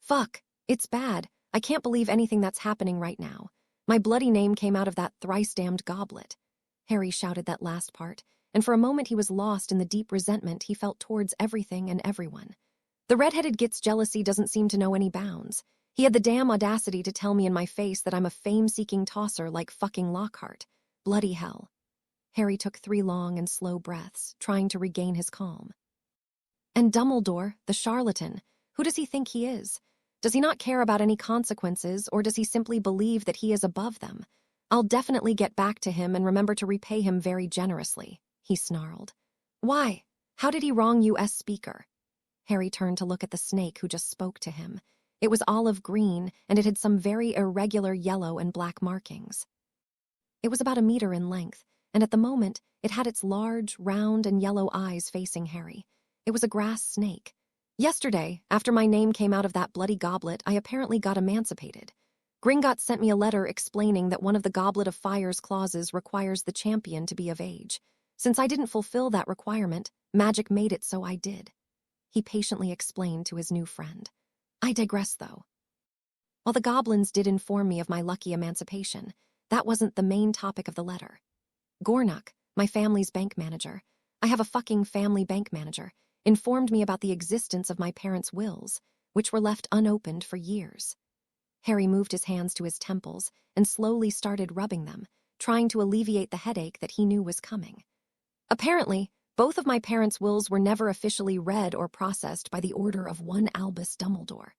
Fuck, it's bad. I can't believe anything that's happening right now. My bloody name came out of that thrice-damned goblet. Harry shouted that last part, and for a moment he was lost in the deep resentment he felt towards everything and everyone. The red-headed git's jealousy doesn't seem to know any bounds. He had the damn audacity to tell me in my face that I'm a fame-seeking tosser like fucking Lockhart. Bloody hell. Harry took 3 long and slow breaths, trying to regain his calm. And Dumbledore, the charlatan, who does he think he is? Does he not care about any consequences, or does he simply believe that he is above them? I'll definitely get back to him and remember to repay him very generously, he snarled. Why? How did he wrong you, speaker? Harry turned to look at the snake who just spoke to him. It was olive green, and it had some very irregular yellow and black markings. It was about 1 meter in length, and at the moment, it had its large, round, and yellow eyes facing Harry. It was a grass snake. Yesterday, after my name came out of that bloody goblet, I apparently got emancipated. Gringotts sent me a letter explaining that one of the Goblet of Fire's clauses requires the champion to be of age. Since I didn't fulfill that requirement, magic made it so I did. He patiently explained to his new friend. I digress, though. While the goblins did inform me of my lucky emancipation, that wasn't the main topic of the letter. Gornuck, my family's bank manager, I have a fucking family bank manager, informed me about the existence of my parents' wills, which were left unopened for years. Harry moved his hands to his temples and slowly started rubbing them, trying to alleviate the headache that he knew was coming. Apparently, both of my parents' wills were never officially read or processed by the order of one Albus Dumbledore.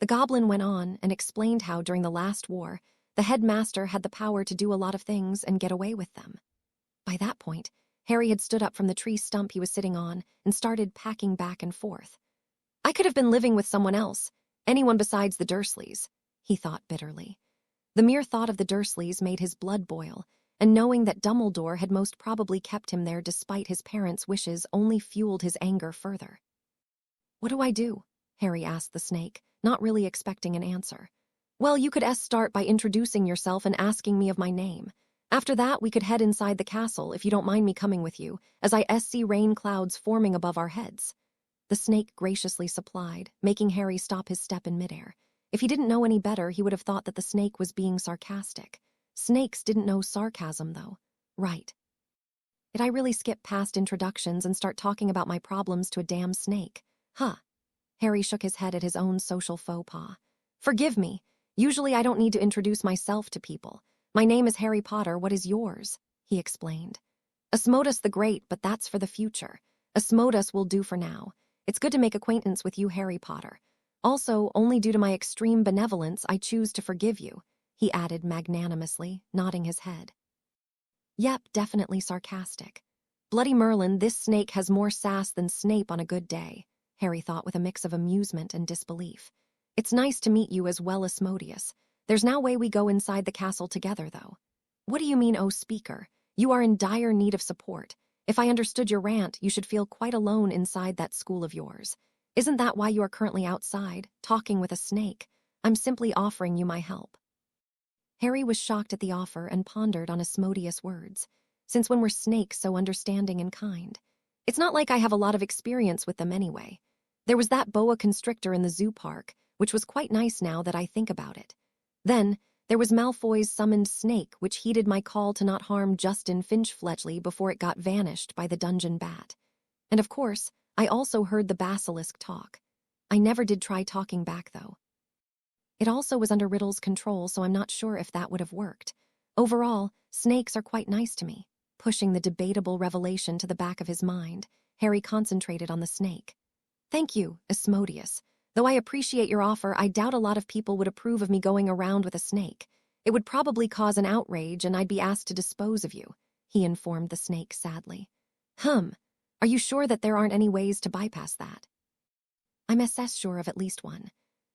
The goblin went on and explained how, during the last war, the headmaster had the power to do a lot of things and get away with them. By that point, Harry had stood up from the tree stump he was sitting on and started packing back and forth. I could have been living with someone else, anyone besides the Dursleys, he thought bitterly. The mere thought of the Dursleys made his blood boil, and knowing that Dumbledore had most probably kept him there despite his parents' wishes only fueled his anger further. What do I do? Harry asked the snake, not really expecting an answer. Well, you could start by introducing yourself and asking me of my name. After that, we could head inside the castle if you don't mind me coming with you, as I see rain clouds forming above our heads. The snake graciously supplied, making Harry stop his step in midair. If he didn't know any better, he would have thought that the snake was being sarcastic. Snakes didn't know sarcasm, though. Right. Did I really skip past introductions and start talking about my problems to a damn snake? Huh. Harry shook his head at his own social faux pas. Forgive me. Usually I don't need to introduce myself to people. My name is Harry Potter, what is yours? He explained. Asmodeus the Great, but that's for the future. Asmodeus will do for now. It's good to make acquaintance with you, Harry Potter. Also, only due to my extreme benevolence, I choose to forgive you, he added magnanimously, nodding his head. Yep, definitely sarcastic. Bloody Merlin, this snake has more sass than Snape on a good day, Harry thought with a mix of amusement and disbelief. It's nice to meet you as well, Asmodeus. There's no way we go inside the castle together, though. What do you mean, oh speaker? You are in dire need of support. If I understood your rant, you should feel quite alone inside that school of yours. Isn't that why you are currently outside, talking with a snake? I'm simply offering you my help. Harry was shocked at the offer and pondered on Asmodeus' words. Since when were snakes so understanding and kind? It's not like I have a lot of experience with them anyway. There was that boa constrictor in the zoo park, which was quite nice now that I think about it. Then, there was Malfoy's summoned snake, which heeded my call to not harm Justin Finch-Fletchley before it got vanished by the dungeon bat. And of course, I also heard the basilisk talk. I never did try talking back, though. It also was under Riddle's control, so I'm not sure if that would have worked. Overall, snakes are quite nice to me. Pushing the debatable revelation to the back of his mind, Harry concentrated on the snake. Thank you, Asmodeus. Though I appreciate your offer, I doubt a lot of people would approve of me going around with a snake. It would probably cause an outrage and I'd be asked to dispose of you, he informed the snake sadly. Are you sure that there aren't any ways to bypass that? I'm sure of at least one.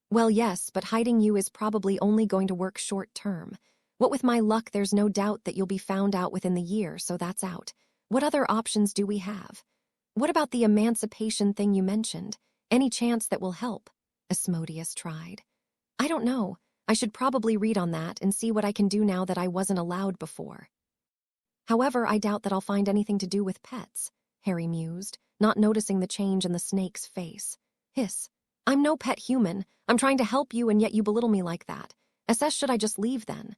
Well, yes, but hiding you is probably only going to work short term. What with my luck, there's no doubt that you'll be found out within the year, so that's out. What other options do we have? What about the emancipation thing you mentioned? Any chance that will help? Asmodeus tried. I don't know. I should probably read on that and see what I can do now that I wasn't allowed before. However, I doubt that I'll find anything to do with pets, Harry mused, not noticing the change in the snake's face. Hiss. I'm no pet human. I'm trying to help you and yet you belittle me like that. SS, should I just leave then?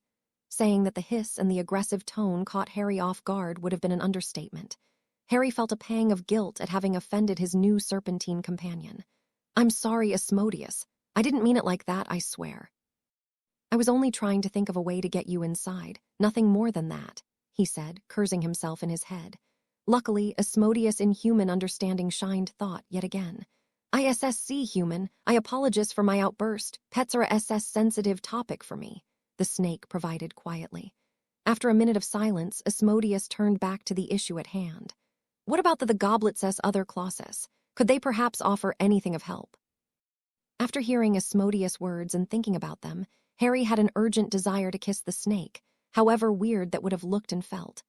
Saying that the hiss and the aggressive tone caught Harry off guard would have been an understatement. Harry felt a pang of guilt at having offended his new serpentine companion. I'm sorry, Asmodeus. I didn't mean it like that, I swear. I was only trying to think of a way to get you inside, nothing more than that, he said, cursing himself in his head. Luckily, Asmodeus' inhuman understanding shined thought yet again. ISSC, human. I apologize for my outburst. Pets are a SS-sensitive topic for me, the snake provided quietly. After a minute of silence, Asmodeus turned back to the issue at hand. What about the goblets as other clauses? Could they perhaps offer anything of help? After hearing Asmodeus' words and thinking about them, Harry had an urgent desire to kiss the snake, however weird that would have looked and felt.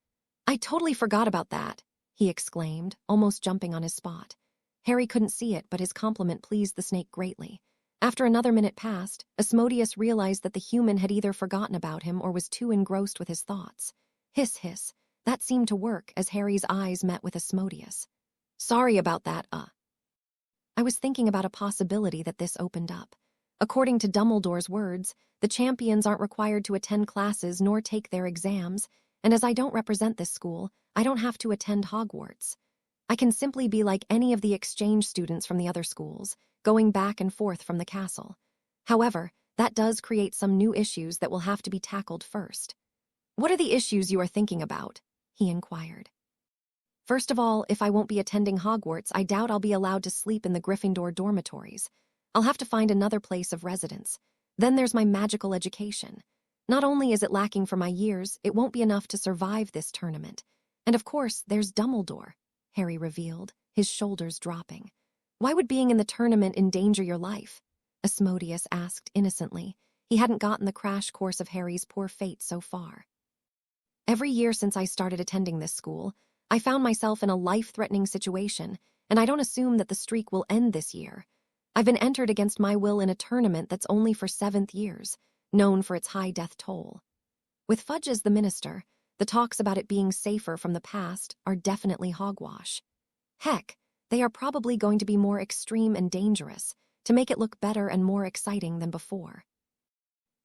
I totally forgot about that, he exclaimed, almost jumping on his spot. Harry couldn't see it, but his compliment pleased the snake greatly. After another minute passed, Asmodeus realized that the human had either forgotten about him or was too engrossed with his thoughts. Hiss, hiss. That seemed to work as Harry's eyes met with Asmodeus. Sorry about that, I was thinking about a possibility that this opened up. According to Dumbledore's words, the champions aren't required to attend classes nor take their exams, and as I don't represent this school, I don't have to attend Hogwarts. I can simply be like any of the exchange students from the other schools, going back and forth from the castle. However, that does create some new issues that will have to be tackled first. What are the issues you are thinking about? He inquired. First of all, if I won't be attending Hogwarts, I doubt I'll be allowed to sleep in the Gryffindor dormitories. I'll have to find another place of residence. Then there's my magical education. Not only is it lacking for my years, it won't be enough to survive this tournament. And of course, there's Dumbledore, Harry revealed, his shoulders dropping. Why would being in the tournament endanger your life? Asmodeus asked innocently. He hadn't gotten the crash course of Harry's poor fate so far. Every year since I started attending this school, I found myself in a life-threatening situation, and I don't assume that the streak will end this year. I've been entered against my will in a tournament that's only for 7th years, known for its high death toll. With Fudge as the minister, the talks about it being safer from the past are definitely hogwash. Heck, they are probably going to be more extreme and dangerous, to make it look better and more exciting than before.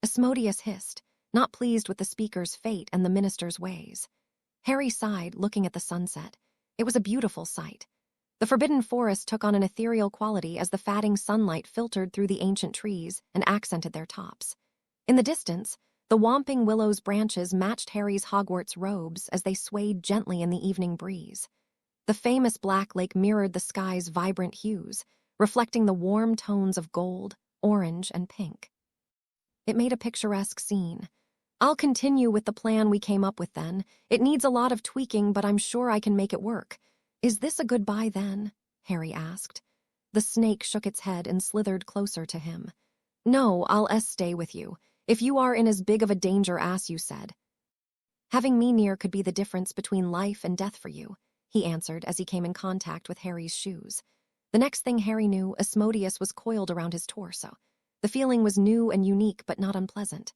Asmodeus hissed, not pleased with the speaker's fate and the minister's ways. Harry sighed, looking at the sunset. It was a beautiful sight. The forbidden forest took on an ethereal quality as the fatting sunlight filtered through the ancient trees and accented their tops. In the distance, the whomping willow's branches matched Harry's Hogwarts robes as they swayed gently in the evening breeze. The famous Black Lake mirrored the sky's vibrant hues, reflecting the warm tones of gold, orange, and pink. It made a picturesque scene. I'll continue with the plan we came up with then. It needs a lot of tweaking, but I'm sure I can make it work. Is this a goodbye then? Harry asked. The snake shook its head and slithered closer to him. No, I'll stay with you, if you are in as big of a danger as you said. Having me near could be the difference between life and death for you, he answered as he came in contact with Harry's shoes. The next thing Harry knew, Asmodeus was coiled around his torso. The feeling was new and unique, but not unpleasant.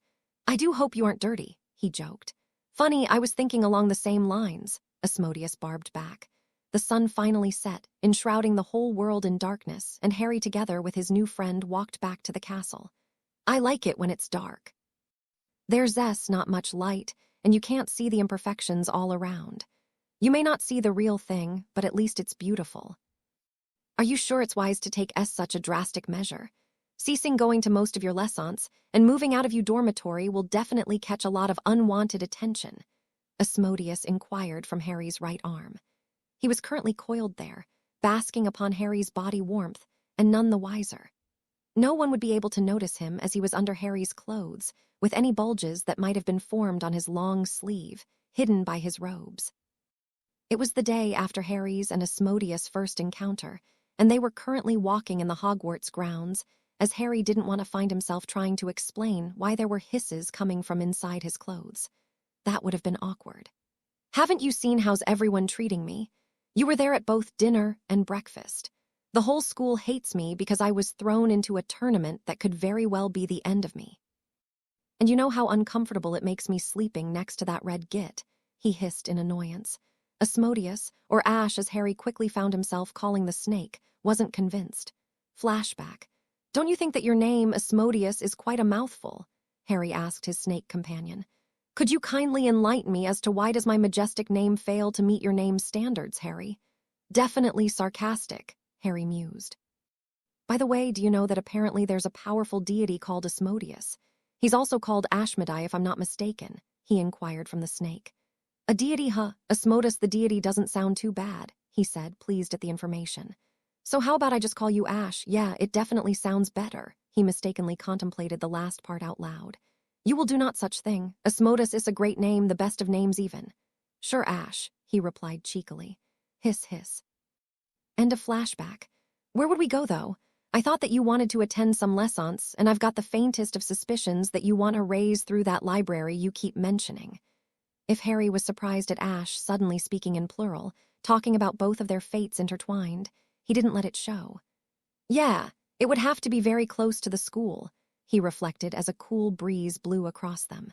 I do hope you aren't dirty, he joked. Funny, I was thinking along the same lines, Asmodeus barbed back. The sun finally set, enshrouding the whole world in darkness, and Harry together with his new friend walked back to the castle. I like it when it's dark. There's not much light, and you can't see the imperfections all around. You may not see the real thing, but at least it's beautiful. Are you sure it's wise to take such a drastic measure? Ceasing going to most of your lessons and moving out of your dormitory will definitely catch a lot of unwanted attention, Asmodeus inquired from Harry's right arm. He was currently coiled there, basking upon Harry's body warmth, and none the wiser. No one would be able to notice him as he was under Harry's clothes, with any bulges that might have been formed on his long sleeve, hidden by his robes. It was the day after Harry's and Asmodeus' first encounter, and they were currently walking in the Hogwarts grounds, as Harry didn't want to find himself trying to explain why there were hisses coming from inside his clothes. That would have been awkward. Haven't you seen how's everyone treating me? You were there at both dinner and breakfast. The whole school hates me because I was thrown into a tournament that could very well be the end of me. And you know how uncomfortable it makes me sleeping next to that red git, he hissed in annoyance. Asmodeus, or Ash as Harry quickly found himself calling the snake, wasn't convinced. Flashback. Don't you think that your name, Asmodeus, is quite a mouthful? Harry asked his snake companion. Could you kindly enlighten me as to why does my majestic name fail to meet your name's standards, Harry? Definitely sarcastic, Harry mused. By the way, do you know that apparently there's a powerful deity called Asmodeus? He's also called Ashmedai, if I'm not mistaken, he inquired from the snake. A deity, huh? Asmodeus the deity doesn't sound too bad, he said, pleased at the information. So how about I just call you Ash? Yeah, it definitely sounds better. He mistakenly contemplated the last part out loud. You will do not such thing. Asmodeus is a great name, the best of names even. Sure, Ash, he replied cheekily. Hiss, hiss. End of flashback. Where would we go, though? I thought that you wanted to attend some lessons, and I've got the faintest of suspicions that you want to raise through that library you keep mentioning. If Harry was surprised at Ash suddenly speaking in plural, talking about both of their fates intertwined, he didn't let it show. Yeah, it would have to be very close to the school, he reflected as a cool breeze blew across them.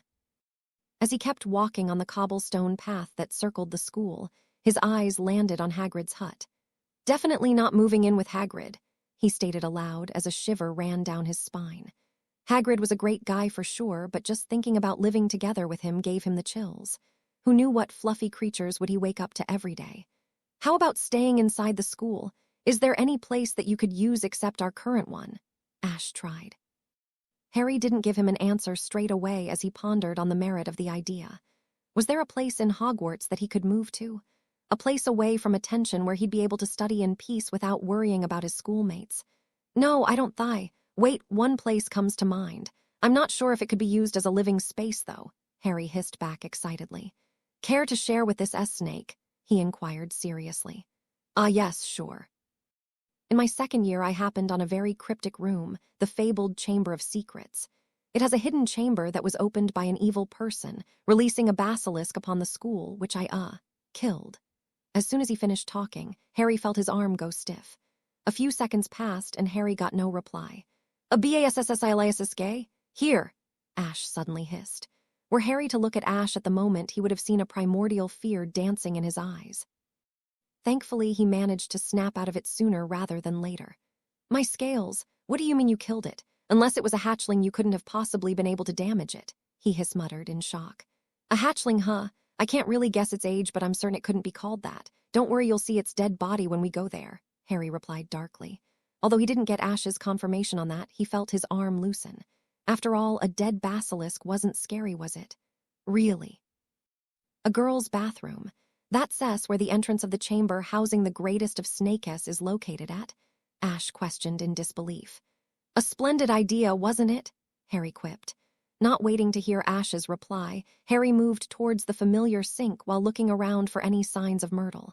As he kept walking on the cobblestone path that circled the school, his eyes landed on Hagrid's hut. Definitely not moving in with Hagrid, he stated aloud as a shiver ran down his spine. Hagrid was a great guy for sure, but just thinking about living together with him gave him the chills. Who knew what fluffy creatures would he wake up to every day? How about staying inside the school? Is there any place that you could use except our current one? Ash tried. Harry didn't give him an answer straight away as he pondered on the merit of the idea. Was there a place in Hogwarts that he could move to? A place away from attention where he'd be able to study in peace without worrying about his schoolmates? No, I don't thigh. Wait, one place comes to mind. I'm not sure if it could be used as a living space, though, Harry hissed back excitedly. Care to share with this S-snake? He inquired seriously. Yes, sure. In my second year, I happened on a very cryptic room, the fabled Chamber of Secrets. It has a hidden chamber that was opened by an evil person, releasing a basilisk upon the school, which I, killed. As soon as he finished talking, Harry felt his arm go stiff. A few seconds passed, and Harry got no reply. A BASSSILISSK? Here, Ash suddenly hissed. Were Harry to look at Ash at the moment, he would have seen a primordial fear dancing in his eyes. Thankfully, he managed to snap out of it sooner rather than later. My scales, what do you mean you killed it? Unless it was a hatchling, you couldn't have possibly been able to damage it, he muttered in shock. A hatchling, huh? I can't really guess its age, but I'm certain it couldn't be called that. Don't worry, you'll see its dead body when we go there, Harry replied darkly. Although he didn't get Ash's confirmation on that, he felt his arm loosen. After all, a dead basilisk wasn't scary, was it? Really? A girl's bathroom. That's where the entrance of the chamber housing the greatest of snakes is located at? Ash questioned in disbelief. A splendid idea, wasn't it? Harry quipped. Not waiting to hear Ash's reply, Harry moved towards the familiar sink while looking around for any signs of Myrtle.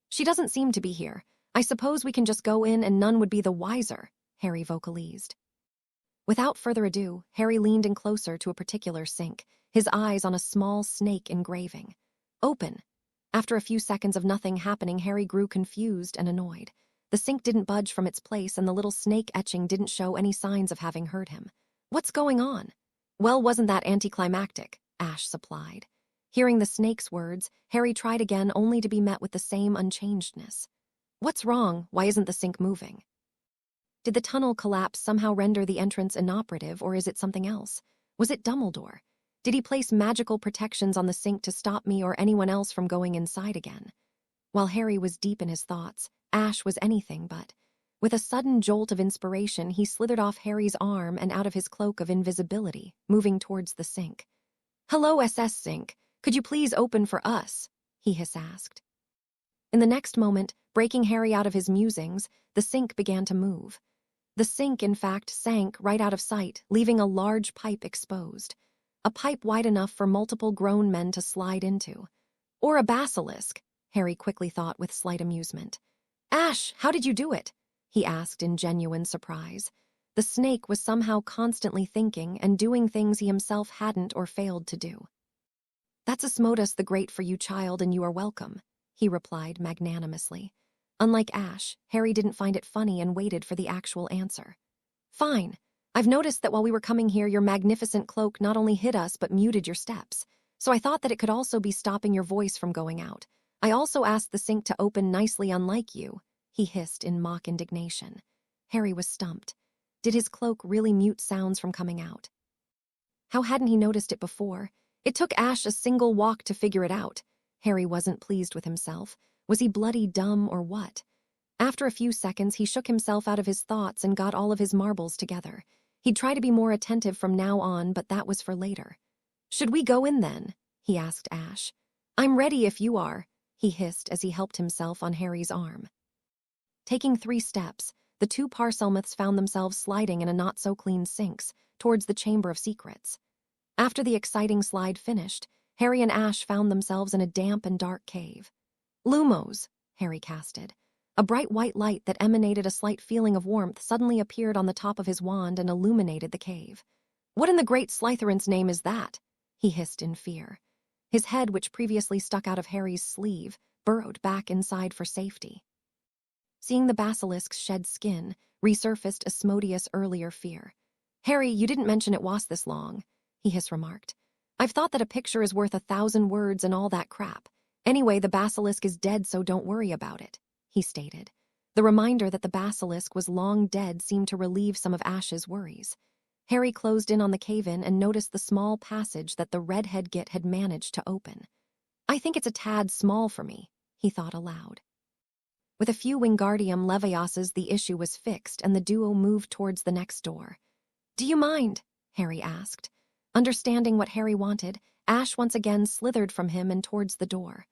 She doesn't seem to be here. I suppose we can just go in and none would be the wiser, Harry vocalized. Without further ado, Harry leaned in closer to a particular sink, his eyes on a small snake engraving. Open. After a few seconds of nothing happening, Harry grew confused and annoyed. The sink didn't budge from its place and the little snake etching didn't show any signs of having hurt him. What's going on? Well, wasn't that anticlimactic? Ash supplied. Hearing the snake's words, Harry tried again only to be met with the same unchangedness. What's wrong? Why isn't the sink moving? Did the tunnel collapse somehow render the entrance inoperative, or is it something else? Was it Dumbledore? Did he place magical protections on the sink to stop me or anyone else from going inside again? While Harry was deep in his thoughts, Ash was anything but. With a sudden jolt of inspiration, he slithered off Harry's arm and out of his cloak of invisibility, moving towards the sink. Hello, SS Sink. Could you please open for us? He asked. In the next moment, breaking Harry out of his musings, the sink began to move. The sink, in fact, sank right out of sight, leaving a large pipe exposed. A pipe wide enough for multiple grown men to slide into. Or a basilisk, Harry quickly thought with slight amusement. Ash, how did you do it? He asked in genuine surprise. The snake was somehow constantly thinking and doing things he himself hadn't or failed to do. That's Asmodeus the Great for you, child, and you are welcome, he replied magnanimously. Unlike Ash, Harry didn't find it funny and waited for the actual answer. Fine. I've noticed that while we were coming here, your magnificent cloak not only hid us but muted your steps, so I thought that it could also be stopping your voice from going out. I also asked the sink to open nicely unlike you, he hissed in mock indignation. Harry was stumped. did his cloak really mute sounds from coming out? How hadn't he noticed it before? It took Ash a single walk to figure it out. Harry wasn't pleased with himself. Was he bloody dumb or what? After a few seconds, he shook himself out of his thoughts and got all of his marbles together. He'd try to be more attentive from now on, but that was for later. "Should we go in then?" he asked Ash. "I'm ready if you are," he hissed as he helped himself on Harry's arm. Taking 3 steps, the 2 Parselmouths found themselves sliding in a not-so-clean Sphinx towards the Chamber of Secrets. After the exciting slide finished, Harry and Ash found themselves in a damp and dark cave. "Lumos," Harry casted. A bright white light that emanated a slight feeling of warmth suddenly appeared on the top of his wand and illuminated the cave. "What in the great Slytherin's name is that?" he hissed in fear. His head, which previously stuck out of Harry's sleeve, burrowed back inside for safety. Seeing the basilisk's shed skin, resurfaced Asmodeus' earlier fear. "Harry, you didn't mention it was this long," he remarked. "I've thought that a picture is worth 1,000 words and all that crap. Anyway, the basilisk is dead, so don't worry about it," he stated. The reminder that the basilisk was long dead seemed to relieve some of Ash's worries. Harry closed in on the cave-in and noticed the small passage that the redhead git had managed to open. "I think it's a tad small for me," he thought aloud. With a few Wingardium Leviases, the issue was fixed, and the duo moved towards the next door. "Do you mind?" Harry asked. Understanding what Harry wanted, Ash once again slithered from him and towards the door.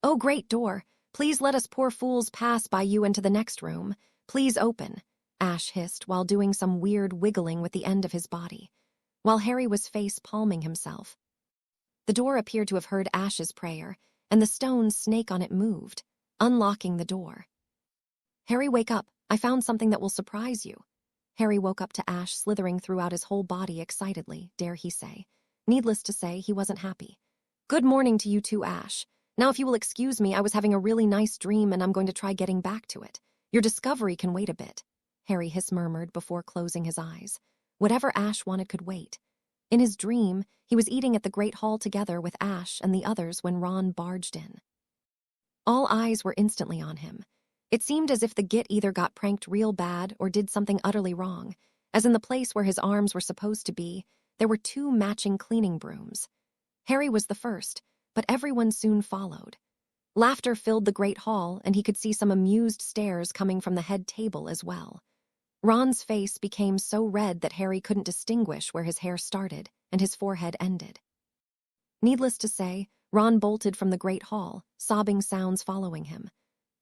"Oh, great door. Please let us poor fools pass by you into the next room. Please open," Ash hissed while doing some weird wiggling with the end of his body, while Harry was face-palming himself. The door appeared to have heard Ash's prayer, and the stone snake on it moved, unlocking the door. "Harry, wake up. I found something that will surprise you." Harry woke up to Ash slithering throughout his whole body excitedly, dare he say. Needless to say, he wasn't happy. "Good morning to you too, Ash. Now, if you will excuse me, I was having a really nice dream and I'm going to try getting back to it. Your discovery can wait a bit," Harry murmured before closing his eyes. Whatever Ash wanted could wait. In his dream, he was eating at the Great Hall together with Ash and the others when Ron barged in. All eyes were instantly on him. It seemed as if the git either got pranked real bad or did something utterly wrong, as in the place where his arms were supposed to be, there were 2 matching cleaning brooms. Harry was the first, but everyone soon followed. Laughter filled the Great Hall, and he could see some amused stares coming from the head table as well. Ron's face became so red that Harry couldn't distinguish where his hair started and his forehead ended. Needless to say, Ron bolted from the Great Hall, sobbing sounds following him.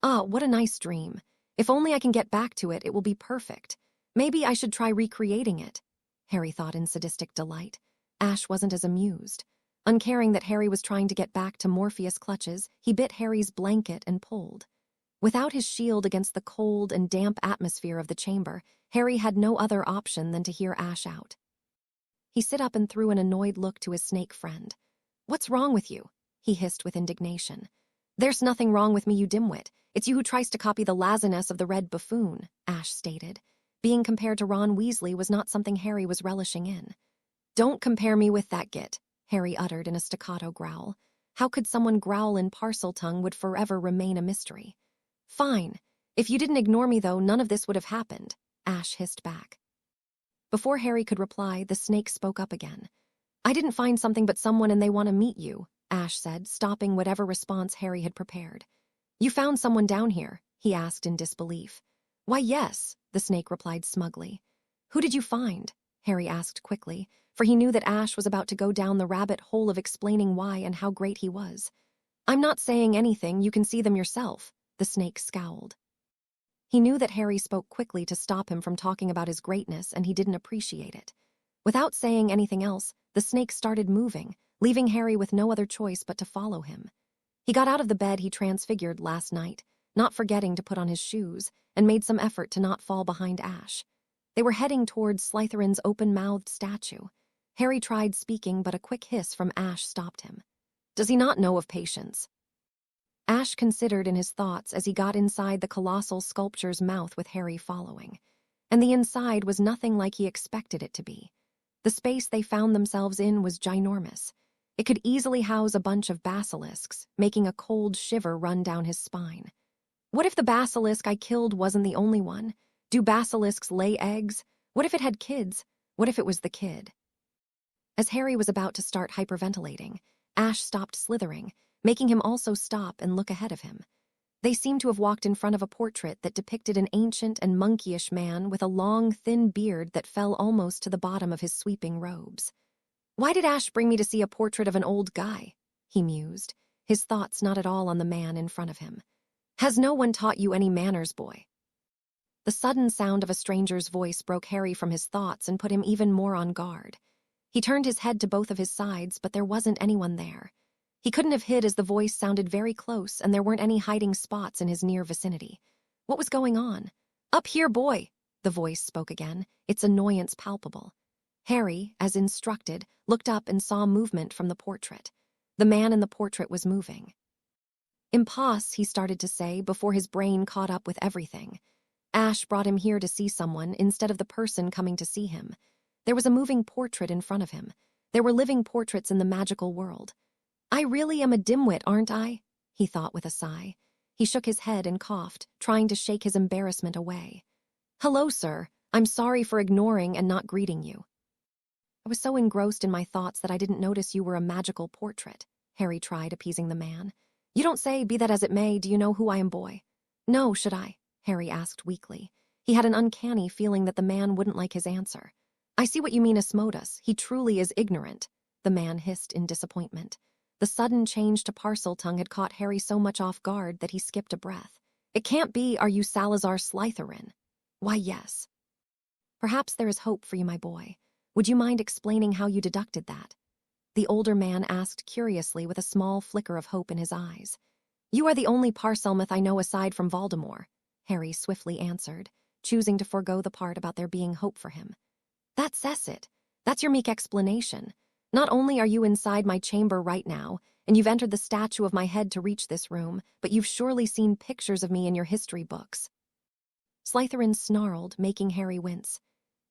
"Ah, what a nice dream. If only I can get back to it, it will be perfect. Maybe I should try recreating it," Harry thought in sadistic delight. Ash wasn't as amused. Uncaring that Harry was trying to get back to Morpheus' clutches, he bit Harry's blanket and pulled. Without his shield against the cold and damp atmosphere of the chamber, Harry had no other option than to hear Ash out. He sat up and threw an annoyed look to his snake friend. "What's wrong with you?" he hissed with indignation. "There's nothing wrong with me, you dimwit. It's you who tries to copy the laziness of the red buffoon," Ash stated. Being compared to Ron Weasley was not something Harry was relishing in. "Don't compare me with that git," Harry uttered in a staccato growl. How could someone growl in parcel tongue would forever remain a mystery. "Fine. If you didn't ignore me, though, none of this would have happened," Ash hissed back. Before Harry could reply, the snake spoke up again. "I didn't find something but someone and they want to meet you," Ash said, stopping whatever response Harry had prepared. "You found someone down here?" he asked in disbelief. "Why, yes," the snake replied smugly. "Who did you find?" Harry asked quickly, for he knew that Ash was about to go down the rabbit hole of explaining why and how great he was. "I'm not saying anything, you can see them yourself," the snake scowled. He knew that Harry spoke quickly to stop him from talking about his greatness, and he didn't appreciate it. Without saying anything else, the snake started moving, leaving Harry with no other choice but to follow him. He got out of the bed he transfigured last night, not forgetting to put on his shoes, and made some effort to not fall behind Ash. They were heading towards Slytherin's open-mouthed statue. Harry tried speaking, but a quick hiss from Ash stopped him. "Does he not know of patience?" Ash considered in his thoughts as he got inside the colossal sculpture's mouth with Harry following. And the inside was nothing like he expected it to be. The space they found themselves in was ginormous. It could easily house a bunch of basilisks, making a cold shiver run down his spine. What if the basilisk I killed wasn't the only one? Do basilisks lay eggs? What if it had kids? What if it was the kid? As Harry was about to start hyperventilating, Ash stopped slithering, making him also stop and look ahead of him. They seemed to have walked in front of a portrait that depicted an ancient and monkeyish man with a long, thin beard that fell almost to the bottom of his sweeping robes. Why did Ash bring me to see a portrait of an old guy? He mused, his thoughts not at all on the man in front of him. Has no one taught you any manners, boy? The sudden sound of a stranger's voice broke Harry from his thoughts and put him even more on guard. He turned his head to both of his sides, but there wasn't anyone there. He couldn't have hid as the voice sounded very close and there weren't any hiding spots in his near vicinity. What was going on? Up here, boy, the voice spoke again, its annoyance palpable. Harry, as instructed, looked up and saw movement from the portrait. The man in the portrait was moving. Imposs, he started to say before his brain caught up with everything. Ash brought him here to see someone instead of the person coming to see him. There was a moving portrait in front of him. There were living portraits in the magical world. I really am a dimwit, aren't I? He thought with a sigh. He shook his head and coughed, trying to shake his embarrassment away. Hello, sir. I'm sorry for ignoring and not greeting you. I was so engrossed in my thoughts that I didn't notice you were a magical portrait. Harry tried appeasing the man. You don't say, be that as it may, do you know who I am, boy? No, should I? Harry asked weakly. He had an uncanny feeling that the man wouldn't like his answer. I see what you mean, Asmodeus. He truly is ignorant, the man hissed in disappointment. The sudden change to Parseltongue had caught Harry so much off guard that he skipped a breath. It can't be, are you Salazar Slytherin? Why, yes. Perhaps there is hope for you, my boy. Would you mind explaining how you deducted that? The older man asked curiously with a small flicker of hope in his eyes. You are the only Parselmouth I know aside from Voldemort, Harry swiftly answered, choosing to forego the part about there being hope for him. That says it. That's your meek explanation. Not only are you inside my chamber right now, and you've entered the statue of my head to reach this room, but you've surely seen pictures of me in your history books. Slytherin snarled, making Harry wince.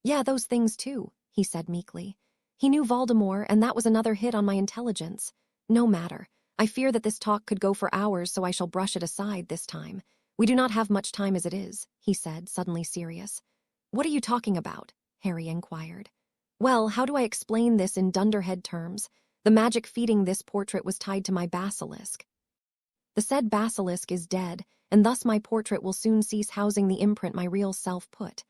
Yeah, those things too, he said meekly. He knew Voldemort, and that was another hit on my intelligence. No matter. I fear that this talk could go for hours, so I shall brush it aside this time. We do not have much time as it is, he said, suddenly serious. What are you talking about? Harry inquired. Well, how do I explain this in dunderhead terms? The magic feeding this portrait was tied to my basilisk. The said basilisk is dead, and thus my portrait will soon cease housing the imprint my real self put.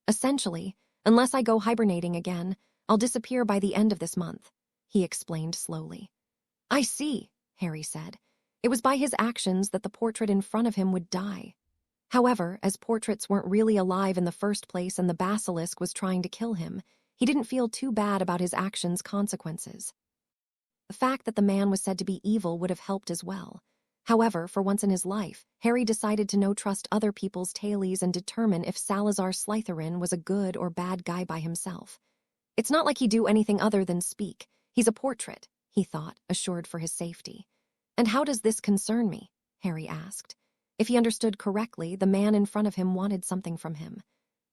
Essentially, unless I go hibernating again, I'll disappear by the end of this month, he explained slowly. I see, Harry said. It was by his actions that the portrait in front of him would die. However, as portraits weren't really alive in the first place and the basilisk was trying to kill him, he didn't feel too bad about his actions' consequences. The fact that the man was said to be evil would have helped as well. However, for once in his life, Harry decided to no trust other people's tales and determine if Salazar Slytherin was a good or bad guy by himself. It's not like he'd do anything other than speak. He's a portrait, he thought, assured for his safety. And how does this concern me? Harry asked. If he understood correctly, the man in front of him wanted something from him.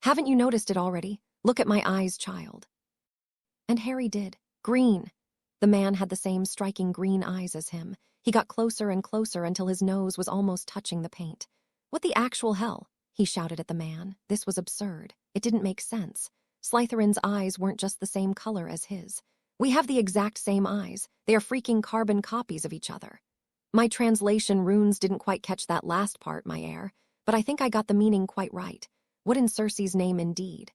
Haven't you noticed it already? Look at my eyes, child. And Harry did. Green. The man had the same striking green eyes as him. He got closer and closer until his nose was almost touching the paint. What the actual hell? He shouted at the man. This was absurd. It didn't make sense. Slytherin's eyes weren't just the same color as his. We have the exact same eyes. They are freaking carbon copies of each other. My translation runes didn't quite catch that last part, my heir, but I think I got the meaning quite right. What in Circe's name indeed?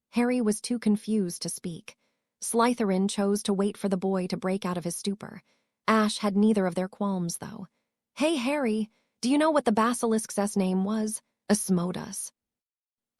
Harry was too confused to speak. Slytherin chose to wait for the boy to break out of his stupor. Ash had neither of their qualms, though. Hey, Harry, do you know what the basilisk's name was? Asmodeus.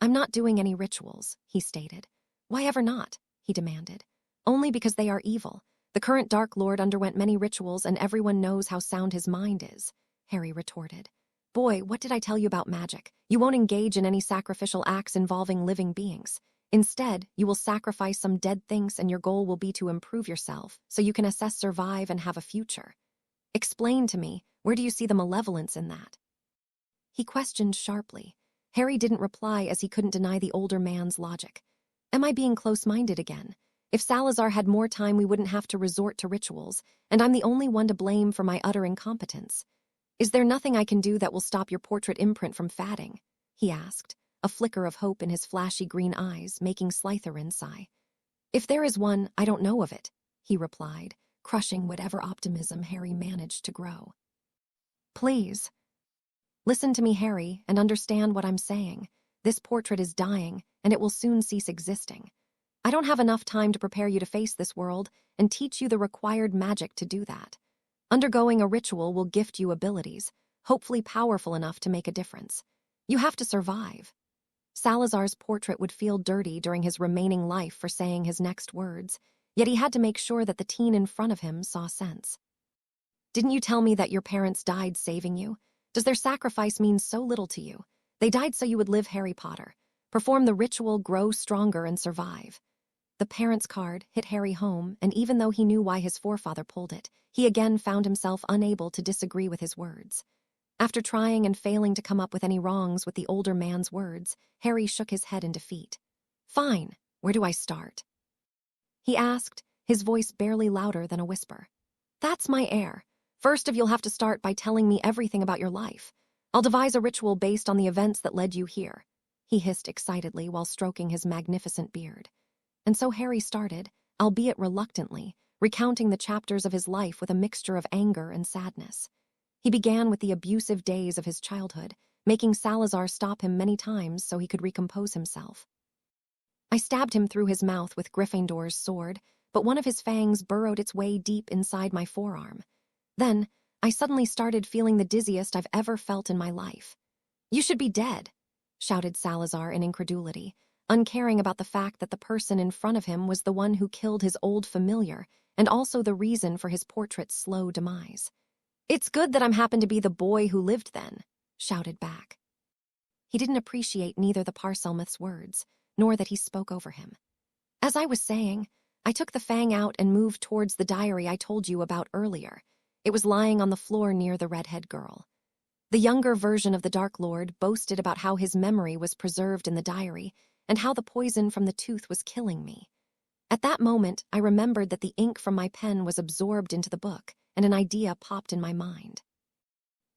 I'm not doing any rituals, he stated. Why ever not? He demanded. Only because they are evil. The current Dark Lord underwent many rituals and everyone knows how sound his mind is, Harry retorted. Boy, what did I tell you about magic? You won't engage in any sacrificial acts involving living beings. Instead, you will sacrifice some dead things and your goal will be to improve yourself so you can assess, survive, and have a future. Explain to me, where do you see the malevolence in that? He questioned sharply. Harry didn't reply as he couldn't deny the older man's logic. Am I being close-minded again? If Salazar had more time, we wouldn't have to resort to rituals, and I'm the only one to blame for my utter incompetence. Is there nothing I can do that will stop your portrait imprint from fading? He asked, a flicker of hope in his flashy green eyes, making Slytherin sigh. "If there is one, I don't know of it," he replied, crushing whatever optimism Harry managed to grow. "Please. Listen to me, Harry, and understand what I'm saying. This portrait is dying, and it will soon cease existing. I don't have enough time to prepare you to face this world and teach you the required magic to do that. Undergoing a ritual will gift you abilities, hopefully powerful enough to make a difference. You have to survive." Salazar's portrait would feel dirty during his remaining life for saying his next words, yet he had to make sure that the teen in front of him saw sense. "Didn't you tell me that your parents died saving you? Does their sacrifice mean so little to you? They died so you would live Harry Potter, perform the ritual, grow stronger, and survive." The parents' card hit Harry home, and even though he knew why his forefather pulled it, he again found himself unable to disagree with his words. After trying and failing to come up with any wrongs with the older man's words, Harry shook his head in defeat. "Fine, where do I start?" he asked, his voice barely louder than a whisper. "That's my air. First of, you'll have to start by telling me everything about your life. I'll devise a ritual based on the events that led you here," he hissed excitedly while stroking his magnificent beard. And so Harry started, albeit reluctantly, recounting the chapters of his life with a mixture of anger and sadness. He began with the abusive days of his childhood, making Salazar stop him many times so he could recompose himself. "I stabbed him through his mouth with Gryffindor's sword, but one of his fangs burrowed its way deep inside my forearm. Then, I suddenly started feeling the dizziest I've ever felt in my life." "You should be dead," shouted Salazar in incredulity, uncaring about the fact that the person in front of him was the one who killed his old familiar and also the reason for his portrait's slow demise. "It's good that I'm happened to be the boy who lived then," shouted back. He didn't appreciate neither the Parselmouth's words, nor that he spoke over him. "As I was saying, I took the fang out and moved towards the diary I told you about earlier. It was lying on the floor near the redhead girl. The younger version of the Dark Lord boasted about how his memory was preserved in the diary and how the poison from the tooth was killing me. At that moment, I remembered that the ink from my pen was absorbed into the book, and an idea popped in my mind.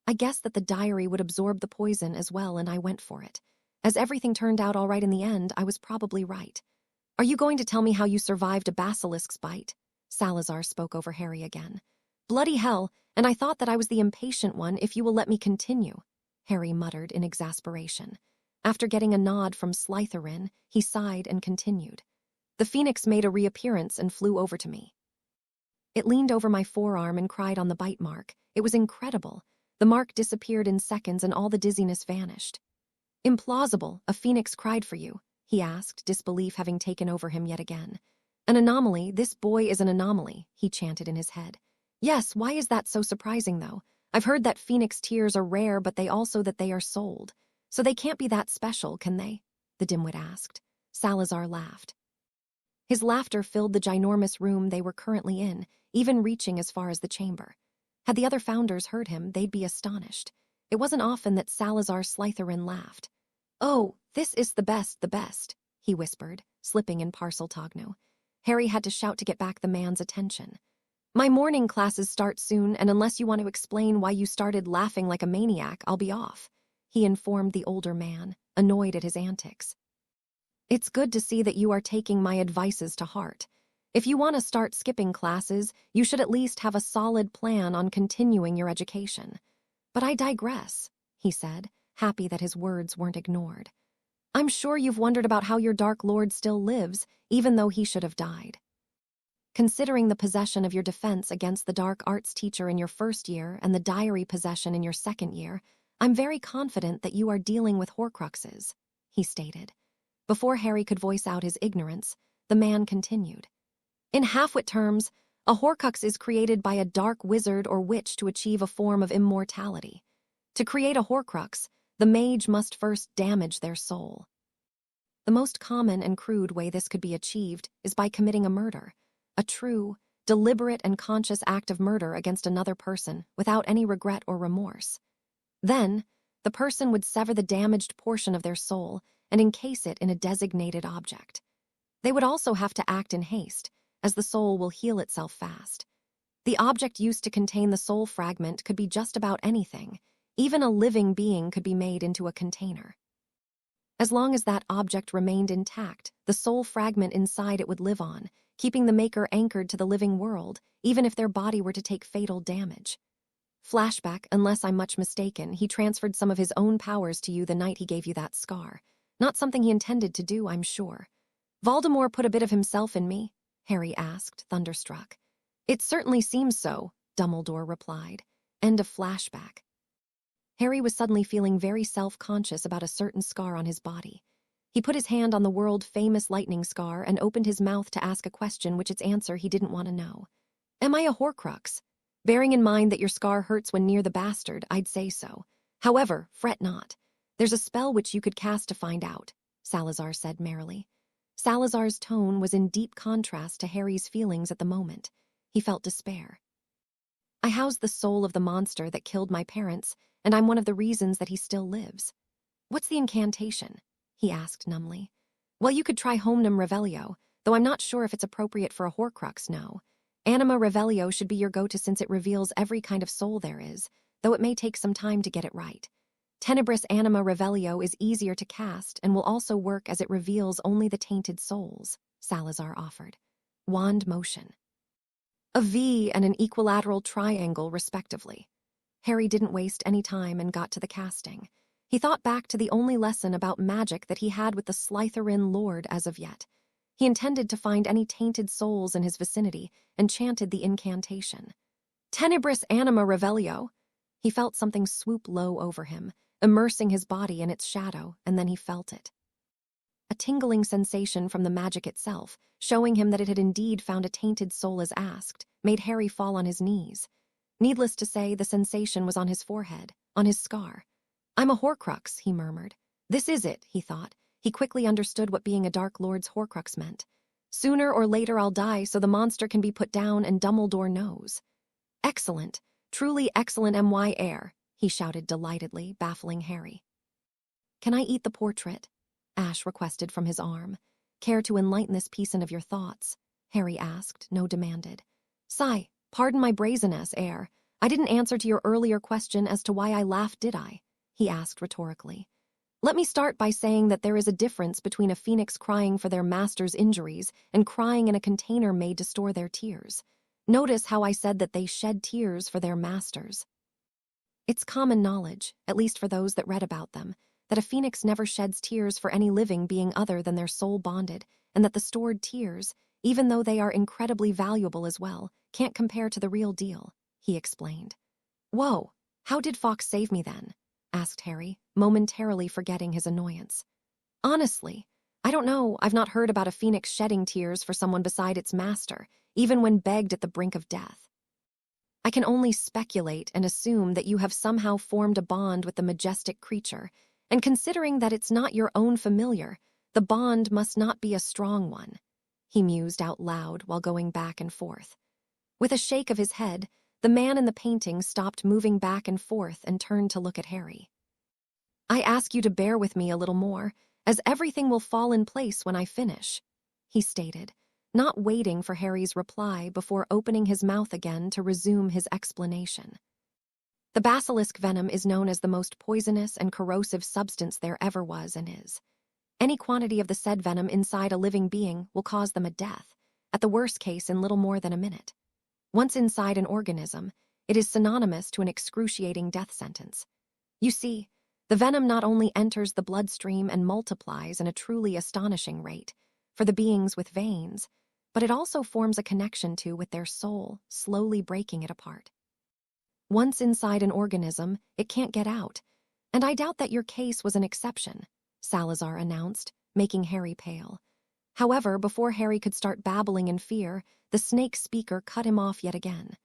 I guessed that the diary would absorb the poison as well, and I went for it. As everything turned out all right in the end, I was probably right. Are you going to tell me how you survived a basilisk's bite?" Salazar spoke over Harry again. "Bloody hell, and I thought that I was the impatient one if you will let me continue," Harry muttered in exasperation. After getting a nod from Slytherin, he sighed and continued. "The phoenix made a reappearance and flew over to me. It leaned over my forearm and cried on the bite mark. It was incredible. The mark disappeared in seconds and all the dizziness vanished." "Implausible, a phoenix cried for you," he asked, disbelief having taken over him yet again. "An anomaly, this boy is an anomaly," he chanted in his head. "Yes, why is that so surprising, though? I've heard that phoenix tears are rare, but they also that they are sold. So they can't be that special, can they?" the dimwit asked. Salazar laughed. His laughter filled the ginormous room they were currently in, even reaching as far as the chamber. Had the other founders heard him, they'd be astonished. It wasn't often that Salazar Slytherin laughed. "Oh, this is the best," he whispered, slipping in Parseltogno. Harry had to shout to get back the man's attention. "My morning classes start soon, and unless you want to explain why you started laughing like a maniac, I'll be off," he informed the older man, annoyed at his antics. "It's good to see that you are taking my advices to heart. If you want to start skipping classes, you should at least have a solid plan on continuing your education. But I digress," he said, happy that his words weren't ignored. "I'm sure you've wondered about how your Dark Lord still lives, even though he should have died. Considering the possession of your defense against the dark arts teacher in your first year and the diary possession in your second year, I'm very confident that you are dealing with horcruxes," he stated. Before Harry could voice out his ignorance, the man continued. "In half-wit terms, a horcrux is created by a dark wizard or witch to achieve a form of immortality. To create a horcrux, the mage must first damage their soul. The most common and crude way this could be achieved is by committing a murder, a true, deliberate and conscious act of murder against another person without any regret or remorse. Then, the person would sever the damaged portion of their soul and encase it in a designated object. They would also have to act in haste, as the soul will heal itself fast. The object used to contain the soul fragment could be just about anything. Even a living being could be made into a container." As long as that object remained intact, the soul fragment inside it would live on, keeping the maker anchored to the living world, even if their body were to take fatal damage. Flashback, unless I'm much mistaken, he transferred some of his own powers to you the night he gave you that scar. Not something he intended to do, I'm sure. Voldemort put a bit of himself in me? Harry asked, thunderstruck. It certainly seems so, Dumbledore replied. End of flashback. Harry was suddenly feeling very self-conscious about a certain scar on his body. He put his hand on the world-famous lightning scar and opened his mouth to ask a question which its answer he didn't want to know. Am I a horcrux? Bearing in mind that your scar hurts when near the bastard, I'd say so. However, fret not. There's a spell which you could cast to find out, Salazar said merrily. Salazar's tone was in deep contrast to Harry's feelings at the moment. He felt despair. I house the soul of the monster that killed my parents, and I'm one of the reasons that he still lives. What's the incantation? He asked numbly. Well, you could try Homnum Revelio, though I'm not sure if it's appropriate for a horcrux, no. Anima Revelio should be your go-to since it reveals every kind of soul there is, though it may take some time to get it right. Tenebris Anima Revelio is easier to cast and will also work as it reveals only the tainted souls, Salazar offered. Wand motion. A V and an equilateral triangle, respectively. Harry didn't waste any time and got to the casting. He thought back to the only lesson about magic that he had with the Slytherin Lord as of yet. He intended to find any tainted souls in his vicinity and chanted the incantation. Tenebris Anima Revelio. He felt something swoop low over him, immersing his body in its shadow, and then he felt it. A tingling sensation from the magic itself, showing him that it had indeed found a tainted soul as asked, made Harry fall on his knees. Needless to say, the sensation was on his forehead, on his scar. I'm a horcrux, he murmured. This is it, he thought. He quickly understood what being a Dark Lord's horcrux meant. Sooner or later I'll die so the monster can be put down and Dumbledore knows. Excellent, truly excellent M.Y. air, he shouted delightedly, baffling Harry. Can I eat the portrait? Ash requested from his arm. Care to enlighten this peasant of your thoughts? Harry asked, no demanded. Sigh, pardon my brazenness, air. I didn't answer to your earlier question as to why I laughed, did I? He asked rhetorically. Let me start by saying that there is a difference between a phoenix crying for their master's injuries and crying in a container made to store their tears. Notice how I said that they shed tears for their masters. It's common knowledge, at least for those that read about them, that a phoenix never sheds tears for any living being other than their soul bonded, and that the stored tears, even though they are incredibly valuable as well, can't compare to the real deal, he explained. Whoa, how did Fawkes save me then? Asked Harry, momentarily forgetting his annoyance. Honestly, I don't know. I've not heard about a phoenix shedding tears for someone beside its master, even when begged at the brink of death. I can only speculate and assume that you have somehow formed a bond with the majestic creature, and considering that it's not your own familiar, the bond must not be a strong one, he mused out loud while going back and forth. With a shake of his head, the man in the painting stopped moving back and forth and turned to look at Harry. I ask you to bear with me a little more, as everything will fall in place when I finish, he stated, not waiting for Harry's reply before opening his mouth again to resume his explanation. The basilisk venom is known as the most poisonous and corrosive substance there ever was and is. Any quantity of the said venom inside a living being will cause them a death, at the worst case in little more than a minute. Once inside an organism, it is synonymous to an excruciating death sentence. You see, the venom not only enters the bloodstream and multiplies in a truly astonishing rate for the beings with veins, but it also forms a connection to with their soul, slowly breaking it apart. Once inside an organism, it can't get out, and I doubt that your case was an exception, Salazar announced, making Harry pale. However, before Harry could start babbling in fear, the snake speaker cut him off yet again.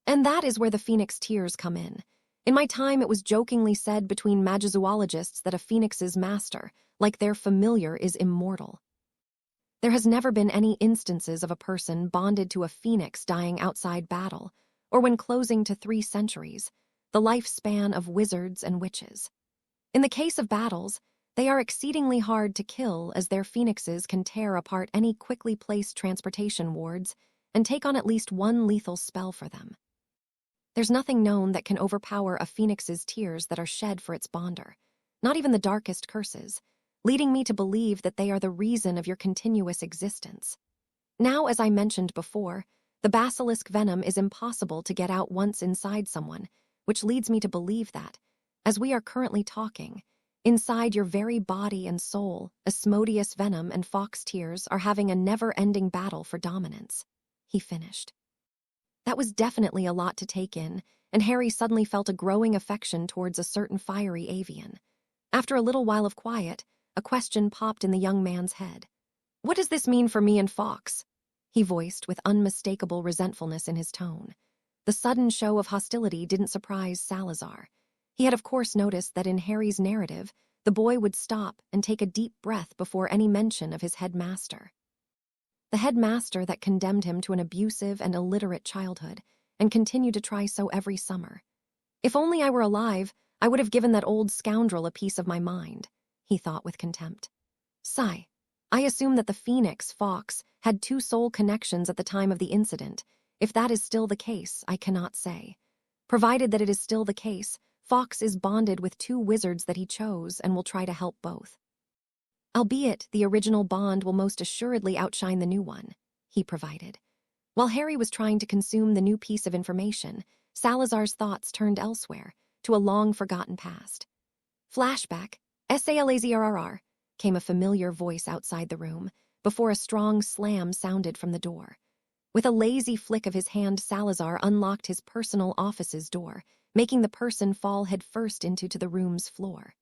And that is where the phoenix tears come in. In my time, it was jokingly said between magizoologists that a phoenix's master, like their familiar, is immortal. There has never been any instances of a person bonded to a phoenix dying outside battle, or when closing to 3 centuries, the lifespan of wizards and witches. In the case of battles, they are exceedingly hard to kill as their phoenixes can tear apart any quickly placed transportation wards and take on at least 1 lethal spell for them. There's nothing known that can overpower a phoenix's tears that are shed for its bonder, not even the darkest curses, leading me to believe that they are the reason of your continuous existence. Now, as I mentioned before, the basilisk venom is impossible to get out once inside someone, which leads me to believe that, as we are currently talking, inside your very body and soul, Asmodeus venom and fox tears are having a never-ending battle for dominance," he finished. That was definitely a lot to take in, and Harry suddenly felt a growing affection towards a certain fiery avian. After a little while of quiet, a question popped in the young man's head. "What does this mean for me and Fox?" he voiced with unmistakable resentfulness in his tone. The sudden show of hostility didn't surprise Salazar. He had of course noticed that in Harry's narrative, the boy would stop and take a deep breath before any mention of his headmaster. The headmaster that condemned him to an abusive and illiterate childhood, and continued to try so every summer. "If only I were alive, I would have given that old scoundrel a piece of my mind," he thought with contempt. Sigh. I assume that the Phoenix, Fox, had 2 soul connections at the time of the incident. If that is still the case, I cannot say. Provided that it is still the case, Fox is bonded with 2 wizards that he chose and will try to help both. Albeit, the original bond will most assuredly outshine the new one, he provided. While Harry was trying to consume the new piece of information, Salazar's thoughts turned elsewhere, to a long-forgotten past. Flashback, Salazar, came a familiar voice outside the room, before a strong slam sounded from the door. With a lazy flick of his hand, Salazar unlocked his personal office's door, making the person fall headfirst into the room's floor.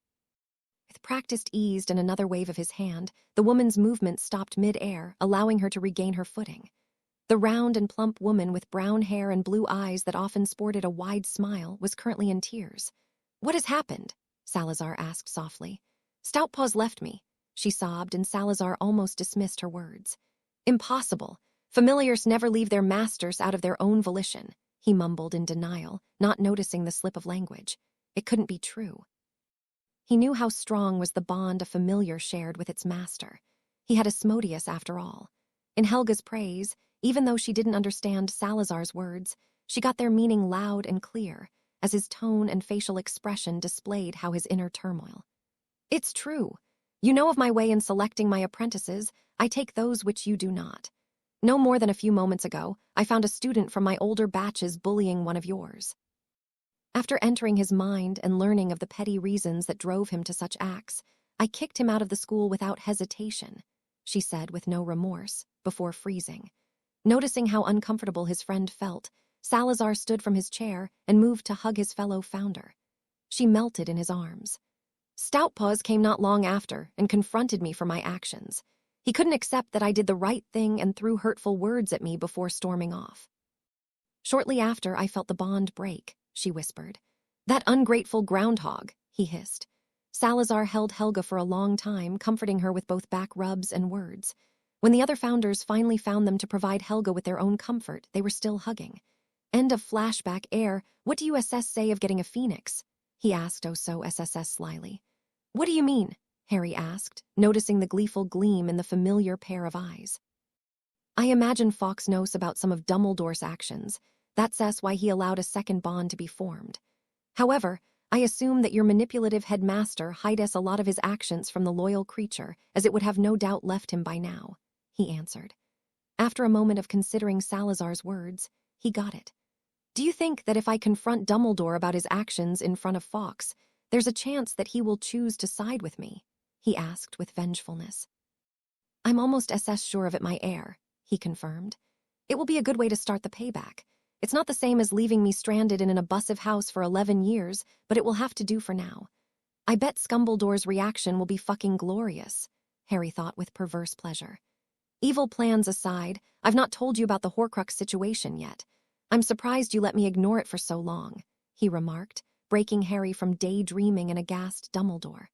With practiced ease and another wave of his hand, the woman's movement stopped mid-air, allowing her to regain her footing. The round and plump woman with brown hair and blue eyes that often sported a wide smile was currently in tears. "What has happened?" Salazar asked softly. "Stoutpaws left me," she sobbed, and Salazar almost dismissed her words. "Impossible. Familiars never leave their masters out of their own volition," he mumbled in denial, not noticing the slip of language. It couldn't be true. He knew how strong was the bond a familiar shared with its master. He had Asmodeus after all. In Helga's praise, even though she didn't understand Salazar's words, she got their meaning loud and clear, as his tone and facial expression displayed how his inner turmoil. "It's true. You know of my way in selecting my apprentices. I take those which you do not. No more than a few moments ago, I found a student from my older batches bullying one of yours." After entering his mind and learning of the petty reasons that drove him to such acts, "I kicked him out of the school without hesitation," she said with no remorse, before freezing. Noticing how uncomfortable his friend felt, Salazar stood from his chair and moved to hug his fellow founder. She melted in his arms. "Stoutpaws came not long after and confronted me for my actions. He couldn't accept that I did the right thing and threw hurtful words at me before storming off. Shortly after, I felt the bond break," she whispered. "That ungrateful groundhog," he hissed. Salazar held Helga for a long time, comforting her with both back rubs and words. When the other founders finally found them to provide Helga with their own comfort, they were still hugging. End of flashback. What do you say of getting a phoenix?" he asked oh so SSS slyly. "What do you mean?" Harry asked, noticing the gleeful gleam in the familiar pair of eyes. "I imagine Fawkes knows about some of Dumbledore's actions. That's why he allowed a second bond to be formed. However, I assume that your manipulative headmaster hides a lot of his actions from the loyal creature, as it would have no doubt left him by now," he answered. After a moment of considering Salazar's words, he got it. "Do you think that if I confront Dumbledore about his actions in front of Fawkes, there's a chance that he will choose to side with me?" he asked with vengefulness. "I'm almost sure of it, my heir," he confirmed. "It will be a good way to start the payback. It's not the same as leaving me stranded in an abusive house for 11 years, but it will have to do for now. I bet Scumbledore's reaction will be fucking glorious," Harry thought with perverse pleasure. "Evil plans aside, I've not told you about the Horcrux situation yet. I'm surprised you let me ignore it for so long," he remarked, breaking Harry from daydreaming an aghast Dumbledore.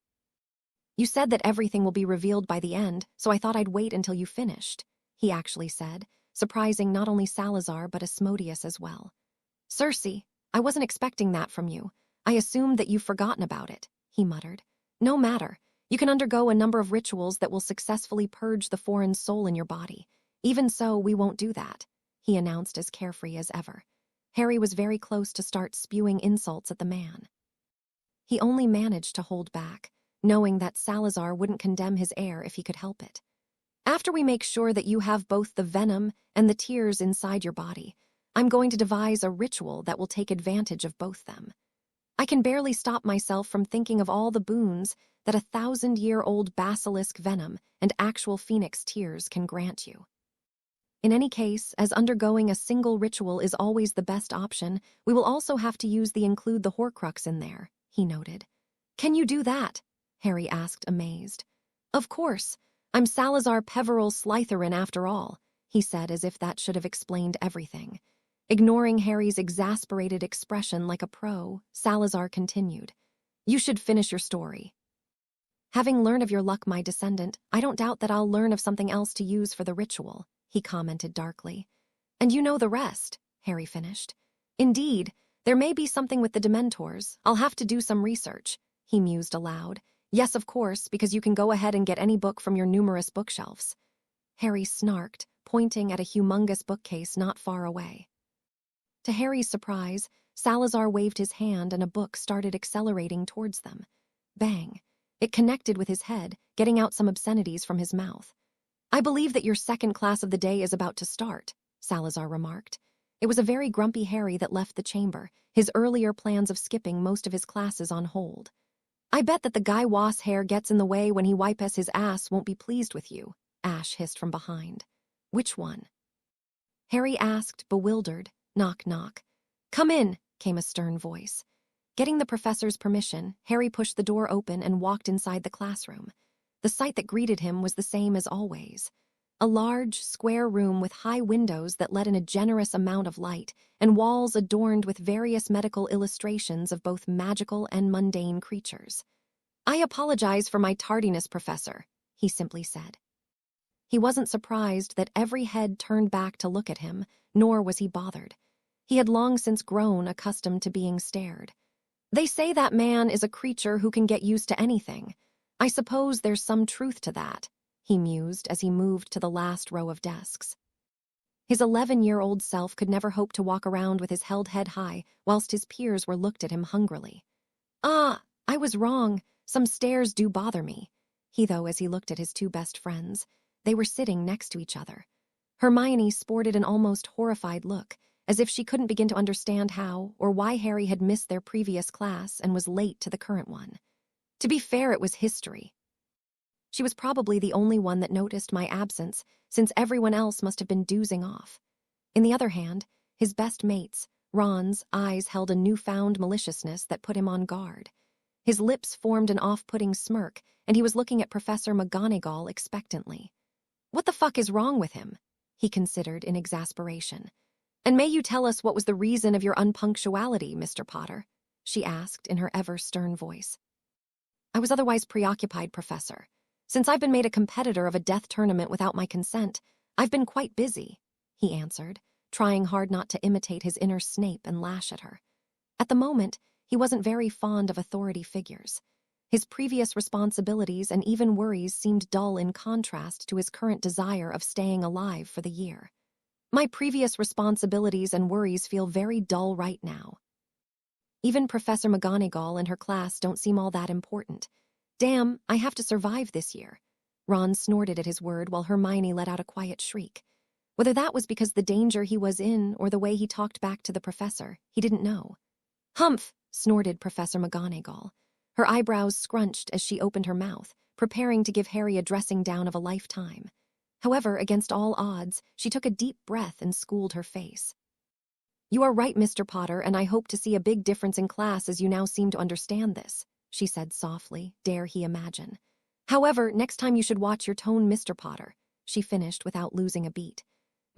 "You said that everything will be revealed by the end, so I thought I'd wait until you finished," he actually said, surprising not only Salazar but Asmodeus as well. "Cersei, I wasn't expecting that from you. I assumed that you've forgotten about it," he muttered. "No matter. You can undergo a number of rituals that will successfully purge the foreign soul in your body. Even so, we won't do that," he announced as carefree as ever. Harry was very close to start spewing insults at the man. He only managed to hold back, knowing that Salazar wouldn't condemn his heir if he could help it. After we make sure that you have both the venom and the tears inside your body, I'm going to devise a ritual that will take advantage of both them. I can barely stop myself from thinking of all the boons that 1,000-year-old basilisk venom and actual phoenix tears can grant you. In any case, as undergoing a single ritual is always the best option, we will also have to use the include the horcrux in there, he noted. Can you do that? Harry asked, amazed. Of course. I'm Salazar Peveril Slytherin after all, he said as if that should have explained everything. Ignoring Harry's exasperated expression like a pro, Salazar continued. You should finish your story. Having learned of your luck, my descendant, I don't doubt that I'll learn of something else to use for the ritual, he commented darkly. And you know the rest, Harry finished. Indeed, there may be something with the Dementors. I'll have to do some research, he mused aloud. Yes, of course, because you can go ahead and get any book from your numerous bookshelves. Harry snarked, pointing at a humongous bookcase not far away. To Harry's surprise, Salazar waved his hand and a book started accelerating towards them. Bang! It connected with his head, getting out some obscenities from his mouth. I believe that your second class of the day is about to start, Salazar remarked. It was a very grumpy Harry that left the chamber, his earlier plans of skipping most of his classes on hold. I bet that the guy Wass hair gets in the way when he wipes his ass won't be pleased with you, Ash hissed from behind. Which one? Harry asked, bewildered. Knock, knock. Come in, came a stern voice. Getting the professor's permission, Harry pushed the door open and walked inside the classroom. The sight that greeted him was the same as always. A large, square room with high windows that let in a generous amount of light, and walls adorned with various medical illustrations of both magical and mundane creatures. I apologize for my tardiness, Professor, he simply said. He wasn't surprised that every head turned back to look at him, nor was he bothered. He had long since grown accustomed to being stared. They say that man is a creature who can get used to anything. I suppose there's some truth to that, he mused as he moved to the last row of desks. His 11-year-old self could never hope to walk around with his held head high whilst his peers were looked at him hungrily. Ah, I was wrong. Some stares do bother me, though, as he looked at his two best friends. They were sitting next to each other. Hermione sported an almost horrified look, as if she couldn't begin to understand how or why Harry had missed their previous class and was late to the current one. To be fair, it was history. She was probably the only one that noticed my absence, since everyone else must have been dozing off. In the other hand, his best mates, Ron's, eyes held a newfound maliciousness that put him on guard. His lips formed an off-putting smirk, and he was looking at Professor McGonagall expectantly. What the fuck is wrong with him? He considered in exasperation. And may you tell us what was the reason of your unpunctuality, Mr. Potter? She asked in her ever-stern voice. I was otherwise preoccupied, Professor. Since I've been made a competitor of a death tournament without my consent, I've been quite busy, he answered, trying hard not to imitate his inner Snape and lash at her. At the moment, he wasn't very fond of authority figures. His previous responsibilities and even worries seemed dull in contrast to his current desire of staying alive for the year. My previous responsibilities and worries feel very dull right now. Even Professor McGonagall and her class don't seem all that important. Damn, I have to survive this year. Ron snorted at his word while Hermione let out a quiet shriek. Whether that was because the danger he was in or the way he talked back to the professor, he didn't know. Humph, snorted Professor McGonagall. Her eyebrows scrunched as she opened her mouth, preparing to give Harry a dressing down of a lifetime. However, against all odds, she took a deep breath and schooled her face. You are right, Mr. Potter, and I hope to see a big difference in class as you now seem to understand this, she said softly, dare he imagine. However, next time you should watch your tone, Mr. Potter, she finished without losing a beat.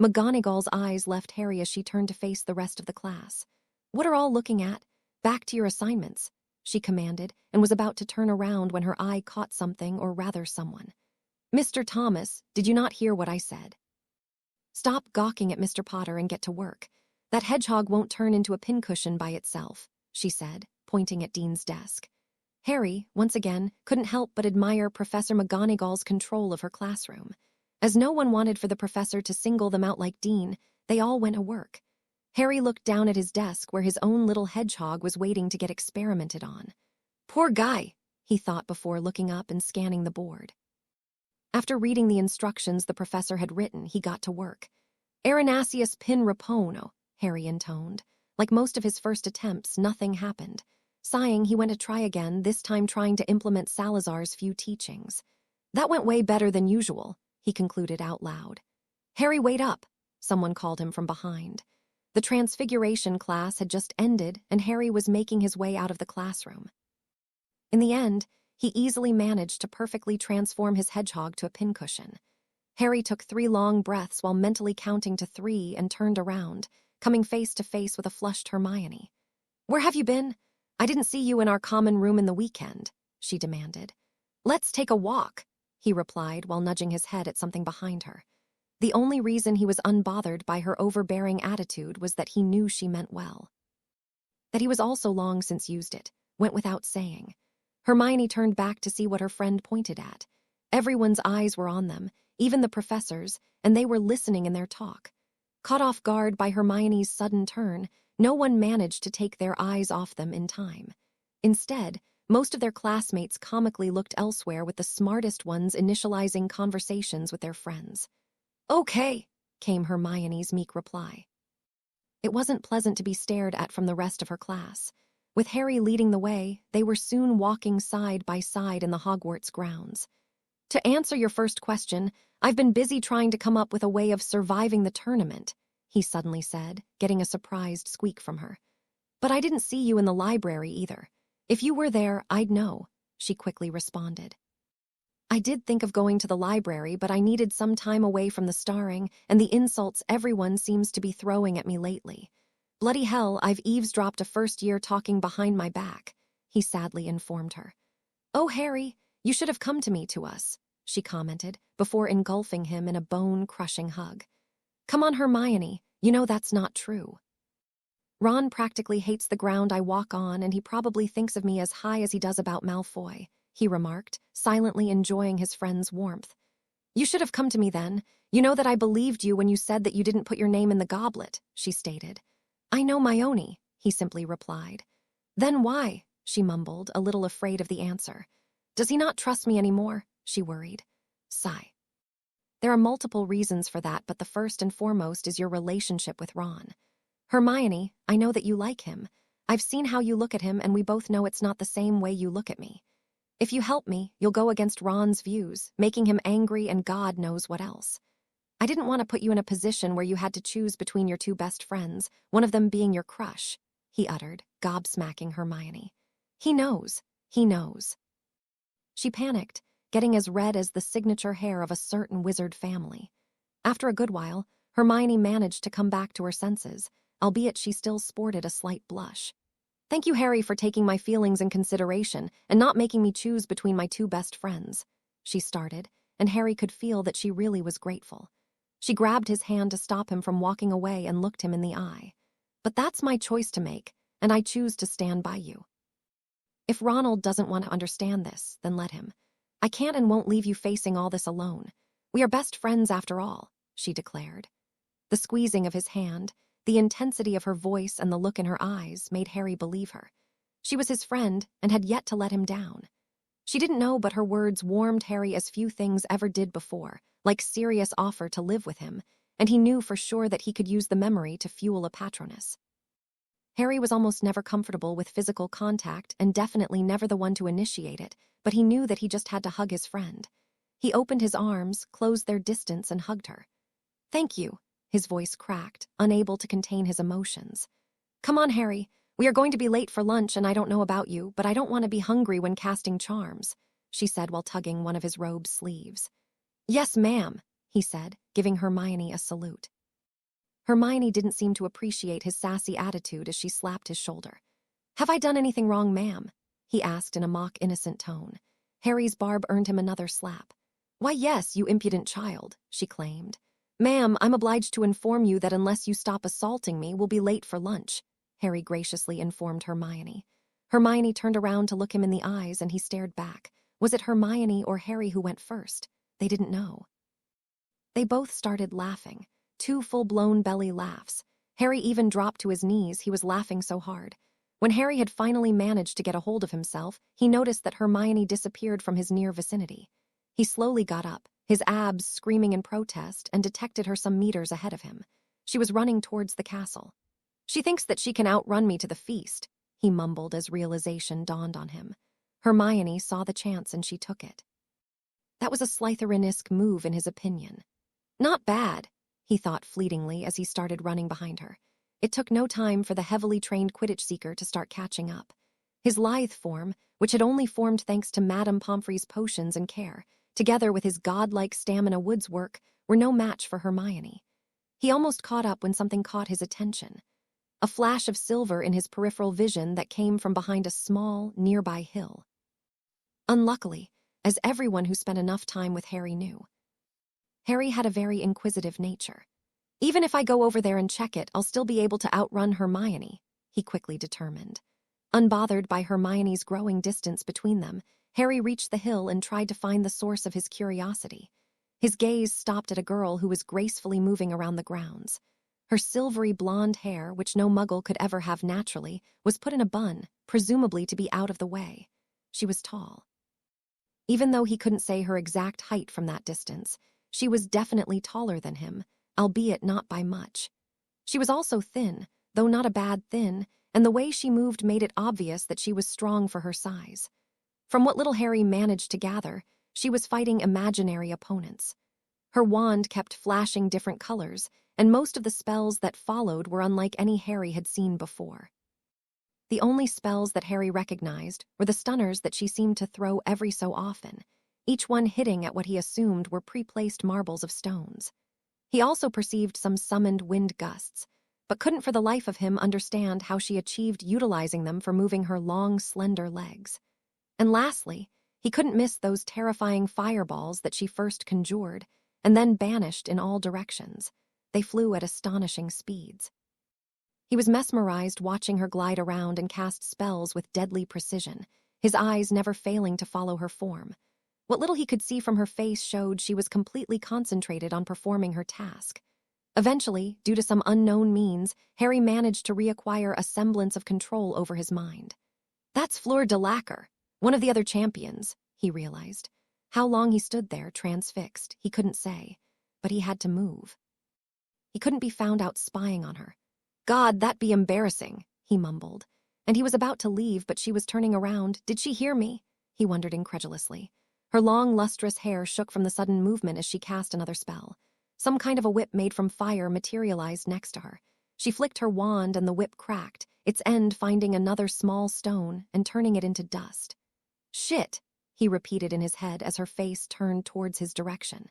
McGonagall's eyes left Harry as she turned to face the rest of the class. What are all looking at? Back to your assignments, she commanded, and was about to turn around when her eye caught something, or rather someone. Mr. Thomas, did you not hear what I said? Stop gawking at Mr. Potter and get to work. That hedgehog won't turn into a pincushion by itself, she said, pointing at Dean's desk. Harry, once again, couldn't help but admire Professor McGonagall's control of her classroom. As no one wanted for the professor to single them out like Dean, they all went to work. Harry looked down at his desk where his own little hedgehog was waiting to get experimented on. Poor guy, he thought before looking up and scanning the board. After reading the instructions the professor had written, he got to work. Arenasius pin rapono, Harry intoned. Like most of his first attempts, nothing happened. Sighing, he went to try again, this time trying to implement Salazar's few teachings. That went way better than usual, he concluded out loud. Harry, wait up, someone called him from behind. The Transfiguration class had just ended, and Harry was making his way out of the classroom. In the end, he easily managed to perfectly transform his hedgehog to a pincushion. Harry took 3 long breaths while mentally counting to 3 and turned around, coming face to face with a flushed Hermione. Where have you been? I didn't see you in our common room in the weekend, she demanded. Let's take a walk, he replied while nudging his head at something behind her. The only reason he was unbothered by her overbearing attitude was that he knew she meant well. That he was also long since used it, went without saying. Hermione turned back to see what her friend pointed at. Everyone's eyes were on them, even the professors, and they were listening in their talk. Caught off guard by Hermione's sudden turn, no one managed to take their eyes off them in time. Instead, most of their classmates comically looked elsewhere, with the smartest ones initializing conversations with their friends. Okay, came Hermione's meek reply. It wasn't pleasant to be stared at from the rest of her class. With Harry leading the way, they were soon walking side by side in the Hogwarts grounds. To answer your first question, I've been busy trying to come up with a way of surviving the tournament, he suddenly said, getting a surprised squeak from her. But I didn't see you in the library either. If you were there, I'd know, she quickly responded. I did think of going to the library, but I needed some time away from the starring and the insults everyone seems to be throwing at me lately. Bloody hell, I've eavesdropped a first-year talking behind my back, he sadly informed her. Oh, Harry, you should have come to us, she commented, before engulfing him in a bone-crushing hug. Come on, Hermione, you know that's not true. Ron practically hates the ground I walk on, and he probably thinks of me as high as he does about Malfoy, he remarked, silently enjoying his friend's warmth. You should have come to me then. You know that I believed you when you said that you didn't put your name in the goblet, she stated. I know my own, he simply replied. Then why? She mumbled, a little afraid of the answer. Does he not trust me anymore? She worried. Sigh. There are multiple reasons for that, but the first and foremost is your relationship with Ron. Hermione, I know that you like him. I've seen how you look at him, and we both know it's not the same way you look at me. If you help me, you'll go against Ron's views, making him angry and God knows what else. I didn't want to put you in a position where you had to choose between your 2 best friends, one of them being your crush, he uttered, gobsmacking Hermione. He knows. He knows. She panicked, getting as red as the signature hair of a certain wizard family. After a good while, Hermione managed to come back to her senses, albeit she still sported a slight blush. Thank you, Harry, for taking my feelings in consideration and not making me choose between my 2 best friends, she started, and Harry could feel that she really was grateful. She grabbed his hand to stop him from walking away and looked him in the eye. But that's my choice to make, and I choose to stand by you. If Ronald doesn't want to understand this, then let him. I can't and won't leave you facing all this alone. We are best friends after all, she declared. The squeezing of his hand, the intensity of her voice, and the look in her eyes made Harry believe her. She was his friend and had yet to let him down. She didn't know, but her words warmed Harry as few things ever did before, like serious offer to live with him, and he knew for sure that he could use the memory to fuel a patronus. Harry was almost never comfortable with physical contact and definitely never the one to initiate it, but he knew that he just had to hug his friend. He opened his arms, closed their distance, and hugged her. Thank you, his voice cracked, unable to contain his emotions. Come on, Harry. We are going to be late for lunch, and I don't know about you, but I don't want to be hungry when casting charms, she said while tugging one of his robe's sleeves. Yes, ma'am, he said, giving Hermione a salute. Hermione didn't seem to appreciate his sassy attitude as she slapped his shoulder. Have I done anything wrong, ma'am? He asked in a mock innocent tone. Harry's barb earned him another slap. Why, yes, you impudent child, she claimed. Ma'am, I'm obliged to inform you that unless you stop assaulting me, we'll be late for lunch, Harry graciously informed Hermione. Hermione turned around to look him in the eyes, and he stared back. Was it Hermione or Harry who went first? They didn't know. They both started laughing, 2 full-blown belly laughs. Harry even dropped to his knees, he was laughing so hard. When Harry had finally managed to get a hold of himself, he noticed that Hermione disappeared from his near vicinity. He slowly got up, his abs screaming in protest, and detected her some meters ahead of him. She was running towards the castle. "She thinks that she can outrun me to the feast," he mumbled as realization dawned on him. Hermione saw the chance and she took it. That was a Slytherin-esque move in his opinion. Not bad, he thought fleetingly as he started running behind her. It took no time for the heavily trained Quidditch seeker to start catching up. His lithe form, which had only formed thanks to Madame Pomfrey's potions and care, together with his godlike stamina woods work, were no match for Hermione. He almost caught up when something caught his attention. A flash of silver in his peripheral vision that came from behind a small, nearby hill. Unluckily, as everyone who spent enough time with Harry knew, Harry had a very inquisitive nature. "Even if I go over there and check it, I'll still be able to outrun Hermione," he quickly determined. Unbothered by Hermione's growing distance between them, Harry reached the hill and tried to find the source of his curiosity. His gaze stopped at a girl who was gracefully moving around the grounds. Her silvery blonde hair, which no muggle could ever have naturally, was put in a bun, presumably to be out of the way. She was tall. Even though he couldn't say her exact height from that distance, she was definitely taller than him, albeit not by much. She was also thin, though not a bad thin, and the way she moved made it obvious that she was strong for her size. From what little Harry managed to gather, she was fighting imaginary opponents. Her wand kept flashing different colors, and most of the spells that followed were unlike any Harry had seen before. The only spells that Harry recognized were the stunners that she seemed to throw every so often, each one hitting at what he assumed were pre-placed marbles of stones. He also perceived some summoned wind gusts, but couldn't for the life of him understand how she achieved utilizing them for moving her long, slender legs. And lastly, he couldn't miss those terrifying fireballs that she first conjured, and then banished in all directions. They flew at astonishing speeds. He was mesmerized watching her glide around and cast spells with deadly precision, his eyes never failing to follow her form. What little he could see from her face showed she was completely concentrated on performing her task. Eventually, due to some unknown means, Harry managed to reacquire a semblance of control over his mind. "That's Fleur de Lacquer, one of the other champions," he realized. How long he stood there, transfixed, he couldn't say, but he had to move. He couldn't be found out spying on her. "God, that'd be embarrassing," he mumbled. And he was about to leave, but she was turning around. "Did she hear me?" he wondered incredulously. Her long, lustrous hair shook from the sudden movement as she cast another spell. Some kind of a whip made from fire materialized next to her. She flicked her wand and the whip cracked, its end finding another small stone and turning it into dust. "Shit," he repeated in his head as her face turned towards his direction.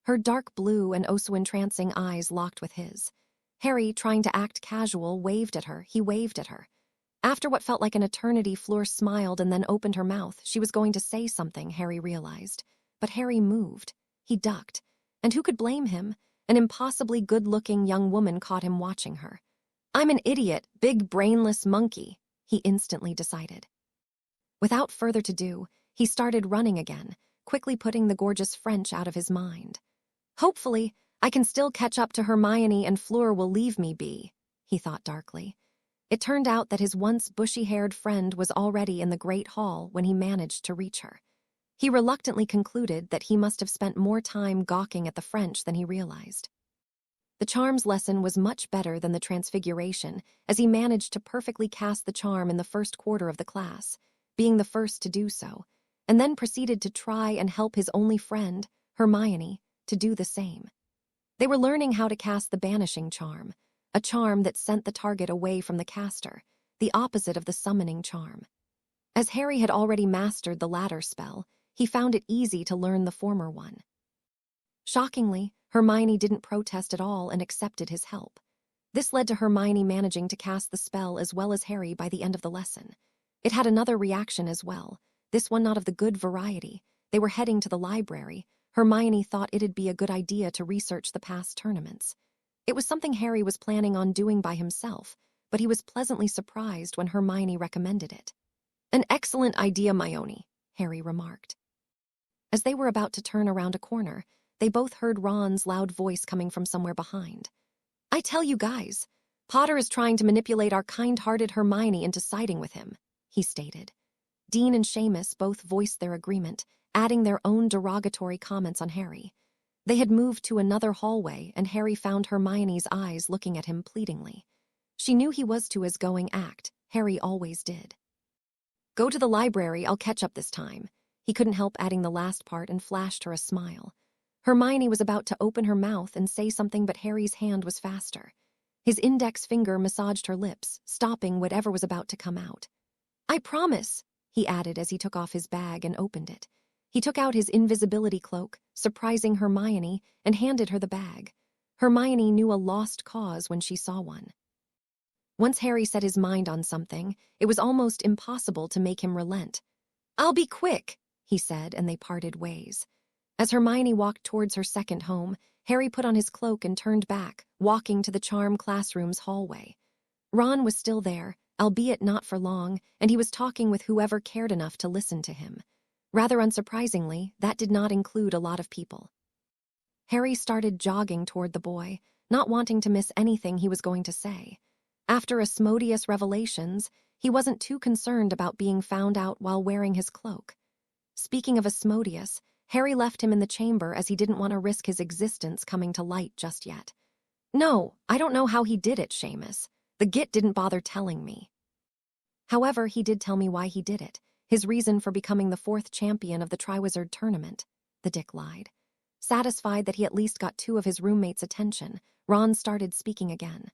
Her dark blue and oh so entrancing eyes locked with his. Harry, trying to act casual, waved at her. He waved at her. After what felt like an eternity, Fleur smiled and then opened her mouth. She was going to say something, Harry realized. But Harry moved. He ducked. And who could blame him? An impossibly good-looking young woman caught him watching her. "I'm an idiot, big brainless monkey," he instantly decided. Without further ado, he started running again, quickly putting the gorgeous French out of his mind. "Hopefully, I can still catch up to Hermione and Fleur will leave me be," he thought darkly. It turned out that his once bushy-haired friend was already in the Great Hall when he managed to reach her. He reluctantly concluded that he must have spent more time gawking at the French than he realized. The charms lesson was much better than the transfiguration, as he managed to perfectly cast the charm in the first quarter of the class, being the first to do so, and then proceeded to try and help his only friend, Hermione, to do the same. They were learning how to cast the banishing charm, a charm that sent the target away from the caster, the opposite of the summoning charm. As Harry had already mastered the latter spell, he found it easy to learn the former one. Shockingly, Hermione didn't protest at all and accepted his help. This led to Hermione managing to cast the spell as well as Harry by the end of the lesson. It had another reaction as well, this one not of the good variety. They were heading to the library. Hermione thought it'd be a good idea to research the past tournaments. It was something Harry was planning on doing by himself, but he was pleasantly surprised when Hermione recommended it. "An excellent idea, Hermione," Harry remarked. As they were about to turn around a corner, they both heard Ron's loud voice coming from somewhere behind. "I tell you guys, Potter is trying to manipulate our kind-hearted Hermione into siding with him, he stated. Dean and Seamus both voiced their agreement, adding their own derogatory comments on Harry. They had moved to another hallway, and Harry found Hermione's eyes looking at him pleadingly. She knew he was to his going act. Harry always did. Go to the library, I'll catch up this time. He couldn't help adding the last part and flashed her a smile. Hermione was about to open her mouth and say something, but Harry's hand was faster. His index finger massaged her lips, stopping whatever was about to come out. I promise, he added as he took off his bag and opened it. He took out his invisibility cloak, surprising Hermione, and handed her the bag. Hermione knew a lost cause when she saw one. Once Harry set his mind on something, it was almost impossible to make him relent. I'll be quick, he said, and they parted ways. As Hermione walked towards her second home, Harry put on his cloak and turned back, walking to the charm classroom's hallway. Ron was still there, albeit not for long, and he was talking with whoever cared enough to listen to him. Rather unsurprisingly, that did not include a lot of people. Harry started jogging toward the boy, not wanting to miss anything he was going to say. After Asmodeus' revelations, he wasn't too concerned about being found out while wearing his cloak. Speaking of Asmodeus, Harry left him in the chamber as he didn't want to risk his existence coming to light just yet. No, I don't know how he did it, Seamus. The git didn't bother telling me. However, he did tell me why he did it, his reason for becoming the 4th champion of the Triwizard Tournament, the dick lied. Satisfied that he at least got 2 of his roommates' attention, Ron started speaking again.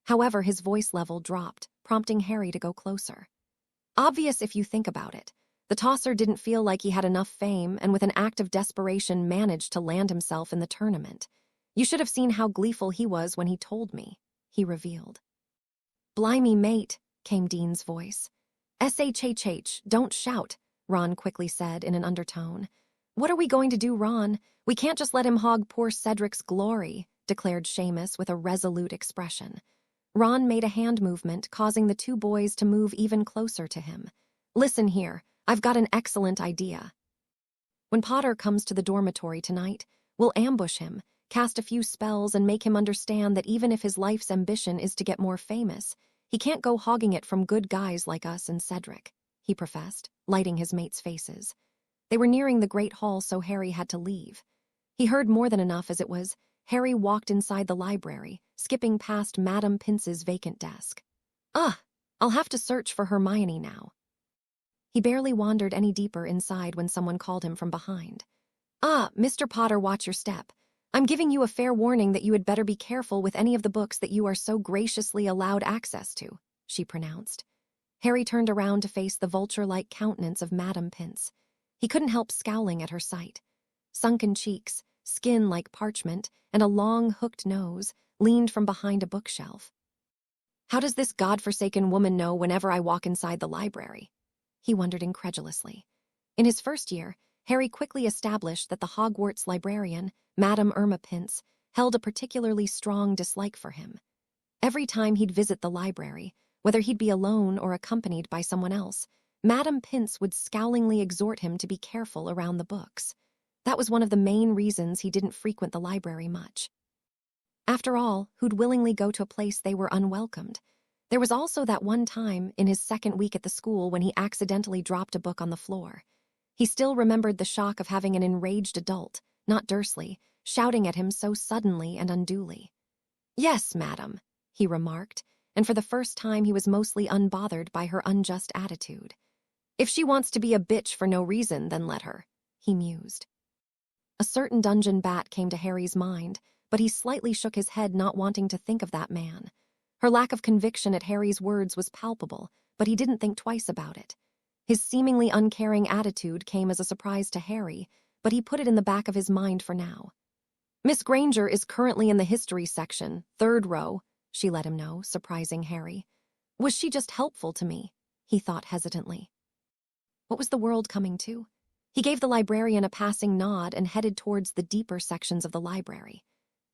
However, his voice level dropped, prompting Harry to go closer. Obvious if you think about it. The tosser didn't feel like he had enough fame and with an act of desperation managed to land himself in the tournament. You should have seen how gleeful he was when he told me, he revealed. Blimey, mate, came Dean's voice. SHHH, don't shout, Ron quickly said in an undertone. What are we going to do, Ron? We can't just let him hog poor Cedric's glory, declared Seamus with a resolute expression. Ron made a hand movement, causing the 2 boys to move even closer to him. Listen here, I've got an excellent idea. When Potter comes to the dormitory tonight, we'll ambush him, cast a few spells, and make him understand that even if his life's ambition is to get more famous, he can't go hogging it from good guys like us and Cedric, he professed, lighting his mates' faces. They were nearing the Great Hall, so Harry had to leave. He heard more than enough as it was. Harry walked inside the library, skipping past Madame Pince's vacant desk. I'll have to search for Hermione now. He barely wandered any deeper inside when someone called him from behind. Mr. Potter, watch your step. I'm giving you a fair warning that you had better be careful with any of the books that you are so graciously allowed access to, she pronounced. Harry turned around to face the vulture-like countenance of Madame Pince. He couldn't help scowling at her sight. Sunken cheeks, skin like parchment, and a long, hooked nose leaned from behind a bookshelf. How does this godforsaken woman know whenever I walk inside the library? He wondered incredulously. In his first year, Harry quickly established that the Hogwarts librarian, Madame Irma Pince, held a particularly strong dislike for him. Every time he'd visit the library, whether he'd be alone or accompanied by someone else, Madame Pince would scowlingly exhort him to be careful around the books. That was one of the main reasons he didn't frequent the library much. After all, who'd willingly go to a place they were unwelcomed? There was also that one time in his second week at the school when he accidentally dropped a book on the floor. He still remembered the shock of having an enraged adult, not Dursley, shouting at him so suddenly and unduly. Yes, madam, he remarked, and for the first time he was mostly unbothered by her unjust attitude. If she wants to be a bitch for no reason, then let her, he mused. A certain dungeon bat came to Harry's mind, but he slightly shook his head, not wanting to think of that man. Her lack of conviction at Harry's words was palpable, but he didn't think twice about it. His seemingly uncaring attitude came as a surprise to Harry, but he put it in the back of his mind for now. Miss Granger is currently in the history section, 3rd row, she let him know, surprising Harry. Was she just helpful to me? He thought hesitantly. What was the world coming to? He gave the librarian a passing nod and headed towards the deeper sections of the library.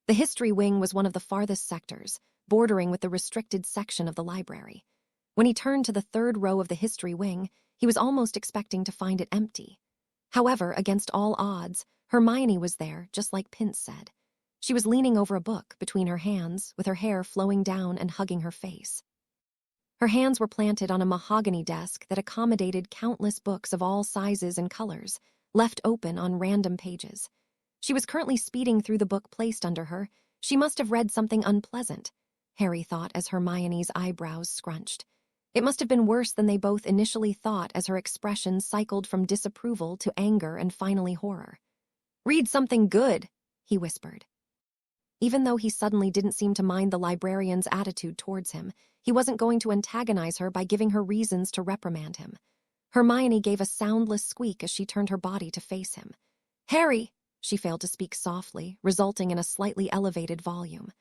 The history wing was one of the farthest sectors, bordering with the restricted section of the library. When he turned to the 3rd row of the history wing, he was almost expecting to find it empty. However, against all odds, Hermione was there, just like Pince said. She was leaning over a book between her hands, with her hair flowing down and hugging her face. Her hands were planted on a mahogany desk that accommodated countless books of all sizes and colors, left open on random pages. She was currently speeding through the book placed under her. She must have read something unpleasant, Harry thought as Hermione's eyebrows scrunched. It must have been worse than they both initially thought as her expression cycled from disapproval to anger and finally horror. "Read something good," he whispered. Even though he suddenly didn't seem to mind the librarian's attitude towards him, he wasn't going to antagonize her by giving her reasons to reprimand him. Hermione gave a soundless squeak as she turned her body to face him. "Harry!" She failed to speak softly, resulting in a slightly elevated volume.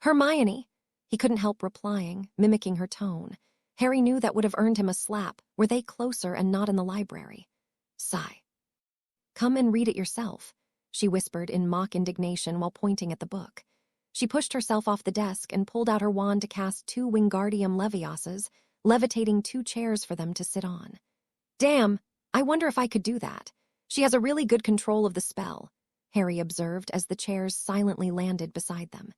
"Hermione!" He couldn't help replying, mimicking her tone. Harry knew that would have earned him a slap, were they closer and not in the library. Sigh. "Come and read it yourself," she whispered in mock indignation while pointing at the book. She pushed herself off the desk and pulled out her wand to cast 2 Wingardium Levioses, levitating 2 chairs for them to sit on. "Damn, I wonder if I could do that. She has a really good control of the spell," Harry observed as the chairs silently landed beside them.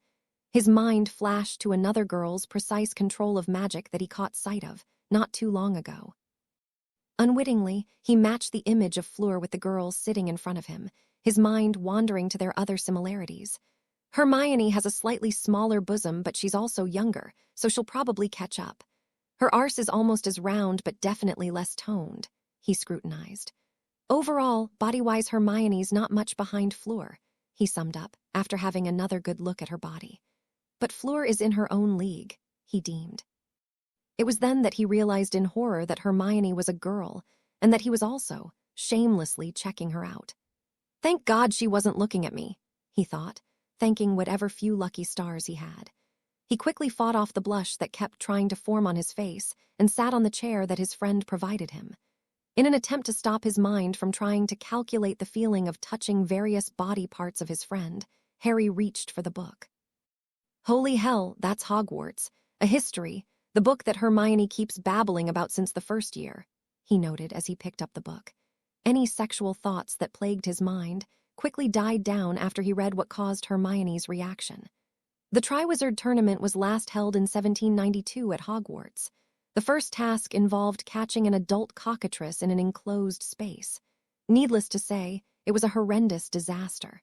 His mind flashed to another girl's precise control of magic that he caught sight of, not too long ago. Unwittingly, he matched the image of Fleur with the girl sitting in front of him, his mind wandering to their other similarities. Hermione has a slightly smaller bosom, but she's also younger, so she'll probably catch up. Her arse is almost as round, but definitely less toned, he scrutinized. Overall, body-wise, Hermione's not much behind Fleur, he summed up, after having another good look at her body. But Fleur is in her own league, he deemed. It was then that he realized in horror that Hermione was a girl, and that he was also shamelessly checking her out. Thank God she wasn't looking at me, he thought, thanking whatever few lucky stars he had. He quickly fought off the blush that kept trying to form on his face and sat on the chair that his friend provided him. In an attempt to stop his mind from trying to calculate the feeling of touching various body parts of his friend, Harry reached for the book. Holy hell, that's Hogwarts, a history, the book that Hermione keeps babbling about since the first year, he noted as he picked up the book. Any sexual thoughts that plagued his mind quickly died down after he read what caused Hermione's reaction. The Triwizard Tournament was last held in 1792 at Hogwarts. The first task involved catching an adult cockatrice in an enclosed space. Needless to say, it was a horrendous disaster.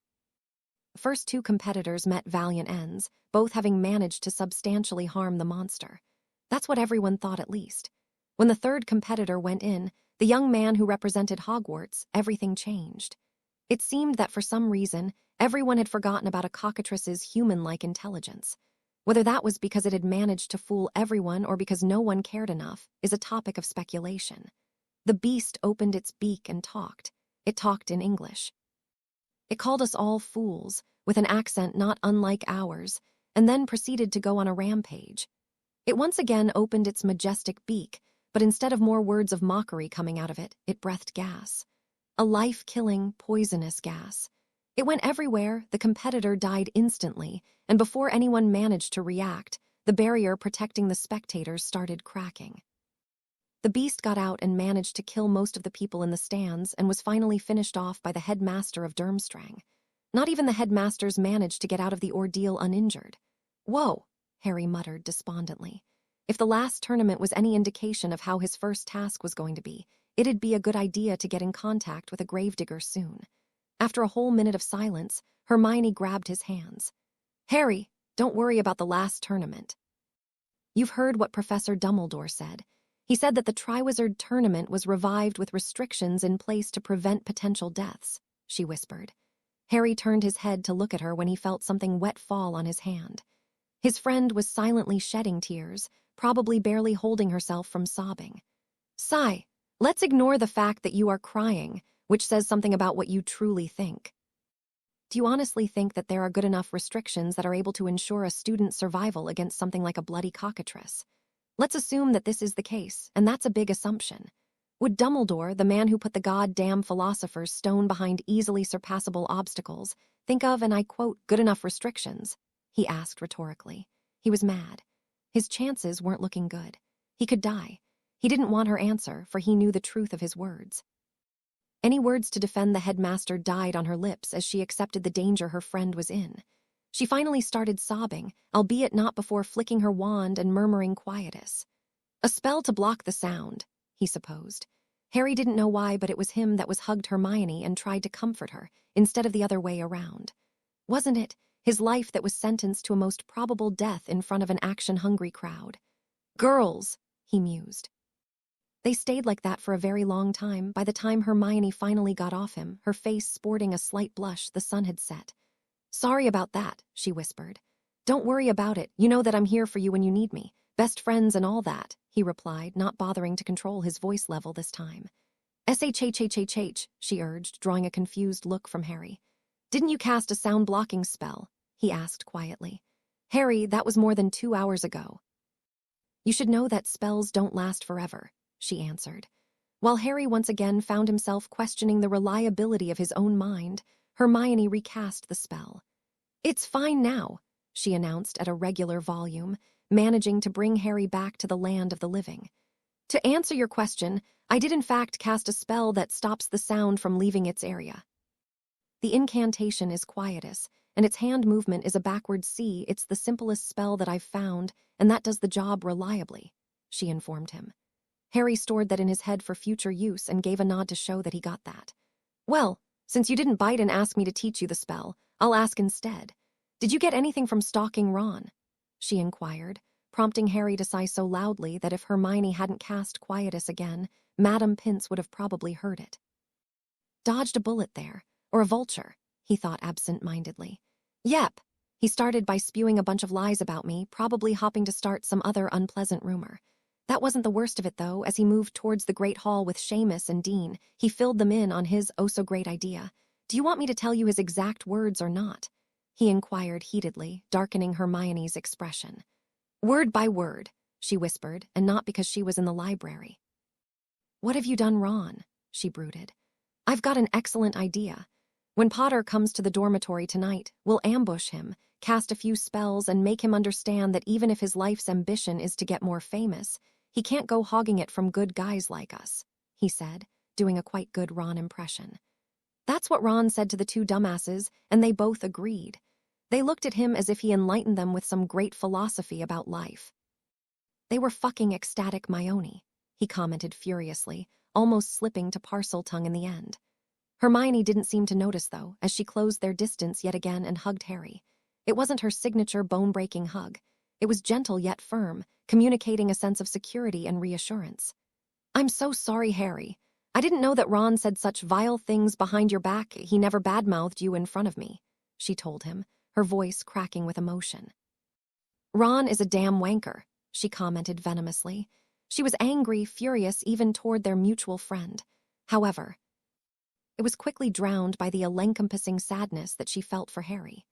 The first 2 competitors met valiant ends, both having managed to substantially harm the monster. That's what everyone thought, at least. When the 3rd competitor went in, the young man who represented Hogwarts, everything changed. It seemed that for some reason, everyone had forgotten about a cockatrice's human-like intelligence. Whether that was because it had managed to fool everyone or because no one cared enough is a topic of speculation. The beast opened its beak and talked. It talked in English. It called us all fools, with an accent not unlike ours, and then proceeded to go on a rampage. It once again opened its majestic beak, but instead of more words of mockery coming out of it, it breathed gas. A life-killing, poisonous gas. It went everywhere, the competitor died instantly, and before anyone managed to react, the barrier protecting the spectators started cracking. The beast got out and managed to kill most of the people in the stands and was finally finished off by the headmaster of Durmstrang. Not even the headmasters managed to get out of the ordeal uninjured. Whoa, Harry muttered despondently. If the last tournament was any indication of how his first task was going to be, it'd be a good idea to get in contact with a gravedigger soon. After a whole minute of silence, Hermione grabbed his hands. Harry, don't worry about the last tournament. You've heard what Professor Dumbledore said. He said that the Triwizard Tournament was revived with restrictions in place to prevent potential deaths, she whispered. Harry turned his head to look at her when he felt something wet fall on his hand. His friend was silently shedding tears, probably barely holding herself from sobbing. Sigh, let's ignore the fact that you are crying, which says something about what you truly think. Do you honestly think that there are good enough restrictions that are able to ensure a student's survival against something like a bloody cockatrice? Let's assume that this is the case, and that's a big assumption. Would Dumbledore, the man who put the goddamn philosopher's stone behind easily surpassable obstacles, think of, and I quote, good enough restrictions? He asked rhetorically. He was mad. His chances weren't looking good. He could die. He didn't want her answer, for he knew the truth of his words. Any words to defend the headmaster died on her lips as she accepted the danger her friend was in. She finally started sobbing, albeit not before flicking her wand and murmuring quietus. A spell to block the sound, he supposed. Harry didn't know why, but it was him that was hugged Hermione and tried to comfort her, instead of the other way around. Wasn't it his life that was sentenced to a most probable death in front of an action-hungry crowd? Girls, he mused. They stayed like that for a very long time. By the time Hermione finally got off him, her face sporting a slight blush, the sun had set. Sorry about that, she whispered. Don't worry about it. You know that I'm here for you when you need me. Best friends and all that, he replied, not bothering to control his voice level this time. Shhhhh, she urged, drawing a confused look from Harry. Didn't you cast a sound-blocking spell? He asked quietly. Harry, that was more than 2 hours ago. You should know that spells don't last forever, she answered. While Harry once again found himself questioning the reliability of his own mind, Hermione recast the spell. It's fine now, she announced at a regular volume, managing to bring Harry back to the land of the living. To answer your question, I did in fact cast a spell that stops the sound from leaving its area. The incantation is quietus, and its hand movement is a backward C. It's the simplest spell that I've found, and that does the job reliably, she informed him. Harry stored that in his head for future use and gave a nod to show that he got that. Well, since you didn't bite and ask me to teach you the spell, I'll ask instead. Did you get anything from stalking Ron? She inquired, prompting Harry to sigh so loudly that if Hermione hadn't cast quietus again, Madame Pince would have probably heard it. Dodged a bullet there, or a vulture, he thought absent-mindedly. Yep, he started by spewing a bunch of lies about me, probably hoping to start some other unpleasant rumor. That wasn't the worst of it, though. As he moved towards the Great Hall with Seamus and Dean, he filled them in on his oh-so-great idea. Do you want me to tell you his exact words or not? He inquired heatedly, darkening Hermione's expression. Word by word, she whispered, and not because she was in the library. What have you done, Ron? She brooded. I've got an excellent idea. When Potter comes to the dormitory tonight, we'll ambush him, cast a few spells, and make him understand that even if his life's ambition is to get more famous, he can't go hogging it from good guys like us, he said, doing a quite good Ron impression. That's what Ron said to the two dumbasses, and they both agreed. They looked at him as if he enlightened them with some great philosophy about life. They were fucking ecstatic Hermione, he commented furiously, almost slipping to Parseltongue in the end. Hermione didn't seem to notice, though, as she closed their distance yet again and hugged Harry. It wasn't her signature bone-breaking hug. It was gentle yet firm, communicating a sense of security and reassurance. I'm so sorry, Harry. I didn't know that Ron said such vile things behind your back. He never badmouthed you in front of me, she told him, her voice cracking with emotion. Ron is a damn wanker, she commented venomously. She was angry, furious, even toward their mutual friend. However, it was quickly drowned by the all-encompassing sadness that she felt for Harry.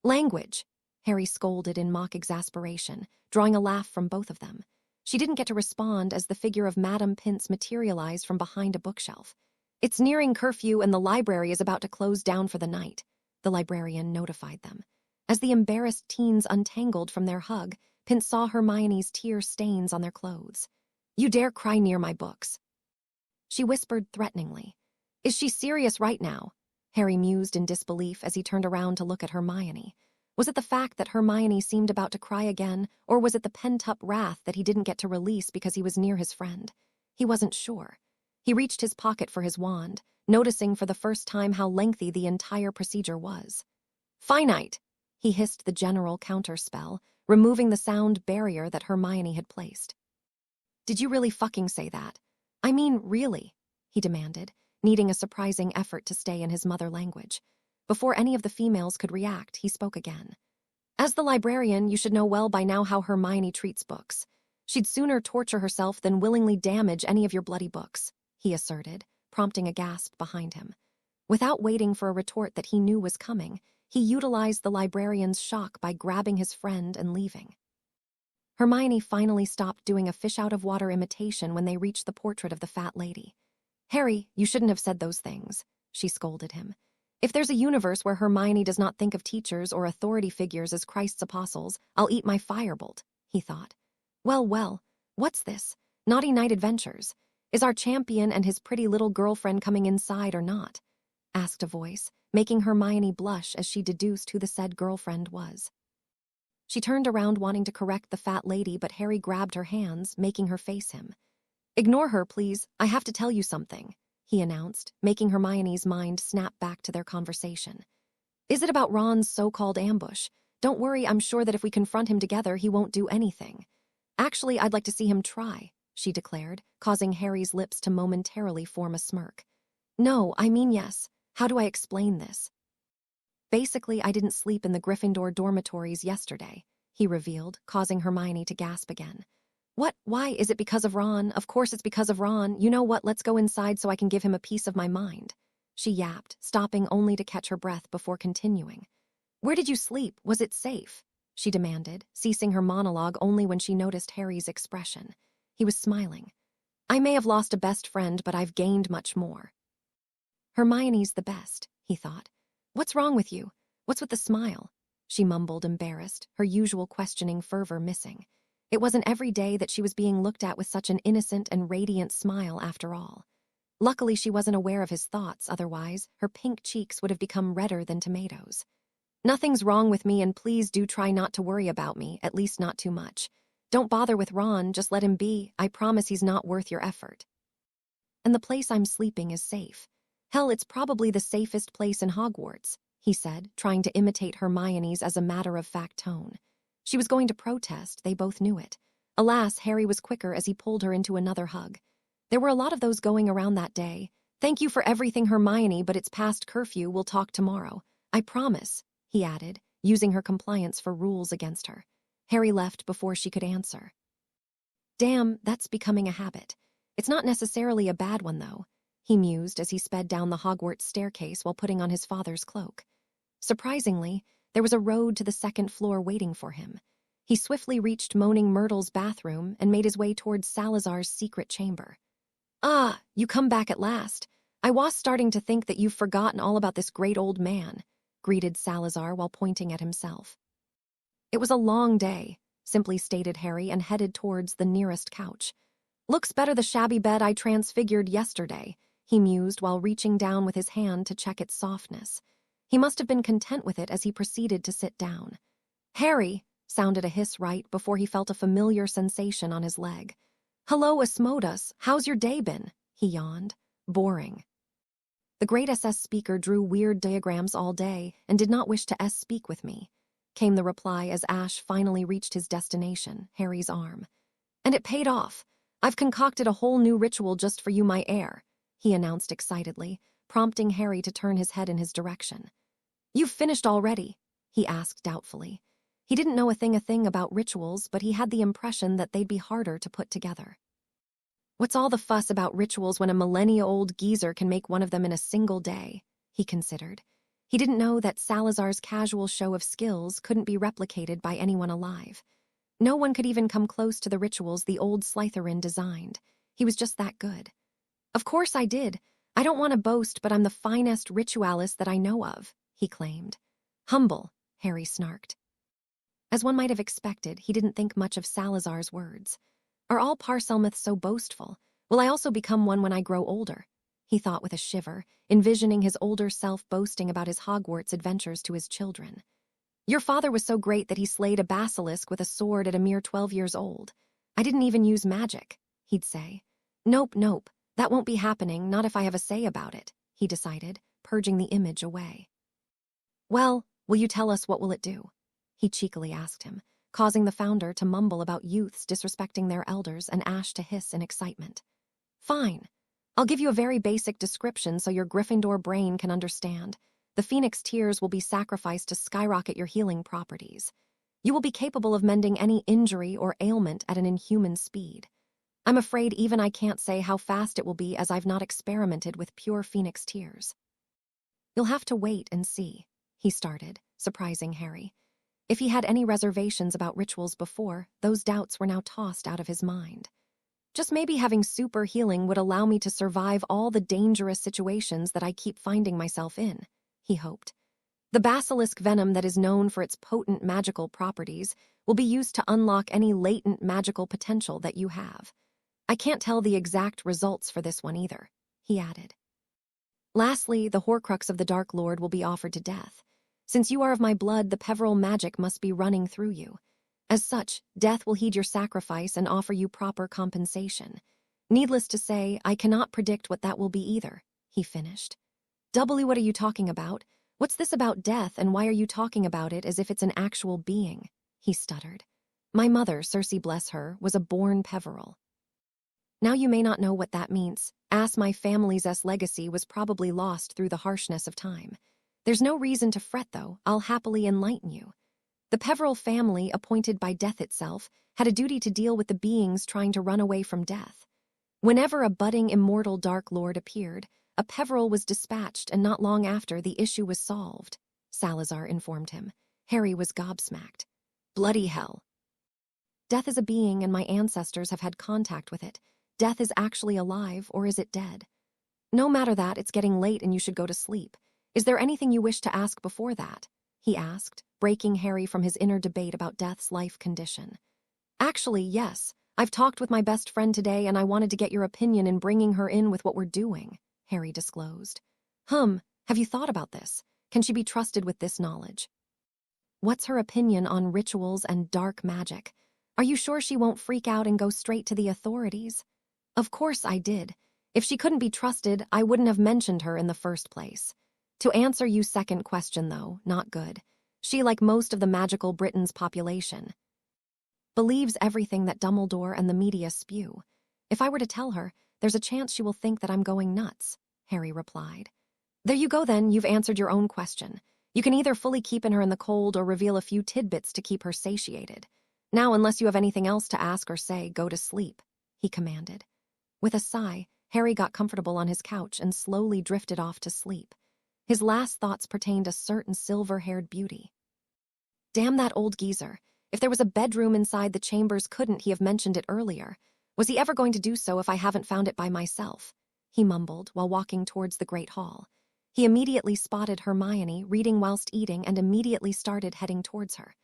Language, Harry scolded in mock exasperation, drawing a laugh from both of them. She didn't get to respond as the figure of Madame Pince materialized from behind a bookshelf. It's nearing curfew and the library is about to close down for the night, the librarian notified them. As the embarrassed teens untangled from their hug, Pince saw Hermione's tear stains on their clothes. You dare cry near my books, she whispered threateningly. Is she serious right now? Harry mused in disbelief as he turned around to look at Hermione. Was it the fact that Hermione seemed about to cry again, or was it the pent-up wrath that he didn't get to release because he was near his friend? He wasn't sure. He reached his pocket for his wand, noticing for the first time how lengthy the entire procedure was. Finite, he hissed the general counterspell, removing the sound barrier that Hermione had placed. Did you really fucking say that? I mean, really? He demanded, needing a surprising effort to stay in his mother language. Before any of the females could react, he spoke again. As the librarian, you should know well by now how Hermione treats books. She'd sooner torture herself than willingly damage any of your bloody books, he asserted, prompting a gasp behind him. Without waiting for a retort that he knew was coming, he utilized the librarian's shock by grabbing his friend and leaving. Hermione finally stopped doing a fish-out-of-water imitation when they reached the portrait of the fat lady. Harry, you shouldn't have said those things, she scolded him. If there's a universe where Hermione does not think of teachers or authority figures as Christ's apostles, I'll eat my firebolt, he thought. Well, what's this? Naughty Night Adventures? Is our champion and his pretty little girlfriend coming inside or not? Asked a voice, making Hermione blush as she deduced who the said girlfriend was. She turned around wanting to correct the fat lady, but Harry grabbed her hands, making her face him. "Ignore her, please. I have to tell you something," he announced, making Hermione's mind snap back to their conversation. "Is it about Ron's so-called ambush? Don't worry, I'm sure that if we confront him together, he won't do anything. Actually, I'd like to see him try," she declared, causing Harry's lips to momentarily form a smirk. "No, I mean yes. How do I explain this? Basically, I didn't sleep in the Gryffindor dormitories yesterday," he revealed, causing Hermione to gasp again. "What? Why? Is it because of Ron? Of course it's because of Ron. You know what? Let's go inside so I can give him a piece of my mind," she yapped, stopping only to catch her breath before continuing. "Where did you sleep? Was it safe?" she demanded, ceasing her monologue only when she noticed Harry's expression. He was smiling. "I may have lost a best friend, but I've gained much more." "Hermione's the best," he thought. "What's wrong with you? What's with the smile?" she mumbled, embarrassed, her usual questioning fervor missing. It wasn't every day that she was being looked at with such an innocent and radiant smile after all. Luckily, she wasn't aware of his thoughts, otherwise, her pink cheeks would have become redder than tomatoes. "Nothing's wrong with me, and please do try not to worry about me, at least not too much. Don't bother with Ron, just let him be. I promise he's not worth your effort. And the place I'm sleeping is safe. Hell, it's probably the safest place in Hogwarts," he said, trying to imitate Hermione's as a matter-of-fact tone. She was going to protest, they both knew it. Alas, Harry was quicker as he pulled her into another hug. There were a lot of those going around that day. "Thank you for everything, Hermione, but it's past curfew. We'll talk tomorrow. I promise," he added, using her compliance for rules against her. Harry left before she could answer. "Damn, that's becoming a habit. It's not necessarily a bad one, though," he mused as he sped down the Hogwarts staircase while putting on his father's cloak. Surprisingly, there was a road to the second floor waiting for him. He swiftly reached Moaning Myrtle's bathroom and made his way towards Salazar's secret chamber. "Ah, you come back at last. I was starting to think that you've forgotten all about this great old man," greeted Salazar while pointing at himself. "It was a long day," simply stated Harry and headed towards the nearest couch. "Looks better the shabby bed I transfigured yesterday," he mused while reaching down with his hand to check its softness. He must have been content with it as he proceeded to sit down. "Harry," sounded a hiss right before he felt a familiar sensation on his leg. "Hello, Asmodeus. How's your day been?" he yawned. "Boring." "The great SS speaker drew weird diagrams all day and did not wish to speak with me," came the reply as Ash finally reached his destination, Harry's arm. "And it paid off. I've concocted a whole new ritual just for you, my heir," he announced excitedly, prompting Harry to turn his head in his direction. "You've finished already?" he asked doubtfully. He didn't know a thing about rituals, but he had the impression that they'd be harder to put together. "What's all the fuss about rituals when a millennia-old geezer can make one of them in a single day?" he considered. He didn't know that Salazar's casual show of skills couldn't be replicated by anyone alive. No one could even come close to the rituals the old Slytherin designed. He was just that good. "Of course I did. I don't want to boast, but I'm the finest ritualist that I know of," he claimed. "Humble," Harry snarked. As one might have expected, he didn't think much of Salazar's words. "Are all Parselmouths so boastful? Will I also become one when I grow older?" he thought with a shiver, envisioning his older self boasting about his Hogwarts adventures to his children. "Your father was so great that he slayed a basilisk with a sword at a mere 12 years old. I didn't even use magic," he'd say. Nope, that won't be happening, not if I have a say about it," he decided, purging the image away. "Well, will you tell us what will it do?" he cheekily asked him, causing the founder to mumble about youths disrespecting their elders and Ash to hiss in excitement. "Fine. I'll give you a very basic description so your Gryffindor brain can understand. The Phoenix Tears will be sacrificed to skyrocket your healing properties. You will be capable of mending any injury or ailment at an inhuman speed. I'm afraid even I can't say how fast it will be as I've not experimented with pure Phoenix Tears." "You'll have to wait and see," he started, surprising Harry. If he had any reservations about rituals before, those doubts were now tossed out of his mind. "Just maybe having super healing would allow me to survive all the dangerous situations that I keep finding myself in," he hoped. "The basilisk venom that is known for its potent magical properties will be used to unlock any latent magical potential that you have. I can't tell the exact results for this one either," he added. Lastly, the horcrux of the Dark Lord will be offered to death. Since you are of my blood, the Peveril magic must be running through you. As such, death will heed your sacrifice and offer you proper compensation. Needless to say, I cannot predict what that will be either, he finished. W, what are you talking about? What's this about death, and why are you talking about it as if it's an actual being? He stuttered. My mother, Circe bless her, was a born Peveril. Now you may not know what that means, as my family's legacy was probably lost through the harshness of time. There's no reason to fret, though. I'll happily enlighten you. The Peveril family, appointed by death itself, had a duty to deal with the beings trying to run away from death. Whenever a budding immortal Dark Lord appeared, a Peveril was dispatched, and not long after, the issue was solved, Salazar informed him. Harry was gobsmacked. Bloody hell. Death is a being, and my ancestors have had contact with it. Death is actually alive, or is it dead? No matter that, it's getting late and you should go to sleep. Is there anything you wish to ask before that? He asked, breaking Harry from his inner debate about Death's life condition. Actually, yes. I've talked with my best friend today, and I wanted to get your opinion in bringing her in with what we're doing, Harry disclosed. Have you thought about this? Can she be trusted with this knowledge? What's her opinion on rituals and dark magic? Are you sure she won't freak out and go straight to the authorities? Of course I did. If she couldn't be trusted, I wouldn't have mentioned her in the first place. To answer you second question, though, not good. She, like most of the magical Britain's population, believes everything that Dumbledore and the media spew. If I were to tell her, there's a chance she will think that I'm going nuts, Harry replied. There you go then, you've answered your own question. You can either fully keep her in the cold or reveal a few tidbits to keep her satiated. Now, unless you have anything else to ask or say, go to sleep, he commanded. With a sigh, Harry got comfortable on his couch and slowly drifted off to sleep. His last thoughts pertained to certain silver-haired beauty. Damn that old geezer. If there was a bedroom inside the chambers, couldn't he have mentioned it earlier? Was he ever going to do so if I haven't found it by myself? He mumbled while walking towards the great hall. He immediately spotted Hermione reading whilst eating and immediately started heading towards her.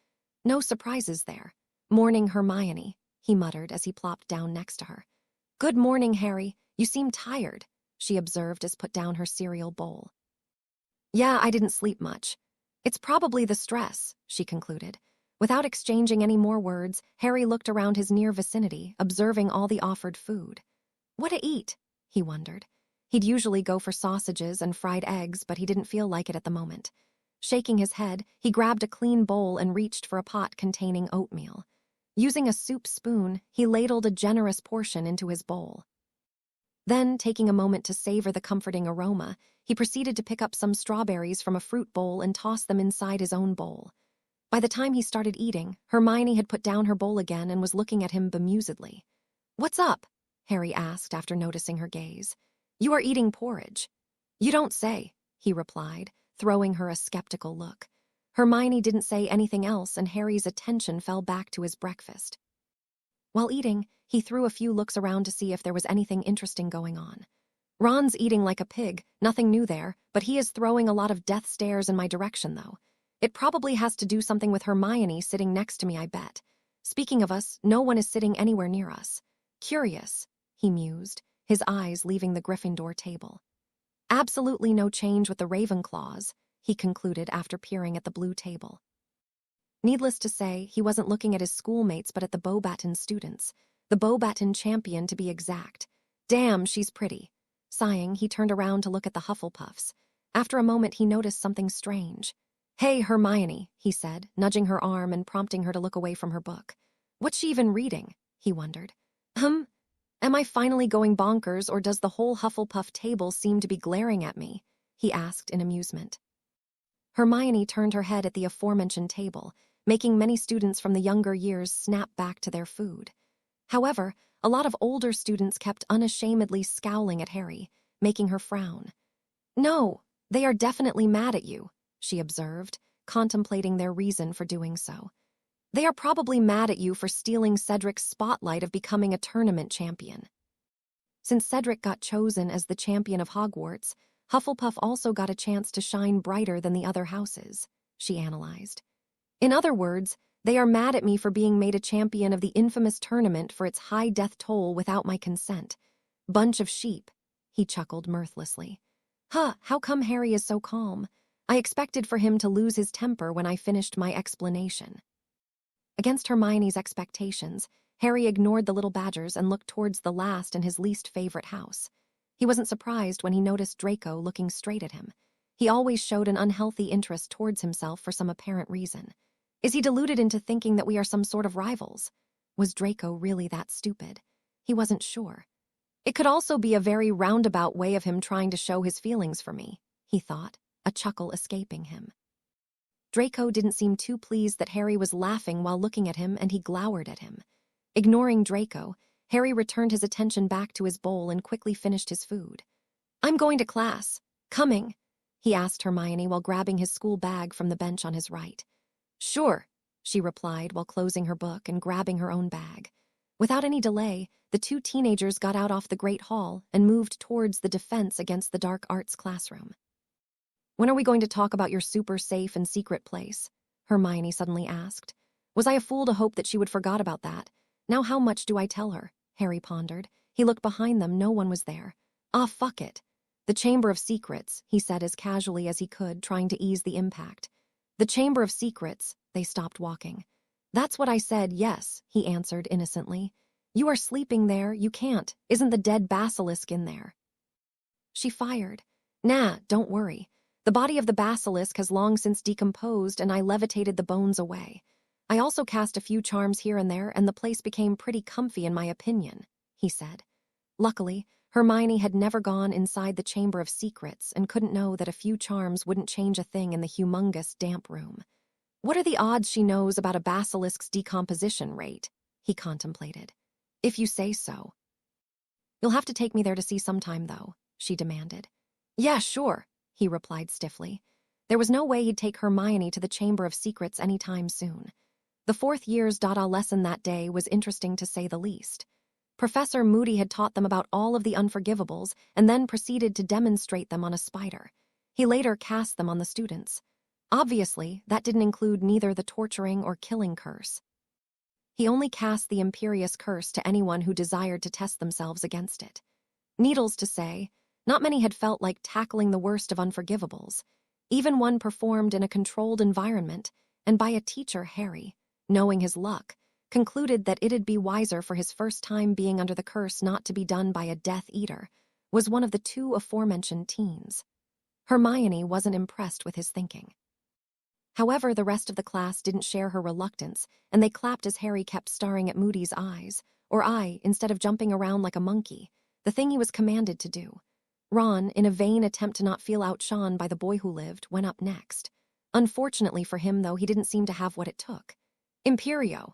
No surprises there. Morning, Hermione, he muttered as he plopped down next to her. Good morning, Harry. You seem tired, she observed as put down her cereal bowl. Yeah, I didn't sleep much. It's probably the stress, she concluded. Without exchanging any more words, Harry looked around his near vicinity, observing all the offered food. What to eat? He wondered. He'd usually go for sausages and fried eggs, but he didn't feel like it at the moment. Shaking his head, he grabbed a clean bowl and reached for a pot containing oatmeal. Using a soup spoon, he ladled a generous portion into his bowl. Then, taking a moment to savor the comforting aroma, he proceeded to pick up some strawberries from a fruit bowl and toss them inside his own bowl. By the time he started eating, Hermione had put down her bowl again and was looking at him bemusedly. What's up? Harry asked after noticing her gaze. You are eating porridge. You don't say, he replied, throwing her a skeptical look. Hermione didn't say anything else, and Harry's attention fell back to his breakfast. While eating, he threw a few looks around to see if there was anything interesting going on. Ron's eating like a pig, nothing new there, but he is throwing a lot of death stares in my direction, though. It probably has to do something with Hermione sitting next to me, I bet. Speaking of us, no one is sitting anywhere near us. Curious, he mused, his eyes leaving the Gryffindor table. Absolutely no change with the Ravenclaws, he concluded after peering at the blue table. Needless to say, he wasn't looking at his schoolmates but at the Beauxbaton students. The Beauxbaton champion, to be exact. Damn, she's pretty. Sighing, he turned around to look at the Hufflepuffs. After a moment, he noticed something strange. Hey, Hermione, he said, nudging her arm and prompting her to look away from her book. What's she even reading? He wondered. Am I finally going bonkers, or does the whole Hufflepuff table seem to be glaring at me? He asked in amusement. Hermione turned her head at the aforementioned table, making many students from the younger years snap back to their food. However, a lot of older students kept unashamedly scowling at Harry, making her frown. No, they are definitely mad at you, she observed, contemplating their reason for doing so. They are probably mad at you for stealing Cedric's spotlight of becoming a tournament champion. Since Cedric got chosen as the champion of Hogwarts, Hufflepuff also got a chance to shine brighter than the other houses, she analyzed. In other words, they are mad at me for being made a champion of the infamous tournament for its high death toll without my consent. Bunch of sheep, he chuckled mirthlessly. Huh, how come Harry is so calm? I expected for him to lose his temper when I finished my explanation. Against Hermione's expectations, Harry ignored the little badgers and looked towards the last and his least favorite house. He wasn't surprised when he noticed Draco looking straight at him. He always showed an unhealthy interest towards himself for some apparent reason. Is he deluded into thinking that we are some sort of rivals? Was Draco really that stupid? He wasn't sure. It could also be a very roundabout way of him trying to show his feelings for me, he thought, a chuckle escaping him. Draco didn't seem too pleased that Harry was laughing while looking at him, and he glowered at him. Ignoring Draco, Harry returned his attention back to his bowl and quickly finished his food. I'm going to class. Coming? He asked Hermione while grabbing his school bag from the bench on his right. Sure, she replied while closing her book and grabbing her own bag. Without any delay, the two teenagers got out off the Great Hall and moved towards the defense against the dark arts classroom. When are we going to talk about your super safe and secret place? Hermione suddenly asked. Was I a fool to hope that she would forgot about that? Now how much do I tell her? Harry pondered. He looked behind them, no one was there. Ah, fuck it. The Chamber of Secrets, he said as casually as he could, trying to ease the impact. The Chamber of Secrets. They stopped walking. That's what I said, yes, he answered innocently. You are sleeping there, you can't. Isn't the dead basilisk in there? She fired. Nah, don't worry. The body of the basilisk has long since decomposed, and I levitated the bones away. I also cast a few charms here and there, and the place became pretty comfy in my opinion, he said. Luckily, Hermione had never gone inside the Chamber of Secrets and couldn't know that a few charms wouldn't change a thing in the humongous damp room. What are the odds she knows about a basilisk's decomposition rate? He contemplated. If you say so. You'll have to take me there to see sometime, though, she demanded. Yeah, sure, he replied stiffly. There was no way he'd take Hermione to the Chamber of Secrets anytime soon. The fourth year's Dada lesson that day was interesting to say the least. Professor Moody had taught them about all of the unforgivables and then proceeded to demonstrate them on a spider. He later cast them on the students. Obviously, that didn't include neither the torturing or killing curse. He only cast the imperious curse to anyone who desired to test themselves against it. Needless to say, not many had felt like tackling the worst of unforgivables. Even one performed in a controlled environment, and by a teacher, Harry, knowing his luck, concluded that it'd be wiser for his first time being under the curse not to be done by a Death Eater, was one of the two aforementioned teens. Hermione wasn't impressed with his thinking. However, the rest of the class didn't share her reluctance, and they clapped as Harry kept staring at Moody's eyes, or eye, instead of jumping around like a monkey, the thing he was commanded to do. Ron, in a vain attempt to not feel outshone by the boy who lived, went up next. Unfortunately for him, though, he didn't seem to have what it took. Imperio.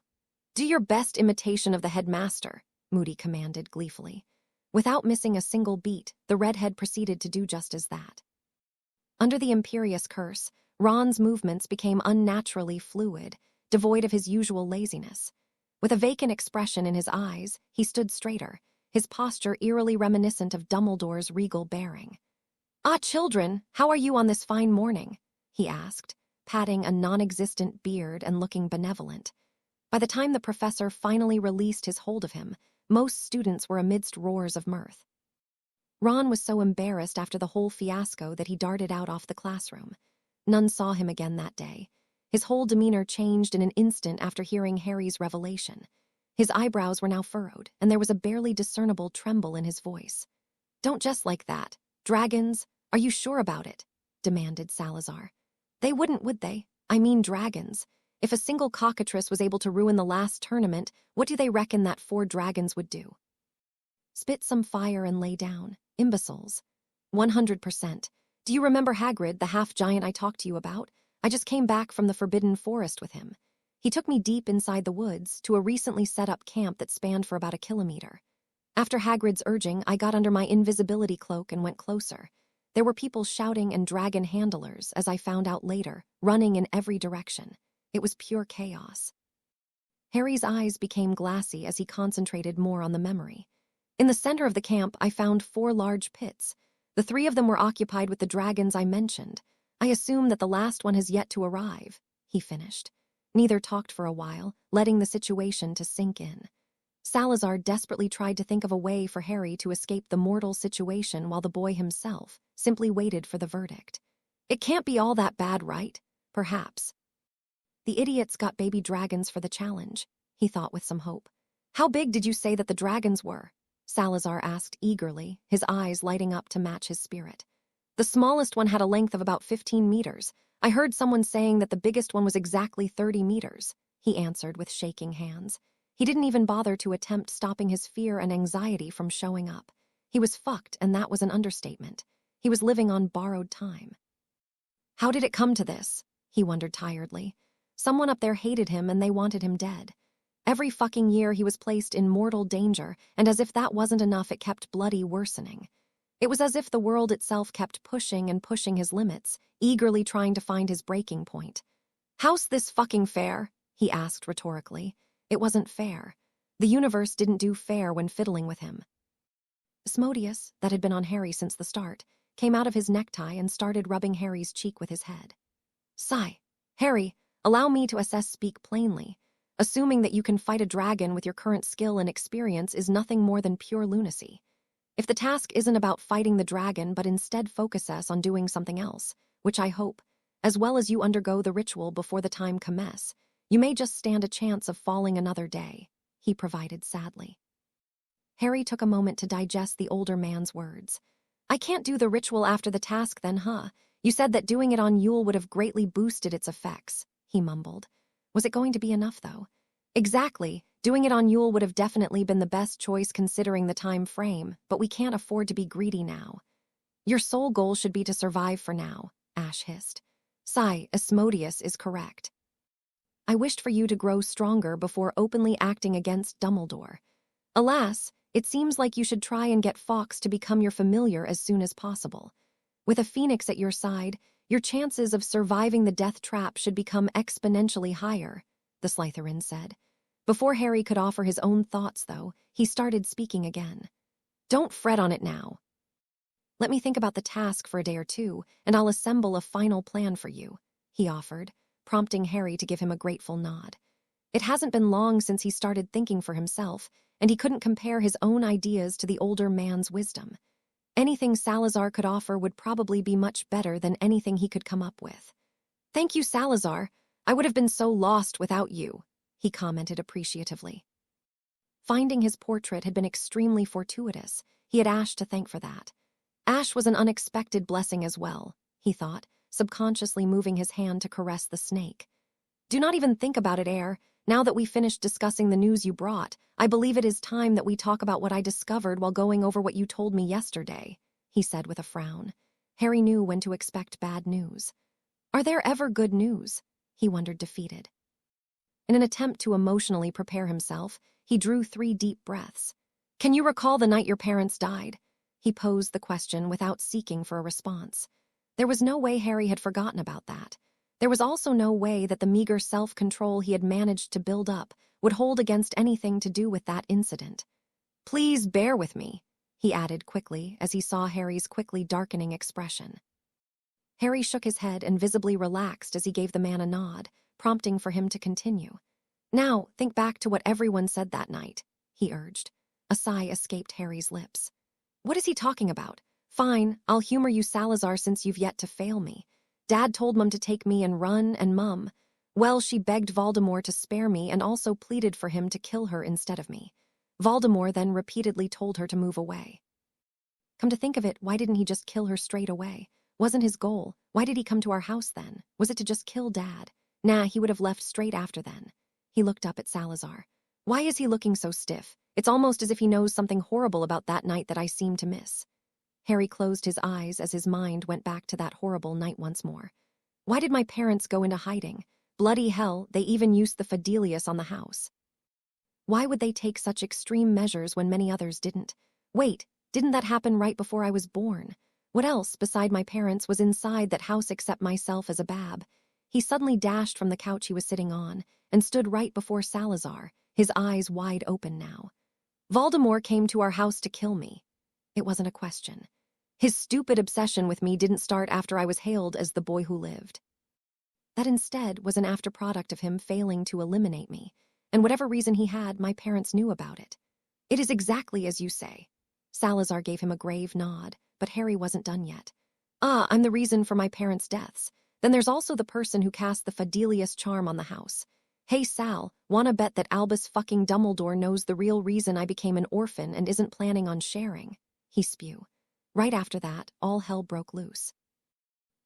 Do your best imitation of the headmaster, Moody commanded gleefully. Without missing a single beat, the redhead proceeded to do just as that. Under the imperious curse, Ron's movements became unnaturally fluid, devoid of his usual laziness. With a vacant expression in his eyes, he stood straighter, his posture eerily reminiscent of Dumbledore's regal bearing. Ah, children, how are you on this fine morning? He asked, patting a non-existent beard and looking benevolent. By the time the professor finally released his hold of him, most students were amidst roars of mirth. Ron was so embarrassed after the whole fiasco that he darted out off the classroom. None saw him again that day. His whole demeanor changed in an instant after hearing Harry's revelation. His eyebrows were now furrowed, and there was a barely discernible tremble in his voice. Don't jest like that. Dragons, are you sure about it? Demanded Salazar. They wouldn't, would they? I mean dragons. If a single cockatrice was able to ruin the last tournament, what do they reckon that 4 dragons would do? Spit some fire and lay down. Imbeciles. 100%. Do you remember Hagrid, the half-giant I talked to you about? I just came back from the Forbidden Forest with him. He took me deep inside the woods to a recently set-up camp that spanned for about 1 kilometer. After Hagrid's urging, I got under my invisibility cloak and went closer. There were people shouting and dragon handlers, as I found out later, running in every direction. It was pure chaos. Harry's eyes became glassy as he concentrated more on the memory. In the center of the camp, I found 4 large pits. The 3 of them were occupied with the dragons I mentioned. I assume that the last one has yet to arrive, he finished. Neither talked for a while, letting the situation to sink in. Salazar desperately tried to think of a way for Harry to escape the mortal situation while the boy himself simply waited for the verdict. It can't be all that bad, right? Perhaps. The idiots got baby dragons for the challenge, he thought with some hope. How big did you say that the dragons were? Salazar asked eagerly, his eyes lighting up to match his spirit. The smallest one had a length of about 15 meters. I heard someone saying that the biggest one was exactly 30 meters, he answered with shaking hands. He didn't even bother to attempt stopping his fear and anxiety from showing up. He was fucked, and that was an understatement. He was living on borrowed time. How did it come to this? He wondered tiredly. Someone up there hated him and they wanted him dead. Every fucking year he was placed in mortal danger, and as if that wasn't enough, it kept bloody worsening. It was as if the world itself kept pushing and pushing his limits, eagerly trying to find his breaking point. How's this fucking fair? He asked rhetorically. It wasn't fair. The universe didn't do fair when fiddling with him. Asmodeus, that had been on Harry since the start, came out of his necktie and started rubbing Harry's cheek with his head. Sigh. Harry, allow me to speak plainly. Assuming that you can fight a dragon with your current skill and experience is nothing more than pure lunacy. If the task isn't about fighting the dragon but instead focuses on doing something else, which I hope, as well as you undergo the ritual before the time commence, you may just stand a chance of falling another day, he provided sadly. Harry took a moment to digest the older man's words. I can't do the ritual after the task then, huh? You said that doing it on Yule would have greatly boosted its effects, he mumbled. Was it going to be enough, though? Exactly. Doing it on Yule would have definitely been the best choice considering the time frame, but we can't afford to be greedy now. Your sole goal should be to survive for now, Ash hissed. Sigh, Asmodeus is correct. I wished for you to grow stronger before openly acting against Dumbledore. Alas, it seems like you should try and get Fawkes to become your familiar as soon as possible. With a phoenix at your side, your chances of surviving the death trap should become exponentially higher, the Slytherin said. Before Harry could offer his own thoughts, though, he started speaking again. Don't fret on it now. Let me think about the task for a day or two, and I'll assemble a final plan for you, he offered, prompting Harry to give him a grateful nod. It hasn't been long since he started thinking for himself, and he couldn't compare his own ideas to the older man's wisdom. Anything Salazar could offer would probably be much better than anything he could come up with. Thank you, Salazar. I would have been so lost without you, he commented appreciatively. Finding his portrait had been extremely fortuitous. He had Ash to thank for that. Ash was an unexpected blessing as well, he thought, subconsciously moving his hand to caress the snake. Do not even think about it, Heir. Now that we finished discussing the news you brought, I believe it is time that we talk about what I discovered while going over what you told me yesterday, he said with a frown. Harry knew when to expect bad news. Are there ever good news? He wondered, defeated. In an attempt to emotionally prepare himself, he drew 3 deep breaths. Can you recall the night your parents died? He posed the question without seeking for a response. There was no way Harry had forgotten about that. There was also no way that the meager self-control he had managed to build up would hold against anything to do with that incident. Please bear with me, he added quickly as he saw Harry's quickly darkening expression. Harry shook his head and visibly relaxed as he gave the man a nod, prompting for him to continue. Now, think back to what everyone said that night, he urged. A sigh escaped Harry's lips. What is he talking about? Fine, I'll humor you, Salazar, since you've yet to fail me. Dad told Mum to take me and run, and Mum, well, she begged Voldemort to spare me and also pleaded for him to kill her instead of me. Voldemort then repeatedly told her to move away. Come to think of it, why didn't he just kill her straight away? Wasn't his goal. Why did he come to our house then? Was it to just kill Dad? Nah, he would have left straight after then. He looked up at Salazar. Why is he looking so stiff? It's almost as if he knows something horrible about that night that I seem to miss. Harry closed his eyes as his mind went back to that horrible night once more. Why did my parents go into hiding? Bloody hell, they even used the Fidelius on the house. Why would they take such extreme measures when many others didn't? Wait, didn't that happen right before I was born? What else, beside my parents, was inside that house except myself as a bab? He suddenly dashed from the couch he was sitting on and stood right before Salazar, his eyes wide open now. Voldemort came to our house to kill me. It wasn't a question. His stupid obsession with me didn't start after I was hailed as the boy who lived. That instead was an afterproduct of him failing to eliminate me, and whatever reason he had, my parents knew about it. It is exactly as you say. Salazar gave him a grave nod, but Harry wasn't done yet. Ah, I'm the reason for my parents' deaths. Then there's also the person who cast the Fidelius charm on the house. Hey Sal, wanna bet that Albus fucking Dumbledore knows the real reason I became an orphan and isn't planning on sharing? He spew. Right after that, all hell broke loose.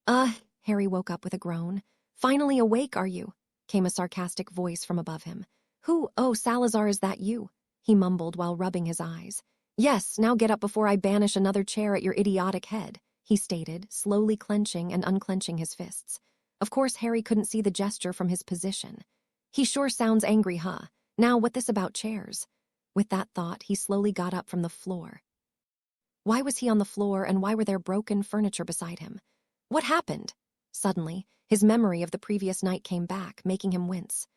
Harry woke up with a groan. Finally awake, are you? Came a sarcastic voice from above him. Who? Oh, Salazar, is that you? He mumbled while rubbing his eyes. Yes, now get up before I banish another chair at your idiotic head, he stated, slowly clenching and unclenching his fists. Of course, Harry couldn't see the gesture from his position. He sure sounds angry, huh? Now, what this about chairs? With that thought, he slowly got up from the floor. Why was he on the floor, and why were there broken furniture beside him? What happened? Suddenly, his memory of the previous night came back, making him wince.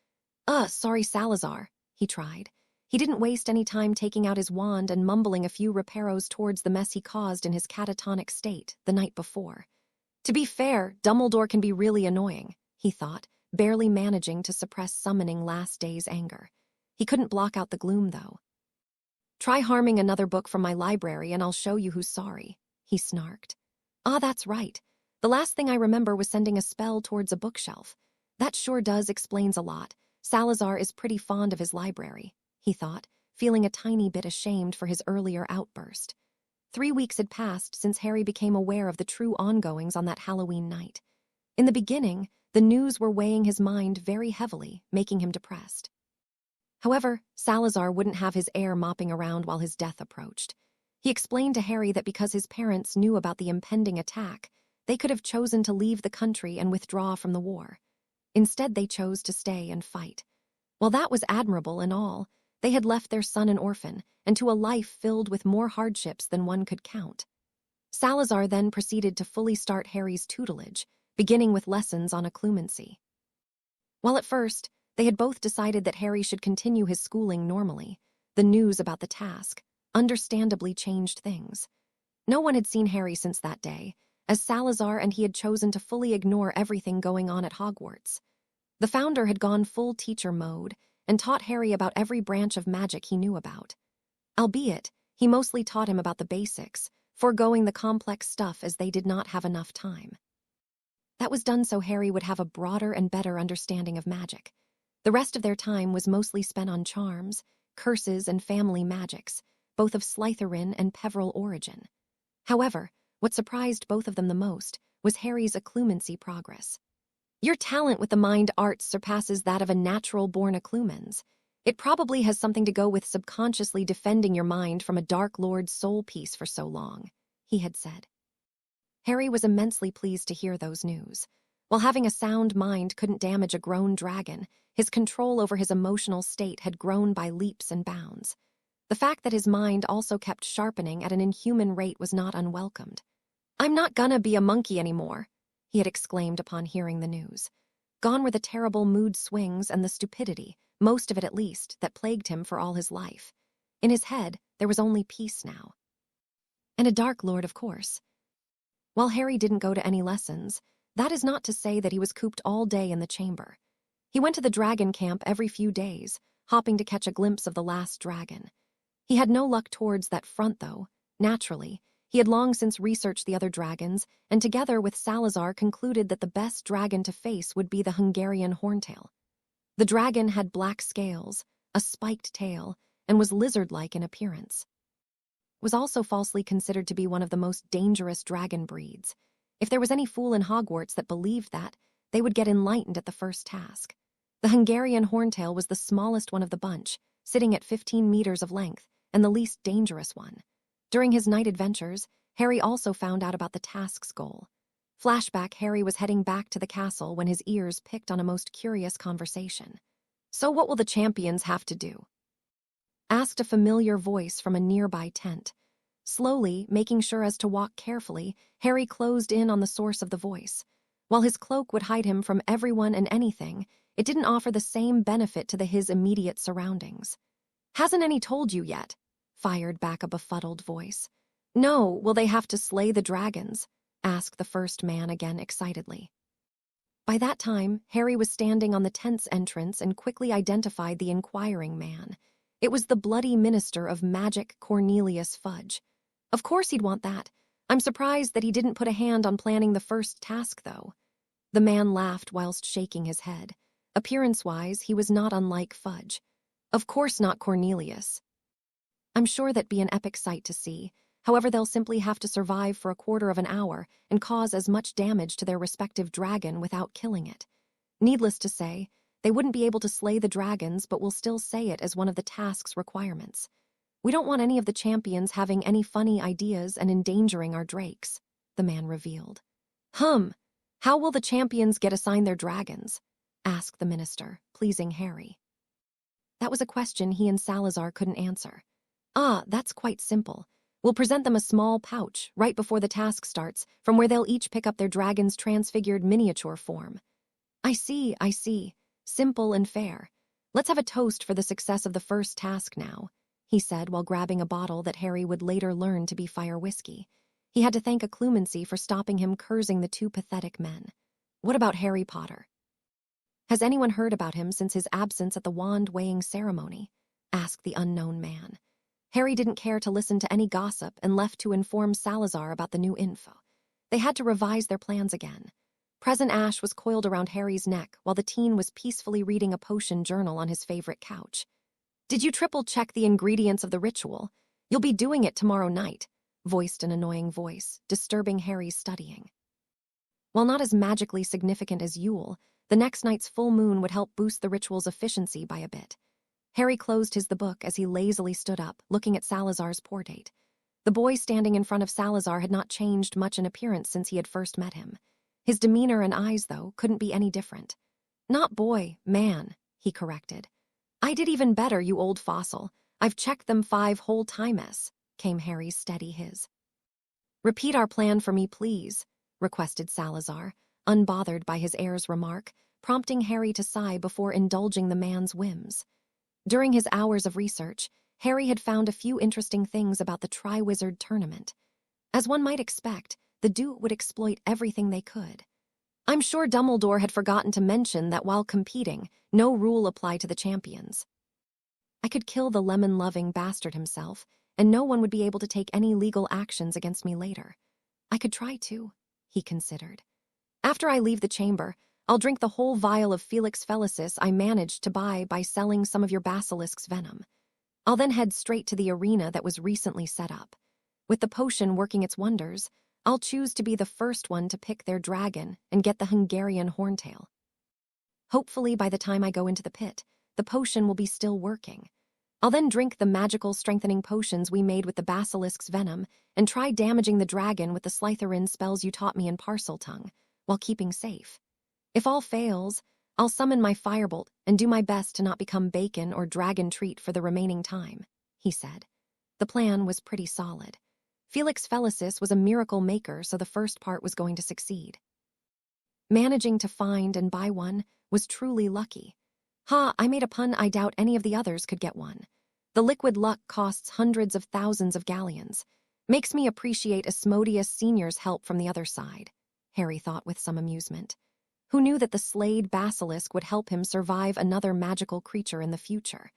Sorry, Salazar, he tried. He didn't waste any time taking out his wand and mumbling a few reparos towards the mess he caused in his catatonic state the night before. To be fair, Dumbledore can be really annoying, he thought, barely managing to suppress summoning last day's anger. He couldn't block out the gloom, though. Try harming another book from my library and I'll show you who's sorry, he snarked. That's right. The last thing I remember was sending a spell towards a bookshelf. That sure does explains a lot. Salazar is pretty fond of his library, he thought, feeling a tiny bit ashamed for his earlier outburst. 3 weeks had passed since Harry became aware of the true ongoings on that Halloween night. In the beginning, the news were weighing his mind very heavily, making him depressed. However, Salazar wouldn't have his heir mopping around while his death approached. He explained to Harry that because his parents knew about the impending attack, they could have chosen to leave the country and withdraw from the war. Instead, they chose to stay and fight. While that was admirable and all, they had left their son an orphan and to a life filled with more hardships than one could count. Salazar then proceeded to fully start Harry's tutelage, beginning with lessons on occlumency. While at first, they had both decided that Harry should continue his schooling normally, the news about the task understandably changed things. No one had seen Harry since that day, as Salazar and he had chosen to fully ignore everything going on at Hogwarts. The founder had gone full teacher mode and taught Harry about every branch of magic he knew about. Albeit, he mostly taught him about the basics, foregoing the complex stuff as they did not have enough time. That was done so Harry would have a broader and better understanding of magic. The rest of their time was mostly spent on charms, curses, and family magics, both of Slytherin and Peveril origin. However, what surprised both of them the most was Harry's occlumency progress. Your talent with the mind arts surpasses that of a natural-born occlumens. It probably has something to go with subconsciously defending your mind from a Dark Lord's soul piece for so long, he had said. Harry was immensely pleased to hear those news. While having a sound mind couldn't damage a grown dragon, his control over his emotional state had grown by leaps and bounds. The fact that his mind also kept sharpening at an inhuman rate was not unwelcomed. I'm not gonna be a monkey anymore, he had exclaimed upon hearing the news. Gone were the terrible mood swings and the stupidity, most of it at least, that plagued him for all his life. In his head, there was only peace now. And a Dark Lord, of course. While Harry didn't go to any lessons, that is not to say that he was cooped all day in the chamber. He went to the dragon camp every few days, hopping to catch a glimpse of the last dragon. He had no luck towards that front, though. Naturally, he had long since researched the other dragons, and together with Salazar concluded that the best dragon to face would be the Hungarian horntail. The dragon had black scales, a spiked tail, and was lizard-like in appearance. It was also falsely considered to be one of the most dangerous dragon breeds. If there was any fool in Hogwarts that believed that, they would get enlightened at the first task. The Hungarian horntail was the smallest one of the bunch, sitting at 15 meters of length, and the least dangerous one. During his night adventures, Harry also found out about the task's goal. Flashback, Harry was heading back to the castle when his ears picked on a most curious conversation. So what will the champions have to do? Asked a familiar voice from a nearby tent. Slowly, making sure as to walk carefully, Harry closed in on the source of the voice. While his cloak would hide him from everyone and anything, it didn't offer the same benefit to his immediate surroundings. Hasn't any told you yet? Fired back a befuddled voice. No, will they have to slay the dragons? Asked the first man again excitedly. By that time, Harry was standing on the tent's entrance and quickly identified the inquiring man. It was the bloody minister of magic, Cornelius Fudge. Of course he'd want that. I'm surprised that he didn't put a hand on planning the first task, though. The man laughed whilst shaking his head. Appearance-wise, he was not unlike Fudge. Of course not Cornelius. I'm sure that'd be an epic sight to see. However, they'll simply have to survive for a quarter of an hour and cause as much damage to their respective dragon without killing it. Needless to say, they wouldn't be able to slay the dragons, but will still say it as one of the task's requirements. We don't want any of the champions having any funny ideas and endangering our drakes, the man revealed. How will the champions get assigned their dragons? Asked the minister, pleasing Harry. That was a question he and Salazar couldn't answer. That's quite simple. We'll present them a small pouch right before the task starts, from where they'll each pick up their dragon's transfigured miniature form. I see. Simple and fair. Let's have a toast for the success of the first task now, he said while grabbing a bottle that Harry would later learn to be fire whiskey. He had to thank Occlumency for stopping him cursing the two pathetic men. What about Harry Potter? Has anyone heard about him since his absence at the wand-weighing ceremony? Asked the unknown man. Harry didn't care to listen to any gossip and left to inform Salazar about the new info. They had to revise their plans again. Present Ash was coiled around Harry's neck while the teen was peacefully reading a potion journal on his favorite couch. Did you triple-check the ingredients of the ritual? You'll be doing it tomorrow night, voiced an annoying voice, disturbing Harry's studying. While not as magically significant as Yule, the next night's full moon would help boost the ritual's efficiency by a bit. Harry closed the book as he lazily stood up, looking at Salazar's portrait. The boy standing in front of Salazar had not changed much in appearance since he had first met him. His demeanor and eyes, though, couldn't be any different. Not boy, man, he corrected. I did even better, you old fossil. I've checked them 5 whole times, came Harry's steady hiss. Repeat our plan for me, please, requested Salazar, unbothered by his heir's remark, prompting Harry to sigh before indulging the man's whims. During his hours of research, Harry had found a few interesting things about the Triwizard Tournament. As one might expect, the duo would exploit everything they could. I'm sure Dumbledore had forgotten to mention that while competing, no rule applied to the champions. I could kill the lemon-loving bastard himself, and no one would be able to take any legal actions against me later. I could try to, he considered. After I leave the chamber, I'll drink the whole vial of Felix Felicis I managed to buy by selling some of your basilisk's venom. I'll then head straight to the arena that was recently set up. With the potion working its wonders, I'll choose to be the first one to pick their dragon and get the Hungarian horntail. Hopefully by the time I go into the pit, the potion will be still working. I'll then drink the magical strengthening potions we made with the basilisk's venom and try damaging the dragon with the Slytherin spells you taught me in Parseltongue, while keeping safe. If all fails, I'll summon my firebolt and do my best to not become bacon or dragon treat for the remaining time, he said. The plan was pretty solid. Felix Felicis was a miracle maker, so the first part was going to succeed. Managing to find and buy one was truly lucky. I made a pun I doubt any of the others could get one. The liquid luck costs hundreds of thousands of galleons. Makes me appreciate Asmodeus Senior's help from the other side, Harry thought with some amusement. Who knew that the slayed basilisk would help him survive another magical creature in the future?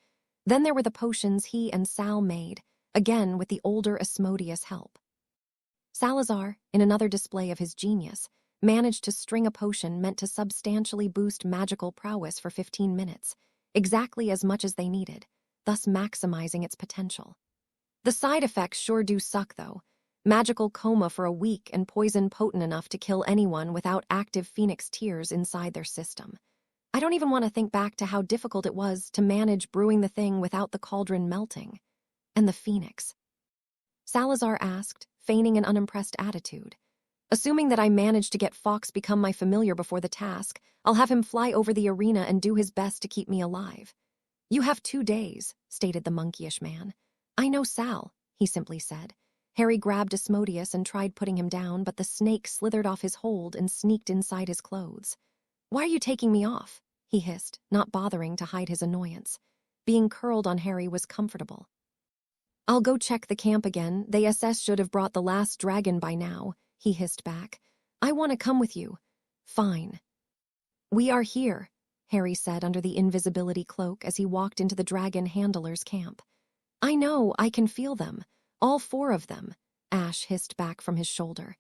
Then there were the potions he and Sal made, again with the older Asmodeus' help. Salazar, in another display of his genius, managed to string a potion meant to substantially boost magical prowess for 15 minutes, exactly as much as they needed, thus maximizing its potential. The side effects sure do suck, though. Magical coma for a week and poison potent enough to kill anyone without active phoenix tears inside their system. I don't even want to think back to how difficult it was to manage brewing the thing without the cauldron melting. And the phoenix? Salazar asked, feigning an unimpressed attitude. Assuming that I managed to get Fawkes become my familiar before the task, I'll have him fly over the arena and do his best to keep me alive. You have 2 days, stated the monkeyish man. I know Sal, he simply said. Harry grabbed Asmodeus and tried putting him down, but the snake slithered off his hold and sneaked inside his clothes. Why are you taking me off? He hissed, not bothering to hide his annoyance. Being curled on Harry was comfortable. I'll go check the camp again. The SS should have brought the last dragon by now, he hissed back. I want to come with you. Fine. "We are here," Harry said under the invisibility cloak as he walked into the dragon handler's camp. "I know, I can feel them. All 4 of them," Ash hissed back from his shoulder.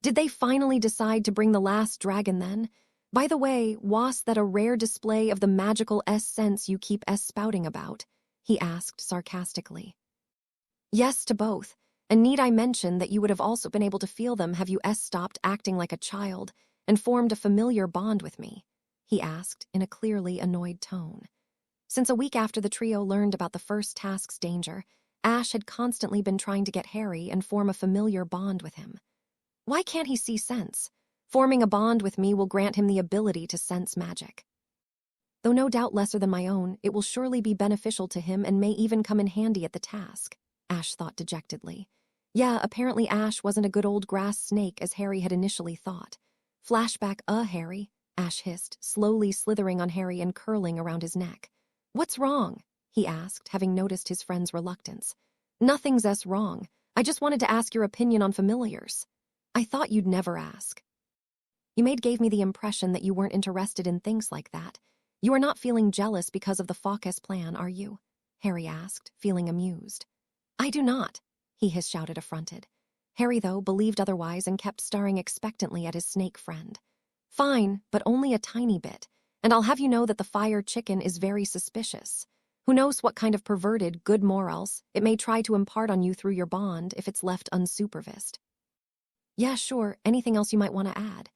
"Did they finally decide to bring the last dragon then? By the way, was that a rare display of the magical sense you keep spouting about?" he asked sarcastically. "Yes to both. And need I mention that you would have also been able to feel them have you stopped acting like a child and formed a familiar bond with me?" he asked in a clearly annoyed tone. Since a week after the trio learned about the first task's danger, Ash had constantly been trying to get Harry and form a familiar bond with him. Why can't he see sense? Forming a bond with me will grant him the ability to sense magic. Though no doubt lesser than my own, it will surely be beneficial to him and may even come in handy at the task, Ash thought dejectedly. Yeah, apparently Ash wasn't a good old grass snake as Harry had initially thought. Flashback, Harry, Ash hissed, slowly slithering on Harry and curling around his neck. "What's wrong?" he asked, having noticed his friend's reluctance. "Nothing's wrong. I just wanted to ask your opinion on familiars." "I thought you'd never ask." "You gave me the impression that you weren't interested in things like that. You are not feeling jealous because of the Fawkes plan, are you?" Harry asked, feeling amused. "I do not," he shouted affronted. Harry, though, believed otherwise and kept staring expectantly at his snake friend. "Fine, but only a tiny bit. And I'll have you know that the fire chicken is very suspicious. Who knows what kind of perverted good morals it may try to impart on you through your bond if it's left unsupervised." "Yeah, sure, anything else you might want to add?"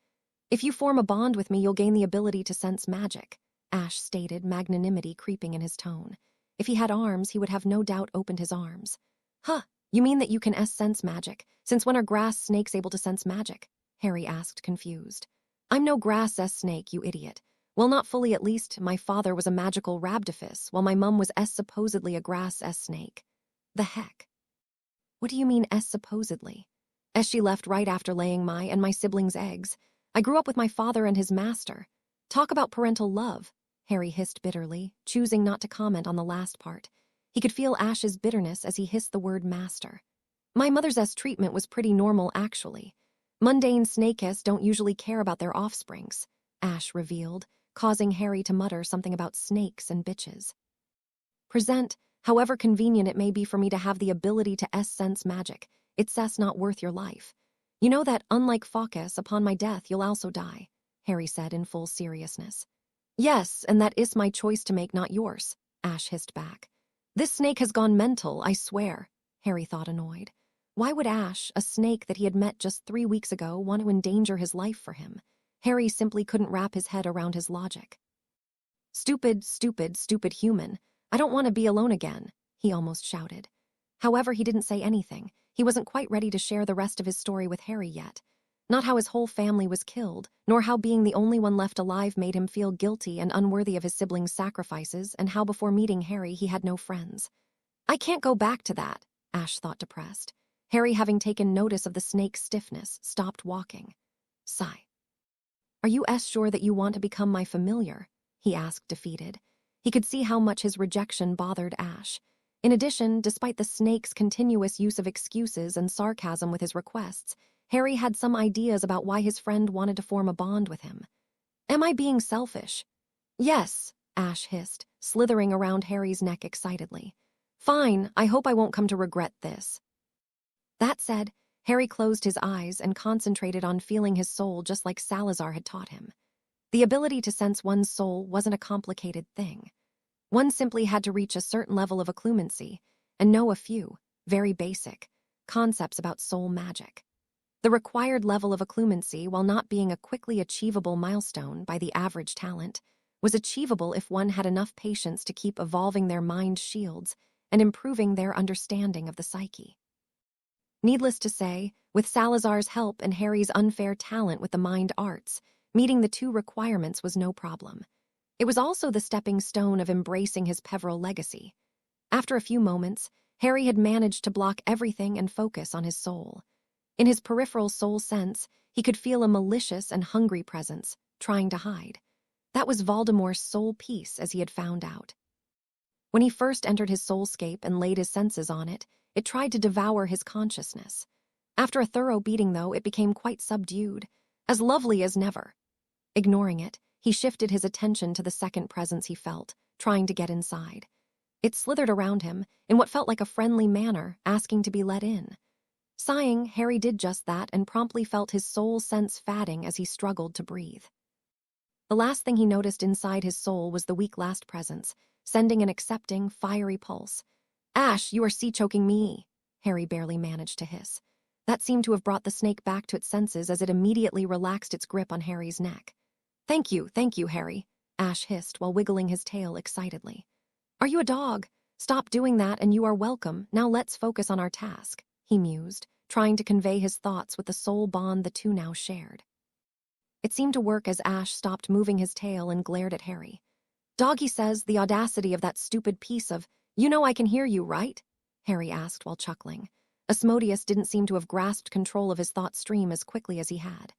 "If you form a bond with me, you'll gain the ability to sense magic," Ash stated, magnanimity creeping in his tone. If he had arms, he would have no doubt opened his arms. "Huh, you mean that you can sense magic? Since when are grass snakes able to sense magic?" Harry asked, confused. "I'm no grass snake, you idiot. Well, not fully at least. My father was a magical rabdifus, while my mum was supposedly a grass snake." "The heck? What do you mean supposedly?" "She left right after laying my and my siblings' eggs. I grew up with my father and his master." "Talk about parental love," Harry hissed bitterly, choosing not to comment on the last part. He could feel Ash's bitterness as he hissed the word master. "My mother's treatment was pretty normal, actually. Mundane snakes don't usually care about their offsprings," Ash revealed, causing Harry to mutter something about snakes and bitches. "Present, however convenient it may be for me to have the ability to sense magic, it's not worth your life. You know that, unlike Fawkes, upon my death you'll also die," Harry said in full seriousness. "Yes, and that is my choice to make, not yours," Ash hissed back. "This snake has gone mental, I swear," Harry thought, annoyed. Why would Ash, a snake that he had met just 3 weeks ago, want to endanger his life for him? Harry simply couldn't wrap his head around his logic. "Stupid, stupid, stupid human. I don't want to be alone again," he almost shouted. However, he didn't say anything. He wasn't quite ready to share the rest of his story with Harry yet. Not how his whole family was killed, nor how being the only one left alive made him feel guilty and unworthy of his siblings' sacrifices, and how before meeting Harry he had no friends. "I can't go back to that," Ash thought, depressed. Harry, having taken notice of the snake's stiffness, stopped walking. Sigh. "Are you sure that you want to become my familiar?" he asked, defeated. He could see how much his rejection bothered Ash. In addition, despite the snake's continuous use of excuses and sarcasm with his requests, Harry had some ideas about why his friend wanted to form a bond with him. "Am I being selfish?" "Yes," Ash hissed, slithering around Harry's neck excitedly. "Fine, I hope I won't come to regret this." That said, Harry closed his eyes and concentrated on feeling his soul just like Salazar had taught him. The ability to sense one's soul wasn't a complicated thing. One simply had to reach a certain level of occlumency and know a few, very basic, concepts about soul magic. The required level of occlumency, while not being a quickly achievable milestone by the average talent, was achievable if one had enough patience to keep evolving their mind shields and improving their understanding of the psyche. Needless to say, with Salazar's help and Harry's unfair talent with the mind arts, meeting the 2 requirements was no problem. It was also the stepping stone of embracing his Peveril legacy. After a few moments, Harry had managed to block everything and focus on his soul. In his peripheral soul sense, he could feel a malicious and hungry presence, trying to hide. That was Voldemort's soul piece, as he had found out. When he first entered his soulscape and laid his senses on it, it tried to devour his consciousness. After a thorough beating, though, it became quite subdued, as lovely as never. Ignoring it, He shifted his attention to the second presence he felt, trying to get inside. It slithered around him, in what felt like a friendly manner, asking to be let in. Sighing, Harry did just that and promptly felt his soul sense fading as he struggled to breathe. The last thing he noticed inside his soul was the weak last presence, sending an accepting, fiery pulse. "Ash, you are sea-choking me," Harry barely managed to hiss. That seemed to have brought the snake back to its senses as it immediately relaxed its grip on Harry's neck. Thank you, Harry," Ash hissed while wiggling his tail excitedly. "Are you a dog? Stop doing that and you are welcome. Now let's focus on our task," he mused, trying to convey his thoughts with the soul bond the two now shared. It seemed to work as Ash stopped moving his tail and glared at Harry. "Doggy says the audacity of that stupid piece of, you know I can hear you, right?" Harry asked while chuckling. Asmodeus didn't seem to have grasped control of his thought stream as quickly as he had.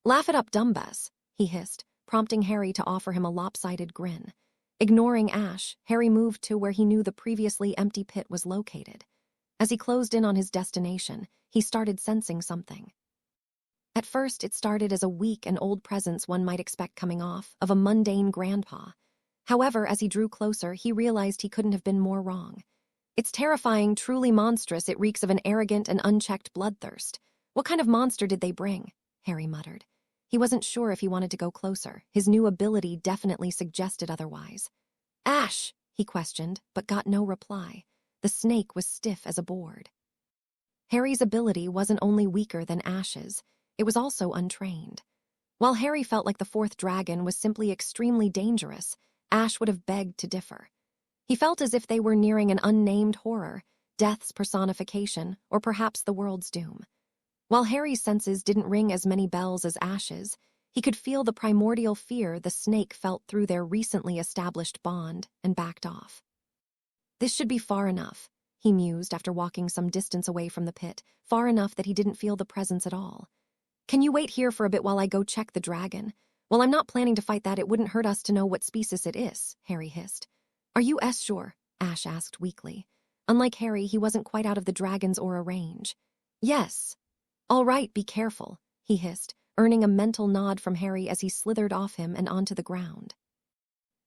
"Laugh it up, dumbass," he hissed, prompting Harry to offer him a lopsided grin. Ignoring Ash, Harry moved to where he knew the previously empty pit was located. As he closed in on his destination, he started sensing something. At first, it started as a weak and old presence one might expect coming off of a mundane grandpa. However, as he drew closer, he realized he couldn't have been more wrong. "It's terrifying, truly monstrous. It reeks of an arrogant and unchecked bloodthirst. What kind of monster did they bring?" Harry muttered. He wasn't sure if he wanted to go closer. His new ability definitely suggested otherwise. "Ash," he questioned, but got no reply. The snake was stiff as a board. Harry's ability wasn't only weaker than Ash's, it was also untrained. While Harry felt like the fourth dragon was simply extremely dangerous, Ash would have begged to differ. He felt as if they were nearing an unnamed horror, death's personification, or perhaps the world's doom. While Harry's senses didn't ring as many bells as Ash's, he could feel the primordial fear the snake felt through their recently established bond and backed off. "This should be far enough," he mused after walking some distance away from the pit, far enough that he didn't feel the presence at all. "Can you wait here for a bit while I go check the dragon? Well, I'm not planning to fight that. It wouldn't hurt us to know what species it is," Harry hissed. "Are you sure?" Ash asked weakly. Unlike Harry, he wasn't quite out of the dragon's aura range. "Yes." "All right, be careful," he hissed, earning a mental nod from Harry as he slithered off him and onto the ground.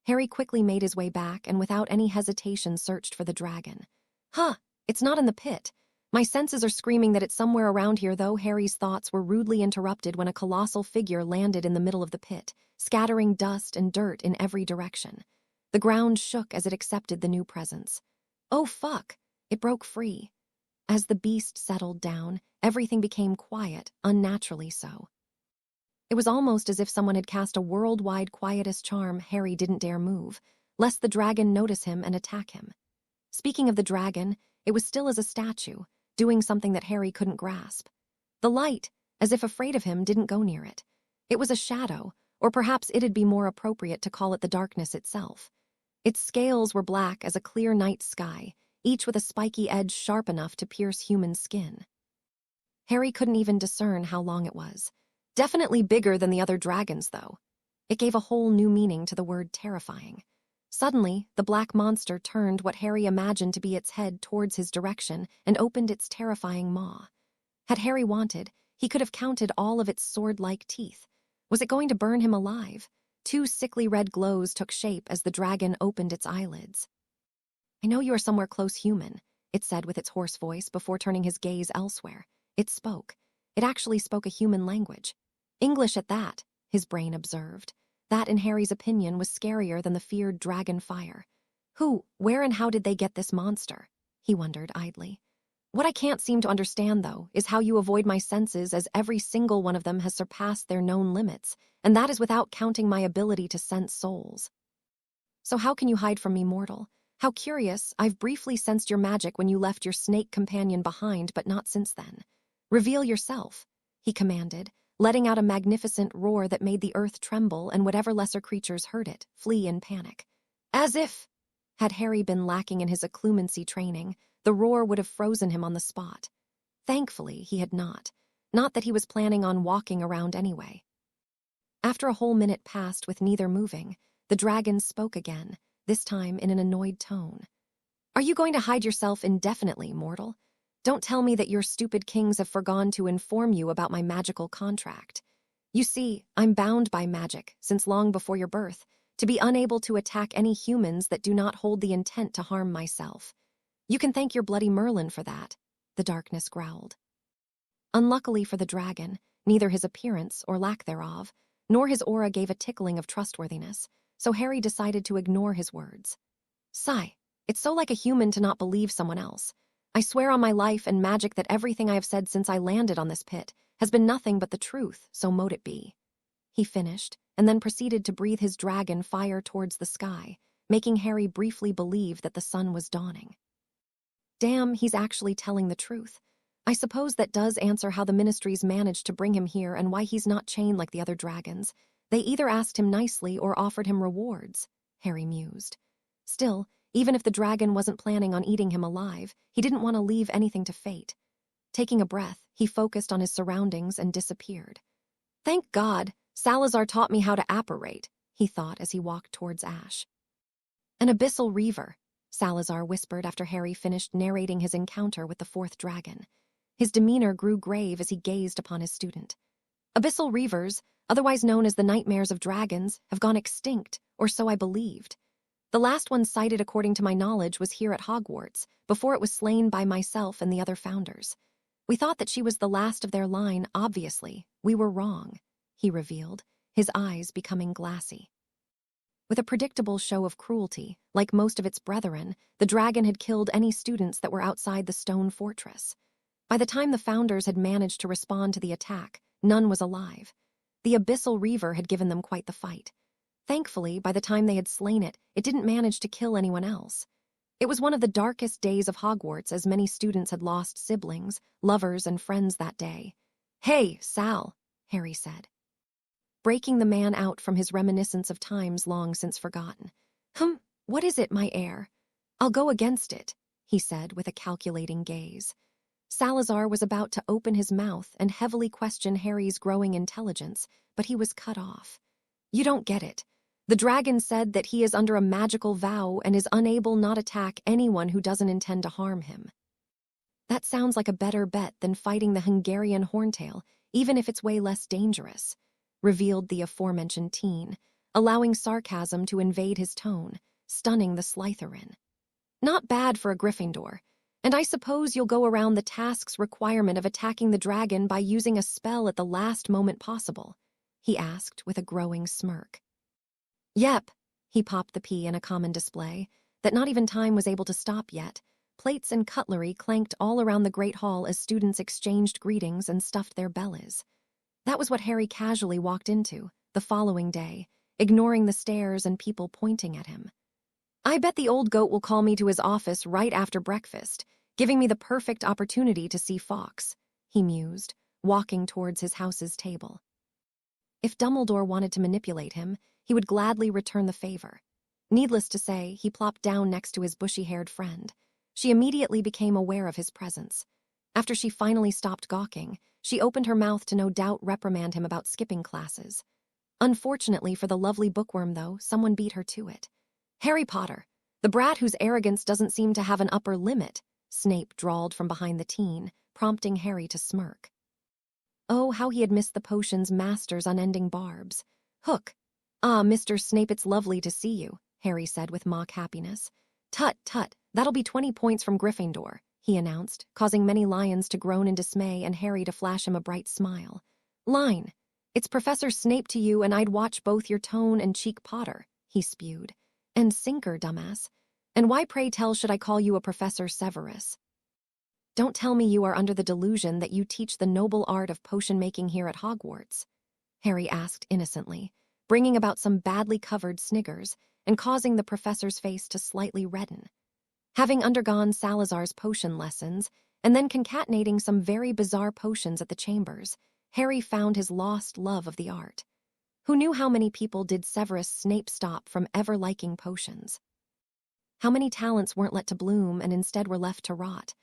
Harry quickly made his way back and without any hesitation searched for the dragon. "Huh, it's not in the pit. My senses are screaming that it's somewhere around here, though." Harry's thoughts were rudely interrupted when a colossal figure landed in the middle of the pit, scattering dust and dirt in every direction. The ground shook as it accepted the new presence. "Oh, fuck!" It broke free. As the beast settled down, everything became quiet, unnaturally so. It was almost as if someone had cast a worldwide quietest charm. Harry didn't dare move, lest the dragon notice him and attack him. Speaking of the dragon, it was still as a statue, doing something that Harry couldn't grasp. The light, as if afraid of him, didn't go near it. It was a shadow, or perhaps it'd be more appropriate to call it the darkness itself. Its scales were black as a clear night sky, each with a spiky edge sharp enough to pierce human skin. Harry couldn't even discern how long it was. Definitely bigger than the other dragons, though. It gave a whole new meaning to the word terrifying. Suddenly, the black monster turned what Harry imagined to be its head towards his direction and opened its terrifying maw. Had Harry wanted, he could have counted all of its sword-like teeth. Was it going to burn him alive? Two sickly red glows took shape as the dragon opened its eyelids. "I know you are somewhere close, human," it said with its hoarse voice before turning his gaze elsewhere. It spoke. It actually spoke a human language. English at that, his brain observed. That, in Harry's opinion, was scarier than the feared dragon fire. Who, where and how did they get this monster? He wondered idly. What I can't seem to understand, though, is how you avoid my senses, as every single one of them has surpassed their known limits, and that is without counting my ability to sense souls. So how can you hide from me, mortal? How curious, I've briefly sensed your magic when you left your snake companion behind, but not since then. Reveal yourself, he commanded, letting out a magnificent roar that made the earth tremble, and whatever lesser creatures heard it flee in panic. As if, had Harry been lacking in his occlumency training, the roar would have frozen him on the spot. Thankfully, he had not. Not that he was planning on walking around anyway. After a whole minute passed with neither moving, the dragon spoke again, this time in an annoyed tone. Are you going to hide yourself indefinitely, mortal? Don't tell me that your stupid kings have forgone to inform you about my magical contract. You see, I'm bound by magic, since long before your birth, to be unable to attack any humans that do not hold the intent to harm myself. You can thank your bloody Merlin for that, the darkness growled. Unluckily for the dragon, neither his appearance or lack thereof, nor his aura gave a tickling of trustworthiness, so Harry decided to ignore his words. Sigh, it's so like a human to not believe someone else. I swear on my life and magic that everything I have said since I landed on this pit has been nothing but the truth, so mote it be. He finished, and then proceeded to breathe his dragon fire towards the sky, making Harry briefly believe that the sun was dawning. Damn, he's actually telling the truth. I suppose that does answer how the ministries managed to bring him here and why he's not chained like the other dragons. They either asked him nicely or offered him rewards, Harry mused. Still, even if the dragon wasn't planning on eating him alive, he didn't want to leave anything to fate. Taking a breath, he focused on his surroundings and disappeared. Thank God, Salazar taught me how to apparate, he thought as he walked towards Ash. An Abyssal Reaver, Salazar whispered after Harry finished narrating his encounter with the fourth dragon. His demeanor grew grave as he gazed upon his student. Abyssal Reavers, otherwise known as the nightmares of dragons, have gone extinct, or so I believed. The last one cited according to my knowledge was here at Hogwarts, before it was slain by myself and the other founders. We thought that she was the last of their line, obviously. We were wrong, he revealed, his eyes becoming glassy. With a predictable show of cruelty, like most of its brethren, the dragon had killed any students that were outside the stone fortress. By the time the founders had managed to respond to the attack, none was alive. The Abyssal Reaver had given them quite the fight. Thankfully, by the time they had slain it, it didn't manage to kill anyone else. It was one of the darkest days of Hogwarts, as many students had lost siblings, lovers, and friends that day. Hey, Sal, Harry said, breaking the man out from his reminiscence of times long since forgotten. What is it, my heir? I'll go against it, he said with a calculating gaze. Salazar was about to open his mouth and heavily question Harry's growing intelligence, but he was cut off. You don't get it. The dragon said that he is under a magical vow and is unable not attack anyone who doesn't intend to harm him. That sounds like a better bet than fighting the Hungarian horntail, even if it's way less dangerous, revealed the aforementioned teen, allowing sarcasm to invade his tone, stunning the Slytherin. Not bad for a Gryffindor, and I suppose you'll go around the task's requirement of attacking the dragon by using a spell at the last moment possible, he asked with a growing smirk. Yep, he popped the pea in a common display, that not even time was able to stop yet. Plates and cutlery clanked all around the Great Hall as students exchanged greetings and stuffed their bellies. That was what Harry casually walked into, the following day, ignoring the stares and people pointing at him. I bet the old goat will call me to his office right after breakfast, giving me the perfect opportunity to see Fawkes, he mused, walking towards his house's table. If Dumbledore wanted to manipulate him, he would gladly return the favor. Needless to say, he plopped down next to his bushy-haired friend. She immediately became aware of his presence. After she finally stopped gawking, she opened her mouth to no doubt reprimand him about skipping classes. Unfortunately for the lovely bookworm, though, someone beat her to it. Harry Potter, the brat whose arrogance doesn't seem to have an upper limit, Snape drawled from behind the teen, prompting Harry to smirk. Oh, how he had missed the potion's master's unending barbs. Hook. Ah, Mr. Snape, it's lovely to see you, Harry said with mock happiness. Tut, tut, that'll be 20 points from Gryffindor, he announced, causing many lions to groan in dismay and Harry to flash him a bright smile. Line. It's Professor Snape to you, and I'd watch both your tone and cheek Potter, he spewed. And sinker, dumbass. And why, pray tell, should I call you a Professor Severus? Don't tell me you are under the delusion that you teach the noble art of potion-making here at Hogwarts, Harry asked innocently, bringing about some badly covered sniggers and causing the professor's face to slightly redden. Having undergone Salazar's potion lessons and then concatenating some very bizarre potions at the chambers, Harry found his lost love of the art. Who knew how many people did Severus Snape stop from ever liking potions? How many talents weren't let to bloom and instead were left to rot?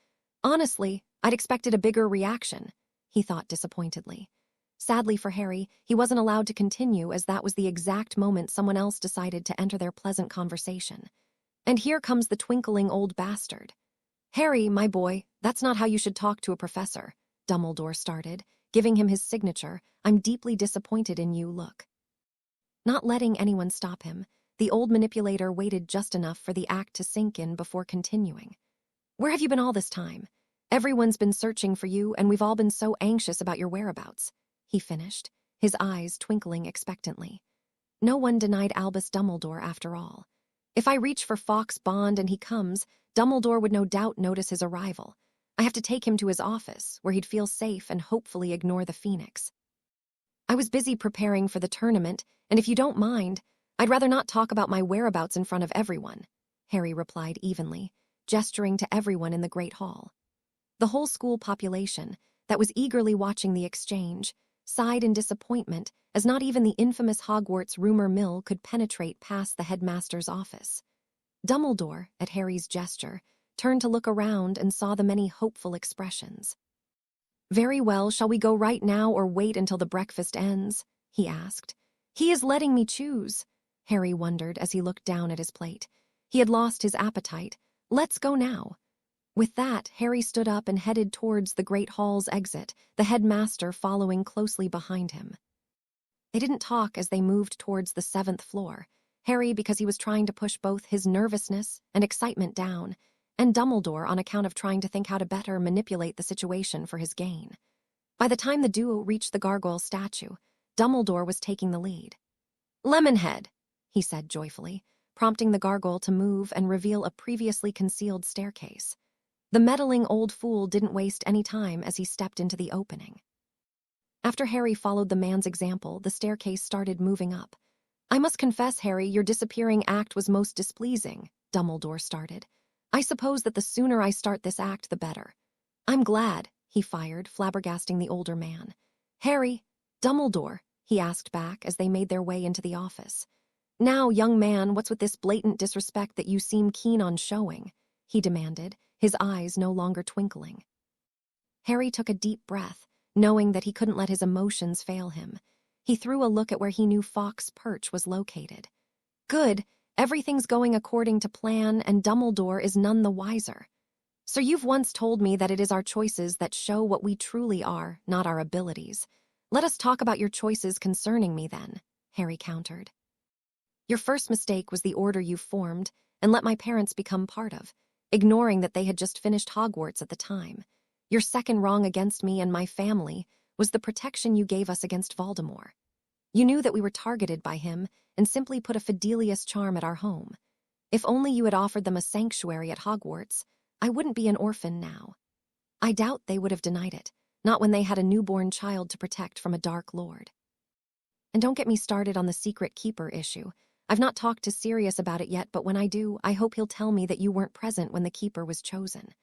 Honestly, I'd expected a bigger reaction, he thought disappointedly. Sadly for Harry, he wasn't allowed to continue, as that was the exact moment someone else decided to enter their pleasant conversation. And here comes the twinkling old bastard. Harry, my boy, that's not how you should talk to a professor, Dumbledore started, giving him his signature, "I'm deeply disappointed in you" look. Not letting anyone stop him, the old manipulator waited just enough for the act to sink in before continuing. "Where have you been all this time? Everyone's been searching for you, and we've all been so anxious about your whereabouts," he finished, his eyes twinkling expectantly. No one denied Albus Dumbledore after all. If I reach for Fawkes Bond and he comes, Dumbledore would no doubt notice his arrival. I have to take him to his office, where he'd feel safe and hopefully ignore the Phoenix. "I was busy preparing for the tournament, and if you don't mind, I'd rather not talk about my whereabouts in front of everyone," Harry replied evenly, gesturing to everyone in the Great Hall. The whole school population, that was eagerly watching the exchange, sighed in disappointment as not even the infamous Hogwarts rumor mill could penetrate past the headmaster's office. Dumbledore, at Harry's gesture, turned to look around and saw the many hopeful expressions. "Very well, shall we go right now or wait until the breakfast ends?" he asked. "He is letting me choose," Harry wondered as he looked down at his plate. He had lost his appetite. "Let's go now." With that, Harry stood up and headed towards the Great Hall's exit, the headmaster following closely behind him. They didn't talk as they moved towards the 7th floor, Harry because he was trying to push both his nervousness and excitement down, and Dumbledore on account of trying to think how to better manipulate the situation for his gain. By the time the duo reached the gargoyle statue, Dumbledore was taking the lead. "Lemonhead," he said joyfully, prompting the gargoyle to move and reveal a previously concealed staircase. The meddling old fool didn't waste any time as he stepped into the opening. After Harry followed the man's example, the staircase started moving up. "I must confess, Harry, your disappearing act was most displeasing," Dumbledore started. "I suppose that the sooner I start this act, the better." "I'm glad," he fired, flabbergasting the older man. "Harry, Dumbledore," he asked back as they made their way into the office. "Now, young man, what's with this blatant disrespect that you seem keen on showing?" he demanded, his eyes no longer twinkling. Harry took a deep breath, knowing that he couldn't let his emotions fail him. He threw a look at where he knew Fawkes' perch was located. "Good, everything's going according to plan, and Dumbledore is none the wiser. So you've once told me that it is our choices that show what we truly are, not our abilities. Let us talk about your choices concerning me, then," Harry countered. "Your first mistake was the order you formed and let my parents become part of, ignoring that they had just finished Hogwarts at the time. Your second wrong against me and my family was the protection you gave us against Voldemort. You knew that we were targeted by him and simply put a Fidelius charm at our home. If only you had offered them a sanctuary at Hogwarts, I wouldn't be an orphan now. I doubt they would have denied it, not when they had a newborn child to protect from a Dark Lord. And don't get me started on the secret keeper issue. I've not talked to Sirius about it yet, but when I do, I hope he'll tell me that you weren't present when the keeper was chosen."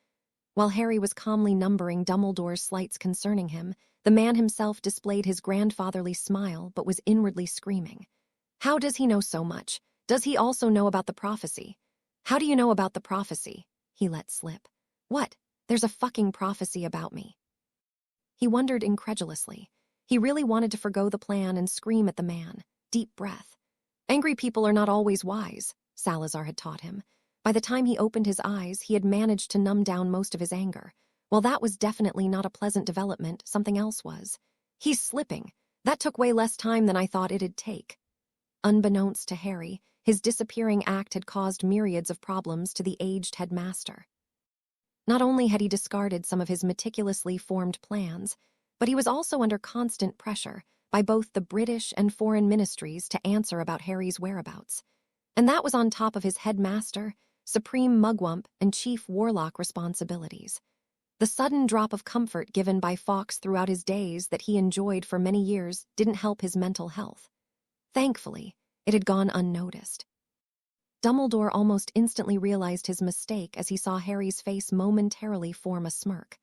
While Harry was calmly numbering Dumbledore's slights concerning him, the man himself displayed his grandfatherly smile but was inwardly screaming. "How does he know so much? Does he also know about the prophecy? How do you know about the prophecy?" he let slip. "What? There's a fucking prophecy about me." He wondered incredulously. He really wanted to forgo the plan and scream at the man. Deep breath. Angry people are not always wise, Salazar had taught him. By the time he opened his eyes, he had managed to numb down most of his anger. While that was definitely not a pleasant development, something else was. "He's slipping. That took way less time than I thought it'd take." Unbeknownst to Harry, his disappearing act had caused myriads of problems to the aged headmaster. Not only had he discarded some of his meticulously formed plans, but he was also under constant pressure by both the British and foreign ministries to answer about Harry's whereabouts. And that was on top of his headmaster, supreme mugwump, and chief warlock responsibilities. The sudden drop of comfort given by Fawkes throughout his days that he enjoyed for many years didn't help his mental health. Thankfully, it had gone unnoticed. Dumbledore almost instantly realized his mistake as he saw Harry's face momentarily form a smirk.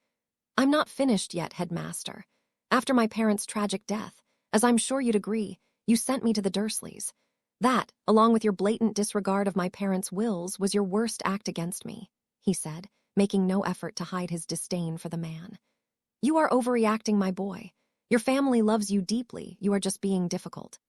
"I'm not finished yet, headmaster. After my parents' tragic death, as I'm sure you'd agree, you sent me to the Dursleys. That, along with your blatant disregard of my parents' wills, was your worst act against me," he said, making no effort to hide his disdain for the man. "You are overreacting, my boy. Your family loves you deeply, you are just being difficult."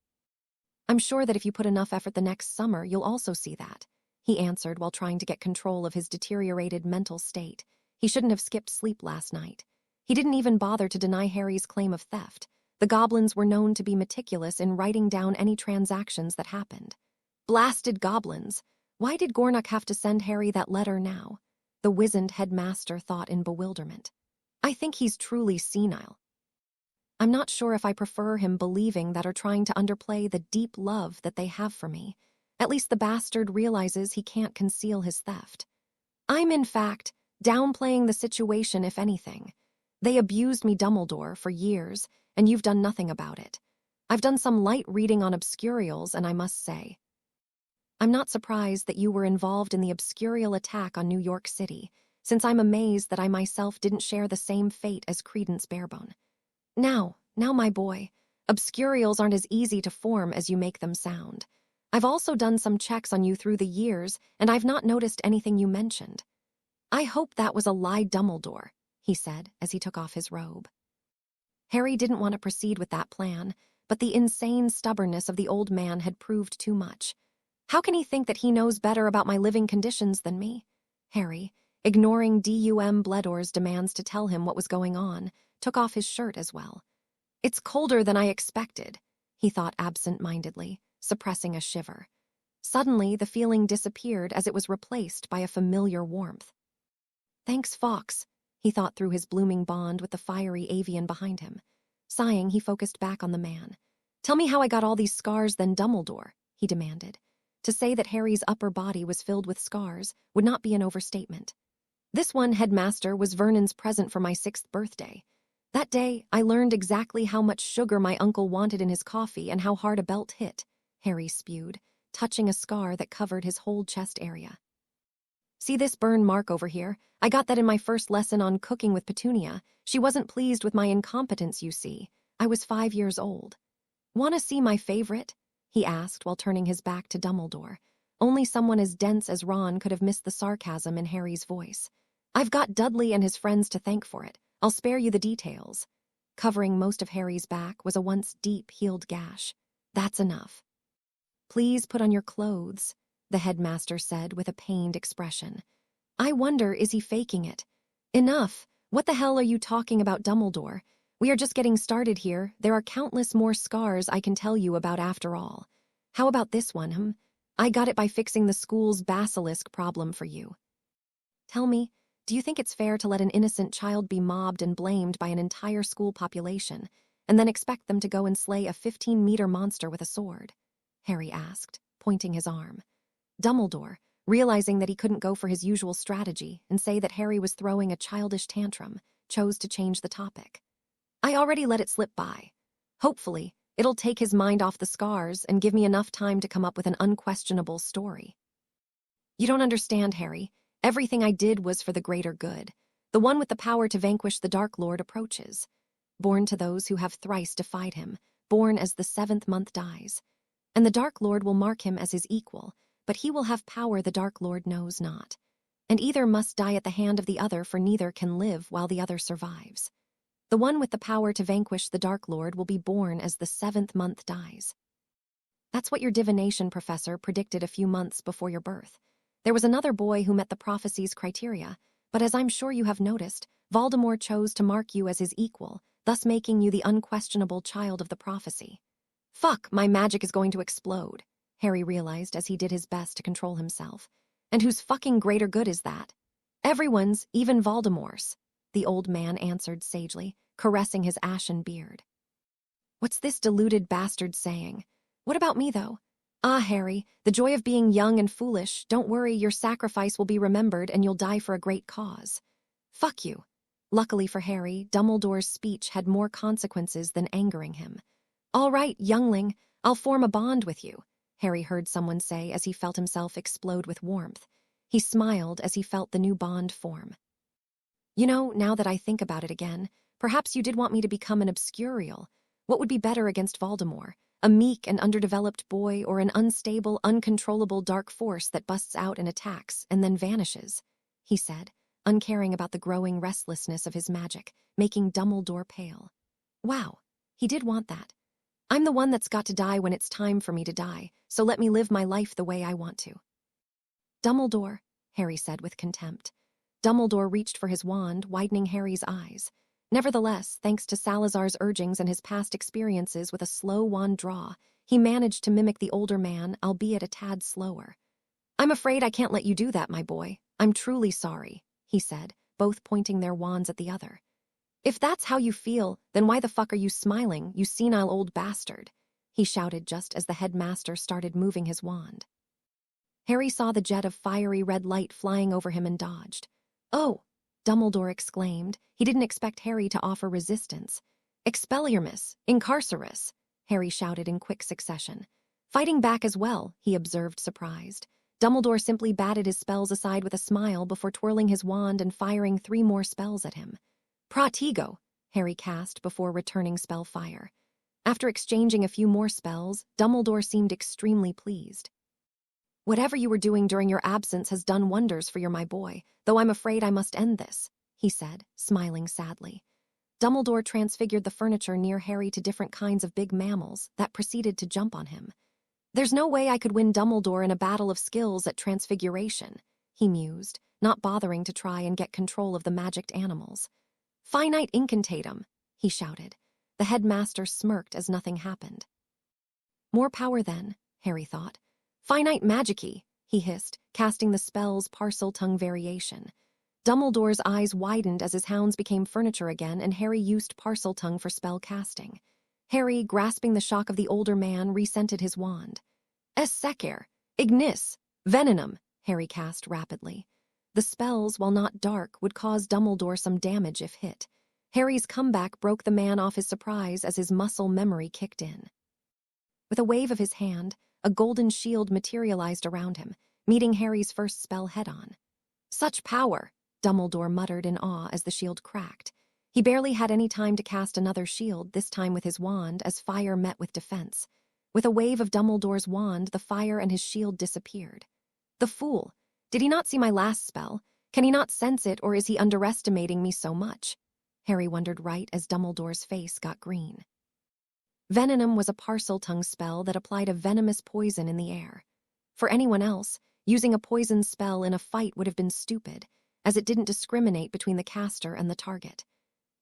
"I'm sure that if you put enough effort the next summer, you'll also see that," he answered while trying to get control of his deteriorated mental state. He shouldn't have skipped sleep last night. He didn't even bother to deny Harry's claim of theft. The goblins were known to be meticulous in writing down any transactions that happened. Blasted goblins! Why did Gornock have to send Harry that letter now? The wizened headmaster thought in bewilderment. I think he's truly senile. I'm not sure if I prefer him believing that or trying to underplay the deep love that they have for me. At least the bastard realizes he can't conceal his theft. I'm, in fact, downplaying the situation, if anything. They abused me, Dumbledore, for years, and you've done nothing about it. I've done some light reading on obscurials, and I must say, I'm not surprised that you were involved in the obscurial attack on New York City, since I'm amazed that I myself didn't share the same fate as Credence Barebone. Now, my boy, obscurials aren't as easy to form as you make them sound. I've also done some checks on you through the years, and I've not noticed anything you mentioned. I hope that was a lie, Dumbledore, he said as he took off his robe. Harry didn't want to proceed with that plan, but the insane stubbornness of the old man had proved too much. How can he think that he knows better about my living conditions than me? Harry, ignoring Dumbledore's demands to tell him what was going on, took off his shirt as well. It's colder than I expected, he thought absent-mindedly, suppressing a shiver. Suddenly, the feeling disappeared as it was replaced by a familiar warmth. Thanks, Fawkes, he thought through his blooming bond with the fiery avian behind him. Sighing, he focused back on the man. Tell me how I got all these scars then, Dumbledore, he demanded. To say that Harry's upper body was filled with scars would not be an overstatement. This one, headmaster, was Vernon's present for my 6th birthday. That day, I learned exactly how much sugar my uncle wanted in his coffee and how hard a belt hit, Harry spewed, touching a scar that covered his whole chest area. See this burn mark over here? I got that in my first lesson on cooking with Petunia. She wasn't pleased with my incompetence, you see. I was 5 years old. Want to see my favorite? He asked while turning his back to Dumbledore. Only someone as dense as Ron could have missed the sarcasm in Harry's voice. I've got Dudley and his friends to thank for it. I'll spare you the details. Covering most of Harry's back was a once deep, healed gash. That's enough. Please put on your clothes, the headmaster said with a pained expression. I wonder, is he faking it? Enough. What the hell are you talking about, Dumbledore? We are just getting started here. There are countless more scars I can tell you about after all. How about this one, I got it by fixing the school's basilisk problem for you. Tell me, do you think it's fair to let an innocent child be mobbed and blamed by an entire school population, and then expect them to go and slay a 15-meter monster with a sword? Harry asked, pointing his arm. Dumbledore, realizing that he couldn't go for his usual strategy and say that Harry was throwing a childish tantrum, chose to change the topic. I already let it slip by. Hopefully, it'll take his mind off the scars and give me enough time to come up with an unquestionable story. You don't understand, Harry. Everything I did was for the greater good. The one with the power to vanquish the Dark Lord approaches. Born to those who have thrice defied him, born as the 7th month dies. And the Dark Lord will mark him as his equal, but he will have power the Dark Lord knows not. And either must die at the hand of the other, for neither can live while the other survives. The one with the power to vanquish the Dark Lord will be born as the 7th month dies. That's what your divination professor predicted a few months before your birth. There was another boy who met the prophecy's criteria, but as I'm sure you have noticed, Voldemort chose to mark you as his equal, thus making you the unquestionable child of the prophecy. Fuck, my magic is going to explode, Harry realized as he did his best to control himself. And whose fucking greater good is that? Everyone's, even Voldemort's, the old man answered sagely, caressing his ashen beard. What's this deluded bastard saying? What about me, though? Ah, Harry, the joy of being young and foolish. Don't worry, your sacrifice will be remembered and you'll die for a great cause. Fuck you. Luckily for Harry, Dumbledore's speech had more consequences than angering him. All right, youngling, I'll form a bond with you, Harry heard someone say as he felt himself explode with warmth. He smiled as he felt the new bond form. You know, now that I think about it again, perhaps you did want me to become an obscurial. What would be better against Voldemort? A meek and underdeveloped boy, or an unstable, uncontrollable dark force that busts out and attacks and then vanishes, he said, uncaring about the growing restlessness of his magic, making Dumbledore pale. Wow, he did want that. I'm the one that's got to die when it's time for me to die, so let me live my life the way I want to. Dumbledore, Harry said with contempt. Dumbledore reached for his wand, widening Harry's eyes. Nevertheless, thanks to Salazar's urgings and his past experiences with a slow wand draw, he managed to mimic the older man, albeit a tad slower. "I'm afraid I can't let you do that, my boy. I'm truly sorry," he said, both pointing their wands at the other. "If that's how you feel, then why the fuck are you smiling, you senile old bastard?" he shouted just as the headmaster started moving his wand. Harry saw the jet of fiery red light flying over him and dodged. "Oh!" Dumbledore exclaimed. He didn't expect Harry to offer resistance. "Expelliarmus! Incarcerus!" Harry shouted in quick succession. "Fighting back as well," he observed, surprised. Dumbledore simply batted his spells aside with a smile before twirling his wand and firing 3 more spells at him. "Pratigo!" Harry cast before returning spell fire. After exchanging a few more spells, Dumbledore seemed extremely pleased. "Whatever you were doing during your absence has done wonders for your my boy, though I'm afraid I must end this," he said, smiling sadly. Dumbledore transfigured the furniture near Harry to different kinds of big mammals that proceeded to jump on him. "There's no way I could win Dumbledore in a battle of skills at transfiguration," he mused, not bothering to try and get control of the magicked animals. "Finite incantatum," he shouted. The headmaster smirked as nothing happened. "More power then," Harry thought. "Finite magicy," he hissed, casting the spell's parcel tongue variation. Dumbledore's eyes widened as his hounds became furniture again, and Harry used parcel tongue for spell casting. Harry, grasping the shock of the older man, rescented his wand. "Es secer, ignis, venenum," Harry cast rapidly. The spells, while not dark, would cause Dumbledore some damage if hit. Harry's comeback broke the man off his surprise as his muscle memory kicked in. With a wave of his hand, a golden shield materialized around him, meeting Harry's first spell head-on. "Such power!" Dumbledore muttered in awe as the shield cracked. He barely had any time to cast another shield, this time with his wand, as fire met with defense. With a wave of Dumbledore's wand, the fire and his shield disappeared. "The fool! Did he not see my last spell? Can he not sense it, or is he underestimating me so much?" Harry wondered right as Dumbledore's face got green. Venenum was a parcel tongue spell that applied a venomous poison in the air. For anyone else, using a poison spell in a fight would have been stupid, as it didn't discriminate between the caster and the target.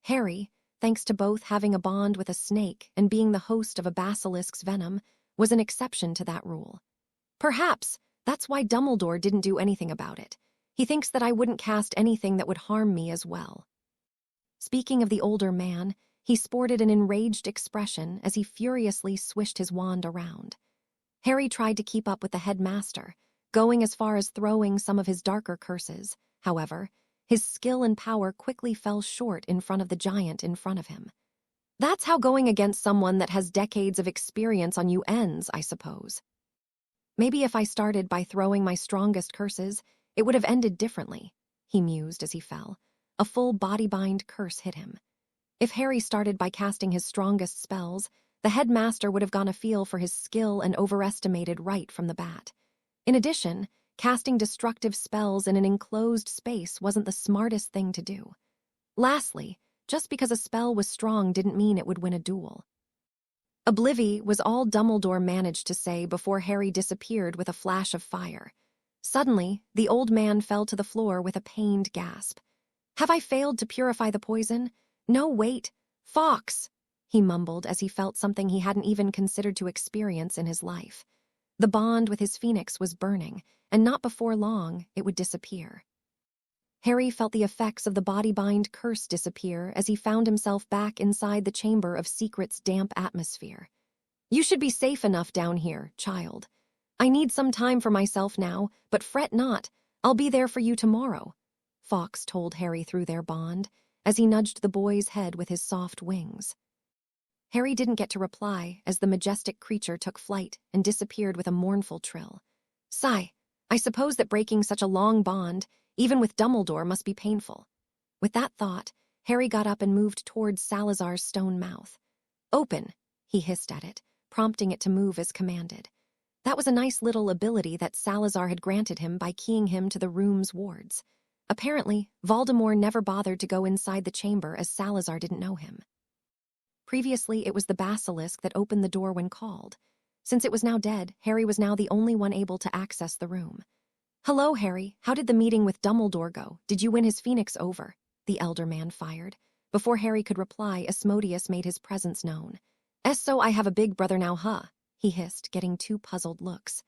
Harry, thanks to both having a bond with a snake and being the host of a basilisk's venom, was an exception to that rule. Perhaps that's why Dumbledore didn't do anything about it. He thinks that I wouldn't cast anything that would harm me as well. Speaking of the older man, he sported an enraged expression as he furiously swished his wand around. Harry tried to keep up with the headmaster, going as far as throwing some of his darker curses. However, his skill and power quickly fell short in front of the giant in front of him. "That's how going against someone that has decades of experience on you ends, I suppose. Maybe if I started by throwing my strongest curses, it would have ended differently," he mused as he fell. A full body-bind curse hit him. If Harry started by casting his strongest spells, the headmaster would have gone a feel for his skill and overestimated right from the bat. In addition, casting destructive spells in an enclosed space wasn't the smartest thing to do. Lastly, just because a spell was strong didn't mean it would win a duel. "Oblivi" was all Dumbledore managed to say before Harry disappeared with a flash of fire. Suddenly, the old man fell to the floor with a pained gasp. "Have I failed to purify the poison? No, wait. Fawkes!" he mumbled as he felt something he hadn't even considered to experience in his life. The bond with his phoenix was burning, and not before long, it would disappear. Harry felt the effects of the body-bind curse disappear as he found himself back inside the Chamber of Secrets' damp atmosphere. "You should be safe enough down here, child. I need some time for myself now, but fret not. I'll be there for you tomorrow," Fawkes told Harry through their bond, as he nudged the boy's head with his soft wings. Harry didn't get to reply as the majestic creature took flight and disappeared with a mournful trill. Sigh, I suppose that breaking such a long bond, even with Dumbledore, must be painful. With that thought, Harry got up and moved towards Salazar's stone mouth. "Open," he hissed at it, prompting it to move as commanded. That was a nice little ability that Salazar had granted him by keying him to the room's wards. Apparently, Voldemort never bothered to go inside the chamber as Salazar didn't know him. Previously, it was the basilisk that opened the door when called. Since it was now dead, Harry was now the only one able to access the room. "Hello, Harry. How did the meeting with Dumbledore go? Did you win his phoenix over?" the elder man fired. Before Harry could reply, Asmodeus made his presence known. So I have a big brother now, huh? He hissed, getting two puzzled looks.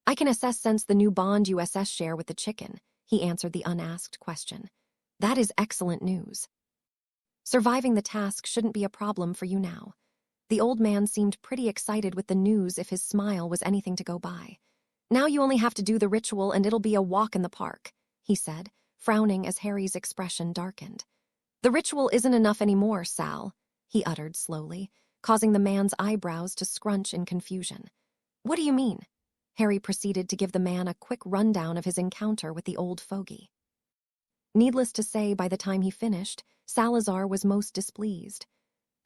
I can assess sense the new bond USS share with the chicken, he answered the unasked question. That is excellent news. Surviving the task shouldn't be a problem for you now. The old man seemed pretty excited with the news if his smile was anything to go by. Now you only have to do the ritual and it'll be a walk in the park, he said, frowning as Harry's expression darkened. The ritual isn't enough anymore, Sal, he uttered slowly, causing the man's eyebrows to scrunch in confusion. What do you mean? Harry proceeded to give the man a quick rundown of his encounter with the old fogey. Needless to say, by the time he finished, Salazar was most displeased.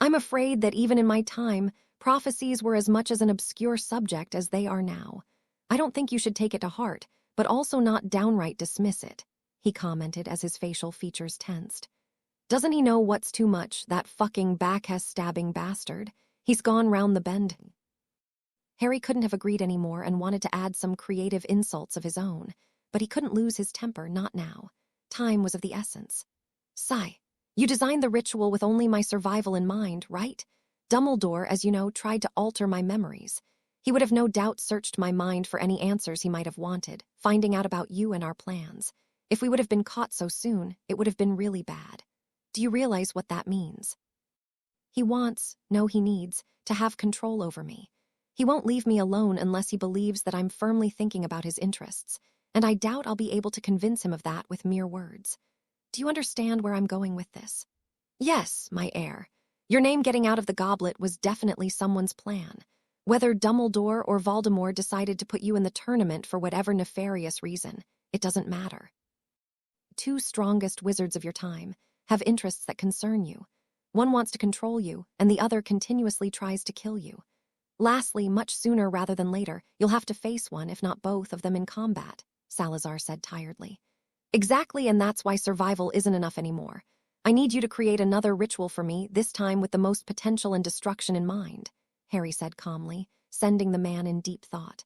I'm afraid that even in my time, prophecies were as much as an obscure subject as they are now. I don't think you should take it to heart, but also not downright dismiss it, he commented as his facial features tensed. Doesn't he know what's too much, that fucking back-stabbing bastard? He's gone round the bend. Harry couldn't have agreed any more and wanted to add some creative insults of his own, but he couldn't lose his temper, not now. Time was of the essence. Sigh. You designed the ritual with only my survival in mind, right? Dumbledore, as you know, tried to alter my memories. He would have no doubt searched my mind for any answers he might have wanted, finding out about you and our plans. If we would have been caught so soon, it would have been really bad. Do you realize what that means? He wants, no he needs, to have control over me. He won't leave me alone unless he believes that I'm firmly thinking about his interests, and I doubt I'll be able to convince him of that with mere words. Do you understand where I'm going with this? Yes, my heir. Your name getting out of the goblet was definitely someone's plan. Whether Dumbledore or Voldemort decided to put you in the tournament for whatever nefarious reason, it doesn't matter. Two strongest wizards of your time have interests that concern you. One wants to control you, and the other continuously tries to kill you. Lastly, much sooner rather than later, you'll have to face one, if not both, of them in combat, Salazar said tiredly. Exactly, and that's why survival isn't enough anymore. I need you to create another ritual for me, this time with the most potential and destruction in mind, Harry said calmly, sending the man in deep thought.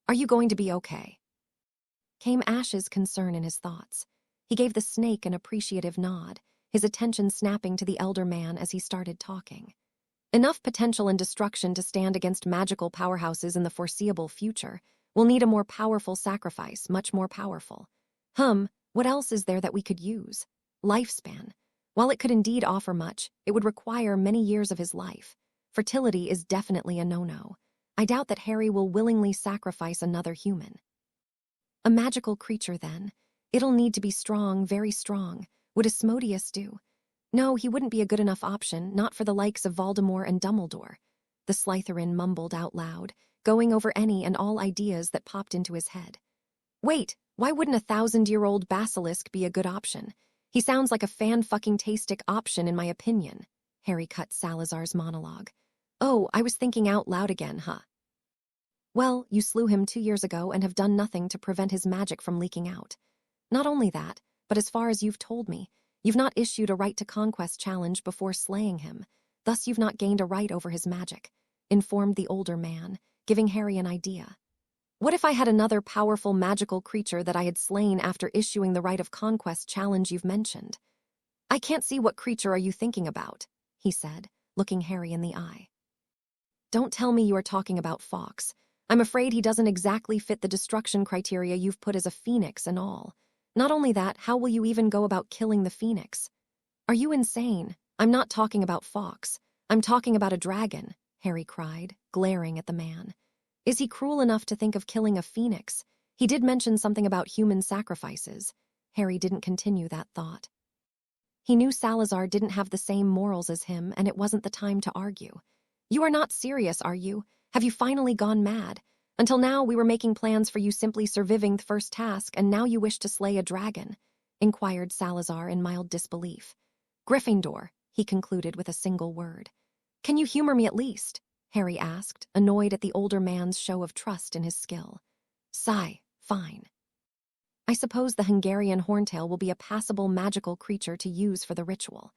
Are you going to be okay? Came Ash's concern in his thoughts. He gave the snake an appreciative nod, his attention snapping to the elder man as he started talking. Enough potential and destruction to stand against magical powerhouses in the foreseeable future. We'll need a more powerful sacrifice, much more powerful. What else is there that we could use? Lifespan. While it could indeed offer much, it would require many years of his life. Fertility is definitely a no-no. I doubt that Harry will willingly sacrifice another human. A magical creature, then. It'll need to be strong, very strong. Would Asmodeus do? No, he wouldn't be a good enough option, not for the likes of Voldemort and Dumbledore. The Slytherin mumbled out loud, going over any and all ideas that popped into his head. Wait, why wouldn't a 1,000-year-old basilisk be a good option? He sounds like a fan-fucking-tastic option in my opinion, Harry cut Salazar's monologue. Oh, I was thinking out loud again, huh? Well, you slew him 2 years ago and have done nothing to prevent his magic from leaking out. Not only that, but as far as you've told me, you've not issued a right to conquest challenge before slaying him, thus you've not gained a right over his magic, informed the older man, giving Harry an idea. What if I had another powerful magical creature that I had slain after issuing the right of conquest challenge you've mentioned? I can't see what creature are you thinking about, he said, looking Harry in the eye. Don't tell me you are talking about Fawkes. I'm afraid he doesn't exactly fit the destruction criteria you've put as a phoenix and all. Not only that, how will you even go about killing the phoenix? Are you insane? I'm not talking about Fawkes. I'm talking about a dragon, Harry cried, glaring at the man. Is he cruel enough to think of killing a phoenix? He did mention something about human sacrifices. Harry didn't continue that thought. He knew Salazar didn't have the same morals as him, and it wasn't the time to argue. You are not serious, are you? Have you finally gone mad? Until now, we were making plans for you simply surviving the first task, and now you wish to slay a dragon, inquired Salazar in mild disbelief. Gryffindor, he concluded with a single word. Can you humor me at least? Harry asked, annoyed at the older man's show of trust in his skill. Sigh, fine. I suppose the Hungarian horntail will be a passable magical creature to use for the ritual.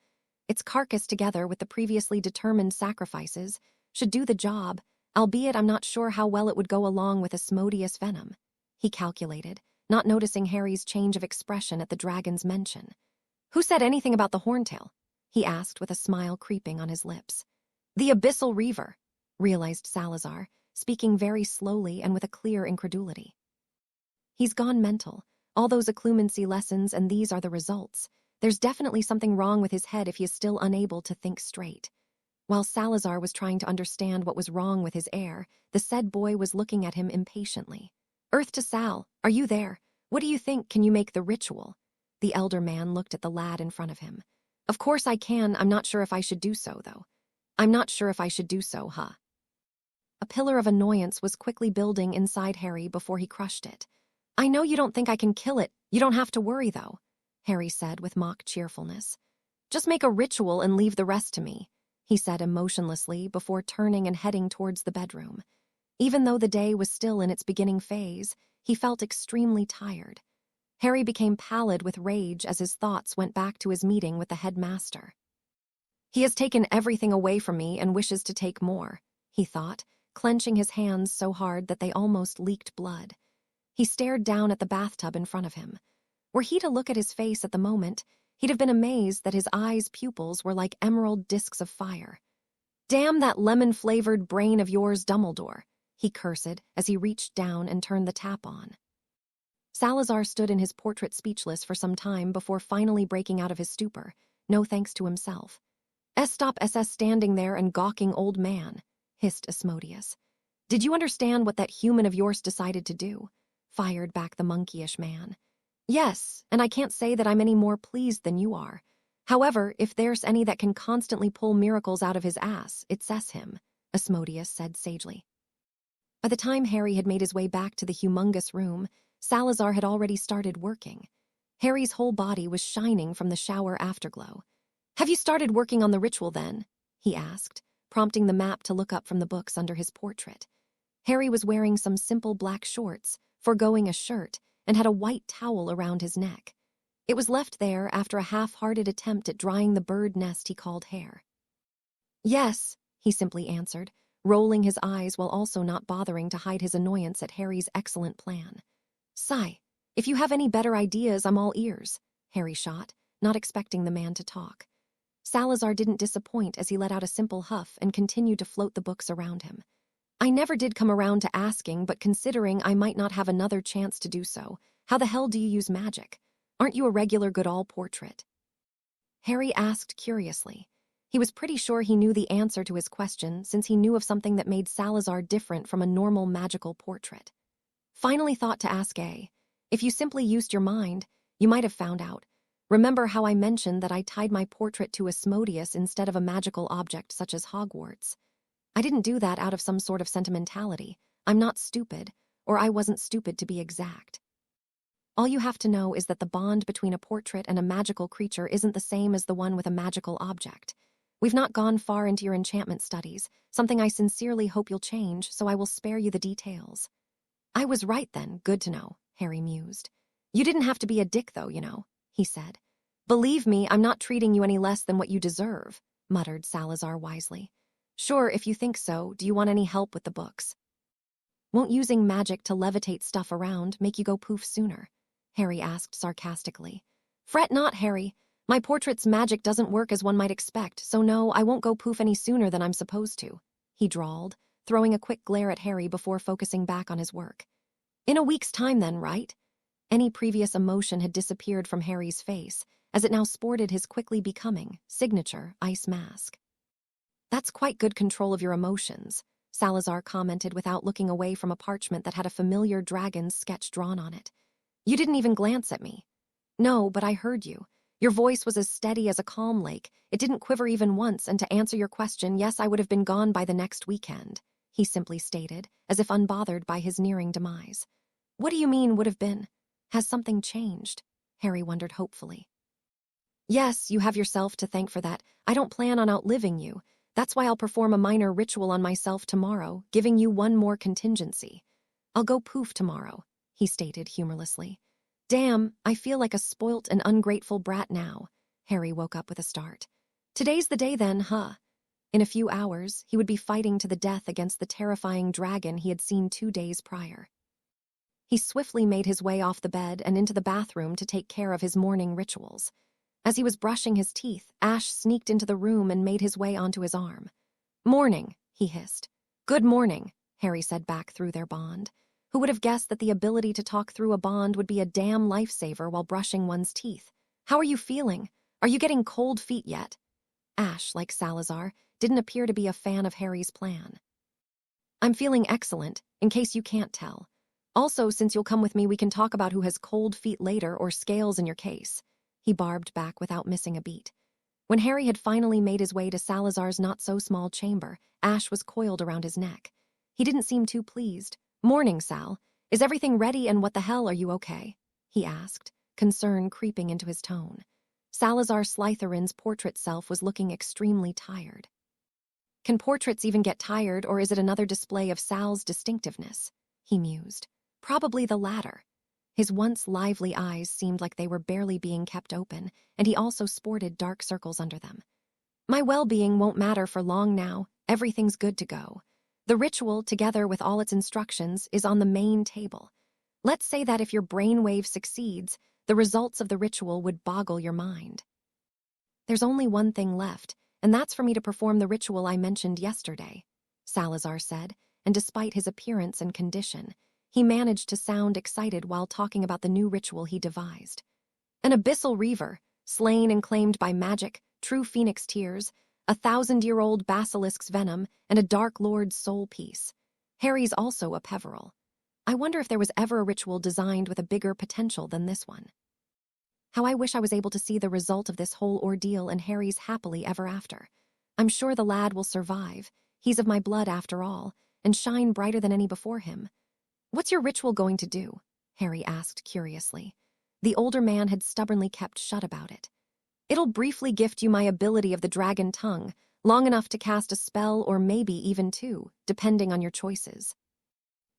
Its carcass, together with the previously determined sacrifices, should do the job, albeit I'm not sure how well it would go along with Asmodeus venom, he calculated, not noticing Harry's change of expression at the dragon's mention. Who said anything about the horntail? he asked with a smile creeping on his lips. The Abyssal Reaver, realized Salazar, speaking very slowly and with a clear incredulity. He's gone mental. All those occlumency lessons, and these are the results. There's definitely something wrong with his head if he is still unable to think straight. While Salazar was trying to understand what was wrong with his heir, the said boy was looking at him impatiently. Earth to Sal, are you there? What do you think? Can you make the ritual? The elder man looked at the lad in front of him. Of course I can. I'm not sure if I should do so, though. I'm not sure if I should do so, huh? A pillar of annoyance was quickly building inside Harry before he crushed it. I know you don't think I can kill it. You don't have to worry, though, Harry said with mock cheerfulness. Just make a ritual and leave the rest to me, he said emotionlessly before turning and heading towards the bedroom. Even though the day was still in its beginning phase, he felt extremely tired. Harry became pallid with rage as his thoughts went back to his meeting with the headmaster. He has taken everything away from me and wishes to take more, he thought, clenching his hands so hard that they almost leaked blood. He stared down at the bathtub in front of him. Were he to look at his face at the moment, he'd have been amazed that his eyes' pupils were like emerald discs of fire. Damn that lemon-flavored brain of yours, Dumbledore, he cursed as he reached down and turned the tap on. Salazar stood in his portrait speechless for some time before finally breaking out of his stupor, no thanks to himself. Stop SS standing there and gawking, old man, hissed Asmodeus. Did you understand what that human of yours decided to do? Fired back the monkeyish man. Yes, and I can't say that I'm any more pleased than you are. However, if there's any that can constantly pull miracles out of his ass, it's him, Asmodeus said sagely. By the time Harry had made his way back to the humongous room, Salazar had already started working. Harry's whole body was shining from the shower afterglow. Have you started working on the ritual then? He asked, prompting the map to look up from the books under his portrait. Harry was wearing some simple black shorts, foregoing a shirt, and had a white towel around his neck. It was left there after a half-hearted attempt at drying the bird nest he called hair. Yes, he simply answered, rolling his eyes while also not bothering to hide his annoyance at Harry's excellent plan. Sigh, if you have any better ideas, I'm all ears, Harry shot, not expecting the man to talk. Salazar didn't disappoint as he let out a simple huff and continued to float the books around him. I never did come around to asking, but considering I might not have another chance to do so, how the hell do you use magic? Aren't you a regular Goodall portrait? Harry asked curiously. He was pretty sure he knew the answer to his question since he knew of something that made Salazar different from a normal magical portrait. Finally thought to ask A. If you simply used your mind, you might have found out. Remember how I mentioned that I tied my portrait to Asmodeus instead of a magical object such as Hogwarts? I didn't do that out of some sort of sentimentality. I'm not stupid, or I wasn't stupid to be exact. All you have to know is that the bond between a portrait and a magical creature isn't the same as the one with a magical object. We've not gone far into your enchantment studies, something I sincerely hope you'll change, so I will spare you the details. I was right then, good to know, Harry mused. You didn't have to be a dick though, you know, he said. Believe me, I'm not treating you any less than what you deserve, muttered Salazar wisely. Sure, if you think so, do you want any help with the books? Won't using magic to levitate stuff around make you go poof sooner? Harry asked sarcastically. Fret not, Harry. My portrait's magic doesn't work as one might expect, so no, I won't go poof any sooner than I'm supposed to, he drawled, throwing a quick glare at Harry before focusing back on his work. In a week's time then, right? Any previous emotion had disappeared from Harry's face, as it now sported his quickly becoming signature ice mask. That's quite good control of your emotions, Salazar commented without looking away from a parchment that had a familiar dragon's sketch drawn on it. You didn't even glance at me. No, but I heard you. Your voice was as steady as a calm lake. It didn't quiver even once, and to answer your question, yes, I would have been gone by the next weekend, he simply stated, as if unbothered by his nearing demise. What do you mean would have been? Has something changed? Harry wondered hopefully. Yes, you have yourself to thank for that. I don't plan on outliving you. That's why I'll perform a minor ritual on myself tomorrow, giving you one more contingency. I'll go poof tomorrow, he stated humorlessly. Damn, I feel like a spoilt and ungrateful brat now. Harry woke up with a start. Today's the day then, huh? In a few hours, he would be fighting to the death against the terrifying dragon he had seen 2 days prior. He swiftly made his way off the bed and into the bathroom to take care of his morning rituals. As he was brushing his teeth, Ash sneaked into the room and made his way onto his arm. "Morning," he hissed. "Good morning," Harry said back through their bond. Who would have guessed that the ability to talk through a bond would be a damn lifesaver while brushing one's teeth? "How are you feeling? Are you getting cold feet yet?" Ash, like Salazar, didn't appear to be a fan of Harry's plan. "I'm feeling excellent, in case you can't tell. Also, since you'll come with me, we can talk about who has cold feet later or scales in your case," he barbed back without missing a beat. When Harry had finally made his way to Salazar's not-so-small chamber, Ash was coiled around his neck. He didn't seem too pleased. "Morning, Sal. Is everything ready and what the hell, are you okay?" he asked, concern creeping into his tone. Salazar Slytherin's portrait self was looking extremely tired. Can portraits even get tired, or is it another display of Sal's distinctiveness? He mused. Probably the latter. His once lively eyes seemed like they were barely being kept open, and he also sported dark circles under them. "My well-being won't matter for long now. Everything's good to go. The ritual, together with all its instructions, is on the main table. Let's say that if your brainwave succeeds, the results of the ritual would boggle your mind. There's only one thing left, and that's for me to perform the ritual I mentioned yesterday," Salazar said, and despite his appearance and condition, he managed to sound excited while talking about the new ritual he devised. "An Abyssal Reaver, slain and claimed by magic, true phoenix tears, 1,000-year-old basilisk's venom, and a Dark Lord's soul piece. Harry's also a Peveril. I wonder if there was ever a ritual designed with a bigger potential than this one. How I wish I was able to see the result of this whole ordeal and Harry's happily ever after. I'm sure the lad will survive. He's of my blood after all, and shine brighter than any before him." "What's your ritual going to do?" Harry asked curiously. The older man had stubbornly kept shut about it. "It'll briefly gift you my ability of the dragon tongue, long enough to cast a spell or maybe even two, depending on your choices.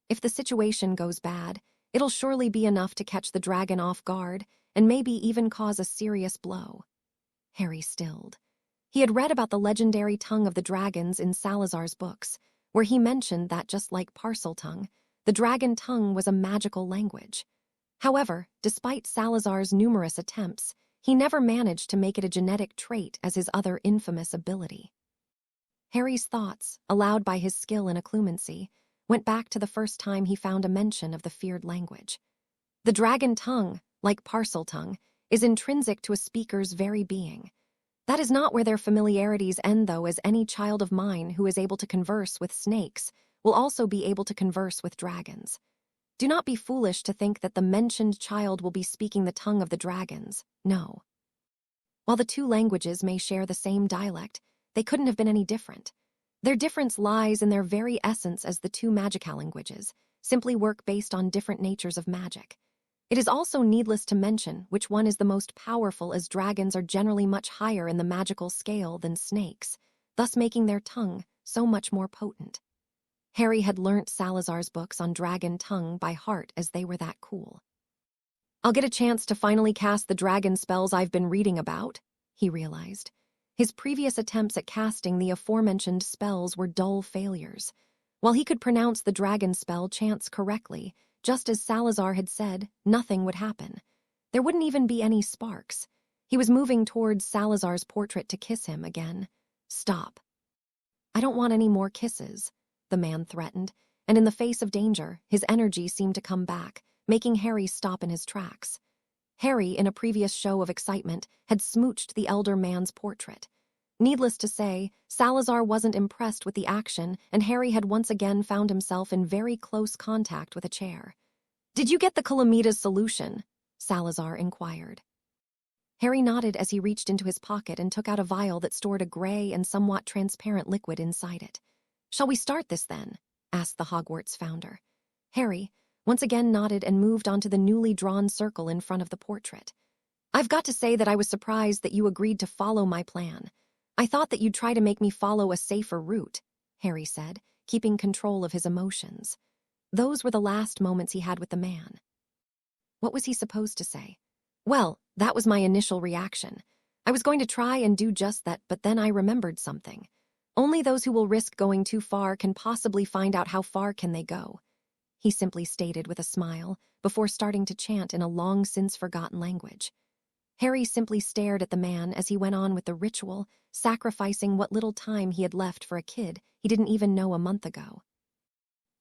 If the situation goes bad, it'll surely be enough to catch the dragon off guard and maybe even cause a serious blow." Harry stilled. He had read about the legendary tongue of the dragons in Salazar's books, where he mentioned that just like Parseltongue, the dragon tongue was a magical language. However, despite Salazar's numerous attempts, he never managed to make it a genetic trait as his other infamous ability. Harry's thoughts, allowed by his skill in occlumency, went back to the first time he found a mention of the feared language. The dragon tongue, like Parseltongue, is intrinsic to a speaker's very being. That is not where their familiarities end, though, as any child of mine who is able to converse with snakes will also be able to converse with dragons. Do not be foolish to think that the mentioned child will be speaking the tongue of the dragons. No. While the two languages may share the same dialect, they couldn't have been any different. Their difference lies in their very essence, as the two magical languages simply work based on different natures of magic. It is also needless to mention which one is the most powerful, as dragons are generally much higher in the magical scale than snakes, thus making their tongue so much more potent. Harry had learnt Salazar's books on dragon tongue by heart, as they were that cool. "I'll get a chance to finally cast the dragon spells I've been reading about," he realized. His previous attempts at casting the aforementioned spells were dull failures. While he could pronounce the dragon spell chants correctly, just as Salazar had said, nothing would happen. There wouldn't even be any sparks. He was moving towards Salazar's portrait to kiss him again. "Stop." "I don't want any more kisses," the man threatened, and in the face of danger, his energy seemed to come back, making Harry stop in his tracks. Harry, in a previous show of excitement, had smooched the elder man's portrait. Needless to say, Salazar wasn't impressed with the action, and Harry had once again found himself in very close contact with a chair. "Did you get the Calamita's solution?" Salazar inquired. Harry nodded as he reached into his pocket and took out a vial that stored a gray and somewhat transparent liquid inside it. "Shall we start this, then?" asked the Hogwarts founder. Harry once again nodded and moved onto the newly drawn circle in front of the portrait. "I've got to say that I was surprised that you agreed to follow my plan. I thought that you'd try to make me follow a safer route," Harry said, keeping control of his emotions. Those were the last moments he had with the man. What was he supposed to say? Well, that was my initial reaction. I was going to try and do just that, but then I remembered something. Only those who will risk going too far can possibly find out how far can they go, he simply stated with a smile, before starting to chant in a long-since-forgotten language. Harry simply stared at the man as he went on with the ritual, sacrificing what little time he had left for a kid he didn't even know a month ago.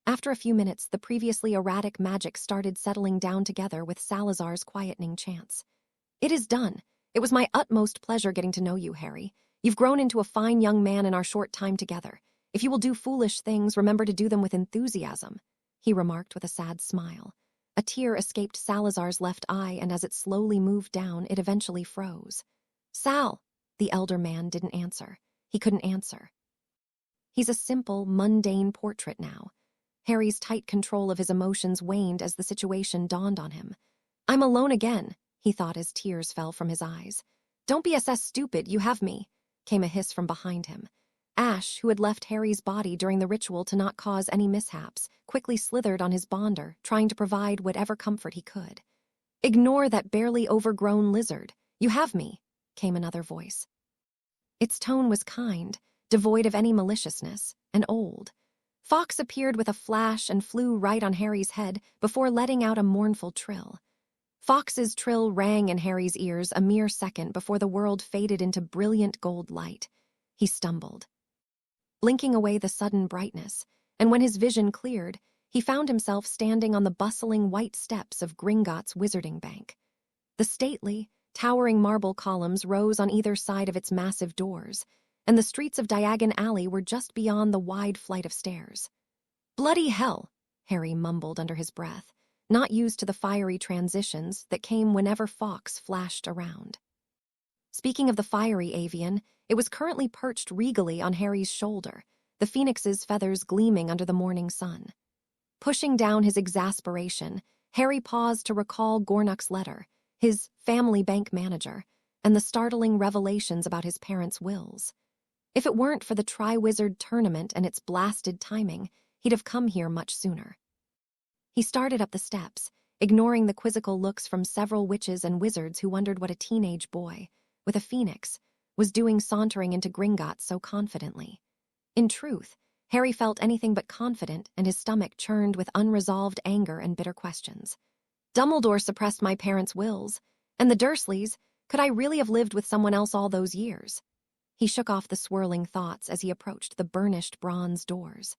After a few minutes, the previously erratic magic started settling down together with Salazar's quietening chants. "It is done. It was my utmost pleasure getting to know you, Harry. You've grown into a fine young man in our short time together. If you will do foolish things, remember to do them with enthusiasm," he remarked with a sad smile. A tear escaped Salazar's left eye, and as it slowly moved down, it eventually froze. "Sal," the elder man didn't answer. He couldn't answer. He's a simple, mundane portrait now. Harry's tight control of his emotions waned as the situation dawned on him. "I'm alone again," he thought as tears fell from his eyes. "Don't be ss stupid, you have me," came a hiss from behind him. Ash, who had left Harry's body during the ritual to not cause any mishaps, quickly slithered on his bonder, trying to provide whatever comfort he could. "Ignore that barely overgrown lizard. You have me," came another voice. Its tone was kind, devoid of any maliciousness, and old. Fawkes appeared with a flash and flew right on Harry's head before letting out a mournful trill. Fawkes's trill rang in Harry's ears a mere second before the world faded into brilliant gold light. He stumbled, blinking away the sudden brightness, and when his vision cleared, he found himself standing on the bustling white steps of Gringotts' wizarding bank. The stately, towering marble columns rose on either side of its massive doors, and the streets of Diagon Alley were just beyond the wide flight of stairs. "Bloody hell," Harry mumbled under his breath, not used to the fiery transitions that came whenever Fawkes flashed around. Speaking of the fiery avian, it was currently perched regally on Harry's shoulder, the phoenix's feathers gleaming under the morning sun. Pushing down his exasperation, Harry paused to recall Gornuk's letter, his family bank manager, and the startling revelations about his parents' wills. If it weren't for the Triwizard Tournament and its blasted timing, he'd have come here much sooner. He started up the steps, ignoring the quizzical looks from several witches and wizards who wondered what a teenage boy, with a phoenix, was doing sauntering into Gringotts so confidently. In truth, Harry felt anything but confident, and his stomach churned with unresolved anger and bitter questions. Dumbledore suppressed my parents' wills, and the Dursleys, could I really have lived with someone else all those years? He shook off the swirling thoughts as he approached the burnished bronze doors.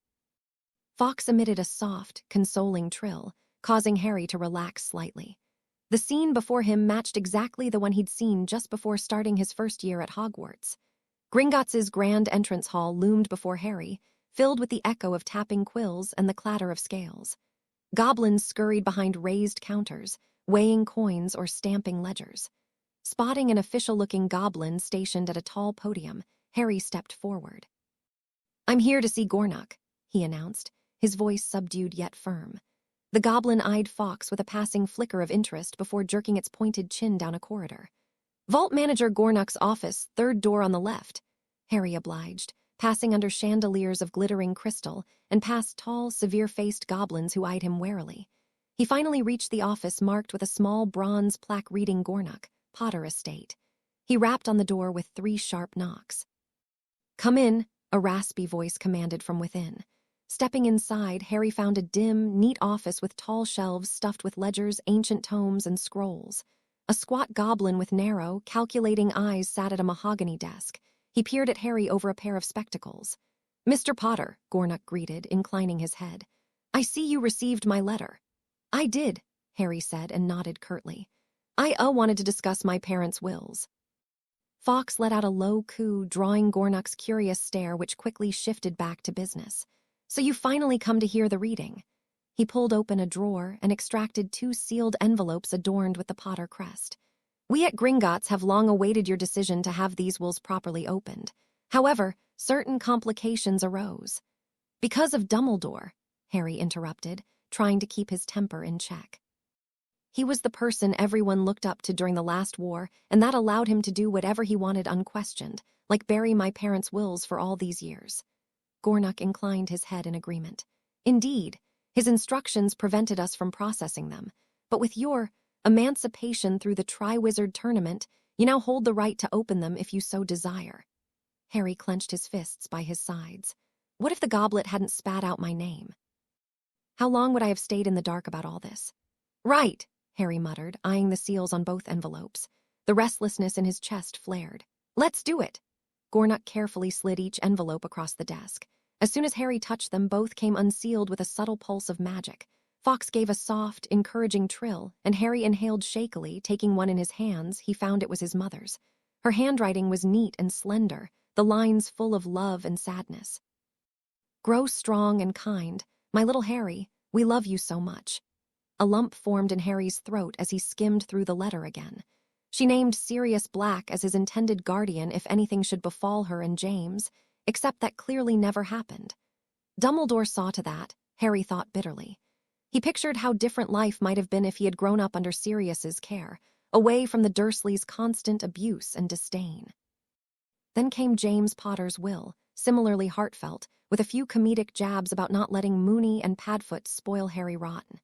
Fawkes emitted a soft, consoling trill, causing Harry to relax slightly. The scene before him matched exactly the one he'd seen just before starting his first year at Hogwarts. Gringotts' grand entrance hall loomed before Harry, filled with the echo of tapping quills and the clatter of scales. Goblins scurried behind raised counters, weighing coins or stamping ledgers. Spotting an official-looking goblin stationed at a tall podium, Harry stepped forward. "I'm here to see Gornuk," he announced, his voice subdued yet firm. The goblin eyed Fawkes with a passing flicker of interest before jerking its pointed chin down a corridor. "Vault Manager Gornuk's office, third door on the left," Harry obliged, passing under chandeliers of glittering crystal and past tall, severe-faced goblins who eyed him warily. He finally reached the office marked with a small bronze plaque reading Gornuk, Potter Estate. He rapped on the door with 3 sharp knocks. "Come in," a raspy voice commanded from within. Stepping inside, Harry found a dim, neat office with tall shelves stuffed with ledgers, ancient tomes, and scrolls. A squat goblin with narrow, calculating eyes sat at a mahogany desk. He peered at Harry over a pair of spectacles. "Mr. Potter," Gornuk greeted, inclining his head. "I see you received my letter." "I did," Harry said and nodded curtly. "I wanted to discuss my parents' wills." Fawkes let out a low coo, drawing Gornuk's curious stare, which quickly shifted back to business. "So you finally come to hear the reading." He pulled open a drawer and extracted 2 sealed envelopes adorned with the Potter crest. "We at Gringotts have long awaited your decision to have these wills properly opened. However, certain complications arose." "Because of Dumbledore," Harry interrupted, trying to keep his temper in check. He was the person everyone looked up to during the last war, and that allowed him to do whatever he wanted unquestioned, like bury my parents' wills for all these years. Gornuk inclined his head in agreement. "Indeed, his instructions prevented us from processing them, but with your emancipation through the Triwizard Tournament, you now hold the right to open them if you so desire." Harry clenched his fists by his sides. What if the goblet hadn't spat out my name? How long would I have stayed in the dark about all this? "Right," Harry muttered, eyeing the seals on both envelopes. The restlessness in his chest flared. "Let's do it!" Gringotts carefully slid each envelope across the desk. As soon as Harry touched them, both came unsealed with a subtle pulse of magic. Fawkes gave a soft, encouraging trill, and Harry inhaled shakily, taking one in his hands. He found it was his mother's. Her handwriting was neat and slender, the lines full of love and sadness. "Grow strong and kind. My little Harry, we love you so much." A lump formed in Harry's throat as he skimmed through the letter again. She named Sirius Black as his intended guardian if anything should befall her and James, except that clearly never happened. Dumbledore saw to that, Harry thought bitterly. He pictured how different life might have been if he had grown up under Sirius's care, away from the Dursleys' constant abuse and disdain. Then came James Potter's will, similarly heartfelt, with a few comedic jabs about not letting Moony and Padfoot spoil Harry rotten.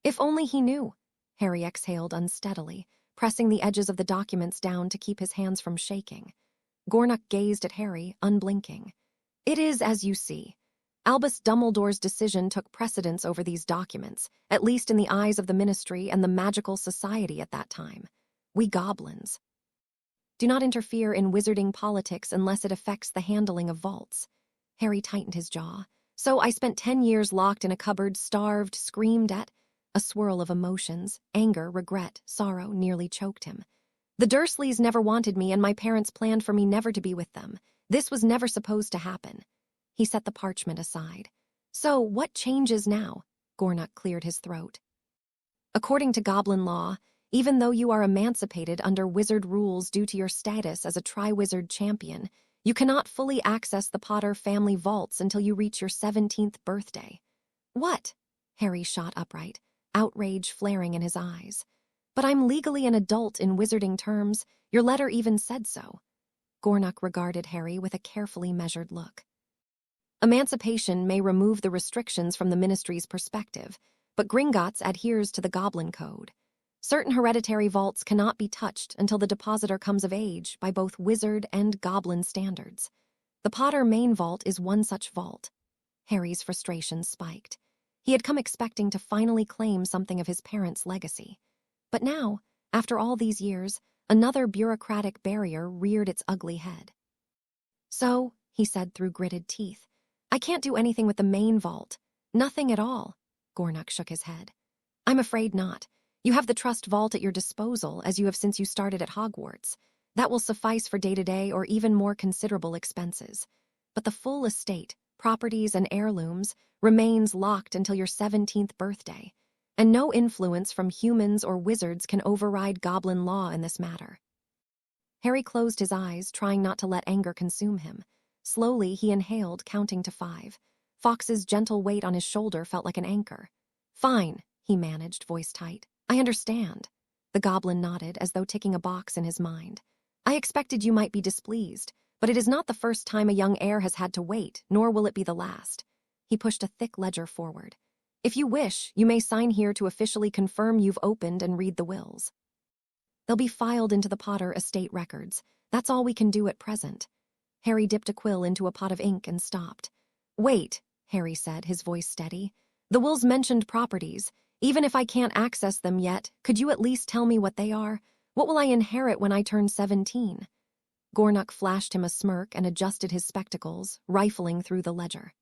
If only he knew. Harry exhaled unsteadily, pressing the edges of the documents down to keep his hands from shaking. Gringotts gazed at Harry, unblinking. "It is as you see. Albus Dumbledore's decision took precedence over these documents, at least in the eyes of the Ministry and the Magical Society at that time. We goblins do not interfere in wizarding politics unless it affects the handling of vaults." Harry tightened his jaw. "So I spent 10 years locked in a cupboard, starved, screamed at." A swirl of emotions, anger, regret, sorrow, nearly choked him. "The Dursleys never wanted me, and my parents planned for me never to be with them. This was never supposed to happen." He set the parchment aside. "So, what changes now?" Gringotts cleared his throat. "According to Goblin law, even though you are emancipated under wizard rules due to your status as a Triwizard champion, you cannot fully access the Potter family vaults until you reach your 17th birthday." "What?" Harry shot upright, outrage flaring in his eyes. "But I'm legally an adult in wizarding terms. Your letter even said so." Gringotts regarded Harry with a carefully measured look. "Emancipation may remove the restrictions from the Ministry's perspective, but Gringotts adheres to the Goblin Code. Certain hereditary vaults cannot be touched until the depositor comes of age by both wizard and goblin standards. The Potter main vault is one such vault." Harry's frustration spiked. He had come expecting to finally claim something of his parents' legacy. But now, after all these years, another bureaucratic barrier reared its ugly head. "So," he said through gritted teeth, "I can't do anything with the main vault. Nothing at all." Gringotts shook his head. "I'm afraid not. You have the trust vault at your disposal, as you have since you started at Hogwarts. That will suffice for day-to-day or even more considerable expenses. But the full estate, properties, and heirlooms remains locked until your 17th birthday, and no influence from humans or wizards can override Goblin law in this matter." Harry closed his eyes, trying not to let anger consume him. Slowly, he inhaled, counting to 5. Fawkes's gentle weight on his shoulder felt like an anchor. "Fine," he managed, voice tight. "I understand." The goblin nodded, as though ticking a box in his mind. "I expected you might be displeased, but it is not the first time a young heir has had to wait, nor will it be the last." He pushed a thick ledger forward. "If you wish, you may sign here to officially confirm you've opened and read the wills. They'll be filed into the Potter estate records. That's all we can do at present." Harry dipped a quill into a pot of ink and stopped. "Wait," Harry said, his voice steady. "The wills mentioned properties. Even if I can't access them yet, could you at least tell me what they are? What will I inherit when I turn 17? Gringotts flashed him a smirk and adjusted his spectacles, rifling through the ledger.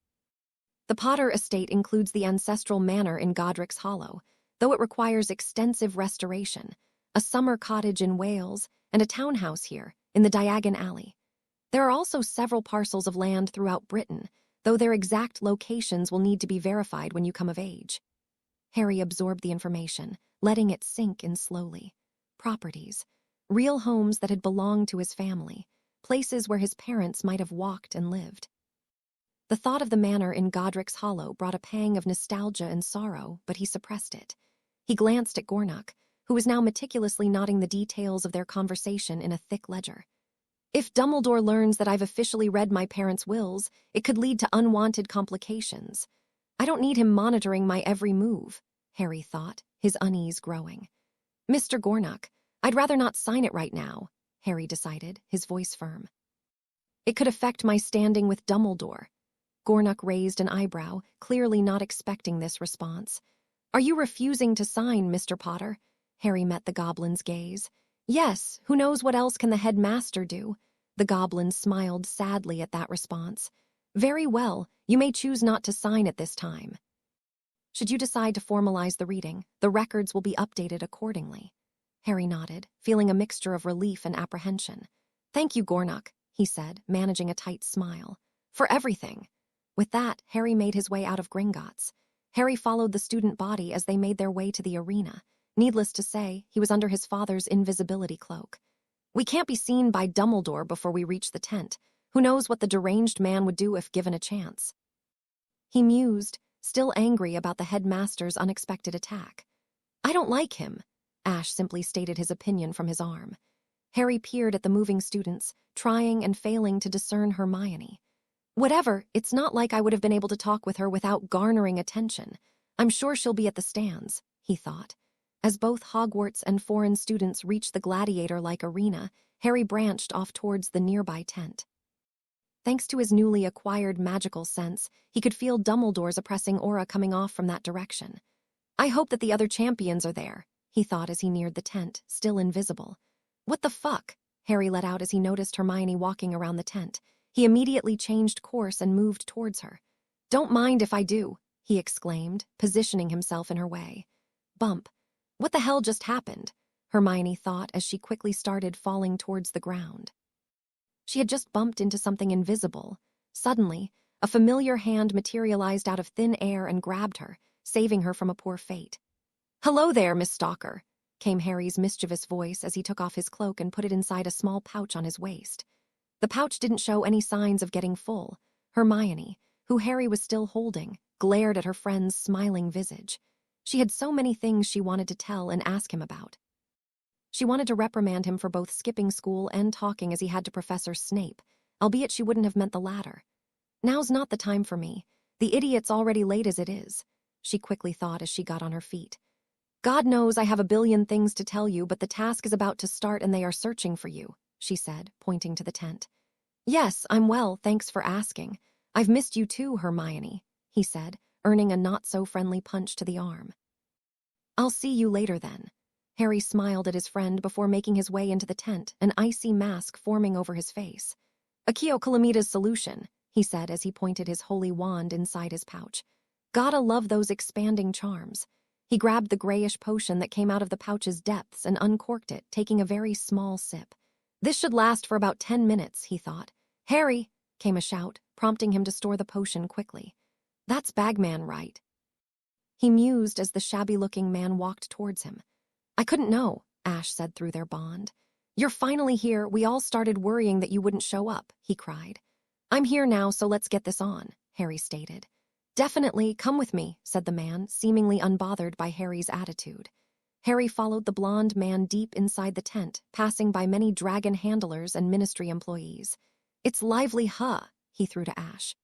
"The Potter estate includes the ancestral manor in Godric's Hollow, though it requires extensive restoration, a summer cottage in Wales, and a townhouse here, in the Diagon Alley. There are also several parcels of land throughout Britain, though their exact locations will need to be verified when you come of age." Harry absorbed the information, letting it sink in slowly. Properties. Real homes that had belonged to his family, places where his parents might have walked and lived. The thought of the manor in Godric's Hollow brought a pang of nostalgia and sorrow, but he suppressed it. He glanced at Gringotts, who was now meticulously noting the details of their conversation in a thick ledger. "If Dumbledore learns that I've officially read my parents' wills, it could lead to unwanted complications. I don't need him monitoring my every move," Harry thought, his unease growing. "Mr. Gringotts, I'd rather not sign it right now," Harry decided, his voice firm. "It could affect my standing with Dumbledore." Gringotts raised an eyebrow, clearly not expecting this response. "Are you refusing to sign, Mr. Potter?" Harry met the goblin's gaze. Yes, who knows what else can the headmaster do? The goblin smiled sadly at that response. Very well, you may choose not to sign at this time. Should you decide to formalize the reading, the records will be updated accordingly. Harry nodded, feeling a mixture of relief and apprehension. Thank you, Gornuk, he said, managing a tight smile. For everything. With that, Harry made his way out of Gringotts. Harry followed the student body as they made their way to the arena. Needless to say, he was under his father's invisibility cloak. We can't be seen by Dumbledore before we reach the tent. Who knows what the deranged man would do if given a chance? He mused, still angry about the headmaster's unexpected attack. I don't like him, Ash simply stated his opinion from his arm. Harry peered at the moving students, trying and failing to discern Hermione. Whatever, it's not like I would have been able to talk with her without garnering attention. I'm sure she'll be at the stands, he thought. As both Hogwarts and foreign students reached the gladiator-like arena, Harry branched off towards the nearby tent. Thanks to his newly acquired magical sense, he could feel Dumbledore's oppressing aura coming off from that direction. I hope that the other champions are there, he thought as he neared the tent, still invisible. What the fuck? Harry let out as he noticed Hermione walking around the tent. He immediately changed course and moved towards her. Don't mind if I do, he exclaimed, positioning himself in her way. Bump. What the hell just happened? Hermione thought as she quickly started falling towards the ground. She had just bumped into something invisible. Suddenly, a familiar hand materialized out of thin air and grabbed her, saving her from a poor fate. Hello there, Miss Stalker, came Harry's mischievous voice as he took off his cloak and put it inside a small pouch on his waist. The pouch didn't show any signs of getting full. Hermione, who Harry was still holding, glared at her friend's smiling visage. She had so many things she wanted to tell and ask him about. She wanted to reprimand him for both skipping school and talking as he had to Professor Snape, albeit she wouldn't have meant the latter. Now's not the time for me. The idiot's already late as it is, she quickly thought as she got on her feet. God knows I have a billion things to tell you, but the task is about to start and they are searching for you, she said, pointing to the tent. Yes, I'm well, thanks for asking. I've missed you too, Hermione, he said, earning a not-so-friendly punch to the arm. I'll see you later then. Harry smiled at his friend before making his way into the tent, an icy mask forming over his face. Accio Calamida's solution, he said as he pointed his holy wand inside his pouch. Gotta love those expanding charms. He grabbed the grayish potion that came out of the pouch's depths and uncorked it, taking a very small sip. This should last for about 10 minutes, he thought. Harry, came a shout, prompting him to store the potion quickly. That's Bagman, right? He mused as the shabby-looking man walked towards him. I couldn't know, Ash said through their bond. You're finally here. We all started worrying that you wouldn't show up, he cried. I'm here now, so let's get this on, Harry stated. Definitely, come with me, said the man, seemingly unbothered by Harry's attitude. Harry followed the blonde man deep inside the tent, passing by many dragon handlers and ministry employees. It's lively, huh? He threw to Ash.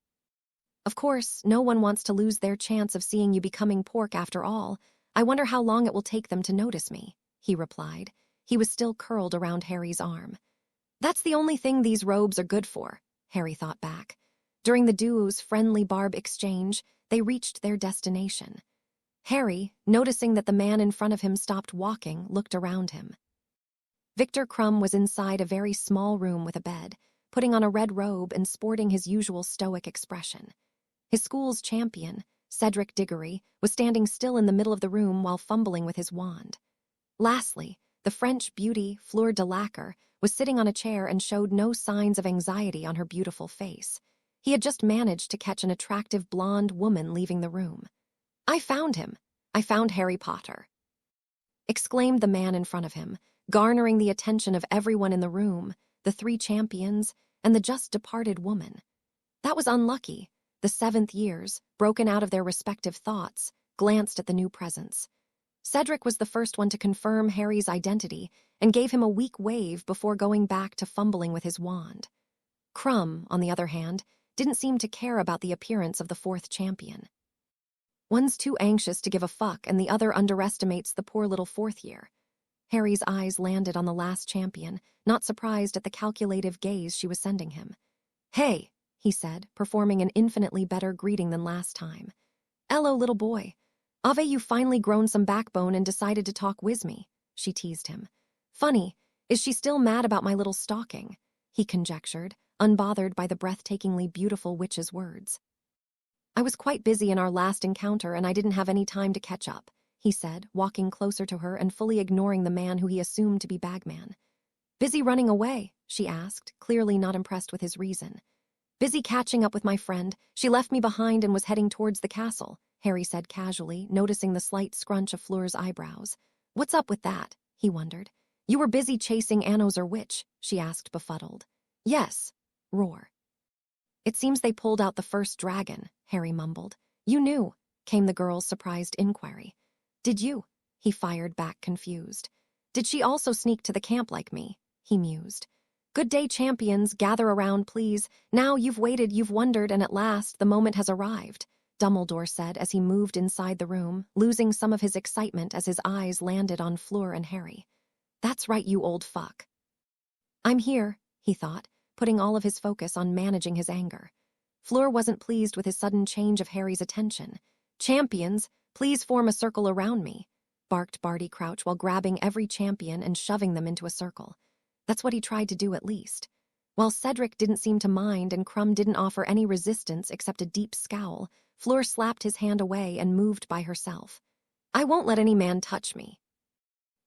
Of course, no one wants to lose their chance of seeing you becoming pork after all. I wonder how long it will take them to notice me, he replied. He was still curled around Harry's arm. That's the only thing these robes are good for, Harry thought back. During the duo's friendly barb exchange, they reached their destination. Harry, noticing that the man in front of him stopped walking, looked around him. Victor Crumb was inside a very small room with a bed, putting on a red robe and sporting his usual stoic expression. His school's champion, Cedric Diggory, was standing still in the middle of the room while fumbling with his wand. Lastly, the French beauty, Fleur was sitting on a chair and showed no signs of anxiety on her beautiful face. He had just managed to catch an attractive blonde woman leaving the room. I found him. I found Harry Potter, exclaimed the man in front of him, garnering the attention of everyone in the room, the 3 champions, and the just-departed woman. That was unlucky. The 7th years, broken out of their respective thoughts, glanced at the new presence. Cedric was the first one to confirm Harry's identity and gave him a weak wave before going back to fumbling with his wand. Crumb, on the other hand, didn't seem to care about the appearance of the 4th champion. One's too anxious to give a fuck and the other underestimates the poor little 4th year. Harry's eyes landed on the last champion, not surprised at the calculative gaze she was sending him. Hey, he said, performing an infinitely better greeting than last time. Hello, little boy. Ave, you finally grown some backbone and decided to talk with me, she teased him. Funny, Is she still mad about my little stalking? He conjectured, unbothered by the breathtakingly beautiful witch's words. I was quite busy in our last encounter and I didn't have any time to catch up, he said, walking closer to her and fully ignoring the man who he assumed to be Bagman. Busy running away? She asked, clearly not impressed with his reason. Busy catching up with my friend. She left me behind and was heading towards the castle, Harry said casually, noticing the slight scrunch of Fleur's eyebrows. What's up with that? He wondered. You were busy chasing Annos or Witch? She asked, befuddled. Yes. Roar. It seems they pulled out the first dragon, Harry mumbled. You knew, came the girl's surprised inquiry. Did you? He fired back, confused. Did she also sneak to the camp like me? He mused. Good day, champions, gather around, please. Now you've waited, you've wondered, and at last the moment has arrived, Dumbledore said as he moved inside the room, losing some of his excitement as his eyes landed on Fleur and Harry. That's right, you old fuck. I'm here, he thought, putting all of his focus on managing his anger. Fleur wasn't pleased with his sudden change of Harry's attention. Champions, please form a circle around me, barked Barty Crouch while grabbing every champion and shoving them into a circle. That's what he tried to do at least. While Cedric didn't seem to mind and Crumb didn't offer any resistance except a deep scowl, Fleur slapped his hand away and moved by herself. I won't let any man touch me.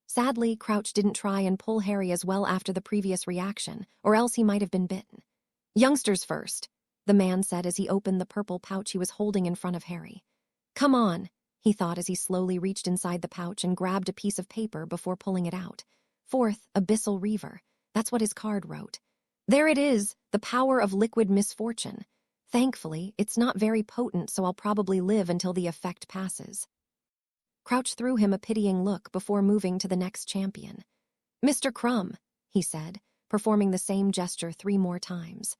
Sadly, Crouch didn't try and pull Harry as well after the previous reaction, or else he might have been bitten. Youngsters first, the man said as he opened the purple pouch he was holding in front of Harry. Come on, he thought as he slowly reached inside the pouch and grabbed a piece of paper before pulling it out. Fourth, Abyssal Reaver. That's what his card wrote. There it is, the power of liquid misfortune. Thankfully, it's not very potent, so I'll probably live until the effect passes. Crouch threw him a pitying look before moving to the next champion. Mr. Crumb, he said, performing the same gesture 3 more times.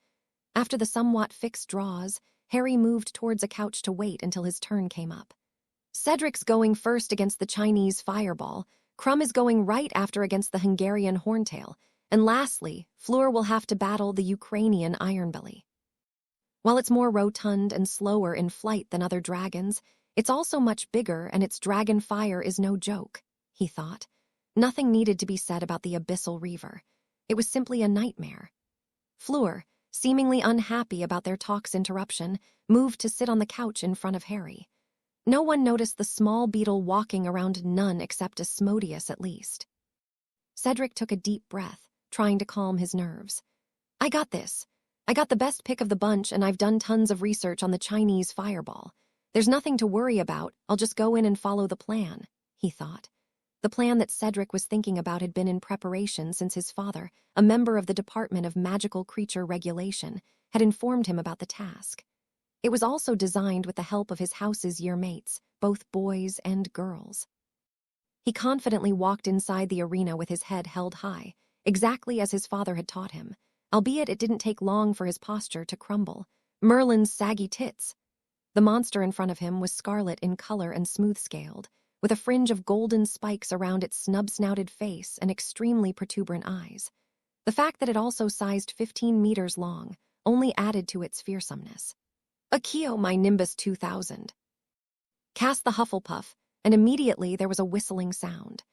After the somewhat fixed draws, Harry moved towards a couch to wait until his turn came up. Cedric's going first against the Chinese fireball, Crumb is going right after against the Hungarian horntail, and lastly, Fleur will have to battle the Ukrainian ironbelly. While it's more rotund and slower in flight than other dragons, it's also much bigger and its dragon fire is no joke, he thought. Nothing needed to be said about the Abyssal Reaver. It was simply a nightmare. Fleur, seemingly unhappy about their talk's interruption, moved to sit on the couch in front of Harry. No one noticed the small beetle walking around none except Asmodeus at least. Cedric took a deep breath, trying to calm his nerves. I got this. I got the best pick of the bunch and I've done tons of research on the Chinese fireball. There's nothing to worry about, I'll just go in and follow the plan, he thought. The plan that Cedric was thinking about had been in preparation since his father, a member of the Department of Magical Creature Regulation, had informed him about the task. It was also designed with the help of his house's year mates, both boys and girls. He confidently walked inside the arena with his head held high, exactly as his father had taught him, albeit it didn't take long for his posture to crumble. Merlin's saggy tits. The monster in front of him was scarlet in color and smooth-scaled, with a fringe of golden spikes around its snub-snouted face and extremely protuberant eyes. The fact that it also sized 15 meters long only added to its fearsomeness. Accio, my Nimbus 2000. Cast the Hufflepuff, and immediately there was a whistling sound.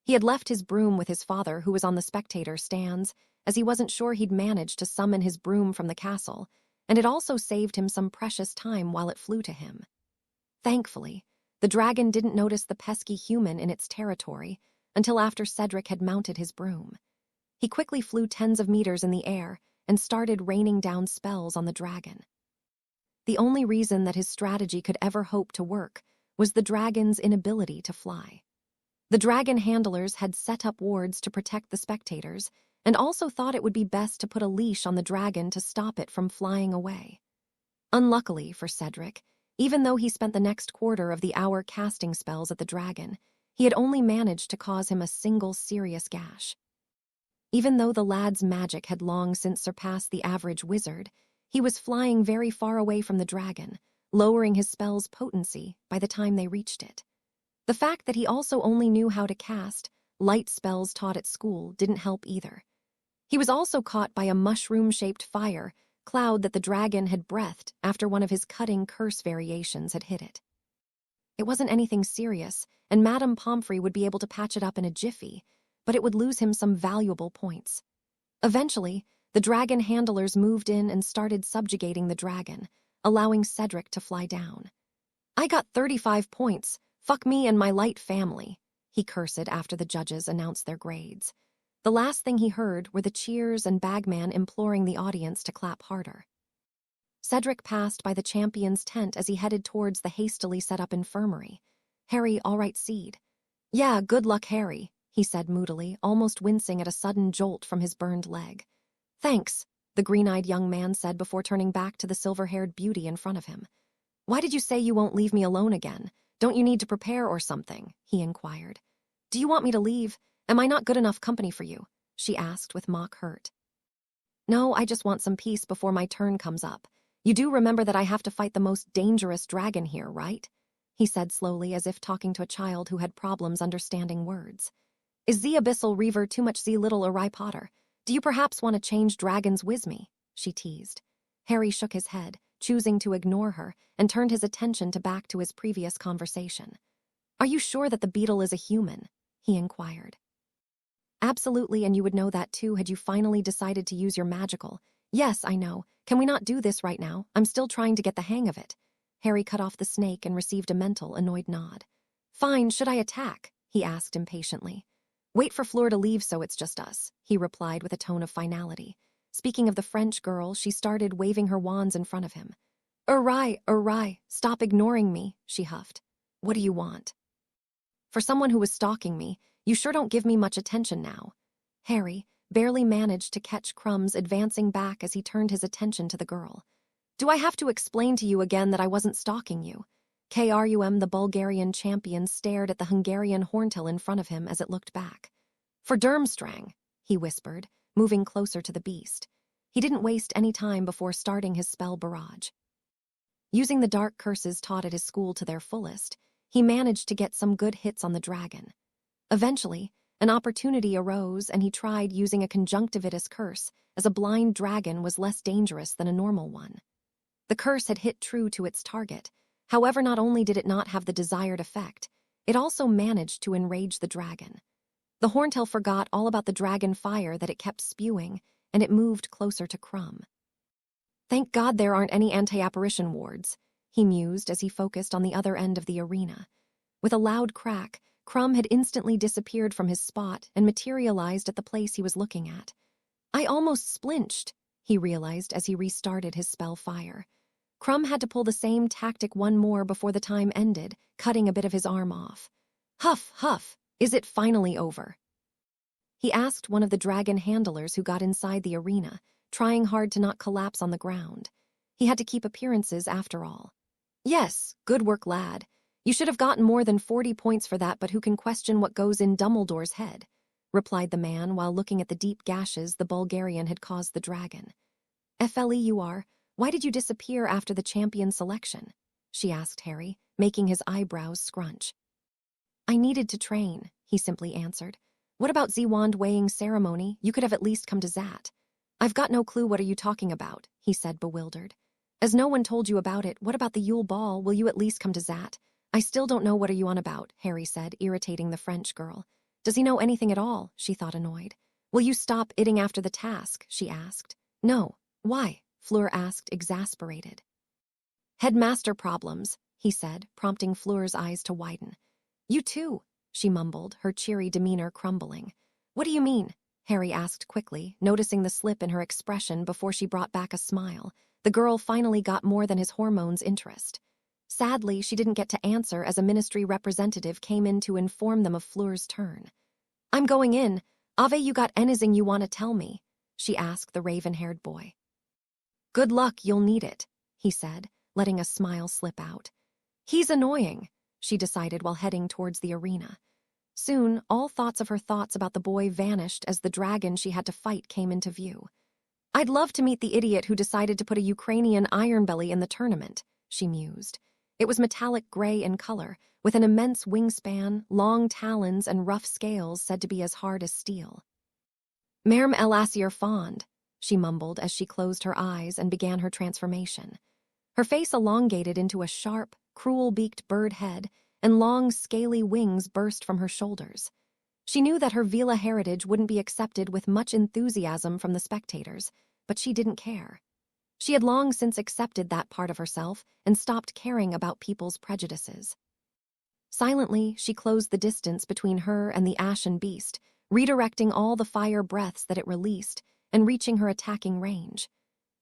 He had left his broom with his father, who was on the spectator stands, as he wasn't sure he'd managed to summon his broom from the castle, and it also saved him some precious time while it flew to him. Thankfully, the dragon didn't notice the pesky human in its territory until after Cedric had mounted his broom. He quickly flew tens of meters in the air and started raining down spells on the dragon. The only reason that his strategy could ever hope to work was the dragon's inability to fly. The dragon handlers had set up wards to protect the spectators, and also thought it would be best to put a leash on the dragon to stop it from flying away. Unluckily for Cedric, even though he spent the next quarter of the hour casting spells at the dragon, he had only managed to cause him a single serious gash. Even though the lad's magic had long since surpassed the average wizard, he was flying very far away from the dragon, lowering his spell's potency by the time they reached it. The fact that he also only knew how to cast light spells taught at school didn't help either. He was also caught by a mushroom-shaped fire cloud that the dragon had breathed after one of his cutting curse variations had hit it. It wasn't anything serious, and Madame Pomfrey would be able to patch it up in a jiffy, but it would lose him some valuable points. Eventually, the dragon handlers moved in and started subjugating the dragon, allowing Cedric to fly down. "I got 35 points. Fuck me and my light family," he cursed after the judges announced their grades. The last thing he heard were the cheers and Bagman imploring the audience to clap harder. Cedric passed by the champion's tent as he headed towards the hastily set up infirmary. "Harry, all right, seed?" "Yeah, good luck, Harry," he said moodily, almost wincing at a sudden jolt from his burned leg. "Thanks," the green-eyed young man said before turning back to the silver-haired beauty in front of him. "Why did you say you won't leave me alone again? Don't you need to prepare or something?" he inquired. "Do you want me to leave? Am I not good enough company for you?" she asked with mock hurt. "No, I just want some peace before my turn comes up. You do remember that I have to fight the most dangerous dragon here, right?" he said slowly, as if talking to a child who had problems understanding words. "Is the Abyssal Reaver too much little Uri Potter? Do you perhaps want to change dragons with me?" she teased. Harry shook his head, choosing to ignore her, and turned his attention back to his previous conversation. "Are you sure that the beetle is a human?" he inquired. "Absolutely, and you would know that too had you finally decided to use your magical." "Yes, I know. Can we not do this right now? I'm still trying to get the hang of it." Harry cut off the snake and received a mental, annoyed nod. "Fine, should I attack?" he asked impatiently. "Wait for Fleur to leave so it's just us," he replied with a tone of finality. Speaking of the French girl, she started waving her wands in front of him. Uri, stop ignoring me," she huffed. "What do you want?" "For someone who was stalking me, you sure don't give me much attention now." Harry barely managed to catch Crumbs advancing back as he turned his attention to the girl. "Do I have to explain to you again that I wasn't stalking you?" Krum, the Bulgarian champion, stared at the Hungarian horntail in front of him as it looked back. "For Durmstrang," he whispered, moving closer to the beast. He didn't waste any time before starting his spell barrage. Using the dark curses taught at his school to their fullest, he managed to get some good hits on the dragon. Eventually, an opportunity arose and he tried using a conjunctivitis curse, as a blind dragon was less dangerous than a normal one. The curse had hit true to its target. However, not only did it not have the desired effect, it also managed to enrage the dragon. The horntail forgot all about the dragon fire that it kept spewing, and it moved closer to Crumb. "Thank God there aren't any anti-apparition wards," he mused as he focused on the other end of the arena. With a loud crack, Crumb had instantly disappeared from his spot and materialized at the place he was looking at. "I almost splinched," he realized as he restarted his spell fire. Crumb had to pull the same tactic one more before the time ended, cutting a bit of his arm off. "Huff, huff, is it finally over?" he asked one of the dragon handlers who got inside the arena, trying hard to not collapse on the ground. He had to keep appearances after all. "Yes, good work, lad. You should have gotten more than 40 points for that, but who can question what goes in Dumbledore's head?" replied the man while looking at the deep gashes the Bulgarian had caused the dragon. "Fleur, why did you disappear after the champion selection?" she asked Harry, making his eyebrows scrunch. "I needed to train," he simply answered. "What about the wand weighing ceremony? You could have at least come to that." "I've got no clue what are you talking about," he said, bewildered. "As no one told you about it, what about the Yule Ball? Will you at least come to that?" "I still don't know what are you on about," Harry said, irritating the French girl. "Does he know anything at all?" she thought, annoyed. "Will you stop itting after the task?" she asked. "No. Why?" Fleur asked, exasperated. "Headmaster problems," he said, prompting Fleur's eyes to widen. "You too," she mumbled, her cheery demeanor crumbling. "What do you mean?" Harry asked quickly, noticing the slip in her expression before she brought back a smile. The girl finally got more than his hormones' interest. Sadly, she didn't get to answer as a ministry representative came in to inform them of Fleur's turn. "I'm going in. Ave, you got anything you want to tell me?" she asked the raven-haired boy. "Good luck, you'll need it," he said, letting a smile slip out. "He's annoying," she decided while heading towards the arena. Soon, all thoughts of her thoughts about the boy vanished as the dragon she had to fight came into view. "I'd love to meet the idiot who decided to put a Ukrainian ironbelly in the tournament," she mused. It was metallic gray in color, with an immense wingspan, long talons, and rough scales said to be as hard as steel. "Merm Elassier Fond," she mumbled as she closed her eyes and began her transformation. Her face elongated into a sharp, cruel-beaked bird head, and long, scaly wings burst from her shoulders. She knew that her Vila heritage wouldn't be accepted with much enthusiasm from the spectators, but she didn't care. She had long since accepted that part of herself and stopped caring about people's prejudices. Silently, she closed the distance between her and the ashen beast, redirecting all the fire breaths that it released and reaching her attacking range.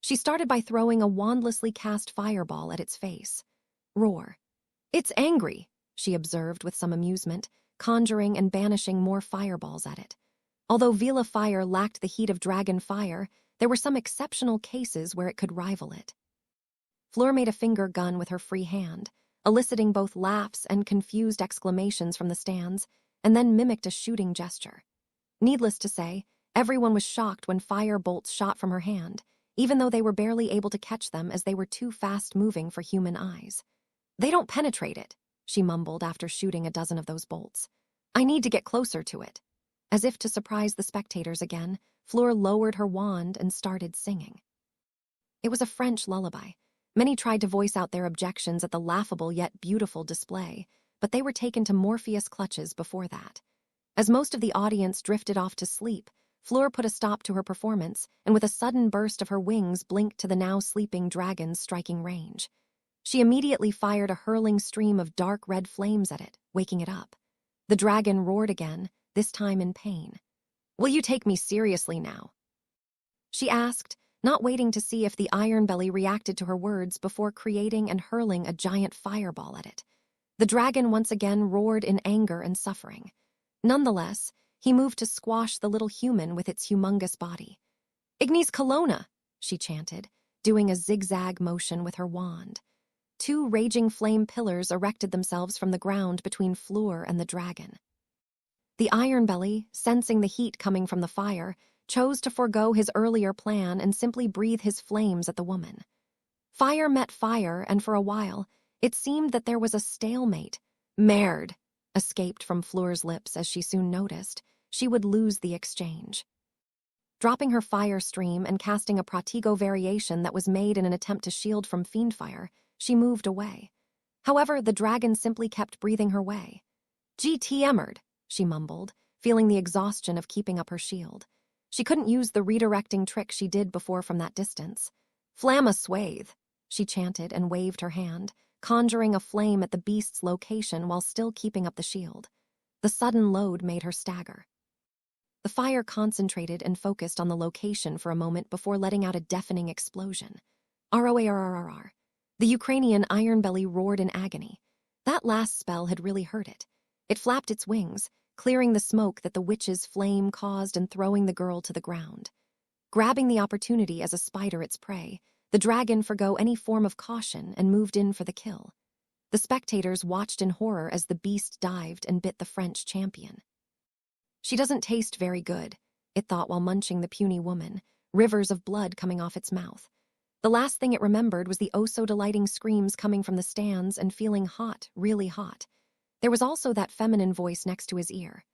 She started by throwing a wandlessly cast fireball at its face. Roar. "It's angry," she observed with some amusement, conjuring and banishing more fireballs at it. Although Vila fire lacked the heat of dragon fire, there were some exceptional cases where it could rival it. Fleur made a finger gun with her free hand, eliciting both laughs and confused exclamations from the stands, and then mimicked a shooting gesture. Needless to say, everyone was shocked when fire bolts shot from her hand, even though they were barely able to catch them as they were too fast-moving for human eyes. "They don't penetrate it," she mumbled after shooting a dozen of those bolts. "I need to get closer to it." As if to surprise the spectators again, Fleur lowered her wand and started singing. It was a French lullaby. Many tried to voice out their objections at the laughable yet beautiful display, but they were taken to Morpheus clutches before that. As most of the audience drifted off to sleep, Fleur put a stop to her performance and with a sudden burst of her wings blinked to the now sleeping dragon's striking range. She immediately fired a hurling stream of dark red flames at it, waking it up. The dragon roared again, this time in pain. "Will you take me seriously now?" she asked, not waiting to see if the Ironbelly reacted to her words before creating and hurling a giant fireball at it. The dragon once again roared in anger and suffering. Nonetheless, he moved to squash the little human with its humongous body. "Ignis Colonna," she chanted, doing a zigzag motion with her wand. Two raging flame pillars erected themselves from the ground between Fleur and the dragon. The Ironbelly, sensing the heat coming from the fire, chose to forego his earlier plan and simply breathe his flames at the woman. Fire met fire, and for a while, it seemed that there was a stalemate. "Merde," escaped from Fleur's lips as she soon noticed she would lose the exchange. Dropping her fire stream and casting a Pratigo variation that was made in an attempt to shield from fiendfire, she moved away. However, the dragon simply kept breathing her way. "GT Emmerd," she mumbled, feeling the exhaustion of keeping up her shield. She couldn't use the redirecting trick she did before from that distance. "Flamma swathe," she chanted and waved her hand, conjuring a flame at the beast's location while still keeping up the shield. The sudden load made her stagger. The fire concentrated and focused on the location for a moment before letting out a deafening explosion. "Roarrrr." The Ukrainian Ironbelly roared in agony. That last spell had really hurt it. It flapped its wings, clearing the smoke that the witch's flame caused and throwing the girl to the ground. Grabbing the opportunity as a spider its prey, the dragon forgo any form of caution and moved in for the kill. The spectators watched in horror as the beast dived and bit the French champion. "She doesn't taste very good," it thought while munching the puny woman, rivers of blood coming off its mouth. The last thing it remembered was the oh-so-delighting screams coming from the stands and feeling hot, really hot. There was also that feminine voice next to his ear.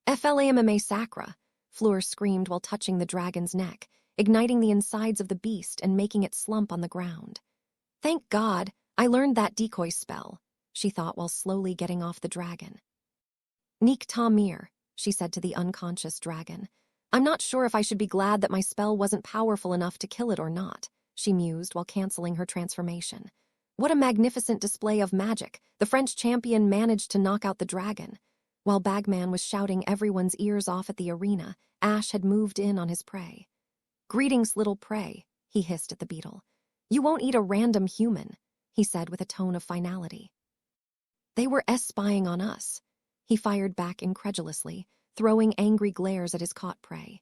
"FLAMMA sacra," Fleur screamed while touching the dragon's neck, igniting the insides of the beast and making it slump on the ground. "Thank God, I learned that decoy spell," she thought while slowly getting off the dragon. "Neek Tamir," she said to the unconscious dragon. "I'm not sure if I should be glad that my spell wasn't powerful enough to kill it or not," she mused while canceling her transformation. What a magnificent display of magic. The French champion managed to knock out the dragon. While Bagman was shouting everyone's ears off at the arena, Ash had moved in on his prey. "Greetings, little prey," he hissed at the beetle. "You won't eat a random human," he said with a tone of finality. "They were spying on us," he fired back incredulously, throwing angry glares at his caught prey.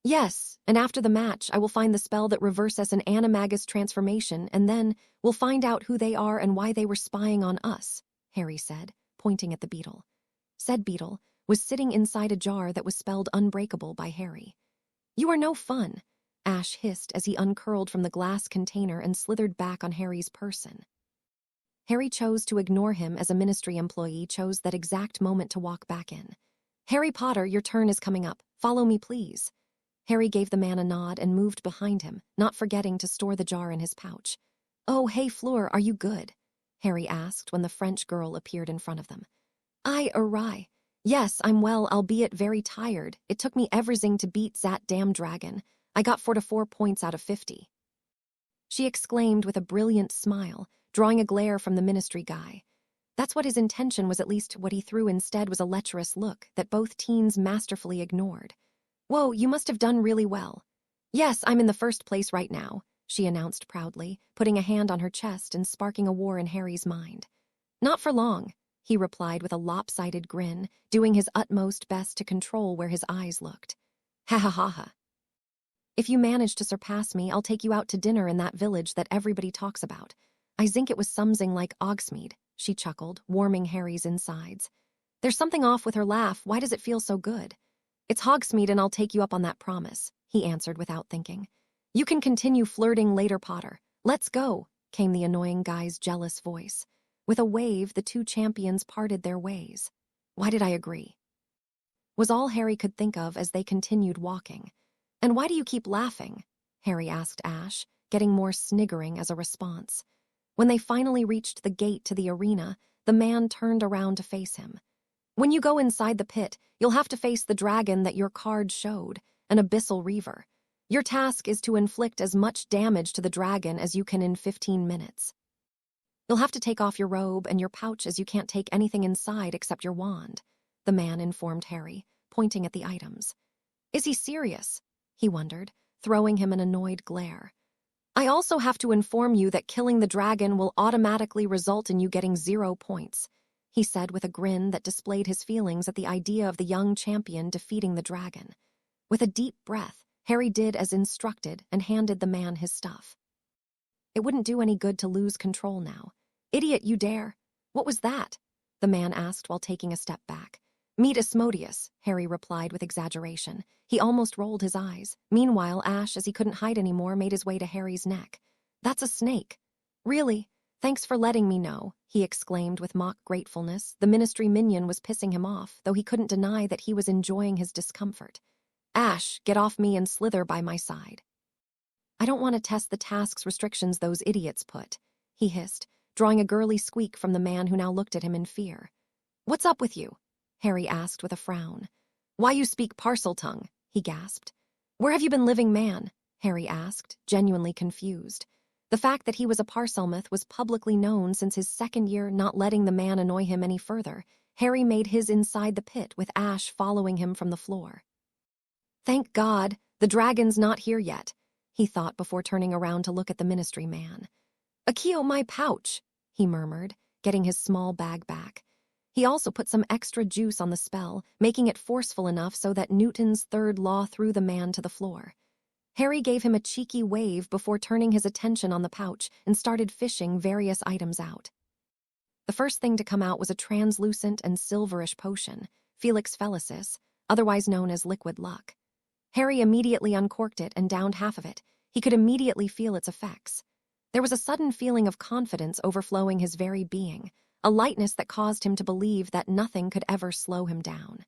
"Yes, and after the match, I will find the spell that reverses an animagus transformation, and then we'll find out who they are and why they were spying on us," Harry said, pointing at the beetle. Said beetle was sitting inside a jar that was spelled unbreakable by Harry. "You are no fun," Ash hissed as he uncurled from the glass container and slithered back on Harry's person. Harry chose to ignore him as a ministry employee chose that exact moment to walk back in. "Harry Potter, your turn is coming up. Follow me, please." Harry gave the man a nod and moved behind him, not forgetting to store the jar in his pouch. "Oh, hey, Fleur, are you good?" Harry asked when the French girl appeared in front of them. "Aye, awry. Yes, I'm well, albeit very tired. It took me everything to beat that damn dragon. I got 4 points out of 50. She exclaimed with a brilliant smile, drawing a glare from the ministry guy. That's what his intention was, at least what he threw instead was a lecherous look that both teens masterfully ignored. Whoa, you must have done really well. Yes, I'm in the first place right now, she announced proudly, putting a hand on her chest and sparking a war in Harry's mind. Not for long, he replied with a lopsided grin, doing his utmost best to control where his eyes looked. Ha ha ha ha. If you manage to surpass me, I'll take you out to dinner in that village that everybody talks about. I think it was something like Ogsmeade, she chuckled, warming Harry's insides. There's something off with her laugh. Why does it feel so good? It's Hogsmeade and I'll take you up on that promise, he answered without thinking. You can continue flirting later, Potter. Let's go, came the annoying guy's jealous voice. With a wave, the two champions parted their ways. Why did I agree? Was all Harry could think of as they continued walking. And why do you keep laughing? Harry asked Ash, getting more sniggering as a response. When they finally reached the gate to the arena, the man turned around to face him. When you go inside the pit, you'll have to face the dragon that your card showed, an Abyssal Reaver. Your task is to inflict as much damage to the dragon as you can in 15 minutes. You'll have to take off your robe and your pouch as you can't take anything inside except your wand, the man informed Harry, pointing at the items. Is he serious? He wondered, throwing him an annoyed glare. I also have to inform you that killing the dragon will automatically result in you getting 0 points, he said with a grin that displayed his feelings at the idea of the young champion defeating the dragon. With a deep breath, Harry did as instructed and handed the man his stuff. It wouldn't do any good to lose control now. Idiot, you dare! What was that? The man asked while taking a step back. Meet Asmodeus, Harry replied with exaggeration. He almost rolled his eyes. Meanwhile, Ash, as he couldn't hide anymore, made his way to Harry's neck. That's a snake. Really? Thanks for letting me know, he exclaimed with mock gratefulness. The ministry minion was pissing him off, though he couldn't deny that he was enjoying his discomfort. Ash, get off me and slither by my side. I don't want to test the task's restrictions those idiots put, he hissed, drawing a girly squeak from the man who now looked at him in fear. What's up with you? Harry asked with a frown. Why you speak parcel tongue? He gasped. Where have you been living, man? Harry asked, genuinely confused. The fact that he was a Parselmouth was publicly known since his second year, not letting the man annoy him any further. Harry made his inside the pit with Ash following him from the floor. Thank God, the dragon's not here yet, he thought before turning around to look at the ministry man. Akio, my pouch, he murmured, getting his small bag back. He also put some extra juice on the spell, making it forceful enough so that Newton's third law threw the man to the floor. Harry gave him a cheeky wave before turning his attention on the pouch and started fishing various items out. The first thing to come out was a translucent and silverish potion, Felix Felicis, otherwise known as liquid luck. Harry immediately uncorked it and downed half of it. He could immediately feel its effects. There was a sudden feeling of confidence overflowing his very being, a lightness that caused him to believe that nothing could ever slow him down.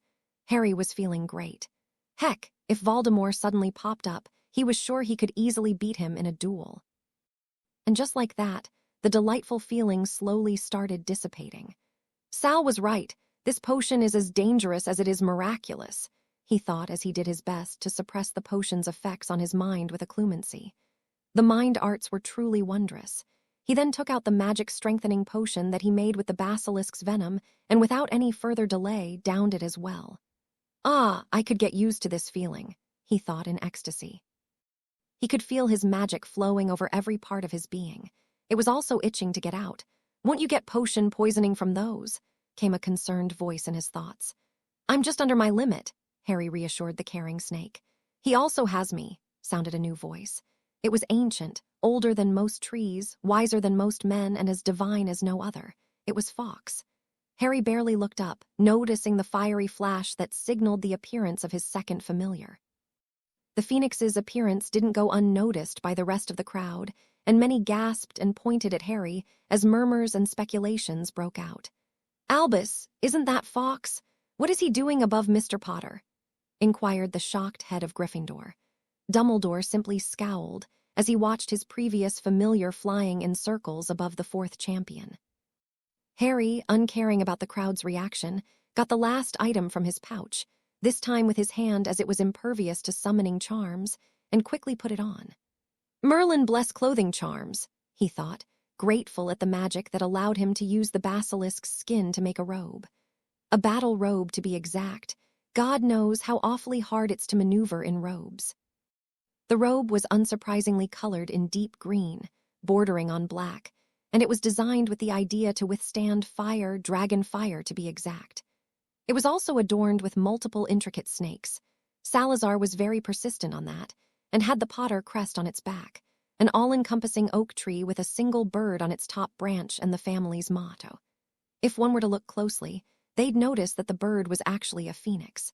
Harry was feeling great. Heck, if Voldemort suddenly popped up, he was sure he could easily beat him in a duel. And just like that, the delightful feeling slowly started dissipating. Sal was right. This potion is as dangerous as it is miraculous, he thought as he did his best to suppress the potion's effects on his mind with occlumency. The mind arts were truly wondrous. He then took out the magic-strengthening potion that he made with the basilisk's venom, and without any further delay, downed it as well. Ah, I could get used to this feeling, he thought in ecstasy. He could feel his magic flowing over every part of his being. It was also itching to get out. Won't you get potion poisoning from those? Came a concerned voice in his thoughts. I'm just under my limit, Harry reassured the caring snake. He also has me, sounded a new voice. It was ancient, older than most trees, wiser than most men, and as divine as no other. It was Fawkes. Harry barely looked up, noticing the fiery flash that signaled the appearance of his second familiar. The Phoenix's appearance didn't go unnoticed by the rest of the crowd, and many gasped and pointed at Harry as murmurs and speculations broke out. Albus, isn't that Fawkes? What is he doing above Mr. Potter? Inquired the shocked head of Gryffindor. Dumbledore simply scowled as he watched his previous familiar flying in circles above the fourth champion. Harry, uncaring about the crowd's reaction, got the last item from his pouch, this time with his hand as it was impervious to summoning charms, and quickly put it on. Merlin bless clothing charms, he thought, grateful at the magic that allowed him to use the basilisk's skin to make a robe. A battle robe, to be exact. God knows how awfully hard it's to maneuver in robes. The robe was unsurprisingly colored in deep green, bordering on black, and it was designed with the idea to withstand fire, dragon fire to be exact. It was also adorned with multiple intricate snakes. Salazar was very persistent on that, and had the Potter crest on its back, an all-encompassing oak tree with a single bird on its top branch and the family's motto. If one were to look closely, they'd notice that the bird was actually a phoenix.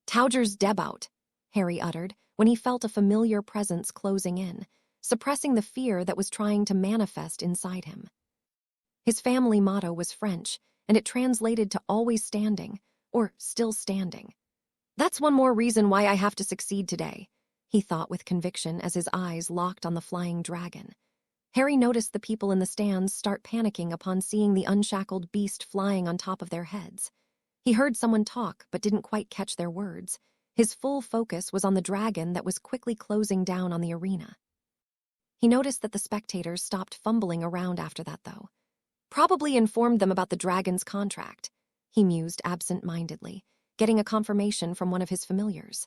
"Tauger's Debaut," Harry uttered when he felt a familiar presence closing in, suppressing the fear that was trying to manifest inside him. His family motto was French, and it translated to always standing, or still standing. "That's one more reason why I have to succeed today," he thought with conviction as his eyes locked on the flying dragon. Harry noticed the people in the stands start panicking upon seeing the unshackled beast flying on top of their heads. He heard someone talk but didn't quite catch their words. His full focus was on the dragon that was quickly closing down on the arena. He noticed that the spectators stopped fumbling around after that, though. Probably informed them about the dragon's contract, he mused absent-mindedly, getting a confirmation from one of his familiars.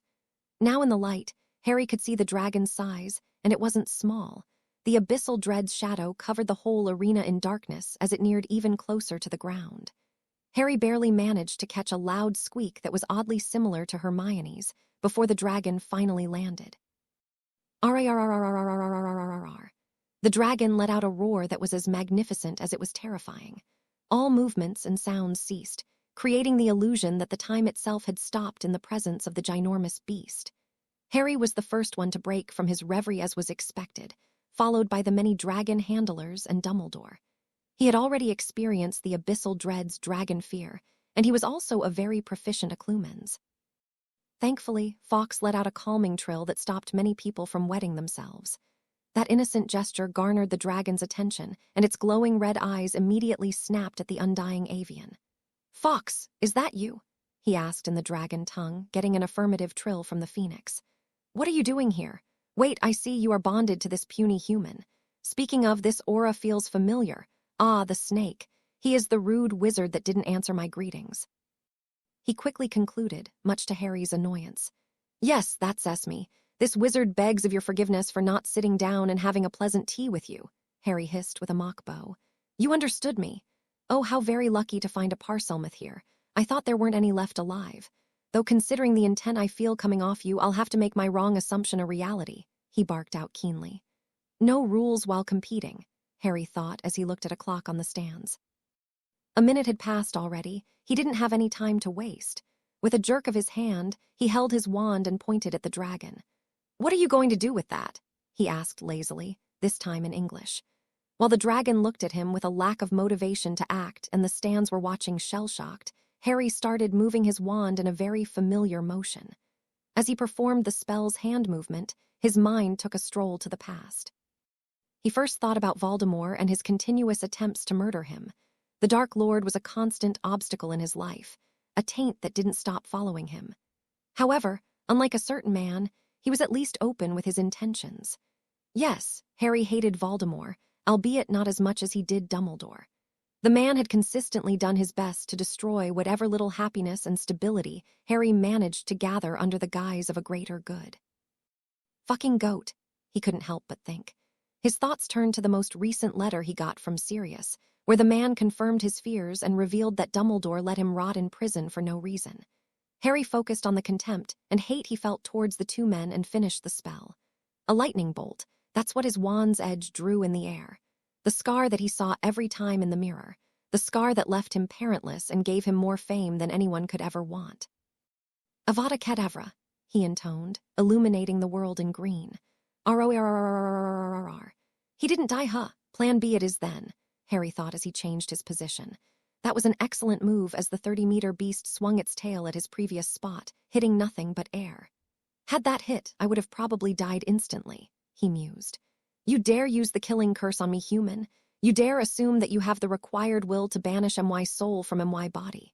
Now in the light, Harry could see the dragon's size, and it wasn't small. The Abyssal Dread's shadow covered the whole arena in darkness as it neared even closer to the ground. Harry barely managed to catch a loud squeak that was oddly similar to Hermione's before the dragon finally landed. R-A-R-R-R-R-R-R-R-R-R-R. The dragon let out a roar that was as magnificent as it was terrifying. All movements and sounds ceased, creating the illusion that the time itself had stopped in the presence of the ginormous beast. Harry was the first one to break from his reverie as was expected, followed by the many dragon handlers and Dumbledore. He had already experienced the Abyssal Dread's dragon fear, and he was also a very proficient occlumens. Thankfully, Fawkes let out a calming trill that stopped many people from wetting themselves. That innocent gesture garnered the dragon's attention, and its glowing red eyes immediately snapped at the undying avian. "Fawkes, is that you?" he asked in the dragon tongue, getting an affirmative trill from the phoenix. "What are you doing here? Wait, I see you are bonded to this puny human. Speaking of, this aura feels familiar. Ah, the snake. He is the rude wizard that didn't answer my greetings." He quickly concluded, much to Harry's annoyance. "Yes, that's Esme. This wizard begs of your forgiveness for not sitting down and having a pleasant tea with you," Harry hissed with a mock bow. "You understood me. Oh, how very lucky to find a Parselmouth here. I thought there weren't any left alive. Though considering the intent I feel coming off you, I'll have to make my wrong assumption a reality," he barked out keenly. No rules while competing, Harry thought as he looked at a clock on the stands. A minute had passed already. He didn't have any time to waste. With a jerk of his hand, he held his wand and pointed at the dragon. "What are you going to do with that?" he asked lazily, this time in English. While the dragon looked at him with a lack of motivation to act and the stands were watching shell-shocked, Harry started moving his wand in a very familiar motion. As he performed the spell's hand movement, his mind took a stroll to the past. He first thought about Voldemort and his continuous attempts to murder him. The Dark Lord was a constant obstacle in his life, a taint that didn't stop following him. However, unlike a certain man, he was at least open with his intentions. Yes, Harry hated Voldemort, albeit not as much as he did Dumbledore. The man had consistently done his best to destroy whatever little happiness and stability Harry managed to gather under the guise of a greater good. Fucking goat, he couldn't help but think. His thoughts turned to the most recent letter he got from Sirius, where the man confirmed his fears and revealed that Dumbledore let him rot in prison for no reason. Harry focused on the contempt and hate he felt towards the two men and finished the spell. A lightning bolt, that's what his wand's edge drew in the air. The scar that he saw every time in the mirror. The scar that left him parentless and gave him more fame than anyone could ever want. Avada Kedavra, he intoned, illuminating the world in green. R-O-R-R-R-R-R-R-R. He didn't die, huh? Plan B it is then, Harry thought as he changed his position. That was an excellent move as the 30-meter beast swung its tail at his previous spot, hitting nothing but air. Had that hit, I would have probably died instantly, he mused. You dare use the killing curse on me, human? You dare assume that you have the required will to banish MY's soul from MY body?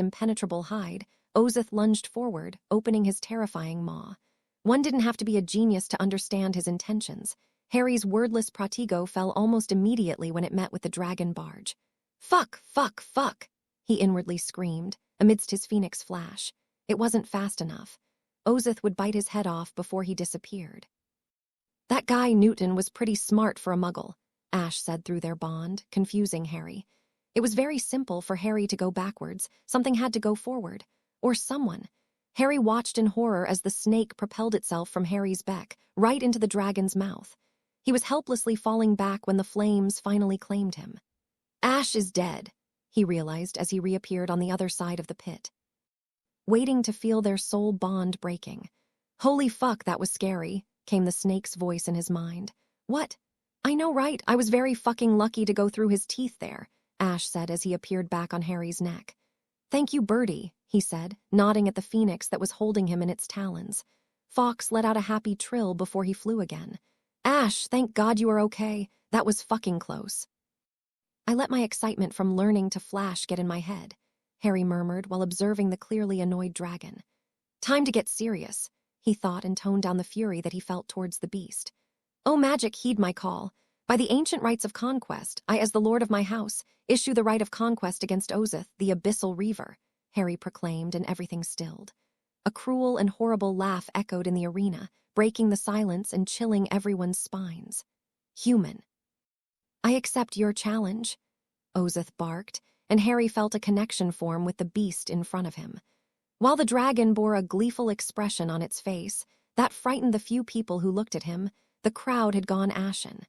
impenetrable hide, Ozith lunged forward, opening his terrifying maw. One didn't have to be a genius to understand his intentions. Harry's wordless protego fell almost immediately when it met with the dragon barge. Fuck, fuck, fuck, he inwardly screamed, amidst his phoenix flash. It wasn't fast enough. Ozith would bite his head off before he disappeared. That guy Newton was pretty smart for a muggle, Ash said through their bond, confusing Harry. It was very simple for Harry to go backwards. Something had to go forward. Or someone. Harry watched in horror as the snake propelled itself from Harry's beck, right into the dragon's mouth. He was helplessly falling back when the flames finally claimed him. Ash is dead, he realized as he reappeared on the other side of the pit. Waiting to feel their soul bond breaking. Holy fuck, that was scary, came the snake's voice in his mind. What? I know, right? I was very fucking lucky to go through his teeth there, Ash said as he appeared back on Harry's neck. Thank you, Birdie, he said, nodding at the phoenix that was holding him in its talons. Fawkes let out a happy trill before he flew again. Ash, thank God you are okay. That was fucking close. I let my excitement from learning to flash get in my head, Harry murmured while observing the clearly annoyed dragon. Time to get serious, he thought, and toned down the fury that he felt towards the beast. Oh, magic, heed my call. By the ancient rights of conquest, I, as the lord of my house, issue the right of conquest against Ozith, the Abyssal Reaver, Harry proclaimed, and everything stilled. A cruel and horrible laugh echoed in the arena, breaking the silence and chilling everyone's spines. Human. I accept your challenge, Ozith barked, and Harry felt a connection form with the beast in front of him. While the dragon bore a gleeful expression on its face that frightened the few people who looked at him, the crowd had gone ashen.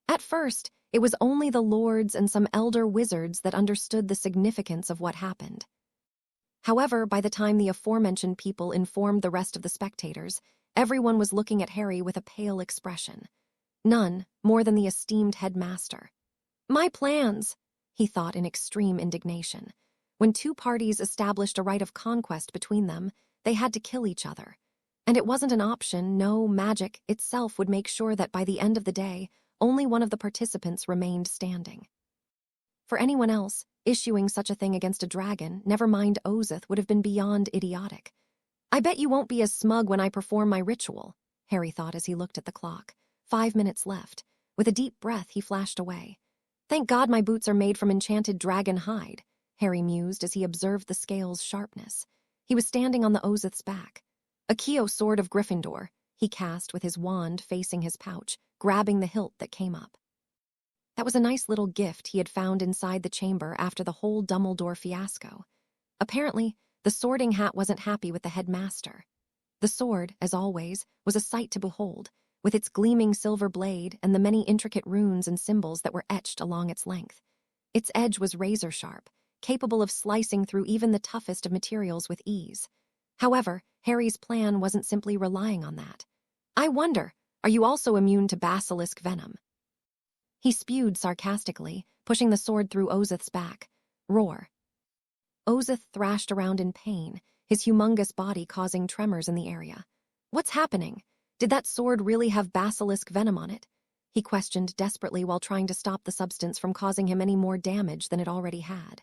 At first, it was only the lords and some elder wizards that understood the significance of what happened. However, by the time the aforementioned people informed the rest of the spectators, everyone was looking at Harry with a pale expression. None more than the esteemed headmaster. My plans, he thought in extreme indignation. When two parties established a right of conquest between them, they had to kill each other. And it wasn't an option. No, magic itself would make sure that by the end of the day, only one of the participants remained standing. For anyone else, issuing such a thing against a dragon, never mind Ozith, would have been beyond idiotic. I bet you won't be as smug when I perform my ritual, Harry thought as he looked at the clock. 5 minutes left. With a deep breath, he flashed away. Thank God my boots are made from enchanted dragon hide, Harry mused as he observed the scales' sharpness. He was standing on the Ozith's back. Accio sword of Gryffindor, he cast with his wand facing his pouch, grabbing the hilt that came up. That was a nice little gift he had found inside the chamber after the whole Dumbledore fiasco. Apparently, the Sorting Hat wasn't happy with the headmaster. The sword, as always, was a sight to behold, with its gleaming silver blade and the many intricate runes and symbols that were etched along its length. Its edge was razor-sharp, capable of slicing through even the toughest of materials with ease. However, Harry's plan wasn't simply relying on that. I wonder, are you also immune to basilisk venom? He spewed sarcastically, pushing the sword through Ozith's back. Roar. Ozith thrashed around in pain, his humongous body causing tremors in the area. What's happening? Did that sword really have basilisk venom on it? He questioned desperately while trying to stop the substance from causing him any more damage than it already had.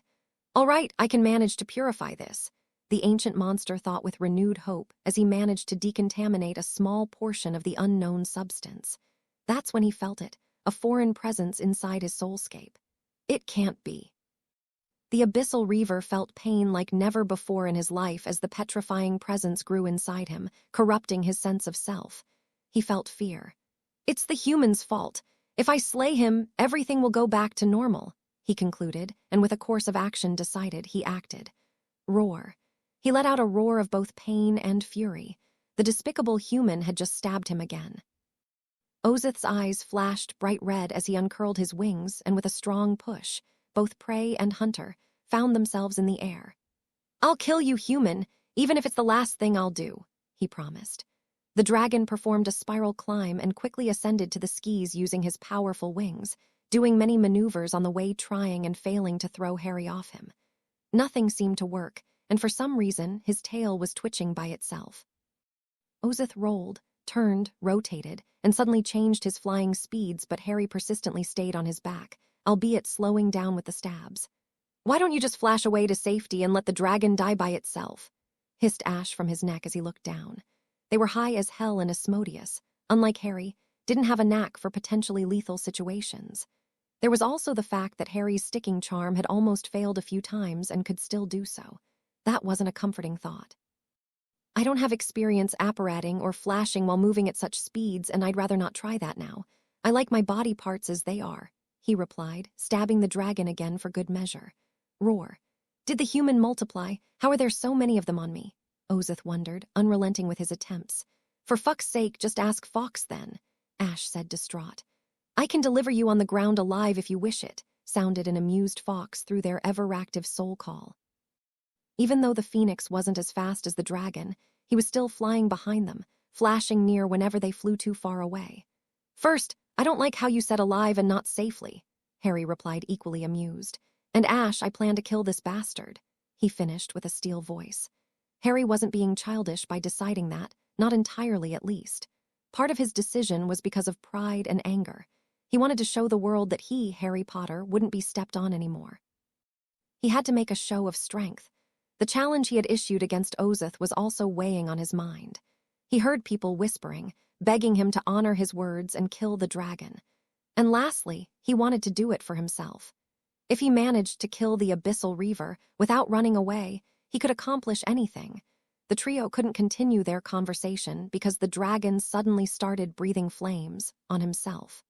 All right, I can manage to purify this, the ancient monster thought with renewed hope as he managed to decontaminate a small portion of the unknown substance. That's when he felt it, a foreign presence inside his soulscape. It can't be. The Abyssal Reaver felt pain like never before in his life as the petrifying presence grew inside him, corrupting his sense of self. He felt fear. It's the human's fault. If I slay him, everything will go back to normal, he concluded, and with a course of action decided, he acted. Roar. He let out a roar of both pain and fury. The despicable human had just stabbed him again. Ozith's eyes flashed bright red as he uncurled his wings, and with a strong push, both prey and hunter found themselves in the air. I'll kill you, human, even if it's the last thing I'll do, he promised. The dragon performed a spiral climb and quickly ascended to the skis using his powerful wings, doing many maneuvers on the way, trying and failing to throw Harry off him. Nothing seemed to work, and for some reason his tail was twitching by itself. Ozith rolled, turned, rotated, and suddenly changed his flying speeds, but Harry persistently stayed on his back, albeit slowing down with the stabs. Why don't you just flash away to safety and let the dragon die by itself? Hissed Ash from his neck as he looked down. They were high as hell and Asmodeus, unlike Harry, didn't have a knack for potentially lethal situations. There was also the fact that Harry's sticking charm had almost failed a few times and could still do so. That wasn't a comforting thought. I don't have experience apparating or flashing while moving at such speeds, and I'd rather not try that now. I like my body parts as they are, he replied, stabbing the dragon again for good measure. Roar. Did the human multiply? How are there so many of them on me? Ozith wondered, unrelenting with his attempts. For fuck's sake, just ask Fox then, Ash said, distraught. I can deliver you on the ground alive if you wish it, sounded an amused Fox through their ever-active soul call. Even though the phoenix wasn't as fast as the dragon, he was still flying behind them, flashing near whenever they flew too far away. First, I don't like how you said alive and not safely, Harry replied, equally amused. And Ash, I plan to kill this bastard, he finished with a steel voice. Harry wasn't being childish by deciding that, not entirely at least. Part of his decision was because of pride and anger. He wanted to show the world that he, Harry Potter, wouldn't be stepped on anymore. He had to make a show of strength. The challenge he had issued against Ozith was also weighing on his mind. He heard people whispering, begging him to honor his words and kill the dragon. And lastly, he wanted to do it for himself. If he managed to kill the Abyssal Reaver without running away, he could accomplish anything. The trio couldn't continue their conversation because the dragon suddenly started breathing flames on himself.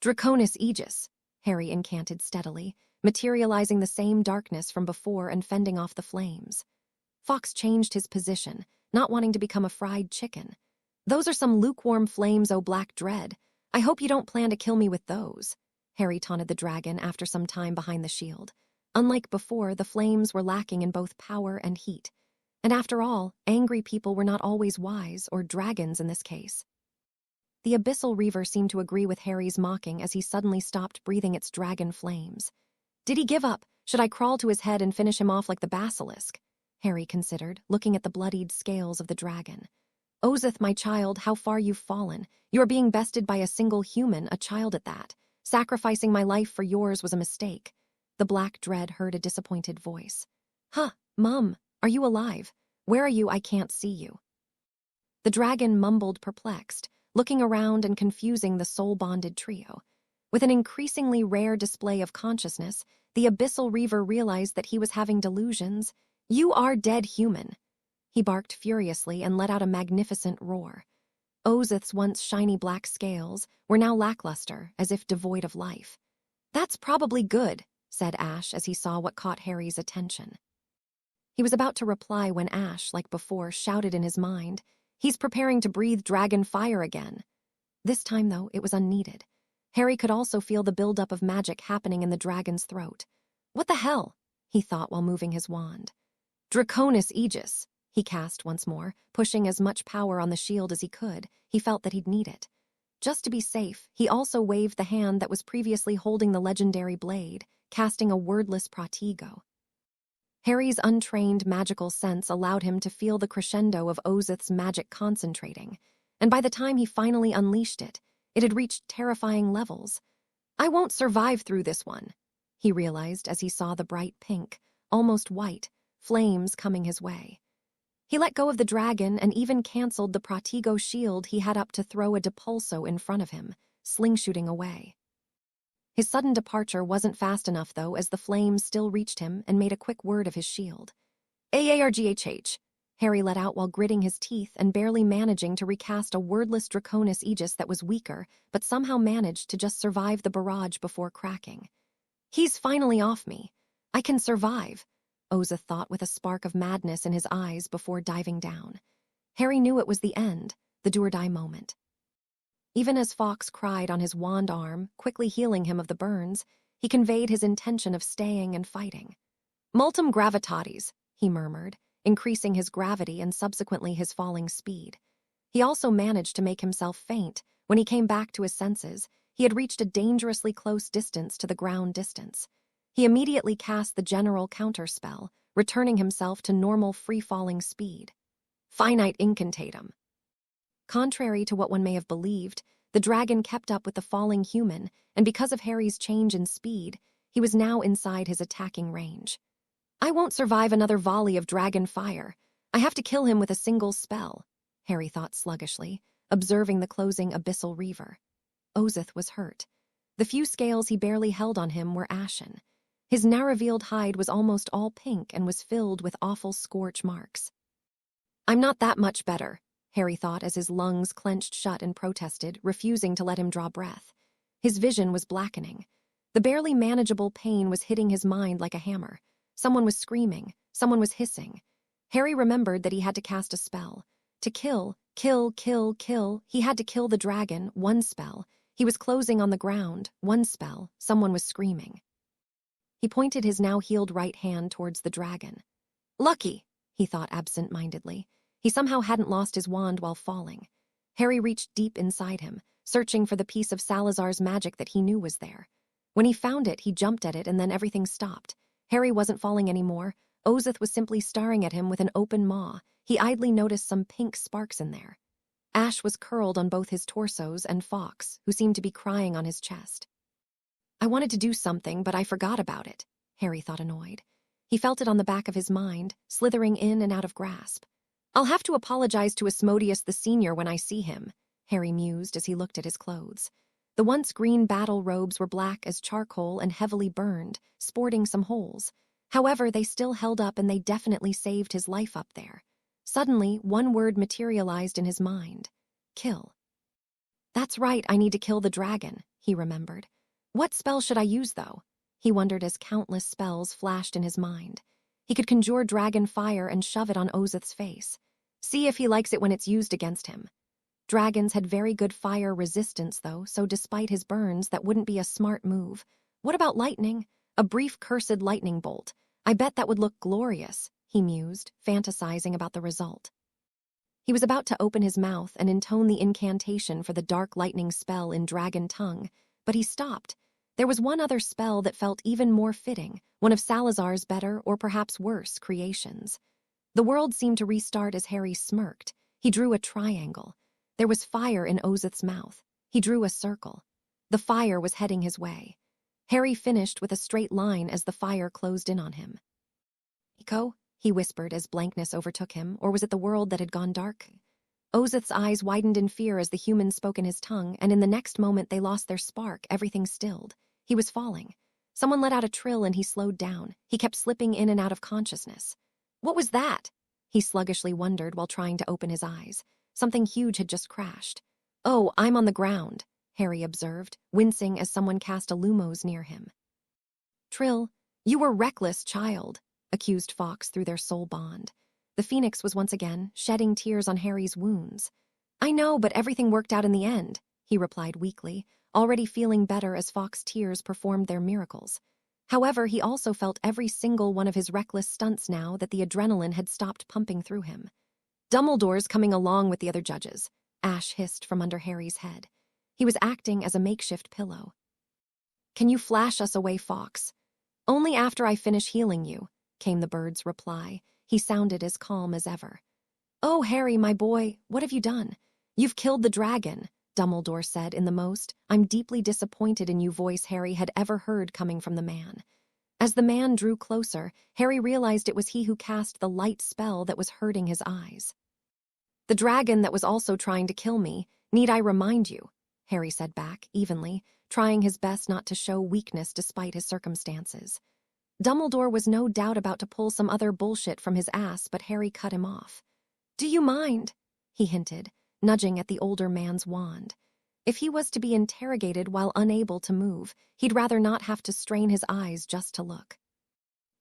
Draconis Aegis, Harry incanted steadily, materializing the same darkness from before and fending off the flames. Fawkes changed his position, not wanting to become a fried chicken. Those are some lukewarm flames, oh black dread. I hope you don't plan to kill me with those, Harry taunted the dragon after some time behind the shield. Unlike before, the flames were lacking in both power and heat. And after all, angry people were not always wise, or dragons in this case. The Abyssal Reaver seemed to agree with Harry's mocking as he suddenly stopped breathing its dragon flames. Did he give up? Should I crawl to his head and finish him off like the basilisk? Harry considered, looking at the bloodied scales of the dragon. Ozith, my child, how far you've fallen. You are being bested by a single human, a child at that. Sacrificing my life for yours was a mistake. The black dread heard a disappointed voice. Huh, Mum, are you alive? Where are you? I can't see you. The dragon mumbled, perplexed, looking around and confusing the soul-bonded trio. With an increasingly rare display of consciousness, the Abyssal Reaver realized that he was having delusions. You are dead, human. He barked furiously and let out a magnificent roar. Ozith's once shiny black scales were now lackluster, as if devoid of life. That's probably good, said Ash as he saw what caught Harry's attention. He was about to reply when Ash, like before, shouted in his mind, He's preparing to breathe dragon fire again. This time, though, it was unneeded. Harry could also feel the buildup of magic happening in the dragon's throat. What the hell? He thought while moving his wand. Draconis Aegis, he cast once more, pushing as much power on the shield as he could. He felt that he'd need it. Just to be safe, he also waved the hand that was previously holding the legendary blade, casting a wordless protego. Harry's untrained magical sense allowed him to feel the crescendo of Ozith's magic concentrating, and by the time he finally unleashed it, it had reached terrifying levels. I won't survive through this one, he realized as he saw the bright pink, almost white, flames coming his way. He let go of the dragon and even canceled the protego shield he had up to throw a depulso in front of him, slingshooting away. His sudden departure wasn't fast enough, though, as the flames still reached him and made a quick word of his shield. AARGHH, Harry let out while gritting his teeth and barely managing to recast a wordless Draconis Aegis that was weaker, but somehow managed to just survive the barrage before cracking. He's finally off me. I can survive, Ozith thought with a spark of madness in his eyes before diving down. Harry knew it was the end, the do-or-die moment. Even as Fawkes cried on his wand arm, quickly healing him of the burns, he conveyed his intention of staying and fighting. Multum gravitatis, he murmured, increasing his gravity and subsequently his falling speed. He also managed to make himself faint. When he came back to his senses, he had reached a dangerously close distance to the ground distance. He immediately cast the general counterspell, returning himself to normal free-falling speed. Finite incantatum. Contrary to what one may have believed, the dragon kept up with the falling human, and because of Harry's change in speed, he was now inside his attacking range. I won't survive another volley of dragon fire. I have to kill him with a single spell, Harry thought sluggishly, observing the closing Abyssal Reaver. Ozith was hurt. The few scales he barely held on him were ashen. His now-revealed hide was almost all pink and was filled with awful scorch marks. I'm not that much better, Harry thought as his lungs clenched shut and protested, refusing to let him draw breath. His vision was blackening. The barely manageable pain was hitting his mind like a hammer. Someone was screaming. Someone was hissing. Harry remembered that he had to cast a spell. To kill, he had to kill the dragon, one spell. He was closing on the ground, one spell. Someone was screaming. He pointed his now-healed right hand towards the dragon. Lucky, he thought absent-mindedly. He somehow hadn't lost his wand while falling. Harry reached deep inside him, searching for the piece of Salazar's magic that he knew was there. When he found it, he jumped at it and then everything stopped. Harry wasn't falling anymore. Ozith was simply staring at him with an open maw. He idly noticed some pink sparks in there. Ash was curled on both his torsos and Fawkes, who seemed to be crying on his chest. I wanted to do something, but I forgot about it, Harry thought, annoyed. He felt it on the back of his mind, slithering in and out of grasp. I'll have to apologize to Asmodeus the Senior when I see him, Harry mused as he looked at his clothes. The once green battle robes were black as charcoal and heavily burned, sporting some holes. However, they still held up and they definitely saved his life up there. Suddenly, one word materialized in his mind. Kill. That's right, I need to kill the dragon, he remembered. What spell should I use, though? He wondered as countless spells flashed in his mind. He could conjure dragon fire and shove it on Ozith's face. See if he likes it when it's used against him. Dragons had very good fire resistance, though, so despite his burns, that wouldn't be a smart move. What about lightning? A brief cursed lightning bolt. I bet that would look glorious, he mused, fantasizing about the result. He was about to open his mouth and intone the incantation for the dark lightning spell in dragon tongue, but he stopped. There was one other spell that felt even more fitting, one of Salazar's better or perhaps worse creations. The world seemed to restart as Harry smirked. He drew a triangle. There was fire in Ozith's mouth. He drew a circle. The fire was heading his way. Harry finished with a straight line as the fire closed in on him. Nico? He whispered as blankness overtook him, or was it the world that had gone dark? Ozith's eyes widened in fear as the human spoke in his tongue, and in the next moment they lost their spark, everything stilled. He was falling. Someone let out a trill and he slowed down. He kept slipping in and out of consciousness. What was that? He sluggishly wondered while trying to open his eyes. Something huge had just crashed. Oh, I'm on the ground, Harry observed, wincing as someone cast a lumos near him. Trill, you were reckless, child, accused Fawkes through their soul bond. The Phoenix was once again shedding tears on Harry's wounds. I know, but everything worked out in the end, he replied weakly, already feeling better as Fawkes' tears performed their miracles. However, he also felt every single one of his reckless stunts now that the adrenaline had stopped pumping through him. Dumbledore's coming along with the other judges, Ash hissed from under Harry's head. He was acting as a makeshift pillow. Can you flash us away, Fawkes? Only after I finish healing you, came the bird's reply. He sounded as calm as ever. Oh, Harry, my boy, what have you done? You've killed the dragon, Dumbledore said in the most I'm deeply disappointed in you voice Harry had ever heard coming from the man. As the man drew closer, Harry realized it was he who cast the light spell that was hurting his eyes. The dragon that was also trying to kill me, need I remind you? Harry said back, evenly, trying his best not to show weakness despite his circumstances. Dumbledore was no doubt about to pull some other bullshit from his ass, but Harry cut him off. Do you mind? He hinted, nudging at the older man's wand. If he was to be interrogated while unable to move, he'd rather not have to strain his eyes just to look.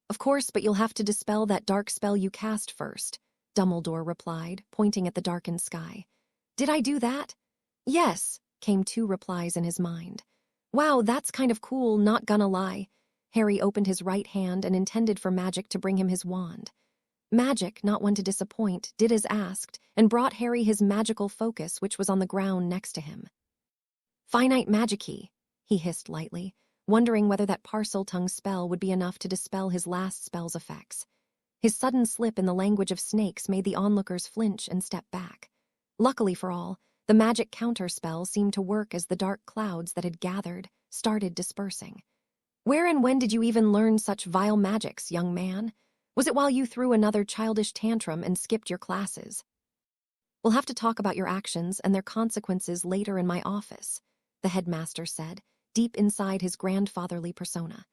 Of course, but you'll have to dispel that dark spell you cast first, Dumbledore replied, pointing at the darkened sky. Did I do that? Yes, came two replies in his mind. Wow, that's kind of cool, not gonna lie. Harry opened his right hand and intended for Magic to bring him his wand. Magic, not one to disappoint, did as asked, and brought Harry his magical focus, which was on the ground next to him. Finite magic-y, he hissed lightly, wondering whether that parcel tongue spell would be enough to dispel his last spell's effects. His sudden slip in the language of snakes made the onlookers flinch and step back. Luckily for all, the magic counter spell seemed to work as the dark clouds that had gathered started dispersing. Where and when did you even learn such vile magics, young man? Was it while you threw another childish tantrum and skipped your classes? We'll have to talk about your actions and their consequences later in my office, the headmaster said, deep inside his grandfatherly persona.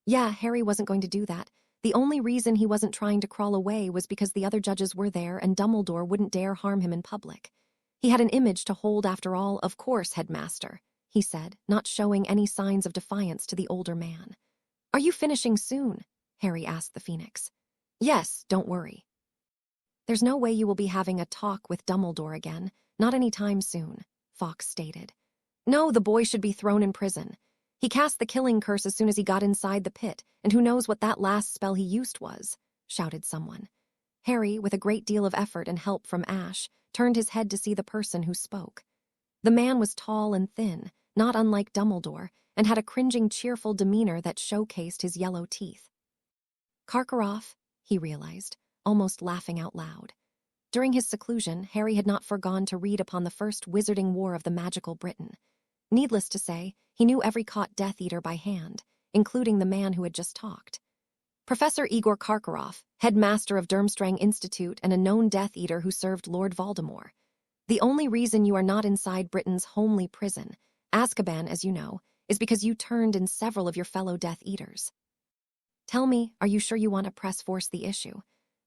Yeah, Harry wasn't going to do that. The only reason he wasn't trying to crawl away was because the other judges were there and Dumbledore wouldn't dare harm him in public. He had an image to hold after all. Of course, headmaster, he said, not showing any signs of defiance to the older man. Are you finishing soon? Harry asked the Phoenix. Yes, don't worry. There's no way you will be having a talk with Dumbledore again, not any time soon, Fawkes stated. No, the boy should be thrown in prison. He cast the killing curse as soon as he got inside the pit, and who knows what that last spell he used was, shouted someone. Harry, with a great deal of effort and help from Ash, turned his head to see the person who spoke. The man was tall and thin, not unlike Dumbledore, and had a cringing, cheerful demeanor that showcased his yellow teeth. Karkaroff, he realized, almost laughing out loud. During his seclusion, Harry had not forgone to read upon the first wizarding war of the magical Britain. Needless to say, he knew every caught Death Eater by hand, including the man who had just talked. Professor Igor Karkaroff, headmaster of Durmstrang Institute and a known Death Eater who served Lord Voldemort. The only reason you are not inside Britain's homely prison, Azkaban as you know, is because you turned in several of your fellow Death Eaters. Tell me, are you sure you want to press force the issue?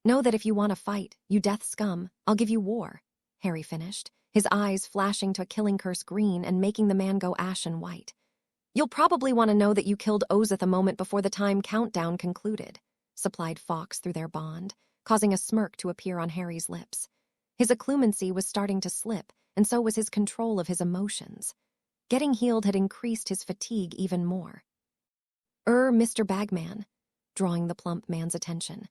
Know that if you want to fight, you death scum, I'll give you war, Harry finished, his eyes flashing to a killing curse green and making the man go ashen white. You'll probably want to know that you killed Ozith a moment before the time countdown concluded, supplied Fawkes through their bond, causing a smirk to appear on Harry's lips. His occlumency was starting to slip, and so was his control of his emotions. Getting healed had increased his fatigue even more. Mr. Bagman, drawing the plump man's attention.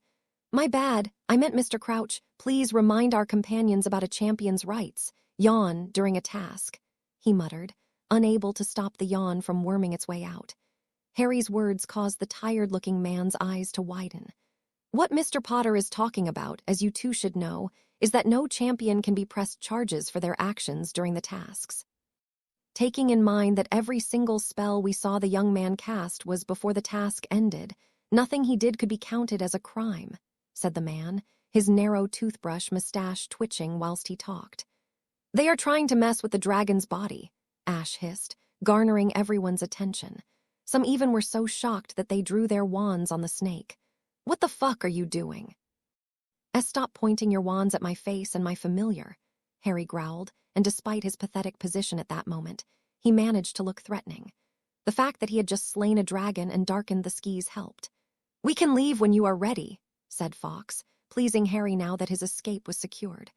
My bad, I meant Mr. Crouch, please remind our companions about a champion's rights. Yawn during a task, he muttered, unable to stop the yawn from worming its way out. Harry's words caused the tired-looking man's eyes to widen. What Mr. Potter is talking about, as you two should know, is that no champion can be pressed charges for their actions during the tasks. Taking in mind that every single spell we saw the young man cast was before the task ended, nothing he did could be counted as a crime, said the man, his narrow toothbrush mustache twitching whilst he talked. They are trying to mess with the dragon's body, Ash hissed, garnering everyone's attention. Some even were so shocked that they drew their wands on the snake. What the fuck are you doing? Stop pointing your wands at my face and my familiar, Harry growled, and despite his pathetic position at that moment, he managed to look threatening. The fact that he had just slain a dragon and darkened the skis helped. We can leave when you are ready, said Fawkes, pleasing Harry now that his escape was secured.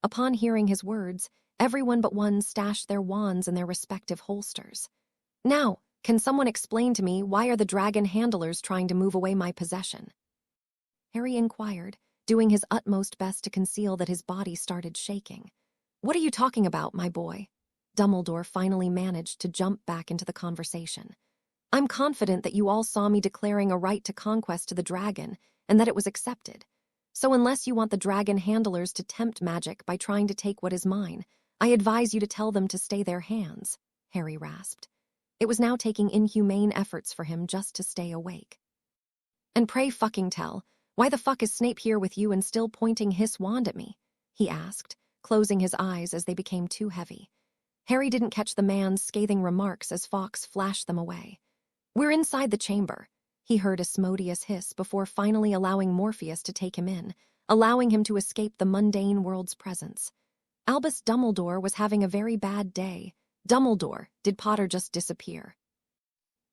Upon hearing his words, everyone but one stashed their wands in their respective holsters. Now, can someone explain to me why are the dragon handlers trying to move away my possession? Harry inquired, doing his utmost best to conceal that his body started shaking. What are you talking about, my boy? Dumbledore finally managed to jump back into the conversation. I'm confident that you all saw me declaring a right to conquest to the dragon and that it was accepted. So unless you want the dragon handlers to tempt magic by trying to take what is mine, I advise you to tell them to stay their hands, Harry rasped. It was now taking inhumane efforts for him just to stay awake. And pray fucking tell, why the fuck is Snape here with you and still pointing his wand at me? He asked, closing his eyes as they became too heavy. Harry didn't catch the man's scathing remarks as Fawkes flashed them away. We're inside the chamber, he heard Asmodeus hiss before finally allowing Morpheus to take him in, allowing him to escape the mundane world's presence. Albus Dumbledore was having a very bad day. Dumbledore, did Potter just disappear?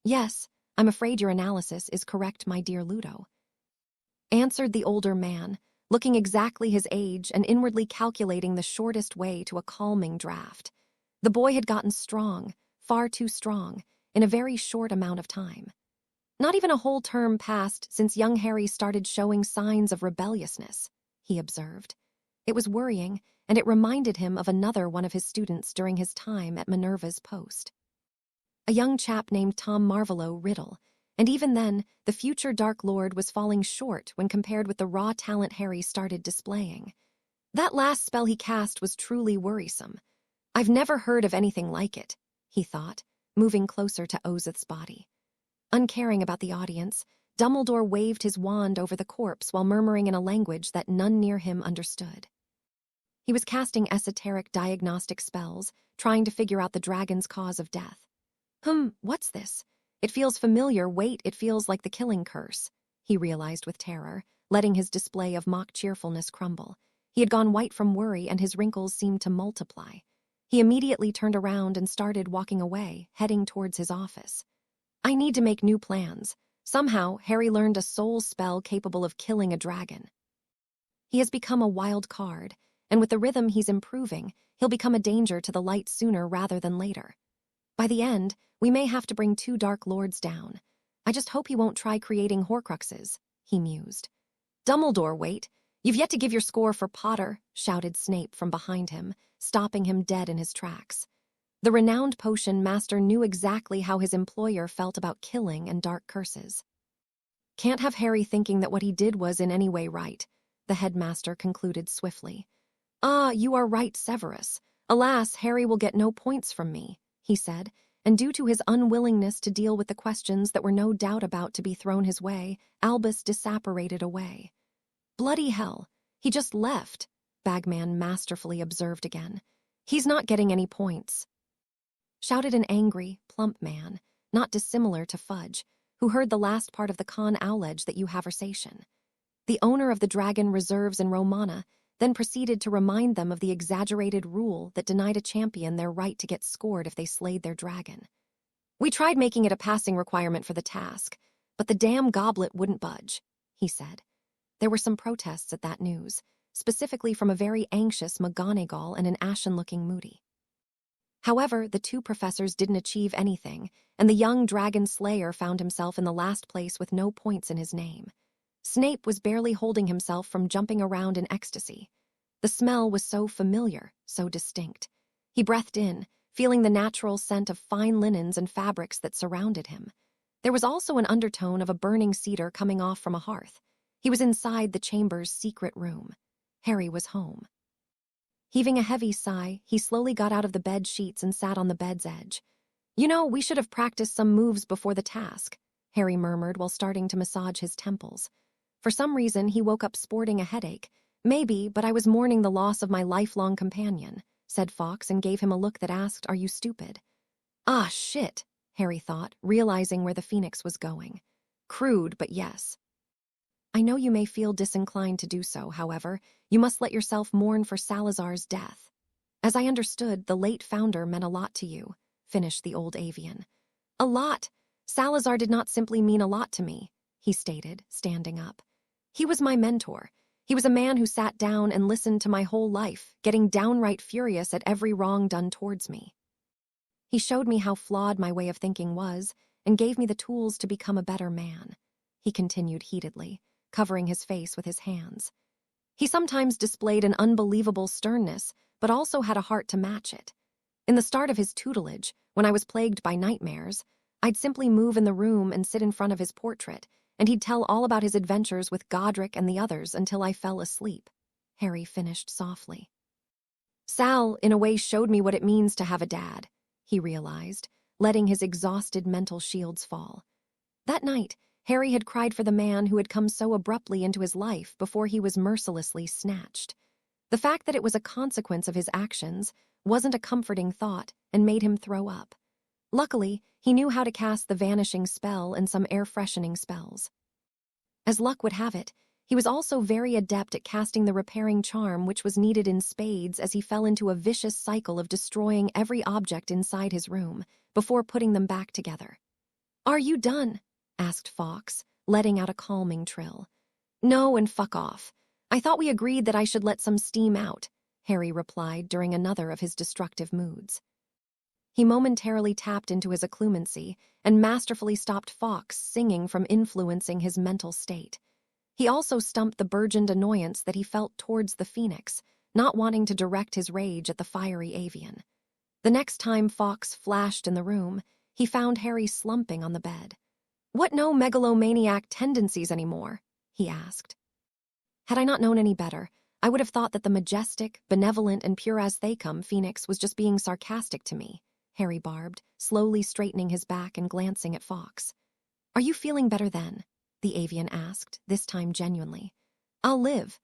Yes, I'm afraid your analysis is correct, my dear Ludo, answered the older man, looking exactly his age and inwardly calculating the shortest way to a calming draft. The boy had gotten strong, far too strong, in a very short amount of time. Not even a whole term passed since young Harry started showing signs of rebelliousness, he observed. It was worrying, and it reminded him of another one of his students during his time at Minerva's post. A young chap named Tom Marvolo Riddle, and even then, the future Dark Lord was falling short when compared with the raw talent Harry started displaying. That last spell he cast was truly worrisome. I've never heard of anything like it, he thought, moving closer to Ozith's body. Uncaring about the audience, Dumbledore waved his wand over the corpse while murmuring in a language that none near him understood. He was casting esoteric diagnostic spells, trying to figure out the dragon's cause of death. What's this? It feels familiar. Wait, it feels like the killing curse, he realized with terror, letting his display of mock cheerfulness crumble. He had gone white from worry and his wrinkles seemed to multiply. He immediately turned around and started walking away, heading towards his office. I need to make new plans. Somehow, Harry learned a soul spell capable of killing a dragon. He has become a wild card, and with the rhythm he's improving, he'll become a danger to the light sooner rather than later. By the end, we may have to bring 2 Dark Lords down. I just hope he won't try creating horcruxes, he mused. Dumbledore, wait. You've yet to give your score for Potter, shouted Snape from behind him, stopping him dead in his tracks. The renowned potion master knew exactly how his employer felt about killing and dark curses. Can't have Harry thinking that what he did was in any way right, the headmaster concluded swiftly. "Ah, you are right, Severus. Alas, Harry will get no points from me," he said, and due to his unwillingness to deal with the questions that were no doubt about to be thrown his way, Albus disapparated away. "Bloody hell, he just left," Bagman masterfully observed again. "He's not getting any points," shouted an angry, plump man, not dissimilar to Fudge, who heard the last part of the con-owledge that you haversation. The owner of the dragon reserves in Romana then proceeded to remind them of the exaggerated rule that denied a champion their right to get scored if they slayed their dragon. "We tried making it a passing requirement for the task, but the damn goblet wouldn't budge," he said. There were some protests at that news, specifically from a very anxious McGonagall and an ashen-looking Moody. However, the two professors didn't achieve anything, and the young dragon slayer found himself in the last place with no points in his name. Snape was barely holding himself from jumping around in ecstasy. The smell was so familiar, so distinct. He breathed in, feeling the natural scent of fine linens and fabrics that surrounded him. There was also an undertone of a burning cedar coming off from a hearth. He was inside the chamber's secret room. Harry was home. Heaving a heavy sigh, he slowly got out of the bed sheets and sat on the bed's edge. "You know, we should have practiced some moves before the task," Harry murmured while starting to massage his temples. For some reason, he woke up sporting a headache. "Maybe, but I was mourning the loss of my lifelong companion," said Fawkes and gave him a look that asked, "Are you stupid?" "Ah, shit," Harry thought, realizing where the Phoenix was going. Crude, but yes. "I know you may feel disinclined to do so, however, you must let yourself mourn for Salazar's death. As I understood, the late founder meant a lot to you," finished the old avian. "A lot? Salazar did not simply mean a lot to me," he stated, standing up. "He was my mentor. He was a man who sat down and listened to my whole life, getting downright furious at every wrong done towards me. He showed me how flawed my way of thinking was and gave me the tools to become a better man," he continued heatedly, covering his face with his hands. "He sometimes displayed an unbelievable sternness, but also had a heart to match it. In the start of his tutelage, when I was plagued by nightmares, I'd simply move in the room and sit in front of his portrait, and he'd tell all about his adventures with Godric and the others until I fell asleep," Harry finished softly. "Sal, in a way, showed me what it means to have a dad," he realized, letting his exhausted mental shields fall. That night, Harry had cried for the man who had come so abruptly into his life before he was mercilessly snatched. The fact that it was a consequence of his actions wasn't a comforting thought and made him throw up. Luckily, he knew how to cast the vanishing spell and some air-freshening spells. As luck would have it, he was also very adept at casting the repairing charm which was needed in spades as he fell into a vicious cycle of destroying every object inside his room before putting them back together. "Are you done?" asked Fawkes, letting out a calming trill. "No, and fuck off. I thought we agreed that I should let some steam out," Harry replied during another of his destructive moods. He momentarily tapped into his occlumency and masterfully stopped Fawkes singing from influencing his mental state. He also stumped the burgeoned annoyance that he felt towards the Phoenix, not wanting to direct his rage at the fiery avian. The next time Fawkes flashed in the room, he found Harry slumping on the bed. "What no megalomaniac tendencies anymore?" he asked. "Had I not known any better, I would have thought that the majestic, benevolent, and pure as they come Phoenix was just being sarcastic to me," Harry barbed, slowly straightening his back and glancing at Fawkes. "Are you feeling better then?" the avian asked, this time genuinely. "I'll live."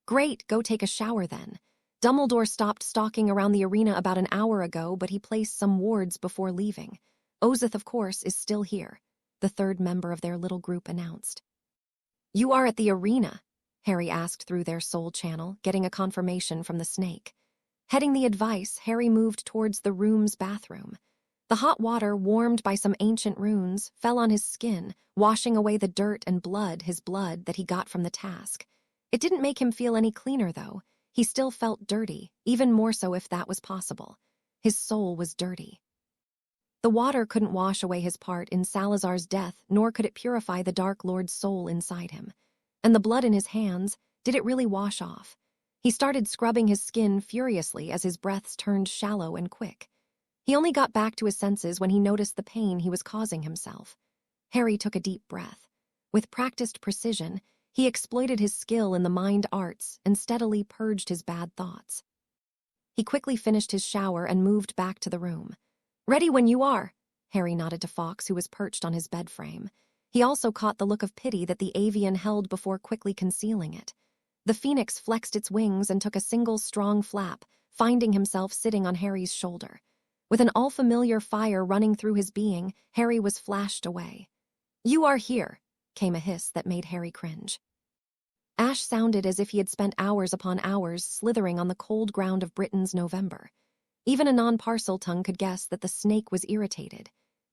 "Great, go take a shower then. Dumbledore stopped stalking around the arena about an hour ago, but he placed some wards before leaving. Ozith, of course, is still here," the third member of their little group announced. "You are at the arena?" Harry asked through their soul channel, getting a confirmation from the snake. Heading the advice, Harry moved towards the room's bathroom. The hot water, warmed by some ancient runes, fell on his skin, washing away the dirt and his blood that he got from the task. It didn't make him feel any cleaner, though. He still felt dirty, even more so if that was possible. His soul was dirty. The water couldn't wash away his part in Salazar's death, nor could it purify the Dark Lord's soul inside him. And the blood in his hands, did it really wash off? He started scrubbing his skin furiously as his breaths turned shallow and quick. He only got back to his senses when he noticed the pain he was causing himself. Harry took a deep breath. With practiced precision, He exploited his skill in the mind arts and steadily purged his bad thoughts. He quickly finished his shower and moved back to the room. "Ready when you are," Harry nodded to Fawkes, who was perched on his bed frame. He also caught the look of pity that the avian held before quickly concealing it. The phoenix flexed its wings and took a single strong flap, finding himself sitting on Harry's shoulder. With an all-familiar fire running through his being, Harry was flashed away. "You are here," came a hiss that made Harry cringe. Ash sounded as if he had spent hours upon hours slithering on the cold ground of Britain's November. Even a non-parcel tongue could guess that the snake was irritated.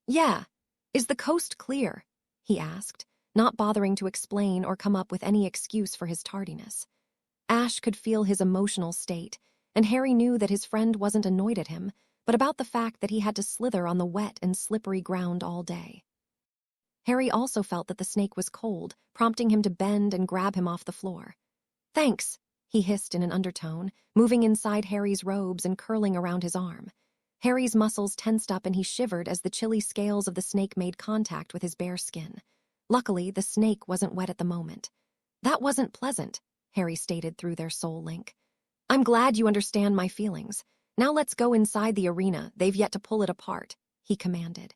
"Yeah. Is the coast clear?" he asked, not bothering to explain or come up with any excuse for his tardiness. Ash could feel his emotional state, and Harry knew that his friend wasn't annoyed at him, but about the fact that he had to slither on the wet and slippery ground all day. Harry also felt that the snake was cold, prompting him to bend and grab him off the floor. "Thanks," he hissed in an undertone, moving inside Harry's robes and curling around his arm. Harry's muscles tensed up and he shivered as the chilly scales of the snake made contact with his bare skin. Luckily, the snake wasn't wet at the moment. "That wasn't pleasant," Harry stated through their soul link. "I'm glad you understand my feelings. Now let's go inside the arena. They've yet to pull it apart," he commanded.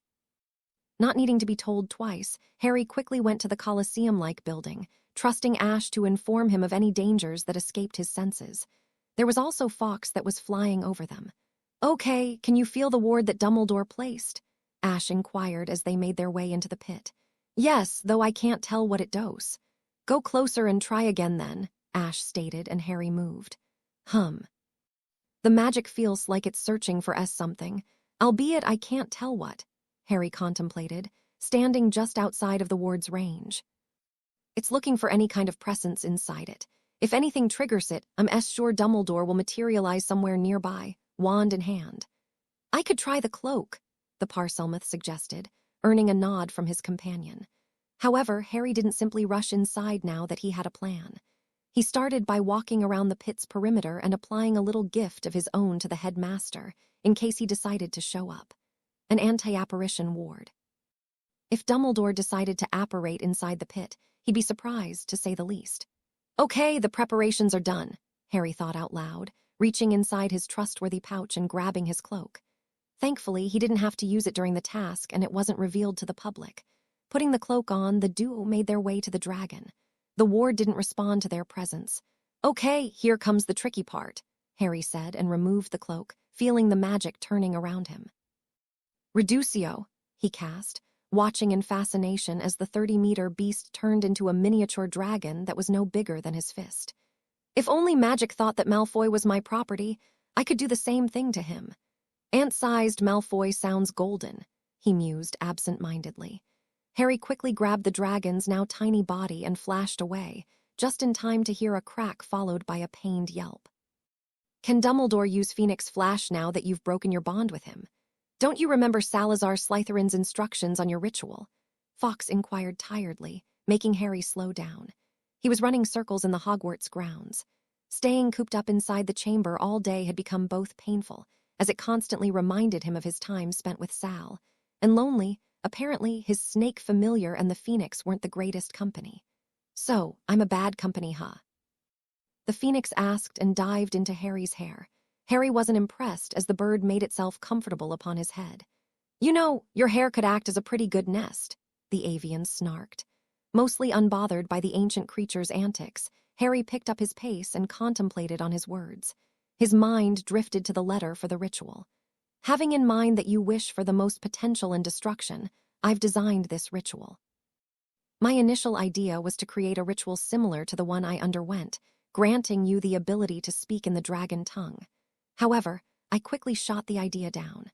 Not needing to be told twice, Harry quickly went to the Colosseum-like building, trusting Ash to inform him of any dangers that escaped his senses. There was also Fawkes that was flying over them. "Okay, can you feel the ward that Dumbledore placed?" Ash inquired as they made their way into the pit. "Yes, though I can't tell what it does." "Go closer and try again then," Ash stated, and Harry moved. The magic feels like it's searching for something, albeit I can't tell what," Harry contemplated, standing just outside of the ward's range. "It's looking for any kind of presence inside it. If anything triggers it, I'm sure Dumbledore will materialize somewhere nearby, wand in hand." "I could try the cloak," the Parselmouth suggested, earning a nod from his companion. However, Harry didn't simply rush inside now that he had a plan. He started by walking around the pit's perimeter and applying a little gift of his own to the headmaster, in case he decided to show up. An anti-apparition ward. If Dumbledore decided to apparate inside the pit, he'd be surprised, to say the least. "Okay, the preparations are done," Harry thought out loud, reaching inside his trustworthy pouch and grabbing his cloak. Thankfully, he didn't have to use it during the task, and it wasn't revealed to the public. Putting the cloak on, the duo made their way to the dragon. The ward didn't respond to their presence. "Okay, here comes the tricky part," Harry said and removed the cloak, feeling the magic turning around him. "Reducio," he cast, watching in fascination as the 30-meter beast turned into a miniature dragon that was no bigger than his fist. "If only magic thought that Malfoy was my property, I could do the same thing to him." "Ant-sized Malfoy sounds golden," he mused absent-mindedly. Harry quickly grabbed the dragon's now tiny body and flashed away, just in time to hear a crack followed by a pained yelp. "Can Dumbledore use Phoenix Flash now that you've broken your bond with him? Don't you remember Salazar Slytherin's instructions on your ritual?" Fawkes inquired tiredly, making Harry slow down. He was running circles in the Hogwarts grounds. Staying cooped up inside the chamber all day had become both painful, as it constantly reminded him of his time spent with Sal, and lonely. Apparently, his snake familiar and the Phoenix weren't the greatest company. "So, I'm a bad company, huh?" The Phoenix asked and dived into Harry's hair. Harry wasn't impressed as the bird made itself comfortable upon his head. "You know, your hair could act as a pretty good nest," the avian snarked. Mostly unbothered by the ancient creature's antics, Harry picked up his pace and contemplated on his words. His mind drifted to the letter for the ritual. "Having in mind that you wish for the most potential in destruction, I've designed this ritual." "My initial idea was to create a ritual similar to the one I underwent, granting you the ability to speak in the dragon tongue. However, I quickly shot the idea down.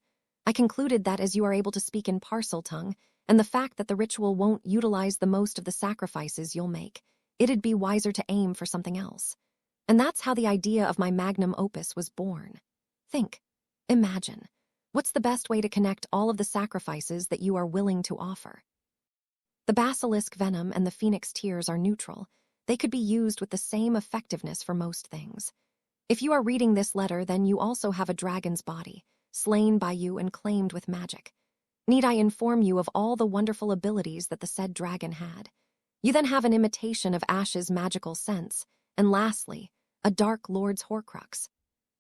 I concluded that as you are able to speak in parcel tongue, and the fact that the ritual won't utilize the most of the sacrifices you'll make, it'd be wiser to aim for something else. And that's how the idea of my magnum opus was born. Think. Imagine. What's the best way to connect all of the sacrifices that you are willing to offer? The basilisk venom and the phoenix tears are neutral. They could be used with the same effectiveness for most things. If you are reading this letter, then you also have a dragon's body, slain by you and claimed with magic. Need I inform you of all the wonderful abilities that the said dragon had? You then have an imitation of Ash's magical sense, and lastly, a Dark Lord's horcrux.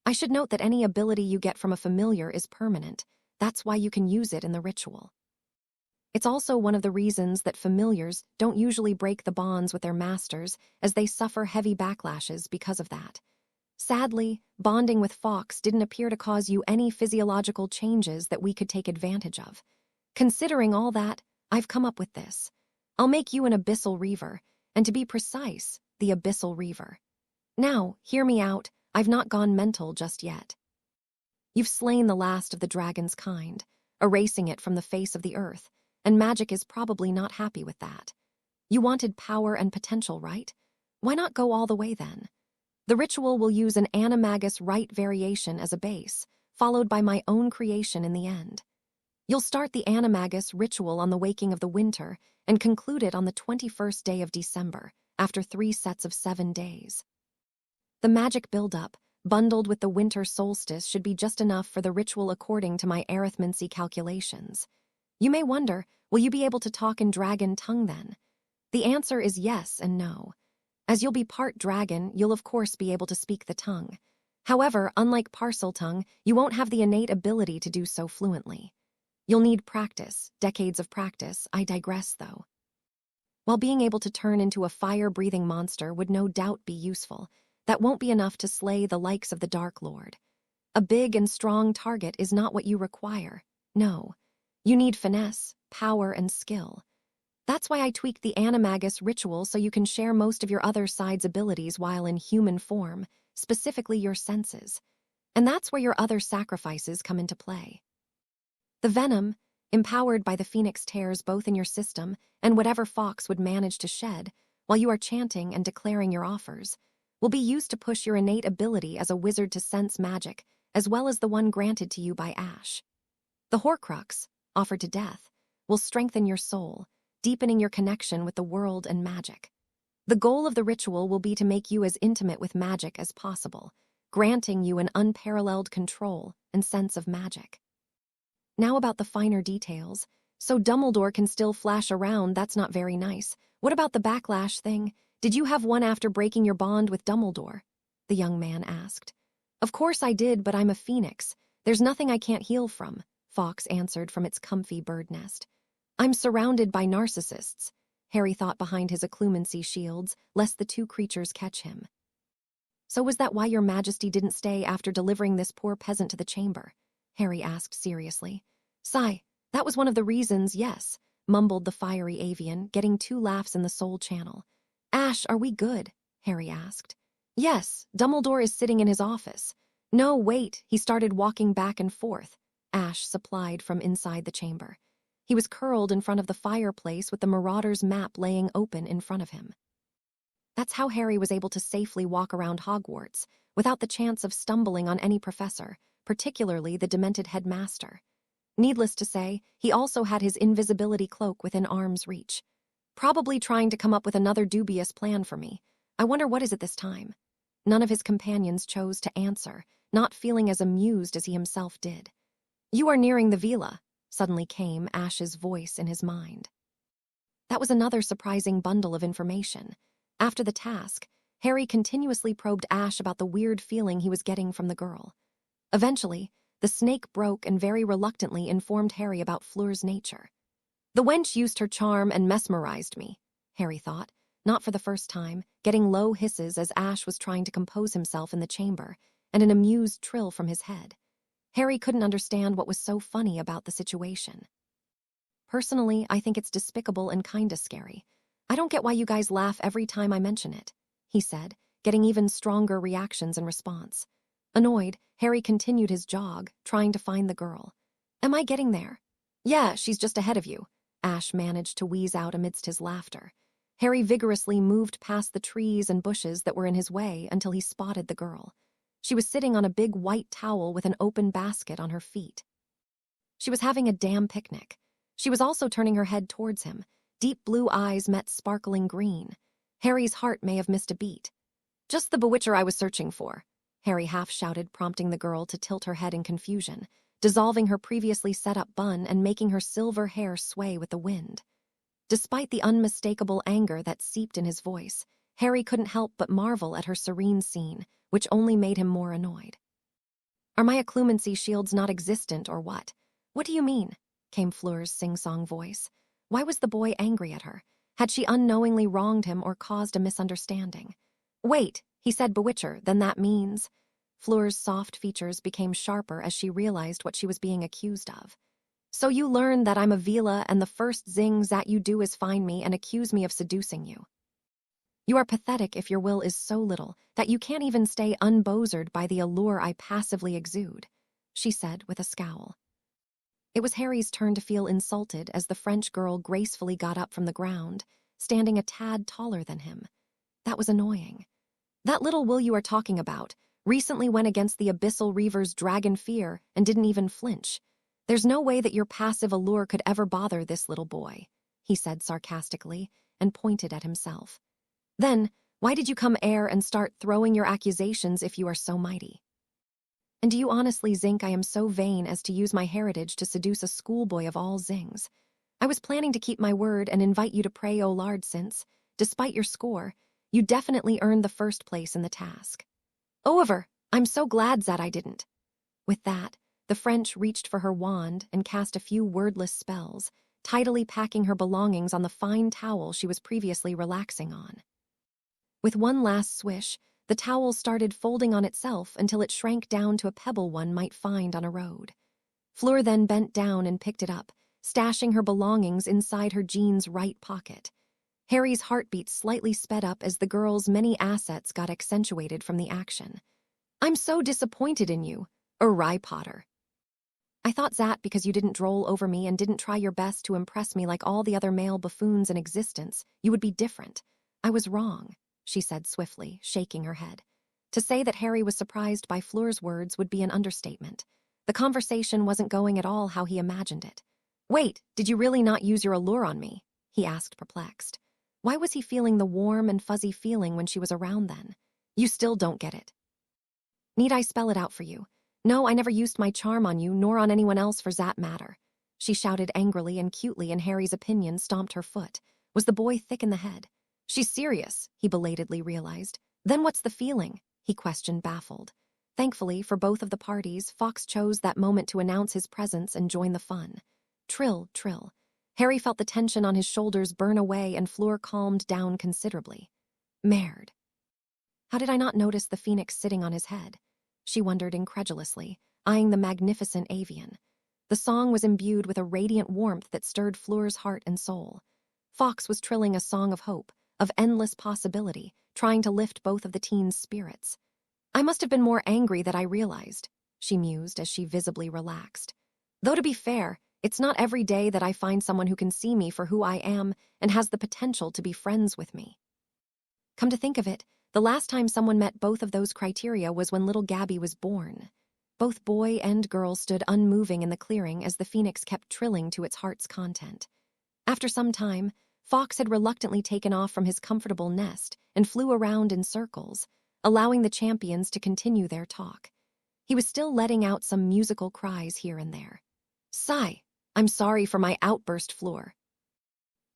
I should note that any ability you get from a familiar is permanent. That's why you can use it in the ritual. It's also one of the reasons that familiars don't usually break the bonds with their masters, as they suffer heavy backlashes because of that. Sadly, bonding with Fawkes didn't appear to cause you any physiological changes that we could take advantage of. Considering all that, I've come up with this. I'll make you an Abyssal Reaver, and to be precise, the Abyssal Reaver. Now, hear me out, I've not gone mental just yet. You've slain the last of the dragon's kind, erasing it from the face of the earth, and magic is probably not happy with that. You wanted power and potential, right? Why not go all the way then? The ritual will use an animagus rite variation as a base, followed by my own creation in the end. You'll start the animagus ritual on the waking of the winter and conclude it on the 21st day of December, after 3 sets of 7 days. The magic buildup, bundled with the winter solstice, should be just enough for the ritual according to my arithmancy calculations. You may wonder, will you be able to talk in dragon tongue then? The answer is yes and no. As you'll be part dragon, you'll of course be able to speak the tongue. However, unlike parcel tongue, you won't have the innate ability to do so fluently. You'll need practice, decades of practice. I digress though. While being able to turn into a fire-breathing monster would no doubt be useful, that won't be enough to slay the likes of the Dark Lord. A big and strong target is not what you require. No. You need finesse, power, and skill. That's why I tweaked the animagus ritual so you can share most of your other side's abilities while in human form, specifically your senses. And that's where your other sacrifices come into play. The venom, empowered by the phoenix tears both in your system and whatever Fawkes would manage to shed, while you are chanting and declaring your offers, will be used to push your innate ability as a wizard to sense magic, as well as the one granted to you by Ash. The horcrux, offered to death, will strengthen your soul, deepening your connection with the world and magic. The goal of the ritual will be to make you as intimate with magic as possible, granting you an unparalleled control and sense of magic. Now about the finer details. So Dumbledore can still flash around, that's not very nice. What about the backlash thing? Did you have one after breaking your bond with Dumbledore? The young man asked. Of course I did, but I'm a phoenix. There's nothing I can't heal from, Fawkes answered from its comfy bird nest. I'm surrounded by narcissists, Harry thought behind his occlumency shields, lest the two creatures catch him. So was that why your majesty didn't stay after delivering this poor peasant to the chamber? Harry asked seriously. Sigh, that was one of the reasons, yes, mumbled the fiery avian, getting 2 laughs in the soul channel. Ash, are we good? Harry asked. Yes, Dumbledore is sitting in his office. No, wait, he started walking back and forth, Ash supplied from inside the chamber. He was curled in front of the fireplace with the Marauder's map laying open in front of him. That's how Harry was able to safely walk around Hogwarts, without the chance of stumbling on any professor, particularly the demented headmaster. Needless to say, he also had his invisibility cloak within arm's reach. Probably trying to come up with another dubious plan for me. I wonder what is it this time? None of his companions chose to answer, not feeling as amused as he himself did. You are nearing the villa, suddenly came Ash's voice in his mind. That was another surprising bundle of information. After the task, Harry continuously probed Ash about the weird feeling he was getting from the girl. Eventually, the snake broke and very reluctantly informed Harry about Fleur's nature. The wench used her charm and mesmerized me, Harry thought, not for the first time, getting low hisses as Ash was trying to compose himself in the chamber, and an amused trill from his head. Harry couldn't understand what was so funny about the situation. Personally, I think it's despicable and kinda scary. I don't get why you guys laugh every time I mention it, he said, getting even stronger reactions in response. Annoyed, Harry continued his jog, trying to find the girl. Am I getting there? Yeah, she's just ahead of you, Ash managed to wheeze out amidst his laughter. Harry vigorously moved past the trees and bushes that were in his way until he spotted the girl. She was sitting on a big white towel with an open basket on her feet. She was having a damn picnic. She was also turning her head towards him. Deep blue eyes met sparkling green. Harry's heart may have missed a beat. Just the bewitcher I was searching for, Harry half-shouted, prompting the girl to tilt her head in confusion, dissolving her previously set-up bun and making her silver hair sway with the wind. Despite the unmistakable anger that seeped in his voice, Harry couldn't help but marvel at her serene scene, which only made him more annoyed. "Are my occlumency shields not existent, or what? What do you mean?" came Fleur's sing-song voice. Why was the boy angry at her? Had she unknowingly wronged him or caused a misunderstanding? "Wait," he said, "Bewitcher, then that means—" Fleur's soft features became sharper as she realized what she was being accused of. "So you learn that I'm a Vila, and the first zing that you do is find me and accuse me of seducing you. You are pathetic if your will is so little that you can't even stay unbozered by the allure I passively exude," she said with a scowl. It was Harry's turn to feel insulted as the French girl gracefully got up from the ground, standing a tad taller than him. That was annoying. "That little will you are talking about recently went against the Abyssal Reaver's dragon fear and didn't even flinch. There's no way that your passive allure could ever bother this little boy," he said sarcastically and pointed at himself. "Then, why did you come air and start throwing your accusations if you are so mighty? And do you honestly think I am so vain as to use my heritage to seduce a schoolboy of all zings? I was planning to keep my word and invite you to pray O Lard since, despite your score, you definitely earned the first place in the task. However, I'm so glad that I didn't." With that, the French reached for her wand and cast a few wordless spells, tidily packing her belongings on the fine towel she was previously relaxing on. With one last swish, the towel started folding on itself until it shrank down to a pebble one might find on a road. Fleur then bent down and picked it up, stashing her belongings inside her jeans' right pocket. Harry's heartbeat slightly sped up as the girl's many assets got accentuated from the action. "I'm so disappointed in you, Rye Potter. I thought that because you didn't droll over me and didn't try your best to impress me like all the other male buffoons in existence, you would be different. I was wrong," she said swiftly, shaking her head. To say that Harry was surprised by Fleur's words would be an understatement. The conversation wasn't going at all how he imagined it. "Wait, did you really not use your allure on me?" he asked, perplexed. Why was he feeling the warm and fuzzy feeling when she was around then? "You still don't get it." "Need I spell it out for you? No, I never used my charm on you, nor on anyone else for that matter," she shouted angrily and cutely, and Harry's opinion stomped her foot. Was the boy thick in the head? "She's serious," he belatedly realized. "Then what's the feeling?" he questioned, baffled. Thankfully, for both of the parties, Fawkes chose that moment to announce his presence and join the fun. Trill, trill. Harry felt the tension on his shoulders burn away, and Fleur calmed down considerably. Merde. How did I not notice the phoenix sitting on his head? She wondered incredulously, eyeing the magnificent avian. The song was imbued with a radiant warmth that stirred Fleur's heart and soul. Fawkes was trilling a song of hope, of endless possibility, trying to lift both of the teens' spirits. "I must have been more angry than I realized," she mused as she visibly relaxed. "Though to be fair, it's not every day that I find someone who can see me for who I am and has the potential to be friends with me. Come to think of it, the last time someone met both of those criteria was when little Gabby was born." Both boy and girl stood unmoving in the clearing as the phoenix kept trilling to its heart's content. After some time, Fawkes had reluctantly taken off from his comfortable nest and flew around in circles, allowing the champions to continue their talk. He was still letting out some musical cries here and there. "Sigh, I'm sorry for my outburst, Fleur.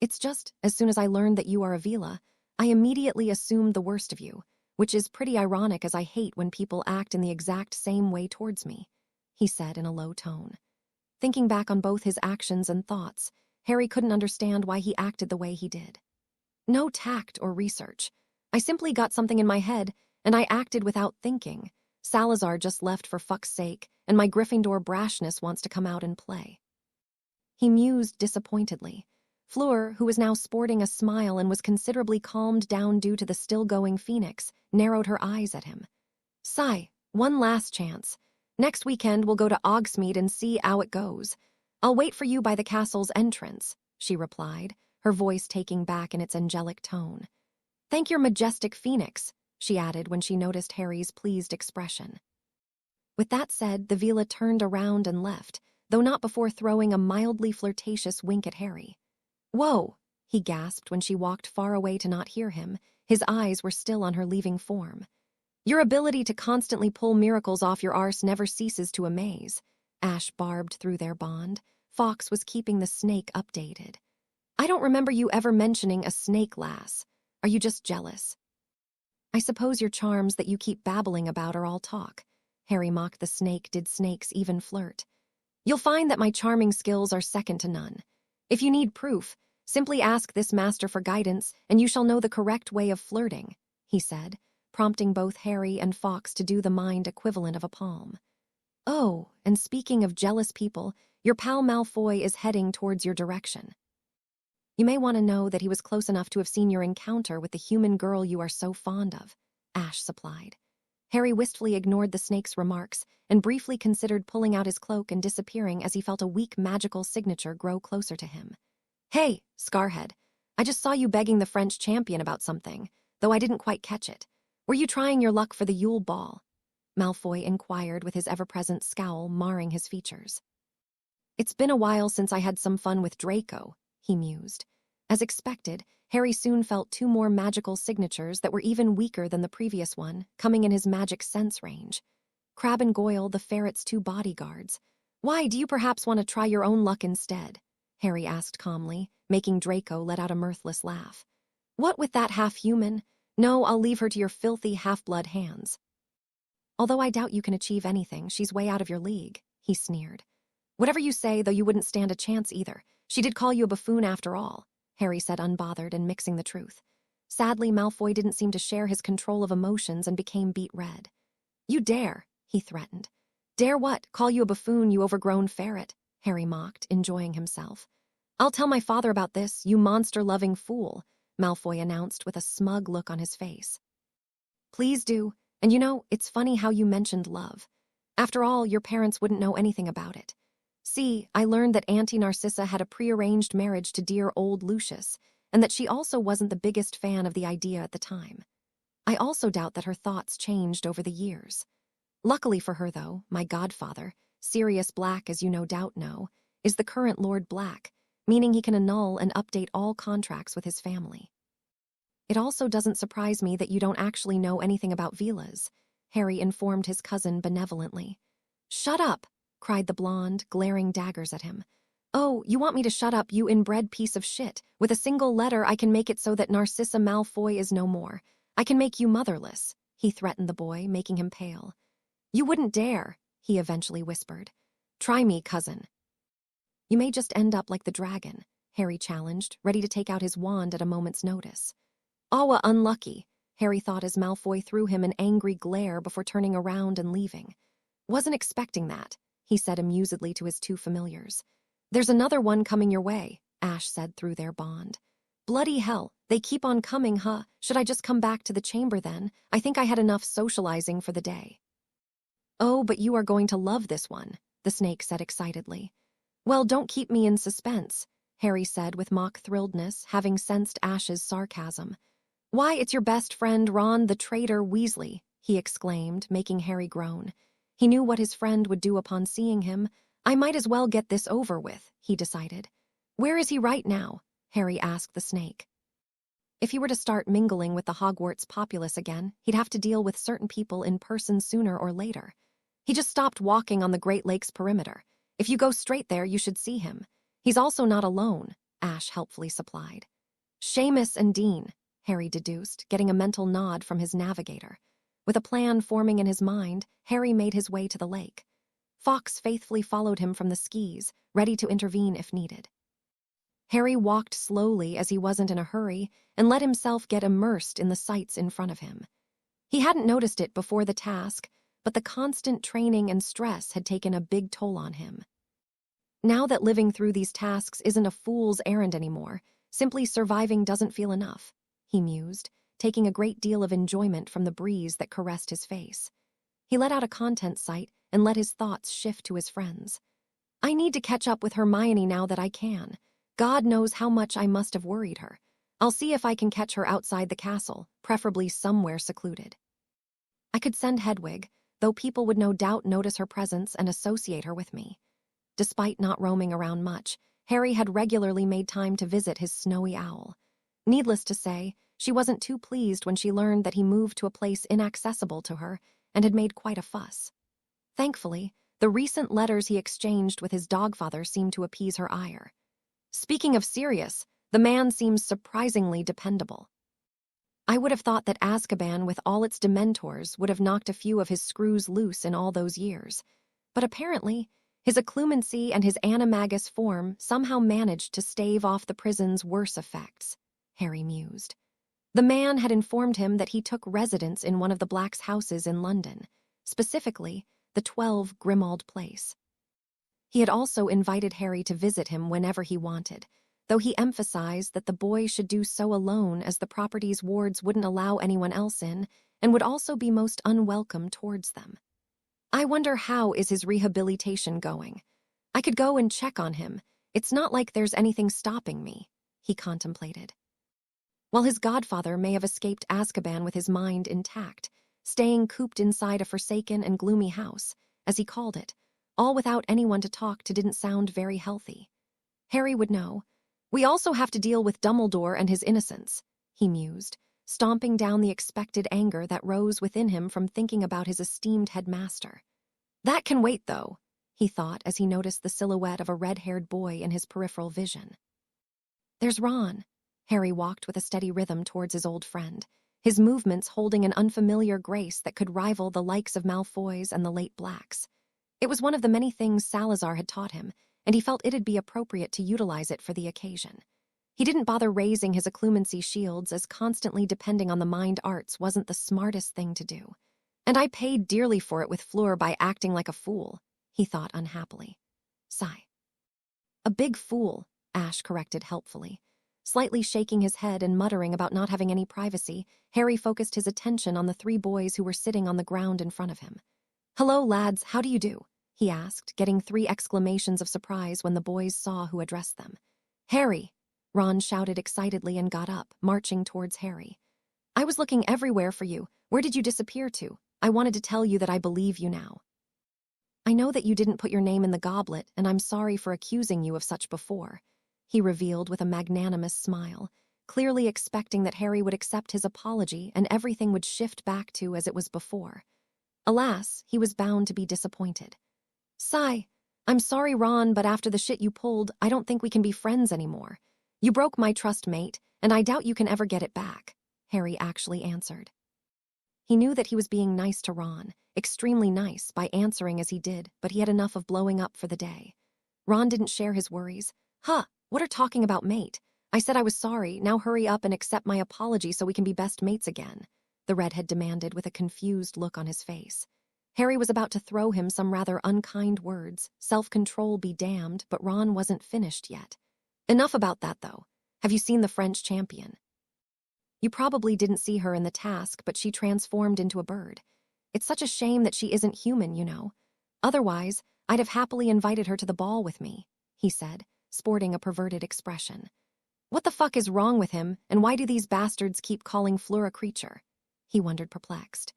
It's just, as soon as I learned that you are a Vila, I immediately assumed the worst of you, which is pretty ironic as I hate when people act in the exact same way towards me," he said in a low tone. Thinking back on both his actions and thoughts, Harry couldn't understand why he acted the way he did. No tact or research. I simply got something in my head, and I acted without thinking. Salazar just left for fuck's sake, and my Gryffindor brashness wants to come out and play. He mused disappointedly. Fleur, who was now sporting a smile and was considerably calmed down due to the still-going phoenix, narrowed her eyes at him. "Sigh, one last chance. Next weekend we'll go to Hogsmeade and see how it goes. I'll wait for you by the castle's entrance," she replied, her voice taking back in its angelic tone. "Thank your majestic phoenix," she added when she noticed Harry's pleased expression. With that said, the Vila turned around and left, though not before throwing a mildly flirtatious wink at Harry. "Whoa," he gasped when she walked far away to not hear him. His eyes were still on her leaving form. "Your ability to constantly pull miracles off your arse never ceases to amaze." Ash barbed through their bond. Fawkes was keeping the snake updated. I don't remember you ever mentioning a snake, lass. Are you just jealous? I suppose your charms that you keep babbling about are all talk. Harry mocked the snake. Did snakes even flirt? You'll find that my charming skills are second to none. If you need proof, simply ask this master for guidance, and you shall know the correct way of flirting, he said, prompting both Harry and Fawkes to do the mind equivalent of a palm. Oh, and speaking of jealous people, your pal Malfoy is heading towards your direction. You may want to know that he was close enough to have seen your encounter with the human girl you are so fond of, Ash supplied. Harry wistfully ignored the snake's remarks and briefly considered pulling out his cloak and disappearing as he felt a weak magical signature grow closer to him. Hey, Scarhead, I just saw you begging the French champion about something, though I didn't quite catch it. Were you trying your luck for the Yule Ball? Malfoy inquired with his ever-present scowl marring his features. It's been a while since I had some fun with Draco, he mused. As expected, Harry soon felt two more magical signatures that were even weaker than the previous one, coming in his magic sense range. Crabbe and Goyle, the ferret's two bodyguards. Why, do you perhaps want to try your own luck instead? Harry asked calmly, making Draco let out a mirthless laugh. What with that half-human? No, I'll leave her to your filthy half-blood hands. Although I doubt you can achieve anything, she's way out of your league, he sneered. Whatever you say, though, you wouldn't stand a chance either. She did call you a buffoon after all, Harry said, unbothered and mixing the truth. Sadly, Malfoy didn't seem to share his control of emotions and became beet red. You dare, he threatened. Dare what? Call you a buffoon, you overgrown ferret, Harry mocked, enjoying himself. I'll tell my father about this, you monster-loving fool, Malfoy announced with a smug look on his face. Please do, and you know, it's funny how you mentioned love. After all, your parents wouldn't know anything about it. See, I learned that Auntie Narcissa had a prearranged marriage to dear old Lucius, and that she also wasn't the biggest fan of the idea at the time. I also doubt that her thoughts changed over the years. Luckily for her, though, my godfather, Sirius Black, as you no doubt know, is the current Lord Black, meaning he can annul and update all contracts with his family. It also doesn't surprise me that you don't actually know anything about Vilas, Harry informed his cousin benevolently. Shut up, cried the blonde, glaring daggers at him. Oh, you want me to shut up, you inbred piece of shit. With a single letter, I can make it so that Narcissa Malfoy is no more. I can make you motherless, he threatened the boy, making him pale. You wouldn't dare, he eventually whispered. Try me, cousin. You may just end up like the dragon, Harry challenged, ready to take out his wand at a moment's notice. Awa unlucky, Harry thought as Malfoy threw him an angry glare before turning around and leaving. Wasn't expecting that, he said amusedly to his two familiars. There's another one coming your way, Ash said through their bond. Bloody hell, they keep on coming, huh? Should I just come back to the chamber then? I think I had enough socializing for the day. Oh, but you are going to love this one, the snake said excitedly. Well, don't keep me in suspense, Harry said with mock thrilledness, having sensed Ash's sarcasm. Why, it's your best friend Ron the traitor Weasley, he exclaimed, making Harry groan. He knew what his friend would do upon seeing him. I might as well get this over with, he decided. Where is he right now? Harry asked the snake. If he were to start mingling with the Hogwarts populace again, he'd have to deal with certain people in person sooner or later. He just stopped walking on the Great Lakes perimeter. If you go straight there, you should see him. He's also not alone, Ash helpfully supplied. Seamus and Dean, Harry deduced, getting a mental nod from his navigator. With a plan forming in his mind, Harry made his way to the lake. Fawkes faithfully followed him from the skis, ready to intervene if needed. Harry walked slowly as he wasn't in a hurry and let himself get immersed in the sights in front of him. He hadn't noticed it before the task, but the constant training and stress had taken a big toll on him. Now that living through these tasks isn't a fool's errand anymore, simply surviving doesn't feel enough, he mused, taking a great deal of enjoyment from the breeze that caressed his face. He let out a content site and let his thoughts shift to his friends. I need to catch up with Hermione now that I can. God knows how much I must have worried her. I'll see if I can catch her outside the castle, preferably somewhere secluded. I could send Hedwig, though people would no doubt notice her presence and associate her with me. Despite not roaming around much, Harry had regularly made time to visit his snowy owl. Needless to say, she wasn't too pleased when she learned that he moved to a place inaccessible to her and had made quite a fuss. Thankfully, the recent letters he exchanged with his dogfather seemed to appease her ire. Speaking of Sirius, The man seems surprisingly dependable. I would have thought that Azkaban, with all its Dementors, would have knocked a few of his screws loose in all those years. But apparently, his occlumency and his animagus form somehow managed to stave off the prison's worse effects, Harry mused. The man had informed him that he took residence in one of the Blacks' houses in London, specifically the 12 Grimmauld Place. He had also invited Harry to visit him whenever he wanted, though he emphasized that the boy should do so alone as the property's wards wouldn't allow anyone else in and would also be most unwelcome towards them. I wonder how is his rehabilitation going. I could go and check on him. It's not like there's anything stopping me, he contemplated. While his godfather may have escaped Azkaban with his mind intact, staying cooped inside a forsaken and gloomy house, as he called it, all without anyone to talk to didn't sound very healthy. Harry would know. We also have to deal with Dumbledore and his innocence, he mused, stomping down the expected anger that rose within him from thinking about his esteemed headmaster. That can wait, though, he thought as he noticed the silhouette of a red-haired boy in his peripheral vision. There's Ron. Harry walked with a steady rhythm towards his old friend, his movements holding an unfamiliar grace that could rival the likes of Malfoy's and the late Blacks. It was one of the many things Salazar had taught him, and he felt it'd be appropriate to utilize it for the occasion. He didn't bother raising his occlumency shields, as constantly depending on the mind arts wasn't the smartest thing to do. And I paid dearly for it with Fleur by acting like a fool, he thought unhappily. Sigh. A big fool, Ash corrected helpfully. Slightly shaking his head and muttering about not having any privacy, Harry focused his attention on the 3 boys who were sitting on the ground in front of him. Hello, lads, how do you do? He asked, getting 3 exclamations of surprise when the boys saw who addressed them. Harry! Ron shouted excitedly and got up, marching towards Harry. I was looking everywhere for you. Where did you disappear to? I wanted to tell you that I believe you now. I know that you didn't put your name in the goblet, and I'm sorry for accusing you of such before, he revealed with a magnanimous smile, clearly expecting that Harry would accept his apology and everything would shift back to as it was before. Alas, he was bound to be disappointed. Sigh. I'm sorry, Ron, but after the shit you pulled, I don't think we can be friends anymore. You broke my trust, mate, and I doubt you can ever get it back, Harry actually answered. He knew that he was being nice to Ron, extremely nice, by answering as he did, but he had enough of blowing up for the day. Ron didn't share his worries. What are talking about, mate? I said I was sorry, now hurry up and accept my apology so we can be best mates again, the redhead demanded with a confused look on his face. Harry was about to throw him some rather unkind words, self-control be damned, but Ron wasn't finished yet. Enough about that, though. Have you seen the French champion? You probably didn't see her in the task, but she transformed into a bird. It's such a shame that she isn't human, you know. Otherwise, I'd have happily invited her to the ball with me, he said, sporting a perverted expression. What the fuck is wrong with him, and why do these bastards keep calling Fleur a creature? He wondered, perplexed.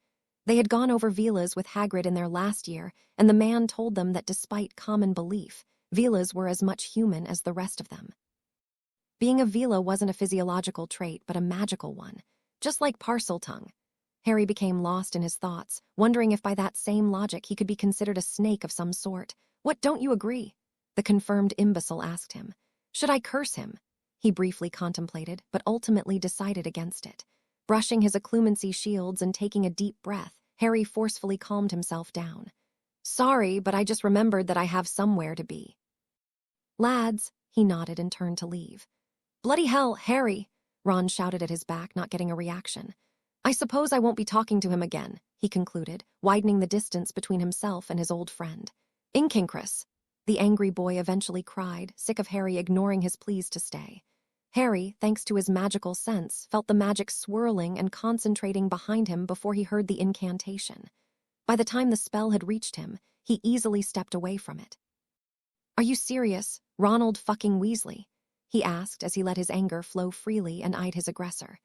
They had gone over Velas with Hagrid in their last year, and the man told them that despite common belief, Velas were as much human as the rest of them. Being a Vela wasn't a physiological trait, but a magical one, just like Parseltongue. Harry became lost in his thoughts, wondering if by that same logic he could be considered a snake of some sort. What, don't you agree? The confirmed imbecile asked him. Should I curse him? He briefly contemplated, but ultimately decided against it. Brushing his occlumency shields and taking a deep breath, Harry forcefully calmed himself down. Sorry, but I just remembered that I have somewhere to be. Lads, he nodded and turned to leave. Bloody hell, Harry, Ron shouted at his back, not getting a reaction. I suppose I won't be talking to him again, he concluded, widening the distance between himself and his old friend. Inkincris, the angry boy eventually cried, sick of Harry ignoring his pleas to stay. Harry, thanks to his magical sense, felt the magic swirling and concentrating behind him before he heard the incantation. By the time the spell had reached him, he easily stepped away from it. Are you serious, Ronald fucking Weasley? He asked as he let his anger flow freely and eyed his aggressor.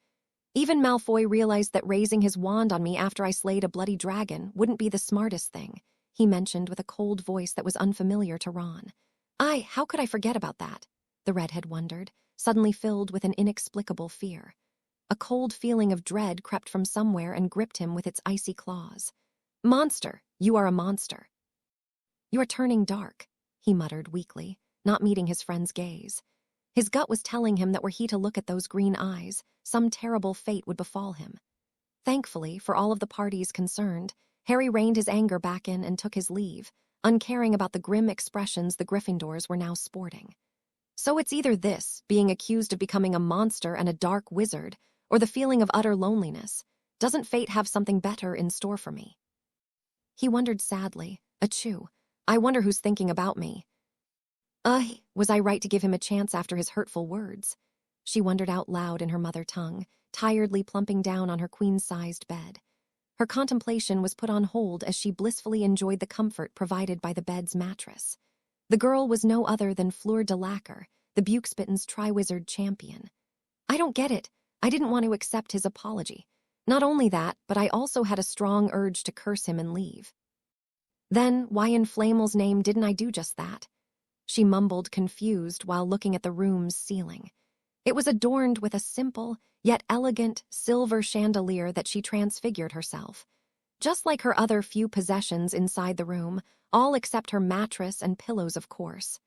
Even Malfoy realized that raising his wand on me after I slayed a bloody dragon wouldn't be the smartest thing, he mentioned with a cold voice that was unfamiliar to Ron. How could I forget about that? The redhead wondered, suddenly filled with an inexplicable fear. A cold feeling of dread crept from somewhere and gripped him with its icy claws. Monster, you are a monster. You are turning dark, he muttered weakly, not meeting his friend's gaze. His gut was telling him that were he to look at those green eyes, some terrible fate would befall him. Thankfully, for all of the parties concerned, Harry reined his anger back in and took his leave, uncaring about the grim expressions the Gryffindors were now sporting. So it's either this, being accused of becoming a monster and a dark wizard, or the feeling of utter loneliness. Doesn't fate have something better in store for me? He wondered sadly. Achoo, I wonder who's thinking about me. Was I right to give him a chance after his hurtful words? She wondered out loud in her mother tongue, tiredly plumping down on her queen-sized bed. Her contemplation was put on hold as she blissfully enjoyed the comfort provided by the bed's mattress. The girl was no other than Fleur de Lacquer, the Bukespitten's Triwizard champion. I don't get it. I didn't want to accept his apology. Not only that, but I also had a strong urge to curse him and leave. Then, why in Flamel's name didn't I do just that? She mumbled, confused, while looking at the room's ceiling. It was adorned with a simple, yet elegant, silver chandelier that she transfigured herself. Just like her other few possessions inside the room, all except her mattress and pillows, of course.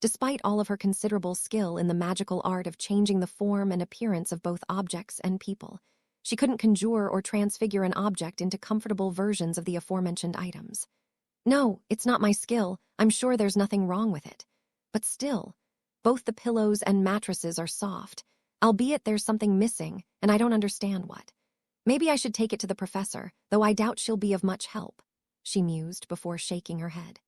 Despite all of her considerable skill in the magical art of changing the form and appearance of both objects and people, she couldn't conjure or transfigure an object into comfortable versions of the aforementioned items. No, it's not my skill. I'm sure there's nothing wrong with it. But still, both the pillows and mattresses are soft, albeit there's something missing, and I don't understand what. Maybe I should take it to the professor, though I doubt she'll be of much help, she mused before shaking her head.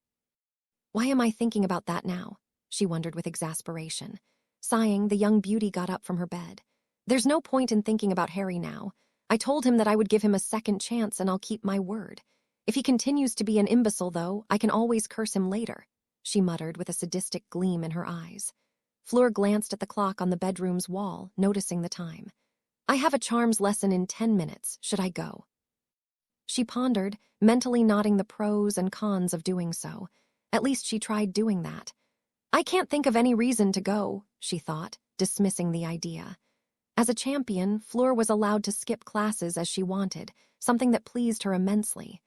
Why am I thinking about that now? She wondered with exasperation. Sighing, the young beauty got up from her bed. There's no point in thinking about Harry now. I told him that I would give him a second chance, and I'll keep my word. If he continues to be an imbecile, though, I can always curse him later, she muttered with a sadistic gleam in her eyes. Fleur glanced at the clock on the bedroom's wall, noticing the time. I have a charms lesson in 10 minutes. Should I go? She pondered, mentally noting the pros and cons of doing so. At least she tried doing that. I can't think of any reason to go, she thought, dismissing the idea. As a champion, Fleur was allowed to skip classes as she wanted, something that pleased her immensely.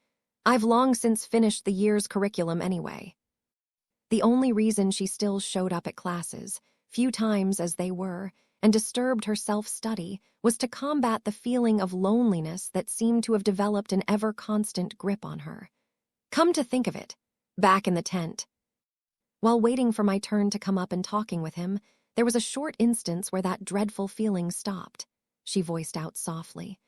I've long since finished the year's curriculum anyway. The only reason she still showed up at classes, few times as they were, and disturbed her self-study, was to combat the feeling of loneliness that seemed to have developed an ever-constant grip on her. Come to think of it, back in the tent. While waiting for my turn to come up and talking with him, there was a short instance where that dreadful feeling stopped, she voiced out softly.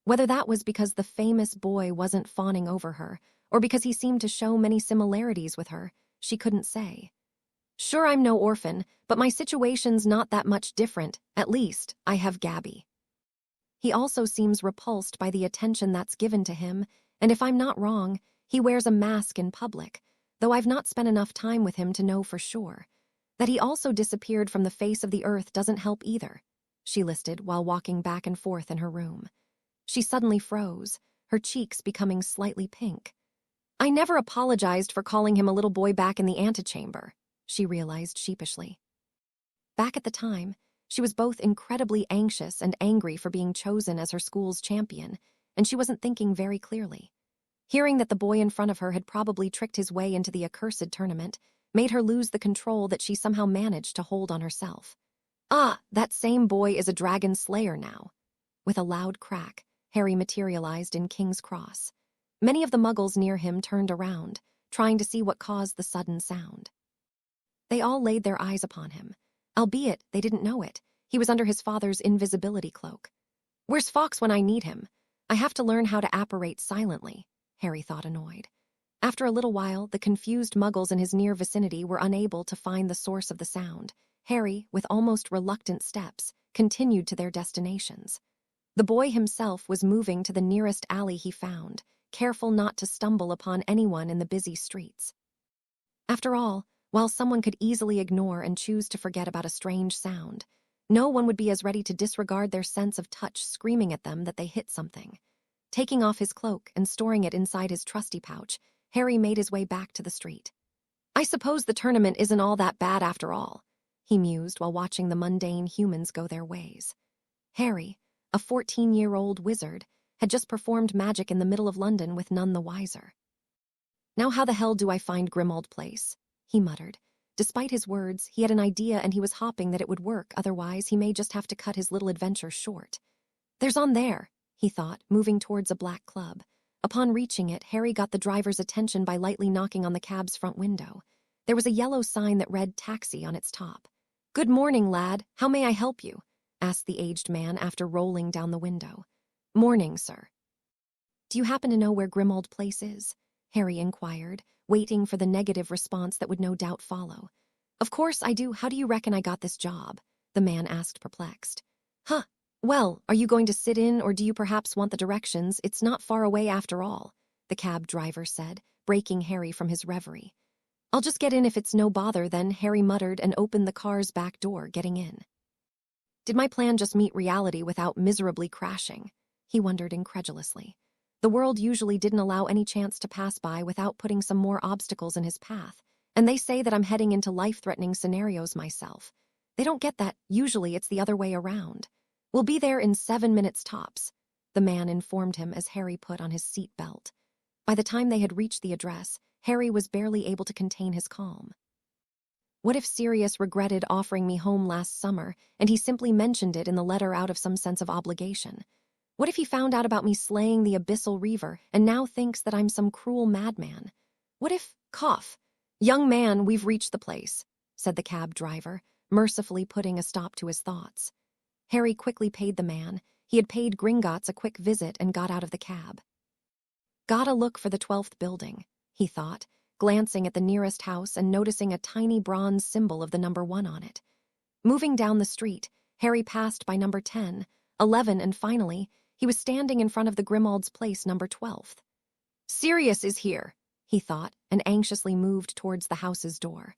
Whether that was because the famous boy wasn't fawning over her, or because he seemed to show many similarities with her, she couldn't say. Sure, I'm no orphan, but my situation's not that much different. At least, I have Gabby. He also seems repulsed by the attention that's given to him, and if I'm not wrong, he wears a mask in public, though I've not spent enough time with him to know for sure. That he also disappeared from the face of the earth doesn't help either, she listed while walking back and forth in her room. She suddenly froze, her cheeks becoming slightly pink. I never apologized for calling him a little boy back in the antechamber, she realized sheepishly. Back at the time, she was both incredibly anxious and angry for being chosen as her school's champion, and she wasn't thinking very clearly. Hearing that the boy in front of her had probably tricked his way into the accursed tournament made her lose the control that she somehow managed to hold on herself. Ah, that same boy is a dragon slayer now. With a loud crack, Harry materialized in King's Cross. Many of the muggles near him turned around, trying to see what caused the sudden sound. They all laid their eyes upon him, albeit they didn't know it. He was under his father's invisibility cloak. Where's Fawkes when I need him? I have to learn how to apparate silently, Harry thought, annoyed. After a little while, the confused muggles in his near vicinity were unable to find the source of the sound. Harry, with almost reluctant steps, continued to their destinations. The boy himself was moving to the nearest alley he found, careful not to stumble upon anyone in the busy streets. After all, while someone could easily ignore and choose to forget about a strange sound, no one would be as ready to disregard their sense of touch screaming at them that they hit something. Taking off his cloak and storing it inside his trusty pouch, Harry made his way back to the street. I suppose the tournament isn't all that bad after all, he mused while watching the mundane humans go their ways. Harry, a 14-year-old wizard, had just performed magic in the middle of London with none the wiser. Now how the hell do I find Grimmauld Place? He muttered, Despite his words, he had an idea and he was hoping that it would work, otherwise he may just have to cut his little adventure short. "There's on there," he thought, moving towards a black club. Upon reaching it, Harry got the driver's attention by lightly knocking on the cab's front window. There was a yellow sign that read taxi on its top. "Good morning, lad. How may I help you?" asked the aged man after rolling down the window. "Morning, sir." "Do you happen to know where Grimmauld Place is?" Harry inquired, waiting for the negative response that would no doubt follow. "Of course I do. How do you reckon I got this job?" the man asked, perplexed. "Huh. Well, are you going to sit in, or do you perhaps want the directions? It's not far away after all," the cab driver said, breaking Harry from his reverie. "I'll just get in if it's no bother then," Harry muttered and opened the car's back door, getting in. Did my plan just meet reality without miserably crashing? He wondered incredulously. The world usually didn't allow any chance to pass by without putting some more obstacles in his path, and they say that I'm heading into life-threatening scenarios myself. They don't get that. Usually it's the other way around. "We'll be there in 7 minutes tops," the man informed him as Harry put on his seat belt. By the time they had reached the address, Harry was barely able to contain his calm. What if Sirius regretted offering me home last summer, and he simply mentioned it in the letter out of some sense of obligation? What if he found out about me slaying the Abyssal Reaver and now thinks that I'm some cruel madman? What if, cough, "Young man, we've reached the place," said the cab driver, mercifully putting a stop to his thoughts. Harry quickly paid the man. He had paid Gringotts a quick visit and got out of the cab. "Gotta look for the 12th building," he thought, glancing at the nearest house and noticing a tiny bronze symbol of the number 1 on it. Moving down the street, Harry passed by number 10, 11, and finally, he was standing in front of the Grimmauld Place number 12th. "Sirius is here," he thought, and anxiously moved towards the house's door.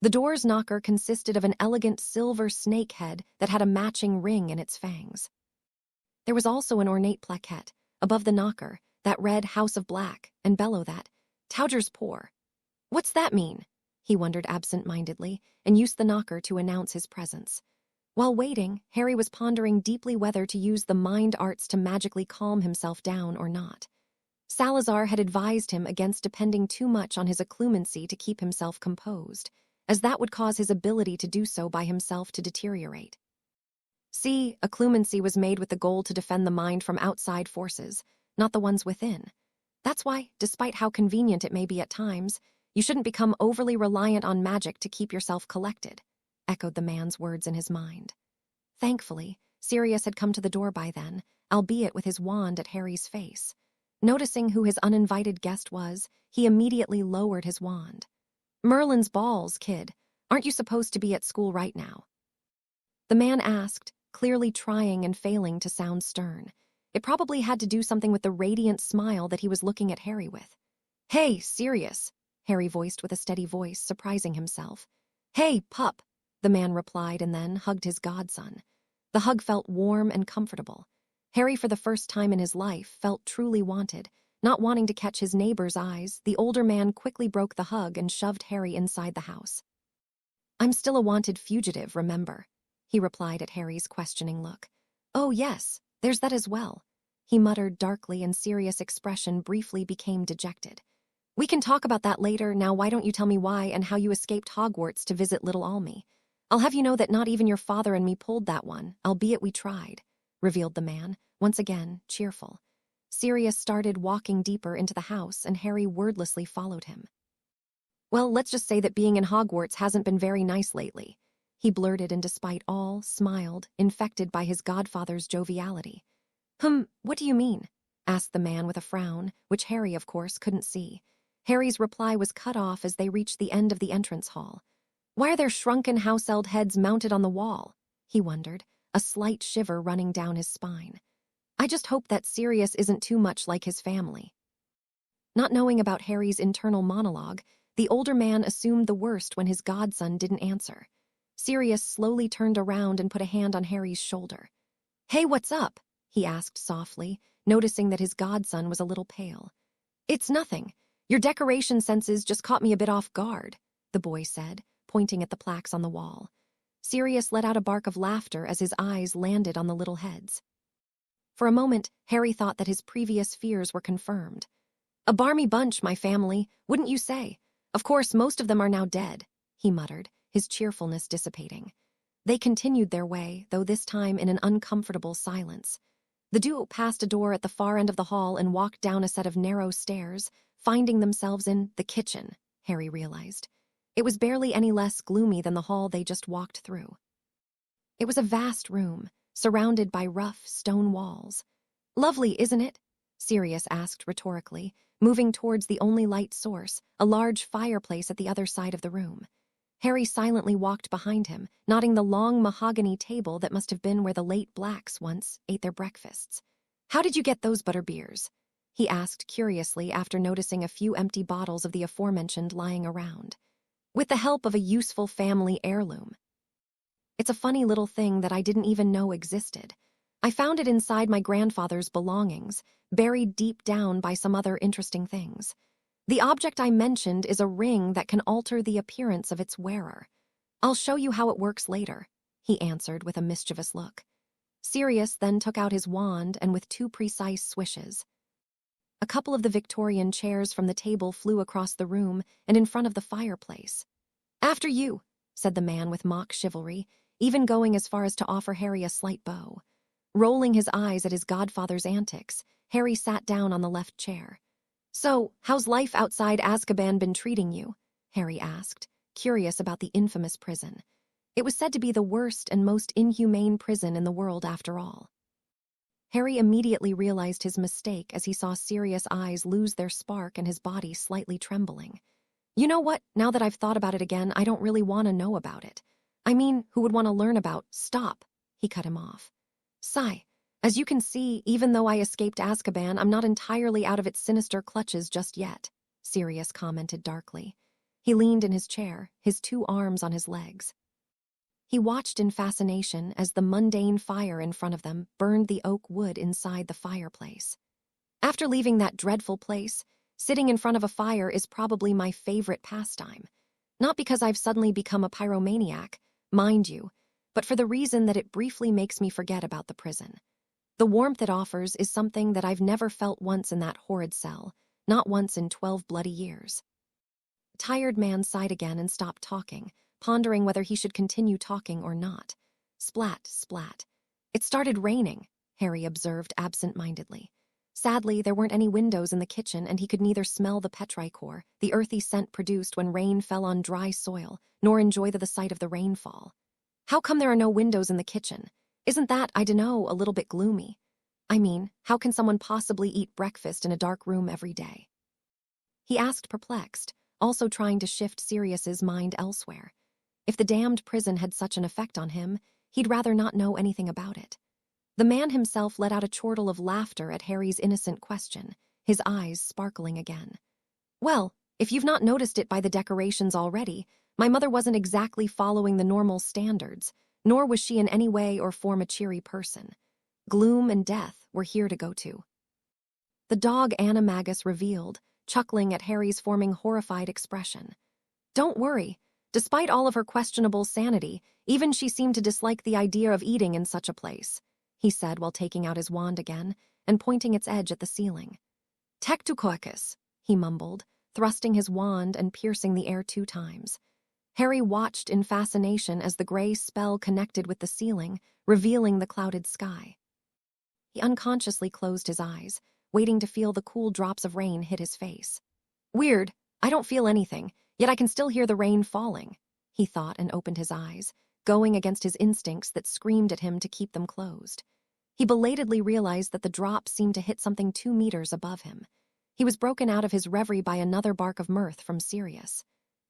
The door's knocker consisted of an elegant silver snake head that had a matching ring in its fangs. There was also an ornate plaquette, above the knocker, that read House of Black, and below that, Towger's Poor. "What's that mean?" he wondered absent-mindedly, and used the knocker to announce his presence. While waiting, Harry was pondering deeply whether to use the mind arts to magically calm himself down or not. Salazar had advised him against depending too much on his occlumency to keep himself composed, as that would cause his ability to do so by himself to deteriorate. See, occlumency was made with the goal to defend the mind from outside forces, not the ones within. That's why, despite how convenient it may be at times, you shouldn't become overly reliant on magic to keep yourself collected, echoed the man's words in his mind. Thankfully, Sirius had come to the door by then, albeit with his wand at Harry's face. Noticing who his uninvited guest was, he immediately lowered his wand. "Merlin's balls, kid. Aren't you supposed to be at school right now?" The man asked, clearly trying and failing to sound stern. It probably had to do something with the radiant smile that he was looking at Harry with. "Hey, Sirius," Harry voiced with a steady voice, surprising himself. "Hey, pup," the man replied and then hugged his godson. The hug felt warm and comfortable. Harry, for the first time in his life, felt truly wanted. Not wanting to catch his neighbor's eyes, the older man quickly broke the hug and shoved Harry inside the house. "I'm still a wanted fugitive, remember?" he replied at Harry's questioning look. "Oh, yes, there's that as well," he muttered darkly, and Sirius' expression briefly became dejected. "We can talk about that later. Now why don't you tell me why and how you escaped Hogwarts to visit Little Almy? I'll have you know that not even your father and me pulled that one, albeit we tried," revealed the man, once again cheerful. Sirius started walking deeper into the house, and Harry wordlessly followed him. "Well, let's just say that being in Hogwarts hasn't been very nice lately," he blurted, and despite all, smiled, infected by his godfather's joviality. What do you mean?" asked the man with a frown, which Harry, of course, couldn't see. Harry's reply was cut off as they reached the end of the entrance hall. "Why are there shrunken house-elf heads mounted on the wall?" he wondered, a slight shiver running down his spine. "I just hope that Sirius isn't too much like his family." Not knowing about Harry's internal monologue, the older man assumed the worst when his godson didn't answer. Sirius slowly turned around and put a hand on Harry's shoulder. "Hey, what's up?" he asked softly, noticing that his godson was a little pale. "It's nothing. Your decoration senses just caught me a bit off guard," the boy said, pointing at the plaques on the wall. Sirius let out a bark of laughter as his eyes landed on the little heads. For a moment, Harry thought that his previous fears were confirmed. "A barmy bunch, my family, wouldn't you say? Of course, most of them are now dead," he muttered, his cheerfulness dissipating. They continued their way, though this time in an uncomfortable silence. The duo passed a door at the far end of the hall and walked down a set of narrow stairs, finding themselves in the kitchen, Harry realized. It was barely any less gloomy than the hall they just walked through. It was a vast room, surrounded by rough stone walls. "Lovely, isn't it?" Sirius asked rhetorically, moving towards the only light source, a large fireplace at the other side of the room. Harry silently walked behind him, nodding the long mahogany table that must have been where the late Blacks once ate their breakfasts. "How did you get those butterbeers?" he asked curiously after noticing a few empty bottles of the aforementioned lying around. "With the help of a useful family heirloom. It's a funny little thing that I didn't even know existed. I found it inside my grandfather's belongings, buried deep down by some other interesting things. The object I mentioned is a ring that can alter the appearance of its wearer. I'll show you how it works later," he answered with a mischievous look. Sirius then took out his wand and with 2 precise swishes. A couple of the Victorian chairs from the table flew across the room and in front of the fireplace. "After you," said the man with mock chivalry, even going as far as to offer Harry a slight bow. Rolling his eyes at his godfather's antics, Harry sat down on the left chair. "So, how's life outside Azkaban been treating you?" Harry asked, curious about the infamous prison. It was said to be the worst and most inhumane prison in the world after all. Harry immediately realized his mistake as he saw Sirius' eyes lose their spark and his body slightly trembling. "You know what? Now that I've thought about it again, I don't really want to know about it. I mean, who would want to learn about—" "Stop," he cut him off. "Sigh. As you can see, even though I escaped Azkaban, I'm not entirely out of its sinister clutches just yet," Sirius commented darkly. He leaned in his chair, his 2 arms on his legs. He watched in fascination as the mundane fire in front of them burned the oak wood inside the fireplace. "After leaving that dreadful place, sitting in front of a fire is probably my favorite pastime. Not because I've suddenly become a pyromaniac, mind you, but for the reason that it briefly makes me forget about the prison. The warmth it offers is something that I've never felt once in that horrid cell, not once in 12 bloody years." The tired man sighed again and stopped talking, pondering whether he should continue talking or not. Splat, splat. "It started raining," Harry observed absent-mindedly. Sadly, there weren't any windows in the kitchen and he could neither smell the petrichor, the earthy scent produced when rain fell on dry soil, nor enjoy the sight of the rainfall. "How come there are no windows in the kitchen? Isn't that, I dunno, a little bit gloomy? I mean, how can someone possibly eat breakfast in a dark room every day?" he asked perplexed, also trying to shift Sirius's mind elsewhere. If the damned prison had such an effect on him, he'd rather not know anything about it. The man himself let out a chortle of laughter at Harry's innocent question, his eyes sparkling again. "Well, if you've not noticed it by the decorations already, my mother wasn't exactly following the normal standards, nor was she in any way or form a cheery person. Gloom and death were here to go to." The dog Animagus revealed, chuckling at Harry's forming horrified expression. "Don't worry. Despite all of her questionable sanity, even she seemed to dislike the idea of eating in such a place," he said while taking out his wand again and pointing its edge at the ceiling. "Tectucoicus," he mumbled, thrusting his wand and piercing the air 2 times. Harry watched in fascination as the gray spell connected with the ceiling, revealing the clouded sky. He unconsciously closed his eyes, waiting to feel the cool drops of rain hit his face. "Weird, I don't feel anything, yet I can still hear the rain falling," he thought and opened his eyes, going against his instincts that screamed at him to keep them closed. He belatedly realized that the drop seemed to hit something 2 meters above him. He was broken out of his reverie by another bark of mirth from Sirius.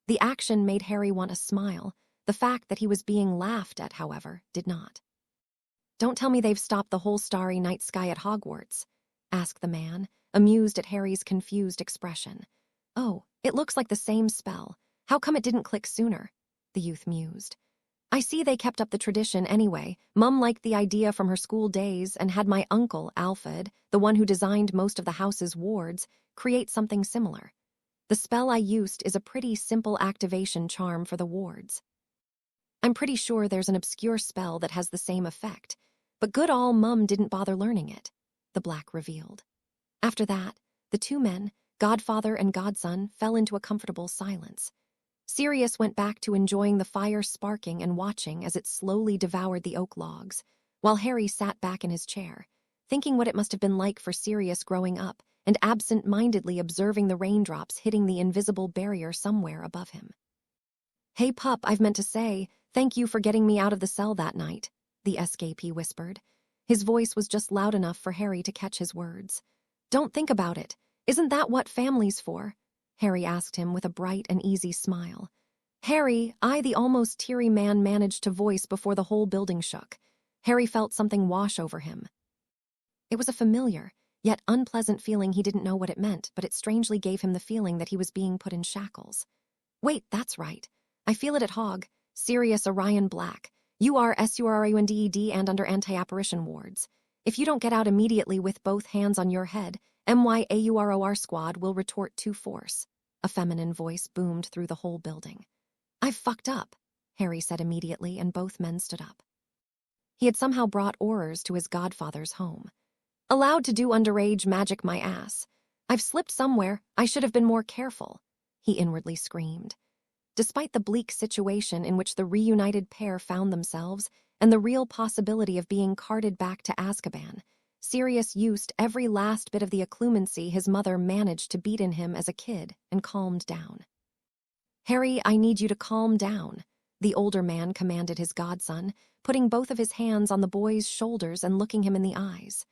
The action made Harry want to smile. The fact that he was being laughed at, however, did not. "Don't tell me they've stopped the whole starry night sky at Hogwarts?" asked the man, amused at Harry's confused expression. "Oh, it looks like the same spell. How come it didn't click sooner?" the youth mused. "I see they kept up the tradition anyway. Mum liked the idea from her school days and had my uncle, Alfred, the one who designed most of the house's wards, create something similar. The spell I used is a pretty simple activation charm for the wards. I'm pretty sure there's an obscure spell that has the same effect, but good ol' Mum didn't bother learning it," the Black revealed. After that, the 2 men, godfather and godson, fell into a comfortable silence. Sirius went back to enjoying the fire sparking and watching as it slowly devoured the oak logs, while Harry sat back in his chair, thinking what it must have been like for Sirius growing up and absent-mindedly observing the raindrops hitting the invisible barrier somewhere above him. "Hey, pup, I've meant to say, thank you for getting me out of the cell that night," the escapee whispered. His voice was just loud enough for Harry to catch his words. "Don't think about it. Isn't that what family's for?" Harry asked him with a bright and easy smile. "Harry," the almost teary man managed to voice before the whole building shook. Harry felt something wash over him. It was a familiar, yet unpleasant feeling. He didn't know what it meant, but it strangely gave him the feeling that he was being put in shackles. "Wait, that's right. I feel it at Hog. Sirius Orion Black. You are SURRUNDED and under anti-apparition wards. If you don't get out immediately with both hands on your head, MYAUROR squad will retort to force." A feminine voice boomed through the whole building. "I've fucked up," Harry said immediately, and both men stood up. He had somehow brought Aurors to his godfather's home. "Allowed to do underage magic, my ass. I've slipped somewhere. I should have been more careful," he inwardly screamed. Despite the bleak situation in which the reunited pair found themselves and the real possibility of being carted back to Azkaban, Sirius used every last bit of the occlumency his mother managed to beat in him as a kid and calmed down. "Harry, I need you to calm down," the older man commanded his godson, putting both of his hands on the boy's shoulders and looking him in the eyes.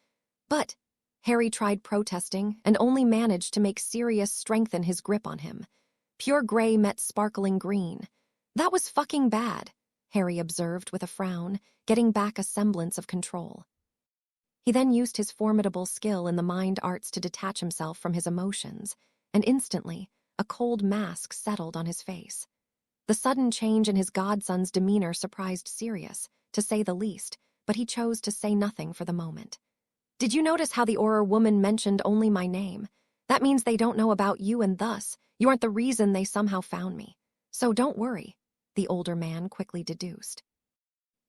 "But," Harry tried protesting and only managed to make Sirius strengthen his grip on him. Pure gray met sparkling green. "That was fucking bad," Harry observed with a frown, getting back a semblance of control. He then used his formidable skill in the mind arts to detach himself from his emotions, and instantly, a cold mask settled on his face. The sudden change in his godson's demeanor surprised Sirius, to say the least, but he chose to say nothing for the moment. "Did you notice how the Auror woman mentioned only my name? That means they don't know about you, and thus, you aren't the reason they somehow found me. So don't worry," the older man quickly deduced.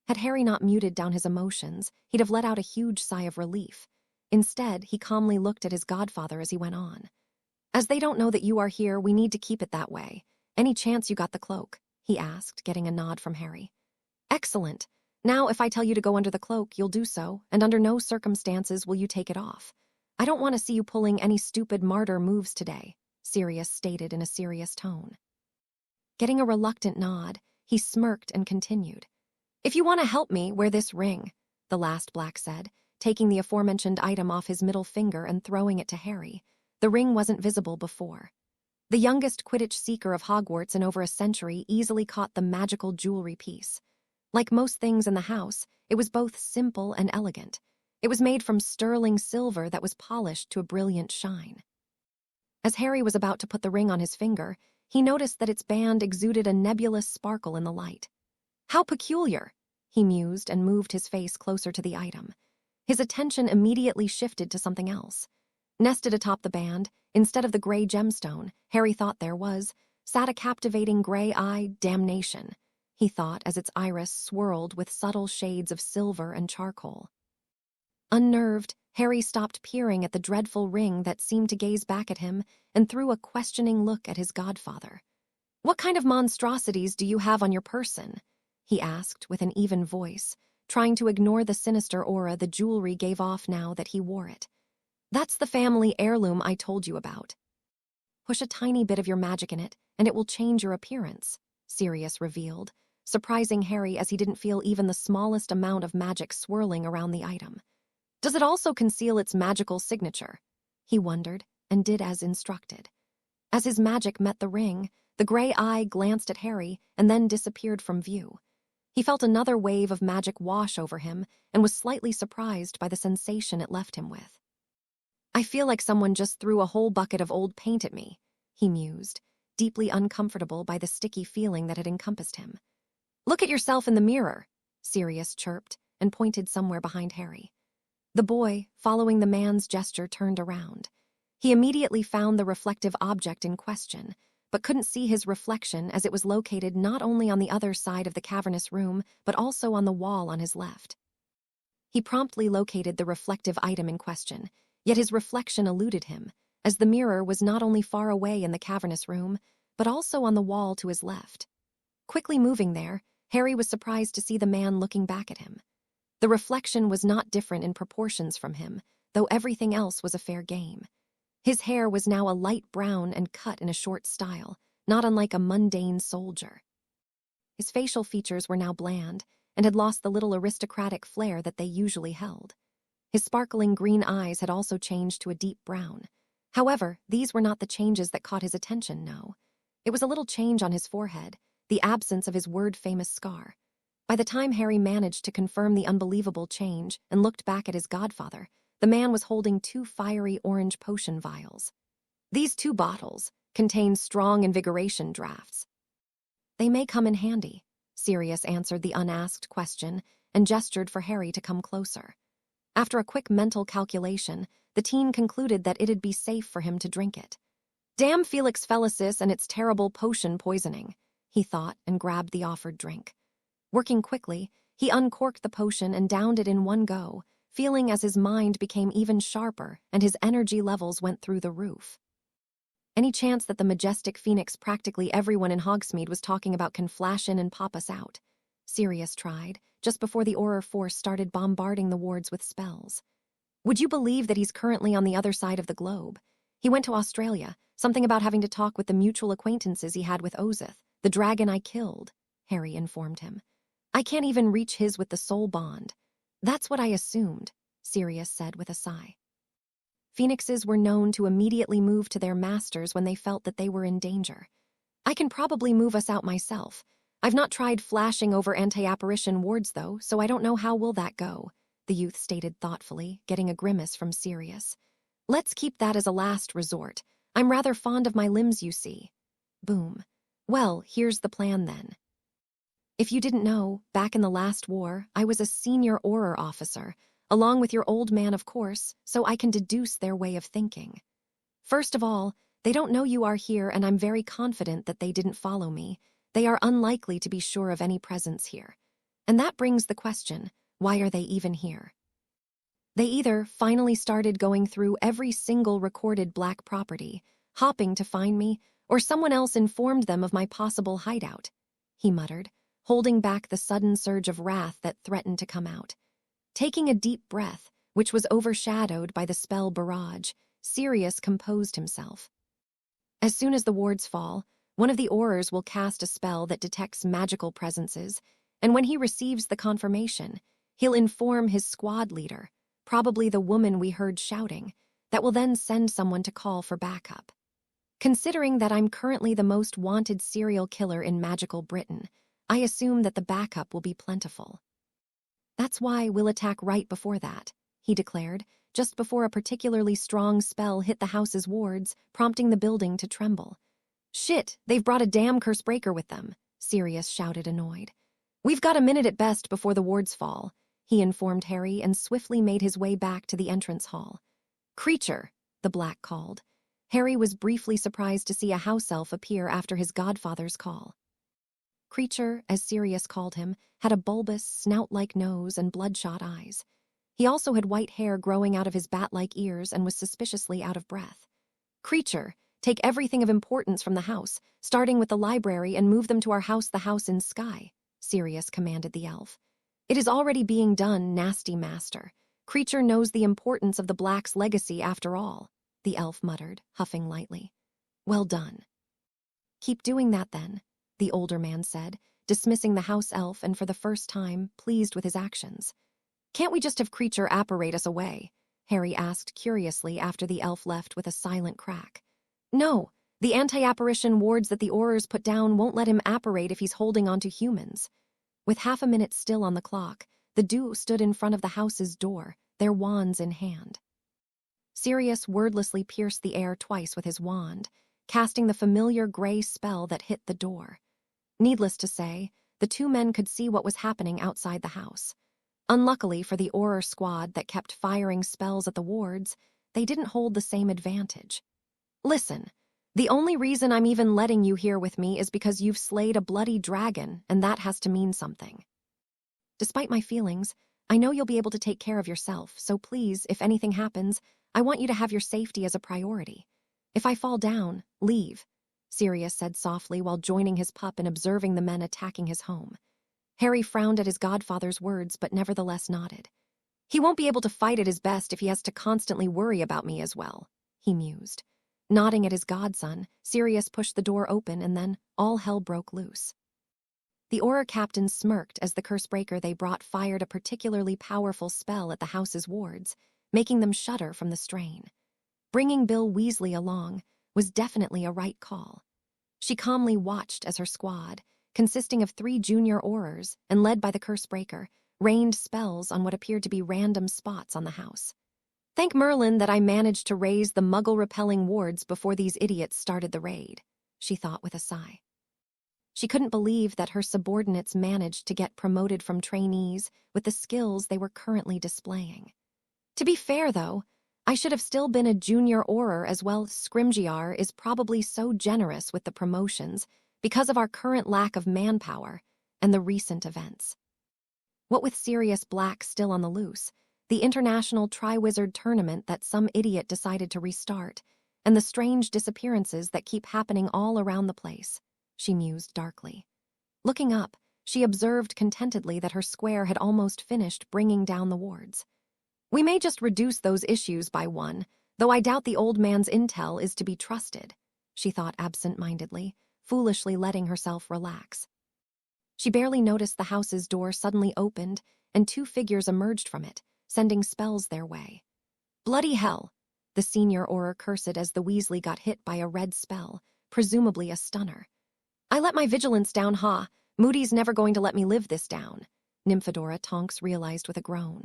Had Harry not muted down his emotions, he'd have let out a huge sigh of relief. Instead, he calmly looked at his godfather as he went on. "As they don't know that you are here, we need to keep it that way. Any chance you got the cloak?" he asked, getting a nod from Harry. "Excellent. Now, if I tell you to go under the cloak, you'll do so, and under no circumstances will you take it off. I don't want to see you pulling any stupid martyr moves today," Sirius stated in a serious tone. Getting a reluctant nod, he smirked and continued. "If you want to help me, wear this ring," the last black said, taking the aforementioned item off his middle finger and throwing it to Harry. The ring wasn't visible before. The youngest Quidditch seeker of Hogwarts in over a century easily caught the magical jewelry piece. Like most things in the house, it was both simple and elegant. It was made from sterling silver that was polished to a brilliant shine. As Harry was about to put the ring on his finger, he noticed that its band exuded a nebulous sparkle in the light. "How peculiar," he mused and moved his face closer to the item. His attention immediately shifted to something else. Nested atop the band, instead of the gray gemstone, Harry thought there was, sat a captivating gray-eyed damnation, he thought as its iris swirled with subtle shades of silver and charcoal. Unnerved, Harry stopped peering at the dreadful ring that seemed to gaze back at him and threw a questioning look at his godfather. "What kind of monstrosities do you have on your person?" he asked with an even voice, trying to ignore the sinister aura the jewelry gave off now that he wore it. "That's the family heirloom I told you about. Push a tiny bit of your magic in it, and it will change your appearance," Sirius revealed, surprising Harry as he didn't feel even the smallest amount of magic swirling around the item. "Does it also conceal its magical signature?" he wondered, and did as instructed. As his magic met the ring, the gray eye glanced at Harry and then disappeared from view. He felt another wave of magic wash over him and was slightly surprised by the sensation it left him with. "I feel like someone just threw a whole bucket of old paint at me," he mused, deeply uncomfortable by the sticky feeling that had encompassed him. "Look at yourself in the mirror," Sirius chirped and pointed somewhere behind Harry. The boy, following the man's gesture, turned around. He immediately found the reflective object in question, but couldn't see his reflection as it was located not only on the other side of the cavernous room, but also on the wall on his left. He promptly located the reflective item in question, yet his reflection eluded him, as the mirror was not only far away in the cavernous room, but also on the wall to his left. Quickly moving there, Harry was surprised to see the man looking back at him. The reflection was not different in proportions from him, though everything else was a fair game. His hair was now a light brown and cut in a short style, not unlike a mundane soldier. His facial features were now bland, and had lost the little aristocratic flair that they usually held. His sparkling green eyes had also changed to a deep brown. However, these were not the changes that caught his attention, no. It was a little change on his forehead, the absence of his word-famous scar. By the time Harry managed to confirm the unbelievable change and looked back at his godfather, the man was holding 2 fiery orange potion vials. These 2 bottles contained strong invigoration draughts. "They may come in handy," Sirius answered the unasked question and gestured for Harry to come closer. After a quick mental calculation, the teen concluded that it'd be safe for him to drink it. "Damn Felix Felicis and its terrible potion poisoning," he thought, and grabbed the offered drink. Working quickly, he uncorked the potion and downed it in one go, feeling as his mind became even sharper and his energy levels went through the roof. Any chance that the majestic phoenix practically everyone in Hogsmeade was talking about can flash in and pop us out? Sirius tried, just before the Auror force started bombarding the wards with spells. "Would you believe that he's currently on the other side of the globe? He went to Australia, something about having to talk with the mutual acquaintances he had with Ozith, the dragon I killed," Harry informed him. "I can't even reach his with the soul bond." "That's what I assumed," Sirius said with a sigh. Phoenixes were known to immediately move to their masters when they felt that they were in danger. "I can probably move us out myself. I've not tried flashing over anti-apparition wards, though, so I don't know how will that go," the youth stated thoughtfully, getting a grimace from Sirius. "Let's keep that as a last resort. I'm rather fond of my limbs, you see." Boom. "Well, here's the plan then. If you didn't know, back in the last war, I was a senior Auror officer, along with your old man, of course, so I can deduce their way of thinking. First of all, they don't know you are here, and I'm very confident that they didn't follow me. They are unlikely to be sure of any presence here. And that brings the question, why are they even here? They either finally started going through every single recorded black property, hopping to find me, or someone else informed them of my possible hideout," he muttered, holding back the sudden surge of wrath that threatened to come out. Taking a deep breath, which was overshadowed by the spell barrage, Sirius composed himself. "As soon as the wards fall, one of the Aurors will cast a spell that detects magical presences, and when he receives the confirmation, he'll inform his squad leader, probably the woman we heard shouting, that will then send someone to call for backup. Considering that I'm currently the most wanted serial killer in magical Britain, I assume that the backup will be plentiful. That's why we'll attack right before that," he declared, just before a particularly strong spell hit the house's wards, prompting the building to tremble. "Shit, they've brought a damn curse breaker with them," Sirius shouted, annoyed. "We've got a minute at best before the wards fall," he informed Harry and swiftly made his way back to the entrance hall. "Creature," the Black called. Harry was briefly surprised to see a house elf appear after his godfather's call. Creature, as Sirius called him, had a bulbous, snout-like nose and bloodshot eyes. He also had white hair growing out of his bat-like ears and was suspiciously out of breath. "Creature, take everything of importance from the house, starting with the library, and move them to our house, the house in sky," Sirius commanded the elf. "It is already being done, nasty master. Creature knows the importance of the Black's legacy after all," the elf muttered, huffing lightly. "Well done." "Keep doing that then," the older man said, dismissing the house elf and for the first time pleased with his actions. "Can't we just have Creature apparate us away?" Harry asked curiously after the elf left with a silent crack. "No, the anti-apparition wards that the Aurors put down won't let him apparate if he's holding on to humans." With half a minute still on the clock, the duo stood in front of the house's door, their wands in hand. Sirius wordlessly pierced the air twice with his wand, casting the familiar gray spell that hit the door. Needless to say, the 2 men could see what was happening outside the house. Unluckily for the Auror squad that kept firing spells at the wards, they didn't hold the same advantage. "Listen, the only reason I'm even letting you here with me is because you've slayed a bloody dragon, and that has to mean something. Despite my feelings, I know you'll be able to take care of yourself, so please, if anything happens, I want you to have your safety as a priority. If I fall down, leave. Sirius said softly while joining his pup and observing the men attacking his home. Harry frowned at his godfather's words but nevertheless nodded. He won't be able to fight at his best if he has to constantly worry about me as well, he mused. Nodding at his godson, Sirius pushed the door open and then all hell broke loose. The Auror captain smirked as the cursebreaker they brought fired a particularly powerful spell at the house's wards, making them shudder from the strain. Bringing Bill Weasley along was definitely a right call. She calmly watched as her squad, consisting of 3 junior Aurors and led by the cursebreaker, rained spells on what appeared to be random spots on the house. Thank Merlin that I managed to raise the muggle-repelling wards before these idiots started the raid, she thought with a sigh. She couldn't believe that her subordinates managed to get promoted from trainees with the skills they were currently displaying. To be fair, though, I should have still been a junior Auror as well. Scrimgeour is probably so generous with the promotions because of our current lack of manpower and the recent events. What with Sirius Black still on the loose, the international Triwizard Tournament that some idiot decided to restart, and the strange disappearances that keep happening all around the place, she mused darkly. Looking up, she observed contentedly that her square had almost finished bringing down the wards. We may just reduce those issues by 1, though I doubt the old man's intel is to be trusted, she thought absent-mindedly, foolishly letting herself relax. She barely noticed the house's door suddenly opened and 2 figures emerged from it, sending spells their way. Bloody hell! The senior Auror cursed as the Weasley got hit by a red spell, presumably a stunner. I let my vigilance down, ha! Moody's never going to let me live this down, Nymphadora Tonks realized with a groan.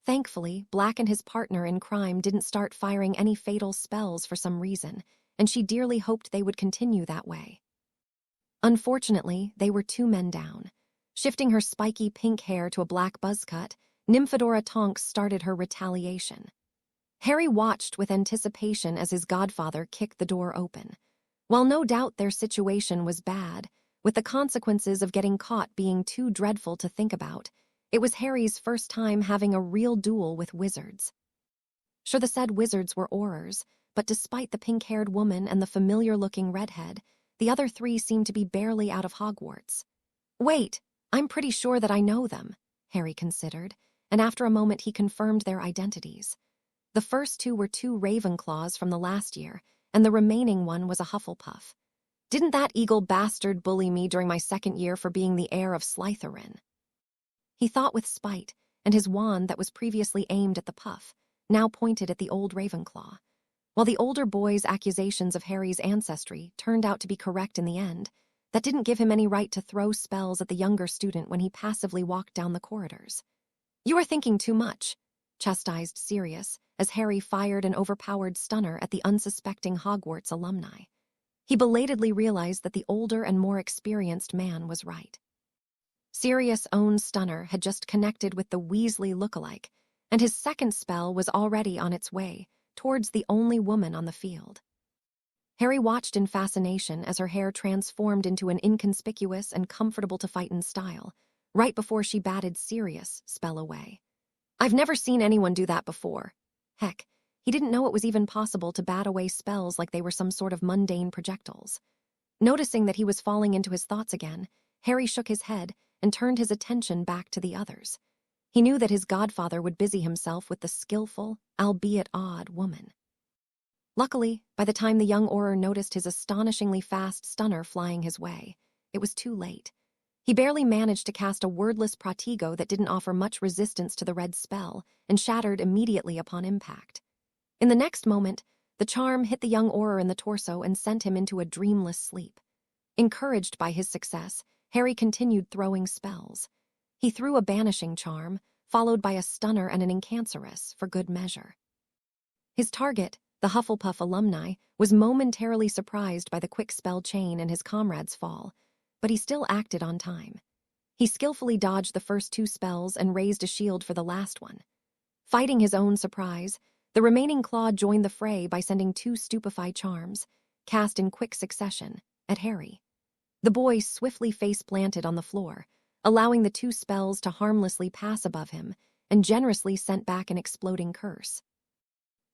Thankfully, Black and his partner in crime didn't start firing any fatal spells for some reason, and she dearly hoped they would continue that way. Unfortunately, they were 2 men down. Shifting her spiky pink hair to a black buzz cut, Nymphadora Tonks started her retaliation. Harry watched with anticipation as his godfather kicked the door open. While no doubt their situation was bad, with the consequences of getting caught being too dreadful to think about, it was Harry's first time having a real duel with wizards. Sure, the said wizards were Aurors, but despite the pink-haired woman and the familiar-looking redhead, the other 3 seemed to be barely out of Hogwarts. Wait, I'm pretty sure that I know them, Harry considered, and after a moment he confirmed their identities. The first 2 were 2 Ravenclaws from the last year, and the remaining one was a Hufflepuff. Didn't that eagle bastard bully me during my 2nd year for being the heir of Slytherin? He thought with spite, and his wand that was previously aimed at the puff, now pointed at the old Ravenclaw. While the older boy's accusations of Harry's ancestry turned out to be correct in the end, that didn't give him any right to throw spells at the younger student when he passively walked down the corridors. You are thinking too much, chastised Sirius, as Harry fired an overpowered stunner at the unsuspecting Hogwarts alumni. He belatedly realized that the older and more experienced man was right. Sirius' own stunner had just connected with the Weasley lookalike, and his second spell was already on its way, towards the only woman on the field. Harry watched in fascination as her hair transformed into an inconspicuous and comfortable-to-fight-in style, right before she batted Sirius' spell away. I've never seen anyone do that before. Heck, he didn't know it was even possible to bat away spells like they were some sort of mundane projectiles. Noticing that he was falling into his thoughts again, Harry shook his head and turned his attention back to the others. He knew that his godfather would busy himself with the skillful, albeit odd, woman. Luckily, by the time the young Auror noticed his astonishingly fast stunner flying his way, it was too late. He barely managed to cast a wordless protego that didn't offer much resistance to the red spell and shattered immediately upon impact. In the next moment, the charm hit the young Auror in the torso and sent him into a dreamless sleep. Encouraged by his success, Harry continued throwing spells. He threw a banishing charm, followed by a stunner and an incancerous, for good measure. His target, the Hufflepuff alumni, was momentarily surprised by the quick spell chain and his comrade's fall, but he still acted on time. He skillfully dodged the first 2 spells and raised a shield for the last one. Fighting his own surprise, the remaining Claw joined the fray by sending 2 stupefy charms, cast in quick succession, at Harry. The boy swiftly face-planted on the floor, allowing the 2 spells to harmlessly pass above him, and generously sent back an exploding curse.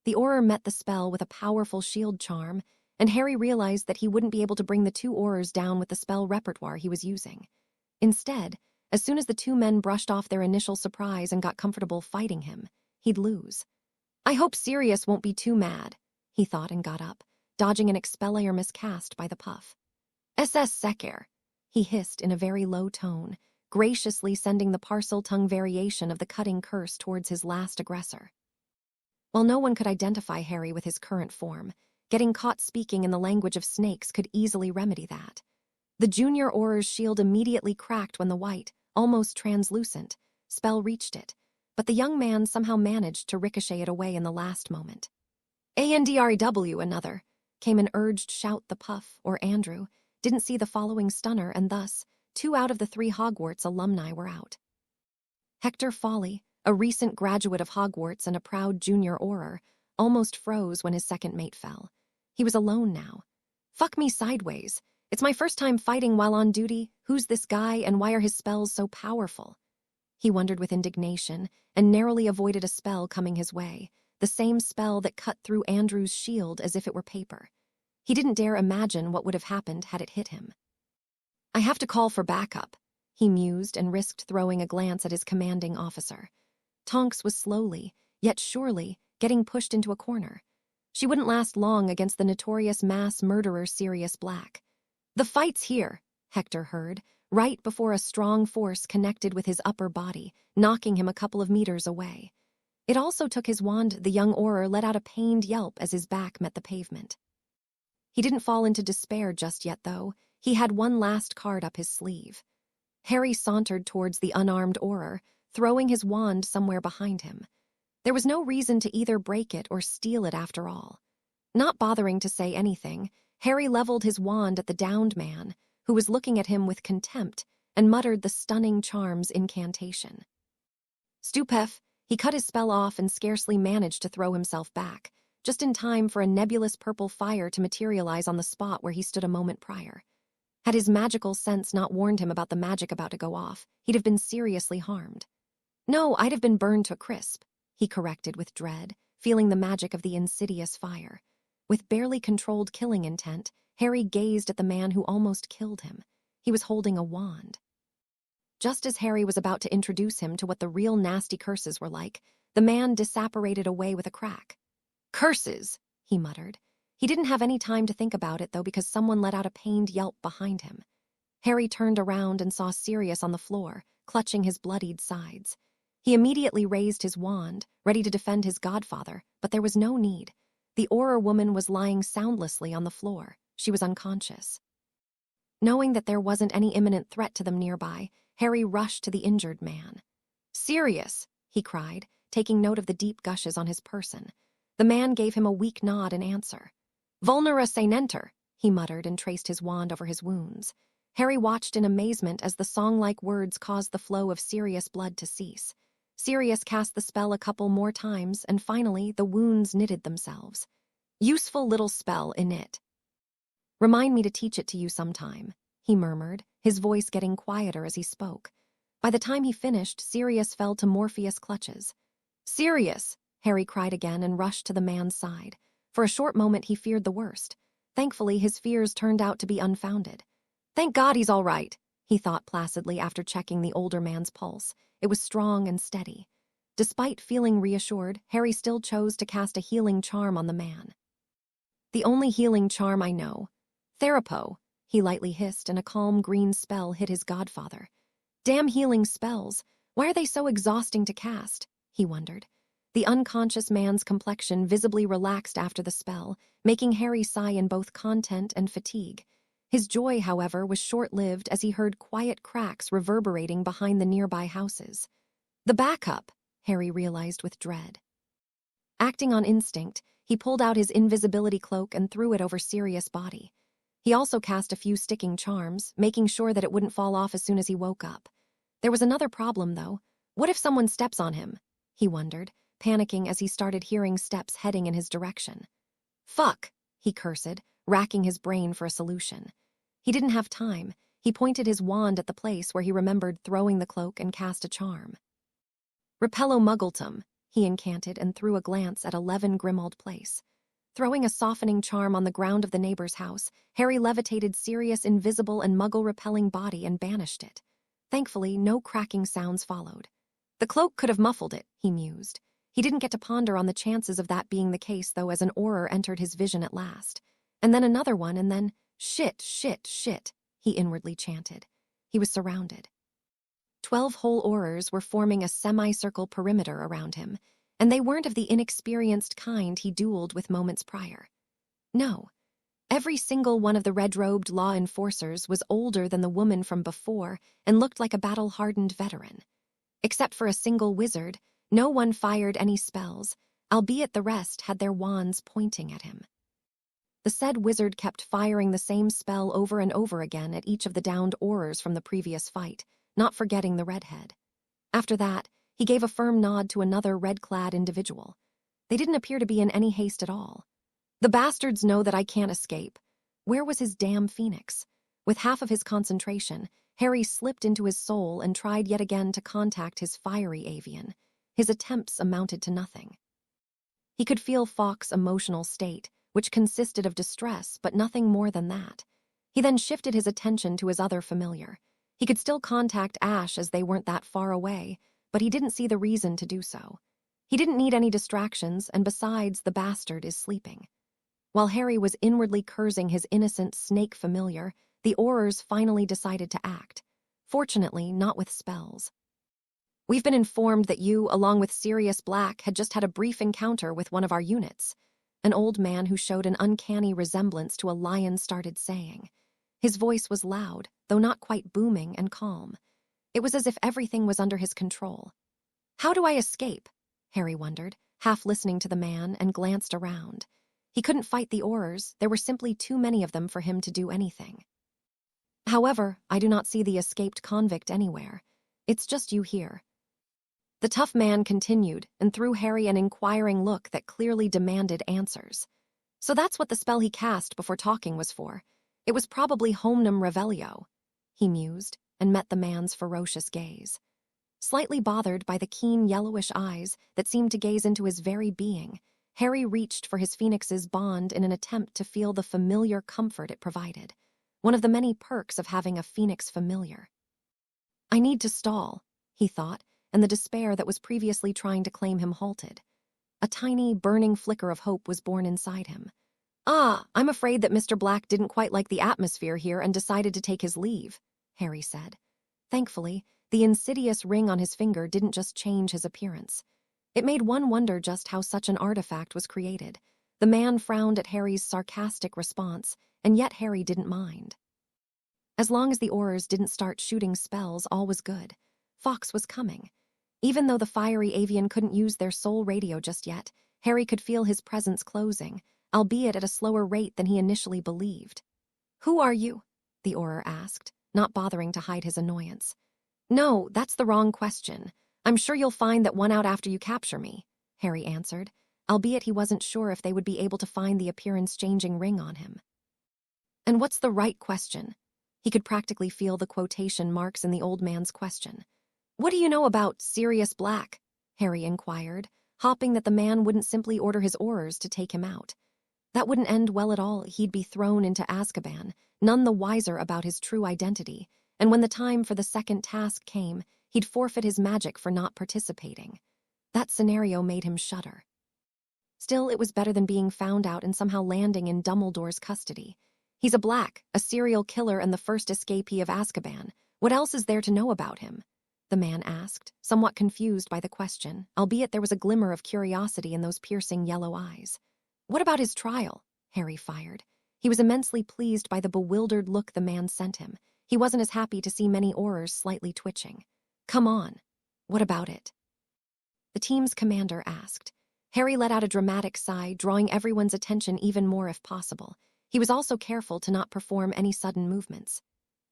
The Auror met the spell with a powerful shield charm, and Harry realized that he wouldn't be able to bring the two Aurors down with the spell repertoire he was using. Instead, as soon as the two men brushed off their initial surprise and got comfortable fighting him, he'd lose. I hope Sirius won't be too mad, he thought and got up, dodging an Expelliarmus miscast by the puff. SS Seker, he hissed in a very low tone, graciously sending the parcel-tongue variation of the cutting curse towards his last aggressor. While no one could identify Harry with his current form, getting caught speaking in the language of snakes could easily remedy that. The junior Auror's shield immediately cracked when the white, almost translucent, spell reached it, but the young man somehow managed to ricochet it away in the last moment. ANDREW, another, came an urged shout. The puff, or Andrew, didn't see the following stunner, and thus, 2 out of the 3 Hogwarts alumni were out. Hector Fawley, a recent graduate of Hogwarts and a proud junior Auror, almost froze when his second mate fell. He was alone now. Fuck me sideways. It's my first time fighting while on duty. Who's this guy and why are his spells so powerful? He wondered with indignation and narrowly avoided a spell coming his way, the same spell that cut through Andrew's shield as if it were paper. He didn't dare imagine what would have happened had it hit him. I have to call for backup, he mused and risked throwing a glance at his commanding officer. Tonks was slowly, yet surely, getting pushed into a corner. She wouldn't last long against the notorious mass murderer Sirius Black. The fight's here, Hector heard, right before a strong force connected with his upper body, knocking him a couple of meters away. It also took his wand. The young Auror let out a pained yelp as his back met the pavement. He didn't fall into despair just yet, though. He had one last card up his sleeve. Harry sauntered towards the unarmed Auror, throwing his wand somewhere behind him. There was no reason to either break it or steal it after all. Not bothering to say anything, Harry leveled his wand at the downed man, who was looking at him with contempt, and muttered the stunning charm's incantation. Stupef, he cut his spell off and scarcely managed to throw himself back, just in time for a nebulous purple fire to materialize on the spot where he stood a moment prior. Had his magical sense not warned him about the magic about to go off, he'd have been seriously harmed. No, I'd have been burned to a crisp, he corrected with dread, feeling the magic of the insidious fire. With barely controlled killing intent, Harry gazed at the man who almost killed him. He was holding a wand. Just as Harry was about to introduce him to what the real nasty curses were like, the man disapparated away with a crack. Curses, he muttered. He didn't have any time to think about it, though, because someone let out a pained yelp behind him. Harry turned around and saw Sirius on the floor, clutching his bloodied sides. He immediately raised his wand, ready to defend his godfather, but there was no need. The Auror woman was lying soundlessly on the floor. She was unconscious. Knowing that there wasn't any imminent threat to them nearby, Harry rushed to the injured man. Sirius, he cried, taking note of the deep gushes on his person. The man gave him a weak nod in answer. Vulnera senenter, he muttered and traced his wand over his wounds. Harry watched in amazement as the song-like words caused the flow of Sirius blood to cease. Sirius cast the spell a couple more times, and finally the wounds knitted themselves. Useful little spell, innit? Remind me to teach it to you sometime, he murmured, his voice getting quieter as he spoke. By the time he finished, Sirius fell to Morpheus' clutches. Sirius! Harry cried again and rushed to the man's side. For a short moment he feared the worst. Thankfully, his fears turned out to be unfounded. Thank God he's all right, he thought placidly after checking the older man's pulse. It was strong and steady. Despite feeling reassured, Harry still chose to cast a healing charm on the man. The only healing charm I know. Therapo, he lightly hissed, and a calm green spell hit his godfather. Damn healing spells. Why are they so exhausting to cast? He wondered. The unconscious man's complexion visibly relaxed after the spell, making Harry sigh in both content and fatigue. His joy, however, was short-lived as he heard quiet cracks reverberating behind the nearby houses. The backup, Harry realized with dread. Acting on instinct, he pulled out his invisibility cloak and threw it over Sirius' body. He also cast a few sticking charms, making sure that it wouldn't fall off as soon as he woke up. There was another problem, though. What if someone steps on him? He wondered, panicking as he started hearing steps heading in his direction. Fuck, he cursed, racking his brain for a solution. He didn't have time. He pointed his wand at the place where he remembered throwing the cloak and cast a charm. Repello Muggletum, he incanted and threw a glance at 11 Grimmauld Place. Throwing a softening charm on the ground of the neighbor's house, Harry levitated Sirius' invisible and muggle-repelling body and banished it. Thankfully, no cracking sounds followed. The cloak could have muffled it, he mused. He didn't get to ponder on the chances of that being the case, though, as an Auror entered his vision at last. And then another one, and then, shit, shit, shit, he inwardly chanted. He was surrounded. 12 whole Aurors were forming a semicircle perimeter around him, and they weren't of the inexperienced kind he dueled with moments prior. No. Every single one of the red-robed law enforcers was older than the woman from before and looked like a battle-hardened veteran. Except for a single wizard, no one fired any spells, albeit the rest had their wands pointing at him. The said wizard kept firing the same spell over and over again at each of the downed Aurors from the previous fight, not forgetting the redhead. After that, he gave a firm nod to another red-clad individual. They didn't appear to be in any haste at all. The bastards know that I can't escape. Where was his damn phoenix? With half of his concentration, Harry slipped into his soul and tried yet again to contact his fiery avian. His attempts amounted to nothing. He could feel Fawkes' emotional state, which consisted of distress, but nothing more than that. He then shifted his attention to his other familiar. He could still contact Ash as they weren't that far away, but he didn't see the reason to do so. He didn't need any distractions, and besides, the bastard is sleeping. While Harry was inwardly cursing his innocent snake familiar, the Aurors finally decided to act. Fortunately, not with spells. We've been informed that you, along with Sirius Black, had just had a brief encounter with one of our units. An old man who showed an uncanny resemblance to a lion started saying. His voice was loud, though not quite booming, and calm. It was as if everything was under his control. How do I escape? Harry wondered, half listening to the man, and glanced around. He couldn't fight the Aurors. There were simply too many of them for him to do anything. However, I do not see the escaped convict anywhere. It's just you here. The tough man continued and threw Harry an inquiring look that clearly demanded answers. So that's what the spell he cast before talking was for. It was probably Homnum Revelio, he mused, and met the man's ferocious gaze. Slightly bothered by the keen yellowish eyes that seemed to gaze into his very being, Harry reached for his phoenix's bond in an attempt to feel the familiar comfort it provided, one of the many perks of having a phoenix familiar. I need to stall, he thought, and the despair that was previously trying to claim him halted. A tiny, burning flicker of hope was born inside him. I'm afraid that Mr. Black didn't quite like the atmosphere here and decided to take his leave, Harry said. Thankfully, the insidious ring on his finger didn't just change his appearance. It made one wonder just how such an artifact was created. The man frowned at Harry's sarcastic response, and yet Harry didn't mind. As long as the Aurors didn't start shooting spells, all was good. Fawkes was coming. Even though the fiery avian couldn't use their soul radio just yet, Harry could feel his presence closing, albeit at a slower rate than he initially believed. Who are you? The Auror asked, not bothering to hide his annoyance. No, that's the wrong question. I'm sure you'll find that one out after you capture me, Harry answered, albeit he wasn't sure if they would be able to find the appearance-changing ring on him. And what's the right question? He could practically feel the quotation marks in the old man's question. What do you know about Sirius Black? Harry inquired, hoping that the man wouldn't simply order his Aurors to take him out. That wouldn't end well at all. He'd be thrown into Azkaban, none the wiser about his true identity, and when the time for the second task came, he'd forfeit his magic for not participating. That scenario made him shudder. Still, it was better than being found out and somehow landing in Dumbledore's custody. He's a Black, a serial killer and the first escapee of Azkaban. What else is there to know about him? The man asked, somewhat confused by the question, albeit there was a glimmer of curiosity in those piercing yellow eyes. What about his trial? Harry fired. He was immensely pleased by the bewildered look the man sent him. He wasn't as happy to see many Aurors slightly twitching. Come on. What about it? The team's commander asked. Harry let out a dramatic sigh, drawing everyone's attention even more if possible. He was also careful to not perform any sudden movements.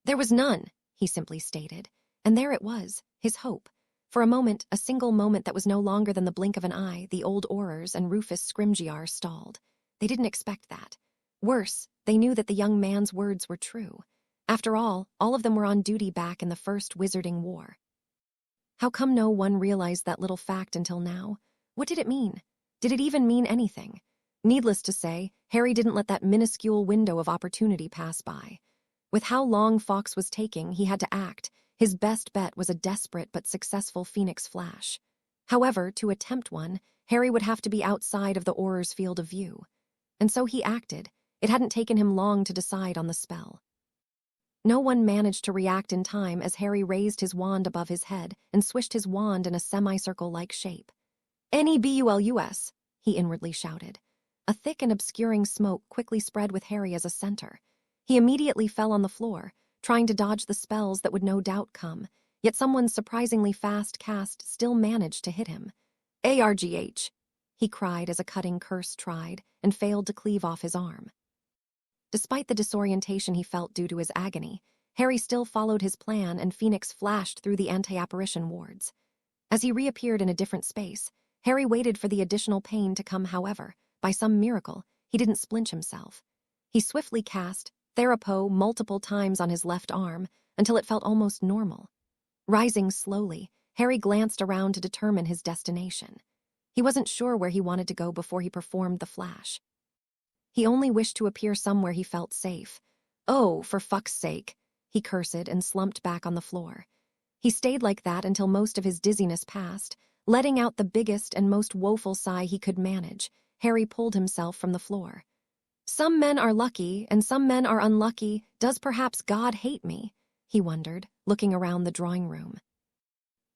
There was none, he simply stated. And there it was, his hope. For a moment, a single moment that was no longer than the blink of an eye, the old Aurors and Rufus Scrimgeour stalled. They didn't expect that. Worse, they knew that the young man's words were true. After all of them were on duty back in the First Wizarding War. How come no one realized that little fact until now? What did it mean? Did it even mean anything? Needless to say, Harry didn't let that minuscule window of opportunity pass by. With how long Fawkes was taking, he had to act. His best bet was a desperate but successful Phoenix Flash. However, to attempt one, Harry would have to be outside of the Auror's field of view. And so he acted. It hadn't taken him long to decide on the spell. No one managed to react in time as Harry raised his wand above his head and swished his wand in a semicircle-like shape. "Nebulus," he inwardly shouted. A thick and obscuring smoke quickly spread with Harry as a center. He immediately fell on the floor, trying to dodge the spells that would no doubt come, yet someone's surprisingly fast cast still managed to hit him. "Argh," he cried as a cutting curse tried and failed to cleave off his arm. Despite the disorientation he felt due to his agony, Harry still followed his plan and Phoenix flashed through the anti-apparition wards. As he reappeared in a different space, Harry waited for the additional pain to come. However, by some miracle, he didn't splinch himself. He swiftly cast Therapo multiple times on his left arm until it felt almost normal. Rising slowly, Harry glanced around to determine his destination. He wasn't sure where he wanted to go before he performed the flash. He only wished to appear somewhere he felt safe. "Oh, for fuck's sake," he cursed and slumped back on the floor. He stayed like that until most of his dizziness passed. Letting out the biggest and most woeful sigh he could manage, Harry pulled himself from the floor. "Some men are lucky, and some men are unlucky. Does perhaps God hate me?" he wondered, looking around the drawing room.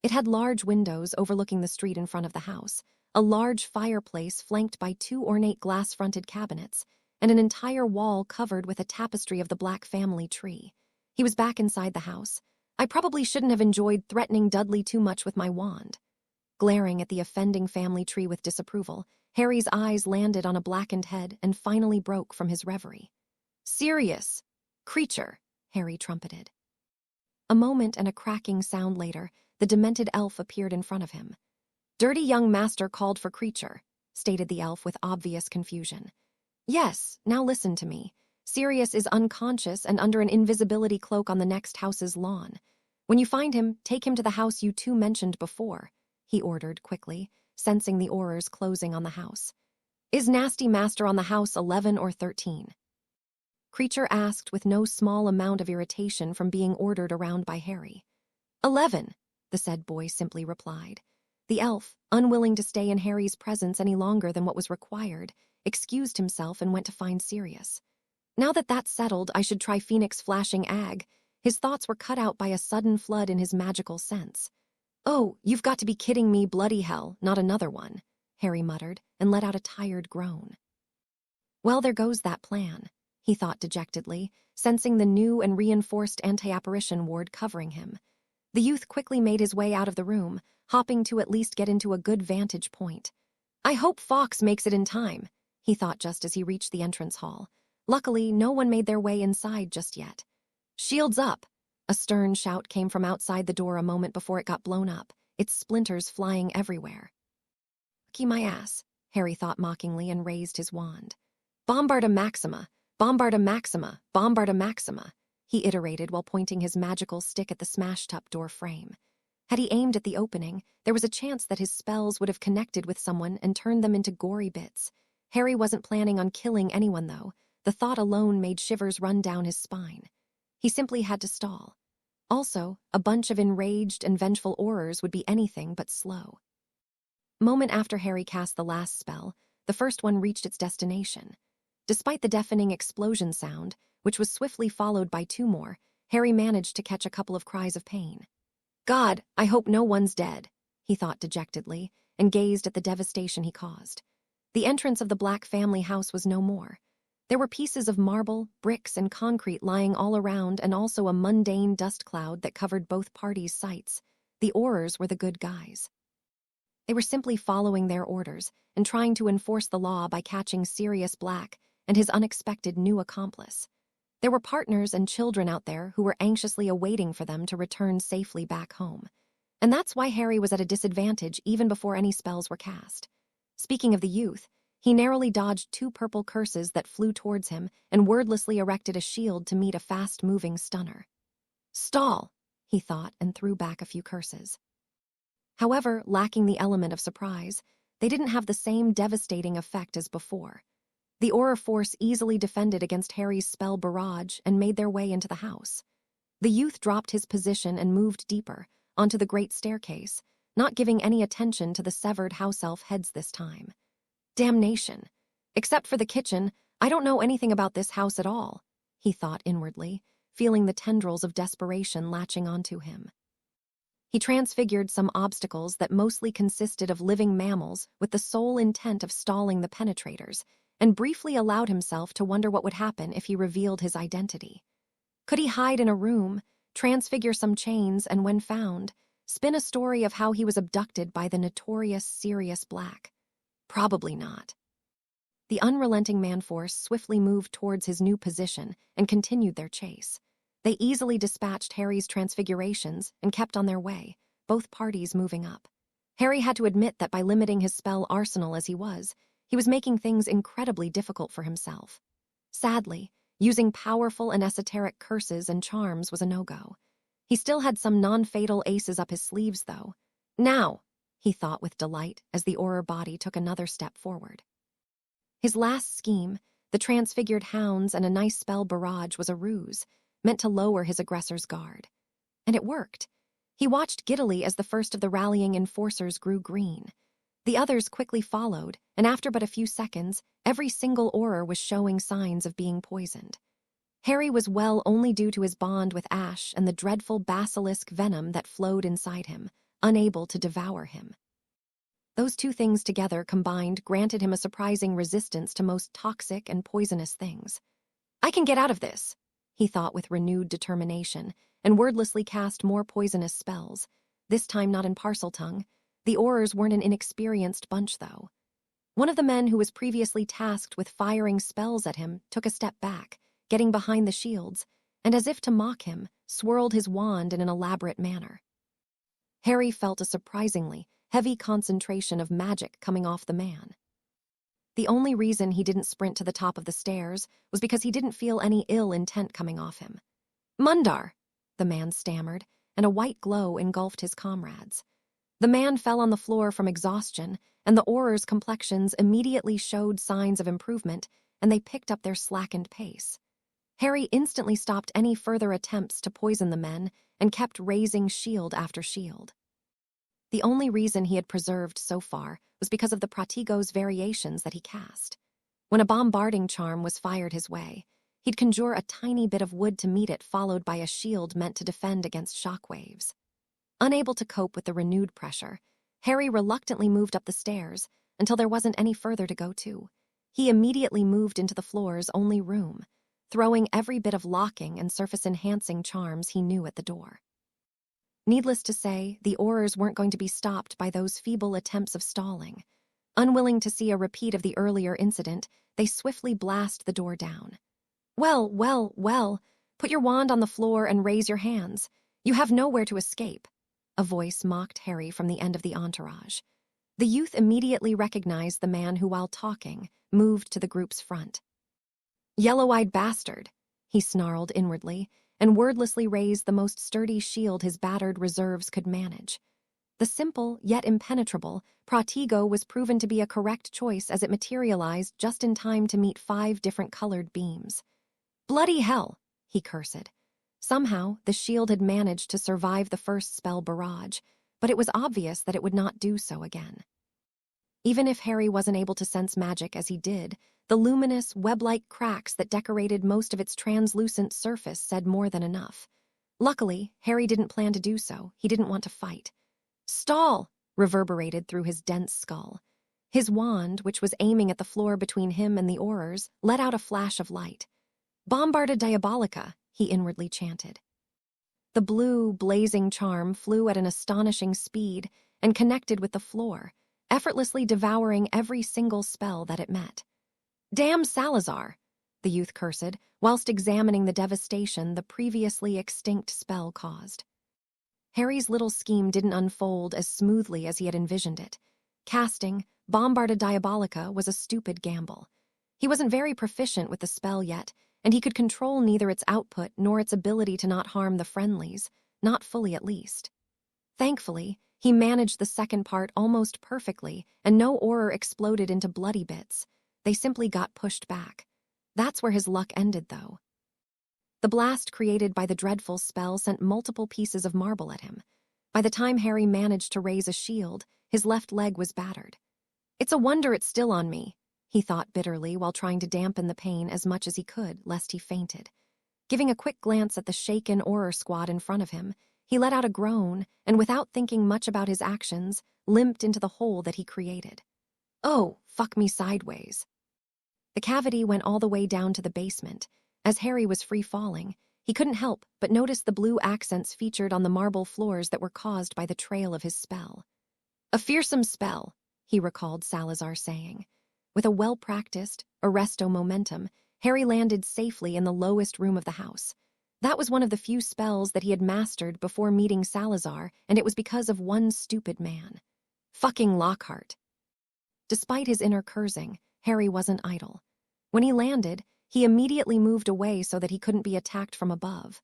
It had large windows overlooking the street in front of the house, a large fireplace flanked by 2 ornate glass-fronted cabinets, and an entire wall covered with a tapestry of the Black family tree. He was back inside the house. "I probably shouldn't have enjoyed threatening Dudley too much with my wand." Glaring at the offending family tree with disapproval, Harry's eyes landed on a blackened head and finally broke from his reverie. "Sirius! Creature!" Harry trumpeted. A moment and a cracking sound later, the demented elf appeared in front of him. "Dirty young master called for creature," stated the elf with obvious confusion. "Yes, now listen to me. Sirius is unconscious and under an invisibility cloak on the next house's lawn. When you find him, take him to the house you two mentioned before," he ordered quickly, sensing the Aurors closing on the house. "Is nasty master on the house 11 or 13? Creature asked with no small amount of irritation from being ordered around by Harry. 11, the said boy simply replied. The elf, unwilling to stay in Harry's presence any longer than what was required, excused himself and went to find Sirius. Now that that's settled, I should try Phoenix flashing ag. His thoughts were cut out by a sudden flood in his magical sense. "Oh, you've got to be kidding me, bloody hell, not another one," Harry muttered and let out a tired groan. Well, there goes that plan, he thought dejectedly, sensing the new and reinforced anti-apparition ward covering him. The youth quickly made his way out of the room, hopping to at least get into a good vantage point. I hope Fawkes makes it in time, he thought just as he reached the entrance hall. Luckily, no one made their way inside just yet. Shields up! A stern shout came from outside the door a moment before it got blown up, its splinters flying everywhere. Lucky my ass, Harry thought mockingly and raised his wand. Bombarda Maxima! Bombarda Maxima! Bombarda Maxima! He iterated while pointing his magical stick at the smashed-up door frame. Had he aimed at the opening, there was a chance that his spells would have connected with someone and turned them into gory bits. Harry wasn't planning on killing anyone, though. The thought alone made shivers run down his spine. He simply had to stall. Also, a bunch of enraged and vengeful Aurors would be anything but slow. Moment after Harry cast the last spell, the first one reached its destination. Despite the deafening explosion sound, which was swiftly followed by two more, Harry managed to catch a couple of cries of pain. God, I hope no one's dead, he thought dejectedly, and gazed at the devastation he caused. The entrance of the Black family house was no more. There were pieces of marble, bricks, and concrete lying all around, and also a mundane dust cloud that covered both parties' sights. The Aurors were the good guys. They were simply following their orders and trying to enforce the law by catching Sirius Black and his unexpected new accomplice. There were partners and children out there who were anxiously awaiting for them to return safely back home. And that's why Harry was at a disadvantage even before any spells were cast. Speaking of the youth, he narrowly dodged two purple curses that flew towards him and wordlessly erected a shield to meet a fast-moving stunner. Stall, he thought, and threw back a few curses. However, lacking the element of surprise, they didn't have the same devastating effect as before. The aura force easily defended against Harry's spell barrage and made their way into the house. The youth dropped his position and moved deeper, onto the great staircase, not giving any attention to the severed house elf heads this time. Damnation! Except for the kitchen, I don't know anything about this house at all, he thought inwardly, feeling the tendrils of desperation latching onto him. He transfigured some obstacles that mostly consisted of living mammals with the sole intent of stalling the penetrators, and briefly allowed himself to wonder what would happen if he revealed his identity. Could he hide in a room, transfigure some chains, and when found, spin a story of how he was abducted by the notorious Sirius Black? Probably not. The unrelenting man-force swiftly moved towards his new position and continued their chase. They easily dispatched Harry's transfigurations and kept on their way, both parties moving up. Harry had to admit that by limiting his spell arsenal as he was making things incredibly difficult for himself. Sadly, using powerful and esoteric curses and charms was a no-go. He still had some non-fatal aces up his sleeves, though. Now, he thought with delight as the aura body took another step forward. His last scheme, the transfigured hounds and a nice spell barrage, was a ruse, meant to lower his aggressor's guard. And it worked. He watched giddily as the first of the rallying enforcers grew green. The others quickly followed, and after but a few seconds, every single aura was showing signs of being poisoned. Harry was well only due to his bond with Ash and the dreadful basilisk venom that flowed inside him, unable to devour him. Those two things together combined granted him a surprising resistance to most toxic and poisonous things. I can get out of this, he thought with renewed determination, and wordlessly cast more poisonous spells, this time not in Parseltongue. The Aurors weren't an inexperienced bunch, though. One of the men who was previously tasked with firing spells at him took a step back, getting behind the shields, and as if to mock him, swirled his wand in an elaborate manner. Harry felt a surprisingly heavy concentration of magic coming off the man. The only reason he didn't sprint to the top of the stairs was because he didn't feel any ill intent coming off him. Mundar, the man stammered, and a white glow engulfed his comrades. The man fell on the floor from exhaustion, and the Aurors' complexions immediately showed signs of improvement, and they picked up their slackened pace. Harry instantly stopped any further attempts to poison the men and kept raising shield after shield. The only reason he had preserved so far was because of the Pratigo's variations that he cast. When a bombarding charm was fired his way, he'd conjure a tiny bit of wood to meet it, followed by a shield meant to defend against shockwaves. Unable to cope with the renewed pressure, Harry reluctantly moved up the stairs until there wasn't any further to go to. He immediately moved into the floor's only room, throwing every bit of locking and surface-enhancing charms he knew at the door. Needless to say, the Aurors weren't going to be stopped by those feeble attempts of stalling. Unwilling to see a repeat of the earlier incident, they swiftly blast the door down. Well, put your wand on the floor and raise your hands. You have nowhere to escape, a voice mocked Harry from the end of the entourage. The youth immediately recognized the man who, while talking, moved to the group's front. Yellow-eyed bastard, he snarled inwardly, and wordlessly raised the most sturdy shield his battered reserves could manage. The simple, yet impenetrable, Pratigo was proven to be a correct choice as it materialized just in time to meet 5 different colored beams. Bloody hell, he cursed. Somehow, the shield had managed to survive the first spell barrage, but it was obvious that it would not do so again. Even if Harry wasn't able to sense magic as he did, the luminous, web-like cracks that decorated most of its translucent surface said more than enough. Luckily, Harry didn't plan to do so. He didn't want to fight. Stall! Reverberated through his dense skull. His wand, which was aiming at the floor between him and the Aurors, let out a flash of light. Bombarda Diabolica, he inwardly chanted. The blue, blazing charm flew at an astonishing speed and connected with the floor, effortlessly devouring every single spell that it met. Damn Salazar, the youth cursed, whilst examining the devastation the previously extinct spell caused. Harry's little scheme didn't unfold as smoothly as he had envisioned it. Casting Bombarda Diabolica was a stupid gamble. He wasn't very proficient with the spell yet, and he could control neither its output nor its ability to not harm the friendlies, not fully at least. Thankfully, he managed the second part almost perfectly, and no Auror exploded into bloody bits. They simply got pushed back. That's where his luck ended, though. The blast created by the dreadful spell sent multiple pieces of marble at him. By the time Harry managed to raise a shield, his left leg was battered. It's a wonder it's still on me, he thought bitterly while trying to dampen the pain as much as he could, lest he fainted. Giving a quick glance at the shaken Auror squad in front of him, he let out a groan and, without thinking much about his actions, limped into the hole that he created. Oh, fuck me sideways. The cavity went all the way down to the basement. As Harry was free-falling, he couldn't help but notice the blue accents featured on the marble floors that were caused by the trail of his spell. A fearsome spell, he recalled Salazar saying. With a well-practiced, arresto momentum, Harry landed safely in the lowest room of the house. That was one of the few spells that he had mastered before meeting Salazar, and it was because of one stupid man. Fucking Lockhart. Despite his inner cursing, Harry wasn't idle. When he landed, he immediately moved away so that he couldn't be attacked from above.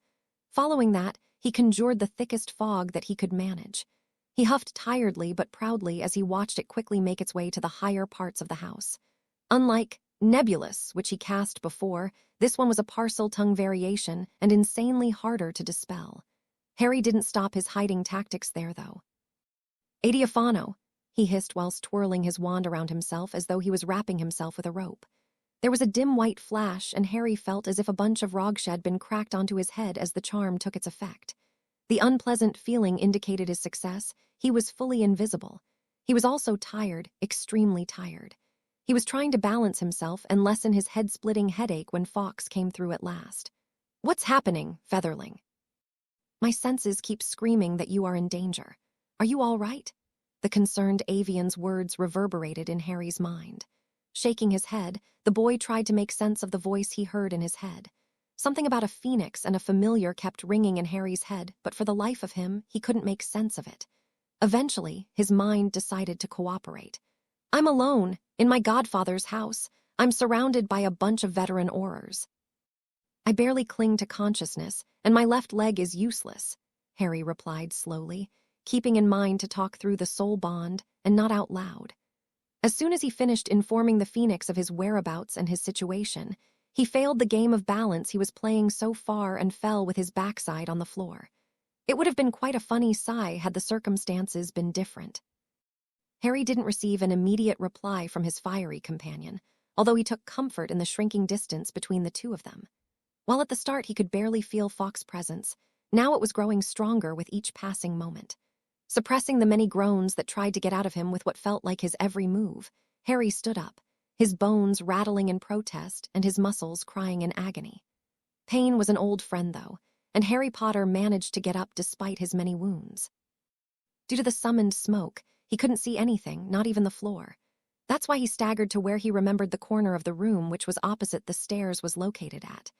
Following that, he conjured the thickest fog that he could manage. He huffed tiredly but proudly as he watched it quickly make its way to the higher parts of the house. Unlike Nebulous, which he cast before, this one was a parcel-tongue variation and insanely harder to dispel. Harry didn't stop his hiding tactics there, though. Adiaphano, he hissed whilst twirling his wand around himself as though he was wrapping himself with a rope. There was a dim white flash, and Harry felt as if a bunch of rogshed had been cracked onto his head as the charm took its effect. The unpleasant feeling indicated his success. He was fully invisible. He was also tired, extremely tired. He was trying to balance himself and lessen his head-splitting headache when Fawkes came through at last. "What's happening, Featherling?" "My senses keep screaming that you are in danger. Are you all right?" The concerned avian's words reverberated in Harry's mind. Shaking his head, the boy tried to make sense of the voice he heard in his head. Something about a phoenix and a familiar kept ringing in Harry's head, but for the life of him, he couldn't make sense of it. Eventually, his mind decided to cooperate. "I'm alone, in my godfather's house. I'm surrounded by a bunch of veteran Aurors. I barely cling to consciousness, and my left leg is useless," Harry replied slowly, keeping in mind to talk through the soul bond and not out loud. As soon as he finished informing the Phoenix of his whereabouts and his situation, he failed the game of balance he was playing so far and fell with his backside on the floor. It would have been quite a funny sigh had the circumstances been different. Harry didn't receive an immediate reply from his fiery companion, although he took comfort in the shrinking distance between the two of them. While at the start he could barely feel Fawkes' presence, now it was growing stronger with each passing moment. Suppressing the many groans that tried to get out of him with what felt like his every move, Harry stood up, his bones rattling in protest and his muscles crying in agony. Pain was an old friend, though, and Harry Potter managed to get up despite his many wounds. Due to the summoned smoke, he couldn't see anything, not even the floor. That's why he staggered to where he remembered the corner of the room which was opposite the stairs was located at.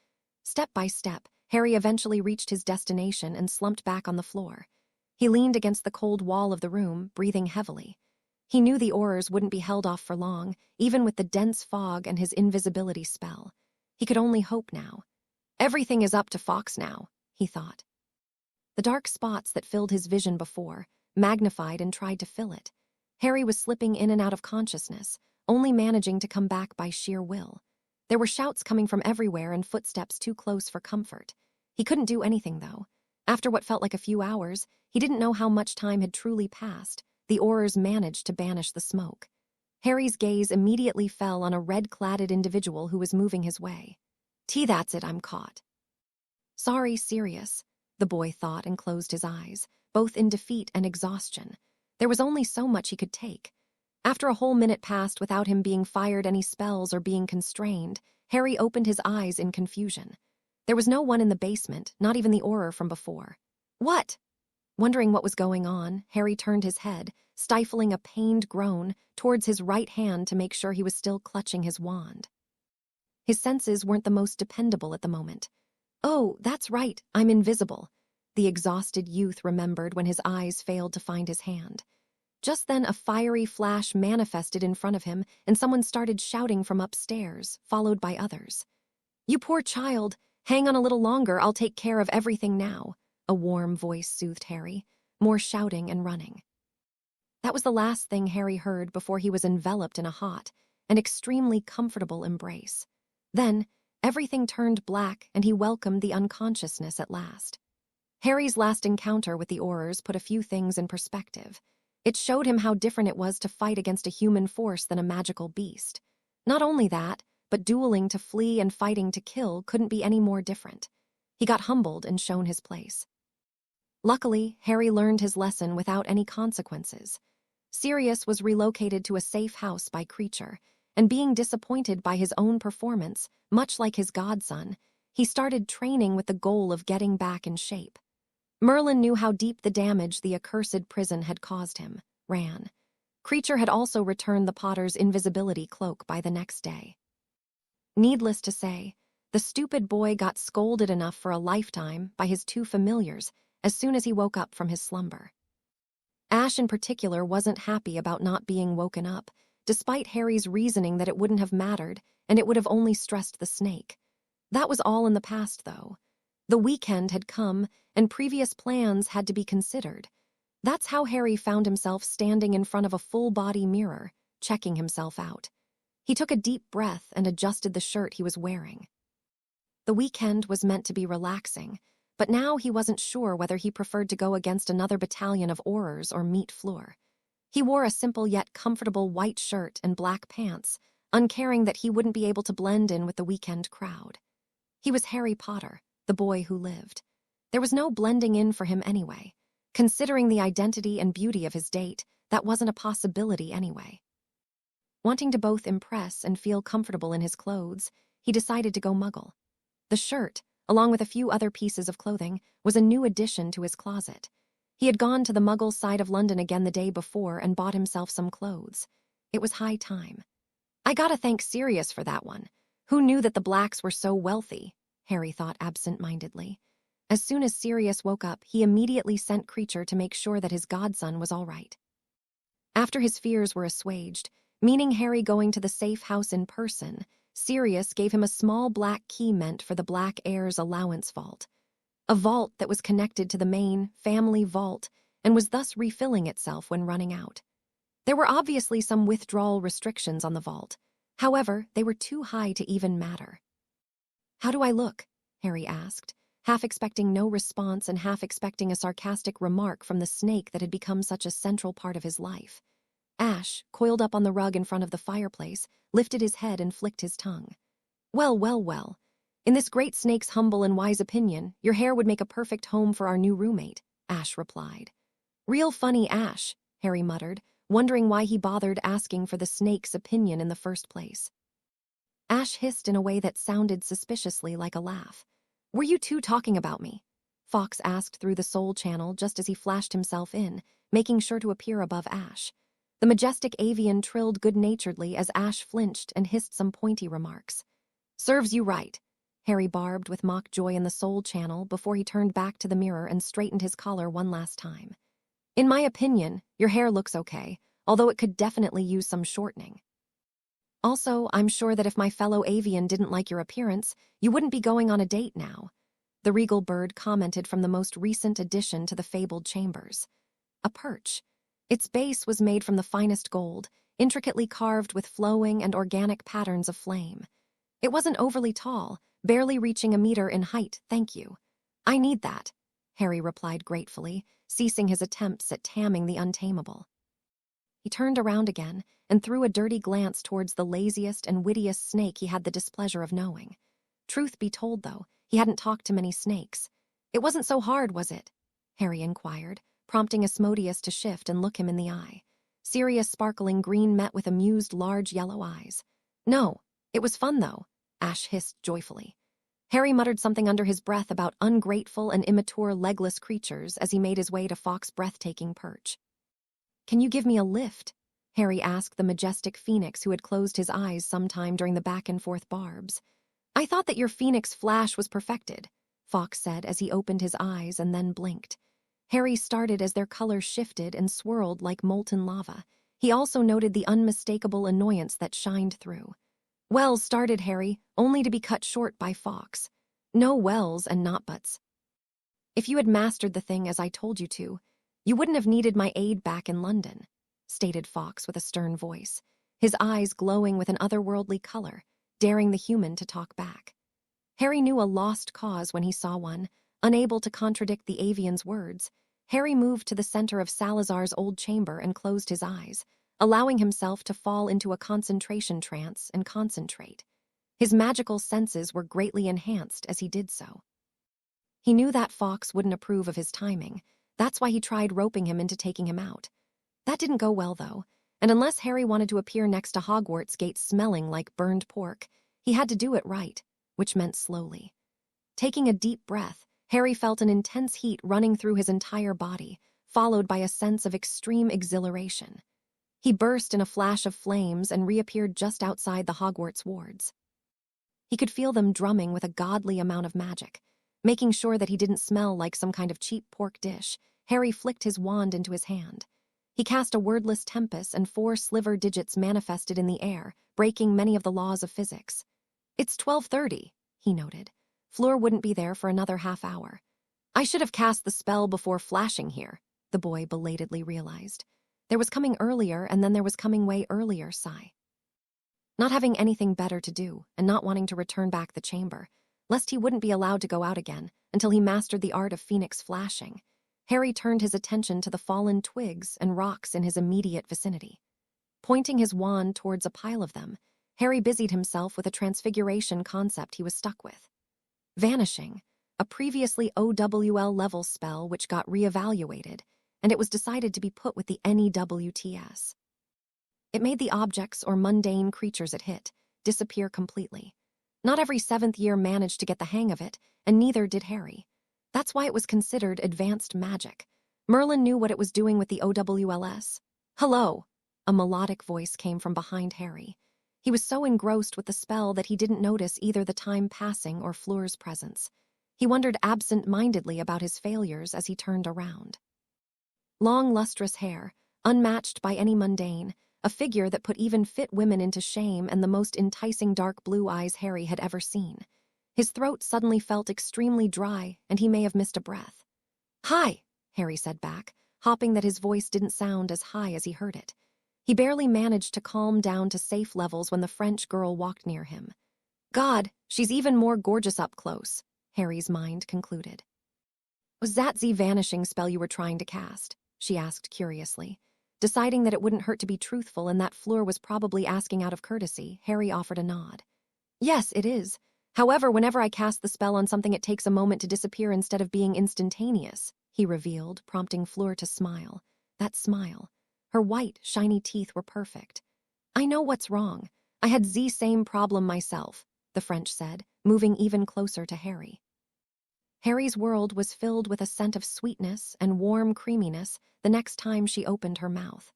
Step by step, Harry eventually reached his destination and slumped back on the floor. He leaned against the cold wall of the room, breathing heavily. He knew the Aurors wouldn't be held off for long, even with the dense fog and his invisibility spell. He could only hope now. Everything is up to Fawkes now, he thought. The dark spots that filled his vision before magnified and tried to fill it. Harry was slipping in and out of consciousness, only managing to come back by sheer will. There were shouts coming from everywhere and footsteps too close for comfort. He couldn't do anything, though. After what felt like a few hours, he didn't know how much time had truly passed. The Aurors managed to banish the smoke. Harry's gaze immediately fell on a red-cladded individual who was moving his way. That's it, I'm caught. Sorry, Sirius, the boy thought and closed his eyes, both in defeat and exhaustion. There was only so much he could take. After a whole minute passed without him being fired any spells or being constrained, Harry opened his eyes in confusion. There was no one in the basement, not even the Auror from before. What? Wondering what was going on, Harry turned his head, stifling a pained groan, towards his right hand to make sure he was still clutching his wand. His senses weren't the most dependable at the moment. Oh, that's right, I'm invisible, the exhausted youth remembered when his eyes failed to find his hand. Just then a fiery flash manifested in front of him, and someone started shouting from upstairs, followed by others. You poor child, hang on a little longer, I'll take care of everything now, a warm voice soothed Harry, more shouting and running. That was the last thing Harry heard before he was enveloped in a hot and extremely comfortable embrace. Then, everything turned black and he welcomed the unconsciousness at last. Harry's last encounter with the Aurors put a few things in perspective. It showed him how different it was to fight against a human force than a magical beast. Not only that, but dueling to flee and fighting to kill couldn't be any more different. He got humbled and shown his place. Luckily, Harry learned his lesson without any consequences. Sirius was relocated to a safe house by Kreacher, and being disappointed by his own performance, much like his godson, he started training with the goal of getting back in shape. Merlin knew how deep the damage the accursed prison had caused him, ran. Kreacher had also returned the Potter's invisibility cloak by the next day. Needless to say, the stupid boy got scolded enough for a lifetime by his two familiars as soon as he woke up from his slumber. Ash in particular wasn't happy about not being woken up, despite Harry's reasoning that it wouldn't have mattered and it would have only stressed the snake. That was all in the past, though. The weekend had come, and previous plans had to be considered. That's how Harry found himself standing in front of a full-body mirror, checking himself out. He took a deep breath and adjusted the shirt he was wearing. The weekend was meant to be relaxing, but now he wasn't sure whether he preferred to go against another battalion of Aurors or meet Fleur. He wore a simple yet comfortable white shirt and black pants, uncaring that he wouldn't be able to blend in with the weekend crowd. He was Harry Potter, the boy who lived. There was no blending in for him anyway. Considering the identity and beauty of his date, that wasn't a possibility anyway. Wanting to both impress and feel comfortable in his clothes, he decided to go Muggle. The shirt, along with a few other pieces of clothing, was a new addition to his closet. He had gone to the Muggle side of London again the day before and bought himself some clothes. It was high time. I gotta thank Sirius for that one. Who knew that the Blacks were so wealthy? Harry thought absent-mindedly. As soon as Sirius woke up, he immediately sent Kreacher to make sure that his godson was all right. After his fears were assuaged, meaning Harry going to the safe house in person, Sirius gave him a small black key meant for the Black Heir's allowance vault. A vault that was connected to the main family vault and was thus refilling itself when running out. There were obviously some withdrawal restrictions on the vault. However, they were too high to even matter. "How do I look?" Harry asked, half expecting no response and half expecting a sarcastic remark from the snake that had become such a central part of his life. Ash, coiled up on the rug in front of the fireplace, lifted his head and flicked his tongue. "Well, well, well. In this great snake's humble and wise opinion, your hair would make a perfect home for our new roommate," Ash replied. "Real funny, Ash," Harry muttered, wondering why he bothered asking for the snake's opinion in the first place. Ash hissed in a way that sounded suspiciously like a laugh. "Were you two talking about me?" Fawkes asked through the soul channel just as he flashed himself in, making sure to appear above Ash. The majestic avian trilled good-naturedly as Ash flinched and hissed some pointy remarks. "Serves you right," Harry barbed with mock joy in the soul channel before he turned back to the mirror and straightened his collar one last time. "In my opinion, your hair looks okay, although it could definitely use some shortening. Also, I'm sure that if my fellow avian didn't like your appearance, you wouldn't be going on a date now," the regal bird commented from the most recent addition to the fabled chambers. A perch. Its base was made from the finest gold, intricately carved with flowing and organic patterns of flame. It wasn't overly tall, barely reaching a meter in height, thank you. "I need that," Harry replied gratefully, ceasing his attempts at taming the untamable. He turned around again and threw a dirty glance towards the laziest and wittiest snake he had the displeasure of knowing. Truth be told, though, he hadn't talked to many snakes. "It wasn't so hard, was it?" Harry inquired, prompting Asmodeus to shift and look him in the eye. Sirius' sparkling green met with amused large yellow eyes. "No, it was fun, though," Ash hissed joyfully. Harry muttered something under his breath about ungrateful and immature legless creatures as he made his way to Fawkes' breathtaking perch. "Can you give me a lift?" Harry asked the majestic phoenix who had closed his eyes sometime during the back-and-forth barbs. "I thought that your phoenix flash was perfected," Fawkes said as he opened his eyes and then blinked. Harry started as their color shifted and swirled like molten lava. He also noted the unmistakable annoyance that shined through. "Well," started Harry, only to be cut short by Fawkes. "No wells and not buts. If you had mastered the thing as I told you to, you wouldn't have needed my aid back in London," stated Fawkes with a stern voice. his eyes glowing with an otherworldly color, daring the human to talk back. Harry knew a lost cause when he saw one. Unable to contradict the avian's words, Harry moved to the center of Salazar's old chamber and closed his eyes, allowing himself to fall into a concentration trance and concentrate. His magical senses were greatly enhanced as he did so. He knew that Fawkes wouldn't approve of his timing. That's why he tried roping him into taking him out. That didn't go well, though, and unless Harry wanted to appear next to Hogwarts Gate smelling like burned pork, he had to do it right, which meant slowly. Taking a deep breath, Harry felt an intense heat running through his entire body, followed by a sense of extreme exhilaration. He burst in a flash of flames and reappeared just outside the Hogwarts wards. He could feel them drumming with a godly amount of magic. Making sure that he didn't smell like some kind of cheap pork dish, Harry flicked his wand into his hand. He cast a wordless tempest and 4 sliver digits manifested in the air, breaking many of the laws of physics. "It's 12:30, he noted. "Fleur wouldn't be there for another half hour. I should have cast the spell before flashing here," the boy belatedly realized. There was coming earlier, and then there was coming way earlier, sigh. Not having anything better to do, and not wanting to return back the chamber, lest he wouldn't be allowed to go out again until he mastered the art of phoenix flashing, Harry turned his attention to the fallen twigs and rocks in his immediate vicinity. Pointing his wand towards a pile of them, Harry busied himself with a transfiguration concept he was stuck with. Vanishing, a previously OWL level spell which got reevaluated, and it was decided to be put with the NEWTS. It made the objects or mundane creatures it hit disappear completely. Not every 7th year managed to get the hang of it, and neither did Harry. That's why it was considered advanced magic. Merlin knew what it was doing with the OWLS. "Hello," a melodic voice came from behind Harry. He was so engrossed with the spell that he didn't notice either the time passing or Fleur's presence. He wondered absent-mindedly about his failures as he turned around. Long, lustrous hair, unmatched by any mundane, a figure that put even fit women into shame, and the most enticing dark blue eyes Harry had ever seen. His throat suddenly felt extremely dry, and he may have missed a breath. "Hi," Harry said back, hopping that his voice didn't sound as high as he heard it. He barely managed to calm down to safe levels when the French girl walked near him. "God, she's even more gorgeous up close," Harry's mind concluded. "Was that the vanishing spell you were trying to cast?" she asked curiously. Deciding that it wouldn't hurt to be truthful and that Fleur was probably asking out of courtesy, Harry offered a nod. "Yes, it is. However, whenever I cast the spell on something, it takes a moment to disappear instead of being instantaneous," he revealed, prompting Fleur to smile. That smile. Her white, shiny teeth were perfect. "I know what's wrong. I had the same problem myself," the French said, moving even closer to Harry. Harry's world was filled with a scent of sweetness and warm creaminess the next time she opened her mouth.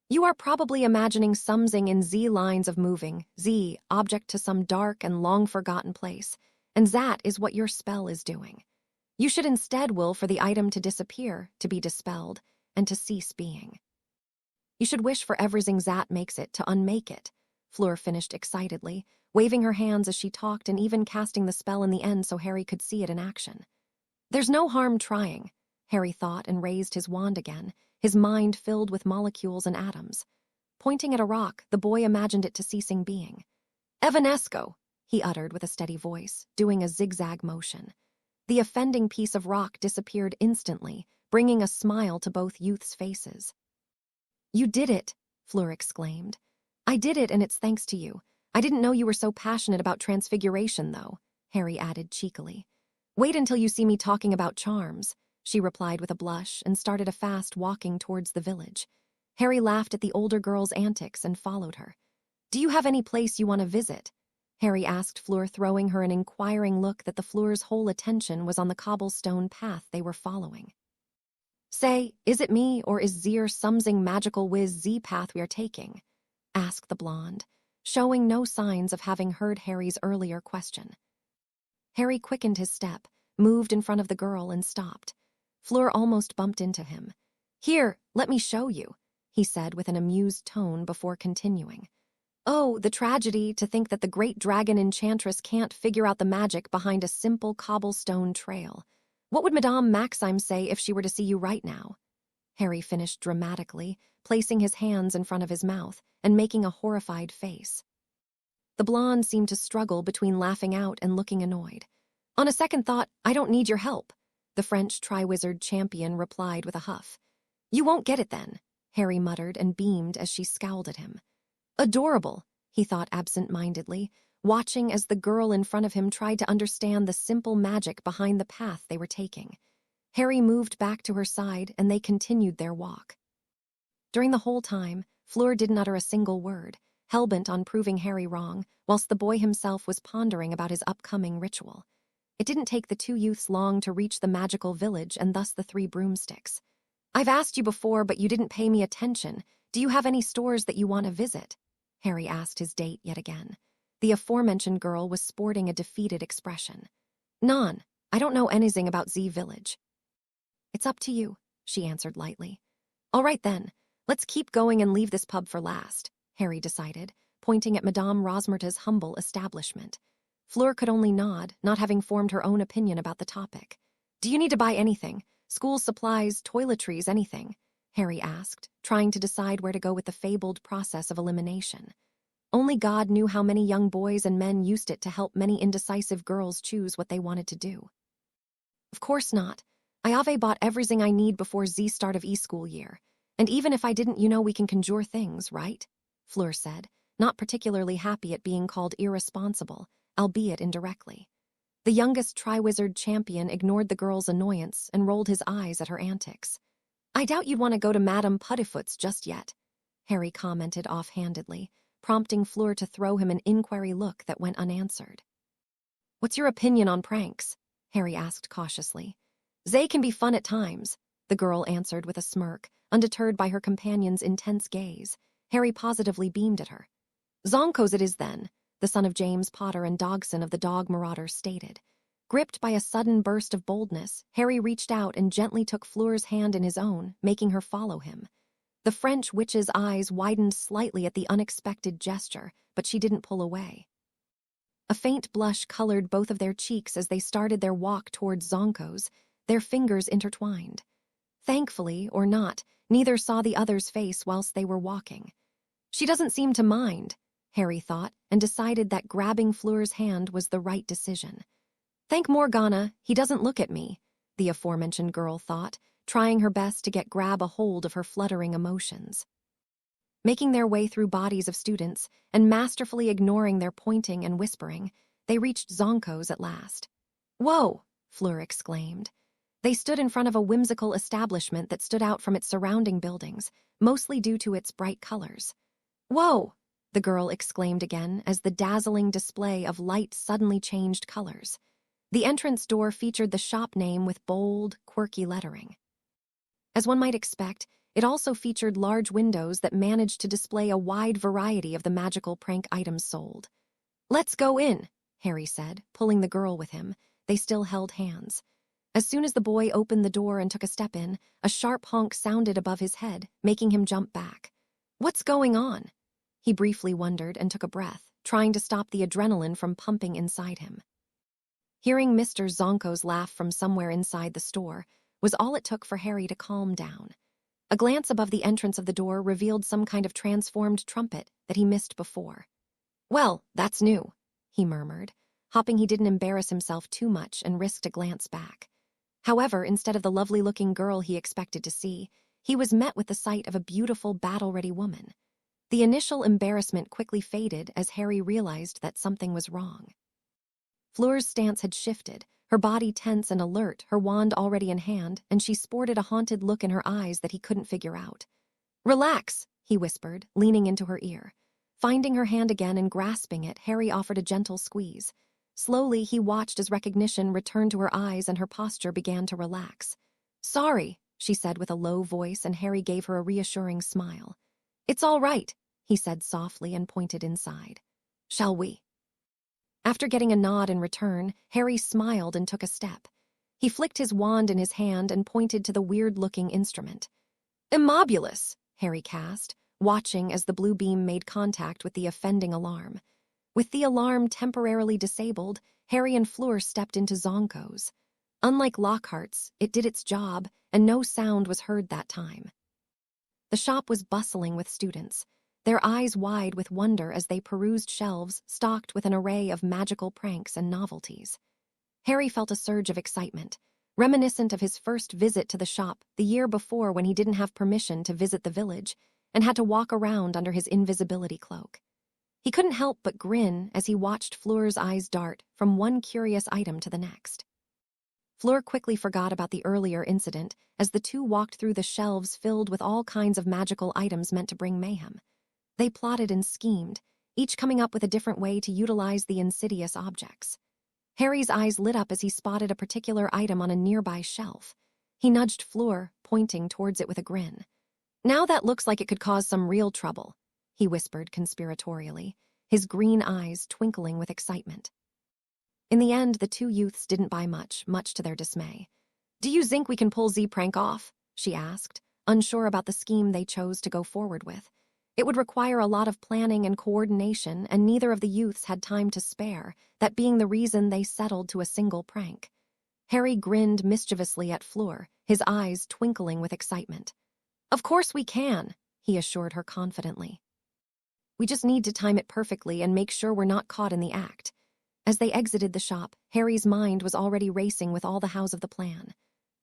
"You are probably imagining something in Z lines of moving, Z, object to some dark and long-forgotten place, and that is what your spell is doing. You should instead will for the item to disappear, to be dispelled, and to cease being. You should wish for everything that makes it to unmake it," Fleur finished excitedly, waving her hands as she talked and even casting the spell in the end so Harry could see it in action. "There's no harm trying," Harry thought and raised his wand again, his mind filled with molecules and atoms. Pointing at a rock, the boy imagined it to ceasing being. "Evanesco," he uttered with a steady voice, doing a zigzag motion. The offending piece of rock disappeared instantly, bringing a smile to both youths' faces. "You did it," Fleur exclaimed. "I did it, and it's thanks to you. I didn't know you were so passionate about transfiguration, though," Harry added cheekily. "Wait until you see me talking about charms," she replied with a blush and started a fast walking towards the village. Harry laughed at the older girl's antics and followed her. "Do you have any place you want to visit?" Harry asked Fleur, throwing her an inquiring look that the Fleur's whole attention was on the cobblestone path they were following. "Say, is it me, or is there something magical with Z path we are taking?" asked the blonde, showing no signs of having heard Harry's earlier question. Harry quickened his step, moved in front of the girl, and stopped. Fleur almost bumped into him. "Here, let me show you," he said with an amused tone before continuing. "Oh, the tragedy to think that the great dragon enchantress can't figure out the magic behind a simple cobblestone trail. What would Madame Maxime say if she were to see you right now?" Harry finished dramatically, placing his hands in front of his mouth and making a horrified face. The blonde seemed to struggle between laughing out and looking annoyed. On a second thought, I don't need your help, the French Triwizard champion replied with a huff. You won't get it then, Harry muttered and beamed as she scowled at him. Adorable, he thought absent-mindedly, watching as the girl in front of him tried to understand the simple magic behind the path they were taking. Harry moved back to her side and they continued their walk. During the whole time, Fleur didn't utter a single word, hellbent on proving Harry wrong, whilst the boy himself was pondering about his upcoming ritual. It didn't take the two youths long to reach the magical village and thus the 3 broomsticks. I've asked you before, but you didn't pay me attention. Do you have any stores that you want to visit? Harry asked his date yet again. The aforementioned girl was sporting a defeated expression. None. I don't know anything about Z Village. It's up to you, she answered lightly. All right then, let's keep going and leave this pub for last, Harry decided, pointing at Madame Rosmerta's humble establishment. Fleur could only nod, not having formed her own opinion about the topic. Do you need to buy anything? School supplies, toiletries, anything? Harry asked, trying to decide where to go with the fabled process of elimination. Only God knew how many young boys and men used it to help many indecisive girls choose what they wanted to do. Of course not. I have bought everything I need before Z start of e-school year. And even if I didn't, we can conjure things, right? Fleur said, not particularly happy at being called irresponsible, albeit indirectly. The youngest Triwizard champion ignored the girl's annoyance and rolled his eyes at her antics. I doubt you'd want to go to Madame Puddifoot's just yet, Harry commented offhandedly, prompting Fleur to throw him an inquiry look that went unanswered. What's your opinion on pranks? Harry asked cautiously. They can be fun at times, the girl answered with a smirk, undeterred by her companion's intense gaze. Harry positively beamed at her. Zonkos it is then, the son of James Potter and Dogson of the Dog Marauders stated. Gripped by a sudden burst of boldness, Harry reached out and gently took Fleur's hand in his own, making her follow him. The French witch's eyes widened slightly at the unexpected gesture, but she didn't pull away. A faint blush colored both of their cheeks as they started their walk towards Zonkos, their fingers intertwined. Thankfully, or not, neither saw the other's face whilst they were walking. She doesn't seem to mind, Harry thought, and decided that grabbing Fleur's hand was the right decision. Thank Morgana, he doesn't look at me, the aforementioned girl thought, trying her best to grab a hold of her fluttering emotions. Making their way through bodies of students and masterfully ignoring their pointing and whispering, they reached Zonkos at last. Whoa, Fleur exclaimed. They stood in front of a whimsical establishment that stood out from its surrounding buildings, mostly due to its bright colors. Whoa, the girl exclaimed again as the dazzling display of light suddenly changed colors. The entrance door featured the shop name with bold, quirky lettering. As one might expect, it also featured large windows that managed to display a wide variety of the magical prank items sold. Let's go in, Harry said, pulling the girl with him. They still held hands. As soon as the boy opened the door and took a step in, a sharp honk sounded above his head, making him jump back. What's going on? He briefly wondered and took a breath, trying to stop the adrenaline from pumping inside him. Hearing Mr. Zonko's laugh from somewhere inside the store was all it took for Harry to calm down. A glance above the entrance of the door revealed some kind of transformed trumpet that he missed before. Well, that's new, he murmured, hoping he didn't embarrass himself too much and risked a glance back. However, instead of the lovely-looking girl he expected to see, he was met with the sight of a beautiful, battle-ready woman. The initial embarrassment quickly faded as Harry realized that something was wrong. Fleur's stance had shifted, her body tense and alert, her wand already in hand, and she sported a haunted look in her eyes that he couldn't figure out. Relax, he whispered, leaning into her ear. Finding her hand again and grasping it, Harry offered a gentle squeeze. Slowly, he watched as recognition returned to her eyes and her posture began to relax. Sorry, she said with a low voice, and Harry gave her a reassuring smile. It's all right, he said softly and pointed inside. Shall we? After getting a nod in return, Harry smiled and took a step. He flicked his wand in his hand and pointed to the weird-looking instrument. Immobulus, Harry cast, watching as the blue beam made contact with the offending alarm. With the alarm temporarily disabled, Harry and Fleur stepped into Zonkos. Unlike Lockhart's, it did its job, and no sound was heard that time. The shop was bustling with students, their eyes wide with wonder as they perused shelves stocked with an array of magical pranks and novelties. Harry felt a surge of excitement, reminiscent of his first visit to the shop the year before when he didn't have permission to visit the village and had to walk around under his invisibility cloak. He couldn't help but grin as he watched Fleur's eyes dart from one curious item to the next. Fleur quickly forgot about the earlier incident as the two walked through the shelves filled with all kinds of magical items meant to bring mayhem. They plotted and schemed, each coming up with a different way to utilize the insidious objects. Harry's eyes lit up as he spotted a particular item on a nearby shelf. He nudged Fleur, pointing towards it with a grin. "Now that looks like it could cause some real trouble," he whispered conspiratorially, his green eyes twinkling with excitement. In the end, the two youths didn't buy much to their dismay. "Do you think we can pull Z prank off?" she asked, unsure about the scheme they chose to go forward with. It would require a lot of planning and coordination, and neither of the youths had time to spare, that being the reason they settled to a single prank. Harry grinned mischievously at Fleur, his eyes twinkling with excitement. "Of course we can," he assured her confidently. "We just need to time it perfectly and make sure we're not caught in the act." As they exited the shop, Harry's mind was already racing with all the hows of the plan.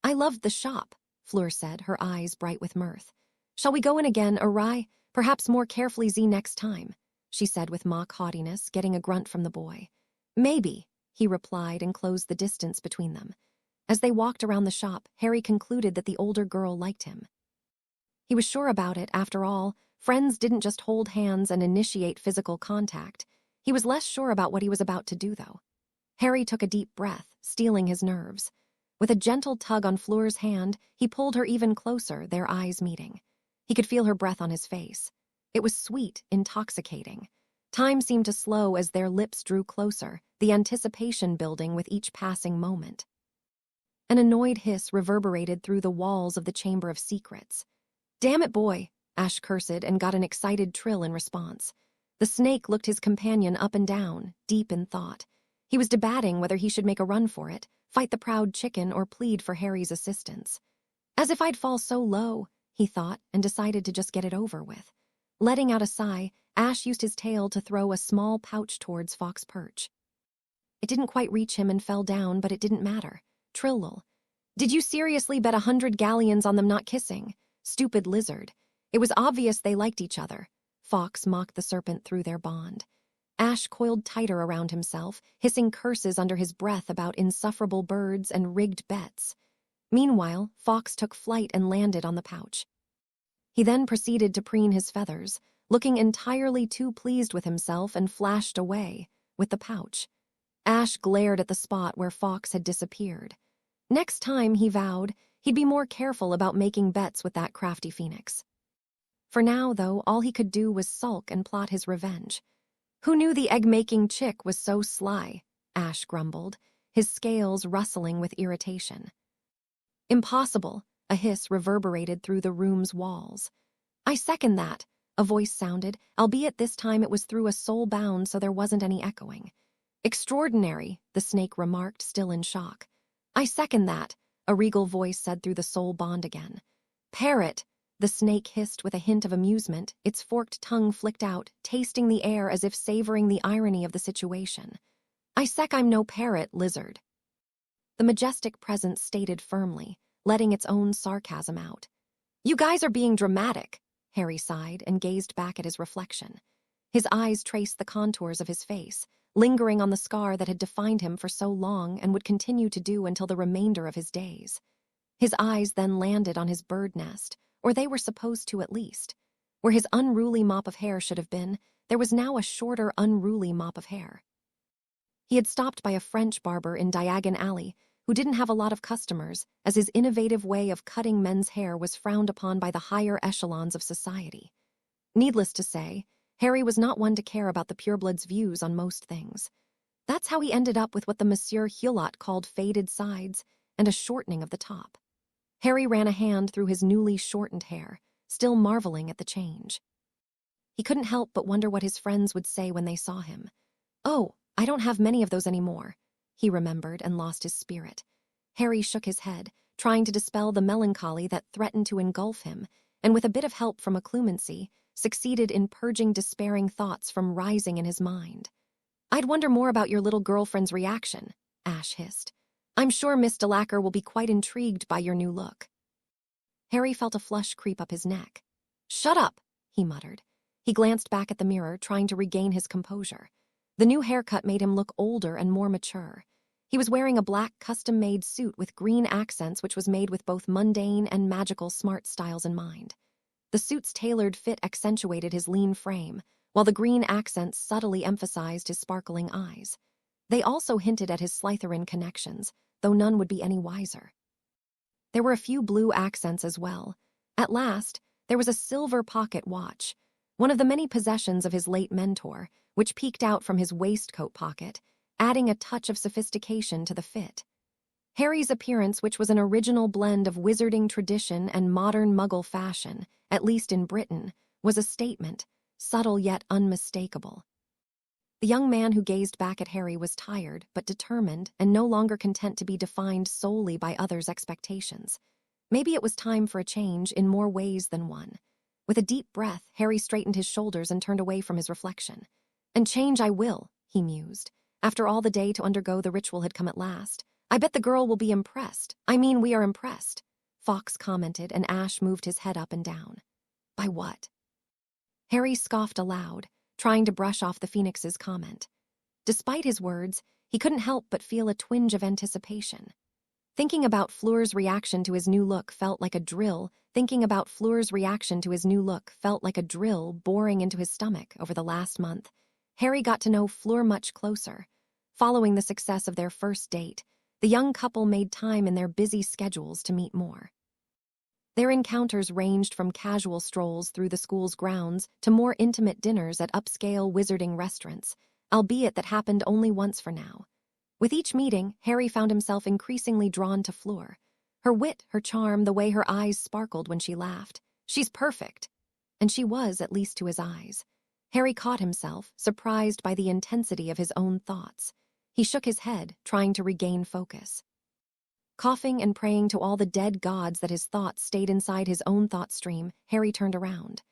"I loved the shop," Fleur said, her eyes bright with mirth. "Shall we go in again, awry? Perhaps more carefully Z next time," she said with mock haughtiness, getting a grunt from the boy. "Maybe," he replied and closed the distance between them. As they walked around the shop, Harry concluded that the older girl liked him. He was sure about it, after all. Friends didn't just hold hands and initiate physical contact. He was less sure about what he was about to do, though. Harry took a deep breath, steeling his nerves. With a gentle tug on Fleur's hand, he pulled her even closer, their eyes meeting. He could feel her breath on his face. It was sweet, intoxicating. Time seemed to slow as their lips drew closer, the anticipation building with each passing moment. An annoyed hiss reverberated through the walls of the Chamber of Secrets. "Damn it, boy," Ash cursed and got an excited trill in response. The snake looked his companion up and down, deep in thought. He was debating whether he should make a run for it, fight the proud chicken, or plead for Harry's assistance. "As if I'd fall so low," he thought, and decided to just get it over with. Letting out a sigh, Ash used his tail to throw a small pouch towards Fox Perch. It didn't quite reach him and fell down, but it didn't matter. Trillul. "Did you seriously bet 100 galleons on them not kissing? Stupid lizard. It was obvious they liked each other." Fox mocked the serpent through their bond. Ash coiled tighter around himself, hissing curses under his breath about insufferable birds and rigged bets. Meanwhile, Fox took flight and landed on the pouch. He then proceeded to preen his feathers, looking entirely too pleased with himself, and flashed away, with the pouch. Ash glared at the spot where Fox had disappeared. Next time, he vowed, he'd be more careful about making bets with that crafty phoenix. For now, though, all he could do was sulk and plot his revenge. "Who knew the egg-making chick was so sly?" Ash grumbled, his scales rustling with irritation. "Impossible," a hiss reverberated through the room's walls. "I second that," a voice sounded, albeit this time it was through a soul bound so there wasn't any echoing. "Extraordinary," the snake remarked, still in shock. "I second that," a regal voice said through the soul bond again. "Parrot," the snake hissed with a hint of amusement, its forked tongue flicked out, tasting the air as if savoring the irony of the situation. "I sec I'm no parrot, lizard." The majestic presence stated firmly, letting its own sarcasm out. "You guys are being dramatic," Harry sighed and gazed back at his reflection. His eyes traced the contours of his face, lingering on the scar that had defined him for so long and would continue to do until the remainder of his days. His eyes then landed on his bird nest, or they were supposed to at least. Where his unruly mop of hair should have been, there was now a shorter, unruly mop of hair. He had stopped by a French barber in Diagon Alley, who didn't have a lot of customers, as his innovative way of cutting men's hair was frowned upon by the higher echelons of society. Needless to say, Harry was not one to care about the pureblood's views on most things. That's how he ended up with what the Monsieur Hulot called faded sides and a shortening of the top. Harry ran a hand through his newly shortened hair, still marveling at the change. He couldn't help but wonder what his friends would say when they saw him. "Oh, I don't have many of those anymore," he remembered and lost his spirit. Harry shook his head, trying to dispel the melancholy that threatened to engulf him, and with a bit of help from occlumency, succeeded in purging despairing thoughts from rising in his mind. "I'd wonder more about your little girlfriend's reaction," Ash hissed. "I'm sure Miss Delacour will be quite intrigued by your new look." Harry felt a flush creep up his neck. "Shut up," he muttered. He glanced back at the mirror, trying to regain his composure. The new haircut made him look older and more mature. He was wearing a black custom-made suit with green accents, which was made with both mundane and magical smart styles in mind. The suit's tailored fit accentuated his lean frame, while the green accents subtly emphasized his sparkling eyes. They also hinted at his Slytherin connections, though none would be any wiser. There were a few blue accents as well. At last, there was a silver pocket watch, one of the many possessions of his late mentor, which peeked out from his waistcoat pocket, adding a touch of sophistication to the fit. Harry's appearance, which was an original blend of wizarding tradition and modern Muggle fashion, at least in Britain, was a statement, subtle yet unmistakable. The young man who gazed back at Harry was tired but determined and no longer content to be defined solely by others' expectations. Maybe it was time for a change in more ways than one. With a deep breath, Harry straightened his shoulders and turned away from his reflection. "And change I will," he mused. After all the day to undergo the ritual had come at last. "I bet the girl will be impressed. I mean, we are impressed," Fawkes commented, and Ash moved his head up and down. "By what?" Harry scoffed aloud, trying to brush off the Phoenix's comment. Despite his words, he couldn't help but feel a twinge of anticipation. Thinking about Fleur's reaction to his new look felt like a drill. Boring into his stomach over the last month. Harry got to know Fleur much closer. Following the success of their first date, the young couple made time in their busy schedules to meet more. Their encounters ranged from casual strolls through the school's grounds to more intimate dinners at upscale wizarding restaurants, albeit that happened only once for now. With each meeting, Harry found himself increasingly drawn to Fleur. Her wit, her charm, the way her eyes sparkled when she laughed. "She's perfect." And she was, at least to his eyes. Harry caught himself, surprised by the intensity of his own thoughts. He shook his head, trying to regain focus. Coughing and praying to all the dead gods that his thoughts stayed inside his own thought stream, Harry turned around.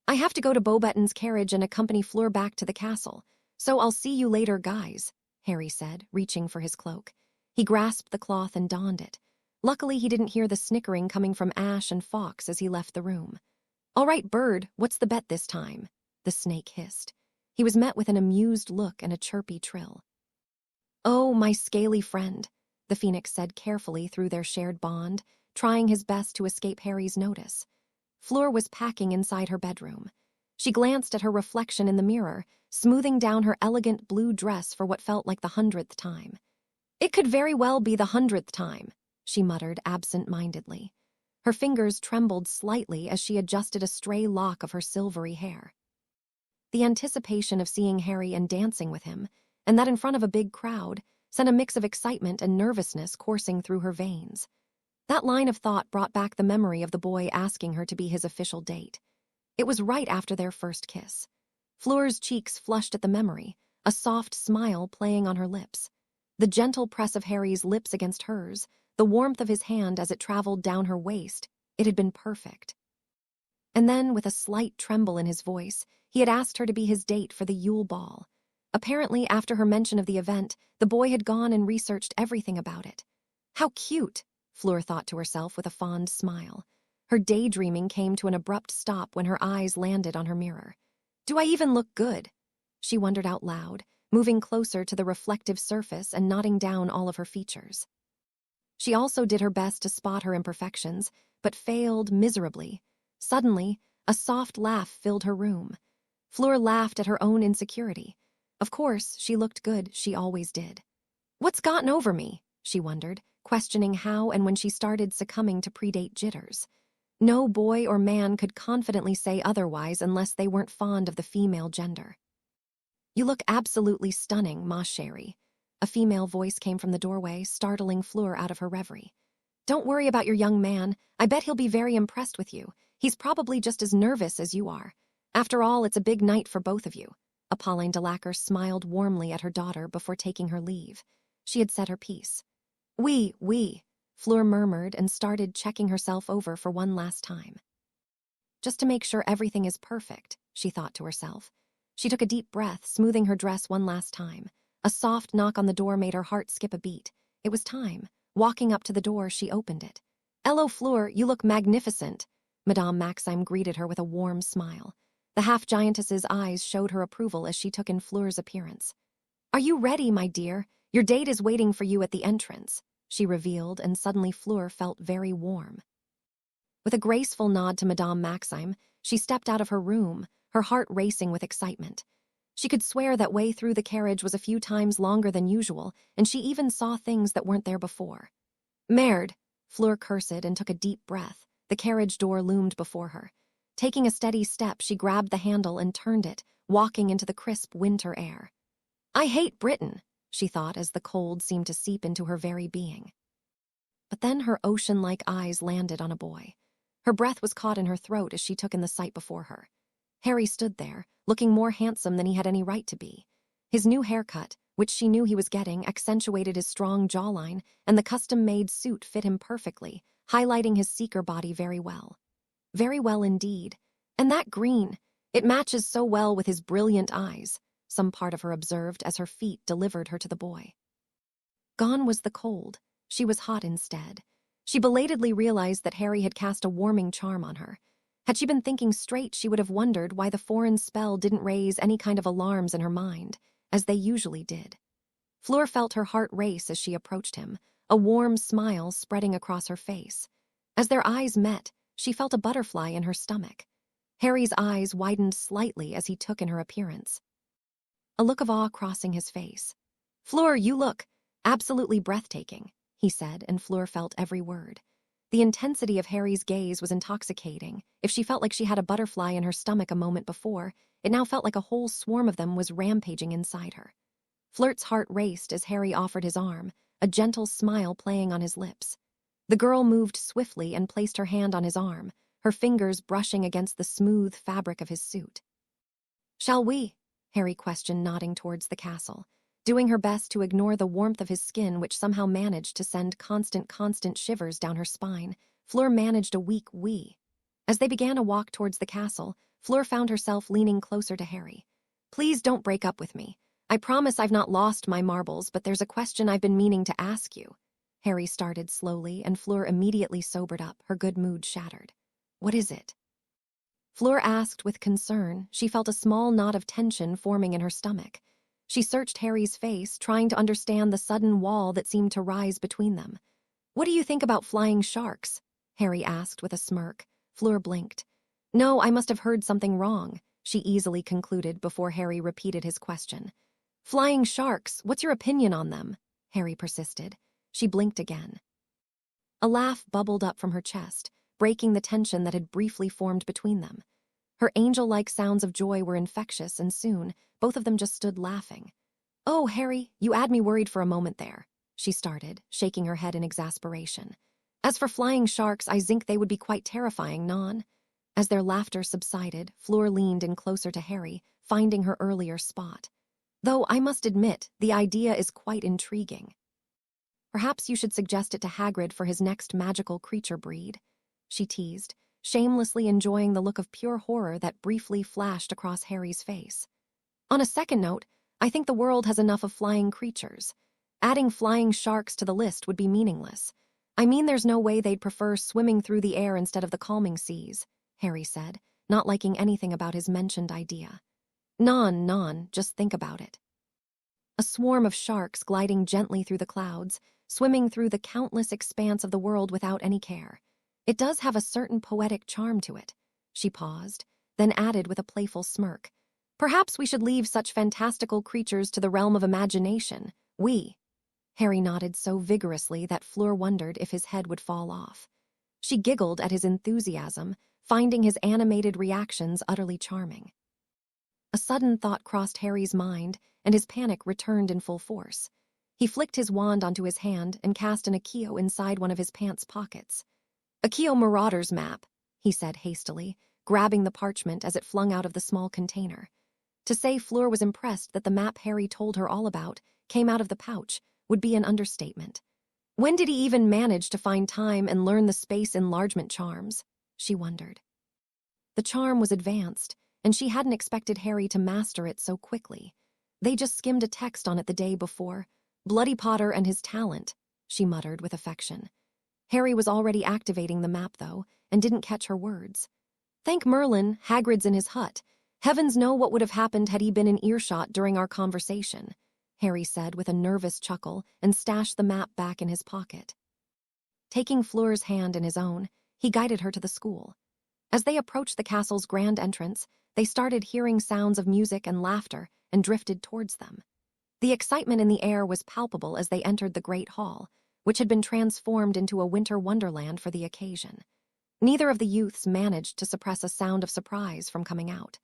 "I have to go to Beauxbaton's carriage and accompany Fleur back to the castle, so I'll see you later, guys," Harry said, reaching for his cloak. He grasped the cloth and donned it. Luckily, he didn't hear the snickering coming from Ash and Fawkes as he left the room. "All right, Bird, what's the bet this time?" the snake hissed. He was met with an amused look and a chirpy trill. "Oh, my scaly friend," the Phoenix said carefully through their shared bond, trying his best to escape Harry's notice. Fleur was packing inside her bedroom. She glanced at her reflection in the mirror, smoothing down her elegant blue dress for what felt like the 100th time. "It could very well be the 100th time," she muttered absent-mindedly. Her fingers trembled slightly as she adjusted a stray lock of her silvery hair. The anticipation of seeing Harry and dancing with him, and that in front of a big crowd, sent a mix of excitement and nervousness coursing through her veins. That line of thought brought back the memory of the boy asking her to be his official date. It was right after their first kiss. Fleur's cheeks flushed at the memory, a soft smile playing on her lips. The gentle press of Harry's lips against hers, the warmth of his hand as it traveled down her waist, it had been perfect. And then, with a slight tremble in his voice, he had asked her to be his date for the Yule Ball. Apparently, after her mention of the event, the boy had gone and researched everything about it. How cute, Fleur thought to herself with a fond smile. Her daydreaming came to an abrupt stop when her eyes landed on her mirror. Do I even look good? She wondered out loud, moving closer to the reflective surface and knotting down all of her features. She also did her best to spot her imperfections, but failed miserably. Suddenly, a soft laugh filled her room. Fleur laughed at her own insecurity. Of course, she looked good, she always did. What's gotten over me? She wondered, questioning how and when she started succumbing to predate jitters. No boy or man could confidently say otherwise unless they weren't fond of the female gender. You look absolutely stunning, ma chérie. A female voice came from the doorway, startling Fleur out of her reverie. Don't worry about your young man. I bet he'll be very impressed with you. He's probably just as nervous as you are. After all, it's a big night for both of you. Apolline Delacour smiled warmly at her daughter before taking her leave. She had said her piece. Oui, Fleur murmured and started checking herself over for one last time. just to make sure everything is perfect, she thought to herself. She took a deep breath, smoothing her dress one last time. A soft knock on the door made her heart skip a beat. It was time. Walking up to the door, she opened it. "Hello, Fleur, you look magnificent." Madame Maxime greeted her with a warm smile. The half-giantess's eyes showed her approval as she took in Fleur's appearance. "Are you ready, my dear? Your date is waiting for you at the entrance," she revealed, and suddenly Fleur felt very warm. With a graceful nod to Madame Maxime, she stepped out of her room, her heart racing with excitement. She could swear that way through the carriage was a few times longer than usual, and she even saw things that weren't there before. "Merde," Fleur cursed and took a deep breath. The carriage door loomed before her. Taking a steady step, she grabbed the handle and turned it, walking into the crisp winter air. "I hate Britain," she thought as the cold seemed to seep into her very being. But then her ocean-like eyes landed on a boy. Her breath was caught in her throat as she took in the sight before her. Harry stood there, looking more handsome than he had any right to be. His new haircut, which she knew he was getting, accentuated his strong jawline, and the custom-made suit fit him perfectly, highlighting his seeker body very well. Very well indeed. And that green, it matches so well with his brilliant eyes, some part of her observed as her feet delivered her to the boy. Gone was the cold. She was hot instead. She belatedly realized that Harry had cast a warming charm on her. Had she been thinking straight, she would have wondered why the foreign spell didn't raise any kind of alarms in her mind, as they usually did. Fleur felt her heart race as she approached him, a warm smile spreading across her face. As their eyes met, she felt a butterfly in her stomach. Harry's eyes widened slightly as he took in her appearance, a look of awe crossing his face. "Fleur, you look absolutely breathtaking," he said, and Fleur felt every word. The intensity of Harry's gaze was intoxicating. If she felt like she had a butterfly in her stomach a moment before, it now felt like a whole swarm of them was rampaging inside her. Fleur's heart raced as Harry offered his arm, a gentle smile playing on his lips. The girl moved swiftly and placed her hand on his arm, her fingers brushing against the smooth fabric of his suit. "Shall we?" Harry questioned, nodding towards the castle. Doing her best to ignore the warmth of his skin, which somehow managed to send constant shivers down her spine, Fleur managed a weak wee. As they began a walk towards the castle, Fleur found herself leaning closer to Harry. "Please don't break up with me. I promise I've not lost my marbles, but there's a question I've been meaning to ask you." Harry started slowly, and Fleur immediately sobered up, her good mood shattered. "What is it?" Fleur asked with concern. She felt a small knot of tension forming in her stomach. She searched Harry's face, trying to understand the sudden wall that seemed to rise between them. "What do you think about flying sharks?" Harry asked with a smirk. Fleur blinked. "No, I must have heard something wrong," she easily concluded before Harry repeated his question. "Flying sharks, what's your opinion on them?" Harry persisted. She blinked again. A laugh bubbled up from her chest, breaking the tension that had briefly formed between them. Her angel-like sounds of joy were infectious, and soon, both of them just stood laughing. "Oh, Harry, you had me worried for a moment there," she started, shaking her head in exasperation. "As for flying sharks, I think they would be quite terrifying, non?" As their laughter subsided, Fleur leaned in closer to Harry, finding her earlier spot. "Though I must admit, the idea is quite intriguing. Perhaps you should suggest it to Hagrid for his next magical creature breed," she teased, shamelessly enjoying the look of pure horror that briefly flashed across Harry's face. "On a second note, I think the world has enough of flying creatures. Adding flying sharks to the list would be meaningless. I mean, there's no way they'd prefer swimming through the air instead of the calming seas," Harry said, not liking anything about his mentioned idea. Non, just think about it. A swarm of sharks gliding gently through the clouds, swimming through the countless expanse of the world without any care. It does have a certain poetic charm to it." She paused, then added with a playful smirk. "Perhaps we should leave such fantastical creatures to the realm of imagination. Harry nodded so vigorously that Fleur wondered if his head would fall off. She giggled at his enthusiasm, finding his animated reactions utterly charming. A sudden thought crossed Harry's mind, and his panic returned in full force. He flicked his wand onto his hand and cast an Accio inside one of his pants pockets. "Accio Marauder's map," he said hastily, grabbing the parchment as it flung out of the small container. To say Fleur was impressed that the map Harry told her all about came out of the pouch would be an understatement. When did he even manage to find time and learn the space enlargement charms? She wondered. The charm was advanced, and she hadn't expected Harry to master it so quickly. They just skimmed a text on it the day before. Bloody Potter and his talent, she muttered with affection. Harry was already activating the map, though, and didn't catch her words. Thank Merlin, Hagrid's in his hut. Heavens know what would have happened had he been in earshot during our conversation, Harry said with a nervous chuckle and stashed the map back in his pocket. Taking Fleur's hand in his own, he guided her to the school. As they approached the castle's grand entrance, they started hearing sounds of music and laughter and drifted towards them. The excitement in the air was palpable as they entered the Great Hall, which had been transformed into a winter wonderland for the occasion. Neither of the youths managed to suppress a sound of surprise from coming out.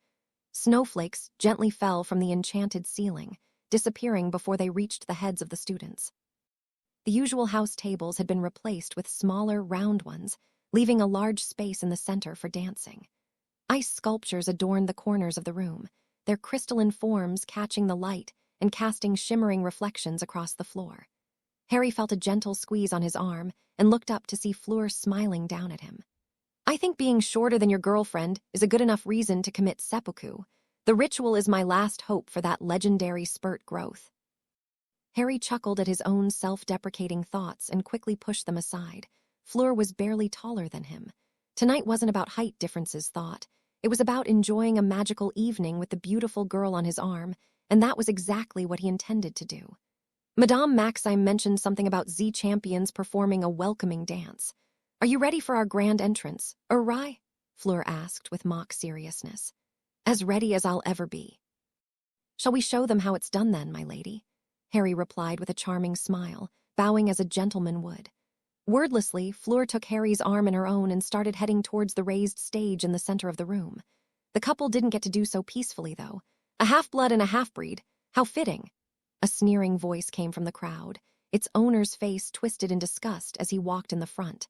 Snowflakes gently fell from the enchanted ceiling, disappearing before they reached the heads of the students. The usual house tables had been replaced with smaller, round ones, leaving a large space in the center for dancing. Ice sculptures adorned the corners of the room, their crystalline forms catching the light and casting shimmering reflections across the floor. Harry felt a gentle squeeze on his arm and looked up to see Fleur smiling down at him. I think being shorter than your girlfriend is a good enough reason to commit seppuku. The ritual is my last hope for that legendary spurt growth. Harry chuckled at his own self-deprecating thoughts and quickly pushed them aside. Fleur was barely taller than him. Tonight wasn't about height differences, thought. It was about enjoying a magical evening with the beautiful girl on his arm, and that was exactly what he intended to do. Madame Maxime mentioned something about Z champions performing a welcoming dance. Are you ready for our grand entrance, Uri? Fleur asked with mock seriousness. As ready as I'll ever be. Shall we show them how it's done then, my lady? Harry replied with a charming smile, bowing as a gentleman would. Wordlessly, Fleur took Harry's arm in her own and started heading towards the raised stage in the center of the room. The couple didn't get to do so peacefully, though. A half-blood and a half-breed. How fitting. A sneering voice came from the crowd, its owner's face twisted in disgust as he walked in the front.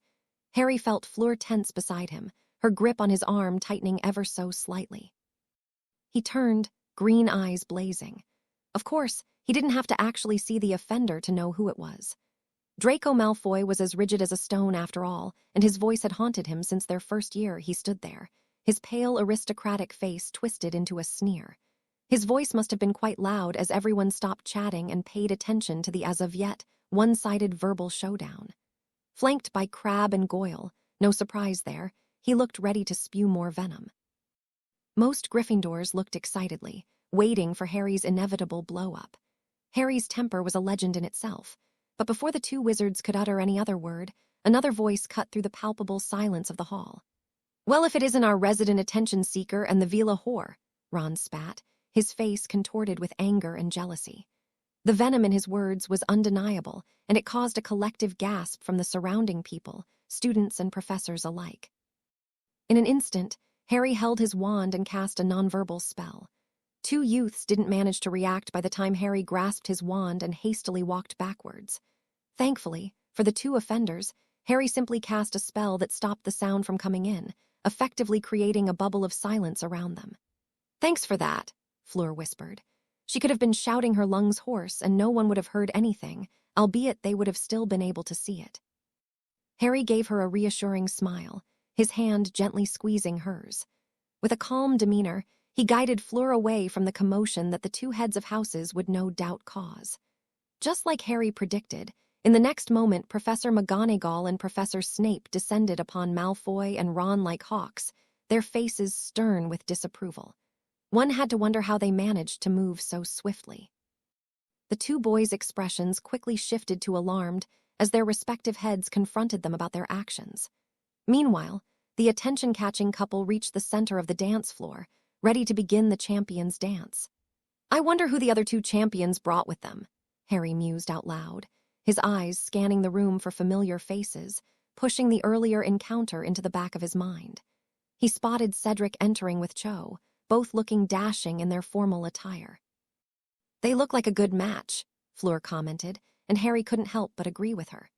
Harry felt Fleur tense beside him, her grip on his arm tightening ever so slightly. He turned, green eyes blazing. Of course, he didn't have to actually see the offender to know who it was. Draco Malfoy was as rigid as a stone after all, and his voice had haunted him since their first year he stood there, his pale aristocratic face twisted into a sneer. His voice must have been quite loud as everyone stopped chatting and paid attention to the as-of-yet one-sided verbal showdown. Flanked by Crabbe and Goyle, no surprise there, he looked ready to spew more venom. Most Gryffindors looked excitedly, waiting for Harry's inevitable blow-up. Harry's temper was a legend in itself, but before the two wizards could utter any other word, another voice cut through the palpable silence of the hall. Well, if it isn't our resident attention-seeker and the Vila whore, Ron spat, his face contorted with anger and jealousy. The venom in his words was undeniable, and it caused a collective gasp from the surrounding people, students and professors alike. In an instant, Harry held his wand and cast a nonverbal spell. Two youths didn't manage to react by the time Harry grasped his wand and hastily walked backwards. Thankfully, for the two offenders, Harry simply cast a spell that stopped the sound from coming in, effectively creating a bubble of silence around them. Thanks for that, Fleur whispered. She could have been shouting her lungs hoarse and no one would have heard anything, albeit they would have still been able to see it. Harry gave her a reassuring smile, his hand gently squeezing hers. With a calm demeanor, he guided Fleur away from the commotion that the two heads of houses would no doubt cause. Just like Harry predicted, in the next moment Professor McGonagall and Professor Snape descended upon Malfoy and Ron like hawks, their faces stern with disapproval. One had to wonder how they managed to move so swiftly. The two boys' expressions quickly shifted to alarmed as their respective heads confronted them about their actions. Meanwhile, the attention-catching couple reached the center of the dance floor, ready to begin the champions' dance. I wonder who the other two champions brought with them, Harry mused out loud, his eyes scanning the room for familiar faces, pushing the earlier encounter into the back of his mind. He spotted Cedric entering with Cho, both looking dashing in their formal attire. They look like a good match, Fleur commented, and Harry couldn't help but agree with her.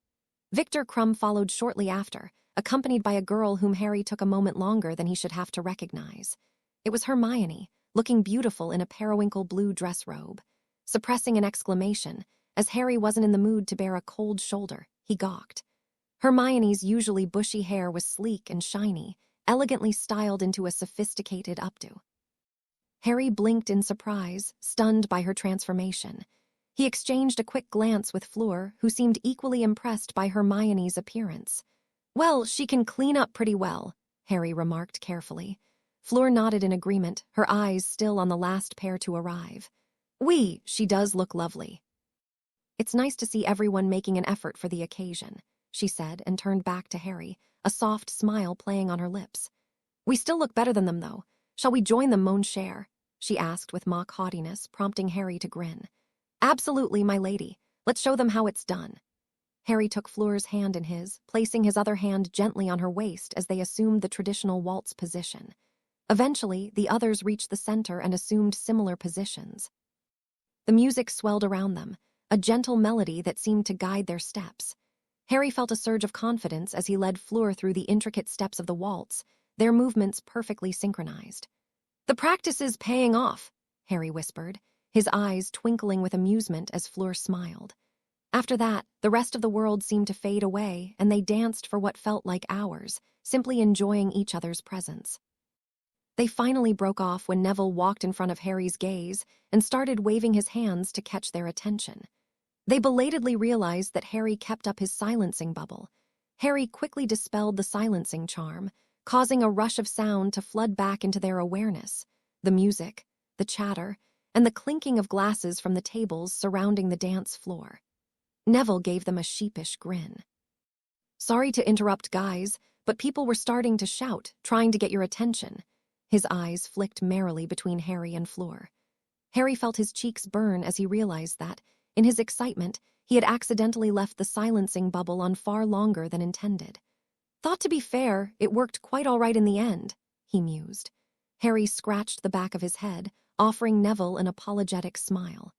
Victor Crumb followed shortly after, accompanied by a girl whom Harry took a moment longer than he should have to recognize. It was Hermione, looking beautiful in a periwinkle blue dress robe. Suppressing an exclamation, as Harry wasn't in the mood to bear a cold shoulder, he gawked. Hermione's usually bushy hair was sleek and shiny, elegantly styled into a sophisticated updo. Harry blinked in surprise, stunned by her transformation. He exchanged a quick glance with Fleur, who seemed equally impressed by Hermione's appearance. "Well, she can clean up pretty well," Harry remarked carefully. Fleur nodded in agreement, her eyes still on the last pair to arrive. She does look lovely." "It's nice to see everyone making an effort for the occasion," she said and turned back to Harry, a soft smile playing on her lips. "We still look better than them, though. Shall we join them, mon cher?" she asked with mock haughtiness, prompting Harry to grin. "Absolutely, my lady. Let's show them how it's done." Harry took Fleur's hand in his, placing his other hand gently on her waist as they assumed the traditional waltz position. Eventually, the others reached the center and assumed similar positions. The music swelled around them, a gentle melody that seemed to guide their steps. Harry felt a surge of confidence as he led Fleur through the intricate steps of the waltz, their movements perfectly synchronized. "The practice is paying off," Harry whispered, his eyes twinkling with amusement as Fleur smiled. After that, the rest of the world seemed to fade away, and they danced for what felt like hours, simply enjoying each other's presence. They finally broke off when Neville walked in front of Harry's gaze and started waving his hands to catch their attention. They belatedly realized that Harry kept up his silencing bubble. Harry quickly dispelled the silencing charm, causing a rush of sound to flood back into their awareness. The music, the chatter, and the clinking of glasses from the tables surrounding the dance floor. Neville gave them a sheepish grin. "Sorry to interrupt, guys, but people were starting to shout, trying to get your attention." His eyes flicked merrily between Harry and Fleur. Harry felt his cheeks burn as he realized that, in his excitement, he had accidentally left the silencing bubble on far longer than intended. "Thought to be fair, it worked quite all right in the end," he mused. Harry scratched the back of his head, offering Neville an apologetic smile.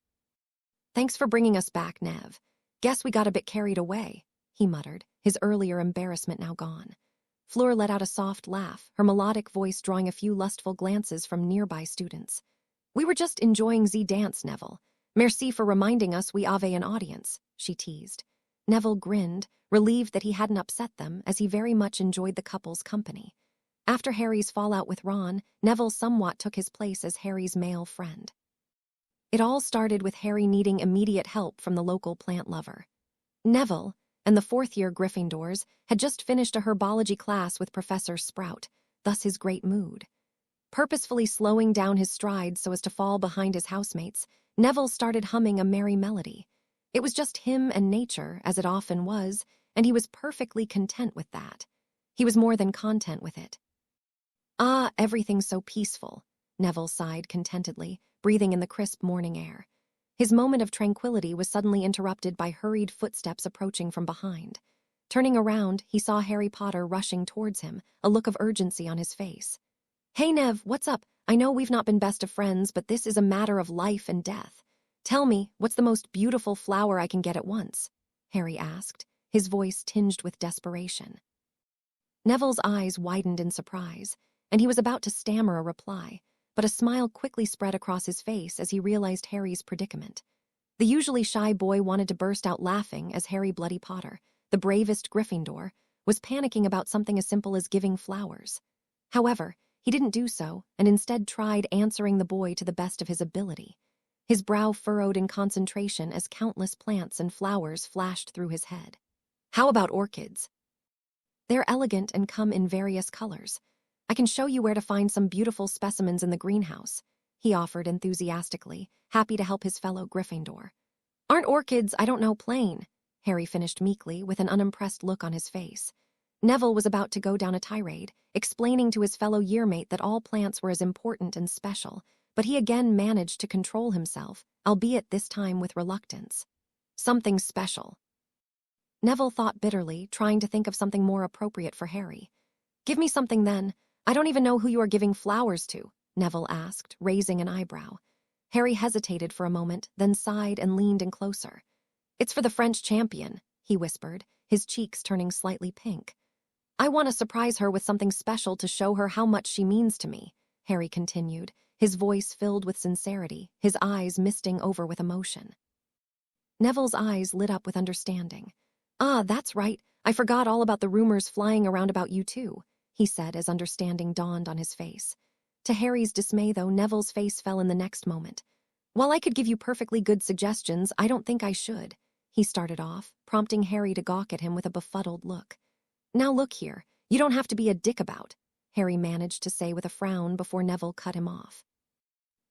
"Thanks for bringing us back, Nev. Guess we got a bit carried away," he muttered, his earlier embarrassment now gone. Fleur let out a soft laugh, her melodic voice drawing a few lustful glances from nearby students. "We were just enjoying the dance, Neville. Merci for reminding us we have an audience," she teased. Neville grinned, relieved that he hadn't upset them, as he very much enjoyed the couple's company. After Harry's fallout with Ron, Neville somewhat took his place as Harry's male friend. It all started with Harry needing immediate help from the local plant lover. Neville, and the fourth-year Gryffindors, had just finished a herbology class with Professor Sprout, thus his great mood. Purposefully slowing down his stride so as to fall behind his housemates, Neville started humming a merry melody. It was just him and nature, as it often was, and he was perfectly content with that. He was more than content with it. "Ah, everything's so peaceful," Neville sighed contentedly, breathing in the crisp morning air. His moment of tranquility was suddenly interrupted by hurried footsteps approaching from behind. Turning around, he saw Harry Potter rushing towards him, a look of urgency on his face. "Hey, Nev, what's up? I know we've not been best of friends, but this is a matter of life and death. Tell me, what's the most beautiful flower I can get at once?" Harry asked, his voice tinged with desperation. Neville's eyes widened in surprise, and he was about to stammer a reply, but a smile quickly spread across his face as he realized Harry's predicament. The usually shy boy wanted to burst out laughing as Harry Bloody Potter, the bravest Gryffindor, was panicking about something as simple as giving flowers. However, he didn't do so, and instead tried answering the boy to the best of his ability. His brow furrowed in concentration as countless plants and flowers flashed through his head. "How about orchids? They're elegant and come in various colors. I can show you where to find some beautiful specimens in the greenhouse," he offered enthusiastically, happy to help his fellow Gryffindor. "Aren't orchids, I don't know, plain?" Harry finished meekly, with an unimpressed look on his face. Neville was about to go down a tirade, explaining to his fellow yearmate that all plants were as important and special, but he again managed to control himself, albeit this time with reluctance. "Something special." Neville thought bitterly, trying to think of something more appropriate for Harry. "Give me something then. I don't even know who you are giving flowers to," Neville asked, raising an eyebrow. Harry hesitated for a moment, then sighed and leaned in closer. "It's for the French champion," he whispered, his cheeks turning slightly pink. "I want to surprise her with something special to show her how much she means to me," Harry continued, his voice filled with sincerity, his eyes misting over with emotion. Neville's eyes lit up with understanding. "Ah, that's right. I forgot all about the rumors flying around about you too," he said as understanding dawned on his face. To Harry's dismay, though, Neville's face fell in the next moment. While I could give you perfectly good suggestions, I don't think I should, he started off, prompting Harry to gawk at him with a befuddled look. Now look here, you don't have to be a dick about, Harry managed to say with a frown before Neville cut him off.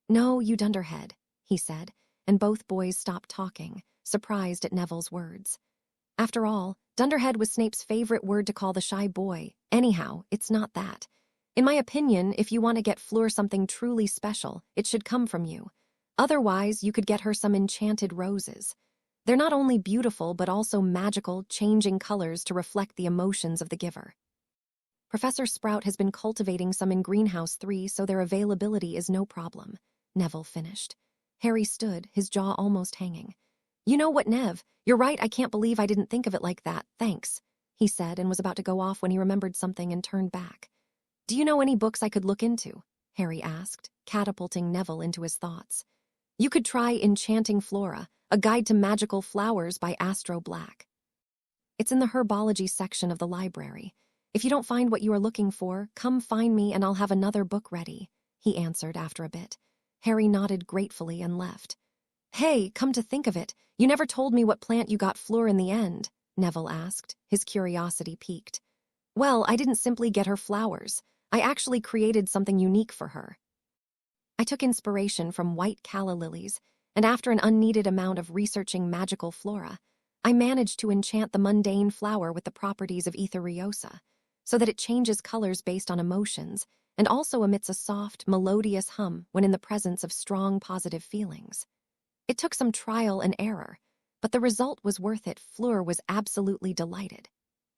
No, you dunderhead, he said, and both boys stopped talking, surprised at Neville's words. After all, dunderhead was Snape's favorite word to call the shy boy. Anyhow, it's not that. In my opinion, if you want to get Fleur something truly special, it should come from you. Otherwise, you could get her some enchanted roses. They're not only beautiful, but also magical, changing colors to reflect the emotions of the giver. Professor Sprout has been cultivating some in Greenhouse 3, so their availability is no problem, Neville finished. Harry stood, his jaw almost hanging. You know what, Nev? You're right, I can't believe I didn't think of it like that, thanks, he said, and was about to go off when he remembered something and turned back. Do you know any books I could look into? Harry asked, catapulting Neville into his thoughts. You could try Enchanting Flora, A Guide to Magical Flowers by Astro Black. It's in the herbology section of the library. If you don't find what you are looking for, come find me and I'll have another book ready, he answered after a bit. Harry nodded gratefully and left. Hey, come to think of it, you never told me what plant you got Fleur in the end, Neville asked, his curiosity piqued. Well, I didn't simply get her flowers. I actually created something unique for her. I took inspiration from white calla lilies, and after an unneeded amount of researching magical flora, I managed to enchant the mundane flower with the properties of etheriosa, so that it changes colors based on emotions and also emits a soft, melodious hum when in the presence of strong positive feelings. It took some trial and error, but the result was worth it. Fleur was absolutely delighted,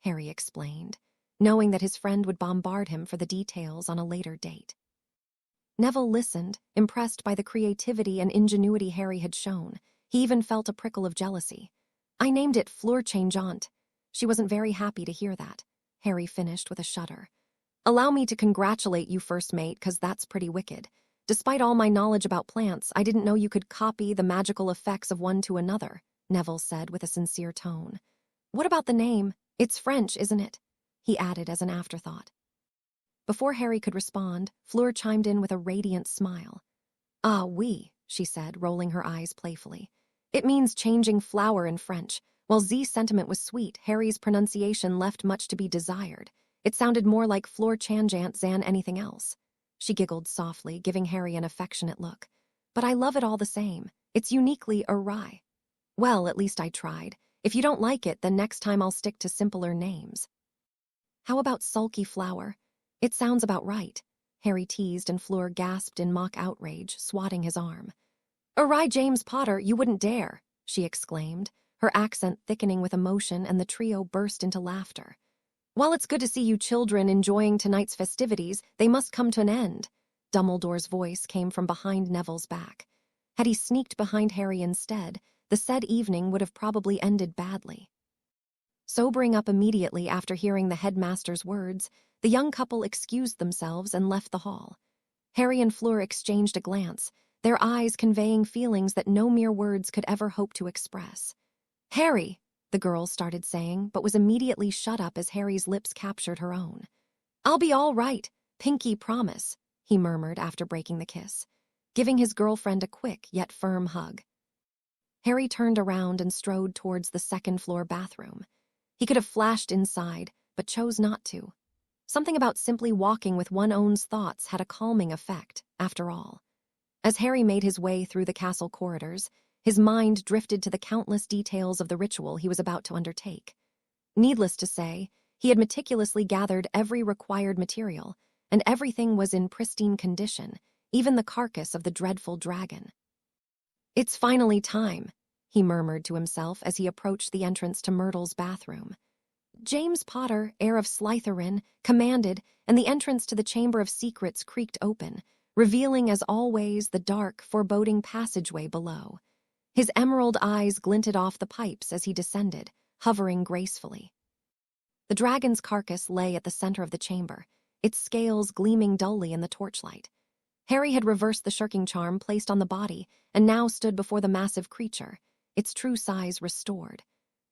Harry explained, knowing that his friend would bombard him for the details on a later date. Neville listened, impressed by the creativity and ingenuity Harry had shown. He even felt a prickle of jealousy. I named it Fleur Changeante. She wasn't very happy to hear that, Harry finished with a shudder. Allow me to congratulate you, first mate, 'cause that's pretty wicked. Despite all my knowledge about plants, I didn't know you could copy the magical effects of one to another, Neville said with a sincere tone. What about the name? It's French, isn't it? He added as an afterthought. Before Harry could respond, Fleur chimed in with a radiant smile. Ah, oui, she said, rolling her eyes playfully. It means changing flower in French. While Z's sentiment was sweet, Harry's pronunciation left much to be desired. It sounded more like Fleur Changeante than anything else. She giggled softly, giving Harry an affectionate look. But I love it all the same. It's uniquely awry. Well, at least I tried. If you don't like it, then next time I'll stick to simpler names. How about Sulky Flower? It sounds about right, Harry teased, and Fleur gasped in mock outrage, swatting his arm. Awry James Potter, you wouldn't dare, she exclaimed, her accent thickening with emotion, and the trio burst into laughter. While it's good to see you children enjoying tonight's festivities, they must come to an end. Dumbledore's voice came from behind Neville's back. Had he sneaked behind Harry instead, the said evening would have probably ended badly. Sobering up immediately after hearing the headmaster's words, the young couple excused themselves and left the hall. Harry and Fleur exchanged a glance, their eyes conveying feelings that no mere words could ever hope to express. Harry, the girl started saying, but was immediately shut up as Harry's lips captured her own. I'll be all right, Pinky promise, he murmured after breaking the kiss, giving his girlfriend a quick yet firm hug. Harry turned around and strode towards the second-floor bathroom. He could have flashed inside, but chose not to. Something about simply walking with one's own thoughts had a calming effect, after all. As Harry made his way through the castle corridors, his mind drifted to the countless details of the ritual he was about to undertake. Needless to say, he had meticulously gathered every required material, and everything was in pristine condition, even the carcass of the dreadful dragon. It's finally time, he murmured to himself as he approached the entrance to Myrtle's bathroom. James Potter, heir of Slytherin, commanded, and the entrance to the Chamber of Secrets creaked open, revealing as always the dark, foreboding passageway below. His emerald eyes glinted off the pipes as he descended, hovering gracefully. The dragon's carcass lay at the center of the chamber, its scales gleaming dully in the torchlight. Harry had reversed the shirking charm placed on the body and now stood before the massive creature, its true size restored.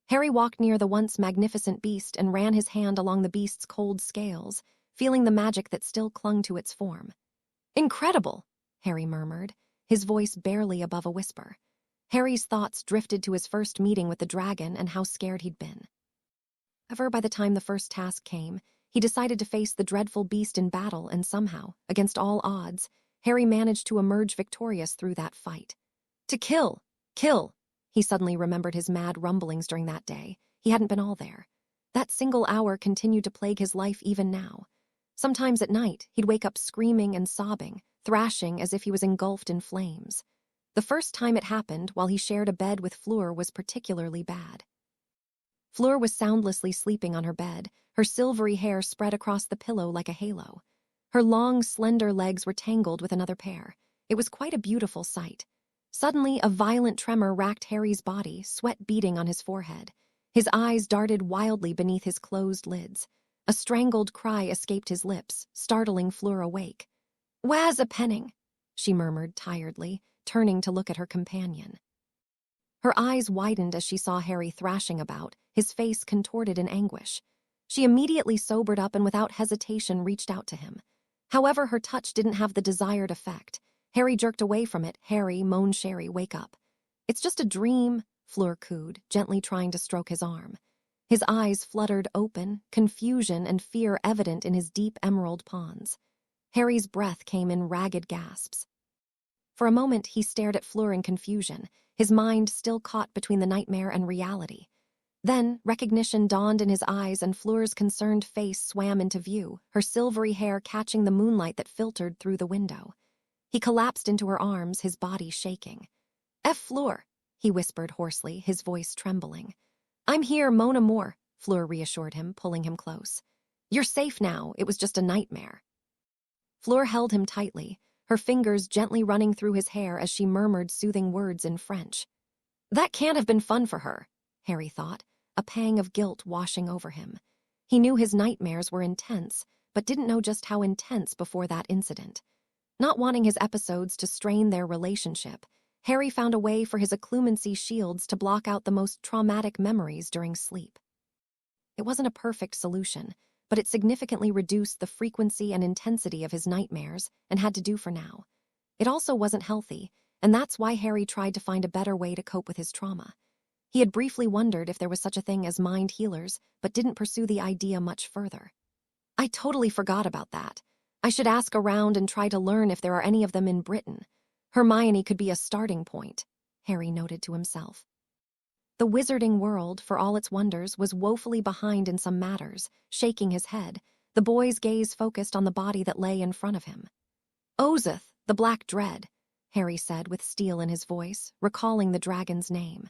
Harry walked near the once magnificent beast and ran his hand along the beast's cold scales, feeling the magic that still clung to its form. "Incredible," Harry murmured, his voice barely above a whisper. Harry's thoughts drifted to his first meeting with the dragon and how scared he'd been. However, by the time the first task came, he decided to face the dreadful beast in battle, and somehow, against all odds, Harry managed to emerge victorious through that fight. To kill! Kill! He suddenly remembered his mad rumblings during that day. He hadn't been all there. That single hour continued to plague his life even now. Sometimes at night, he'd wake up screaming and sobbing, thrashing as if he was engulfed in flames. The first time it happened, while he shared a bed with Fleur, was particularly bad. Fleur was soundlessly sleeping on her bed, her silvery hair spread across the pillow like a halo. Her long, slender legs were tangled with another pair. It was quite a beautiful sight. Suddenly, a violent tremor racked Harry's body, sweat beading on his forehead. His eyes darted wildly beneath his closed lids. A strangled cry escaped his lips, startling Fleur awake. "Where's a penning?" she murmured tiredly, turning to look at her companion. Her eyes widened as she saw Harry thrashing about, his face contorted in anguish. She immediately sobered up and without hesitation reached out to him. However, her touch didn't have the desired effect. Harry jerked away from it. "Harry," moaned Sherry, "wake up." "It's just a dream," Fleur cooed, gently trying to stroke his arm. His eyes fluttered open, confusion and fear evident in his deep emerald pawns. Harry's breath came in ragged gasps. For a moment, he stared at Fleur in confusion, his mind still caught between the nightmare and reality. Then, recognition dawned in his eyes and Fleur's concerned face swam into view, her silvery hair catching the moonlight that filtered through the window. He collapsed into her arms, his body shaking. Fleur," he whispered hoarsely, his voice trembling. "I'm here, mon amour," Fleur reassured him, pulling him close. "You're safe now, it was just a nightmare." Fleur held him tightly, her fingers gently running through his hair as she murmured soothing words in French. That can't have been fun for her, Harry thought, a pang of guilt washing over him. He knew his nightmares were intense, but didn't know just how intense before that incident. Not wanting his episodes to strain their relationship, Harry found a way for his occlumency shields to block out the most traumatic memories during sleep. It wasn't a perfect solution, but it significantly reduced the frequency and intensity of his nightmares and had to do for now. It also wasn't healthy, and that's why Harry tried to find a better way to cope with his trauma. He had briefly wondered if there was such a thing as mind healers, but didn't pursue the idea much further. I totally forgot about that. I should ask around and try to learn if there are any of them in Britain. Hermione could be a starting point, Harry noted to himself. The wizarding world, for all its wonders, was woefully behind in some matters. Shaking his head, the boy's gaze focused on the body that lay in front of him. Ozith, the Black Dread, Harry said with steel in his voice, recalling the dragon's name.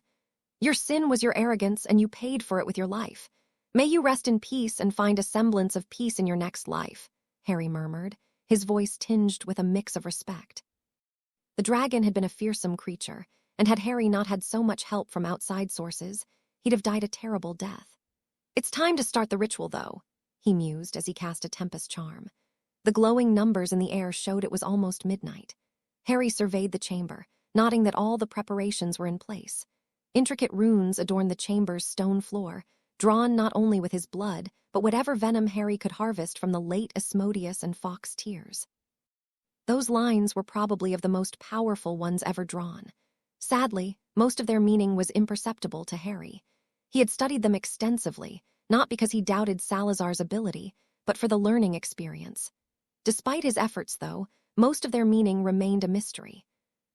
Your sin was your arrogance, and you paid for it with your life. May you rest in peace and find a semblance of peace in your next life, Harry murmured, his voice tinged with a mix of respect. The dragon had been a fearsome creature, and had Harry not had so much help from outside sources, he'd have died a terrible death. It's time to start the ritual, though, he mused as he cast a tempest charm. The glowing numbers in the air showed it was almost midnight. Harry surveyed the chamber, noting that all the preparations were in place. Intricate runes adorned the chamber's stone floor, drawn not only with his blood, but whatever venom Harry could harvest from the late Asmodeus and Fox tears. Those lines were probably of the most powerful ones ever drawn. Sadly, most of their meaning was imperceptible to Harry. He had studied them extensively, not because he doubted Salazar's ability, but for the learning experience. Despite his efforts, though, most of their meaning remained a mystery.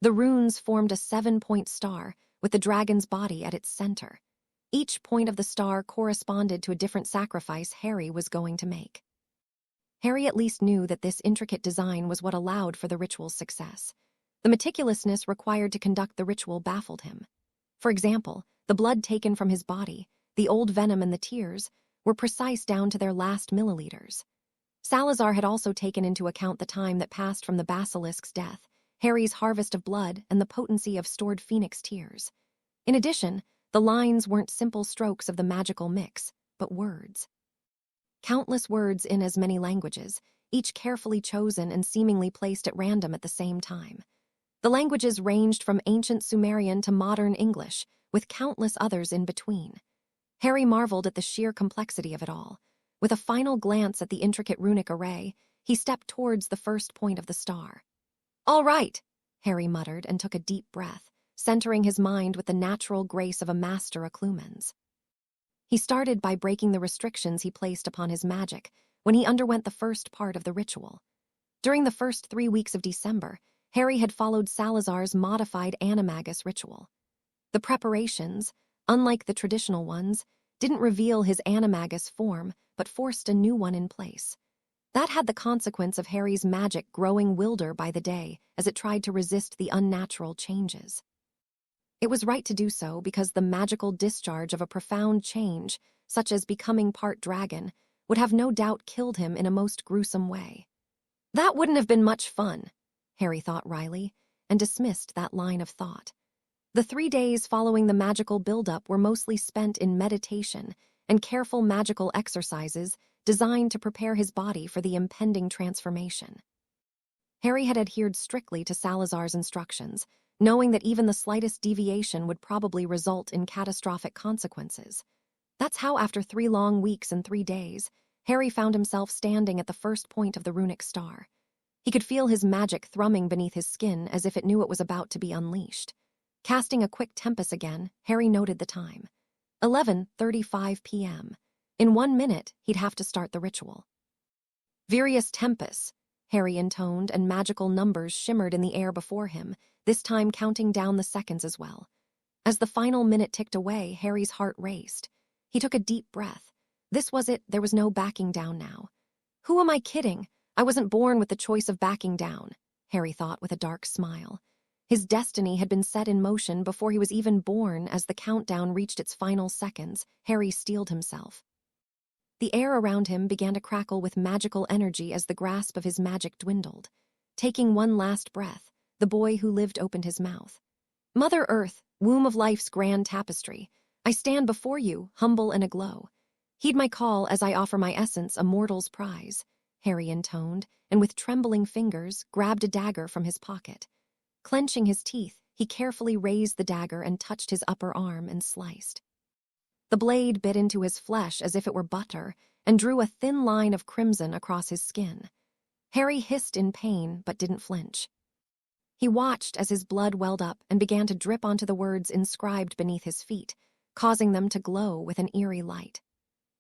The runes formed a 7-point star, with the dragon's body at its center. Each point of the star corresponded to a different sacrifice Harry was going to make. Harry at least knew that this intricate design was what allowed for the ritual's success. The meticulousness required to conduct the ritual baffled him. For example, the blood taken from his body, the old venom and the tears, were precise down to their last milliliters. Salazar had also taken into account the time that passed from the basilisk's death, Harry's harvest of blood, and the potency of stored phoenix tears. In addition, the lines weren't simple strokes of the magical mix, but words. Countless words in as many languages, each carefully chosen and seemingly placed at random at the same time. The languages ranged from ancient Sumerian to modern English, with countless others in between. Harry marveled at the sheer complexity of it all. With a final glance at the intricate runic array, he stepped towards the first point of the star. "All right," Harry muttered and took a deep breath, centering his mind with the natural grace of a master occlumens. He started by breaking the restrictions he placed upon his magic when he underwent the first part of the ritual. During the first 3 weeks of December, Harry had followed Salazar's modified animagus ritual. The preparations, unlike the traditional ones, didn't reveal his animagus form but forced a new one in place. That had the consequence of Harry's magic growing wilder by the day as it tried to resist the unnatural changes. It was right to do so because the magical discharge of a profound change, such as becoming part dragon, would have no doubt killed him in a most gruesome way. That wouldn't have been much fun, Harry thought wryly, and dismissed that line of thought. The 3 days following the magical buildup were mostly spent in meditation and careful magical exercises designed to prepare his body for the impending transformation. Harry had adhered strictly to Salazar's instructions, knowing that even the slightest deviation would probably result in catastrophic consequences. That's how, after 3 long weeks and 3 days, Harry found himself standing at the first point of the runic star. He could feel his magic thrumming beneath his skin as if it knew it was about to be unleashed. Casting a quick tempus again, Harry noted the time. 11:35 p.m. In 1 minute, he'd have to start the ritual. "Virius tempus," Harry intoned, and magical numbers shimmered in the air before him, this time counting down the seconds as well. As the final minute ticked away, Harry's heart raced. He took a deep breath. This was it, there was no backing down now. "Who am I kidding? I wasn't born with the choice of backing down," Harry thought with a dark smile. His destiny had been set in motion before he was even born. As the countdown reached its final seconds, Harry steeled himself. The air around him began to crackle with magical energy as the grasp of his magic dwindled. Taking one last breath, the boy who lived opened his mouth. "Mother Earth, womb of life's grand tapestry, I stand before you, humble and aglow. Heed my call as I offer my essence a mortal's prize," Harry intoned, and with trembling fingers grabbed a dagger from his pocket. Clenching his teeth, he carefully raised the dagger and touched his upper arm and sliced. The blade bit into his flesh as if it were butter and drew a thin line of crimson across his skin. Harry hissed in pain but didn't flinch. He watched as his blood welled up and began to drip onto the words inscribed beneath his feet, causing them to glow with an eerie light.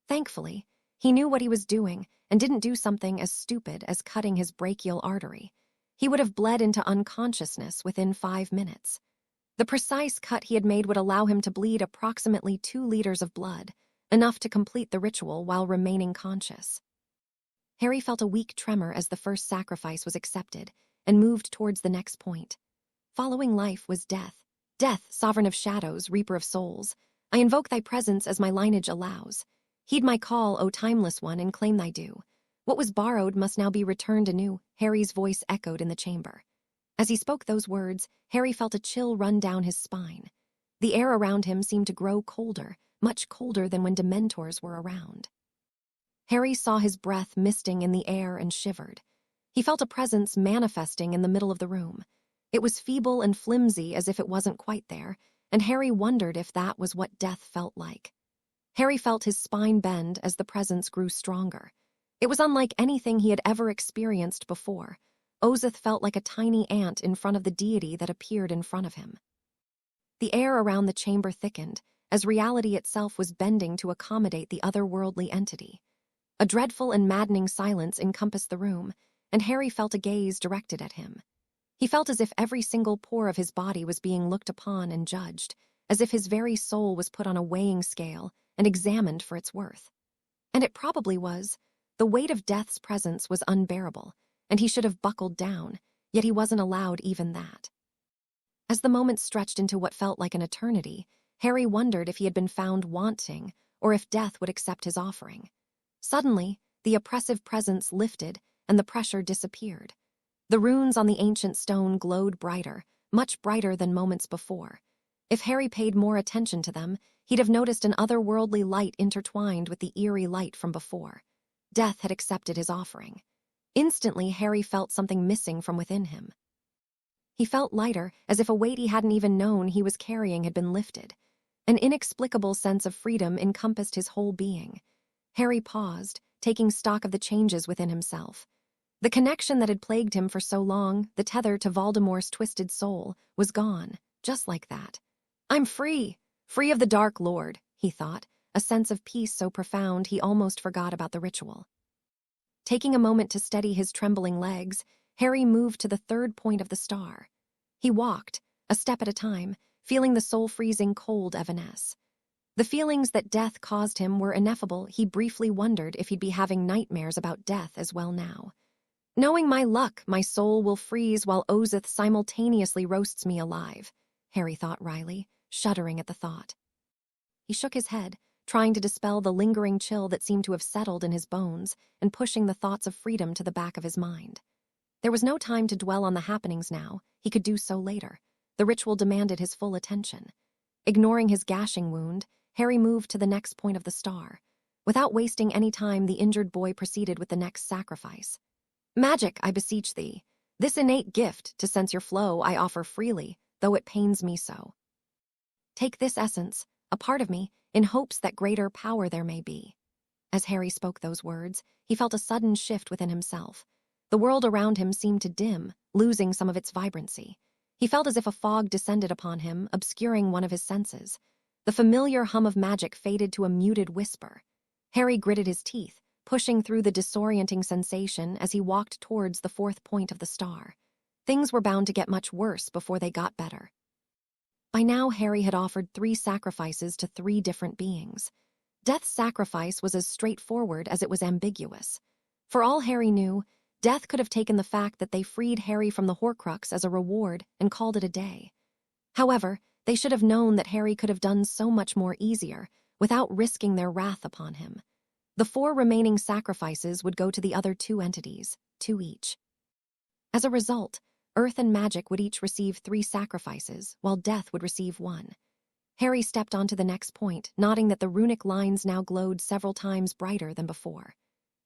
Thankfully, he knew what he was doing and didn't do something as stupid as cutting his brachial artery. He would have bled into unconsciousness within 5 minutes. The precise cut he had made would allow him to bleed approximately 2 liters of blood, enough to complete the ritual while remaining conscious. Harry felt a weak tremor as the first sacrifice was accepted and moved towards the next point. Following life was death. "Death, sovereign of shadows, reaper of souls, I invoke thy presence as my lineage allows. Heed my call, O timeless one, and claim thy due. What was borrowed must now be returned anew," Harry's voice echoed in the chamber. As he spoke those words, Harry felt a chill run down his spine. The air around him seemed to grow colder, much colder than when Dementors were around. Harry saw his breath misting in the air and shivered. He felt a presence manifesting in the middle of the room. It was feeble and flimsy as if it wasn't quite there, and Harry wondered if that was what death felt like. Harry felt his spine bend as the presence grew stronger. It was unlike anything he had ever experienced before. Ozith felt like a tiny ant in front of the deity that appeared in front of him. The air around the chamber thickened, as reality itself was bending to accommodate the otherworldly entity. A dreadful and maddening silence encompassed the room, and Harry felt a gaze directed at him. He felt as if every single pore of his body was being looked upon and judged, as if his very soul was put on a weighing scale and examined for its worth. And it probably was. The weight of death's presence was unbearable, and he should have buckled down, yet he wasn't allowed even that. As the moments stretched into what felt like an eternity, Harry wondered if he had been found wanting or if death would accept his offering. Suddenly, the oppressive presence lifted and the pressure disappeared. The runes on the ancient stone glowed brighter, much brighter than moments before. If Harry paid more attention to them, he'd have noticed an otherworldly light intertwined with the eerie light from before. Death had accepted his offering. Instantly, Harry felt something missing from within him. He felt lighter, as if a weight he hadn't even known he was carrying had been lifted. An inexplicable sense of freedom encompassed his whole being. Harry paused, taking stock of the changes within himself. The connection that had plagued him for so long, the tether to Voldemort's twisted soul, was gone, just like that. I'm free, free of the Dark Lord, he thought, a sense of peace so profound he almost forgot about the ritual. Taking a moment to steady his trembling legs, Harry moved to the third point of the star. He walked, a step at a time, feeling the soul-freezing cold evanesce. The feelings that death caused him were ineffable. He briefly wondered if he'd be having nightmares about death as well now. Knowing my luck, my soul will freeze while Ozith simultaneously roasts me alive, Harry thought wryly, shuddering at the thought. He shook his head, trying to dispel the lingering chill that seemed to have settled in his bones and pushing the thoughts of freedom to the back of his mind. There was no time to dwell on the happenings now. He could do so later. The ritual demanded his full attention. Ignoring his gashing wound, Harry moved to the next point of the star. Without wasting any time, the injured boy proceeded with the next sacrifice. Magic, I beseech thee. This innate gift to sense your flow I offer freely, though it pains me so. Take this essence, a part of me, in hopes that greater power there may be. As Harry spoke those words, he felt a sudden shift within himself. The world around him seemed to dim, losing some of its vibrancy. He felt as if a fog descended upon him, obscuring one of his senses. The familiar hum of magic faded to a muted whisper. Harry gritted his teeth, pushing through the disorienting sensation as he walked towards the fourth point of the star. Things were bound to get much worse before they got better. By now, Harry had offered 3 sacrifices to 3 different beings. Death's sacrifice was as straightforward as it was ambiguous. For all Harry knew, Death could have taken the fact that they freed Harry from the Horcrux as a reward and called it a day. However, they should have known that Harry could have done so much more easier, without risking their wrath upon him. The 4 remaining sacrifices would go to the other 2 entities, 2 each. As a result, Earth and Magic would each receive 3 sacrifices, while Death would receive 1. Harry stepped onto the next point, noting that the runic lines now glowed several times brighter than before.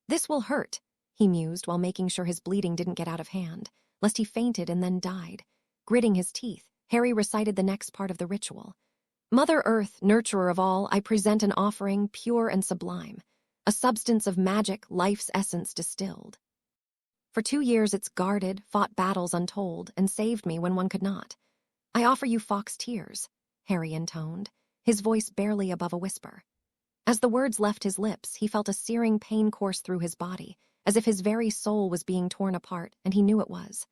This will hurt, he mused while making sure his bleeding didn't get out of hand, lest he fainted and then died. Gritting his teeth, Harry recited the next part of the ritual. Mother Earth, nurturer of all, I present an offering pure and sublime, a substance of magic, life's essence distilled. For 2 years it's guarded, fought battles untold, and saved me when one could not. I offer you Fox tears, Harry intoned, his voice barely above a whisper. As the words left his lips, he felt a searing pain course through his body, as if his very soul was being torn apart, and he knew it was.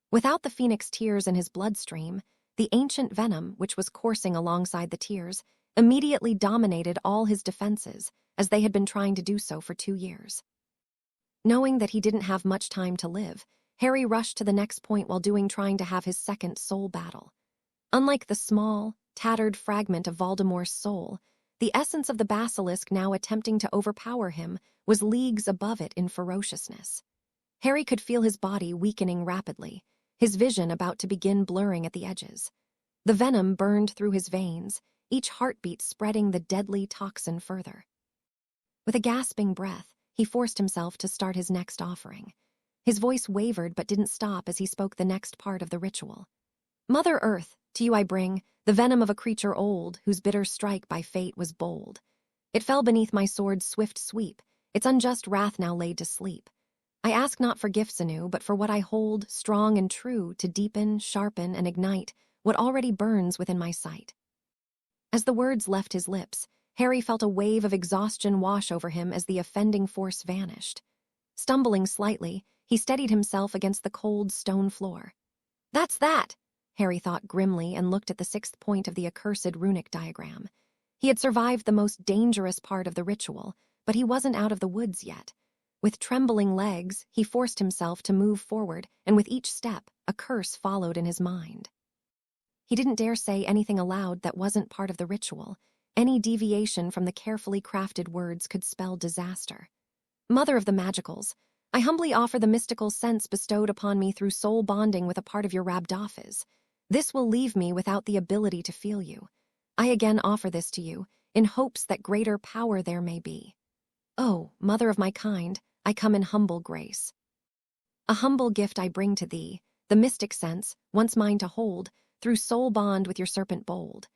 Without the phoenix tears in his bloodstream, the ancient venom, which was coursing alongside the tears, immediately dominated all his defenses, as they had been trying to do so for 2 years. Knowing that he didn't have much time to live, Harry rushed to the next point while trying to have his second soul battle. Unlike the small, tattered fragment of Voldemort's soul, the essence of the basilisk now attempting to overpower him was leagues above it in ferociousness. Harry could feel his body weakening rapidly, his vision about to begin blurring at the edges. The venom burned through his veins, each heartbeat spreading the deadly toxin further. With a gasping breath, he forced himself to start his next offering. His voice wavered but didn't stop as he spoke the next part of the ritual. Mother Earth, to you I bring the venom of a creature old, whose bitter strike by fate was bold. It fell beneath my sword's swift sweep, its unjust wrath now laid to sleep. I ask not for gifts anew, but for what I hold, strong and true, to deepen, sharpen, and ignite what already burns within my sight. As the words left his lips, Harry felt a wave of exhaustion wash over him as the offending force vanished. Stumbling slightly, he steadied himself against the cold stone floor. That's that, Harry thought grimly and looked at the 6th point of the accursed runic diagram. He had survived the most dangerous part of the ritual, but he wasn't out of the woods yet. With trembling legs, he forced himself to move forward, and with each step, a curse followed in his mind. He didn't dare say anything aloud that wasn't part of the ritual. Any deviation from the carefully crafted words could spell disaster. Mother of the Magicals, I humbly offer the mystical sense bestowed upon me through soul bonding with a part of your Rabdoffes. This will leave me without the ability to feel you. I again offer this to you, in hopes that greater power there may be. Oh, mother of my kind, I come in humble grace. A humble gift I bring to thee, the mystic sense, once mine to hold, through soul bond with your serpent bold.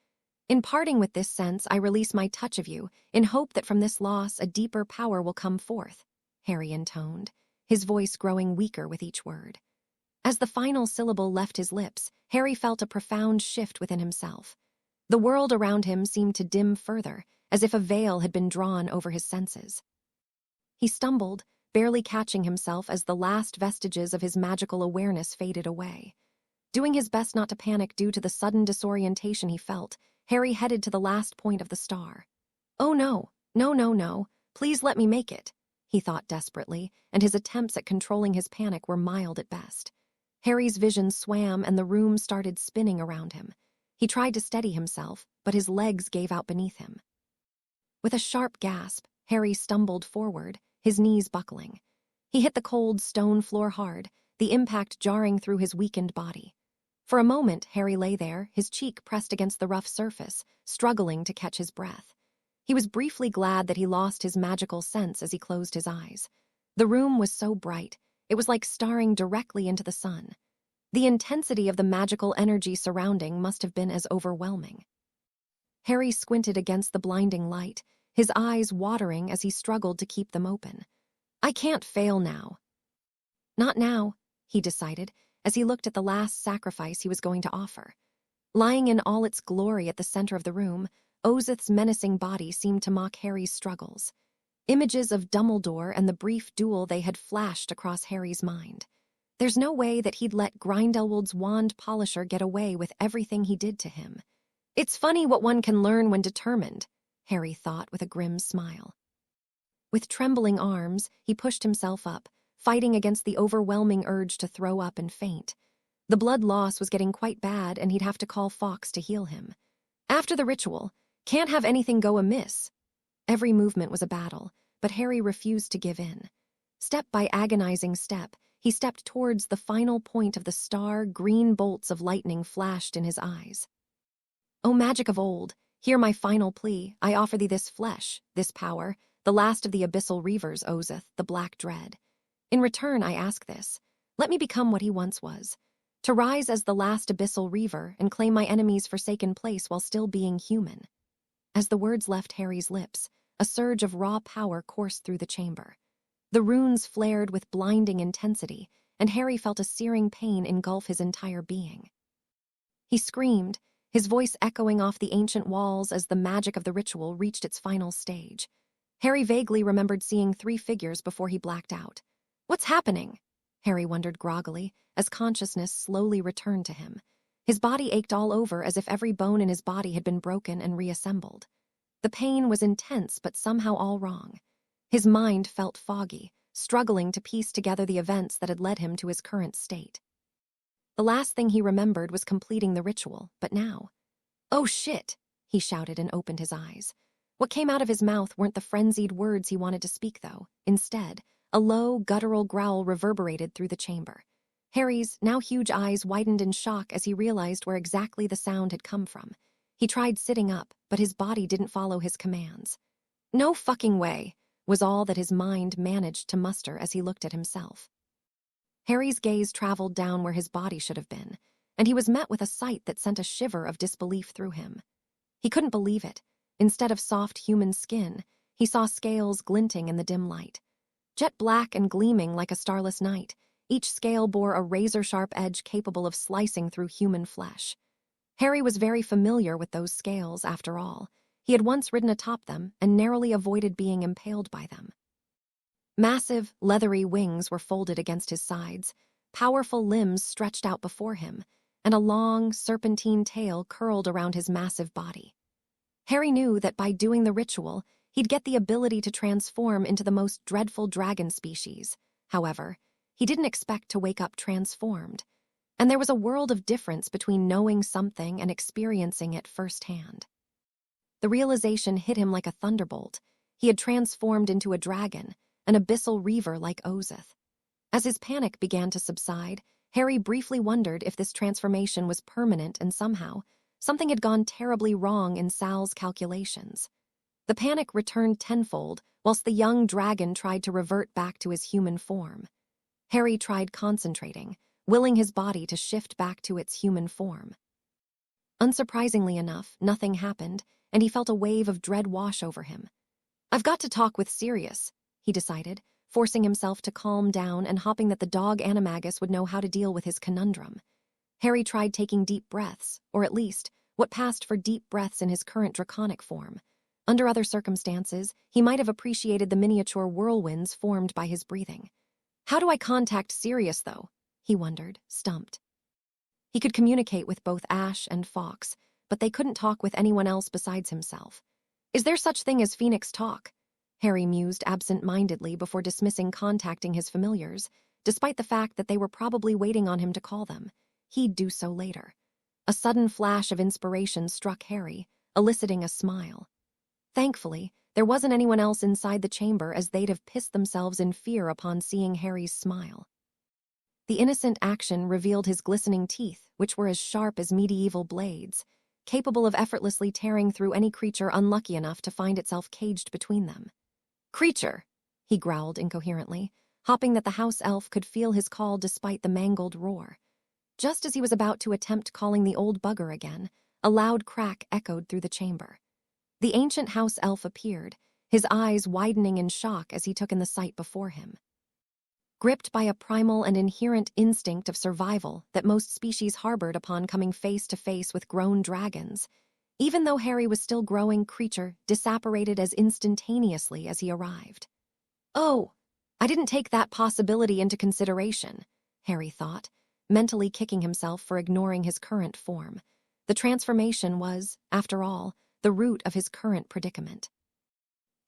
In parting with this sense, I release my touch of you, in hope that from this loss a deeper power will come forth. Harry intoned, his voice growing weaker with each word. As the final syllable left his lips, Harry felt a profound shift within himself. The world around him seemed to dim further, as if a veil had been drawn over his senses. He stumbled, barely catching himself as the last vestiges of his magical awareness faded away. Doing his best not to panic due to the sudden disorientation he felt, Harry headed to the last point of the star. "Oh no, no, please let me make it," he thought desperately, and his attempts at controlling his panic were mild at best. Harry's vision swam and the room started spinning around him. He tried to steady himself, but his legs gave out beneath him. With a sharp gasp, Harry stumbled forward, his knees buckling. He hit the cold stone floor hard, the impact jarring through his weakened body. For a moment, Harry lay there, his cheek pressed against the rough surface, struggling to catch his breath. He was briefly glad that he lost his magical sense as he closed his eyes. The room was so bright, it was like staring directly into the sun. The intensity of the magical energy surrounding must have been as overwhelming. Harry squinted against the blinding light, his eyes watering as he struggled to keep them open. "I can't fail now." Not now, he decided, as he looked at the last sacrifice he was going to offer. Lying in all its glory at the center of the room, Ozith's menacing body seemed to mock Harry's struggles. Images of Dumbledore and the brief duel they had flashed across Harry's mind. There's no way that he'd let Grindelwald's wand polisher get away with everything he did to him. It's funny what one can learn when determined, Harry thought with a grim smile. With trembling arms, he pushed himself up, fighting against the overwhelming urge to throw up and faint. The blood loss was getting quite bad and he'd have to call Fawkes to heal him. After the ritual, can't have anything go amiss. Every movement was a battle, but Harry refused to give in. Step by agonizing step, he stepped towards the final point of the star. Green bolts of lightning flashed in his eyes. "O magic of old, hear my final plea. I offer thee this flesh, this power, the last of the Abyssal Reavers, Ozith, the Black Dread. In return, I ask this. Let me become what he once was. To rise as the last Abyssal Reaver and claim my enemy's forsaken place while still being human." As the words left Harry's lips, a surge of raw power coursed through the chamber. The runes flared with blinding intensity, and Harry felt a searing pain engulf his entire being. He screamed, his voice echoing off the ancient walls as the magic of the ritual reached its final stage. Harry vaguely remembered seeing 3 figures before he blacked out. "What's happening?" Harry wondered groggily, as consciousness slowly returned to him. His body ached all over as if every bone in his body had been broken and reassembled. The pain was intense but somehow all wrong. His mind felt foggy, struggling to piece together the events that had led him to his current state. The last thing he remembered was completing the ritual, but now... "Oh shit!" he shouted and opened his eyes. What came out of his mouth weren't the frenzied words he wanted to speak, though. Instead, a low, guttural growl reverberated through the chamber. Harry's now huge eyes widened in shock as he realized where exactly the sound had come from. He tried sitting up, but his body didn't follow his commands. "No fucking way," was all that his mind managed to muster as he looked at himself. Harry's gaze traveled down where his body should have been, and he was met with a sight that sent a shiver of disbelief through him. He couldn't believe it. Instead of soft human skin, he saw scales glinting in the dim light. Jet black and gleaming like a starless night, each scale bore a razor-sharp edge capable of slicing through human flesh. Harry was very familiar with those scales, after all. He had once ridden atop them and narrowly avoided being impaled by them. Massive, leathery wings were folded against his sides, powerful limbs stretched out before him, and a long, serpentine tail curled around his massive body. Harry knew that by doing the ritual, he'd get the ability to transform into the most dreadful dragon species. However, he didn't expect to wake up transformed, and there was a world of difference between knowing something and experiencing it firsthand. The realization hit him like a thunderbolt. He had transformed into a dragon, an Abyssal Reaver like Ozith. As his panic began to subside, Harry briefly wondered if this transformation was permanent and somehow, something had gone terribly wrong in Sal's calculations. The panic returned tenfold, whilst the young dragon tried to revert back to his human form. Harry tried concentrating, willing his body to shift back to its human form. Unsurprisingly enough, nothing happened, and he felt a wave of dread wash over him. "I've got to talk with Sirius," he decided, forcing himself to calm down and hoping that the dog animagus would know how to deal with his conundrum. Harry tried taking deep breaths, or at least, what passed for deep breaths in his current draconic form. Under other circumstances, he might have appreciated the miniature whirlwinds formed by his breathing. How do I contact Sirius, though? He wondered, stumped. He could communicate with both Ash and Fawkes, but they couldn't talk with anyone else besides himself. Is there such thing as Phoenix talk? Harry mused absent-mindedly before dismissing contacting his familiars, despite the fact that they were probably waiting on him to call them. He'd do so later. A sudden flash of inspiration struck Harry, eliciting a smile. Thankfully, there wasn't anyone else inside the chamber, as they'd have pissed themselves in fear upon seeing Harry's smile. The innocent action revealed his glistening teeth, which were as sharp as medieval blades, capable of effortlessly tearing through any creature unlucky enough to find itself caged between them. "Creature," he growled incoherently, hoping that the house elf could feel his call despite the mangled roar. Just as he was about to attempt calling the old bugger again, a loud crack echoed through the chamber. The ancient house elf appeared, his eyes widening in shock as he took in the sight before him. Gripped by a primal and inherent instinct of survival that most species harbored upon coming face to face with grown dragons, even though Harry was still growing, creature disapparated as instantaneously as he arrived. "Oh, I didn't take that possibility into consideration," Harry thought, mentally kicking himself for ignoring his current form. The transformation was, after all, the root of his current predicament.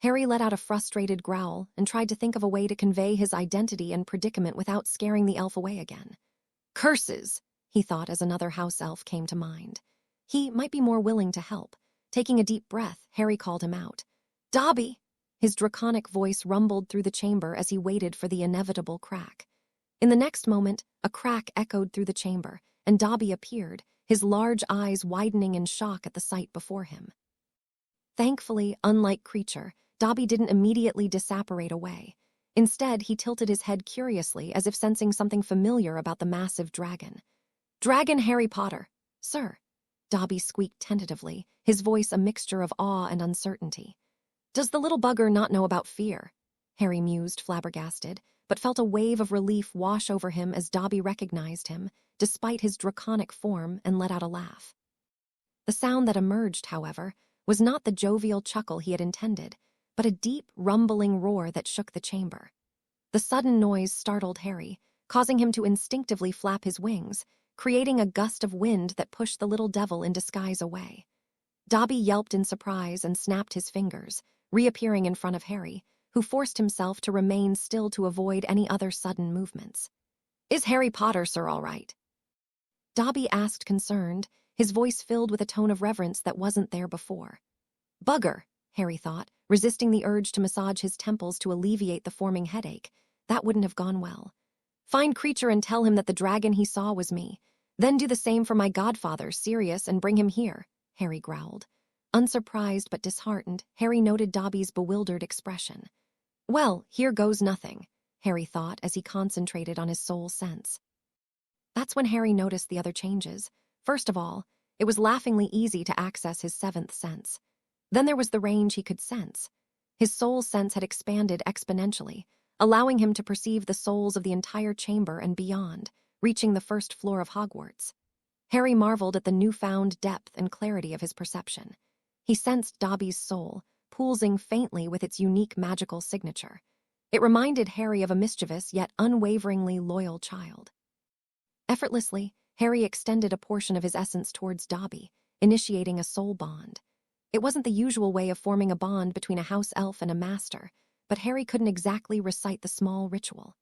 Harry let out a frustrated growl and tried to think of a way to convey his identity and predicament without scaring the elf away again. "Curses," he thought as another house elf came to mind. He might be more willing to help. Taking a deep breath, Harry called him out. "Dobby!" His draconic voice rumbled through the chamber as he waited for the inevitable crack. In the next moment, a crack echoed through the chamber, and Dobby appeared, his large eyes widening in shock at the sight before him. Thankfully, unlike Creature, Dobby didn't immediately disapparate away. Instead, he tilted his head curiously, as if sensing something familiar about the massive dragon. "Dragon Harry Potter, sir," Dobby squeaked tentatively, his voice a mixture of awe and uncertainty. "Does the little bugger not know about fear?" Harry mused, flabbergasted, but felt a wave of relief wash over him as Dobby recognized him, despite his draconic form, and let out a laugh. The sound that emerged, however, was not the jovial chuckle he had intended, but a deep, rumbling roar that shook the chamber. The sudden noise startled Harry, causing him to instinctively flap his wings, creating a gust of wind that pushed the little devil in disguise away. Dobby yelped in surprise and snapped his fingers, reappearing in front of Harry, who forced himself to remain still to avoid any other sudden movements. "Is Harry Potter, sir, all right?" Dobby asked, concerned, his voice filled with a tone of reverence that wasn't there before. "Bugger," Harry thought, resisting the urge to massage his temples to alleviate the forming headache. That wouldn't have gone well. "Find Creature and tell him that the dragon he saw was me. Then do the same for my godfather, Sirius, and bring him here," Harry growled. Unsurprised but disheartened, Harry noted Dobby's bewildered expression. "Well, here goes nothing," Harry thought as he concentrated on his soul sense. That's when Harry noticed the other changes. First of all, it was laughingly easy to access his seventh sense. Then there was the range he could sense. His soul sense had expanded exponentially, allowing him to perceive the souls of the entire chamber and beyond, reaching the first floor of Hogwarts. Harry marveled at the newfound depth and clarity of his perception. He sensed Dobby's soul, pulsing faintly with its unique magical signature. It reminded Harry of a mischievous yet unwaveringly loyal child. Effortlessly, Harry extended a portion of his essence towards Dobby, initiating a soul bond. It wasn't the usual way of forming a bond between a house elf and a master, but Harry couldn't exactly recite the small ritual.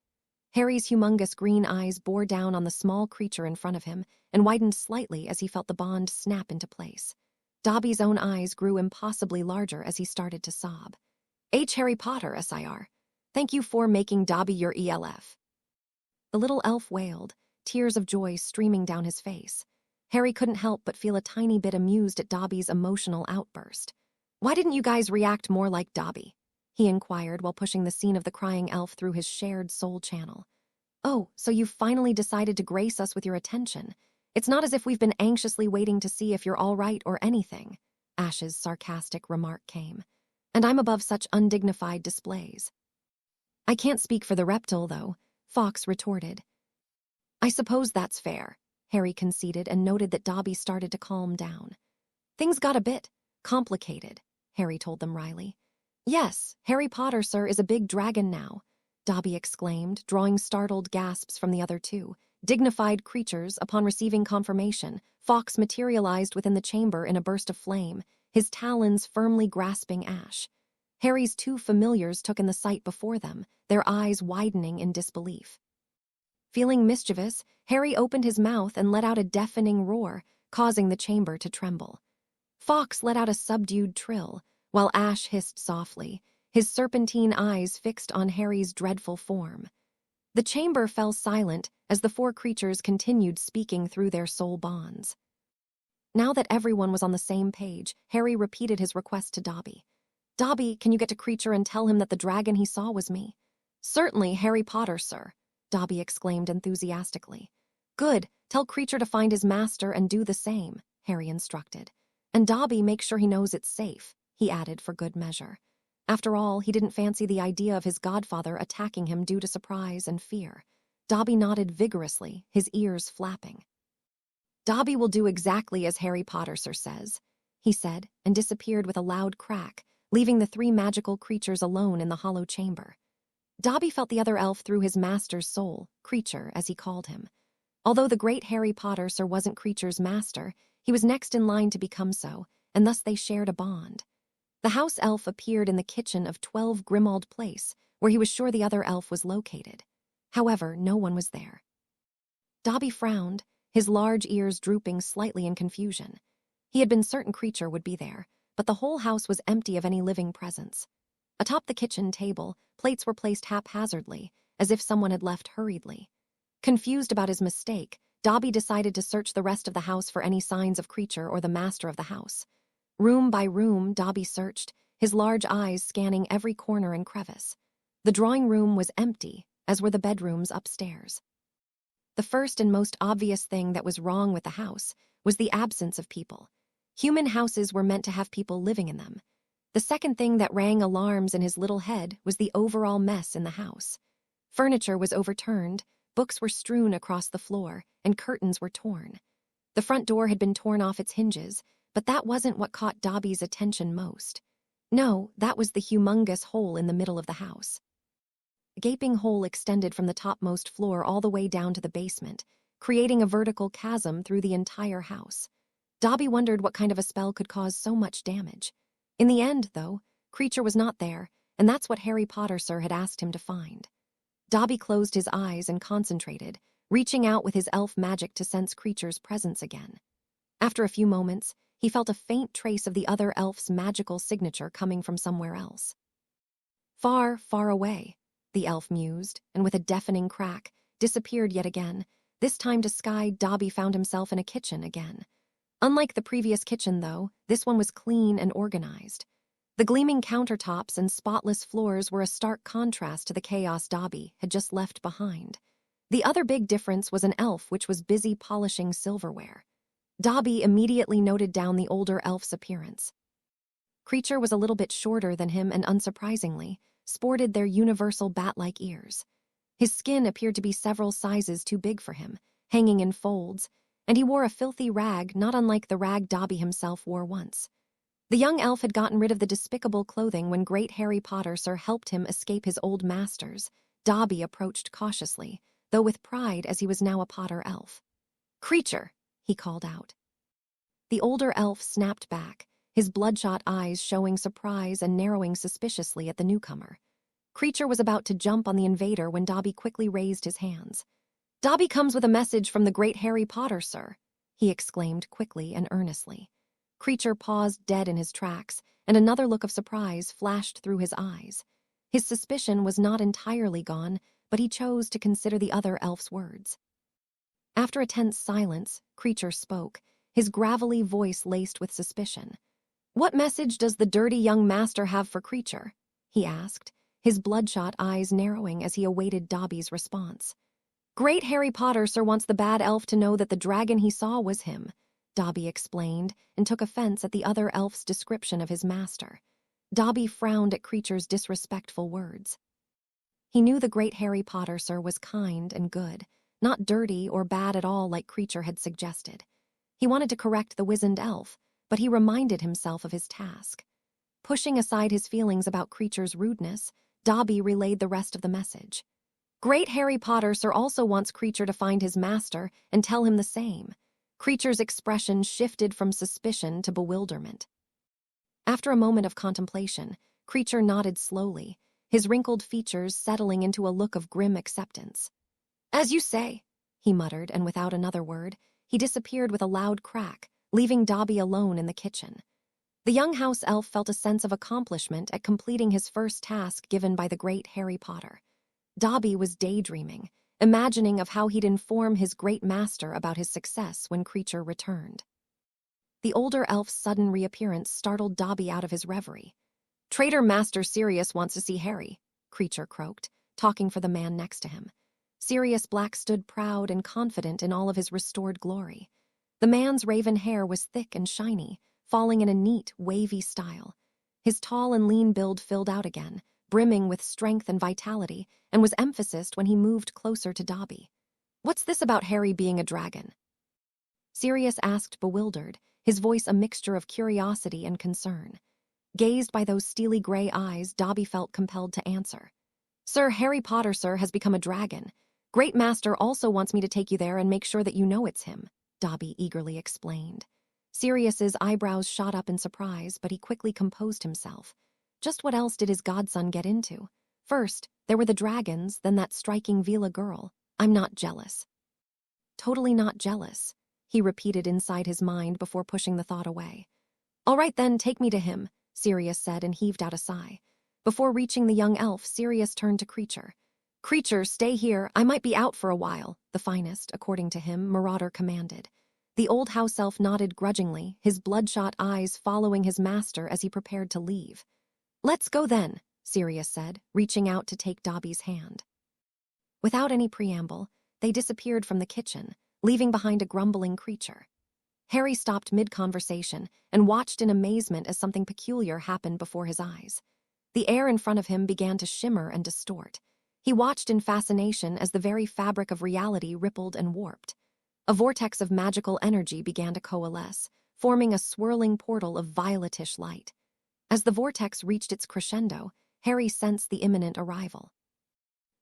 Harry's humongous green eyes bore down on the small creature in front of him and widened slightly as he felt the bond snap into place. Dobby's own eyes grew impossibly larger as he started to sob. "H. Harry Potter, Sir. Thank you for making Dobby your ELF." The little elf wailed, tears of joy streaming down his face. Harry couldn't help but feel a tiny bit amused at Dobby's emotional outburst. "Why didn't you guys react more like Dobby?" he inquired while pushing the scene of the crying elf through his shared soul channel. "Oh, so you've finally decided to grace us with your attention. It's not as if we've been anxiously waiting to see if you're all right or anything," Ash's sarcastic remark came. "And I'm above such undignified displays." I can't speak for the reptile, though, Fawkes retorted. I suppose that's fair, Harry conceded and noted that Dobby started to calm down. Things got a bit complicated, Harry told them wryly. Yes, Harry Potter, sir, is a big dragon now, Dobby exclaimed, drawing startled gasps from the other two. Dignified creatures, upon receiving confirmation, Fawkes materialized within the chamber in a burst of flame, his talons firmly grasping ash. Harry's two familiars took in the sight before them, their eyes widening in disbelief. Feeling mischievous, Harry opened his mouth and let out a deafening roar, causing the chamber to tremble. Fawkes let out a subdued trill, while Ash hissed softly, his serpentine eyes fixed on Harry's dreadful form. The chamber fell silent as the four creatures continued speaking through their soul bonds. Now that everyone was on the same page, Harry repeated his request to Dobby. Dobby, can you get to Creature and tell him that the dragon he saw was me? Certainly, Harry Potter, sir, Dobby exclaimed enthusiastically. Good, tell Creature to find his master and do the same, Harry instructed. And Dobby, make sure he knows it's safe, he added for good measure. After all, he didn't fancy the idea of his godfather attacking him due to surprise and fear. Dobby nodded vigorously, his ears flapping. Dobby will do exactly as Harry Potter, sir, says, he said, and disappeared with a loud crack, leaving the three magical creatures alone in the hollow chamber. Dobby felt the other elf through his master's soul, Creature, as he called him. Although the great Harry Potter, sir, wasn't Creature's master, he was next in line to become so, and thus they shared a bond. The house elf appeared in the kitchen of 12 Grimmauld Place, where he was sure the other elf was located. However, no one was there. Dobby frowned, his large ears drooping slightly in confusion. He had been certain Creature would be there, but the whole house was empty of any living presence. Atop the kitchen table, plates were placed haphazardly, as if someone had left hurriedly. Confused about his mistake, Dobby decided to search the rest of the house for any signs of Creature or the master of the house. Room by room, Dobby searched, his large eyes scanning every corner and crevice. The drawing room was empty, as were the bedrooms upstairs. The first and most obvious thing that was wrong with the house was the absence of people. Human houses were meant to have people living in them. The second thing that rang alarms in his little head was the overall mess in the house. Furniture was overturned, books were strewn across the floor, and curtains were torn. The front door had been torn off its hinges, but that wasn't what caught Dobby's attention most. No, that was the humongous hole in the middle of the house. A gaping hole extended from the topmost floor all the way down to the basement, creating a vertical chasm through the entire house. Dobby wondered what kind of a spell could cause so much damage. In the end, though, Creature was not there, and that's what Harry Potter, sir, had asked him to find. Dobby closed his eyes and concentrated, reaching out with his elf magic to sense Creature's presence again. After a few moments, he felt a faint trace of the other elf's magical signature coming from somewhere else. Far, far away, the elf mused, and with a deafening crack, disappeared yet again. This time to Sky, Dobby found himself in a kitchen again. Unlike the previous kitchen, though, this one was clean and organized. The gleaming countertops and spotless floors were a stark contrast to the chaos Dobby had just left behind. The other big difference was an elf which was busy polishing silverware. Dobby immediately noted down the older elf's appearance. Creature was a little bit shorter than him and, unsurprisingly, sported their universal bat-like ears. His skin appeared to be several sizes too big for him, hanging in folds, and he wore a filthy rag not unlike the rag Dobby himself wore once. The young elf had gotten rid of the despicable clothing when great Harry Potter, sir, helped him escape his old masters. Dobby approached cautiously, though with pride as he was now a Potter elf. "Creature!" he called out. The older elf snapped back, his bloodshot eyes showing surprise and narrowing suspiciously at the newcomer. Creature was about to jump on the invader when Dobby quickly raised his hands. "Dobby comes with a message from the great Harry Potter, sir," he exclaimed quickly and earnestly. Creature paused dead in his tracks, and another look of surprise flashed through his eyes. His suspicion was not entirely gone, but he chose to consider the other elf's words. After a tense silence, Creature spoke, his gravelly voice laced with suspicion. "What message does the dirty young master have for Creature?" he asked, his bloodshot eyes narrowing as he awaited Dobby's response. "Great Harry Potter, sir, wants the bad elf to know that the dragon he saw was him," Dobby explained, and took offense at the other elf's description of his master. Dobby frowned at Creature's disrespectful words. He knew the great Harry Potter, sir, was kind and good, not dirty or bad at all like Creature had suggested. He wanted to correct the wizened elf, but he reminded himself of his task. Pushing aside his feelings about Creature's rudeness, Dobby relayed the rest of the message. Great Harry Potter, sir, also wants Creature to find his master and tell him the same. Creature's expression shifted from suspicion to bewilderment. After a moment of contemplation, Creature nodded slowly, his wrinkled features settling into a look of grim acceptance. As you say, he muttered, and without another word, he disappeared with a loud crack, leaving Dobby alone in the kitchen. The young house elf felt a sense of accomplishment at completing his first task given by the great Harry Potter. Dobby was daydreaming, imagining of how he'd inform his great master about his success when Creature returned. The older elf's sudden reappearance startled Dobby out of his reverie. Traitor Master Sirius wants to see Harry, Creature croaked, talking for the man next to him. Sirius Black stood proud and confident in all of his restored glory. The man's raven hair was thick and shiny, falling in a neat, wavy style. His tall and lean build filled out again, brimming with strength and vitality, and was emphasized when he moved closer to Dobby. What's this about Harry being a dragon? Sirius asked, bewildered, his voice a mixture of curiosity and concern. Gazed by those steely gray eyes, Dobby felt compelled to answer. Sir, Harry Potter, sir, has become a dragon. Great Master also wants me to take you there and make sure that you know it's him, Dobby eagerly explained. Sirius's eyebrows shot up in surprise, but he quickly composed himself. Just what else did his godson get into? First, there were the dragons, then that striking Vila girl. I'm not jealous. Totally not jealous, he repeated inside his mind before pushing the thought away. All right then, take me to him, Sirius said and heaved out a sigh. Before reaching the young elf, Sirius turned to Creature. Creature, stay here, I might be out for a while, the finest, according to him, Marauder commanded. The old house elf nodded grudgingly, his bloodshot eyes following his master as he prepared to leave. Let's go then, Sirius said, reaching out to take Dobby's hand. Without any preamble, they disappeared from the kitchen, leaving behind a grumbling Creature. Harry stopped mid-conversation and watched in amazement as something peculiar happened before his eyes. The air in front of him began to shimmer and distort. He watched in fascination as the very fabric of reality rippled and warped. A vortex of magical energy began to coalesce, forming a swirling portal of violetish light. As the vortex reached its crescendo, Harry sensed the imminent arrival.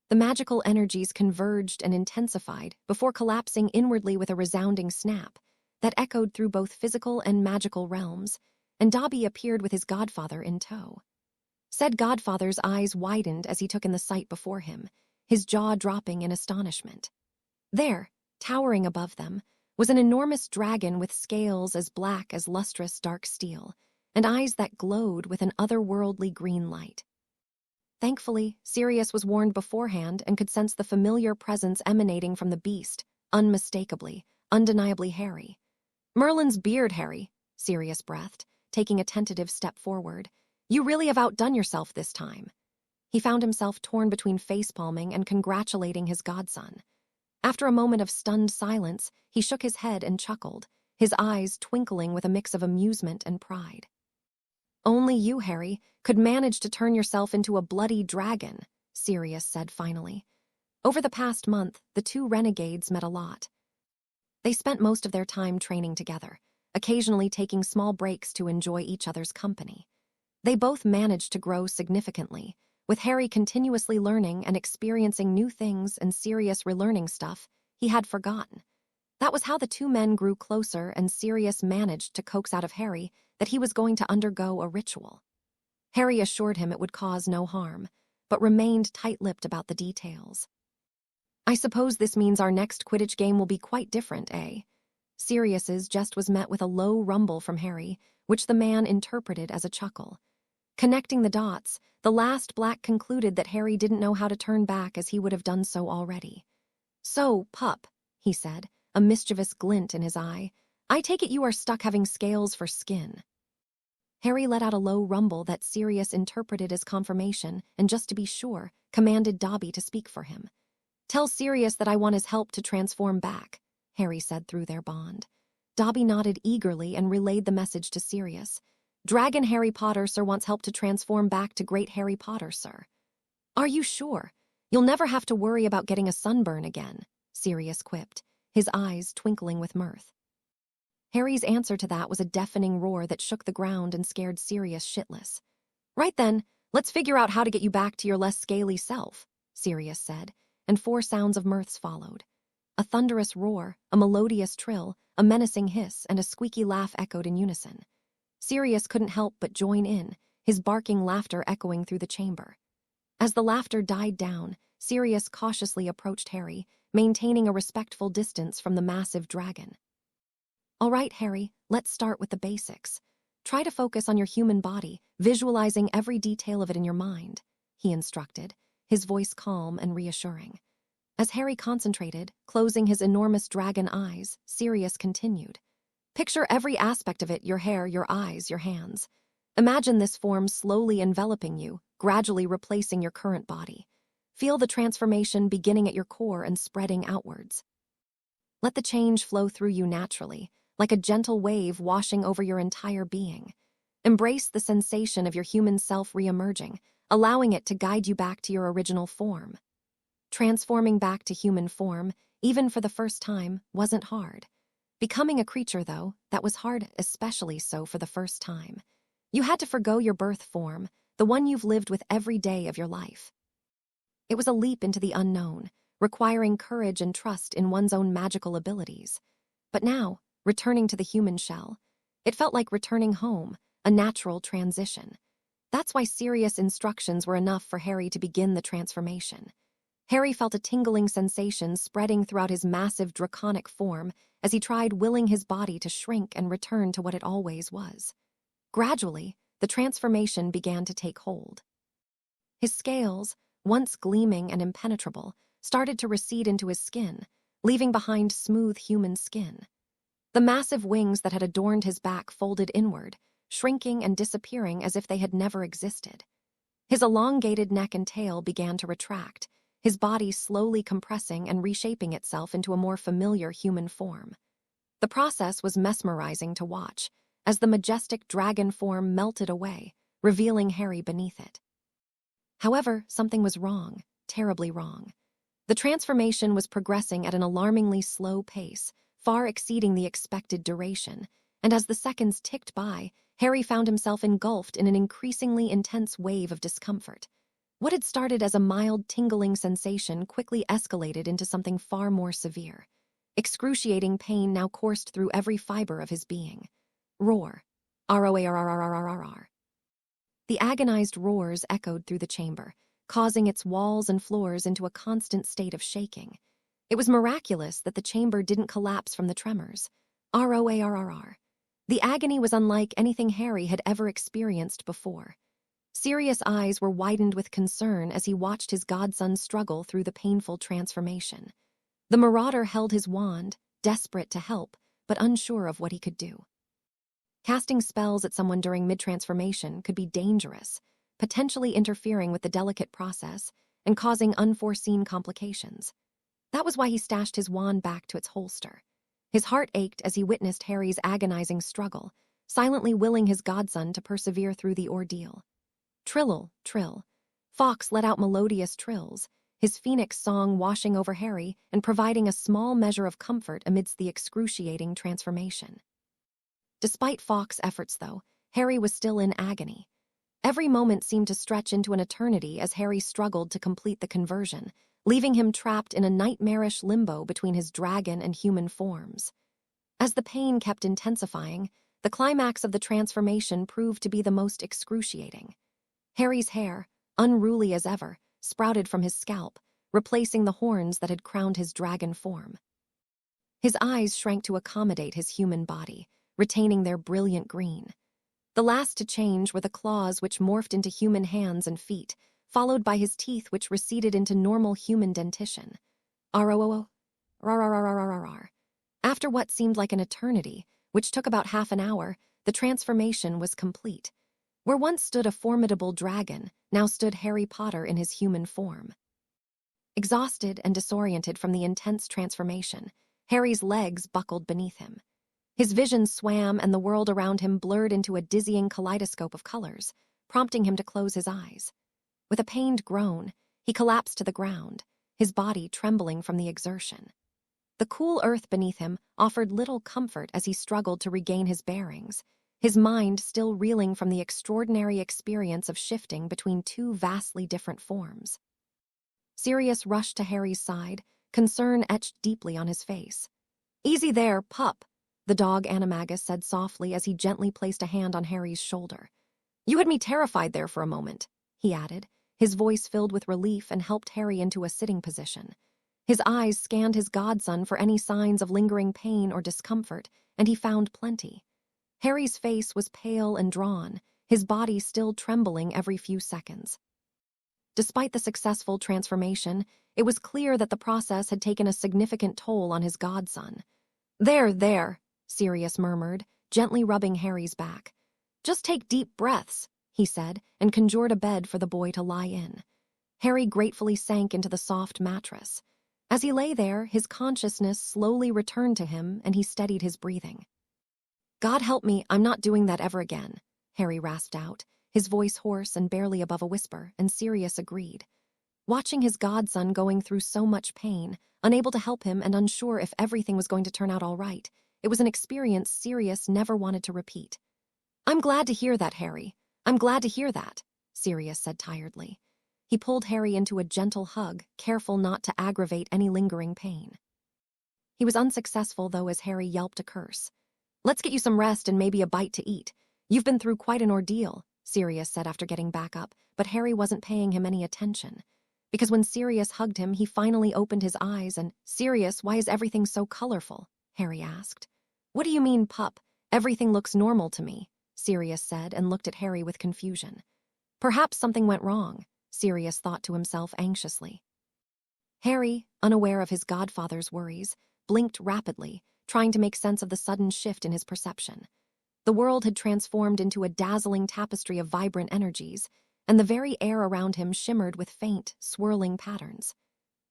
The magical energies converged and intensified before collapsing inwardly with a resounding snap that echoed through both physical and magical realms, and Dobby appeared with his godfather in tow. Said godfather's eyes widened as he took in the sight before him, his jaw dropping in astonishment. There, towering above them, was an enormous dragon with scales as black as lustrous dark steel, and eyes that glowed with an otherworldly green light. Thankfully, Sirius was warned beforehand and could sense the familiar presence emanating from the beast, unmistakably, undeniably Harry. Merlin's beard, Harry, Sirius breathed, taking a tentative step forward. You really have outdone yourself this time. He found himself torn between facepalming and congratulating his godson. After a moment of stunned silence, he shook his head and chuckled, his eyes twinkling with a mix of amusement and pride. Only you, Harry, could manage to turn yourself into a bloody dragon, Sirius said finally. Over the past month, the two renegades met a lot. They spent most of their time training together, occasionally taking small breaks to enjoy each other's company. They both managed to grow significantly, with Harry continuously learning and experiencing new things and Sirius relearning stuff he had forgotten. That was how the two men grew closer, and Sirius managed to coax out of Harry that he was going to undergo a ritual. Harry assured him it would cause no harm, but remained tight-lipped about the details. I suppose this means our next Quidditch game will be quite different, eh? Sirius's jest was met with a low rumble from Harry, which the man interpreted as a chuckle. Connecting the dots, the last Black concluded that Harry didn't know how to turn back as he would have done so already. So, pup, he said, a mischievous glint in his eye, I take it you are stuck having scales for skin. Harry let out a low rumble that Sirius interpreted as confirmation and, just to be sure, commanded Dobby to speak for him. Tell Sirius that I want his help to transform back, Harry said through their bond. Dobby nodded eagerly and relayed the message to Sirius. Dragon Harry Potter, sir, wants help to transform back to Great Harry Potter, sir. Are you sure? You'll never have to worry about getting a sunburn again, Sirius quipped, his eyes twinkling with mirth. Harry's answer to that was a deafening roar that shook the ground and scared Sirius shitless. Right then, let's figure out how to get you back to your less scaly self, Sirius said, and 4 sounds of mirths followed. A thunderous roar, a melodious trill, a menacing hiss, and a squeaky laugh echoed in unison. Sirius couldn't help but join in, his barking laughter echoing through the chamber. As the laughter died down, Sirius cautiously approached Harry, maintaining a respectful distance from the massive dragon. All right, Harry, let's start with the basics. Try to focus on your human body, visualizing every detail of it in your mind, he instructed, his voice calm and reassuring. As Harry concentrated, closing his enormous dragon eyes, Sirius continued. Picture every aspect of it, your hair, your eyes, your hands. Imagine this form slowly enveloping you, gradually replacing your current body. Feel the transformation beginning at your core and spreading outwards. Let the change flow through you naturally, like a gentle wave washing over your entire being. Embrace the sensation of your human self re-emerging, allowing it to guide you back to your original form. Transforming back to human form, even for the first time, wasn't hard. Becoming a creature, though, that was hard, especially so for the first time. You had to forgo your birth form, the one you've lived with every day of your life. It was a leap into the unknown, requiring courage and trust in one's own magical abilities. But now, returning to the human shell, it felt like returning home, a natural transition. That's why Sirius instructions were enough for Harry to begin the transformation. Harry felt a tingling sensation spreading throughout his massive draconic form as he tried willing his body to shrink and return to what it always was. Gradually, the transformation began to take hold. His scales, once gleaming and impenetrable, started to recede into his skin, leaving behind smooth human skin. The massive wings that had adorned his back folded inward, shrinking and disappearing as if they had never existed. His elongated neck and tail began to retract, his body slowly compressing and reshaping itself into a more familiar human form. The process was mesmerizing to watch, as the majestic dragon form melted away, revealing Harry beneath it. However, something was wrong, terribly wrong. The transformation was progressing at an alarmingly slow pace, far exceeding the expected duration, and as the seconds ticked by, Harry found himself engulfed in an increasingly intense wave of discomfort. What had started as a mild tingling sensation quickly escalated into something far more severe. Excruciating pain now coursed through every fiber of his being. Roar. R-O-A-R-R-R-R-R-R. The agonized roars echoed through the chamber, causing its walls and floors into a constant state of shaking. It was miraculous that the chamber didn't collapse from the tremors. R-O-A-R-R-R. The agony was unlike anything Harry had ever experienced before. Sirius' eyes were widened with concern as he watched his godson struggle through the painful transformation. The marauder held his wand, desperate to help, but unsure of what he could do. Casting spells at someone during mid-transformation could be dangerous, potentially interfering with the delicate process and causing unforeseen complications. That was why he stashed his wand back to its holster. His heart ached as he witnessed Harry's agonizing struggle, silently willing his godson to persevere through the ordeal. Trill, trill. Fawkes let out melodious trills, his phoenix song washing over Harry and providing a small measure of comfort amidst the excruciating transformation. Despite Fawkes' efforts, though, Harry was still in agony. Every moment seemed to stretch into an eternity as Harry struggled to complete the conversion, leaving him trapped in a nightmarish limbo between his dragon and human forms. As the pain kept intensifying, the climax of the transformation proved to be the most excruciating. Harry's hair, unruly as ever, sprouted from his scalp, replacing the horns that had crowned his dragon form. His eyes shrank to accommodate his human body, retaining their brilliant green. The last to change were the claws which morphed into human hands and feet, followed by his teeth which receded into normal human dentition. R-O-O-O. R-R-R-R-R-R. After what seemed like an eternity, which took about half an hour, the transformation was complete. Where once stood a formidable dragon, now stood Harry Potter in his human form. Exhausted and disoriented from the intense transformation, Harry's legs buckled beneath him. His vision swam and the world around him blurred into a dizzying kaleidoscope of colors, prompting him to close his eyes. With a pained groan, He collapsed to the ground, his body trembling from the exertion. The cool earth beneath him offered little comfort as he struggled to regain his bearings, his mind still reeling from the extraordinary experience of shifting between two vastly different forms. Sirius rushed to Harry's side, concern etched deeply on his face. "Easy there, pup," the dog Animagus said softly as he gently placed a hand on Harry's shoulder. "You had me terrified there for a moment," he added, his voice filled with relief, and helped Harry into a sitting position. His eyes scanned his godson for any signs of lingering pain or discomfort, and he found plenty. Harry's face was pale and drawn, his body still trembling every few seconds. Despite the successful transformation, it was clear that the process had taken a significant toll on his godson. There, Sirius murmured, gently rubbing Harry's back. "Just take deep breaths," he said, and conjured a bed for the boy to lie in. Harry gratefully sank into the soft mattress. As he lay there, his consciousness slowly returned to him, and he steadied his breathing. "God help me, I'm not doing that ever again," Harry rasped out, his voice hoarse and barely above a whisper, and Sirius agreed. Watching his godson going through so much pain, unable to help him and unsure if everything was going to turn out all right, it was an experience Sirius never wanted to repeat. "I'm glad to hear that, Harry. I'm glad to hear that," Sirius said tiredly. He pulled Harry into a gentle hug, careful not to aggravate any lingering pain. He was unsuccessful, though, as Harry yelped a curse. "Let's get you some rest and maybe a bite to eat. You've been through quite an ordeal," Sirius said after getting back up, but Harry wasn't paying him any attention. Because when Sirius hugged him, he finally opened his eyes and, "Sirius, why is everything so colorful?" Harry asked. "What do you mean, pup? Everything looks normal to me," Sirius said, and looked at Harry with confusion. Perhaps something went wrong, Sirius thought to himself anxiously. Harry, unaware of his godfather's worries, blinked rapidly, trying to make sense of the sudden shift in his perception. The world had transformed into a dazzling tapestry of vibrant energies, and the very air around him shimmered with faint, swirling patterns.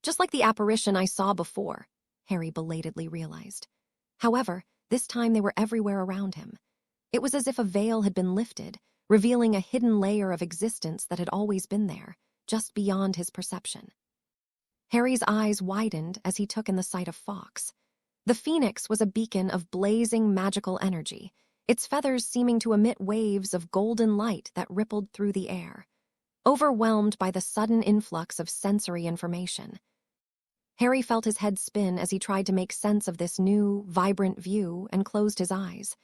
Just like the apparition I saw before, Harry belatedly realized. However, this time they were everywhere around him. It was as if a veil had been lifted, revealing a hidden layer of existence that had always been there, just beyond his perception. Harry's eyes widened as he took in the sight of Fawkes. The phoenix was a beacon of blazing magical energy, its feathers seeming to emit waves of golden light that rippled through the air. Overwhelmed by the sudden influx of sensory information, Harry felt his head spin as he tried to make sense of this new, vibrant view and closed his eyes.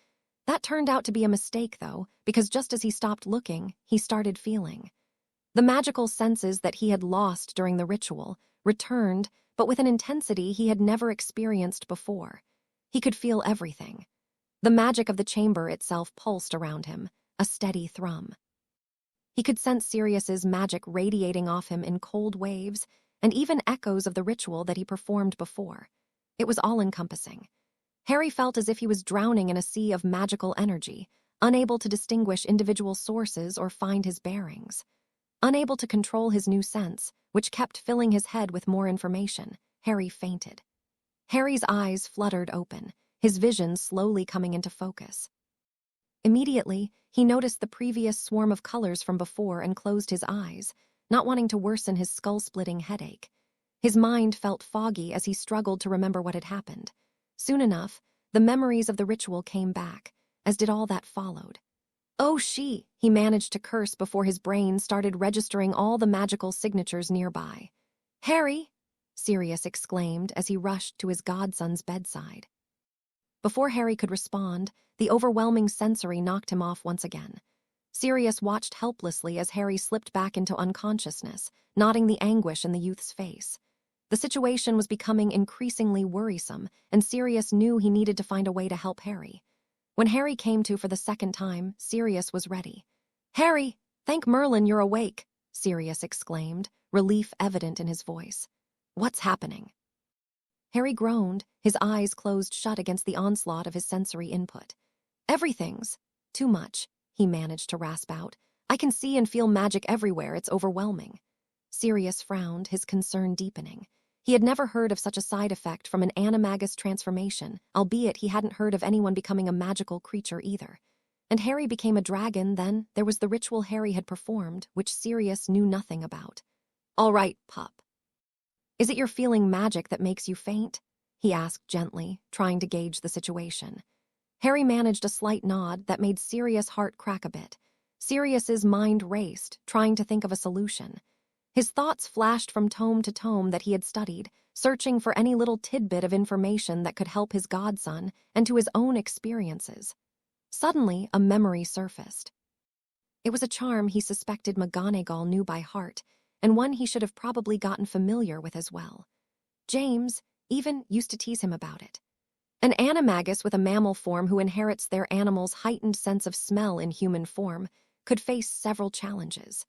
That turned out to be a mistake, though, because just as he stopped looking, he started feeling. The magical senses that he had lost during the ritual returned, but with an intensity he had never experienced before. He could feel everything. The magic of the chamber itself pulsed around him, a steady thrum. He could sense Sirius's magic radiating off him in cold waves, and even echoes of the ritual that he performed before. It was all-encompassing. Harry felt as if he was drowning in a sea of magical energy, unable to distinguish individual sources or find his bearings. Unable to control his new sense, which kept filling his head with more information, Harry fainted. Harry's eyes fluttered open, his vision slowly coming into focus. Immediately, he noticed the previous swarm of colors from before and closed his eyes, not wanting to worsen his skull-splitting headache. His mind felt foggy as he struggled to remember what had happened. Soon enough, the memories of the ritual came back, as did all that followed. "Oh, he managed to curse before his brain started registering all the magical signatures nearby. "Harry!" Sirius exclaimed as he rushed to his godson's bedside. Before Harry could respond, the overwhelming sensory knocked him off once again. Sirius watched helplessly as Harry slipped back into unconsciousness, noting the anguish in the youth's face. The situation was becoming increasingly worrisome, and Sirius knew he needed to find a way to help Harry. When Harry came to for the second time, Sirius was ready. "Harry, thank Merlin you're awake," Sirius exclaimed, relief evident in his voice. "What's happening?" Harry groaned, his eyes closed shut against the onslaught of his sensory input. "Everything's too much," he managed to rasp out. "I can see and feel magic everywhere, it's overwhelming." Sirius frowned, his concern deepening. He had never heard of such a side effect from an animagus transformation, albeit he hadn't heard of anyone becoming a magical creature either. And Harry became a dragon, then there was the ritual Harry had performed, which Sirius knew nothing about. All right, pup. Is it your feeling magic that makes you faint? He asked gently, trying to gauge the situation. Harry managed a slight nod that made Sirius' heart crack a bit. Sirius's mind raced, trying to think of a solution. His thoughts flashed from tome to tome that he had studied, searching for any little tidbit of information that could help his godson and to his own experiences. Suddenly, a memory surfaced. It was a charm he suspected McGonagall knew by heart, and one he should have probably gotten familiar with as well. James even used to tease him about it. An animagus with a mammal form who inherits their animal's heightened sense of smell in human form could face several challenges.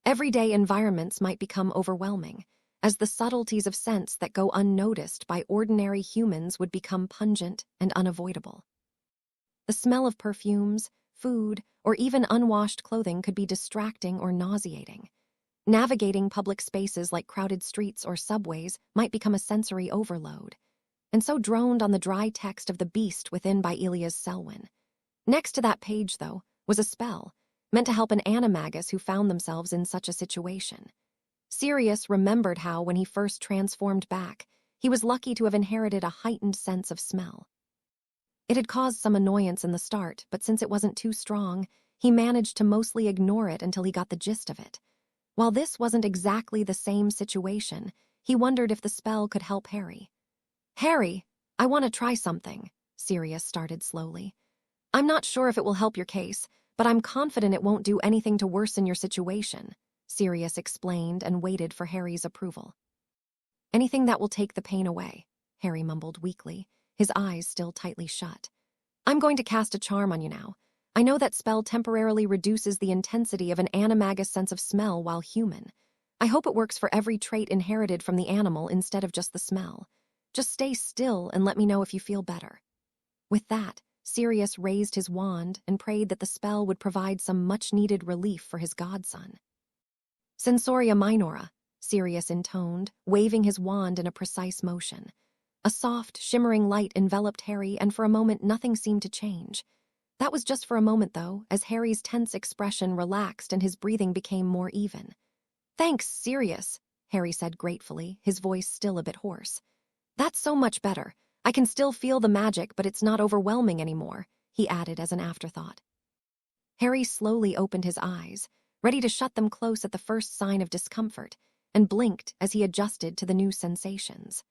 Everyday environments might become overwhelming, as the subtleties of sense that go unnoticed by ordinary humans would become pungent and unavoidable. The smell of perfumes, food, or even unwashed clothing could be distracting or nauseating. Navigating public spaces like crowded streets or subways might become a sensory overload, and so droned on the dry text of the beast within by Elia's Selwyn. Next to that page, though, was a spell, meant to help an animagus who found themselves in such a situation. Sirius remembered how, when he first transformed back, he was lucky to have inherited a heightened sense of smell. It had caused some annoyance in the start, but since it wasn't too strong, he managed to mostly ignore it until he got the gist of it. While this wasn't exactly the same situation, he wondered if the spell could help Harry. "Harry, I want to try something," Sirius started slowly. "I'm not sure if it will help your case, but I'm confident it won't do anything to worsen your situation," Sirius explained and waited for Harry's approval. "Anything that will take the pain away," Harry mumbled weakly, his eyes still tightly shut. "I'm going to cast a charm on you now. I know that spell temporarily reduces the intensity of an animagus sense of smell while human. I hope it works for every trait inherited from the animal instead of just the smell. Just stay still and let me know if you feel better." With that, Sirius raised his wand and prayed that the spell would provide some much-needed relief for his godson. "Sensoria minora," Sirius intoned, waving his wand in a precise motion. A soft, shimmering light enveloped Harry, and for a moment nothing seemed to change. That was just for a moment, though, as Harry's tense expression relaxed and his breathing became more even. "Thanks, Sirius," Harry said gratefully, his voice still a bit hoarse. "That's so much better. I can still feel the magic, but it's not overwhelming anymore," he added as an afterthought. Harry slowly opened his eyes, ready to shut them close at the first sign of discomfort, and blinked as he adjusted to the new sensations.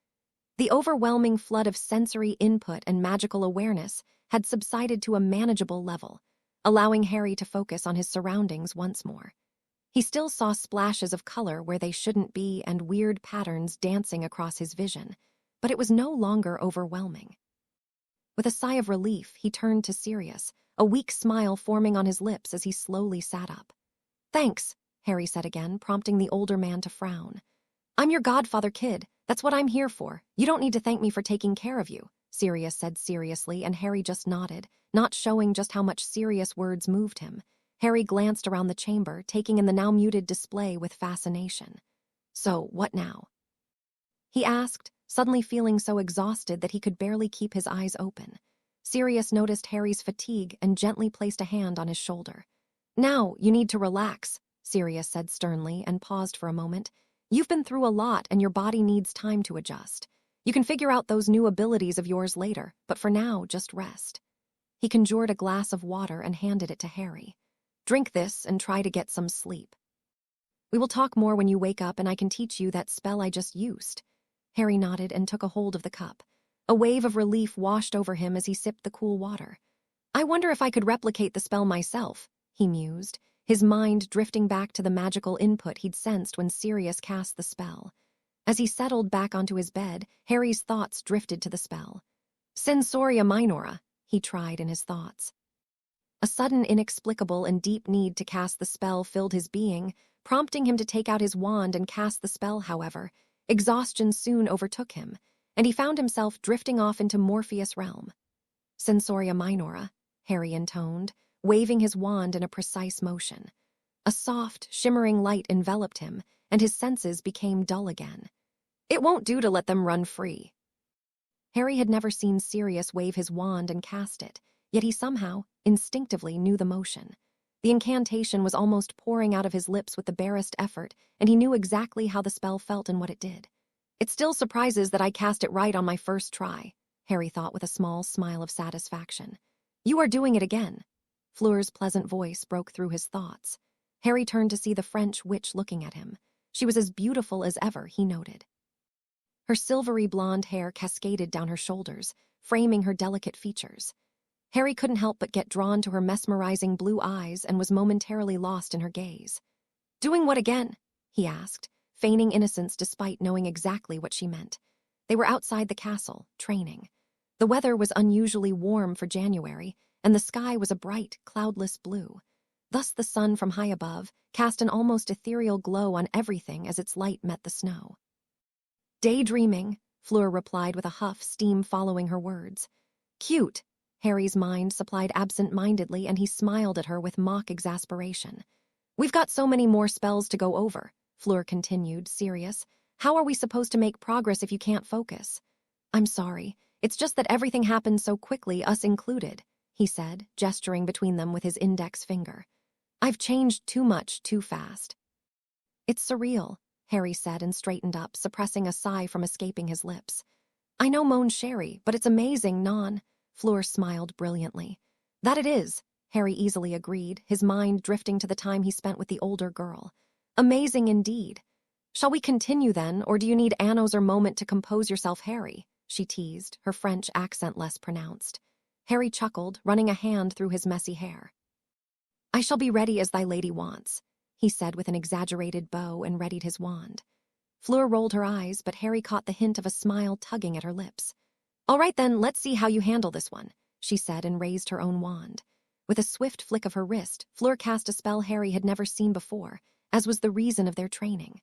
The overwhelming flood of sensory input and magical awareness had subsided to a manageable level, allowing Harry to focus on his surroundings once more. He still saw splashes of color where they shouldn't be and weird patterns dancing across his vision, but it was no longer overwhelming. With a sigh of relief, he turned to Sirius, a weak smile forming on his lips as he slowly sat up. "Thanks," Harry said again, prompting the older man to frown. "I'm your godfather kid. That's what I'm here for. You don't need to thank me for taking care of you," Sirius said seriously, and Harry just nodded, not showing just how much Sirius' words moved him. Harry glanced around the chamber, taking in the now muted display with fascination. "So, what now?" he asked, suddenly feeling so exhausted that he could barely keep his eyes open. Sirius noticed Harry's fatigue and gently placed a hand on his shoulder. "Now, you need to relax," Sirius said sternly and paused for a moment. "You've been through a lot and your body needs time to adjust. You can figure out those new abilities of yours later, but for now, just rest." He conjured a glass of water and handed it to Harry. "Drink this and try to get some sleep. We will talk more when you wake up and I can teach you that spell I just used." Harry nodded and took a hold of the cup. A wave of relief washed over him as he sipped the cool water. "I wonder if I could replicate the spell myself," he mused, his mind drifting back to the magical input he'd sensed when Sirius cast the spell. As he settled back onto his bed, Harry's thoughts drifted to the spell. "Sensoria minora," he tried in his thoughts. A sudden, inexplicable, and deep need to cast the spell filled his being, prompting him to take out his wand and cast the spell. However, exhaustion soon overtook him, and he found himself drifting off into Morpheus' realm. "Sensoria minora," Harry intoned, waving his wand in a precise motion. A soft, shimmering light enveloped him, and his senses became dull again. "It won't do to let them run free." Harry had never seen Sirius wave his wand and cast it, yet he somehow, instinctively, knew the motion. The incantation was almost pouring out of his lips with the barest effort, and he knew exactly how the spell felt and what it did. It still surprises that I cast it right on my first try, Harry thought with a small smile of satisfaction. You are doing it again. Fleur's pleasant voice broke through his thoughts. Harry turned to see the French witch looking at him. She was as beautiful as ever, he noted. Her silvery blonde hair cascaded down her shoulders, framing her delicate features. Harry couldn't help but get drawn to her mesmerizing blue eyes and was momentarily lost in her gaze. Doing what again? He asked, feigning innocence despite knowing exactly what she meant. They were outside the castle, training. The weather was unusually warm for January, and the sky was a bright, cloudless blue. Thus the sun from high above cast an almost ethereal glow on everything as its light met the snow. Daydreaming, Fleur replied with a huff, steam following her words. Cute, Harry's mind supplied absent-mindedly, and he smiled at her with mock exasperation. We've got so many more spells to go over, Fleur continued, serious. How are we supposed to make progress if you can't focus? I'm sorry, it's just that everything happened so quickly, us included, he said, gesturing between them with his index finger. I've changed too much too fast. It's surreal, Harry said and straightened up, suppressing a sigh from escaping his lips. I know mon chéri, but it's amazing, non? Fleur smiled brilliantly. That it is, Harry easily agreed, his mind drifting to the time he spent with the older girl. Amazing indeed. Shall we continue then, or do you need annos or moment to compose yourself, Harry? She teased, her French accent less pronounced. Harry chuckled, running a hand through his messy hair. I shall be ready as thy lady wants, he said with an exaggerated bow and readied his wand. Fleur rolled her eyes, but Harry caught the hint of a smile tugging at her lips. All right then, let's see how you handle this one, she said and raised her own wand. With a swift flick of her wrist, Fleur cast a spell Harry had never seen before, as was the reason of their training.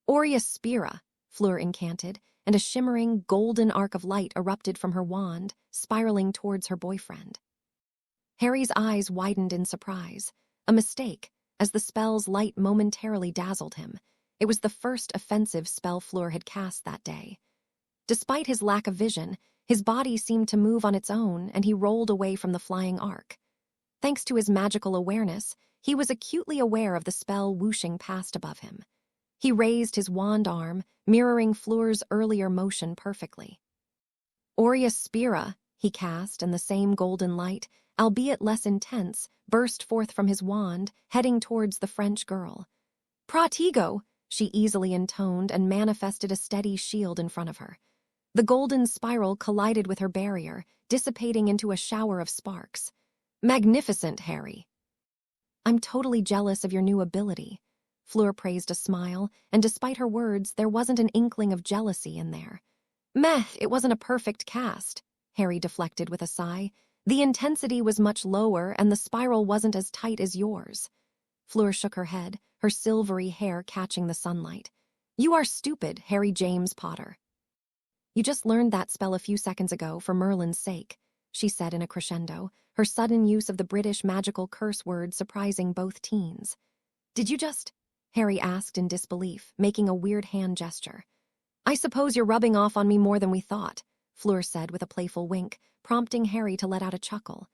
Aurea Spira, Fleur incanted, and a shimmering, golden arc of light erupted from her wand, spiraling towards her boyfriend. Harry's eyes widened in surprise. A mistake, as the spell's light momentarily dazzled him. It was the first offensive spell Fleur had cast that day. Despite his lack of vision, his body seemed to move on its own, and he rolled away from the flying arc. Thanks to his magical awareness, he was acutely aware of the spell whooshing past above him. He raised his wand arm, mirroring Fleur's earlier motion perfectly. Aurea Spira, he cast, and the same golden light, albeit less intense, burst forth from his wand, heading towards the French girl. Pratigo, she easily intoned and manifested a steady shield in front of her. The golden spiral collided with her barrier, dissipating into a shower of sparks. Magnificent, Harry. I'm totally jealous of your new ability. Fleur praised a smile, and despite her words, there wasn't an inkling of jealousy in there. Meh, it wasn't a perfect cast, Harry deflected with a sigh. The intensity was much lower, and the spiral wasn't as tight as yours. Fleur shook her head, her silvery hair catching the sunlight. You are stupid, Harry James Potter. You just learned that spell a few seconds ago for Merlin's sake, she said in a crescendo, her sudden use of the British magical curse word surprising both teens. Did you just? Harry asked in disbelief, making a weird hand gesture. I suppose you're rubbing off on me more than we thought, Fleur said with a playful wink, prompting Harry to let out a chuckle.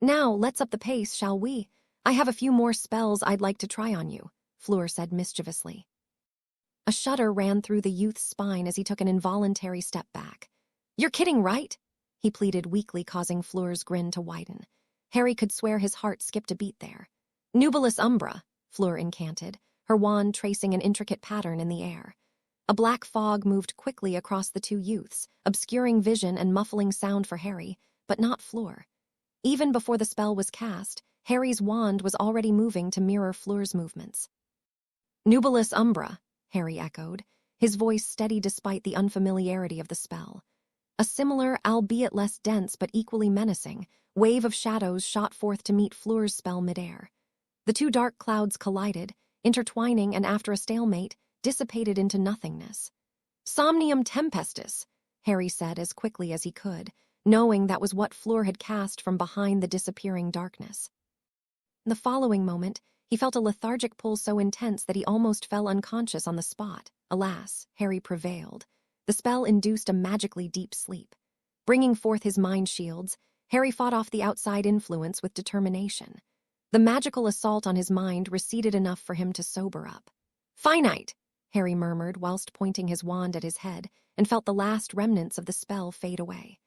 Now, let's up the pace, shall we? I have a few more spells I'd like to try on you, Fleur said mischievously. A shudder ran through the youth's spine as he took an involuntary step back. You're kidding, right? He pleaded weakly, causing Fleur's grin to widen. Harry could swear his heart skipped a beat there. Nubilis Umbra, Fleur incanted, her wand tracing an intricate pattern in the air. A black fog moved quickly across the two youths, obscuring vision and muffling sound for Harry, but not Fleur. Even before the spell was cast, Harry's wand was already moving to mirror Fleur's movements. Nubilis Umbra, Harry echoed, his voice steady despite the unfamiliarity of the spell. A similar, albeit less dense but equally menacing, wave of shadows shot forth to meet Fleur's spell midair. The two dark clouds collided, intertwining, and after a stalemate, dissipated into nothingness. Somnium Tempestus, Harry said as quickly as he could, knowing that was what Fleur had cast from behind the disappearing darkness. In the following moment, he felt a lethargic pull so intense that he almost fell unconscious on the spot. Alas, Harry prevailed. The spell induced a magically deep sleep. Bringing forth his mind shields, Harry fought off the outside influence with determination. The magical assault on his mind receded enough for him to sober up. "Finite," Harry murmured whilst pointing his wand at his head, and felt the last remnants of the spell fade away.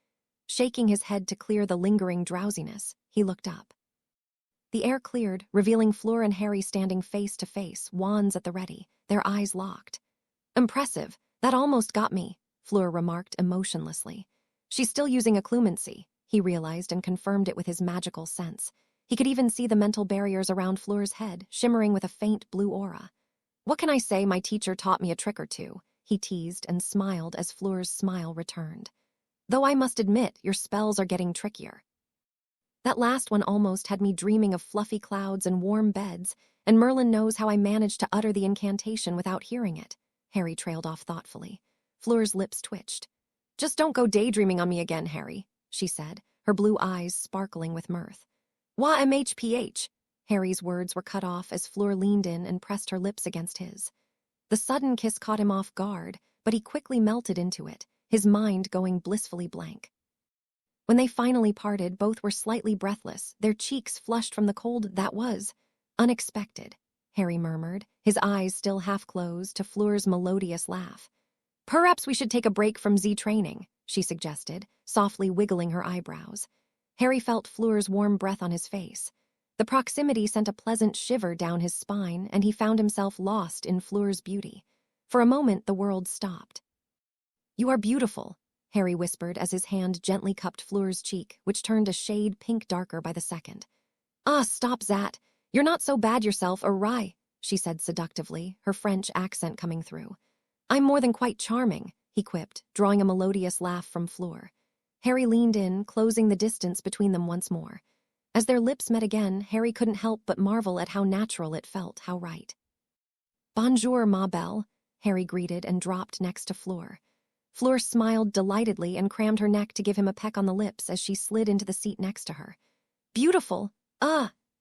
Shaking his head to clear the lingering drowsiness, he looked up. The air cleared, revealing Fleur and Harry standing face to face, wands at the ready, their eyes locked. "Impressive. That almost got me," Fleur remarked emotionlessly. "She's still using occlumency," he realized and confirmed it with his magical sense. He could even see the mental barriers around Fleur's head, shimmering with a faint blue aura. "What can I say? My teacher taught me a trick or two," he teased and smiled as Fleur's smile returned. "Though I must admit, your spells are getting trickier. That last one almost had me dreaming of fluffy clouds and warm beds, and Merlin knows how I managed to utter the incantation without hearing it," Harry trailed off thoughtfully. Fleur's lips twitched. "Just don't go daydreaming on me again, Harry," she said, her blue eyes sparkling with mirth. "Wah mhph." Harry's words were cut off as Fleur leaned in and pressed her lips against his. The sudden kiss caught him off guard, but he quickly melted into it, his mind going blissfully blank. When they finally parted, both were slightly breathless, their cheeks flushed from the cold that was unexpected, Harry murmured, his eyes still half-closed, to Fleur's melodious laugh. "Perhaps we should take a break from Z-training," she suggested, softly wiggling her eyebrows. Harry felt Fleur's warm breath on his face. The proximity sent a pleasant shiver down his spine, and he found himself lost in Fleur's beauty. For a moment, the world stopped. "You are beautiful," Harry whispered as his hand gently cupped Fleur's cheek, which turned a shade pink darker by the second. "Ah, stop that. You're not so bad yourself, right?" she said seductively, her French accent coming through. "I'm more than quite charming," he quipped, drawing a melodious laugh from Fleur. Harry leaned in, closing the distance between them once more. As their lips met again, Harry couldn't help but marvel at how natural it felt, how right. "Bonjour, ma belle," Harry greeted and dropped next to Fleur. Fleur smiled delightedly and crammed her neck to give him a peck on the lips as she slid into the seat next to her. "Beautiful,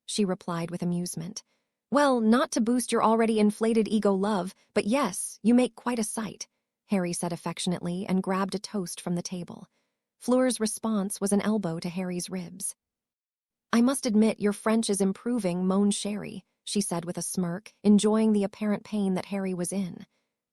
she replied with amusement. "Well, not to boost your already inflated ego, love, but yes, you make quite a sight," Harry said affectionately and grabbed a toast from the table. Fleur's response was an elbow to Harry's ribs. "I must admit your French is improving, mon chéri," she said with a smirk, enjoying the apparent pain that Harry was in.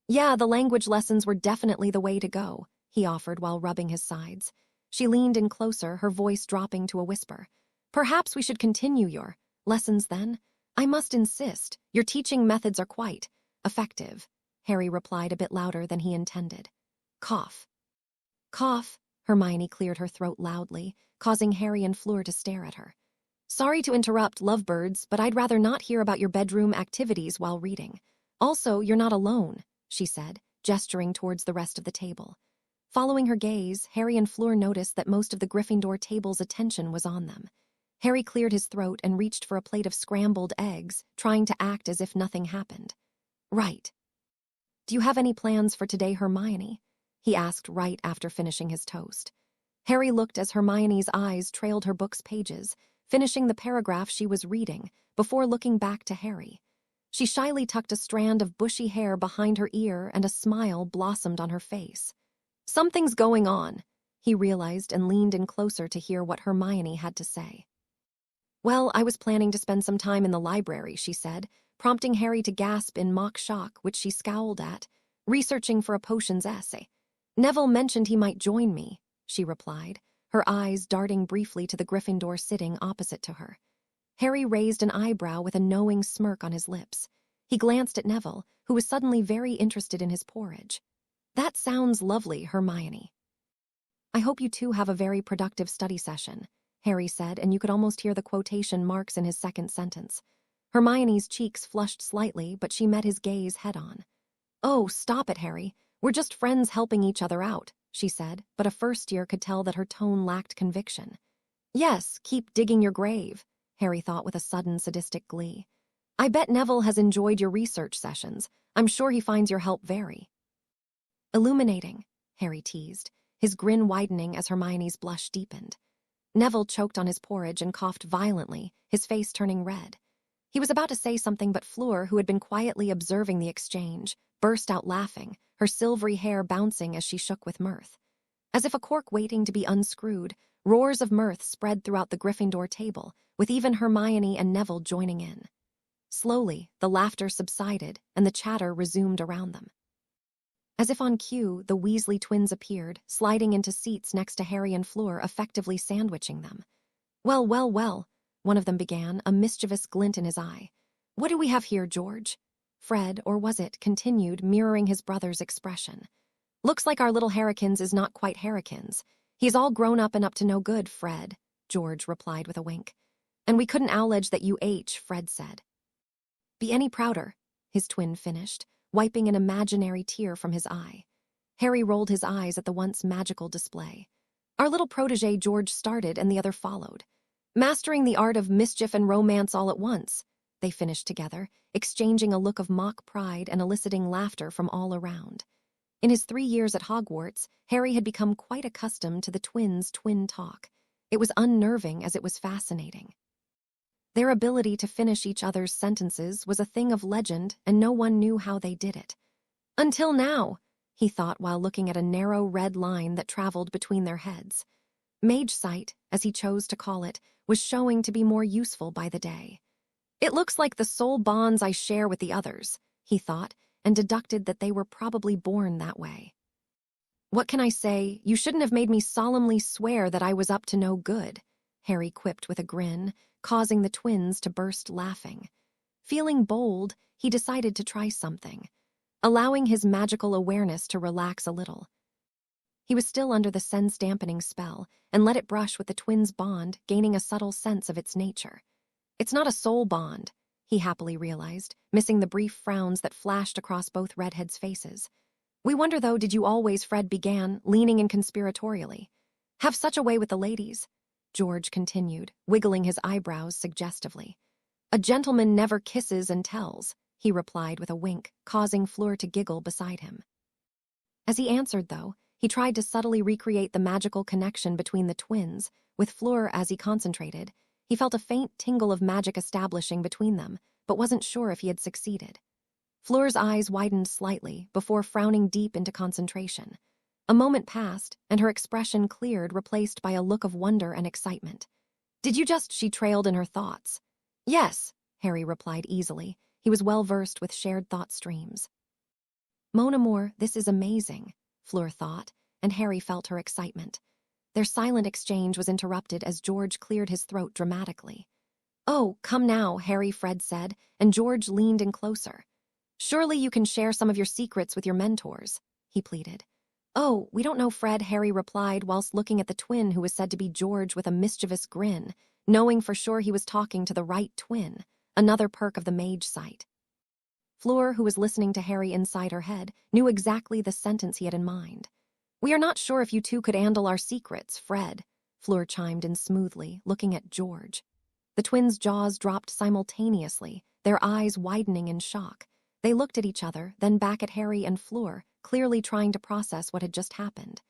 "Yeah, the language lessons were definitely the way to go," he offered while rubbing his sides. She leaned in closer, her voice dropping to a whisper. "Perhaps we should continue your lessons then? I must insist, your teaching methods are quite effective," Harry replied a bit louder than he intended. "Cough." "Cough," Hermione cleared her throat loudly, causing Harry and Fleur to stare at her. "Sorry to interrupt, lovebirds, but I'd rather not hear about your bedroom activities while reading. Also, you're not alone," she said, gesturing towards the rest of the table. Following her gaze, Harry and Fleur noticed that most of the Gryffindor table's attention was on them. Harry cleared his throat and reached for a plate of scrambled eggs, trying to act as if nothing happened. "Right. Do you have any plans for today, Hermione?" he asked right after finishing his toast. Harry looked as Hermione's eyes trailed her book's pages, finishing the paragraph she was reading, before looking back to Harry. She shyly tucked a strand of bushy hair behind her ear and a smile blossomed on her face. "Something's going on," he realized and leaned in closer to hear what Hermione had to say. "Well, I was planning to spend some time in the library," she said, prompting Harry to gasp in mock shock, which she scowled at, "researching for a potions essay. Neville mentioned he might join me," she replied, her eyes darting briefly to the Gryffindor sitting opposite to her. Harry raised an eyebrow with a knowing smirk on his lips. He glanced at Neville, who was suddenly very interested in his porridge. "That sounds lovely, Hermione." "I hope you two have a very productive study session," Harry said, and you could almost hear the quotation marks in his second sentence. Hermione's cheeks flushed slightly, but she met his gaze head-on. "Oh, stop it, Harry. We're just friends helping each other out," she said, but a first-year could tell that her tone lacked conviction. "Yes, keep digging your grave," Harry thought with a sudden sadistic glee. "I bet Neville has enjoyed your research sessions. I'm sure he finds your help very illuminating," Harry teased, his grin widening as Hermione's blush deepened. Neville choked on his porridge and coughed violently, his face turning red. He was about to say something, but Fleur, who had been quietly observing the exchange, burst out laughing, her silvery hair bouncing as she shook with mirth. As if a cork waiting to be unscrewed, Roars of mirth spread throughout the Gryffindor table, with even Hermione and Neville joining in. Slowly, the laughter subsided and the chatter resumed around them. As if on cue, the Weasley twins appeared, sliding into seats next to Harry and Fleur, effectively sandwiching them. Well, well, well, one of them began, a mischievous glint in his eye. What do we have here, George? Fred, or was it, continued, mirroring his brother's expression. Looks like our little Harrikins is not quite Harrikins. He's all grown up and up to no good, Fred, George replied with a wink. And we couldn't allege that you H, Fred said. Be any prouder, his twin finished, wiping an imaginary tear from his eye. Harry rolled his eyes at the once magical display. Our little protege George started and the other followed. Mastering the art of mischief and romance all at once, they finished together, exchanging a look of mock pride and eliciting laughter from all around. In his 3 years at Hogwarts, Harry had become quite accustomed to the twins' twin talk. It was unnerving as it was fascinating. Their ability to finish each other's sentences was a thing of legend, and no one knew how they did it. Until now, he thought while looking at a narrow red line that traveled between their heads. Mage sight, as he chose to call it, was showing to be more useful by the day. It looks like the soul bonds I share with the others, he thought, and deducted that they were probably born that way. What can I say? You shouldn't have made me solemnly swear that I was up to no good, Harry quipped with a grin, causing the twins to burst laughing. Feeling bold, he decided to try something, allowing his magical awareness to relax a little. He was still under the sense-dampening spell and let it brush with the twins' bond, gaining a subtle sense of its nature. It's not a soul bond, he happily realized, missing the brief frowns that flashed across both redheads' faces. We wonder, though, did you always, Fred began, leaning in conspiratorially. Have such a way with the ladies, George continued, wiggling his eyebrows suggestively. A gentleman never kisses and tells, he replied with a wink, causing Fleur to giggle beside him. As he answered, though, he tried to subtly recreate the magical connection between the twins. With Fleur as he concentrated, he felt a faint tingle of magic establishing between them, but wasn't sure if he had succeeded. Fleur's eyes widened slightly before frowning deep into concentration. A moment passed, and her expression cleared, replaced by a look of wonder and excitement. Did you just? She trailed in her thoughts. Yes, Harry replied easily. He was well versed with shared thought streams. Mon amour, this is amazing, Fleur thought, and Harry felt her excitement. Their silent exchange was interrupted as George cleared his throat dramatically. Oh, come now, Harry, Fred said, and George leaned in closer. Surely you can share some of your secrets with your mentors, he pleaded. Oh, we don't know, Fred, Harry replied whilst looking at the twin who was said to be George with a mischievous grin, knowing for sure he was talking to the right twin, another perk of the mage sight. Fleur, who was listening to Harry inside her head, knew exactly the sentence he had in mind. We are not sure if you two could handle our secrets, Fred, Fleur chimed in smoothly, looking at George. The twins' jaws dropped simultaneously, their eyes widening in shock. They looked at each other, then back at Harry and Fleur, clearly trying to process what had just happened.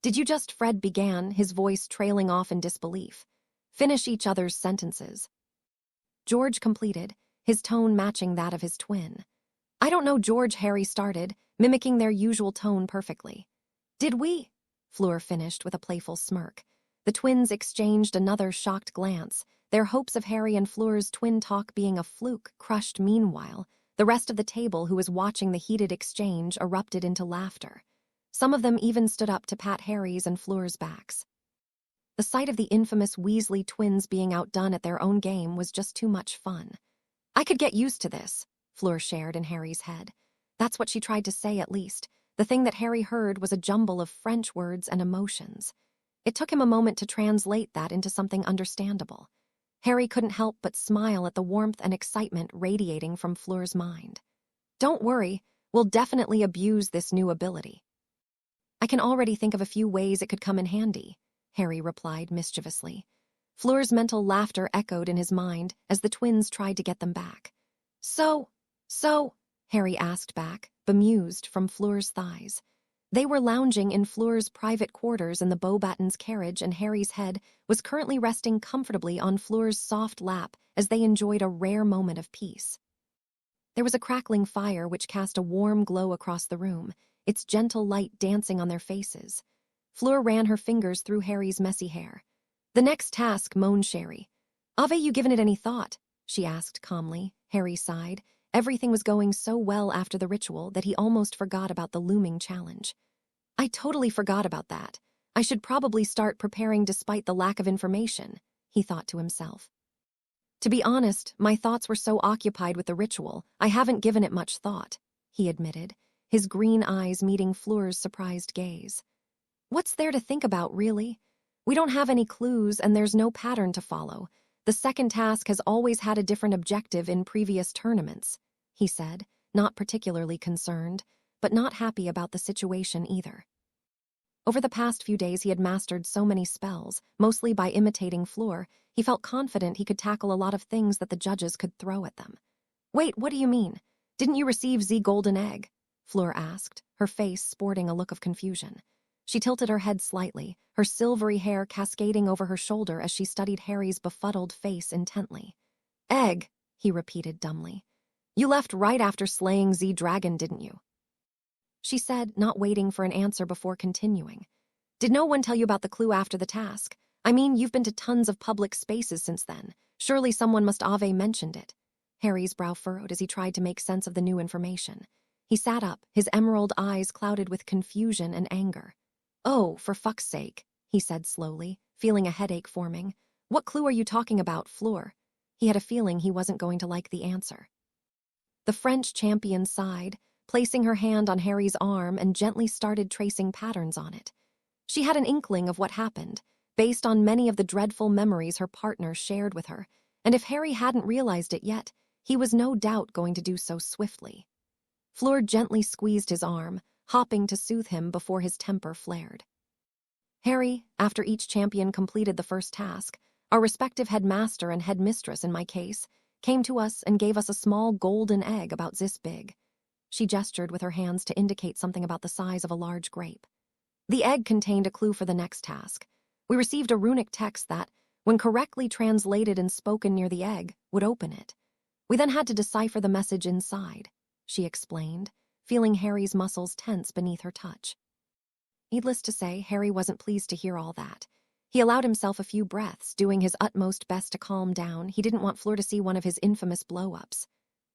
Did you just? Fred began, his voice trailing off in disbelief. Finish each other's sentences. George completed, his tone matching that of his twin. I don't know, George, Harry started, mimicking their usual tone perfectly. Did we? Fleur finished with a playful smirk. The twins exchanged another shocked glance, their hopes of Harry and Fleur's twin talk being a fluke crushed meanwhile. The rest of the table, who was watching the heated exchange, erupted into laughter. Some of them even stood up to pat Harry's and Fleur's backs. The sight of the infamous Weasley twins being outdone at their own game was just too much fun. I could get used to this, Fleur shared in Harry's head. That's what she tried to say, at least. The thing that Harry heard was a jumble of French words and emotions. It took him a moment to translate that into something understandable. Harry couldn't help but smile at the warmth and excitement radiating from Fleur's mind. Don't worry, we'll definitely abuse this new ability. I can already think of a few ways it could come in handy, Harry replied mischievously. Fleur's mental laughter echoed in his mind as the twins tried to get them back. So, Harry asked back, bemused from Fleur's thighs. They were lounging in Fleur's private quarters in the Beauxbatons carriage, and Harry's head was currently resting comfortably on Fleur's soft lap as they enjoyed a rare moment of peace. There was a crackling fire which cast a warm glow across the room, its gentle light dancing on their faces. Fleur ran her fingers through Harry's messy hair. "The next task," moaned Sherry. "Have you given it any thought?" she asked calmly. Harry sighed. Everything was going so well after the ritual that he almost forgot about the looming challenge. "I totally forgot about that. I should probably start preparing despite the lack of information," he thought to himself. "To be honest, my thoughts were so occupied with the ritual, I haven't given it much thought," he admitted, his green eyes meeting Fleur's surprised gaze. "What's there to think about, really? We don't have any clues and there's no pattern to follow. The second task has always had a different objective in previous tournaments," he said, not particularly concerned, but not happy about the situation either. Over the past few days he had mastered so many spells, mostly by imitating Fleur. He felt confident he could tackle a lot of things that the judges could throw at them. "Wait, what do you mean? Didn't you receive the golden egg?" Fleur asked, her face sporting a look of confusion. She tilted her head slightly, her silvery hair cascading over her shoulder as she studied Harry's befuddled face intently. "Egg," he repeated dumbly. "You left right after slaying the dragon, didn't you?" she said, not waiting for an answer before continuing. "Did no one tell you about the clue after the task? I mean, you've been to tons of public spaces since then. Surely someone must have mentioned it." Harry's brow furrowed as he tried to make sense of the new information. He sat up, his emerald eyes clouded with confusion and anger. "Oh, for fuck's sake," he said slowly, feeling a headache forming. "What clue are you talking about, Fleur?" He had a feeling he wasn't going to like the answer. The French champion sighed, placing her hand on Harry's arm and gently started tracing patterns on it. She had an inkling of what happened, based on many of the dreadful memories her partner shared with her, and if Harry hadn't realized it yet, he was no doubt going to do so swiftly. Fleur gently squeezed his arm, hopping to soothe him before his temper flared. "Harry, after each champion completed the first task, our respective headmaster and headmistress in my case, came to us and gave us a small golden egg about this big." She gestured with her hands to indicate something about the size of a large grape. "The egg contained a clue for the next task. We received a runic text that, when correctly translated and spoken near the egg, would open it. We then had to decipher the message inside," she explained, feeling Harry's muscles tense beneath her touch. Needless to say, Harry wasn't pleased to hear all that. He allowed himself a few breaths, doing his utmost best to calm down. He didn't want Fleur to see one of his infamous blow-ups.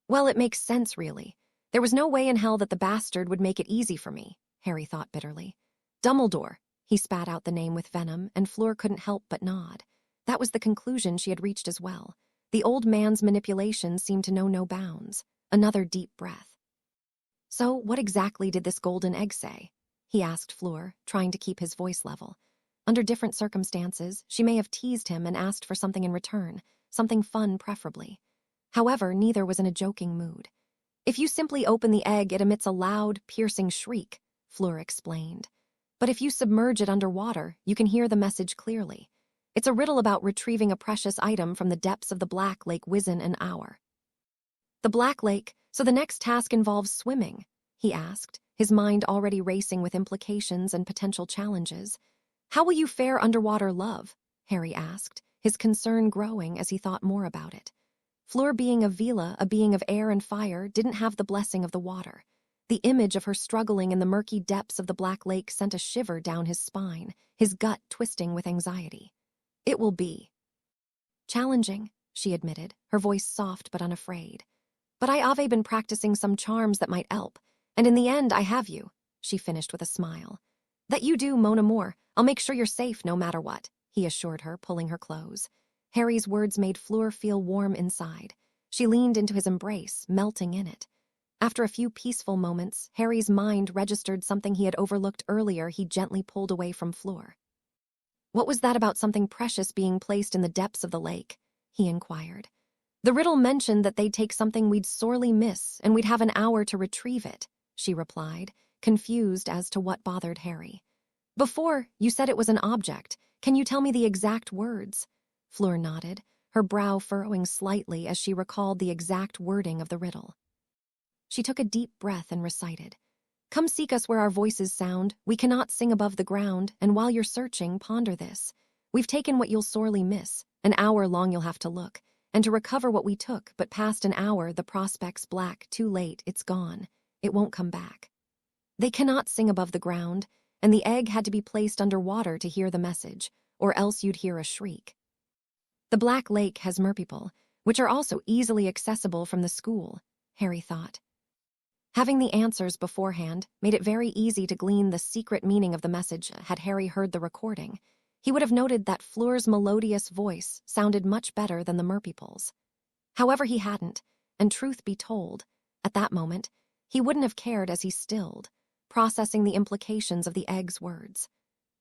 "Well, it makes sense, really. There was no way in hell that the bastard would make it easy for me," Harry thought bitterly. "Dumbledore," he spat out the name with venom, and Fleur couldn't help but nod. That was the conclusion she had reached as well. The old man's manipulation seemed to know no bounds. Another deep breath. "So, what exactly did this golden egg say?" he asked Fleur, trying to keep his voice level. Under different circumstances, she may have teased him and asked for something in return, something fun preferably. However, neither was in a joking mood. "If you simply open the egg, it emits a loud, piercing shriek," Fleur explained. "But if you submerge it underwater, you can hear the message clearly. It's a riddle about retrieving a precious item from the depths of the Black Lake within an hour." "The Black Lake, so the next task involves swimming?" he asked, his mind already racing with implications and potential challenges. "How will you fare underwater, love?" Harry asked, his concern growing as he thought more about it. Fleur, being a Vila, a being of air and fire, didn't have the blessing of the water. The image of her struggling in the murky depths of the Black Lake sent a shiver down his spine, his gut twisting with anxiety. "It will be challenging," she admitted, her voice soft but unafraid. "But I have been practicing some charms that might help, and in the end I have you," she finished with a smile. "That you do, mon amour. I'll make sure you're safe no matter what," he assured her, pulling her close. Harry's words made Fleur feel warm inside. She leaned into his embrace, melting in it. After a few peaceful moments, Harry's mind registered something he had overlooked earlier. He gently pulled away from Fleur. "What was that about something precious being placed in the depths of the lake?" he inquired. "The riddle mentioned that they'd take something we'd sorely miss, and we'd have an hour to retrieve it," she replied, confused as to what bothered Harry. "Before, you said it was an object. Can you tell me the exact words?" Fleur nodded, her brow furrowing slightly as she recalled the exact wording of the riddle. She took a deep breath and recited, "Come seek us where our voices sound. We cannot sing above the ground, and while you're searching, ponder this. We've taken what you'll sorely miss. An hour long you'll have to look, and to recover what we took, but past an hour the prospect's black. Too late, it's gone. It won't come back." They cannot sing above the ground, and the egg had to be placed underwater to hear the message. or else you'd hear a shriek. The Black Lake has merpeople, which are also easily accessible from the school, Harry thought. Having the answers beforehand made it very easy to glean the secret meaning of the message. Had Harry heard the recording, he would have noted that Fleur's melodious voice sounded much better than the merpeople's. However, he hadn't, and truth be told, at that moment, he wouldn't have cared as he stilled, processing the implications of the egg's words.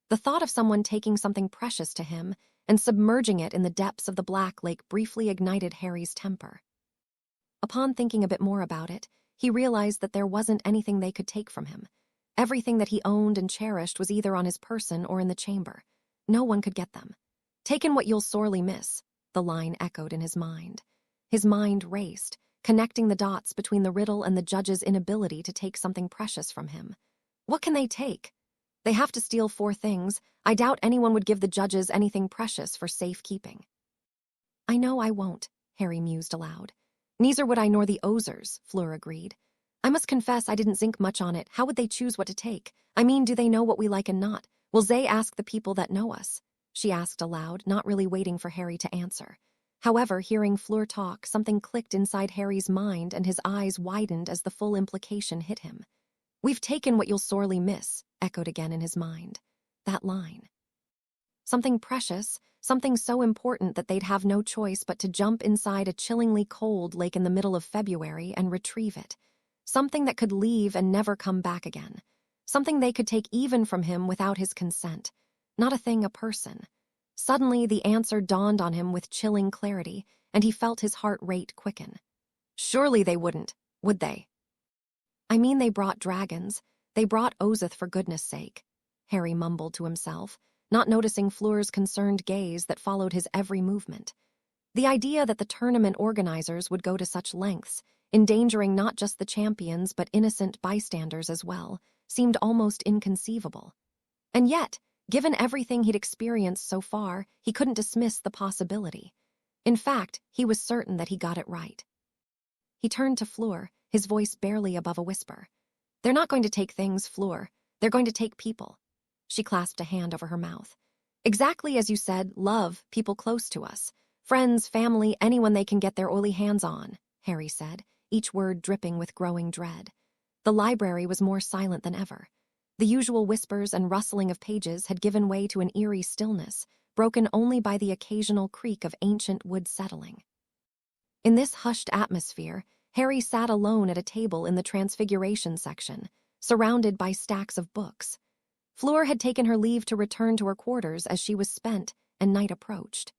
The thought of someone taking something precious to him and submerging it in the depths of the Black Lake briefly ignited Harry's temper. Upon thinking a bit more about it, he realized that there wasn't anything they could take from him. Everything that he owned and cherished was either on his person or in the chamber. No one could get them. "Taken what you'll sorely miss," the line echoed in his mind. His mind raced, connecting the dots between the riddle and the judge's inability to take something precious from him. What can they take? They have to steal 4 things. I doubt anyone would give the judges anything precious for safekeeping. "I know I won't," Harry mused aloud. "Neither would I nor the Ozers," Fleur agreed. "I must confess I didn't think much on it. How would they choose what to take? I mean, do they know what we like and not? Will they ask the people that know us?" she asked aloud, not really waiting for Harry to answer. However, hearing Fleur talk, something clicked inside Harry's mind and his eyes widened as the full implication hit him. "We've taken what you'll sorely miss," echoed again in his mind. That line. Something precious, something so important that they'd have no choice but to jump inside a chillingly cold lake in the middle of February and retrieve it. Something that could leave and never come back again. Something they could take even from him without his consent. Not a thing, a person. Suddenly, the answer dawned on him with chilling clarity, and he felt his heart rate quicken. Surely they wouldn't, would they? "I mean, they brought dragons. They brought Ozith, for goodness sake," Harry mumbled to himself, not noticing Fleur's concerned gaze that followed his every movement. The idea that the tournament organizers would go to such lengths, endangering not just the champions but innocent bystanders as well, seemed almost inconceivable. And yet, given everything he'd experienced so far, he couldn't dismiss the possibility. In fact, he was certain that he got it right. He turned to Fleur, his voice barely above a whisper. "They're not going to take things, Fleur. They're going to take people." She clasped a hand over her mouth. "Exactly as you said, love, people close to us. Friends, family, anyone they can get their oily hands on," Harry said, each word dripping with growing dread. The library was more silent than ever. The usual whispers and rustling of pages had given way to an eerie stillness, broken only by the occasional creak of ancient wood settling. In this hushed atmosphere, Harry sat alone at a table in the Transfiguration section, surrounded by stacks of books. Fleur had taken her leave to return to her quarters as she was spent, and night approached.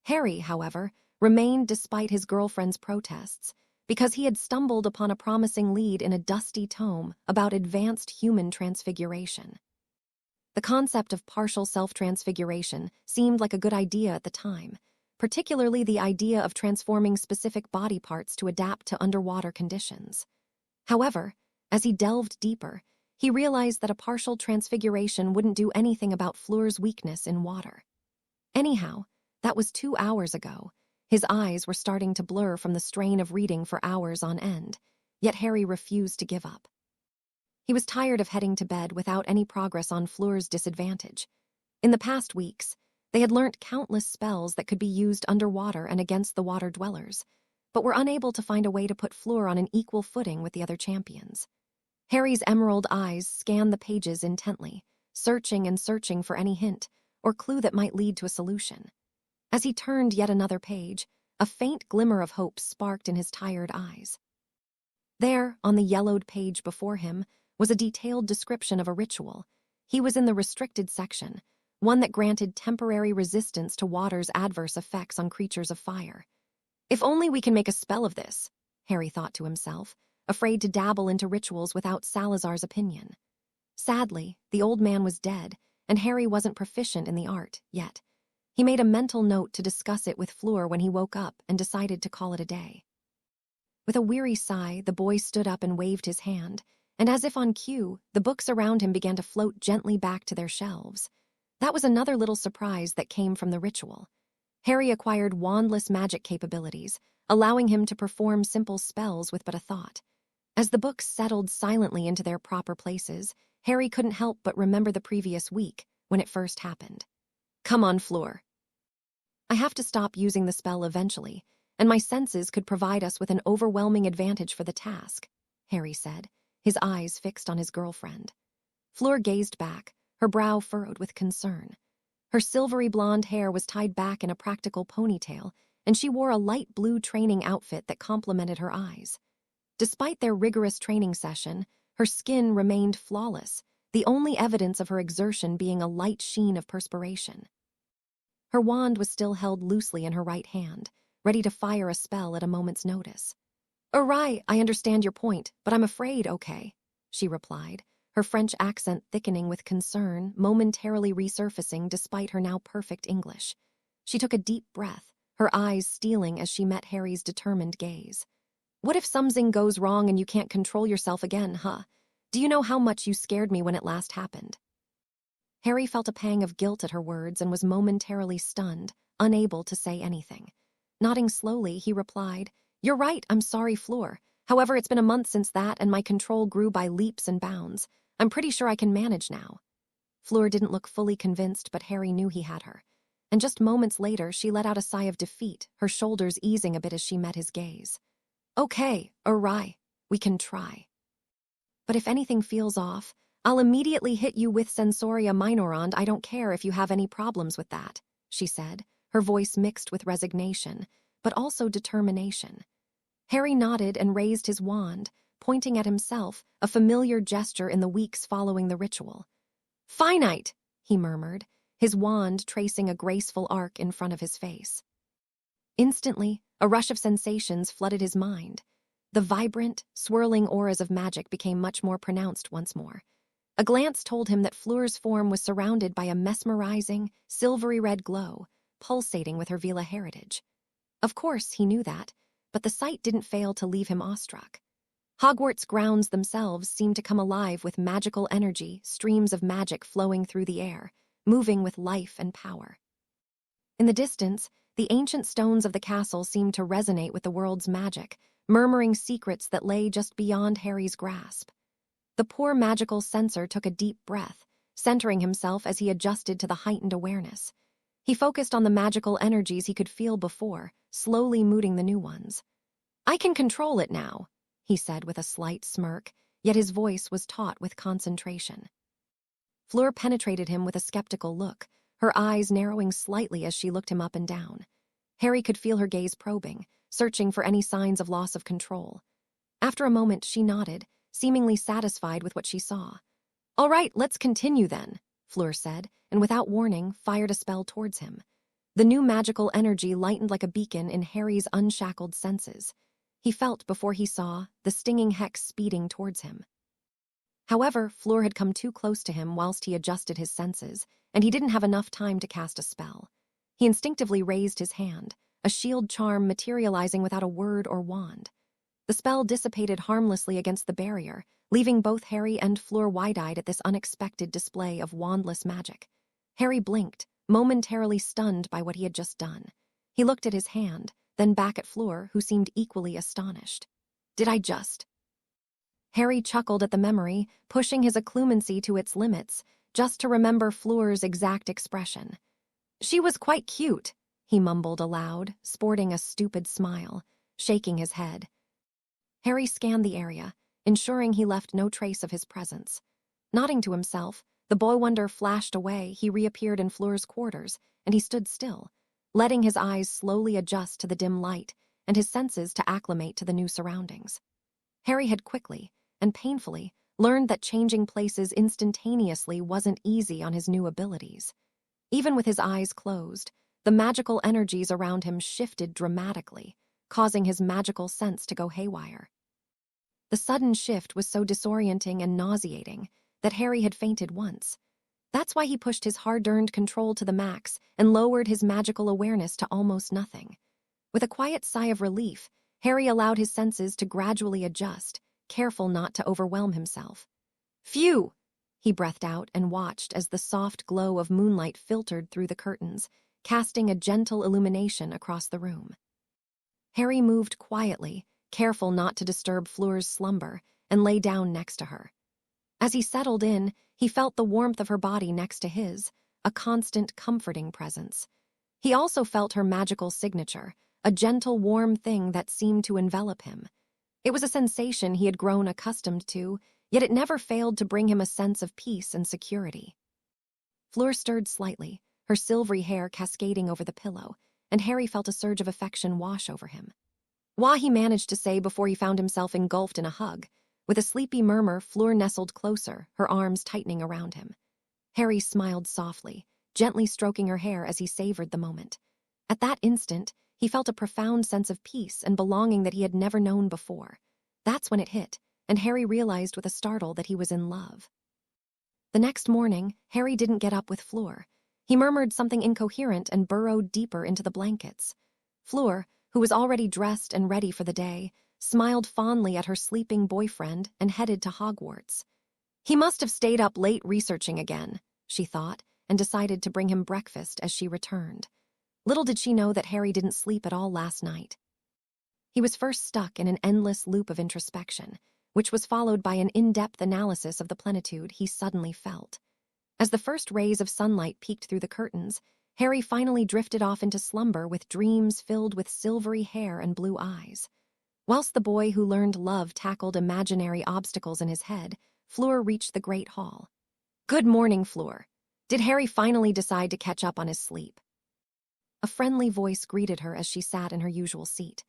Harry, however, remained despite his girlfriend's protests, because he had stumbled upon a promising lead in a dusty tome about advanced human transfiguration. The concept of partial self-transfiguration seemed like a good idea at the time, particularly the idea of transforming specific body parts to adapt to underwater conditions. However, as he delved deeper, he realized that a partial transfiguration wouldn't do anything about Fleur's weakness in water. Anyhow, that was 2 hours ago. His eyes were starting to blur from the strain of reading for hours on end, yet Harry refused to give up. He was tired of heading to bed without any progress on Fleur's disadvantage. In the past weeks, they had learnt countless spells that could be used underwater and against the water dwellers, but were unable to find a way to put Fleur on an equal footing with the other champions. Harry's emerald eyes scanned the pages intently, searching and searching for any hint or clue that might lead to a solution. As he turned yet another page, a faint glimmer of hope sparked in his tired eyes. There, on the yellowed page before him, was a detailed description of a ritual. He was in the restricted section, one that granted temporary resistance to water's adverse effects on creatures of fire. If only we can make a spell of this, Harry thought to himself, afraid to dabble into rituals without Salazar's opinion. Sadly, the old man was dead, and Harry wasn't proficient in the art, yet. He made a mental note to discuss it with Fleur when he woke up and decided to call it a day. With a weary sigh, the boy stood up and waved his hand, and as if on cue, the books around him began to float gently back to their shelves. That was another little surprise that came from the ritual. Harry acquired wandless magic capabilities, allowing him to perform simple spells with but a thought. As the books settled silently into their proper places, Harry couldn't help but remember the previous week, when it first happened. Come on, Fleur. I have to stop using the spell eventually, and my senses could provide us with an overwhelming advantage for the task, Harry said, his eyes fixed on his girlfriend. Fleur gazed back, her brow furrowed with concern. Her silvery blonde hair was tied back in a practical ponytail, and she wore a light blue training outfit that complemented her eyes. Despite their rigorous training session, her skin remained flawless, the only evidence of her exertion being a light sheen of perspiration. Her wand was still held loosely in her right hand, ready to fire a spell at a moment's notice. "Right, I understand your point, but I'm afraid, okay," she replied, her French accent thickening with concern, momentarily resurfacing despite her now perfect English. She took a deep breath, her eyes steeling as she met Harry's determined gaze. "What if something goes wrong and you can't control yourself again, huh? Do you know how much you scared me when it last happened?" Harry felt a pang of guilt at her words and was momentarily stunned, unable to say anything. Nodding slowly, he replied, "You're right, I'm sorry, Fleur. However, it's been a month since that and my control grew by leaps and bounds. I'm pretty sure I can manage now." Fleur didn't look fully convinced, but Harry knew he had her. And just moments later, she let out a sigh of defeat, her shoulders easing a bit as she met his gaze. "Okay, right, we can try. But if anything feels off, I'll immediately hit you with Sensoria Minorand. I don't care if you have any problems with that," she said, her voice mixed with resignation, but also determination. Harry nodded and raised his wand, pointing at himself, a familiar gesture in the weeks following the ritual. "Finite," he murmured, his wand tracing a graceful arc in front of his face. Instantly, a rush of sensations flooded his mind. The vibrant, swirling auras of magic became much more pronounced once more. A glance told him that Fleur's form was surrounded by a mesmerizing, silvery red glow, pulsating with her Vila heritage. Of course, he knew that, but the sight didn't fail to leave him awestruck. Hogwarts grounds themselves seemed to come alive with magical energy, streams of magic flowing through the air, moving with life and power. In the distance, the ancient stones of the castle seemed to resonate with the world's magic, murmuring secrets that lay just beyond Harry's grasp. The poor magical censor took a deep breath, centering himself as he adjusted to the heightened awareness. He focused on the magical energies he could feel before, slowly mooting the new ones. "I can control it now," he said with a slight smirk, yet his voice was taut with concentration. Fleur penetrated him with a skeptical look, her eyes narrowing slightly as she looked him up and down. Harry could feel her gaze probing, searching for any signs of loss of control. After a moment, she nodded, seemingly satisfied with what she saw. "All right, let's continue then," Fleur said, and without warning, fired a spell towards him. The new magical energy lightened like a beacon in Harry's unshackled senses. He felt, before he saw, the stinging hex speeding towards him. However, Fleur had come too close to him whilst he adjusted his senses, and he didn't have enough time to cast a spell. He instinctively raised his hand, a shield charm materializing without a word or wand. The spell dissipated harmlessly against the barrier, leaving both Harry and Fleur wide-eyed at this unexpected display of wandless magic. Harry blinked, momentarily stunned by what he had just done. He looked at his hand, then back at Fleur, who seemed equally astonished. "Did I just?" Harry chuckled at the memory, pushing his occlumency to its limits, just to remember Fleur's exact expression. "She was quite cute," he mumbled aloud, sporting a stupid smile, shaking his head. Harry scanned the area, ensuring he left no trace of his presence. Nodding to himself, the boy wonder flashed away. He reappeared in Fleur's quarters, and he stood still, letting his eyes slowly adjust to the dim light and his senses to acclimate to the new surroundings. Harry had quickly, and painfully, learned that changing places instantaneously wasn't easy on his new abilities. Even with his eyes closed, the magical energies around him shifted dramatically, causing his magical sense to go haywire. The sudden shift was so disorienting and nauseating that Harry had fainted once. That's why he pushed his hard-earned control to the max and lowered his magical awareness to almost nothing. With a quiet sigh of relief, Harry allowed his senses to gradually adjust, careful not to overwhelm himself. "Phew!" he breathed out and watched as the soft glow of moonlight filtered through the curtains, casting a gentle illumination across the room. Harry moved quietly, careful not to disturb Fleur's slumber, and lay down next to her. As he settled in, he felt the warmth of her body next to his, a constant, comforting presence. He also felt her magical signature, a gentle, warm thing that seemed to envelop him. It was a sensation he had grown accustomed to, yet it never failed to bring him a sense of peace and security. Fleur stirred slightly, her silvery hair cascading over the pillow, and Harry felt a surge of affection wash over him. Wah, he managed to say before he found himself engulfed in a hug. With a sleepy murmur, Fleur nestled closer, her arms tightening around him. Harry smiled softly, gently stroking her hair as he savored the moment. At that instant, he felt a profound sense of peace and belonging that he had never known before. That's when it hit, and Harry realized with a startle that he was in love. The next morning, Harry didn't get up with Fleur. He murmured something incoherent and burrowed deeper into the blankets. Fleur, who was already dressed and ready for the day, smiled fondly at her sleeping boyfriend and headed to Hogwarts. He must have stayed up late researching again, she thought, and decided to bring him breakfast as she returned. Little did she know that Harry didn't sleep at all last night. He was first stuck in an endless loop of introspection, which was followed by an in-depth analysis of the plenitude he suddenly felt. As the first rays of sunlight peeked through the curtains, Harry finally drifted off into slumber with dreams filled with silvery hair and blue eyes. Whilst the boy who learned love tackled imaginary obstacles in his head, Fleur reached the Great Hall. "Good morning, Fleur." Did Harry finally decide to catch up on his sleep? A friendly voice greeted her as she sat in her usual seat.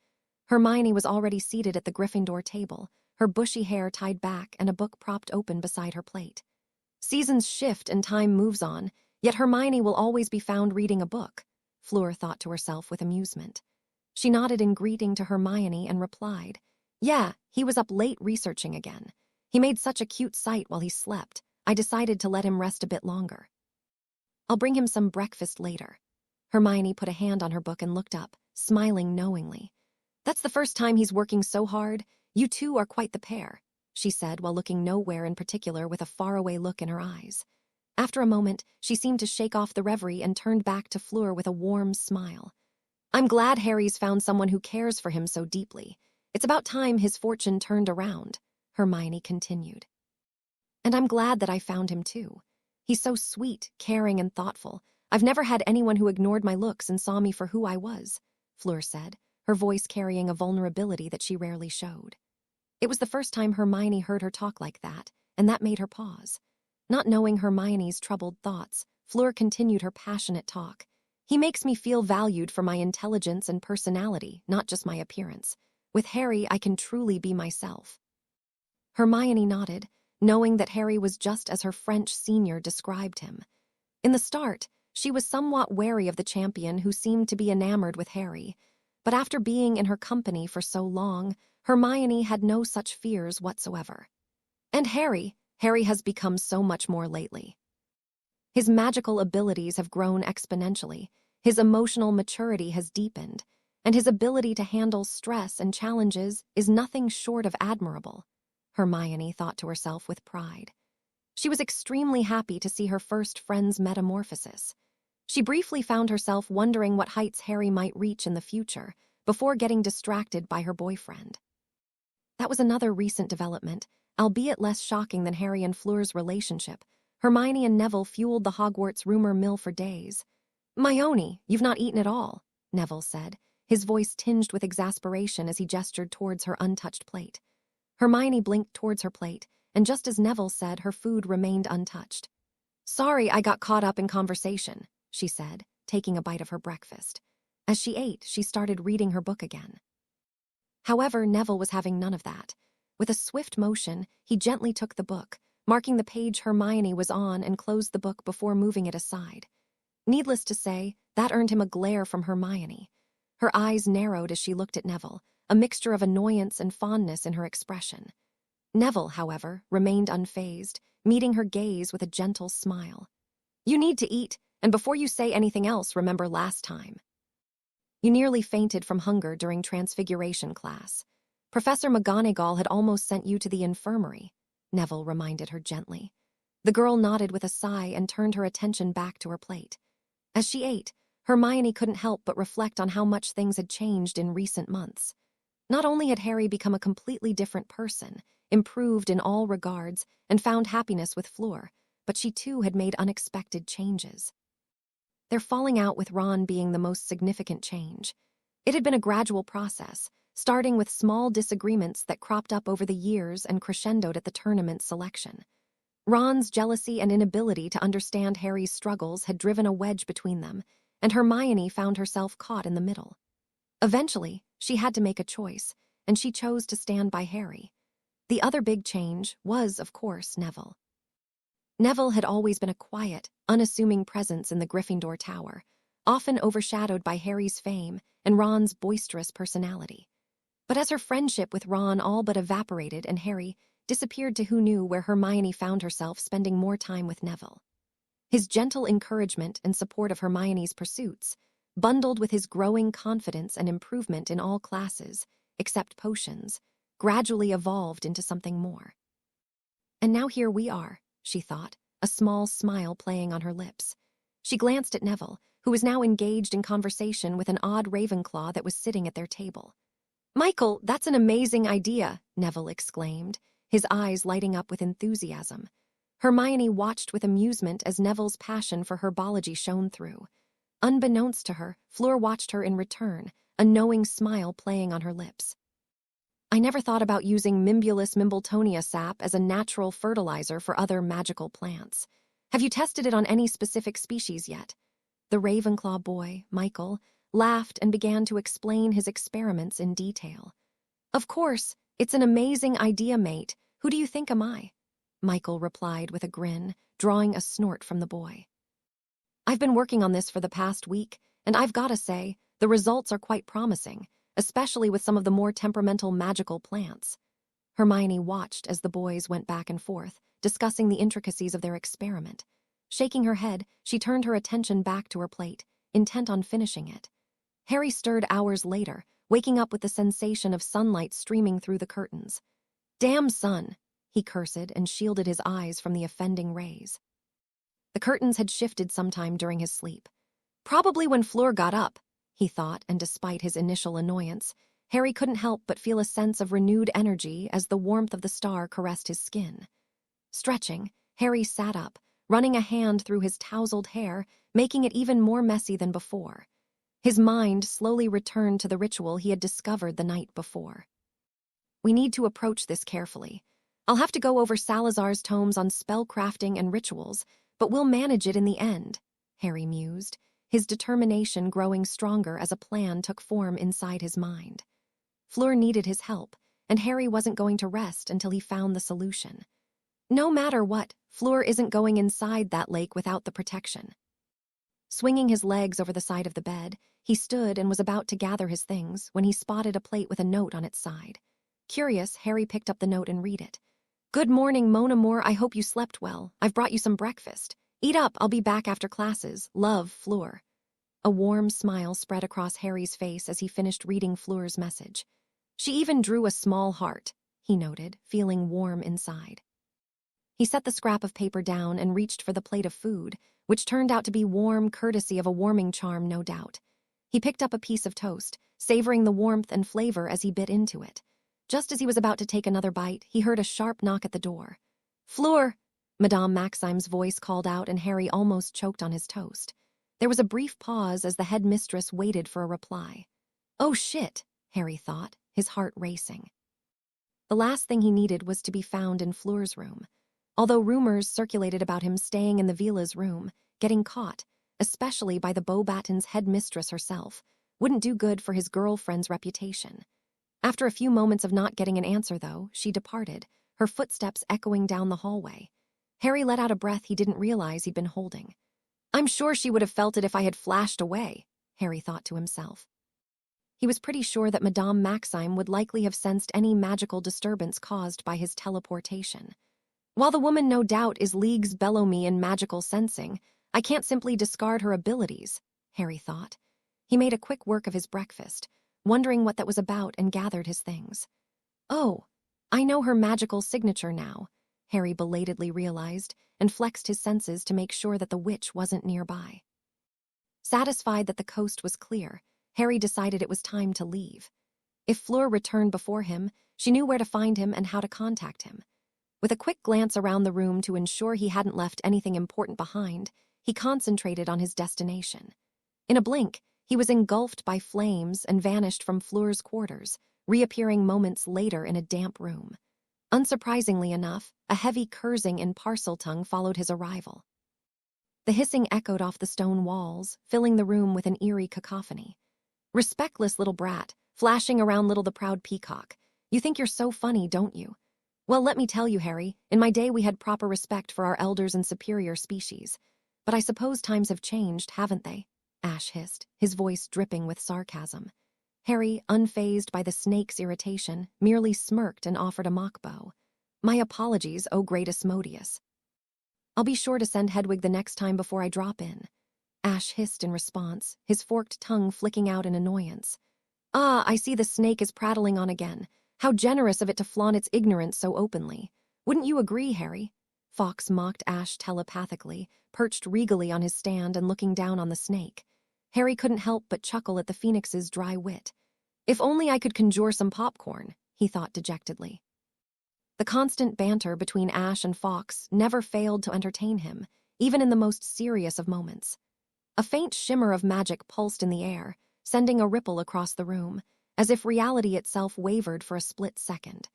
Hermione was already seated at the Gryffindor table, her bushy hair tied back and a book propped open beside her plate. Seasons shift and time moves on, yet Hermione will always be found reading a book, Fleur thought to herself with amusement. She nodded in greeting to Hermione and replied, "Yeah, he was up late researching again. He made such a cute sight while he slept. I decided to let him rest a bit longer. I'll bring him some breakfast later." Hermione put a hand on her book and looked up, smiling knowingly. "That's the first time he's working so hard. You two are quite the pair," she said while looking nowhere in particular with a faraway look in her eyes. After a moment, she seemed to shake off the reverie and turned back to Fleur with a warm smile. "I'm glad Harry's found someone who cares for him so deeply. It's about time his fortune turned around," Hermione continued. "And I'm glad that I found him too. He's so sweet, caring, and thoughtful. I've never had anyone who ignored my looks and saw me for who I was," Fleur said, her voice carrying a vulnerability that she rarely showed. It was the first time Hermione heard her talk like that, and that made her pause. Not knowing Hermione's troubled thoughts, Fleur continued her passionate talk. "He makes me feel valued for my intelligence and personality, not just my appearance. With Harry, I can truly be myself." Hermione nodded, knowing that Harry was just as her French senior described him. In the start, she was somewhat wary of the champion who seemed to be enamored with Harry, but after being in her company for so long, Hermione had no such fears whatsoever. And Harry has become so much more lately. His magical abilities have grown exponentially, his emotional maturity has deepened, and his ability to handle stress and challenges is nothing short of admirable, Hermione thought to herself with pride. She was extremely happy to see her first friend's metamorphosis. She briefly found herself wondering what heights Harry might reach in the future, before getting distracted by her boyfriend. That was another recent development, albeit less shocking than Harry and Fleur's relationship. Hermione and Neville fueled the Hogwarts rumor mill for days. "Hermione, you've not eaten at all," Neville said, his voice tinged with exasperation as he gestured towards her untouched plate. Hermione blinked towards her plate, and just as Neville said, her food remained untouched. "Sorry, I got caught up in conversation," she said, taking a bite of her breakfast. As she ate, she started reading her book again. However, Neville was having none of that. With a swift motion, he gently took the book, marking the page Hermione was on, and closed the book before moving it aside. Needless to say, that earned him a glare from Hermione. Her eyes narrowed as she looked at Neville, a mixture of annoyance and fondness in her expression. Neville, however, remained unfazed, meeting her gaze with a gentle smile. "You need to eat, and before you say anything else, remember last time. You nearly fainted from hunger during Transfiguration class. Professor McGonagall had almost sent you to the infirmary," Neville reminded her gently. The girl nodded with a sigh and turned her attention back to her plate. As she ate, Hermione couldn't help but reflect on how much things had changed in recent months. Not only had Harry become a completely different person, improved in all regards, and found happiness with Fleur, but she too had made unexpected changes. their falling out with Ron being the most significant change. It had been a gradual process, starting with small disagreements that cropped up over the years and crescendoed at the tournament selection. Ron's jealousy and inability to understand Harry's struggles had driven a wedge between them, and Hermione found herself caught in the middle. Eventually, she had to make a choice, and she chose to stand by Harry. The other big change was, of course, Neville. Neville had always been a quiet, unassuming presence in the Gryffindor Tower, often overshadowed by Harry's fame and Ron's boisterous personality. But as her friendship with Ron all but evaporated and Harry disappeared to who knew where, Hermione found herself spending more time with Neville. His gentle encouragement and support of Hermione's pursuits, bundled with his growing confidence and improvement in all classes, except potions, gradually evolved into something more. And now here we are, she thought, a small smile playing on her lips. She glanced at Neville, who was now engaged in conversation with an odd Ravenclaw that was sitting at their table. "Michael, that's an amazing idea," Neville exclaimed, his eyes lighting up with enthusiasm. Hermione watched with amusement as Neville's passion for herbology shone through. Unbeknownst to her, Fleur watched her in return, a knowing smile playing on her lips. "I never thought about using Mimbulus Mimbletonia sap as a natural fertilizer for other magical plants. Have you tested it on any specific species yet?" The Ravenclaw boy, Michael, laughed and began to explain his experiments in detail. "Of course, it's an amazing idea, mate. Who do you think am I?" Michael replied with a grin, drawing a snort from the boy. "I've been working on this for the past week, and I've got to say, the results are quite promising, especially with some of the more temperamental magical plants." Hermione watched as the boys went back and forth, discussing the intricacies of their experiment. Shaking her head, she turned her attention back to her plate, intent on finishing it. Harry stirred hours later, waking up with the sensation of sunlight streaming through the curtains. "Damn sun," he cursed and shielded his eyes from the offending rays. The curtains had shifted sometime during his sleep. Probably when Fleur got up, he thought, and despite his initial annoyance, Harry couldn't help but feel a sense of renewed energy as the warmth of the star caressed his skin. Stretching, Harry sat up, running a hand through his tousled hair, making it even more messy than before. His mind slowly returned to the ritual he had discovered the night before. "We need to approach this carefully. I'll have to go over Salazar's tomes on spellcrafting and rituals, but we'll manage it in the end," Harry mused, his determination growing stronger as a plan took form inside his mind. Fleur needed his help, and Harry wasn't going to rest until he found the solution. No matter what, Fleur isn't going inside that lake without the protection. Swinging his legs over the side of the bed, he stood and was about to gather his things when he spotted a plate with a note on its side. Curious, Harry picked up the note and read it. "Good morning, Mon Amour. I hope you slept well. I've brought you some breakfast. Eat up, I'll be back after classes. Love, Fleur." A warm smile spread across Harry's face as he finished reading Fleur's message. "She even drew a small heart," he noted, feeling warm inside. He set the scrap of paper down and reached for the plate of food, which turned out to be warm, courtesy of a warming charm, no doubt. He picked up a piece of toast, savoring the warmth and flavor as he bit into it. Just as he was about to take another bite, he heard a sharp knock at the door. "Fleur!" Madame Maxime's voice called out, and Harry almost choked on his toast. There was a brief pause as the headmistress waited for a reply. "Oh shit," Harry thought, his heart racing. The last thing he needed was to be found in Fleur's room. Although rumors circulated about him staying in the Villa's room, getting caught, especially by the Beauxbatons' headmistress herself, wouldn't do good for his girlfriend's reputation. After a few moments of not getting an answer, though, she departed, her footsteps echoing down the hallway. Harry let out a breath he didn't realize he'd been holding. "I'm sure she would have felt it if I had flashed away," Harry thought to himself. He was pretty sure that Madame Maxime would likely have sensed any magical disturbance caused by his teleportation. While the woman no doubt is leagues below me in magical sensing, I can't simply discard her abilities, Harry thought. He made a quick work of his breakfast, wondering what that was about, and gathered his things. "Oh, I know her magical signature now," Harry belatedly realized, and flexed his senses to make sure that the witch wasn't nearby. Satisfied that the coast was clear, Harry decided it was time to leave. If Fleur returned before him, she knew where to find him and how to contact him. With a quick glance around the room to ensure he hadn't left anything important behind, He concentrated on his destination. In a blink, he was engulfed by flames and vanished from Fleur's quarters, reappearing moments later in a damp room. Unsurprisingly enough, a heavy cursing in Parseltongue followed his arrival. The hissing echoed off the stone walls, filling the room with an eerie cacophony. "Respectless little brat, flashing around little the proud peacock. You think you're so funny, don't you? Well, let me tell you, Harry, in my day we had proper respect for our elders and superior species. But I suppose times have changed, haven't they?" Ash hissed, his voice dripping with sarcasm. Harry, unfazed by the snake's irritation, merely smirked and offered a mock bow. "My apologies, O great Asmodeus. I'll be sure to send Hedwig the next time before I drop in." Ash hissed in response, his forked tongue flicking out in annoyance. "Ah, I see the snake is prattling on again. How generous of it to flaunt its ignorance so openly. Wouldn't you agree, Harry?" Fawkes mocked Ash telepathically, perched regally on his stand and looking down on the snake. Harry couldn't help but chuckle at the phoenix's dry wit. "If only I could conjure some popcorn," he thought dejectedly. The constant banter between Ash and Fawkes never failed to entertain him, even in the most serious of moments. A faint shimmer of magic pulsed in the air, sending a ripple across the room, as if reality itself wavered for a split second.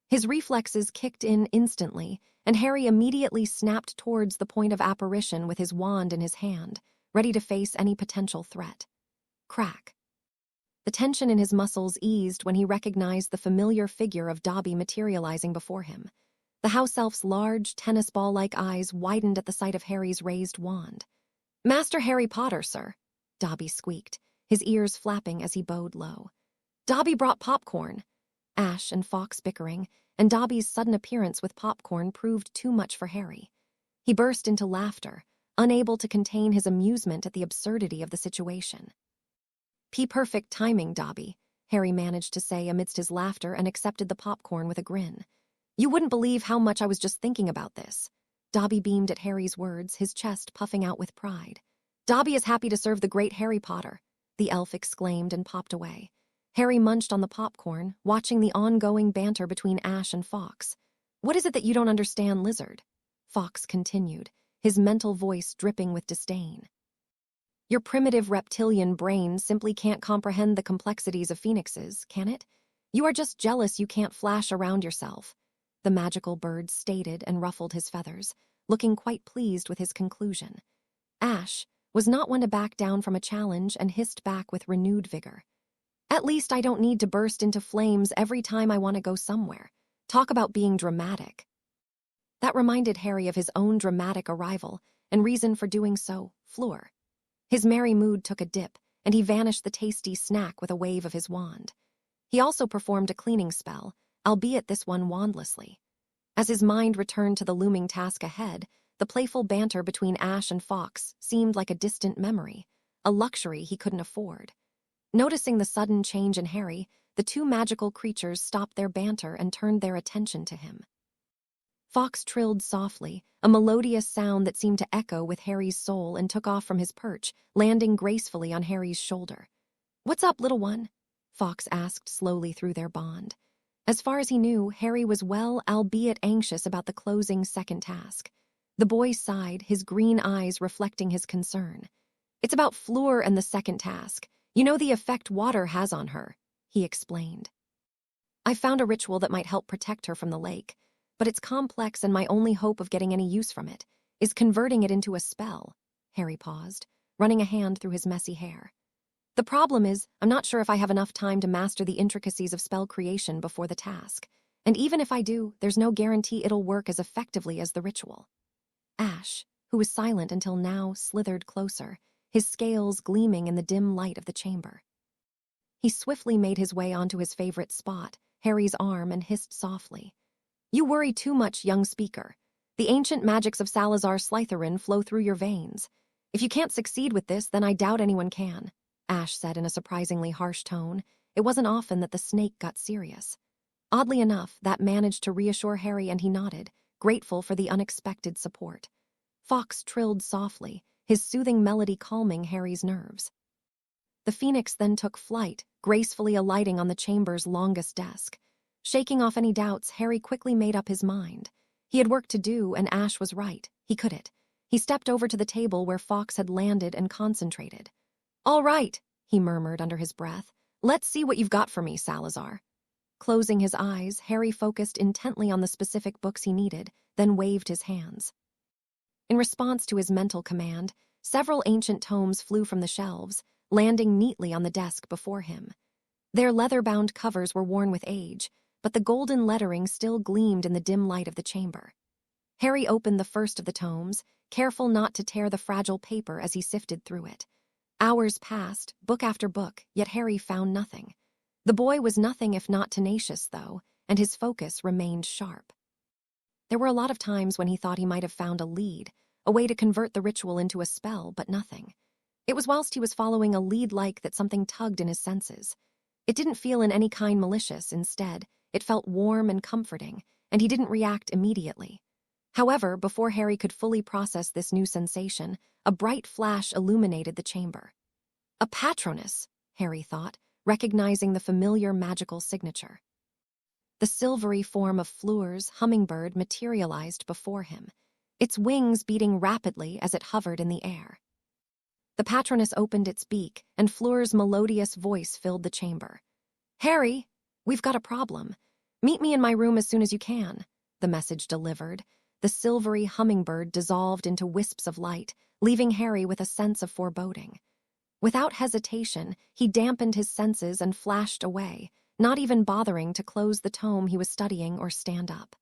His reflexes kicked in instantly, and Harry immediately snapped towards the point of apparition with his wand in his hand, ready to face any potential threat. Crack. The tension in his muscles eased when he recognized the familiar figure of Dobby materializing before him. The house elf's large, tennis ball-like eyes widened at the sight of Harry's raised wand. "Master Harry Potter, sir," Dobby squeaked, his ears flapping as he bowed low. "Dobby brought popcorn." Ash and Fawkes bickering, and Dobby's sudden appearance with popcorn proved too much for Harry. He burst into laughter, unable to contain his amusement at the absurdity of the situation. "Perfect timing, Dobby," Harry managed to say amidst his laughter and accepted the popcorn with a grin. "You wouldn't believe how much I was just thinking about this." Dobby beamed at Harry's words, his chest puffing out with pride. "Dobby is happy to serve the great Harry Potter," the elf exclaimed and popped away. Harry munched on the popcorn, watching the ongoing banter between Ash and Fawkes. "What is it that you don't understand, Lizard?" Fawkes continued, his mental voice dripping with disdain. "Your primitive reptilian brain simply can't comprehend the complexities of phoenixes, can it? You are just jealous you can't flash around yourself," the magical bird stated and ruffled his feathers, looking quite pleased with his conclusion. Ash was not one to back down from a challenge and hissed back with renewed vigor. "At least I don't need to burst into flames every time I want to go somewhere. Talk about being dramatic." That reminded Harry of his own dramatic arrival and reason for doing so, Fleur. His merry mood took a dip, and he vanished the tasty snack with a wave of his wand. He also performed a cleaning spell, albeit this one wandlessly. As his mind returned to the looming task ahead, the playful banter between Ash and Fawkes seemed like a distant memory, a luxury he couldn't afford. Noticing the sudden change in Harry, the two magical creatures stopped their banter and turned their attention to him. Fawkes trilled softly, a melodious sound that seemed to echo with Harry's soul, and took off from his perch, landing gracefully on Harry's shoulder. "What's up, little one?" Fawkes asked slowly through their bond. As far as he knew, Harry was well, albeit anxious about the closing second task. The boy sighed, his green eyes reflecting his concern. "It's about Fleur and the second task. You know the effect water has on her," he explained. "I found a ritual that might help protect her from the lake. But it's complex, and my only hope of getting any use from it is converting it into a spell." Harry paused, running a hand through his messy hair. "The problem is, I'm not sure if I have enough time to master the intricacies of spell creation before the task. And even if I do, there's no guarantee it'll work as effectively as the ritual." Ash, who was silent until now, slithered closer, his scales gleaming in the dim light of the chamber. He swiftly made his way onto his favorite spot, Harry's arm, and hissed softly. "You worry too much, young speaker. The ancient magics of Salazar Slytherin flow through your veins. If you can't succeed with this, then I doubt anyone can," Ash said in a surprisingly harsh tone. It wasn't often that the snake got serious. Oddly enough, that managed to reassure Harry, and he nodded, grateful for the unexpected support. Fawkes trilled softly, his soothing melody calming Harry's nerves. The phoenix then took flight, gracefully alighting on the chamber's longest desk. Shaking off any doubts, Harry quickly made up his mind. He had work to do, and Ash was right. He could it. He stepped over to the table where Fawkes had landed and concentrated. "All right," he murmured under his breath. "Let's see what you've got for me, Salazar." Closing his eyes, Harry focused intently on the specific books he needed, then waved his hands. In response to his mental command, several ancient tomes flew from the shelves, landing neatly on the desk before him. Their leather-bound covers were worn with age, but the golden lettering still gleamed in the dim light of the chamber. Harry opened the first of the tomes, careful not to tear the fragile paper as he sifted through it. Hours passed, book after book, yet Harry found nothing. The boy was nothing if not tenacious, though, and his focus remained sharp. There were a lot of times when he thought he might have found a lead, a way to convert the ritual into a spell, but nothing. It was whilst he was following a lead like that something tugged in his senses. It didn't feel in any kind malicious, instead, it felt warm and comforting, and he didn't react immediately. However, before Harry could fully process this new sensation, a bright flash illuminated the chamber. A Patronus, Harry thought, recognizing the familiar magical signature. The silvery form of Fleur's hummingbird materialized before him, its wings beating rapidly as it hovered in the air. The Patronus opened its beak, and Fleur's melodious voice filled the chamber. "Harry, we've got a problem. Meet me in my room as soon as you can," the message delivered. The silvery hummingbird dissolved into wisps of light, leaving Harry with a sense of foreboding. Without hesitation, he dampened his senses and flashed away, not even bothering to close the tome he was studying or stand up.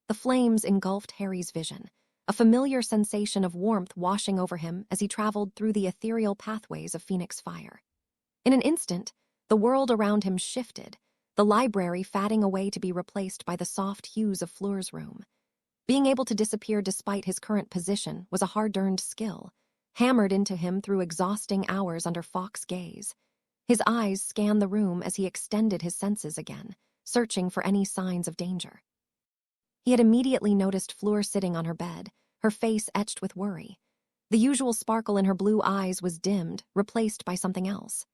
The flames engulfed Harry's vision, a familiar sensation of warmth washing over him as he traveled through the ethereal pathways of Phoenix fire. In an instant, the world around him shifted, the library fading away to be replaced by the soft hues of Fleur's room. Being able to disappear despite his current position was a hard-earned skill, hammered into him through exhausting hours under Fawkes' gaze. His eyes scanned the room as he extended his senses again, searching for any signs of danger. He had immediately noticed Fleur sitting on her bed, her face etched with worry. The usual sparkle in her blue eyes was dimmed, replaced by something else.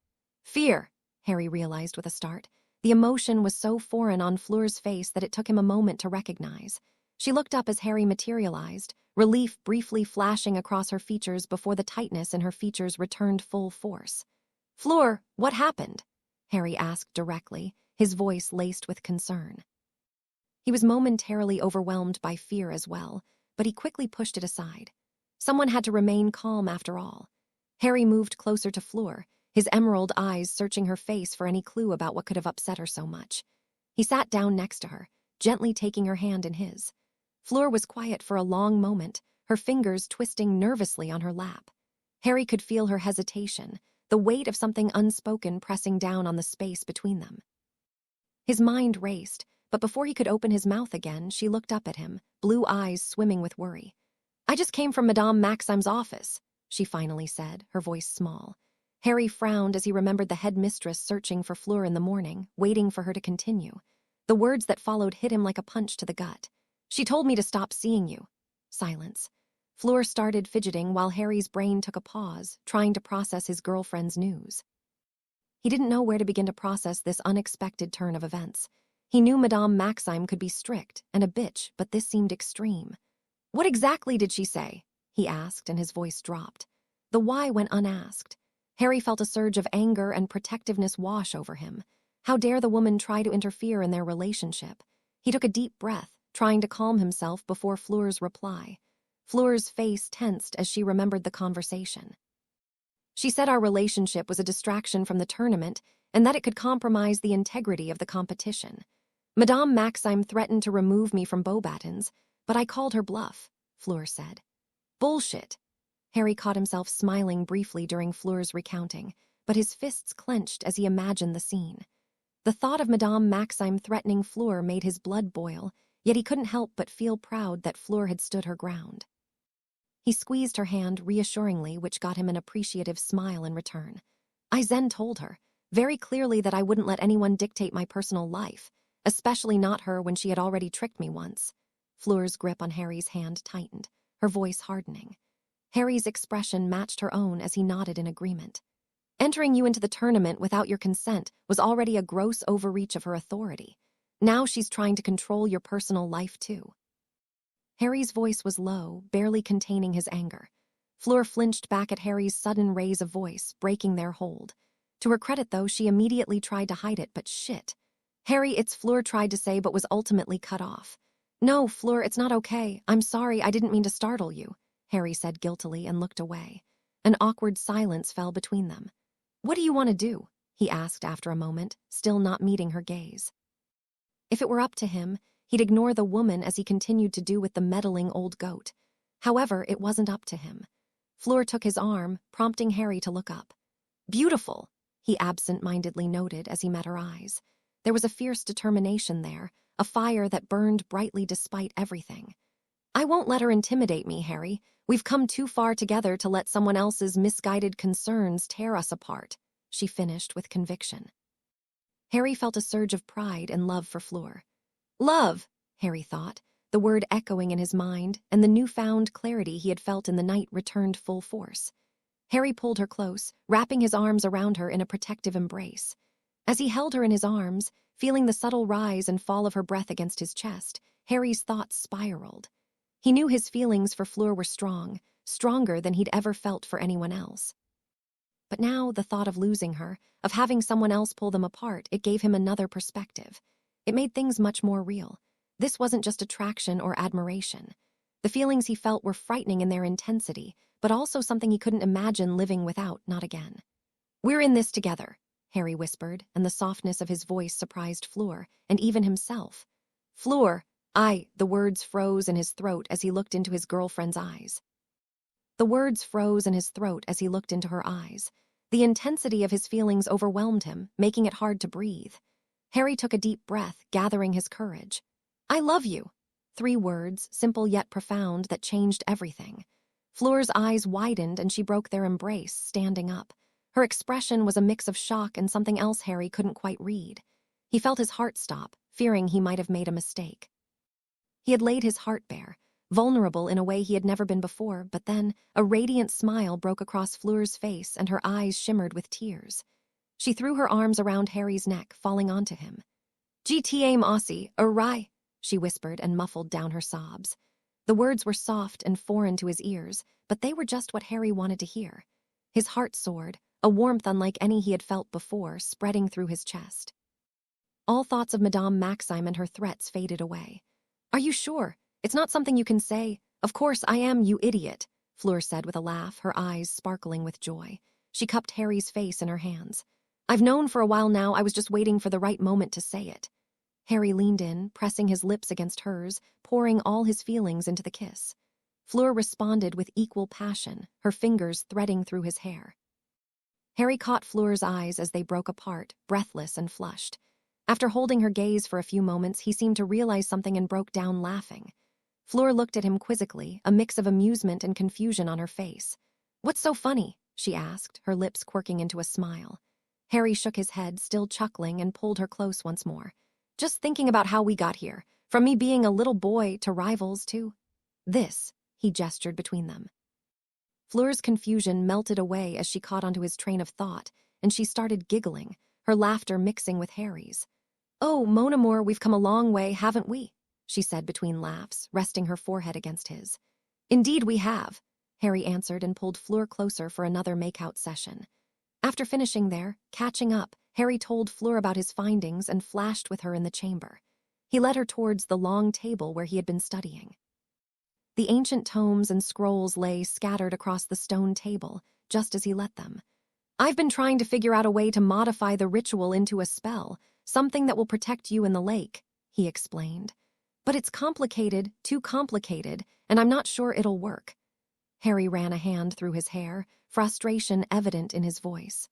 Fear, Harry realized with a start. The emotion was so foreign on Fleur's face that it took him a moment to recognize. She looked up as Harry materialized, relief briefly flashing across her features before the tightness in her features returned full force. "Fleur, what happened?" Harry asked directly, his voice laced with concern. He was momentarily overwhelmed by fear as well, but he quickly pushed it aside. Someone had to remain calm after all. Harry moved closer to Fleur, his emerald eyes searching her face for any clue about what could have upset her so much. He sat down next to her, gently taking her hand in his. Fleur was quiet for a long moment, her fingers twisting nervously on her lap. Harry could feel her hesitation, the weight of something unspoken pressing down on the space between them. His mind raced, but before he could open his mouth again, she looked up at him, blue eyes swimming with worry. "I just came from Madame Maxim's office," she finally said, her voice small. Harry frowned as he remembered the headmistress searching for Fleur in the morning, waiting for her to continue. The words that followed hit him like a punch to the gut. "She told me to stop seeing you." Silence. Fleur started fidgeting while Harry's brain took a pause, trying to process his girlfriend's news. He didn't know where to begin to process this unexpected turn of events. He knew Madame Maxime could be strict and a bitch, but this seemed extreme. "What exactly did she say?" he asked, and his voice dropped. The why went unasked. Harry felt a surge of anger and protectiveness wash over him. How dare the woman try to interfere in their relationship? He took a deep breath, trying to calm himself before Fleur's reply. Fleur's face tensed as she remembered the conversation. "She said our relationship was a distraction from the tournament and that it could compromise the integrity of the competition. Madame Maxime threatened to remove me from Beauxbatons, but I called her bluff," Fleur said. "Bullshit." Harry caught himself smiling briefly during Fleur's recounting, but his fists clenched as he imagined the scene. The thought of Madame Maxime threatening Fleur made his blood boil, yet he couldn't help but feel proud that Fleur had stood her ground. He squeezed her hand reassuringly, which got him an appreciative smile in return. "I then told her, very clearly, that I wouldn't let anyone dictate my personal life, especially not her when she had already tricked me once." Fleur's grip on Harry's hand tightened, her voice hardening. Harry's expression matched her own as he nodded in agreement. Entering you into the tournament without your consent was already a gross overreach of her authority. Now she's trying to control your personal life too. Harry's voice was low, barely containing his anger. Fleur flinched back at Harry's sudden raise of voice, breaking their hold. To her credit, though, she immediately tried to hide it, but shit. Harry, it's Fleur tried to say, but was ultimately cut off. No, Fleur, it's not okay. I'm sorry, I didn't mean to startle you, Harry said guiltily and looked away. An awkward silence fell between them. What do you want to do? He asked after a moment, still not meeting her gaze. If it were up to him, he'd ignore the woman as he continued to do with the meddling old goat. However, it wasn't up to him. Fleur took his arm, prompting Harry to look up. Beautiful, he absent-mindedly noted as he met her eyes. There was a fierce determination there, a fire that burned brightly despite everything. I won't let her intimidate me, Harry. We've come too far together to let someone else's misguided concerns tear us apart, she finished with conviction. Harry felt a surge of pride and love for Fleur. Love, Harry thought, the word echoing in his mind, and the newfound clarity he had felt in the night returned full force. Harry pulled her close, wrapping his arms around her in a protective embrace. As he held her in his arms, feeling the subtle rise and fall of her breath against his chest, Harry's thoughts spiraled. He knew his feelings for Fleur were strong, stronger than he'd ever felt for anyone else. But now, the thought of losing her, of having someone else pull them apart, it gave him another perspective. It made things much more real. This wasn't just attraction or admiration. The feelings he felt were frightening in their intensity, but also something he couldn't imagine living without, not again. We're in this together, Harry whispered, and the softness of his voice surprised Fleur, and even himself. Fleur, the words froze in his throat as he looked into his girlfriend's eyes. The words froze in his throat as he looked into her eyes. The intensity of his feelings overwhelmed him, making it hard to breathe. Harry took a deep breath, gathering his courage. I love you. 3 words, simple yet profound, that changed everything. Fleur's eyes widened and she broke their embrace, standing up. Her expression was a mix of shock and something else Harry couldn't quite read. He felt his heart stop, fearing he might have made a mistake. He had laid his heart bare, vulnerable in a way he had never been before, but then a radiant smile broke across Fleur's face and her eyes shimmered with tears. She threw her arms around Harry's neck, falling onto him. GTA Aussie, awry, she whispered and muffled down her sobs. The words were soft and foreign to his ears, but they were just what Harry wanted to hear. His heart soared, a warmth unlike any he had felt before, spreading through his chest. All thoughts of Madame Maxime and her threats faded away. Are you sure? It's not something you can say. Of course I am, you idiot, Fleur said with a laugh, her eyes sparkling with joy. She cupped Harry's face in her hands. I've known for a while now, I was just waiting for the right moment to say it. Harry leaned in, pressing his lips against hers, pouring all his feelings into the kiss. Fleur responded with equal passion, her fingers threading through his hair. Harry caught Fleur's eyes as they broke apart, breathless and flushed. After holding her gaze for a few moments, he seemed to realize something and broke down laughing. Fleur looked at him quizzically, a mix of amusement and confusion on her face. What's so funny? She asked, her lips quirking into a smile. Harry shook his head, still chuckling, and pulled her close once more. Just thinking about how we got here, from me being a little boy to rivals to this, he gestured between them. Fleur's confusion melted away as she caught onto his train of thought, and she started giggling, her laughter mixing with Harry's. Oh, mon amour, we've come a long way, haven't we? She said between laughs, resting her forehead against his. Indeed we have, Harry answered and pulled Fleur closer for another make-out session. After finishing there, catching up, Harry told Fleur about his findings and flashed with her in the chamber. He led her towards the long table where he had been studying. The ancient tomes and scrolls lay scattered across the stone table, just as he let them. I've been trying to figure out a way to modify the ritual into a spell, something that will protect you in the lake, he explained. But it's complicated, too complicated, and I'm not sure it'll work. Harry ran a hand through his hair, frustration evident in his voice.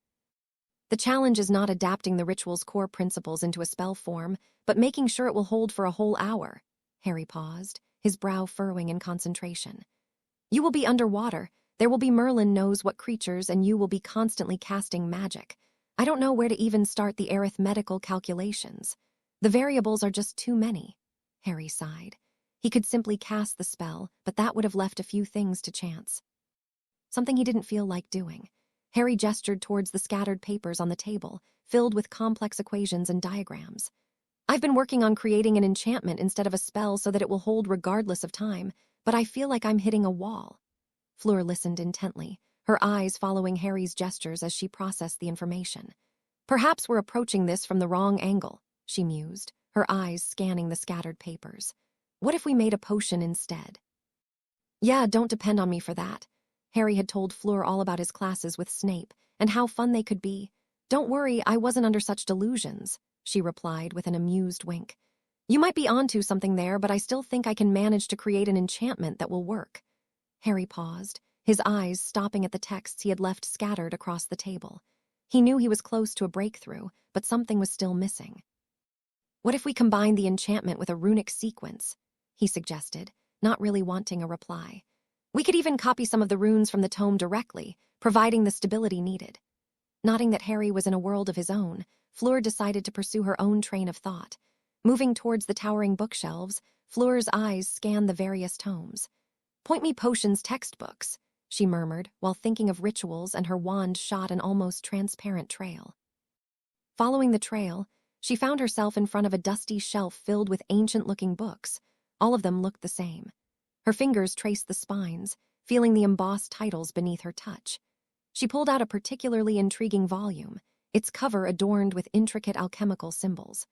The challenge is not adapting the ritual's core principles into a spell form, but making sure it will hold for a whole hour. Harry paused, his brow furrowing in concentration. You will be underwater. There will be Merlin knows what creatures, and you will be constantly casting magic. I don't know where to even start the arithmetical calculations. The variables are just too many. Harry sighed. He could simply cast the spell, but that would have left a few things to chance. Something he didn't feel like doing. Harry gestured towards the scattered papers on the table, filled with complex equations and diagrams. I've been working on creating an enchantment instead of a spell so that it will hold regardless of time, but I feel like I'm hitting a wall. Fleur listened intently, her eyes following Harry's gestures as she processed the information. Perhaps we're approaching this from the wrong angle, she mused, her eyes scanning the scattered papers. What if we made a potion instead? Yeah, don't depend on me for that. Harry had told Fleur all about his classes with Snape and how fun they could be. Don't worry, I wasn't under such delusions, she replied with an amused wink. You might be onto something there, but I still think I can manage to create an enchantment that will work. Harry paused, his eyes stopping at the texts he had left scattered across the table. He knew he was close to a breakthrough, but something was still missing. What if we combine the enchantment with a runic sequence? He suggested, not really wanting a reply. We could even copy some of the runes from the tome directly, providing the stability needed. Noting that Harry was in a world of his own, Fleur decided to pursue her own train of thought. Moving towards the towering bookshelves, Fleur's eyes scanned the various tomes. Point me potions textbooks, she murmured, while thinking of rituals, and her wand shot an almost transparent trail. Following the trail, she found herself in front of a dusty shelf filled with ancient-looking books. All of them looked the same. Her fingers traced the spines, feeling the embossed titles beneath her touch. She pulled out a particularly intriguing volume, its cover adorned with intricate alchemical symbols.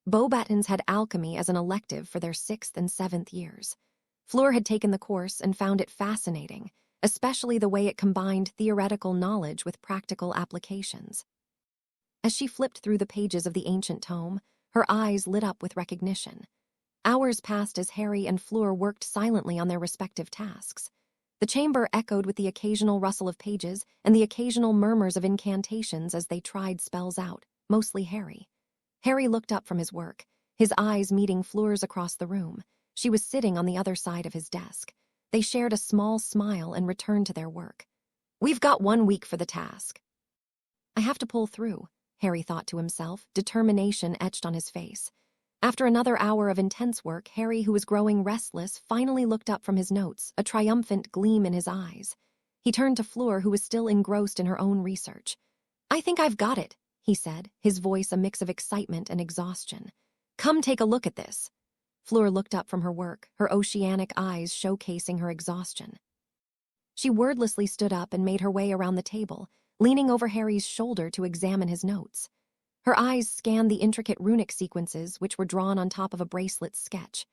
Beauxbatons had alchemy as an elective for their 6th and 7th years. Fleur had taken the course and found it fascinating, especially the way it combined theoretical knowledge with practical applications. As she flipped through the pages of the ancient tome, her eyes lit up with recognition. Hours passed as Harry and Fleur worked silently on their respective tasks. The chamber echoed with the occasional rustle of pages and the occasional murmurs of incantations as they tried spells out, mostly Harry. Harry looked up from his work, his eyes meeting Fleur's across the room. She was sitting on the other side of his desk. They shared a small smile and returned to their work. We've got 1 week for the task. I have to pull through, Harry thought to himself, determination etched on his face. After another hour of intense work, Harry, who was growing restless, finally looked up from his notes, a triumphant gleam in his eyes. He turned to Fleur, who was still engrossed in her own research. I think I've got it, he said, his voice a mix of excitement and exhaustion. Come take a look at this. Fleur looked up from her work, her oceanic eyes showcasing her exhaustion. She wordlessly stood up and made her way around the table, leaning over Harry's shoulder to examine his notes. Her eyes scanned the intricate runic sequences which were drawn on top of a bracelet sketch.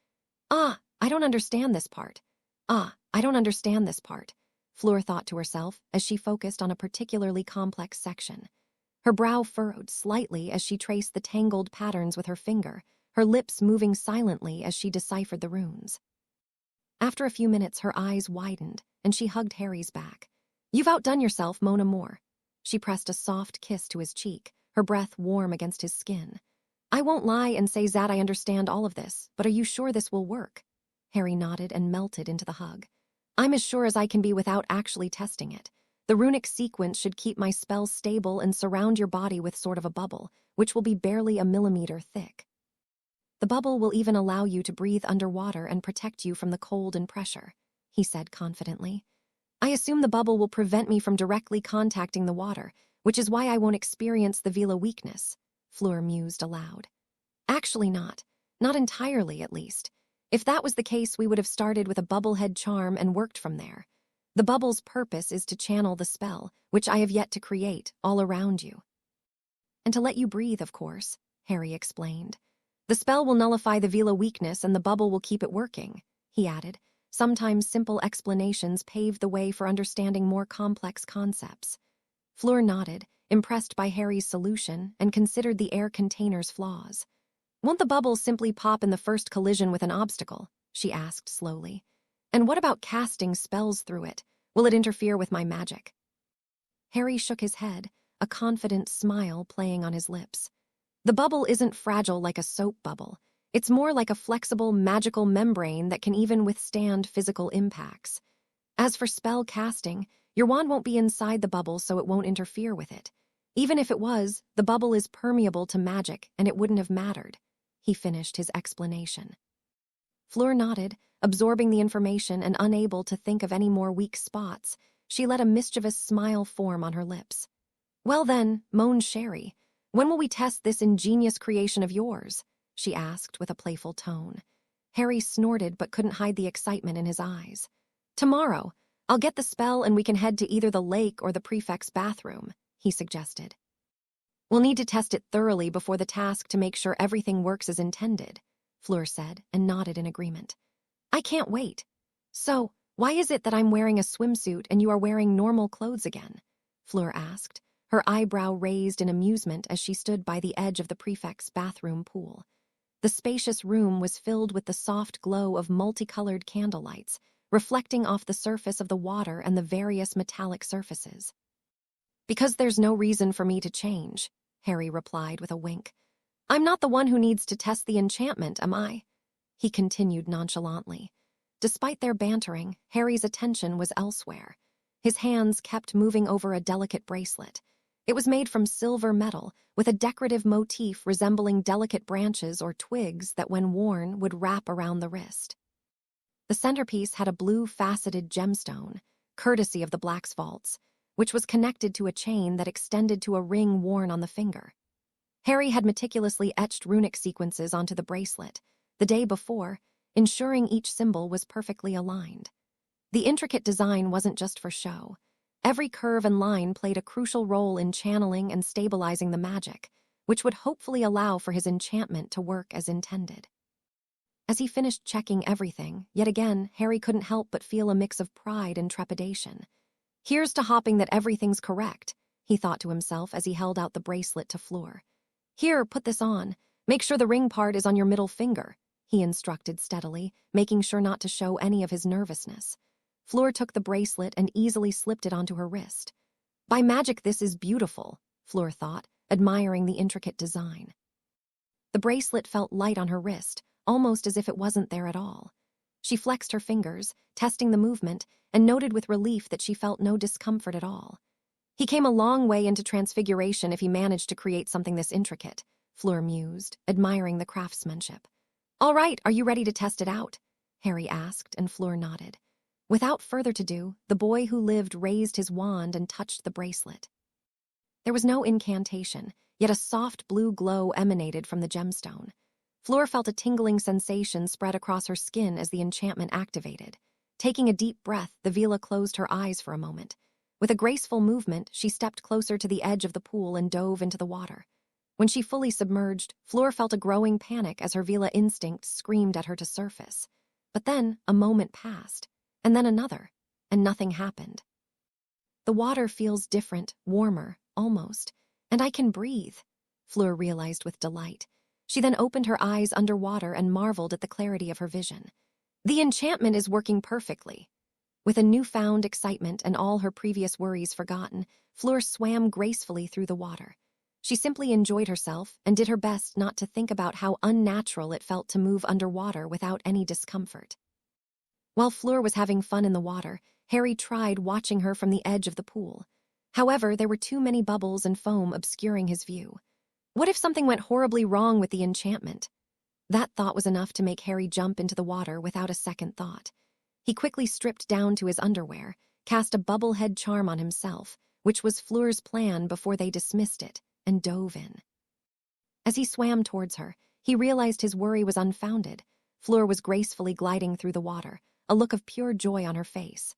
I don't understand this part. I don't understand this part, Fleur thought to herself as she focused on a particularly complex section. Her brow furrowed slightly as she traced the tangled patterns with her finger, her lips moving silently as she deciphered the runes. After a few minutes, her eyes widened, and she hugged Harry's back. You've outdone yourself, Mon Amour. She pressed a soft kiss to his cheek, her breath warm against his skin. I won't lie and say that I understand all of this, but are you sure this will work? Harry nodded and melted into the hug. I'm as sure as I can be without actually testing it. The runic sequence should keep my spells stable and surround your body with sort of a bubble, which will be barely a millimeter thick. The bubble will even allow you to breathe underwater and protect you from the cold and pressure, he said confidently. I assume the bubble will prevent me from directly contacting the water, which is why I won't experience the Vila weakness, Fleur mused aloud. Actually not entirely at least. If that was the case, we would have started with a bubblehead charm and worked from there. The bubble's purpose is to channel the spell, which I have yet to create, all around you. And to let you breathe, of course, Harry explained. The spell will nullify the Vila weakness and the bubble will keep it working, he added. Sometimes simple explanations pave the way for understanding more complex concepts. Fleur nodded, impressed by Harry's solution, and considered the air container's flaws. Won't the bubble simply pop in the first collision with an obstacle? She asked slowly. And what about casting spells through it? Will it interfere with my magic? Harry shook his head, a confident smile playing on his lips. The bubble isn't fragile like a soap bubble. It's more like a flexible, magical membrane that can even withstand physical impacts. As for spell casting, your wand won't be inside the bubble, so it won't interfere with it. Even if it was, the bubble is permeable to magic, and it wouldn't have mattered. He finished his explanation. Fleur nodded, absorbing the information and unable to think of any more weak spots. She let a mischievous smile form on her lips. Well then, mon chéri, when will we test this ingenious creation of yours? she asked with a playful tone. Harry snorted but couldn't hide the excitement in his eyes. Tomorrow, I'll get the spell and we can head to either the lake or the prefect's bathroom, he suggested. We'll need to test it thoroughly before the task to make sure everything works as intended, Fleur said and nodded in agreement. I can't wait. So, why is it that I'm wearing a swimsuit and you are wearing normal clothes again? Fleur asked, her eyebrow raised in amusement as she stood by the edge of the prefect's bathroom pool. The spacious room was filled with the soft glow of multicolored candlelights, reflecting off the surface of the water and the various metallic surfaces. Because there's no reason for me to change, Harry replied with a wink. I'm not the one who needs to test the enchantment, am I? He continued nonchalantly. Despite their bantering, Harry's attention was elsewhere. His hands kept moving over a delicate bracelet. It was made from silver metal, with a decorative motif resembling delicate branches or twigs that, when worn, would wrap around the wrist. The centerpiece had a blue faceted gemstone, courtesy of the Black's vaults, which was connected to a chain that extended to a ring worn on the finger. Harry had meticulously etched runic sequences onto the bracelet the day before, ensuring each symbol was perfectly aligned. The intricate design wasn't just for show. Every curve and line played a crucial role in channeling and stabilizing the magic, which would hopefully allow for his enchantment to work as intended. As he finished checking everything, yet again, Harry couldn't help but feel a mix of pride and trepidation. Here's to hoping that everything's correct, he thought to himself as he held out the bracelet to Fleur. Here, put this on. Make sure the ring part is on your middle finger, he instructed steadily, making sure not to show any of his nervousness. Fleur took the bracelet and easily slipped it onto her wrist. By magic, this is beautiful, Fleur thought, admiring the intricate design. The bracelet felt light on her wrist, almost as if it wasn't there at all. She flexed her fingers, testing the movement, and noted with relief that she felt no discomfort at all. He came a long way into transfiguration if he managed to create something this intricate, Fleur mused, admiring the craftsmanship. All right, are you ready to test it out? Harry asked, and Fleur nodded. Without further ado, the boy who lived raised his wand and touched the bracelet. There was no incantation, yet a soft blue glow emanated from the gemstone. Fleur felt a tingling sensation spread across her skin as the enchantment activated. Taking a deep breath, the Vila closed her eyes for a moment. With a graceful movement, she stepped closer to the edge of the pool and dove into the water. When she fully submerged, Fleur felt a growing panic as her Vila instinct screamed at her to surface. But then, a moment passed, and then another, and nothing happened. The water feels different, warmer, almost, and I can breathe, Fleur realized with delight. She then opened her eyes underwater and marveled at the clarity of her vision. The enchantment is working perfectly. With a newfound excitement and all her previous worries forgotten, Fleur swam gracefully through the water. She simply enjoyed herself and did her best not to think about how unnatural it felt to move underwater without any discomfort. While Fleur was having fun in the water, Harry tried watching her from the edge of the pool. However, there were too many bubbles and foam obscuring his view. What if something went horribly wrong with the enchantment? That thought was enough to make Harry jump into the water without a second thought. He quickly stripped down to his underwear, cast a bubblehead charm on himself, which was Fleur's plan before they dismissed it, and dove in. As he swam towards her, he realized his worry was unfounded. Fleur was gracefully gliding through the water, a look of pure joy on her face.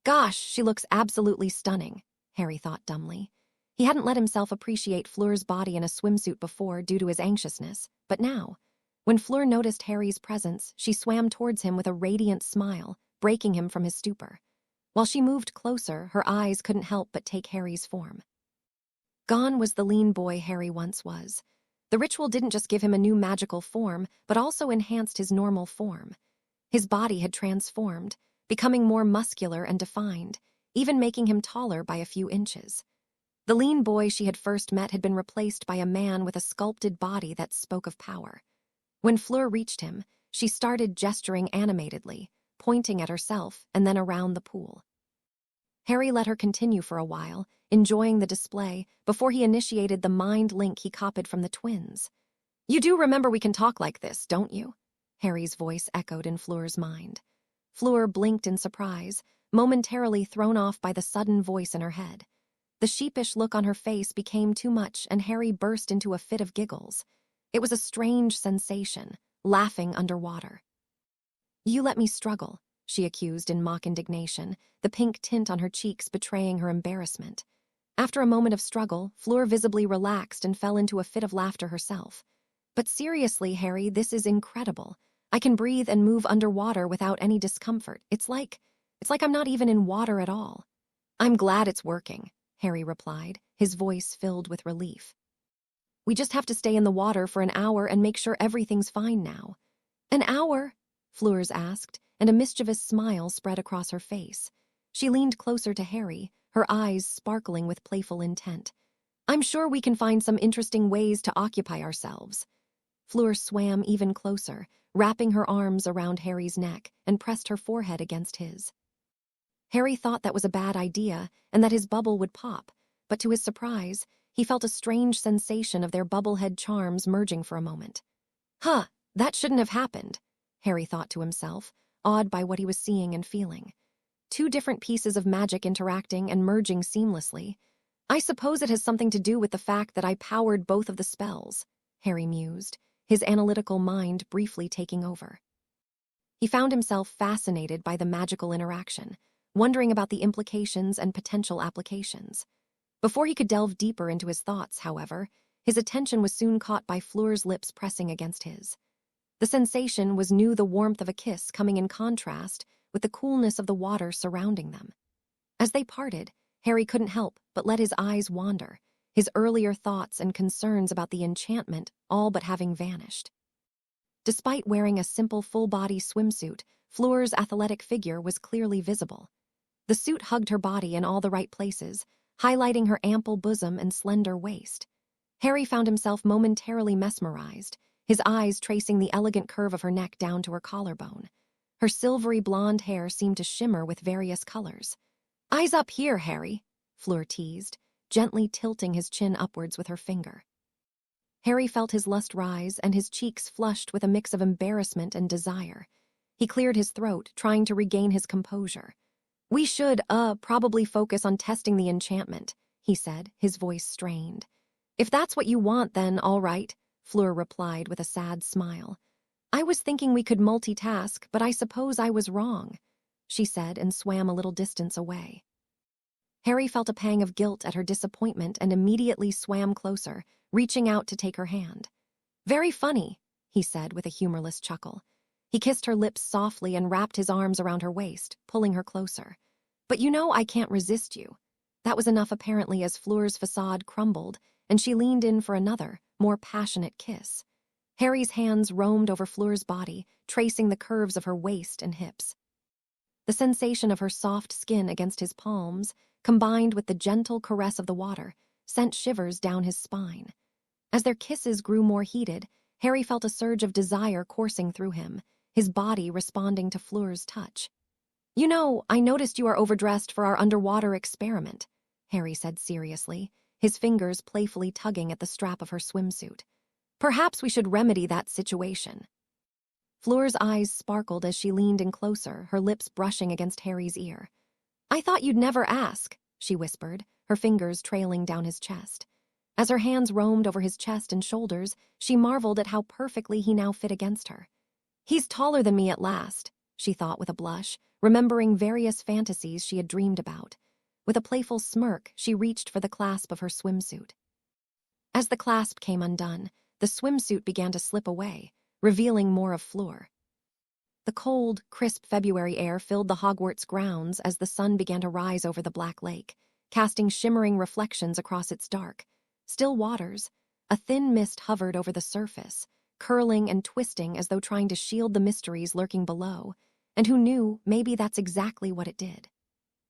Gosh, she looks absolutely stunning, Harry thought dumbly. He hadn't let himself appreciate Fleur's body in a swimsuit before due to his anxiousness, but now, when Fleur noticed Harry's presence, she swam towards him with a radiant smile, breaking him from his stupor. While she moved closer, her eyes couldn't help but take Harry's form. Gone was the lean boy Harry once was. The ritual didn't just give him a new magical form, but also enhanced his normal form. His body had transformed, becoming more muscular and defined, even making him taller by a few inches. The lean boy she had first met had been replaced by a man with a sculpted body that spoke of power. When Fleur reached him, she started gesturing animatedly, pointing at herself and then around the pool. Harry let her continue for a while, enjoying the display, before he initiated the mind link he copied from the twins. You do remember we can talk like this, don't you? Harry's voice echoed in Fleur's mind. Fleur blinked in surprise, momentarily thrown off by the sudden voice in her head. The sheepish look on her face became too much and Harry burst into a fit of giggles. It was a strange sensation, laughing underwater. "You let me struggle," she accused in mock indignation, the pink tint on her cheeks betraying her embarrassment. After a moment of struggle, Fleur visibly relaxed and fell into a fit of laughter herself. "But seriously, Harry, this is incredible. I can breathe and move underwater without any discomfort. It's like I'm not even in water at all." "I'm glad it's working," Harry replied, his voice filled with relief. "We just have to stay in the water for an hour and make sure everything's fine now." "An hour?" Fleurs asked, and a mischievous smile spread across her face. She leaned closer to Harry, her eyes sparkling with playful intent. "I'm sure we can find some interesting ways to occupy ourselves." Fleur swam even closer, wrapping her arms around Harry's neck and pressed her forehead against his. Harry thought that was a bad idea and that his bubble would pop, but to his surprise, he felt a strange sensation of their bubblehead charms merging for a moment. "Huh, that shouldn't have happened," Harry thought to himself, awed by what he was seeing and feeling. Two different pieces of magic interacting and merging seamlessly. "I suppose it has something to do with the fact that I powered both of the spells," Harry mused, his analytical mind briefly taking over. He found himself fascinated by the magical interaction, wondering about the implications and potential applications. Before he could delve deeper into his thoughts, however, his attention was soon caught by Fleur's lips pressing against his. The sensation was new, the warmth of a kiss coming in contrast with the coolness of the water surrounding them. As they parted, Harry couldn't help but let his eyes wander, his earlier thoughts and concerns about the enchantment all but having vanished. Despite wearing a simple full-body swimsuit, Fleur's athletic figure was clearly visible. The suit hugged her body in all the right places, highlighting her ample bosom and slender waist. Harry found himself momentarily mesmerized, his eyes tracing the elegant curve of her neck down to her collarbone. Her silvery blonde hair seemed to shimmer with various colors. "Eyes up here, Harry," Fleur teased, gently tilting his chin upwards with her finger. Harry felt his lust rise and his cheeks flushed with a mix of embarrassment and desire. He cleared his throat, trying to regain his composure. "We should, probably focus on testing the enchantment," he said, his voice strained. "If that's what you want, then all right," Fleur replied with a sad smile. "I was thinking we could multitask, but I suppose I was wrong," she said and swam a little distance away. Harry felt a pang of guilt at her disappointment and immediately swam closer, reaching out to take her hand. "Very funny," he said with a humorless chuckle. He kissed her lips softly and wrapped his arms around her waist, pulling her closer. "But you know I can't resist you." That was enough apparently as Fleur's facade crumbled, and she leaned in for another, more passionate kiss. Harry's hands roamed over Fleur's body, tracing the curves of her waist and hips. The sensation of her soft skin against his palms, combined with the gentle caress of the water, sent shivers down his spine. As their kisses grew more heated, Harry felt a surge of desire coursing through him, his body responding to Fleur's touch. "You know, I noticed you are overdressed for our underwater experiment," Harry said seriously, his fingers playfully tugging at the strap of her swimsuit. "Perhaps we should remedy that situation." Fleur's eyes sparkled as she leaned in closer, her lips brushing against Harry's ear. "I thought you'd never ask," she whispered, her fingers trailing down his chest. As her hands roamed over his chest and shoulders, she marveled at how perfectly he now fit against her. "He's taller than me at last," she thought with a blush, remembering various fantasies she had dreamed about. With a playful smirk, she reached for the clasp of her swimsuit. As the clasp came undone, the swimsuit began to slip away, revealing more of Fleur. The cold, crisp February air filled the Hogwarts grounds as the sun began to rise over the Black Lake, casting shimmering reflections across its dark, still waters. A thin mist hovered over the surface, curling and twisting as though trying to shield the mysteries lurking below, and who knew, maybe that's exactly what it did.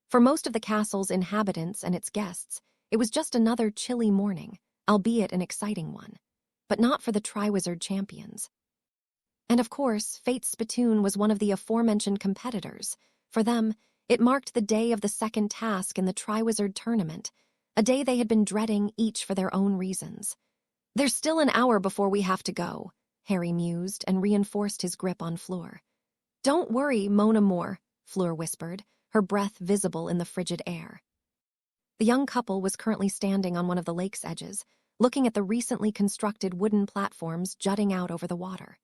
For most of the castle's inhabitants and its guests, it was just another chilly morning, albeit an exciting one. But not for the Triwizard champions. And of course, Fate's spittoon was one of the aforementioned competitors. For them, it marked the day of the second task in the Triwizard Tournament, a day they had been dreading, each for their own reasons. "There's still an hour before we have to go," Harry mused and reinforced his grip on Fleur. "Don't worry, mon amour," Fleur whispered, her breath visible in the frigid air. The young couple was currently standing on one of the lake's edges, looking at the recently constructed wooden platforms jutting out over the water.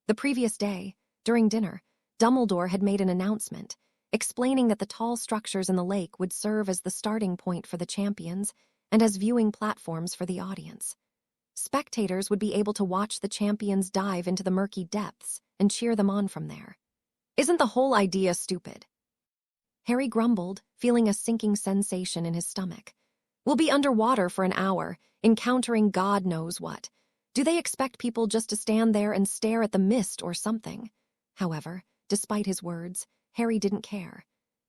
The previous day, during dinner, Dumbledore had made an announcement, explaining that the tall structures in the lake would serve as the starting point for the champions and as viewing platforms for the audience. Spectators would be able to watch the champions dive into the murky depths and cheer them on from there. Isn't the whole idea stupid? Harry grumbled, feeling a sinking sensation in his stomach. We'll be underwater for an hour, encountering God knows what. Do they expect people just to stand there and stare at the mist or something? However, despite his words, Harry didn't care.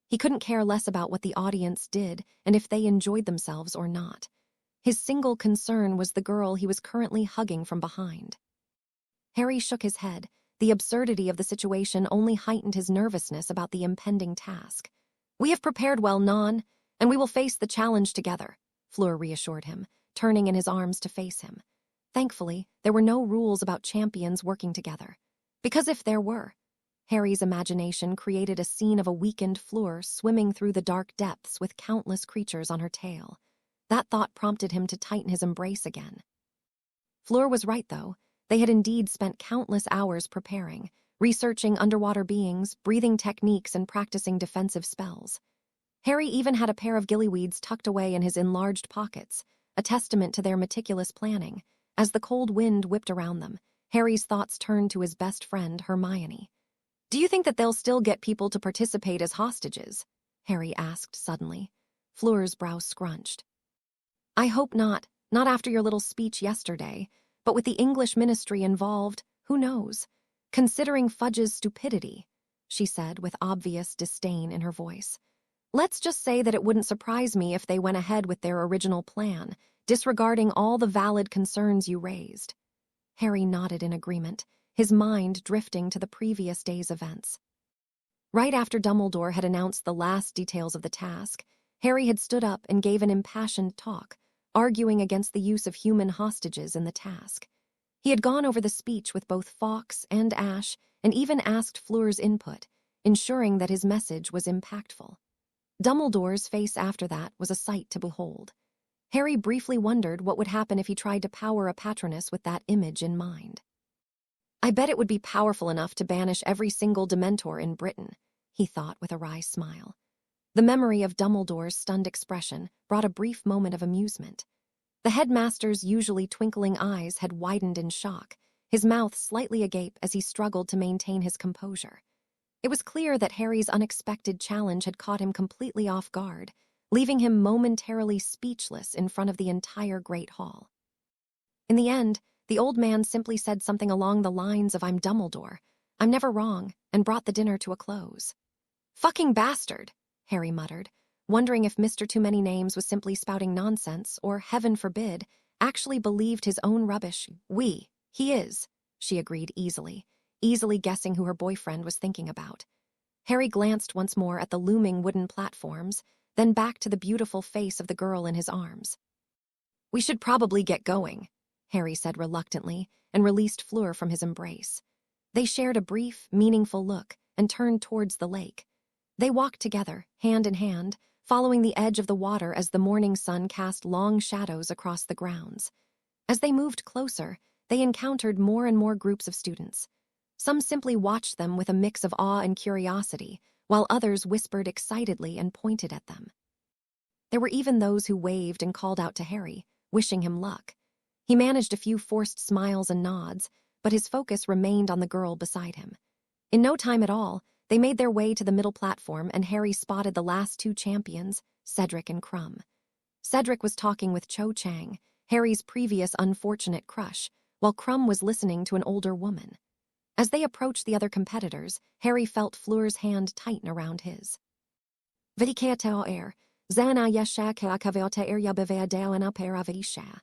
He couldn't care less about what the audience did and if they enjoyed themselves or not. His single concern was the girl he was currently hugging from behind. Harry shook his head. The absurdity of the situation only heightened his nervousness about the impending task. We have prepared well, Non, and we will face the challenge together, Fleur reassured him, turning in his arms to face him. Thankfully, there were no rules about champions working together. Because if there were, Harry's imagination created a scene of a weakened Fleur swimming through the dark depths with countless creatures on her tail. That thought prompted him to tighten his embrace again. Fleur was right, though. They had indeed spent countless hours preparing, researching underwater beings, breathing techniques, and practicing defensive spells. Harry even had a pair of gillyweeds tucked away in his enlarged pockets, a testament to their meticulous planning. As the cold wind whipped around them, Harry's thoughts turned to his best friend, Hermione. Do you think that they'll still get people to participate as hostages? Harry asked suddenly. Fleur's brow scrunched. I hope not after your little speech yesterday, but with the English ministry involved, who knows? Considering Fudge's stupidity, she said with obvious disdain in her voice. Let's just say that it wouldn't surprise me if they went ahead with their original plan, disregarding all the valid concerns you raised. Harry nodded in agreement, his mind drifting to the previous day's events. Right after Dumbledore had announced the last details of the task, Harry had stood up and gave an impassioned talk, arguing against the use of human hostages in the task. He had gone over the speech with both Fawkes and Ash and even asked Fleur's input, ensuring that his message was impactful. Dumbledore's face after that was a sight to behold. Harry briefly wondered what would happen if he tried to power a Patronus with that image in mind. I bet it would be powerful enough to banish every single Dementor in Britain, he thought with a wry smile. The memory of Dumbledore's stunned expression brought a brief moment of amusement. The headmaster's usually twinkling eyes had widened in shock, his mouth slightly agape as he struggled to maintain his composure. It was clear that Harry's unexpected challenge had caught him completely off guard, leaving him momentarily speechless in front of the entire Great Hall. In the end, the old man simply said something along the lines of I'm Dumbledore, I'm never wrong, and brought the dinner to a close. Fucking bastard, Harry muttered, wondering if Mr. Too Many Names was simply spouting nonsense or, heaven forbid, actually believed his own rubbish. He is, she agreed easily guessing who her boyfriend was thinking about. Harry glanced once more at the looming wooden platforms, then back to the beautiful face of the girl in his arms. We should probably get going, Harry said reluctantly, and released Fleur from his embrace. They shared a brief, meaningful look and turned towards the lake. They walked together, hand in hand, following the edge of the water as the morning sun cast long shadows across the grounds. As they moved closer, they encountered more and more groups of students. Some simply watched them with a mix of awe and curiosity, while others whispered excitedly and pointed at them. There were even those who waved and called out to Harry, wishing him luck. He managed a few forced smiles and nods, but his focus remained on the girl beside him. In no time at all, they made their way to the middle platform and Harry spotted the last two champions, Cedric and Crumb. Cedric was talking with Cho Chang, Harry's previous unfortunate crush, while Crumb was listening to an older woman. As they approached the other competitors, Harry felt Fleur's hand tighten around his. Vidikeatao air, Zana yasha kaakaveota area bevea dawana peravisha.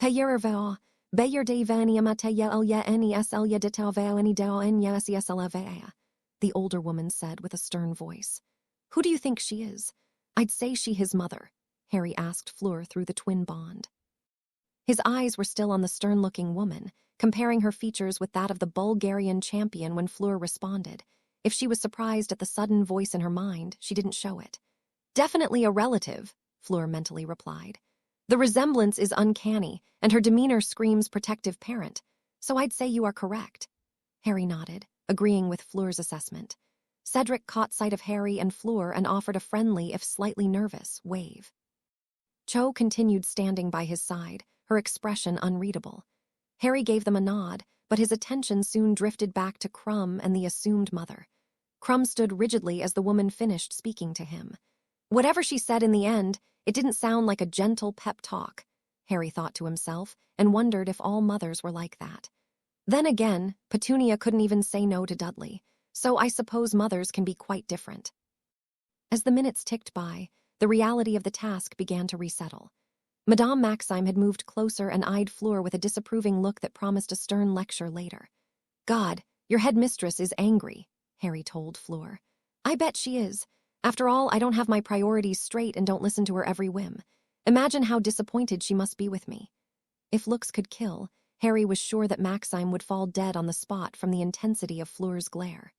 Payervea, Bayer de vania mataya elya nes elya detavea any dao enyas yesalavea, the older woman said with a stern voice. Who do you think she is? I'd say she his mother, Harry asked Fleur through the twin bond. His eyes were still on the stern-looking woman, comparing her features with that of the Bulgarian champion when Fleur responded. If she was surprised at the sudden voice in her mind, she didn't show it. Definitely a relative, Fleur mentally replied. The resemblance is uncanny, and her demeanor screams protective parent, so I'd say you are correct. Harry nodded, agreeing with Fleur's assessment. Cedric caught sight of Harry and Fleur and offered a friendly, if slightly nervous, wave. Cho continued standing by his side, her expression unreadable. Harry gave them a nod, but his attention soon drifted back to Crumb and the assumed mother. Crumb stood rigidly as the woman finished speaking to him. Whatever she said in the end, it didn't sound like a gentle pep talk, Harry thought to himself, and wondered if all mothers were like that. Then again, Petunia couldn't even say no to Dudley, so I suppose mothers can be quite different. As the minutes ticked by, the reality of the task began to resettle. Madame Maxime had moved closer and eyed Fleur with a disapproving look that promised a stern lecture later. God, your headmistress is angry, Harry told Fleur. I bet she is. After all, I don't have my priorities straight and don't listen to her every whim. Imagine how disappointed she must be with me. If looks could kill, Harry was sure that Maxime would fall dead on the spot from the intensity of Fleur's glare.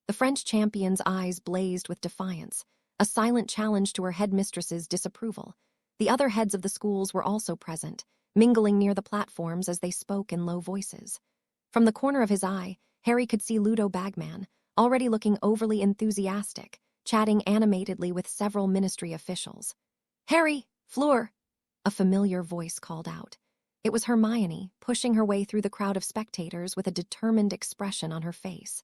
The French champion's eyes blazed with defiance, a silent challenge to her headmistress's disapproval. The other heads of the schools were also present, mingling near the platforms as they spoke in low voices. From the corner of his eye, Harry could see Ludo Bagman, already looking overly enthusiastic, chatting animatedly with several ministry officials. Harry, Fleur, a familiar voice called out. It was Hermione, pushing her way through the crowd of spectators with a determined expression on her face.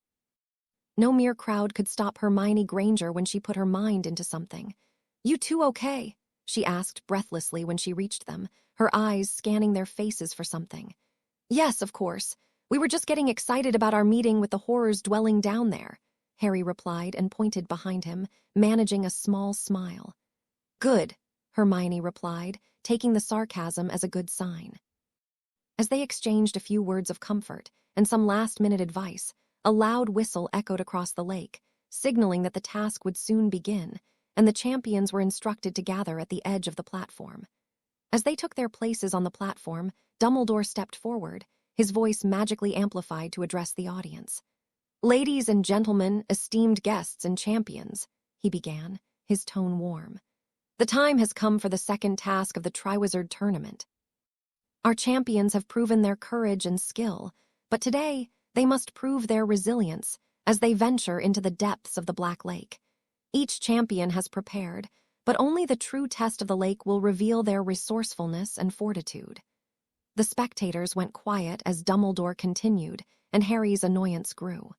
No mere crowd could stop Hermione Granger when she put her mind into something. You two okay? She asked breathlessly when she reached them, her eyes scanning their faces for something. Yes, of course. We were just getting excited about our meeting with the horrors dwelling down there, Harry replied and pointed behind him, managing a small smile. Good, Hermione replied, taking the sarcasm as a good sign. As they exchanged a few words of comfort and some last-minute advice, a loud whistle echoed across the lake, signaling that the task would soon begin, and the champions were instructed to gather at the edge of the platform. As they took their places on the platform, Dumbledore stepped forward, his voice magically amplified to address the audience. Ladies and gentlemen, esteemed guests and champions, he began, his tone warm. The time has come for the second task of the Triwizard Tournament. Our champions have proven their courage and skill, but today they must prove their resilience as they venture into the depths of the Black Lake. Each champion has prepared, but only the true test of the lake will reveal their resourcefulness and fortitude. The spectators went quiet as Dumbledore continued, and Harry's annoyance grew.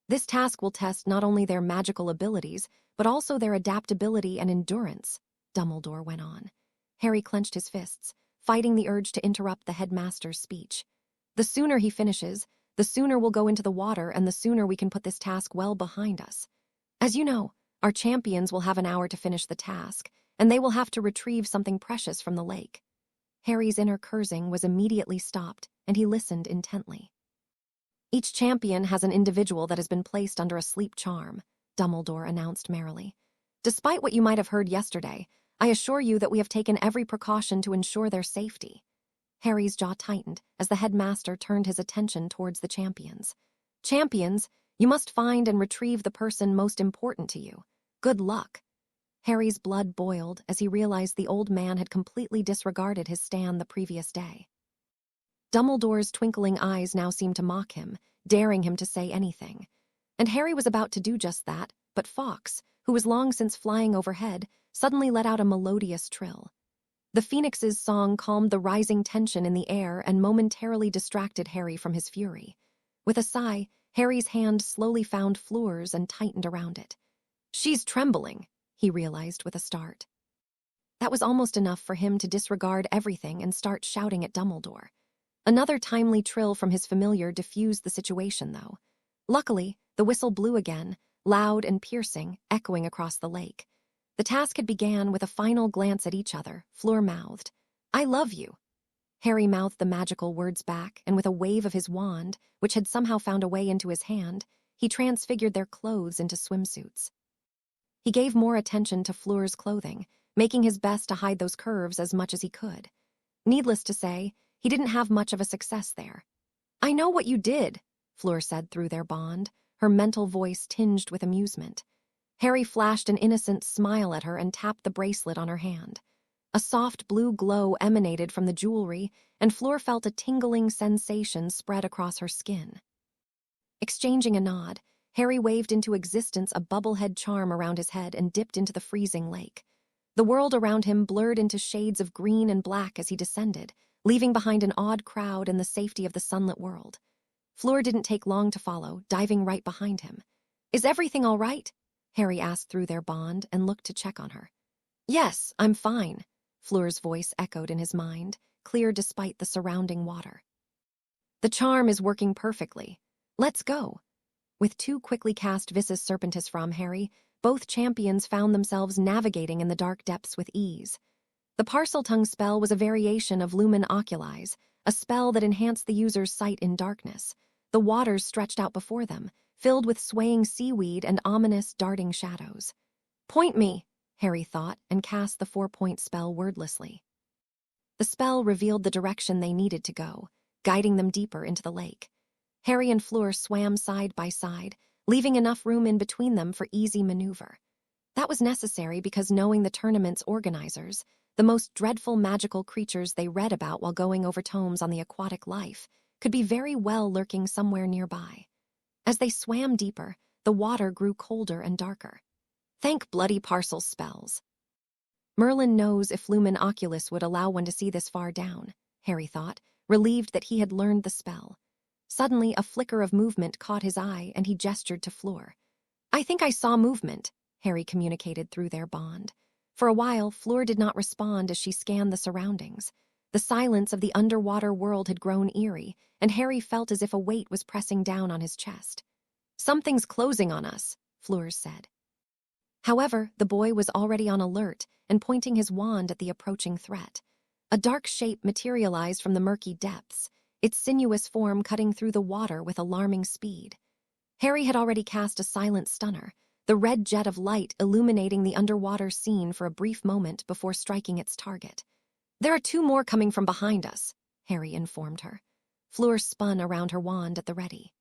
This task will test not only their magical abilities, but also their adaptability and endurance, Dumbledore went on. Harry clenched his fists, fighting the urge to interrupt the headmaster's speech. The sooner he finishes, the sooner we'll go into the water and the sooner we can put this task well behind us. As you know, our champions will have an hour to finish the task, and they will have to retrieve something precious from the lake. Harry's inner cursing was immediately stopped, and he listened intently. Each champion has an individual that has been placed under a sleep charm, Dumbledore announced merrily. Despite what you might have heard yesterday, I assure you that we have taken every precaution to ensure their safety. Harry's jaw tightened as the headmaster turned his attention towards the champions. Champions, you must find and retrieve the person most important to you. Good luck. Harry's blood boiled as he realized the old man had completely disregarded his stand the previous day. Dumbledore's twinkling eyes now seemed to mock him, daring him to say anything. And Harry was about to do just that, but Fawkes, who was long since flying overhead, suddenly let out a melodious trill. The phoenix's song calmed the rising tension in the air and momentarily distracted Harry from his fury. With a sigh, Harry's hand slowly found Fleur's and tightened around it. She's trembling, he realized with a start. That was almost enough for him to disregard everything and start shouting at Dumbledore. Another timely trill from his familiar diffused the situation, though. Luckily, the whistle blew again, loud and piercing, echoing across the lake. The task had began with a final glance at each other, Fleur mouthed, I love you. Harry mouthed the magical words back, and with a wave of his wand, which had somehow found a way into his hand, he transfigured their clothes into swimsuits. He gave more attention to Fleur's clothing, making his best to hide those curves as much as he could. Needless to say, he didn't have much of a success there. I know what you did, Fleur said through their bond, her mental voice tinged with amusement. Harry flashed an innocent smile at her and tapped the bracelet on her hand. A soft blue glow emanated from the jewelry, and Fleur felt a tingling sensation spread across her skin. Exchanging a nod, Harry waved into existence a bubblehead charm around his head and dipped into the freezing lake. The world around him blurred into shades of green and black as he descended, leaving behind an awed crowd and the safety of the sunlit world. Fleur didn't take long to follow, diving right behind him. "Is everything all right?" Harry asked through their bond and looked to check on her. "Yes, I'm fine," Fleur's voice echoed in his mind, clear despite the surrounding water. "The charm is working perfectly. Let's go." With 2 quickly cast Visas Serpentis from Harry, both champions found themselves navigating in the dark depths with ease. The Parseltongue spell was a variation of Lumen Oculis, a spell that enhanced the user's sight in darkness. The waters stretched out before them, filled with swaying seaweed and ominous darting shadows. "Point me," Harry thought, and cast the 4-point spell wordlessly. The spell revealed the direction they needed to go, guiding them deeper into the lake. Harry and Fleur swam side by side, leaving enough room in between them for easy maneuver. That was necessary because, knowing the tournament's organizers, the most dreadful magical creatures they read about while going over tomes on the aquatic life could be very well lurking somewhere nearby. As they swam deeper, the water grew colder and darker. Thank bloody Parcel spells. Merlin knows if Lumen Oculus would allow one to see this far down, Harry thought, relieved that he had learned the spell. Suddenly, a flicker of movement caught his eye, and he gestured to Fleur. "I think I saw movement," Harry communicated through their bond. For a while, Fleur did not respond as she scanned the surroundings. The silence of the underwater world had grown eerie, and Harry felt as if a weight was pressing down on his chest. "Something's closing on us," Fleur said. However, the boy was already on alert and pointing his wand at the approaching threat. A dark shape materialized from the murky depths, its sinuous form cutting through the water with alarming speed. Harry had already cast a silent stunner, the red jet of light illuminating the underwater scene for a brief moment before striking its target. "There are 2 more coming from behind us," Harry informed her. Fleur spun around her wand at the ready.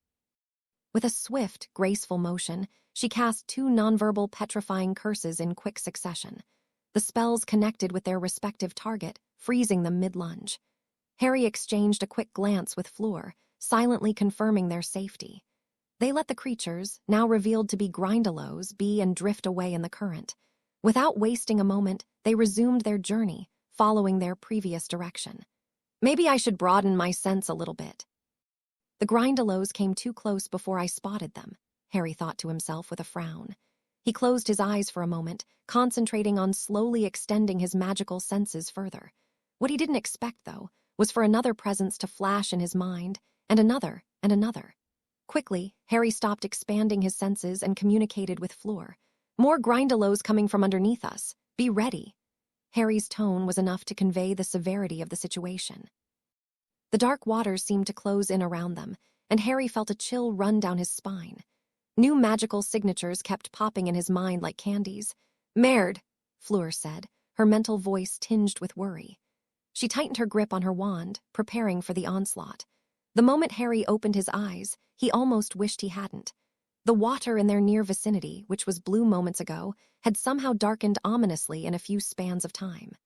With a swift, graceful motion, she cast 2 nonverbal petrifying curses in quick succession. The spells connected with their respective target, freezing them mid-lunge. Harry exchanged a quick glance with Fleur, silently confirming their safety. They let the creatures, now revealed to be Grindylows, be and drift away in the current. Without wasting a moment, they resumed their journey, following their previous direction. "Maybe I should broaden my sense a little bit." The Grindylows came too close before I spotted them, Harry thought to himself with a frown. He closed his eyes for a moment, concentrating on slowly extending his magical senses further. What he didn't expect, though, was for another presence to flash in his mind, and another, and another. Quickly, Harry stopped expanding his senses and communicated with Fleur. "More Grindylows coming from underneath us. Be ready." Harry's tone was enough to convey the severity of the situation. The dark waters seemed to close in around them, and Harry felt a chill run down his spine. New magical signatures kept popping in his mind like candies. "Merde," Fleur said, her mental voice tinged with worry. She tightened her grip on her wand, preparing for the onslaught. The moment Harry opened his eyes, he almost wished he hadn't. The water in their near vicinity, which was blue moments ago, had somehow darkened ominously in a few spans of time.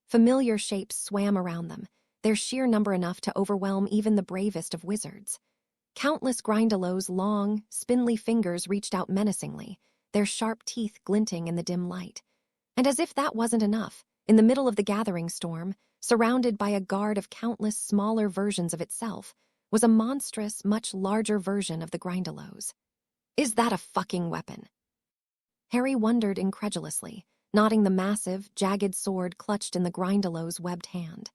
Familiar shapes swam around them, their sheer number enough to overwhelm even the bravest of wizards. Countless Grindylows' long, spindly fingers reached out menacingly, their sharp teeth glinting in the dim light. And as if that wasn't enough, in the middle of the gathering storm, surrounded by a guard of countless smaller versions of itself, was a monstrous, much larger version of the Grindylows. "Is that a fucking weapon?" Harry wondered incredulously, nodding the massive, jagged sword clutched in the Grindylow's webbed hand.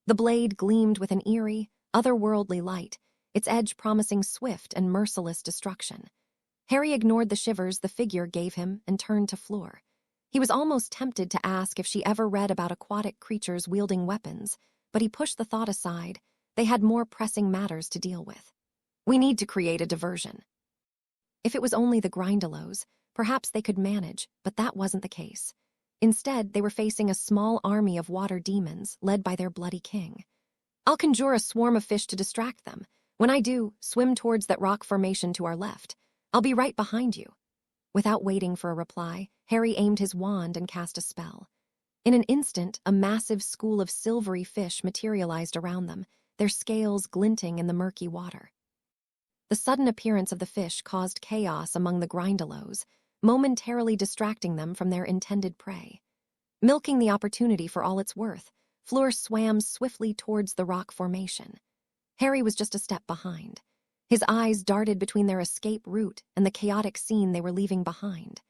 The blade gleamed with an eerie, otherworldly light, its edge promising swift and merciless destruction. Harry ignored the shivers the figure gave him and turned to Fleur. He was almost tempted to ask if she ever read about aquatic creatures wielding weapons, but he pushed the thought aside. They had more pressing matters to deal with. "We need to create a diversion." If it was only the Grindylows, perhaps they could manage, but that wasn't the case. Instead, they were facing a small army of water demons, led by their bloody king. "I'll conjure a swarm of fish to distract them. When I do, swim towards that rock formation to our left. I'll be right behind you." Without waiting for a reply, Harry aimed his wand and cast a spell. In an instant, a massive school of silvery fish materialized around them, their scales glinting in the murky water. The sudden appearance of the fish caused chaos among the Grindylows, momentarily distracting them from their intended prey. Milking the opportunity for all it's worth, Fleur swam swiftly towards the rock formation. Harry was just a step behind. His eyes darted between their escape route and the chaotic scene they were leaving behind.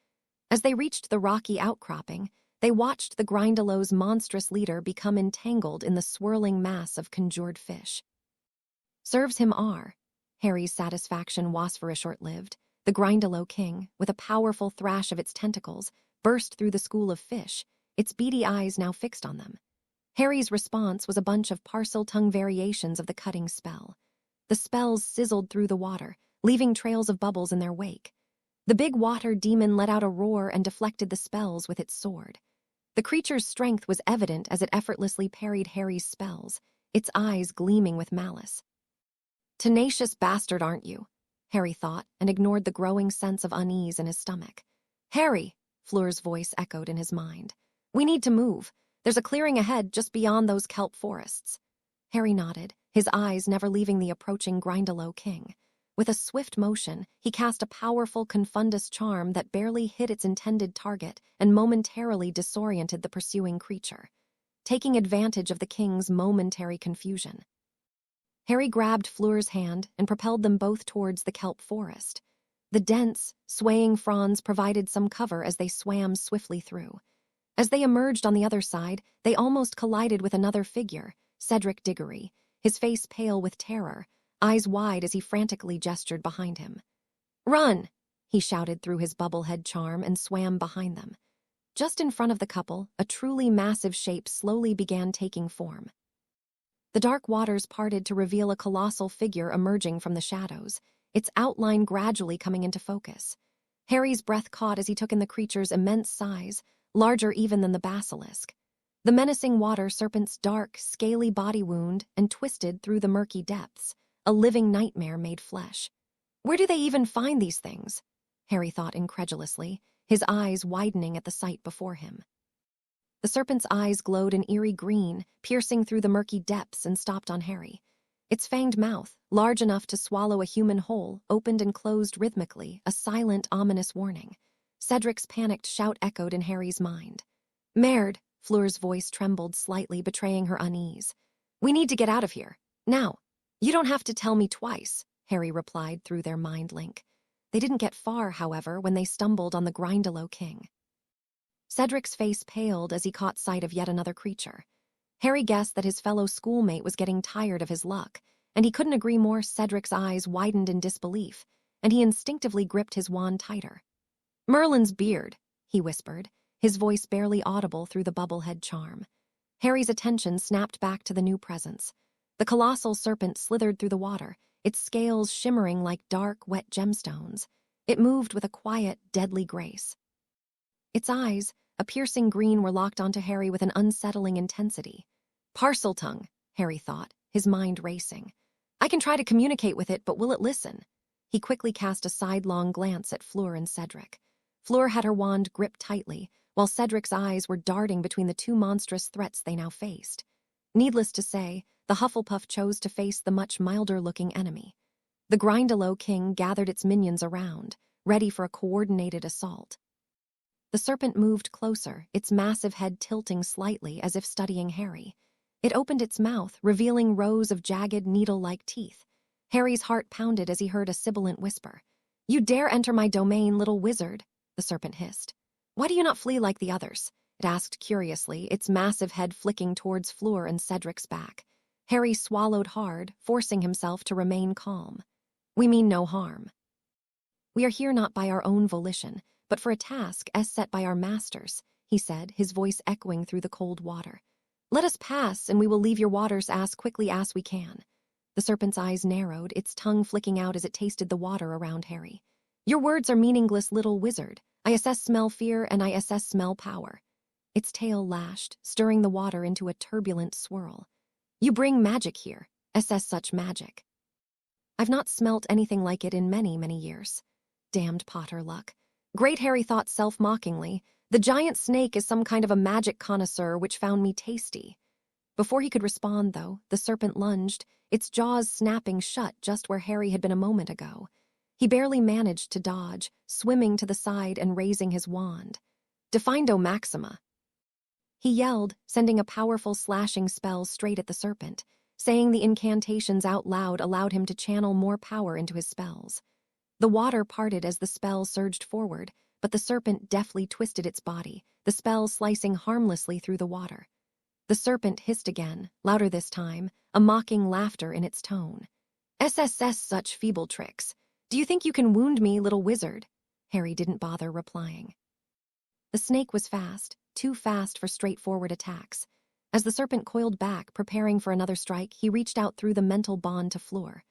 As they reached the rocky outcropping, they watched the Grindylows' monstrous leader become entangled in the swirling mass of conjured fish. Serves him R. Harry's satisfaction was for a short-lived. The Grindylow king, with a powerful thrash of its tentacles, burst through the school of fish, its beady eyes now fixed on them. Harry's response was a bunch of parcel-tongue variations of the cutting spell. The spells sizzled through the water, leaving trails of bubbles in their wake. The big water demon let out a roar and deflected the spells with its sword. The creature's strength was evident as it effortlessly parried Harry's spells, its eyes gleaming with malice. Tenacious bastard, aren't you? Harry thought, and ignored the growing sense of unease in his stomach. Harry, Fleur's voice echoed in his mind. We need to move. There's a clearing ahead just beyond those kelp forests. Harry nodded, his eyes never leaving the approaching Grindylow king. With a swift motion, he cast a powerful Confundus charm that barely hit its intended target and momentarily disoriented the pursuing creature, taking advantage of the king's momentary confusion. Harry grabbed Fleur's hand and propelled them both towards the kelp forest. The dense, swaying fronds provided some cover as they swam swiftly through. As they emerged on the other side, they almost collided with another figure, Cedric Diggory, his face pale with terror, eyes wide as he frantically gestured behind him. Run! He shouted through his bubblehead charm and swam behind them. Just in front of the couple, a truly massive shape slowly began taking form. The dark waters parted to reveal a colossal figure emerging from the shadows, its outline gradually coming into focus. Harry's breath caught as he took in the creature's immense size, larger even than the basilisk. The menacing water serpent's dark, scaly body wound and twisted through the murky depths, a living nightmare made flesh. Where do they even find these things? Harry thought incredulously, his eyes widening at the sight before him. The serpent's eyes glowed an eerie green, piercing through the murky depths and stopped on Harry. Its fanged mouth, large enough to swallow a human whole, opened and closed rhythmically, a silent, ominous warning. Cedric's panicked shout echoed in Harry's mind. Merde, Fleur's voice trembled slightly, betraying her unease. We need to get out of here. Now. You don't have to tell me twice, Harry replied through their mind link. They didn't get far, however, when they stumbled on the Grindylow king. Cedric's face paled as he caught sight of yet another creature. Harry guessed that his fellow schoolmate was getting tired of his luck, and he couldn't agree more. Cedric's eyes widened in disbelief, and he instinctively gripped his wand tighter. Merlin's beard, he whispered, his voice barely audible through the bubblehead charm. Harry's attention snapped back to the new presence. The colossal serpent slithered through the water, its scales shimmering like dark, wet gemstones. It moved with a quiet, deadly grace. Its eyes, a piercing green, were locked onto Harry with an unsettling intensity. Parseltongue, Harry thought, his mind racing. I can try to communicate with it, but will it listen? He quickly cast a sidelong glance at Fleur and Cedric. Fleur had her wand gripped tightly, while Cedric's eyes were darting between the two monstrous threats they now faced. Needless to say, the Hufflepuff chose to face the much milder-looking enemy. The Grindylow king gathered its minions around, ready for a coordinated assault. The serpent moved closer, its massive head tilting slightly as if studying Harry. It opened its mouth, revealing rows of jagged, needle-like teeth. Harry's heart pounded as he heard a sibilant whisper. You dare enter my domain, little wizard, the serpent hissed. Why do you not flee like the others? It asked curiously, its massive head flicking towards Fleur and Cedric's back. Harry swallowed hard, forcing himself to remain calm. We mean no harm. We are here not by our own volition, but for a task as set by our masters, he said, his voice echoing through the cold water. Let us pass, and we will leave your waters as quickly as we can. The serpent's eyes narrowed, its tongue flicking out as it tasted the water around Harry. Your words are meaningless, little wizard. I assess smell fear, and I assess smell power. Its tail lashed, stirring the water into a turbulent swirl. You bring magic here. Assess such magic. I've not smelt anything like it in many, many years. Damned Potter luck. Great Harry thought self-mockingly, The giant snake is some kind of a magic connoisseur which found me tasty. Before he could respond, though, the serpent lunged, its jaws snapping shut just where Harry had been a moment ago. He barely managed to dodge, swimming to the side and raising his wand. Defindo Maxima. He yelled, sending a powerful slashing spell straight at the serpent. Saying the incantations out loud allowed him to channel more power into his spells. The water parted as the spell surged forward, but the serpent deftly twisted its body, the spell slicing harmlessly through the water. The serpent hissed again, louder this time, a mocking laughter in its tone. "SSS, such feeble tricks. Do you think you can wound me, little wizard?" Harry didn't bother replying. The snake was fast, too fast for straightforward attacks. As the serpent coiled back, preparing for another strike, he reached out through the mental bond to Fleur.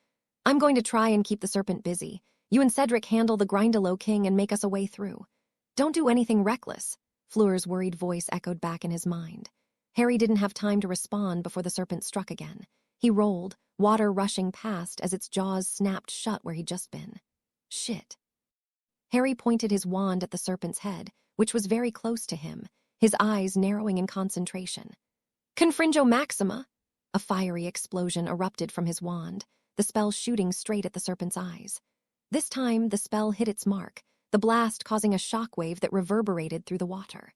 "I'm going to try and keep the serpent busy. You and Cedric handle the Grindylow King and make us a way through. Don't do anything reckless," Fleur's worried voice echoed back in his mind. Harry didn't have time to respond before the serpent struck again. He rolled, water rushing past as its jaws snapped shut where he'd just been. Shit. Harry pointed his wand at the serpent's head, which was very close to him, his eyes narrowing in concentration. "Confringo Maxima!" A fiery explosion erupted from his wand, the spell shooting straight at the serpent's eyes. This time, the spell hit its mark, the blast causing a shockwave that reverberated through the water.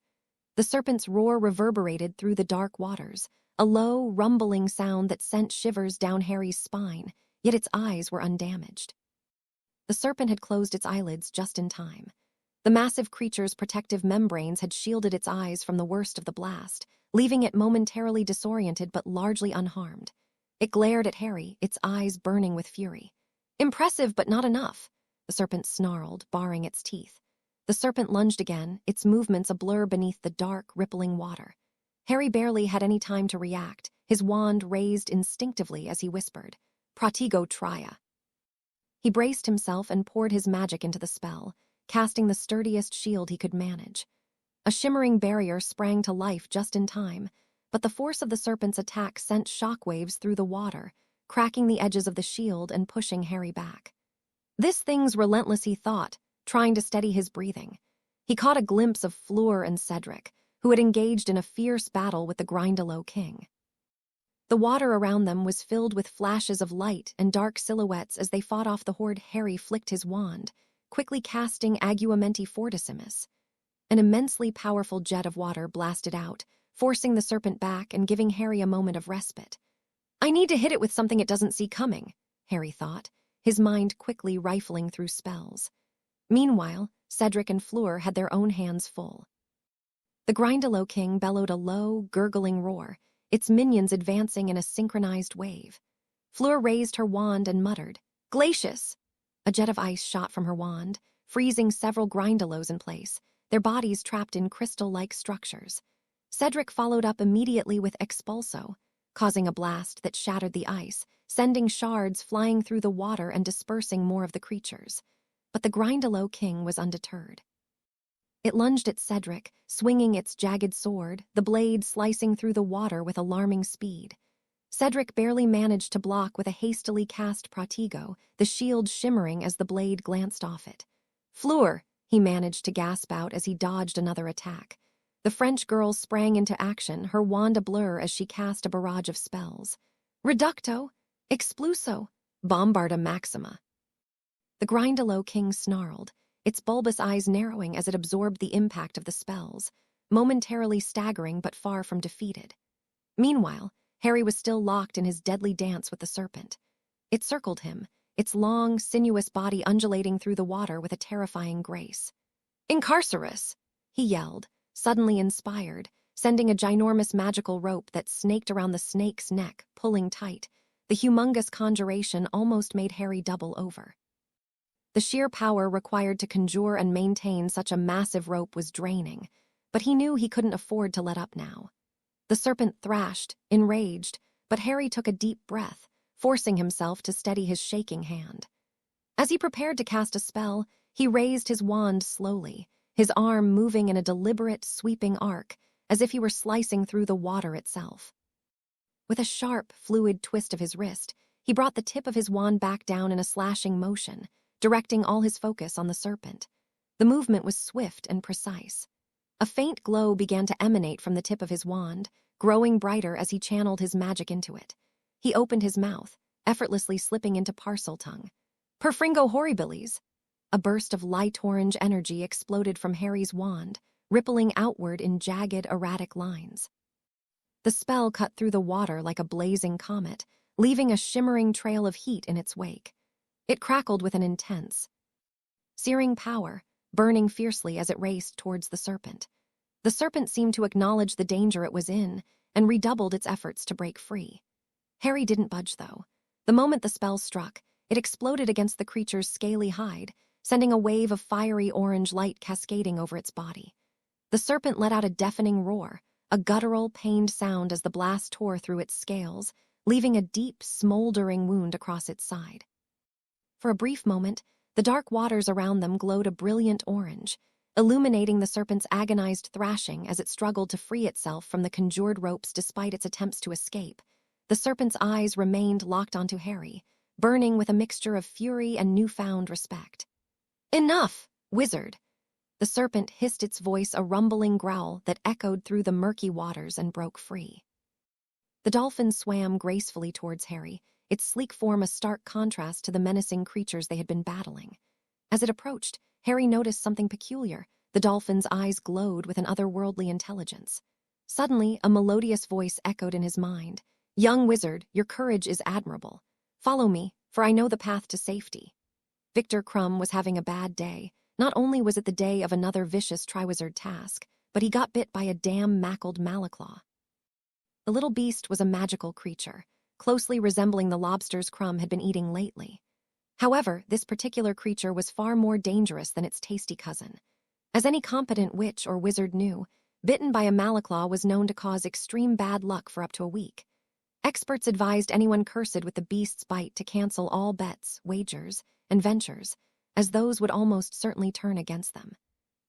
The serpent's roar reverberated through the dark waters, a low, rumbling sound that sent shivers down Harry's spine, yet its eyes were undamaged. The serpent had closed its eyelids just in time. The massive creature's protective membranes had shielded its eyes from the worst of the blast, leaving it momentarily disoriented but largely unharmed. It glared at Harry, its eyes burning with fury. "Impressive, but not enough," the serpent snarled, baring its teeth. The serpent lunged again, its movements a blur beneath the dark, rippling water. Harry barely had any time to react, his wand raised instinctively as he whispered, "Pratigo Tria." He braced himself and poured his magic into the spell, casting the sturdiest shield he could manage. A shimmering barrier sprang to life just in time, but the force of the serpent's attack sent shockwaves through the water, cracking the edges of the shield and pushing Harry back. This thing's relentless, he thought, trying to steady his breathing. He caught a glimpse of Fleur and Cedric, who had engaged in a fierce battle with the Grindylow King. The water around them was filled with flashes of light and dark silhouettes as they fought off the horde. Harry flicked his wand, quickly casting Aguamenti Fortissimus. An immensely powerful jet of water blasted out, forcing the serpent back and giving Harry a moment of respite. "I need to hit it with something it doesn't see coming," Harry thought, his mind quickly rifling through spells. Meanwhile, Cedric and Fleur had their own hands full. The Grindylow King bellowed a low, gurgling roar, its minions advancing in a synchronized wave. Fleur raised her wand and muttered, "Glacius!" A jet of ice shot from her wand, freezing several Grindylows in place, their bodies trapped in crystal-like structures. Cedric followed up immediately with Expulso, causing a blast that shattered the ice, sending shards flying through the water and dispersing more of the creatures. But the Grindylow King was undeterred. It lunged at Cedric, swinging its jagged sword, the blade slicing through the water with alarming speed. Cedric barely managed to block with a hastily cast Pratigo, the shield shimmering as the blade glanced off it. "Fleur!" he managed to gasp out as he dodged another attack. The French girl sprang into action, her wand ablur as she cast a barrage of spells. "Reducto! Expulso! Bombarda Maxima!" The Grindylow King snarled, its bulbous eyes narrowing as it absorbed the impact of the spells, momentarily staggering but far from defeated. Meanwhile, Harry was still locked in his deadly dance with the serpent. It circled him, its long, sinuous body undulating through the water with a terrifying grace. "Incarcerus!" he yelled, suddenly inspired, sending a ginormous magical rope that snaked around the snake's neck, pulling tight. The humongous conjuration almost made Harry double over. The sheer power required to conjure and maintain such a massive rope was draining, but he knew he couldn't afford to let up now. The serpent thrashed, enraged, but Harry took a deep breath, forcing himself to steady his shaking hand. As he prepared to cast a spell, he raised his wand slowly, his arm moving in a deliberate, sweeping arc, as if he were slicing through the water itself. With a sharp, fluid twist of his wrist, he brought the tip of his wand back down in a slashing motion, directing all his focus on the serpent. The movement was swift and precise. A faint glow began to emanate from the tip of his wand, growing brighter as he channeled his magic into it. He opened his mouth, effortlessly slipping into parcel tongue. Perfringo horribilis! A burst of light orange energy exploded from Harry's wand, rippling outward in jagged, erratic lines. The spell cut through the water like a blazing comet, leaving a shimmering trail of heat in its wake. It crackled with an intense, searing power, burning fiercely as it raced towards the serpent. The serpent seemed to acknowledge the danger it was in and redoubled its efforts to break free. Harry didn't budge, though. The moment the spell struck, it exploded against the creature's scaly hide, sending a wave of fiery orange light cascading over its body. The serpent let out a deafening roar, a guttural, pained sound as the blast tore through its scales, leaving a deep, smoldering wound across its side. For a brief moment, the dark waters around them glowed a brilliant orange, illuminating the serpent's agonized thrashing as it struggled to free itself from the conjured ropes despite its attempts to escape. The serpent's eyes remained locked onto Harry, burning with a mixture of fury and newfound respect. "Enough, wizard!" The serpent hissed, its voice a rumbling growl that echoed through the murky waters and broke free. The dolphin swam gracefully towards Harry, its sleek form a stark contrast to the menacing creatures they had been battling. As it approached, Harry noticed something peculiar. The dolphin's eyes glowed with an otherworldly intelligence. Suddenly, a melodious voice echoed in his mind. "Young wizard, your courage is admirable. Follow me, for I know the path to safety." Victor Crumb was having a bad day. Not only was it the day of another vicious Triwizard task, but he got bit by a damn mackled malaclaw. The little beast was a magical creature, closely resembling the lobsters Crumb had been eating lately. However, this particular creature was far more dangerous than its tasty cousin. As any competent witch or wizard knew, bitten by a malaclaw was known to cause extreme bad luck for up to a week. Experts advised anyone cursed with the beast's bite to cancel all bets, wagers, and ventures, as those would almost certainly turn against them.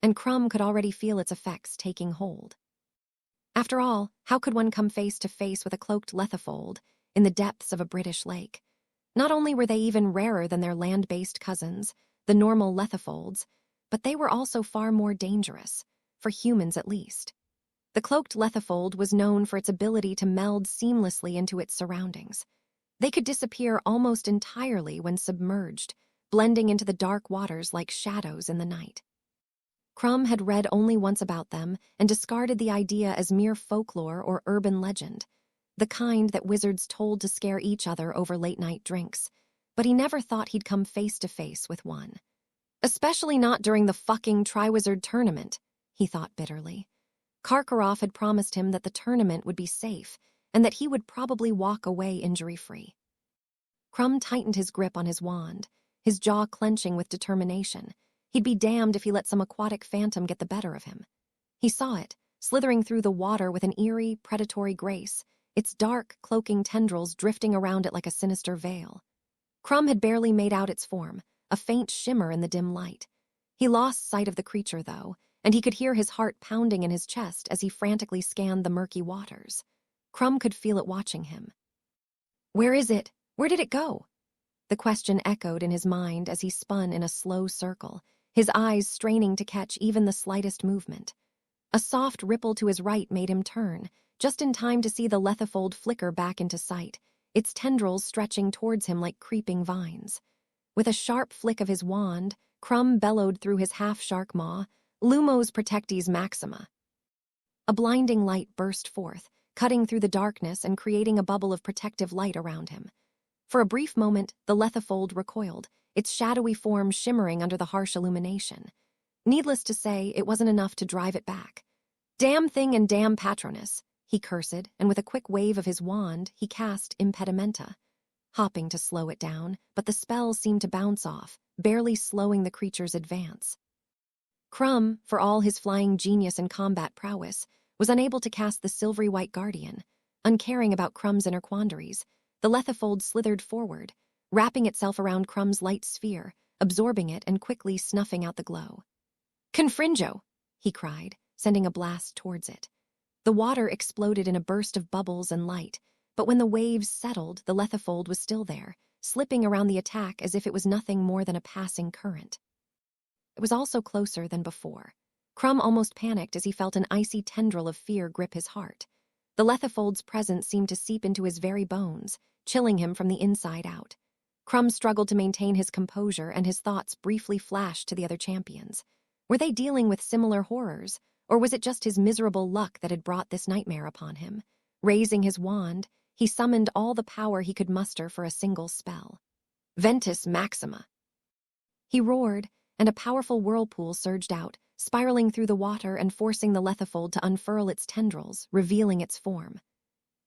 And Crumb could already feel its effects taking hold. After all, how could one come face to face with a cloaked lethifold in the depths of a British lake? Not only were they even rarer than their land-based cousins, the normal lethifolds, but they were also far more dangerous, for humans at least. The cloaked lethifold was known for its ability to meld seamlessly into its surroundings. They could disappear almost entirely when submerged, blending into the dark waters like shadows in the night. Crumb had read only once about them and discarded the idea as mere folklore or urban legend, the kind that wizards told to scare each other over late-night drinks, but he never thought he'd come face to face with one. Especially not during the fucking Triwizard Tournament, he thought bitterly. Karkaroff had promised him that the tournament would be safe and that he would probably walk away injury-free. Crumb tightened his grip on his wand, his jaw clenching with determination. He'd be damned if he let some aquatic phantom get the better of him. He saw it, slithering through the water with an eerie, predatory grace, its dark, cloaking tendrils drifting around it like a sinister veil. Crumb had barely made out its form, a faint shimmer in the dim light. He lost sight of the creature, though, and he could hear his heart pounding in his chest as he frantically scanned the murky waters. Crumb could feel it watching him. "Where is it? Where did it go?" The question echoed in his mind as he spun in a slow circle, his eyes straining to catch even the slightest movement. A soft ripple to his right made him turn, just in time to see the lethifold flicker back into sight, its tendrils stretching towards him like creeping vines. With a sharp flick of his wand, Crumb bellowed through his half-shark maw, "Lumos protectis maxima." A blinding light burst forth, cutting through the darkness and creating a bubble of protective light around him. For a brief moment, the lethifold recoiled, its shadowy form shimmering under the harsh illumination. Needless to say, it wasn't enough to drive it back. "Damn thing and damn patronus," he cursed, and with a quick wave of his wand, he cast Impedimenta, hopping to slow it down, but the spell seemed to bounce off, barely slowing the creature's advance. Crumb, for all his flying genius and combat prowess, was unable to cast the silvery white guardian. Uncaring about Crumb's inner quandaries, the lethifold slithered forward, wrapping itself around Crumb's light sphere, absorbing it and quickly snuffing out the glow. "Confringo!" he cried, sending a blast towards it. The water exploded in a burst of bubbles and light, but when the waves settled, the lethifold was still there, slipping around the attack as if it was nothing more than a passing current. It was also closer than before. Crumb almost panicked as he felt an icy tendril of fear grip his heart. The Lethifold's presence seemed to seep into his very bones, chilling him from the inside out. Crumb struggled to maintain his composure, and his thoughts briefly flashed to the other champions. Were they dealing with similar horrors, or was it just his miserable luck that had brought this nightmare upon him? Raising his wand, he summoned all the power he could muster for a single spell. Ventus Maxima. He roared, and a powerful whirlpool surged out, spiraling through the water and forcing the Lethifold to unfurl its tendrils, revealing its form.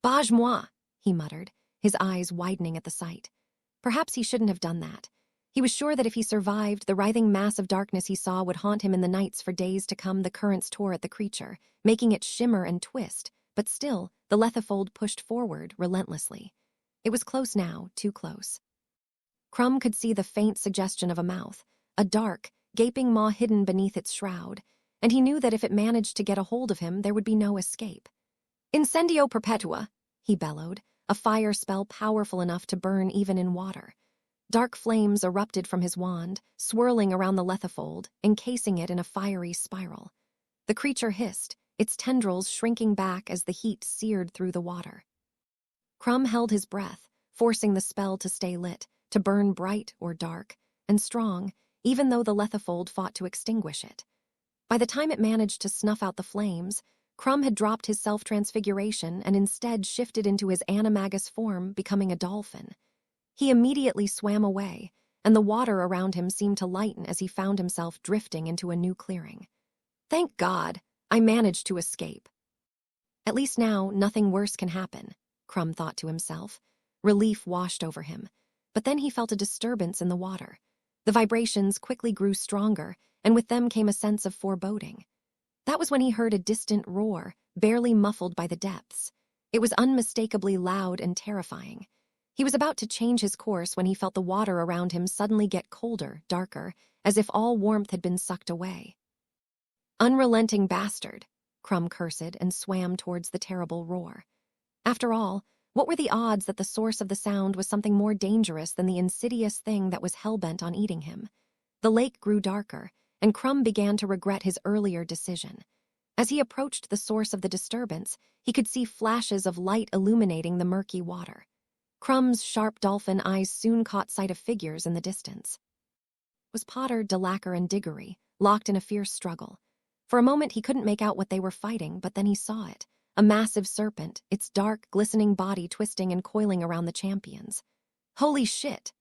"Bage moi," he muttered, his eyes widening at the sight. Perhaps he shouldn't have done that. He was sure that if he survived, the writhing mass of darkness he saw would haunt him in the nights for days to come. The currents tore at the creature, making it shimmer and twist, but still, the Lethifold pushed forward relentlessly. It was close now, too close. Crumb could see the faint suggestion of a mouth, a dark, gaping maw hidden beneath its shroud, and he knew that if it managed to get a hold of him, there would be no escape. "Incendio perpetua," he bellowed, a fire spell powerful enough to burn even in water. Dark flames erupted from his wand, swirling around the Lethifold, encasing it in a fiery spiral. The creature hissed, its tendrils shrinking back as the heat seared through the water. Crumb held his breath, forcing the spell to stay lit, to burn bright or dark, and strong, even though the Lethifold fought to extinguish it. By the time it managed to snuff out the flames, Crumb had dropped his self-transfiguration and instead shifted into his animagus form, becoming a dolphin. He immediately swam away, and the water around him seemed to lighten as he found himself drifting into a new clearing. "Thank God, I managed to escape." At least now, nothing worse can happen, Crumb thought to himself. Relief washed over him, but then he felt a disturbance in the water. The vibrations quickly grew stronger, and with them came a sense of foreboding. That was when he heard a distant roar, barely muffled by the depths. It was unmistakably loud and terrifying. He was about to change his course when he felt the water around him suddenly get colder, darker, as if all warmth had been sucked away. "Unrelenting bastard," Crumb cursed and swam towards the terrible roar. After all, what were the odds that the source of the sound was something more dangerous than the insidious thing that was hell-bent on eating him? The lake grew darker, and Crumb began to regret his earlier decision. As he approached the source of the disturbance, he could see flashes of light illuminating the murky water. Crumb's sharp dolphin eyes soon caught sight of figures in the distance. It was Potter, Delacour, and Diggory, locked in a fierce struggle. For a moment he couldn't make out what they were fighting, but then he saw it. A massive serpent, its dark, glistening body twisting and coiling around the champions. Holy shit!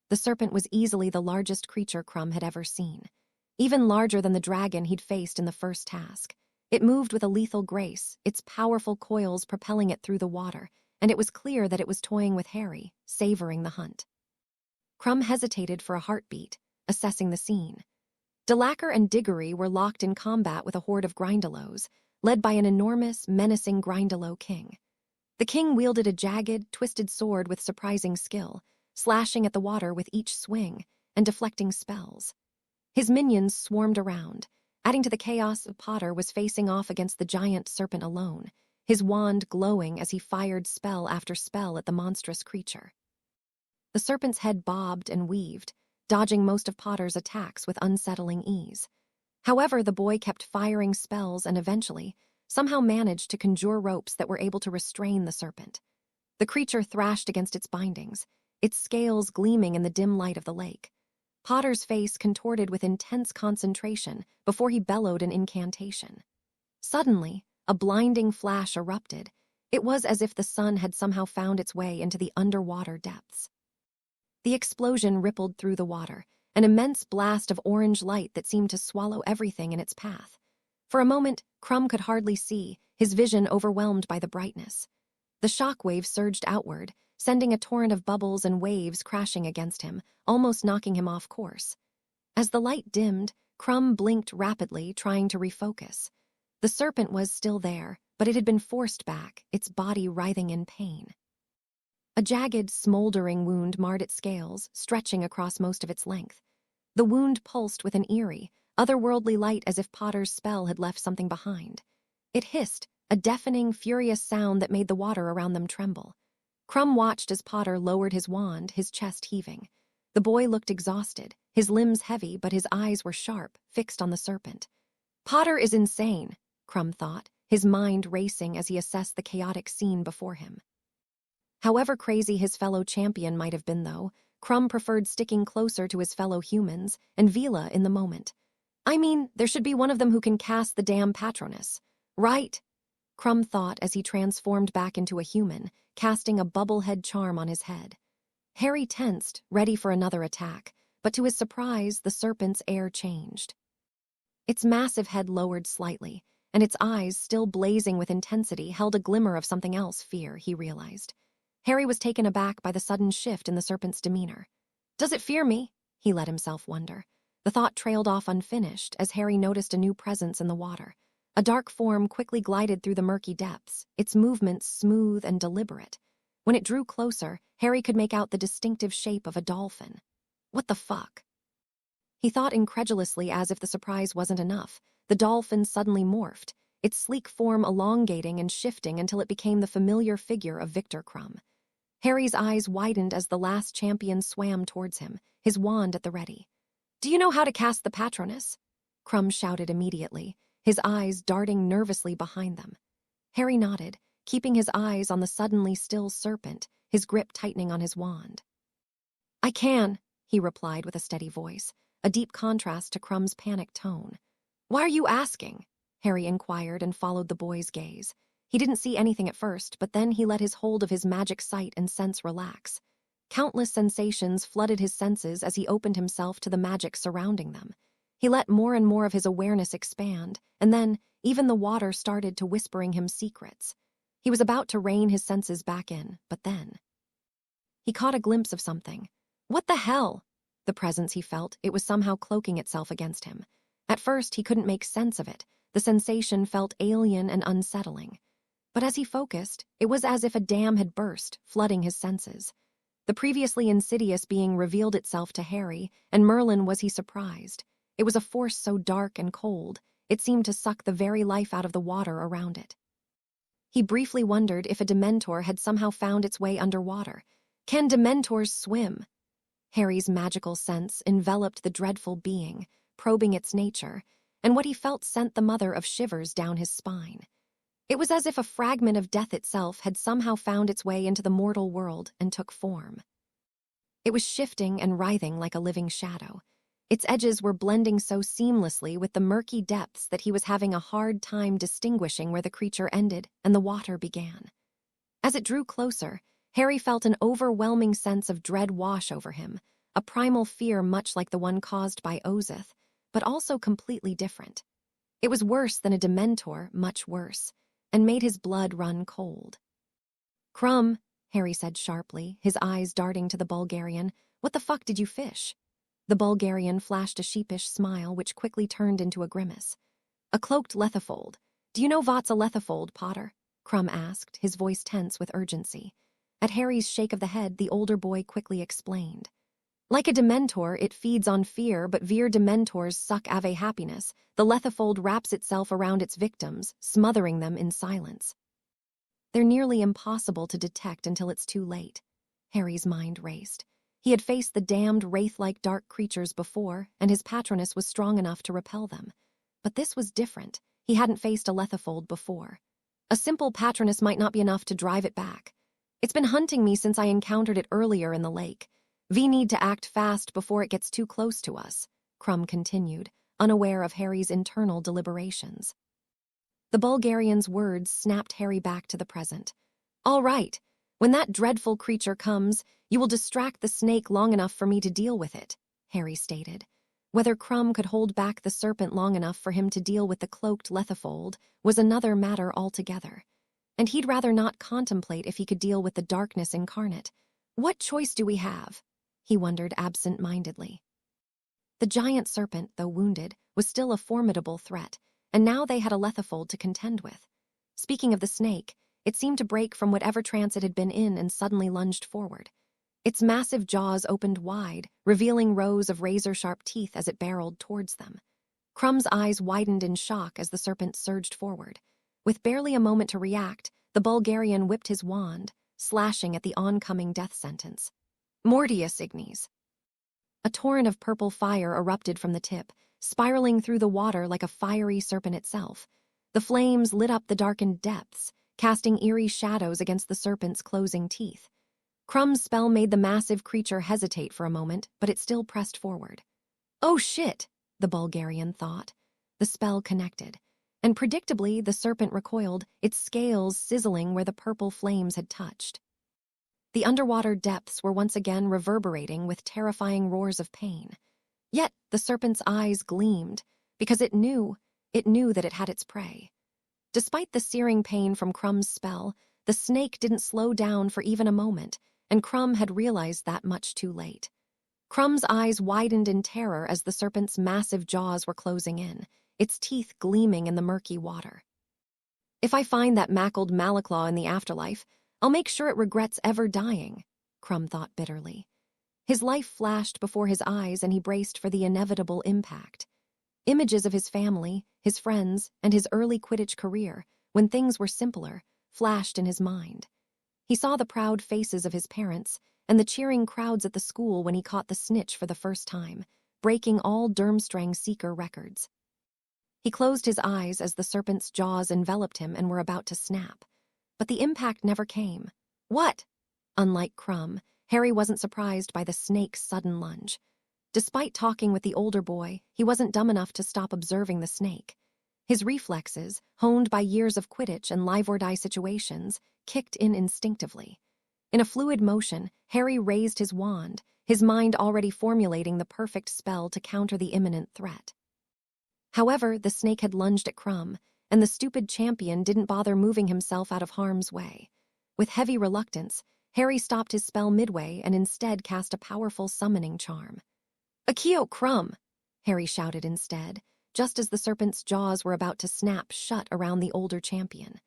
The serpent was easily the largest creature Crumb had ever seen. Even larger than the dragon he'd faced in the first task. It moved with a lethal grace, its powerful coils propelling it through the water, and it was clear that it was toying with Harry, savoring the hunt. Crumb hesitated for a heartbeat, assessing the scene. Delacour and Diggory were locked in combat with a horde of Grindylows, led by an enormous, menacing Grindylow king. The king wielded a jagged, twisted sword with surprising skill, slashing at the water with each swing and deflecting spells. His minions swarmed around. Adding to the chaos, Potter was facing off against the giant serpent alone, his wand glowing as he fired spell after spell at the monstrous creature. The serpent's head bobbed and weaved, dodging most of Potter's attacks with unsettling ease. However, the boy kept firing spells and eventually, somehow managed to conjure ropes that were able to restrain the serpent. The creature thrashed against its bindings, its scales gleaming in the dim light of the lake. Potter's face contorted with intense concentration before he bellowed an incantation. Suddenly, a blinding flash erupted. It was as if the sun had somehow found its way into the underwater depths. The explosion rippled through the water, an immense blast of orange light that seemed to swallow everything in its path. For a moment, Crumb could hardly see, his vision overwhelmed by the brightness. The shockwave surged outward, sending a torrent of bubbles and waves crashing against him, almost knocking him off course. As the light dimmed, Crumb blinked rapidly, trying to refocus. The serpent was still there, but it had been forced back, its body writhing in pain. A jagged, smoldering wound marred its scales, stretching across most of its length. The wound pulsed with an eerie, otherworldly light as if Potter's spell had left something behind. It hissed, a deafening, furious sound that made the water around them tremble. Crumb watched as Potter lowered his wand, his chest heaving. The boy looked exhausted, his limbs heavy, but his eyes were sharp, fixed on the serpent. Potter is insane, Crumb thought, his mind racing as he assessed the chaotic scene before him. However crazy his fellow champion might have been, though, Crumb preferred sticking closer to his fellow humans and Vila in the moment. I mean, there should be one of them who can cast the damn Patronus, right? Crumb thought as he transformed back into a human, casting a bubblehead charm on his head. Harry tensed, ready for another attack, but to his surprise, the serpent's air changed. Its massive head lowered slightly, and its eyes, still blazing with intensity, held a glimmer of something else, fear, he realized. Harry was taken aback by the sudden shift in the serpent's demeanor. Does it fear me? He let himself wonder. The thought trailed off unfinished as Harry noticed a new presence in the water. A dark form quickly glided through the murky depths, its movements smooth and deliberate. When it drew closer, Harry could make out the distinctive shape of a dolphin. What the fuck? He thought incredulously, as if the surprise wasn't enough. The dolphin suddenly morphed, its sleek form elongating and shifting until it became the familiar figure of Victor Crumb. Harry's eyes widened as the last champion swam towards him, his wand at the ready. Do you know how to cast the Patronus? Crumb shouted immediately, his eyes darting nervously behind them. Harry nodded, keeping his eyes on the suddenly still serpent, his grip tightening on his wand. I can, he replied with a steady voice, a deep contrast to Crumb's panicked tone. Why are you asking? Harry inquired and followed the boy's gaze. He didn't see anything at first, but then he let his hold of his magic sight and sense relax. Countless sensations flooded his senses as he opened himself to the magic surrounding them. He let more and more of his awareness expand, and then even the water started to whispering him secrets. He was about to rein his senses back in, but then he caught a glimpse of something. What the hell? The presence he felt, it was somehow cloaking itself against him. At first, he couldn't make sense of it. The sensation felt alien and unsettling. But as he focused, it was as if a dam had burst, flooding his senses. The previously insidious being revealed itself to Harry, and Merlin was he surprised. It was a force so dark and cold, it seemed to suck the very life out of the water around it. He briefly wondered if a Dementor had somehow found its way underwater. Can Dementors swim? Harry's magical sense enveloped the dreadful being, probing its nature, and what he felt sent the mother of shivers down his spine. It was as if a fragment of death itself had somehow found its way into the mortal world and took form. It was shifting and writhing like a living shadow. Its edges were blending so seamlessly with the murky depths that he was having a hard time distinguishing where the creature ended and the water began. As it drew closer, Harry felt an overwhelming sense of dread wash over him, a primal fear much like the one caused by Ozith, but also completely different. It was worse than a Dementor, much worse, and made his blood run cold. Crumb, Harry said sharply, his eyes darting to the Bulgarian. What the fuck did you fish? The Bulgarian flashed a sheepish smile which quickly turned into a grimace. A cloaked lethifold. Do you know what's a lethifold, Potter? Crumb asked, his voice tense with urgency. At Harry's shake of the head, the older boy quickly explained. Like a Dementor, it feeds on fear, but Vir Dementors suck ave happiness. The lethifold wraps itself around its victims, smothering them in silence. They're nearly impossible to detect until it's too late. Harry's mind raced. He had faced the damned wraith-like dark creatures before, and his Patronus was strong enough to repel them. But this was different. He hadn't faced a lethifold before. A simple Patronus might not be enough to drive it back. It's been hunting me since I encountered it earlier in the lake. We need to act fast before it gets too close to us, Crumb continued, unaware of Harry's internal deliberations. The Bulgarian's words snapped Harry back to the present. All right, when that dreadful creature comes, you will distract the snake long enough for me to deal with it, Harry stated. Whether Crumb could hold back the serpent long enough for him to deal with the cloaked lethifold was another matter altogether. And he'd rather not contemplate if he could deal with the darkness incarnate. What choice do we have? He wondered absent-mindedly. The giant serpent, though wounded, was still a formidable threat, and now they had a lethifold to contend with. Speaking of the snake, it seemed to break from whatever trance it had been in and suddenly lunged forward. Its massive jaws opened wide, revealing rows of razor-sharp teeth as it barreled towards them. Crumb's eyes widened in shock as the serpent surged forward. With barely a moment to react, the Bulgarian whipped his wand, slashing at the oncoming death sentence. Mortius Ignes. A torrent of purple fire erupted from the tip, spiraling through the water like a fiery serpent itself. The flames lit up the darkened depths, casting eerie shadows against the serpent's closing teeth. Crumb's spell made the massive creature hesitate for a moment, but it still pressed forward. "Oh shit," the Bulgarian thought. The spell connected, and predictably the serpent recoiled, its scales sizzling where the purple flames had touched. The underwater depths were once again reverberating with terrifying roars of pain. Yet the serpent's eyes gleamed, because it knew that it had its prey. Despite the searing pain from Crumb's spell, the snake didn't slow down for even a moment, and Crumb had realized that much too late. Crumb's eyes widened in terror as the serpent's massive jaws were closing in, its teeth gleaming in the murky water. "If I find that mackled Malaclaw in the afterlife, I'll make sure it regrets ever dying," Crumb thought bitterly. His life flashed before his eyes and he braced for the inevitable impact. Images of his family, his friends, and his early Quidditch career, when things were simpler, flashed in his mind. He saw the proud faces of his parents and the cheering crowds at the school when he caught the snitch for the first time, breaking all Durmstrang Seeker records. He closed his eyes as the serpent's jaws enveloped him and were about to snap. But the impact never came. What? Unlike Crumb, Harry wasn't surprised by the snake's sudden lunge. Despite talking with the older boy, he wasn't dumb enough to stop observing the snake. His reflexes, honed by years of Quidditch and live-or-die situations, kicked in instinctively. In a fluid motion, Harry raised his wand, his mind already formulating the perfect spell to counter the imminent threat. However, the snake had lunged at Crumb, and the stupid champion didn't bother moving himself out of harm's way. With heavy reluctance, Harry stopped his spell midway and instead cast a powerful summoning charm. "Accio Crumb!" Harry shouted instead, just as the serpent's jaws were about to snap shut around the older champion.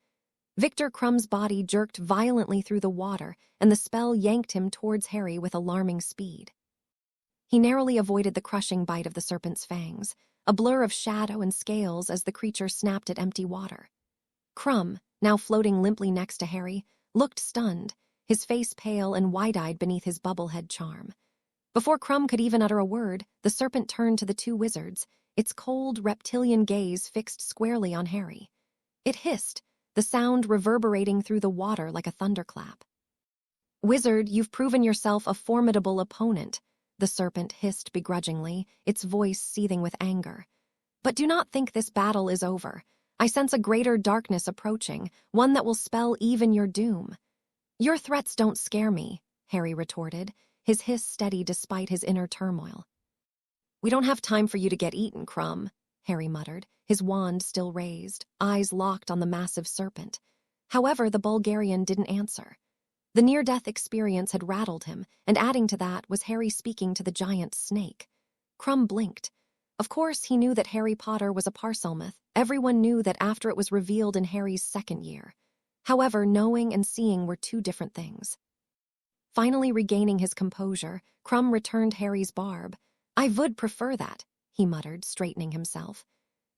Victor Crumb's body jerked violently through the water, and the spell yanked him towards Harry with alarming speed. He narrowly avoided the crushing bite of the serpent's fangs, a blur of shadow and scales as the creature snapped at empty water. Crumb, now floating limply next to Harry, looked stunned, his face pale and wide-eyed beneath his bubblehead charm. Before Crumb could even utter a word, the serpent turned to the two wizards, its cold, reptilian gaze fixed squarely on Harry. It hissed, the sound reverberating through the water like a thunderclap. "Wizard, you've proven yourself a formidable opponent," the serpent hissed begrudgingly, its voice seething with anger. "But do not think this battle is over. I sense a greater darkness approaching, one that will spell even your doom." "Your threats don't scare me," Harry retorted, his hiss steady despite his inner turmoil. "We don't have time for you to get eaten, Crumb," Harry muttered, his wand still raised, eyes locked on the massive serpent. However, the Bulgarian didn't answer. The near-death experience had rattled him, and adding to that was Harry speaking to the giant snake. Crumb blinked. Of course, he knew that Harry Potter was a Parselmouth. Everyone knew that after it was revealed in Harry's second year. However, knowing and seeing were two different things. Finally regaining his composure, Crumb returned Harry's barb. "I would prefer that," he muttered, straightening himself.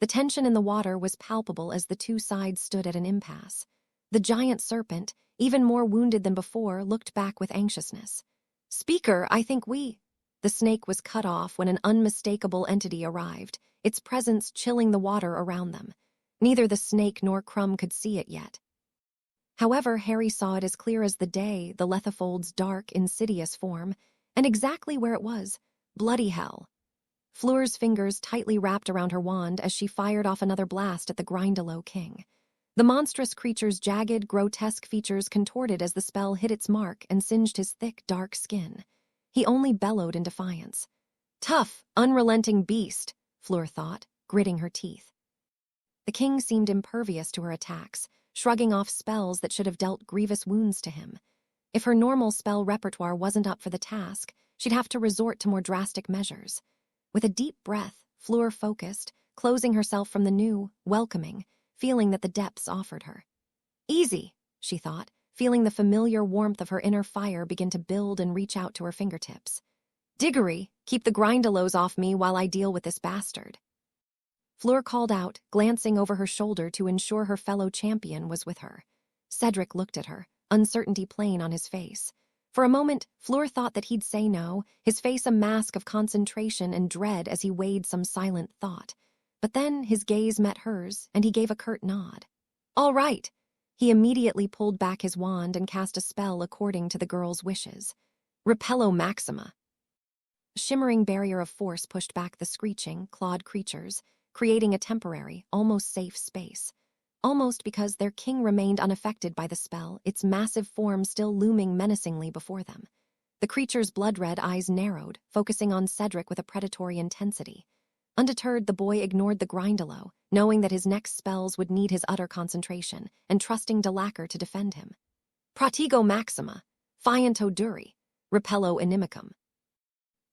The tension in the water was palpable as the two sides stood at an impasse. The giant serpent, even more wounded than before, looked back with anxiousness. "Speaker, I think we—" The snake was cut off when an unmistakable entity arrived, its presence chilling the water around them. Neither the snake nor Crumb could see it yet. However, Harry saw it as clear as the day, the Lethifold's dark, insidious form, and exactly where it was. Bloody hell. Fleur's fingers tightly wrapped around her wand as she fired off another blast at the Grindelow King. The monstrous creature's jagged, grotesque features contorted as the spell hit its mark and singed his thick, dark skin. He only bellowed in defiance. "Tough, unrelenting beast," Fleur thought, gritting her teeth. The king seemed impervious to her attacks, shrugging off spells that should have dealt grievous wounds to him. If her normal spell repertoire wasn't up for the task, she'd have to resort to more drastic measures. With a deep breath, Fleur focused, closing herself from the new, welcoming, feeling that the depths offered her. "Easy," she thought, feeling the familiar warmth of her inner fire begin to build and reach out to her fingertips. "Diggory, keep the Grindelows off me while I deal with this bastard." Fleur called out, glancing over her shoulder to ensure her fellow champion was with her. Cedric looked at her, uncertainty plain on his face. For a moment, Fleur thought that he'd say no, his face a mask of concentration and dread as he weighed some silent thought. But then his gaze met hers, and he gave a curt nod. "All right." He immediately pulled back his wand and cast a spell according to the girl's wishes. Repello Maxima. A shimmering barrier of force pushed back the screeching, clawed creatures, creating a temporary, almost safe space. Almost because their king remained unaffected by the spell, its massive form still looming menacingly before them. The creature's blood-red eyes narrowed, focusing on Cedric with a predatory intensity. Undeterred, the boy ignored the Grindylow, knowing that his next spells would need his utter concentration, and trusting Delacour to defend him. Pratigo Maxima, Fianto Duri, Repello Inimicum.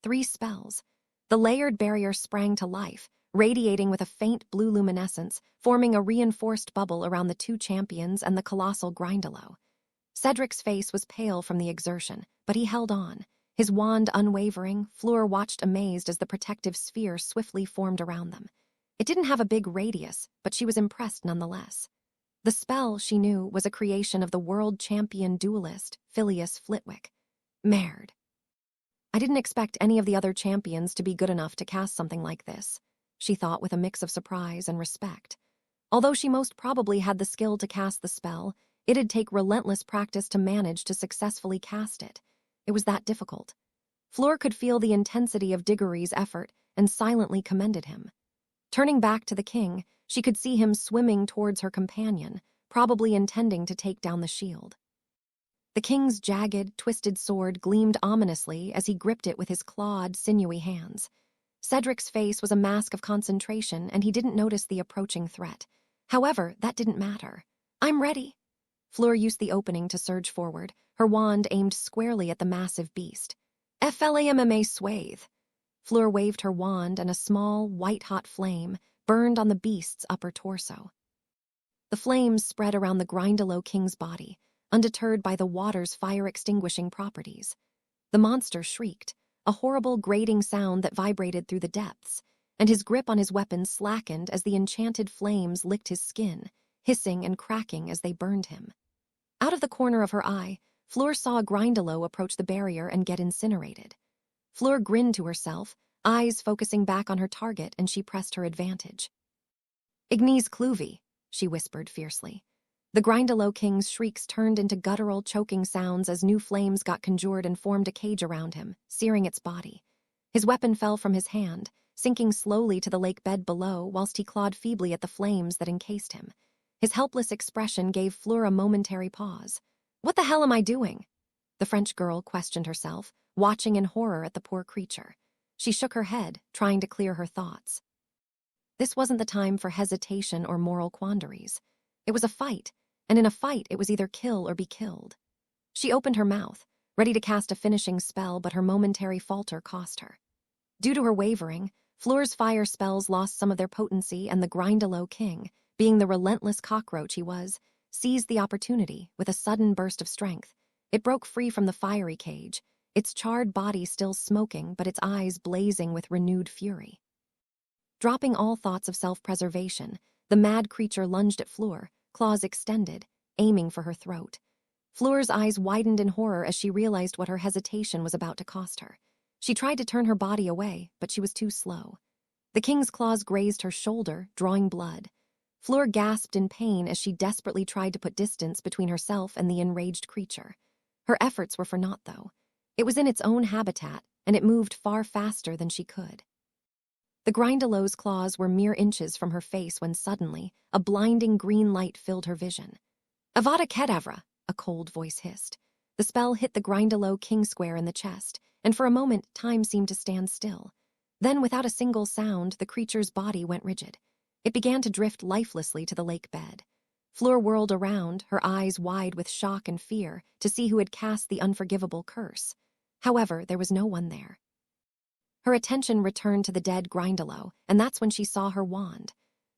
3 spells. The layered barrier sprang to life, radiating with a faint blue luminescence, forming a reinforced bubble around the 2 champions and the colossal Grindylow. Cedric's face was pale from the exertion, but he held on. His wand unwavering, Fleur watched amazed as the protective sphere swiftly formed around them. It didn't have a big radius, but she was impressed nonetheless. The spell, she knew, was a creation of the world champion duelist, Phileas Flitwick. Merde. I didn't expect any of the other champions to be good enough to cast something like this, she thought with a mix of surprise and respect. Although she most probably had the skill to cast the spell, it'd take relentless practice to manage to successfully cast it. It was that difficult. Fleur could feel the intensity of Diggory's effort and silently commended him. Turning back to the king, she could see him swimming towards her companion, probably intending to take down the shield. The king's jagged, twisted sword gleamed ominously as he gripped it with his clawed, sinewy hands. Cedric's face was a mask of concentration, and he didn't notice the approaching threat. However, that didn't matter. "I'm ready." Fleur used the opening to surge forward, her wand aimed squarely at the massive beast. "Flamma swathe." Fleur waved her wand, and a small, white-hot flame burned on the beast's upper torso. The flames spread around the Grindylow king's body, undeterred by the water's fire-extinguishing properties. The monster shrieked, a horrible grating sound that vibrated through the depths, and his grip on his weapon slackened as the enchanted flames licked his skin, hissing and cracking as they burned him. Out of the corner of her eye, Fleur saw a Grindylow approach the barrier and get incinerated. Fleur grinned to herself, eyes focusing back on her target, and she pressed her advantage. "Ignis Cluvi," she whispered fiercely. The Grindylow king's shrieks turned into guttural, choking sounds as new flames got conjured and formed a cage around him, searing its body. His weapon fell from his hand, sinking slowly to the lake bed below whilst he clawed feebly at the flames that encased him. His helpless expression gave Fleur a momentary pause. "What the hell am I doing?" The French girl questioned herself, watching in horror at the poor creature. She shook her head, trying to clear her thoughts. This wasn't the time for hesitation or moral quandaries. It was a fight, and in a fight it was either kill or be killed. She opened her mouth, ready to cast a finishing spell, but her momentary falter cost her. Due to her wavering, Fleur's fire spells lost some of their potency, and the Grindylow king, being the relentless cockroach he was, seized the opportunity with a sudden burst of strength. It broke free from the fiery cage, its charred body still smoking but its eyes blazing with renewed fury. Dropping all thoughts of self-preservation, the mad creature lunged at Fleur, claws extended, aiming for her throat. Fleur's eyes widened in horror as she realized what her hesitation was about to cost her. She tried to turn her body away, but she was too slow. The king's claws grazed her shoulder, drawing blood. Fleur gasped in pain as she desperately tried to put distance between herself and the enraged creature. Her efforts were for naught, though. It was in its own habitat, and it moved far faster than she could. The Grindylow's claws were mere inches from her face when suddenly, a blinding green light filled her vision. "Avada Kedavra," a cold voice hissed. The spell hit the Grindylow king square in the chest, and for a moment time seemed to stand still. Then, without a single sound, the creature's body went rigid. It began to drift lifelessly to the lake bed. Fleur whirled around, her eyes wide with shock and fear, to see who had cast the unforgivable curse. However, there was no one there. Her attention returned to the dead Grindylow, and that's when she saw her wand.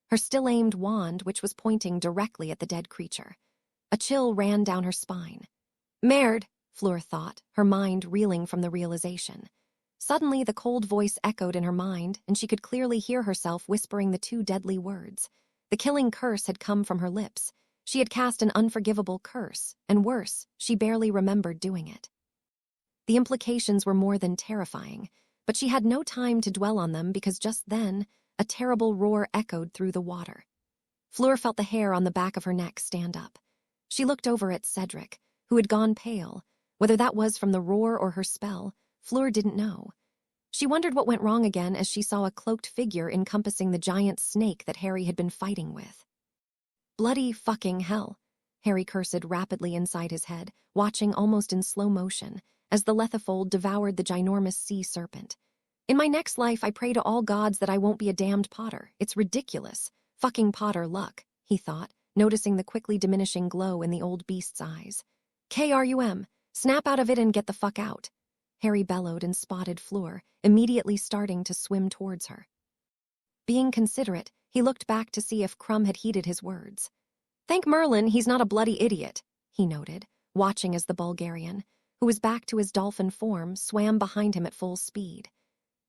Her still-aimed wand, which was pointing directly at the dead creature. A chill ran down her spine. "Merde," Fleur thought, her mind reeling from the realization. Suddenly, the cold voice echoed in her mind, and she could clearly hear herself whispering the 2 deadly words. The killing curse had come from her lips. She had cast an unforgivable curse, and worse, she barely remembered doing it. The implications were more than terrifying, but she had no time to dwell on them because just then, a terrible roar echoed through the water. Fleur felt the hair on the back of her neck stand up. She looked over at Cedric, who had gone pale. Whether that was from the roar or her spell, Fleur didn't know. She wondered what went wrong again as she saw a cloaked figure encompassing the giant snake that Harry had been fighting with. Bloody fucking hell, Harry cursed rapidly inside his head, watching almost in slow motion as the Lethifold devoured the ginormous sea serpent. In my next life, I pray to all gods that I won't be a damned Potter. It's ridiculous. Fucking Potter luck, he thought, noticing the quickly diminishing glow in the old beast's eyes. KRUM, snap out of it and get the fuck out. Harry bellowed and spotted Fleur, immediately starting to swim towards her. Being considerate, he looked back to see if Crumb had heeded his words. Thank Merlin he's not a bloody idiot, he noted, watching as the Bulgarian, who was back to his dolphin form, swam behind him at full speed.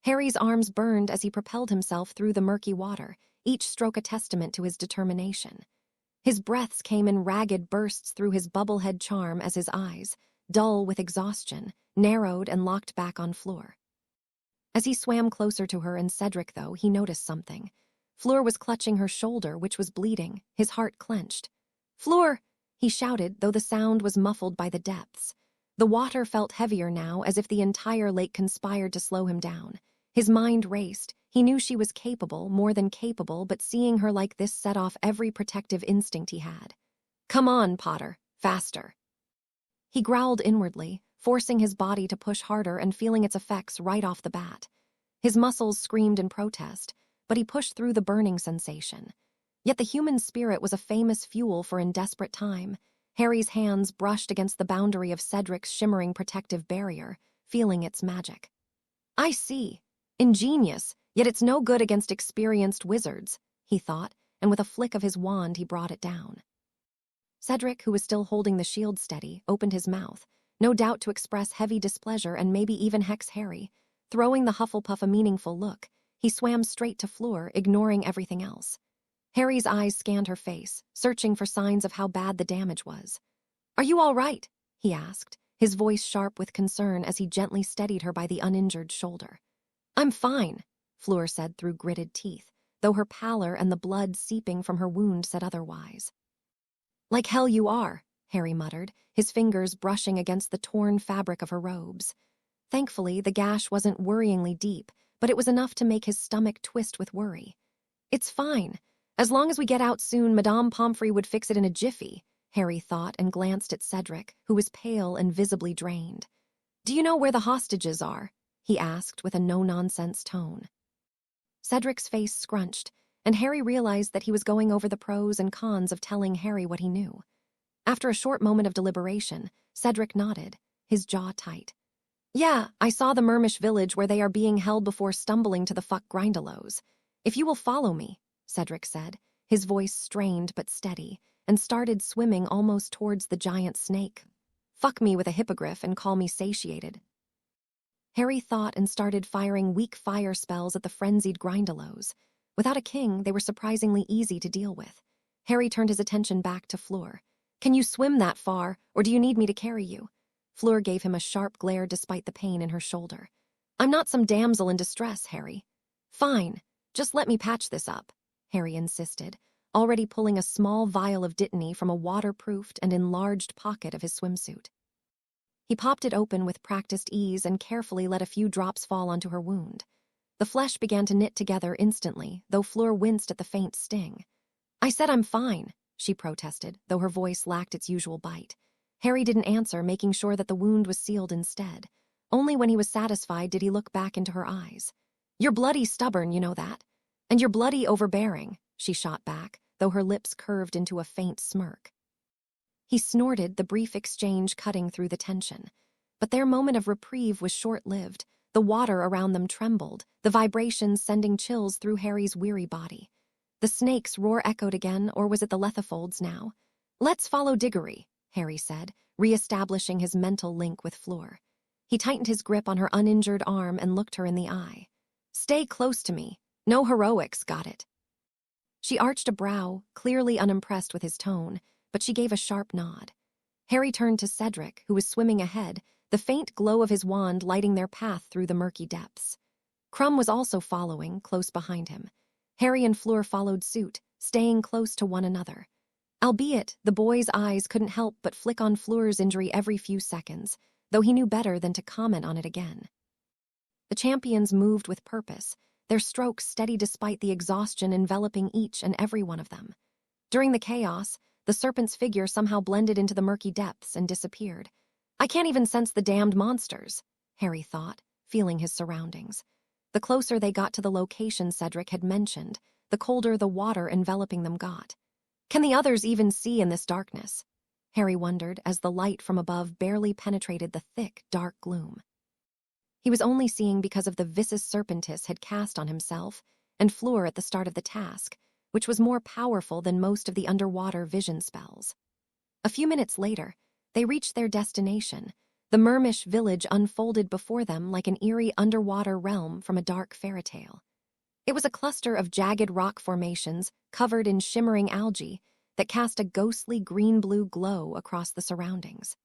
Harry's arms burned as he propelled himself through the murky water, each stroke a testament to his determination. His breaths came in ragged bursts through his bubblehead charm as his eyes, dull with exhaustion, narrowed and locked back on Fleur. As he swam closer to her and Cedric, though, he noticed something. Fleur was clutching her shoulder, which was bleeding, his heart clenched. Fleur! He shouted, though the sound was muffled by the depths. The water felt heavier now, as if the entire lake conspired to slow him down. His mind raced. He knew she was capable, more than capable, but seeing her like this set off every protective instinct he had. Come on, Potter, faster. He growled inwardly, forcing his body to push harder and feeling its effects right off the bat. His muscles screamed in protest, but he pushed through the burning sensation. Yet the human spirit was a famous fuel for in desperate time. Harry's hands brushed against the boundary of Cedric's shimmering protective barrier, feeling its magic. I see. Ingenious, yet it's no good against experienced wizards, he thought, and with a flick of his wand he brought it down. Cedric, who was still holding the shield steady, opened his mouth, no doubt to express heavy displeasure and maybe even hex Harry. Throwing the Hufflepuff a meaningful look, he swam straight to Fleur, ignoring everything else. Harry's eyes scanned her face, searching for signs of how bad the damage was. Are you all right? He asked, his voice sharp with concern as he gently steadied her by the uninjured shoulder. I'm fine, Fleur said through gritted teeth, though her pallor and the blood seeping from her wound said otherwise. Like hell you are, Harry muttered, his fingers brushing against the torn fabric of her robes. Thankfully, the gash wasn't worryingly deep, but it was enough to make his stomach twist with worry. It's fine. As long as we get out soon, Madame Pomfrey would fix it in a jiffy, Harry thought and glanced at Cedric, who was pale and visibly drained. Do you know where the hostages are? He asked with a no-nonsense tone. Cedric's face scrunched, and Harry realized that he was going over the pros and cons of telling Harry what he knew. After a short moment of deliberation, Cedric nodded, his jaw tight. Yeah, I saw the mermish village where they are being held before stumbling to the fuck Grindelows. If you will follow me, Cedric said, his voice strained but steady, and started swimming almost towards the giant snake. Fuck me with a hippogriff and call me satiated. Harry thought and started firing weak fire spells at the frenzied Grindelows. Without a king, they were surprisingly easy to deal with. Harry turned his attention back to Fleur. Can you swim that far, or do you need me to carry you? Fleur gave him a sharp glare despite the pain in her shoulder. I'm not some damsel in distress, Harry. Fine, just let me patch this up, Harry insisted, already pulling a small vial of Dittany from a waterproofed and enlarged pocket of his swimsuit. He popped it open with practiced ease and carefully let a few drops fall onto her wound. The flesh began to knit together instantly, though Fleur winced at the faint sting. I said I'm fine, she protested, though her voice lacked its usual bite. Harry didn't answer, making sure that the wound was sealed instead. Only when he was satisfied did he look back into her eyes. You're bloody stubborn, you know that. And you're bloody overbearing, she shot back, though her lips curved into a faint smirk. He snorted, the brief exchange cutting through the tension. But their moment of reprieve was short-lived. The water around them trembled, the vibrations sending chills through Harry's weary body. The snake's roar echoed again, or was it the Lethifolds now? Let's follow Diggory, Harry said, re-establishing his mental link with Fleur. He tightened his grip on her uninjured arm and looked her in the eye. Stay close to me. No heroics, got it? She arched a brow, clearly unimpressed with his tone, but she gave a sharp nod. Harry turned to Cedric, who was swimming ahead, the faint glow of his wand lighting their path through the murky depths. Crumb was also following, close behind him. Harry and Fleur followed suit, staying close to one another. Albeit, the boy's eyes couldn't help but flick on Fleur's injury every few seconds, though he knew better than to comment on it again. The champions moved with purpose, their strokes steady despite the exhaustion enveloping each and every one of them. During the chaos, the serpent's figure somehow blended into the murky depths and disappeared. I can't even sense the damned monsters, Harry thought, feeling his surroundings. The closer they got to the location Cedric had mentioned, the colder the water enveloping them got. Can the others even see in this darkness? Harry wondered as the light from above barely penetrated the thick, dark gloom. He was only seeing because of the viscous serpentis had cast on himself and Fleur at the start of the task, which was more powerful than most of the underwater vision spells. A few minutes later, they reached their destination. The mermish village unfolded before them like an eerie underwater realm from a dark fairy tale. It was a cluster of jagged rock formations covered in shimmering algae that cast a ghostly green-blue glow across the surroundings.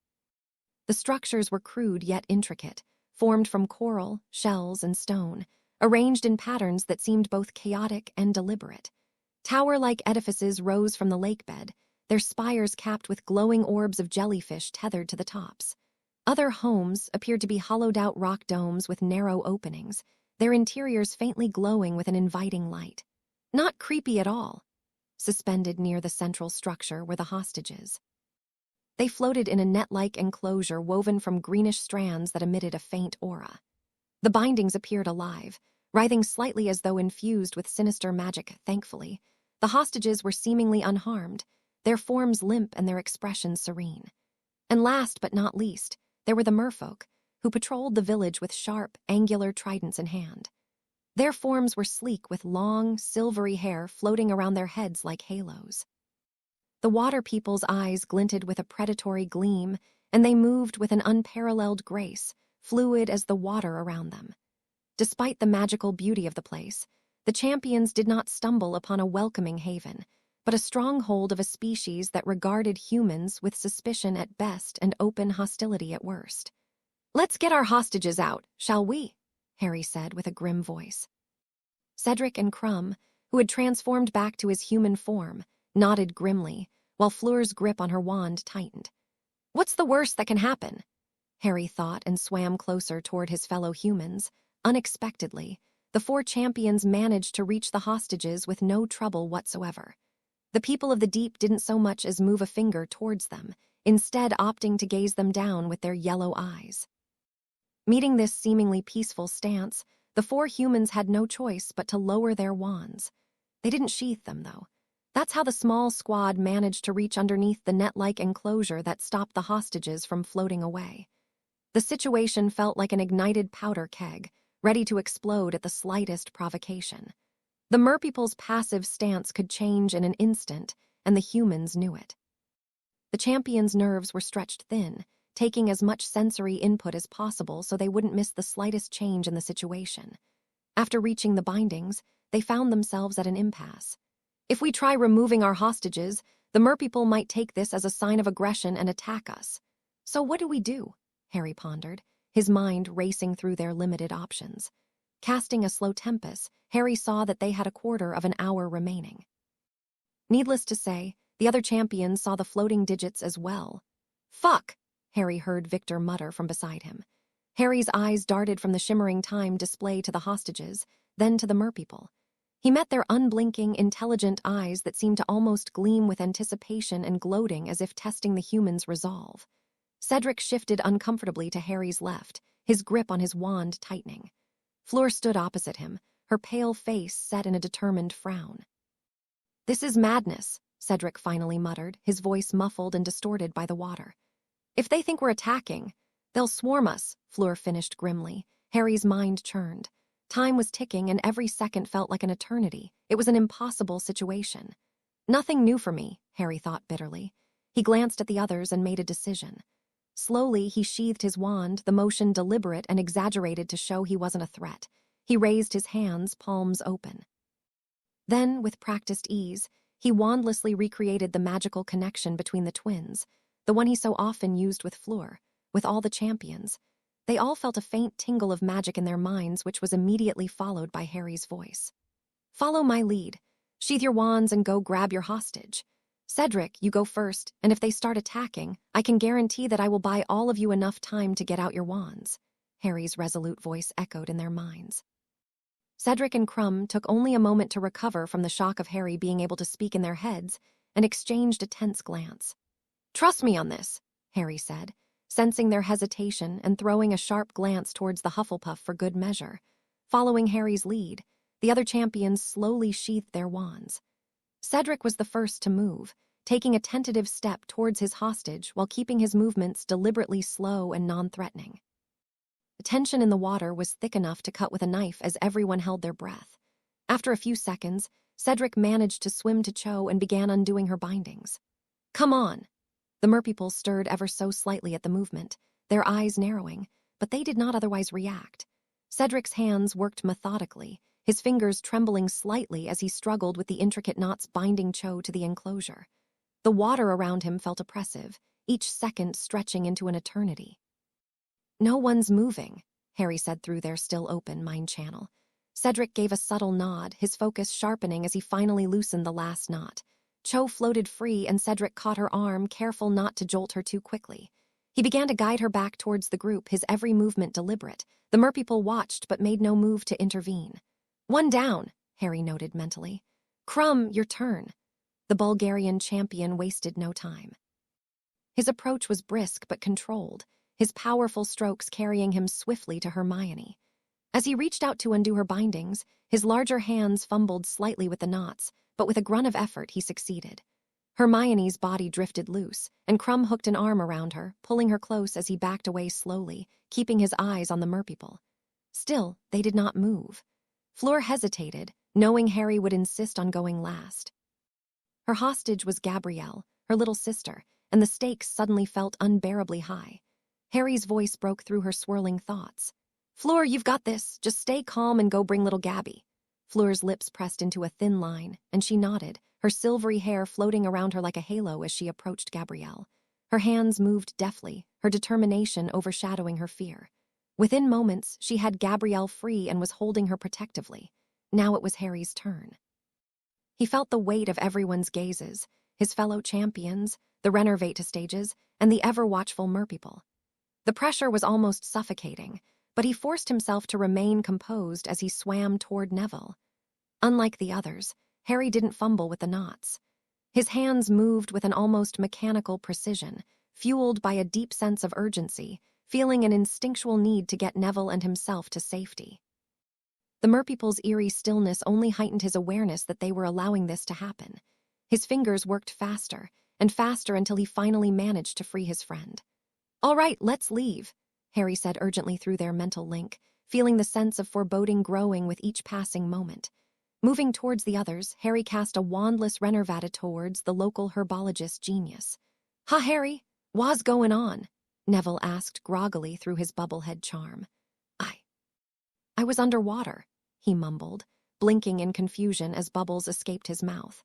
The structures were crude yet intricate, formed from coral, shells, and stone, arranged in patterns that seemed both chaotic and deliberate. Tower-like edifices rose from the lakebed, their spires capped with glowing orbs of jellyfish tethered to the tops. Other homes appeared to be hollowed-out rock domes with narrow openings, their interiors faintly glowing with an inviting light. Not creepy at all. Suspended near the central structure were the hostages. They floated in a net-like enclosure woven from greenish strands that emitted a faint aura. The bindings appeared alive, writhing slightly as though infused with sinister magic. Thankfully, the hostages were seemingly unharmed, their forms limp and their expressions serene. And last but not least, there were the merfolk, who patrolled the village with sharp, angular tridents in hand. Their forms were sleek with long, silvery hair floating around their heads like halos. The water people's eyes glinted with a predatory gleam, and they moved with an unparalleled grace, fluid as the water around them. Despite the magical beauty of the place, the champions did not stumble upon a welcoming haven, but a stronghold of a species that regarded humans with suspicion at best and open hostility at worst. "Let's get our hostages out, shall we?" Harry said with a grim voice. Cedric and Crumb, who had transformed back to his human form, nodded grimly, while Fleur's grip on her wand tightened. What's the worst that can happen? Harry thought and swam closer toward his fellow humans. Unexpectedly, the four champions managed to reach the hostages with no trouble whatsoever. The people of the deep didn't so much as move a finger towards them, instead opting to gaze them down with their yellow eyes. Meeting this seemingly peaceful stance, the four humans had no choice but to lower their wands. They didn't sheath them, though. That's how the small squad managed to reach underneath the net-like enclosure that stopped the hostages from floating away. The situation felt like an ignited powder keg, ready to explode at the slightest provocation. The merpeople's passive stance could change in an instant, and the humans knew it. The champions' nerves were stretched thin, taking as much sensory input as possible so they wouldn't miss the slightest change in the situation. After reaching the bindings, they found themselves at an impasse. If we try removing our hostages, the merpeople might take this as a sign of aggression and attack us. So what do we do? Harry pondered, his mind racing through their limited options. Casting a slow tempest, Harry saw that they had a quarter of an hour remaining. Needless to say, the other champions saw the floating digits as well. "Fuck!" Harry heard Victor mutter from beside him. Harry's eyes darted from the shimmering time display to the hostages, then to the merpeople. He met their unblinking, intelligent eyes that seemed to almost gleam with anticipation and gloating as if testing the humans' resolve. Cedric shifted uncomfortably to Harry's left, his grip on his wand tightening. Fleur stood opposite him, her pale face set in a determined frown. "This is madness," Cedric finally muttered, his voice muffled and distorted by the water. "If they think we're attacking, they'll swarm us," Fleur finished grimly. Harry's mind churned. Time was ticking and every second felt like an eternity. It was an impossible situation. Nothing new for me, Harry thought bitterly. He glanced at the others and made a decision. Slowly, he sheathed his wand, the motion deliberate and exaggerated to show he wasn't a threat. He raised his hands, palms open. Then, with practiced ease, he wandlessly recreated the magical connection between the twins, the one he so often used with Fleur, with all the champions. They all felt a faint tingle of magic in their minds, which was immediately followed by Harry's voice. "Follow my lead. Sheath your wands and go grab your hostage. Cedric, you go first, and if they start attacking, I can guarantee that I will buy all of you enough time to get out your wands." Harry's resolute voice echoed in their minds. Cedric and Crumb took only a moment to recover from the shock of Harry being able to speak in their heads and exchanged a tense glance. "Trust me on this," Harry said, sensing their hesitation and throwing a sharp glance towards the Hufflepuff for good measure. Following Harry's lead, the other champions slowly sheathed their wands. Cedric was the first to move, taking a tentative step towards his hostage while keeping his movements deliberately slow and non-threatening. The tension in the water was thick enough to cut with a knife as everyone held their breath. After a few seconds, Cedric managed to swim to Cho and began undoing her bindings. "Come on!" The merpeople stirred ever so slightly at the movement, their eyes narrowing, but they did not otherwise react. Cedric's hands worked methodically, his fingers trembling slightly as he struggled with the intricate knots binding Cho to the enclosure. The water around him felt oppressive, each second stretching into an eternity. "No one's moving," Harry said through their still-open mind channel. Cedric gave a subtle nod, his focus sharpening as he finally loosened the last knot. Cho floated free and Cedric caught her arm, careful not to jolt her too quickly. He began to guide her back towards the group, his every movement deliberate. The merpeople watched but made no move to intervene. "One down," Harry noted mentally. "Crumb, your turn." The Bulgarian champion wasted no time. His approach was brisk but controlled, his powerful strokes carrying him swiftly to Hermione. As he reached out to undo her bindings, his larger hands fumbled slightly with the knots, but with a grunt of effort he succeeded. Hermione's body drifted loose, and Crumb hooked an arm around her, pulling her close as he backed away slowly, keeping his eyes on the merpeople. Still, they did not move. Fleur hesitated, knowing Harry would insist on going last. Her hostage was Gabrielle, her little sister, and the stakes suddenly felt unbearably high. Harry's voice broke through her swirling thoughts. "Fleur, you've got this. Just stay calm and go bring little Gabby." Fleur's lips pressed into a thin line, and she nodded, her silvery hair floating around her like a halo as she approached Gabrielle. Her hands moved deftly, her determination overshadowing her fear. Within moments, she had Gabrielle free and was holding her protectively. Now it was Harry's turn. He felt the weight of everyone's gazes, his fellow champions, the Renervate stages, and the ever-watchful merpeople. The pressure was almost suffocating, but he forced himself to remain composed as he swam toward Neville. Unlike the others, Harry didn't fumble with the knots. His hands moved with an almost mechanical precision, fueled by a deep sense of urgency, feeling an instinctual need to get Neville and himself to safety. The merpeople's eerie stillness only heightened his awareness that they were allowing this to happen. His fingers worked faster, and faster until he finally managed to free his friend. "All right, let's leave," Harry said urgently through their mental link, feeling the sense of foreboding growing with each passing moment. Moving towards the others, Harry cast a wandless Renervata towards the local herbologist genius. "Ha, Harry, wha's going on?" Neville asked groggily through his bubblehead charm. I was underwater," he mumbled, blinking in confusion as bubbles escaped his mouth.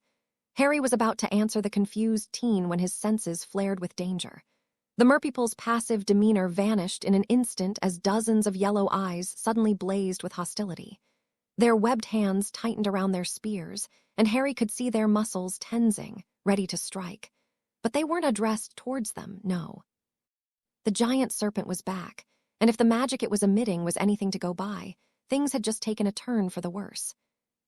Harry was about to answer the confused teen when his senses flared with danger. The merpeople's passive demeanor vanished in an instant as dozens of yellow eyes suddenly blazed with hostility. Their webbed hands tightened around their spears, and Harry could see their muscles tensing, ready to strike. But they weren't addressed towards them, no. The giant serpent was back, and if the magic it was emitting was anything to go by, things had just taken a turn for the worse.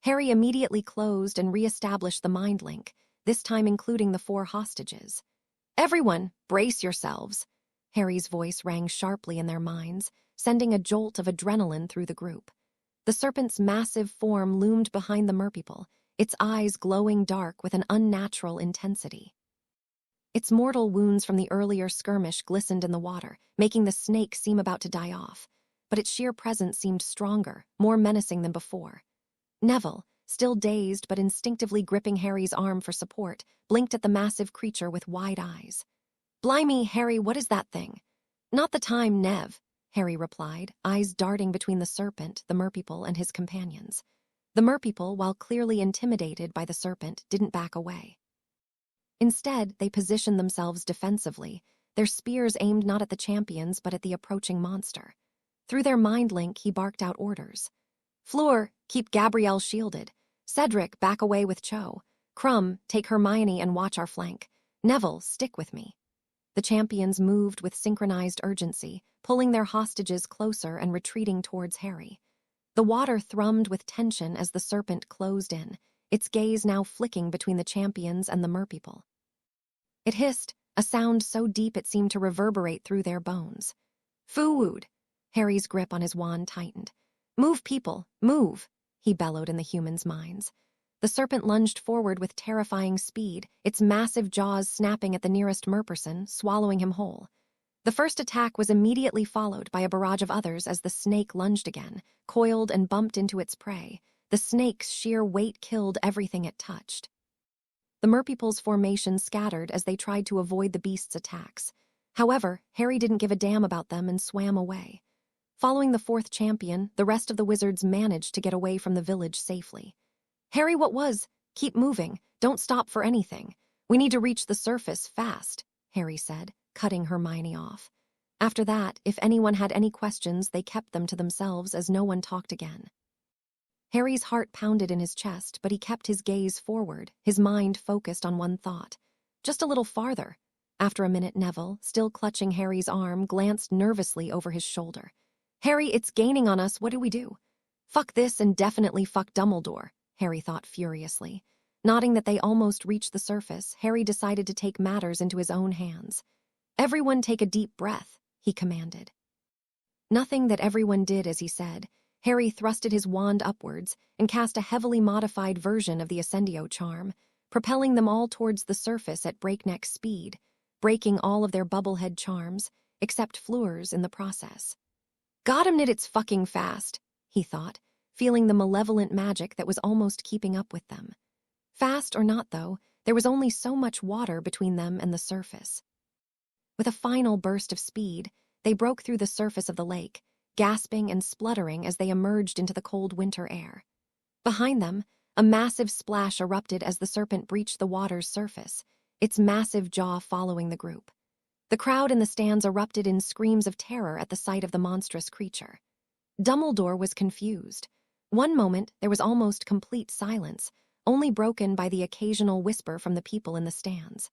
Harry immediately closed and re-established the mind link, this time including the 4 hostages. "Everyone, brace yourselves." Harry's voice rang sharply in their minds, sending a jolt of adrenaline through the group. The serpent's massive form loomed behind the merpeople, its eyes glowing dark with an unnatural intensity. Its mortal wounds from the earlier skirmish glistened in the water, making the snake seem about to die off, but its sheer presence seemed stronger, more menacing than before. Neville, still dazed but instinctively gripping Harry's arm for support, blinked at the massive creature with wide eyes. "Blimey, Harry, what is that thing?" "Not the time, Nev," Harry replied, eyes darting between the serpent, the merpeople, and his companions. The merpeople, while clearly intimidated by the serpent, didn't back away. Instead, they positioned themselves defensively, their spears aimed not at the champions but at the approaching monster. Through their mind link, he barked out orders. Fleur, keep Gabrielle shielded. Cedric, back away with Cho. Crumb, take Hermione and watch our flank. Neville, stick with me. The champions moved with synchronized urgency, pulling their hostages closer and retreating towards Harry. The water thrummed with tension as the serpent closed in, its gaze now flicking between the champions and the merpeople. It hissed, a sound so deep it seemed to reverberate through their bones. Foo-wooed. Harry's grip on his wand tightened. Move, people, move, he bellowed in the humans' minds. The serpent lunged forward with terrifying speed, its massive jaws snapping at the nearest merperson, swallowing him whole. The first attack was immediately followed by a barrage of others as the snake lunged again, coiled and bumped into its prey. The snake's sheer weight killed everything it touched. The merpeople's formation scattered as they tried to avoid the beast's attacks. However, Harry didn't give a damn about them and swam away. Following the fourth champion, the rest of the wizards managed to get away from the village safely. Harry, what was? Keep moving. Don't stop for anything. We need to reach the surface fast, Harry said, cutting Hermione off. After that, if anyone had any questions, they kept them to themselves as no one talked again. Harry's heart pounded in his chest, but he kept his gaze forward, his mind focused on one thought. Just a little farther. After a minute, Neville, still clutching Harry's arm, glanced nervously over his shoulder. Harry, it's gaining on us. What do we do? Fuck this and definitely fuck Dumbledore, Harry thought furiously. Nodding that they almost reached the surface, Harry decided to take matters into his own hands. Everyone take a deep breath, he commanded. Nothing that everyone did as he said. Harry thrusted his wand upwards and cast a heavily modified version of the Ascendio charm, propelling them all towards the surface at breakneck speed, breaking all of their bubblehead charms, except Fleur's in the process. Got him, knit, it's fucking fast, he thought, feeling the malevolent magic that was almost keeping up with them. Fast or not, though, there was only so much water between them and the surface. With a final burst of speed, they broke through the surface of the lake, gasping and spluttering as they emerged into the cold winter air. Behind them, a massive splash erupted as the serpent breached the water's surface, its massive jaw following the group. The crowd in the stands erupted in screams of terror at the sight of the monstrous creature. Dumbledore was confused. One moment, there was almost complete silence, only broken by the occasional whisper from the people in the stands.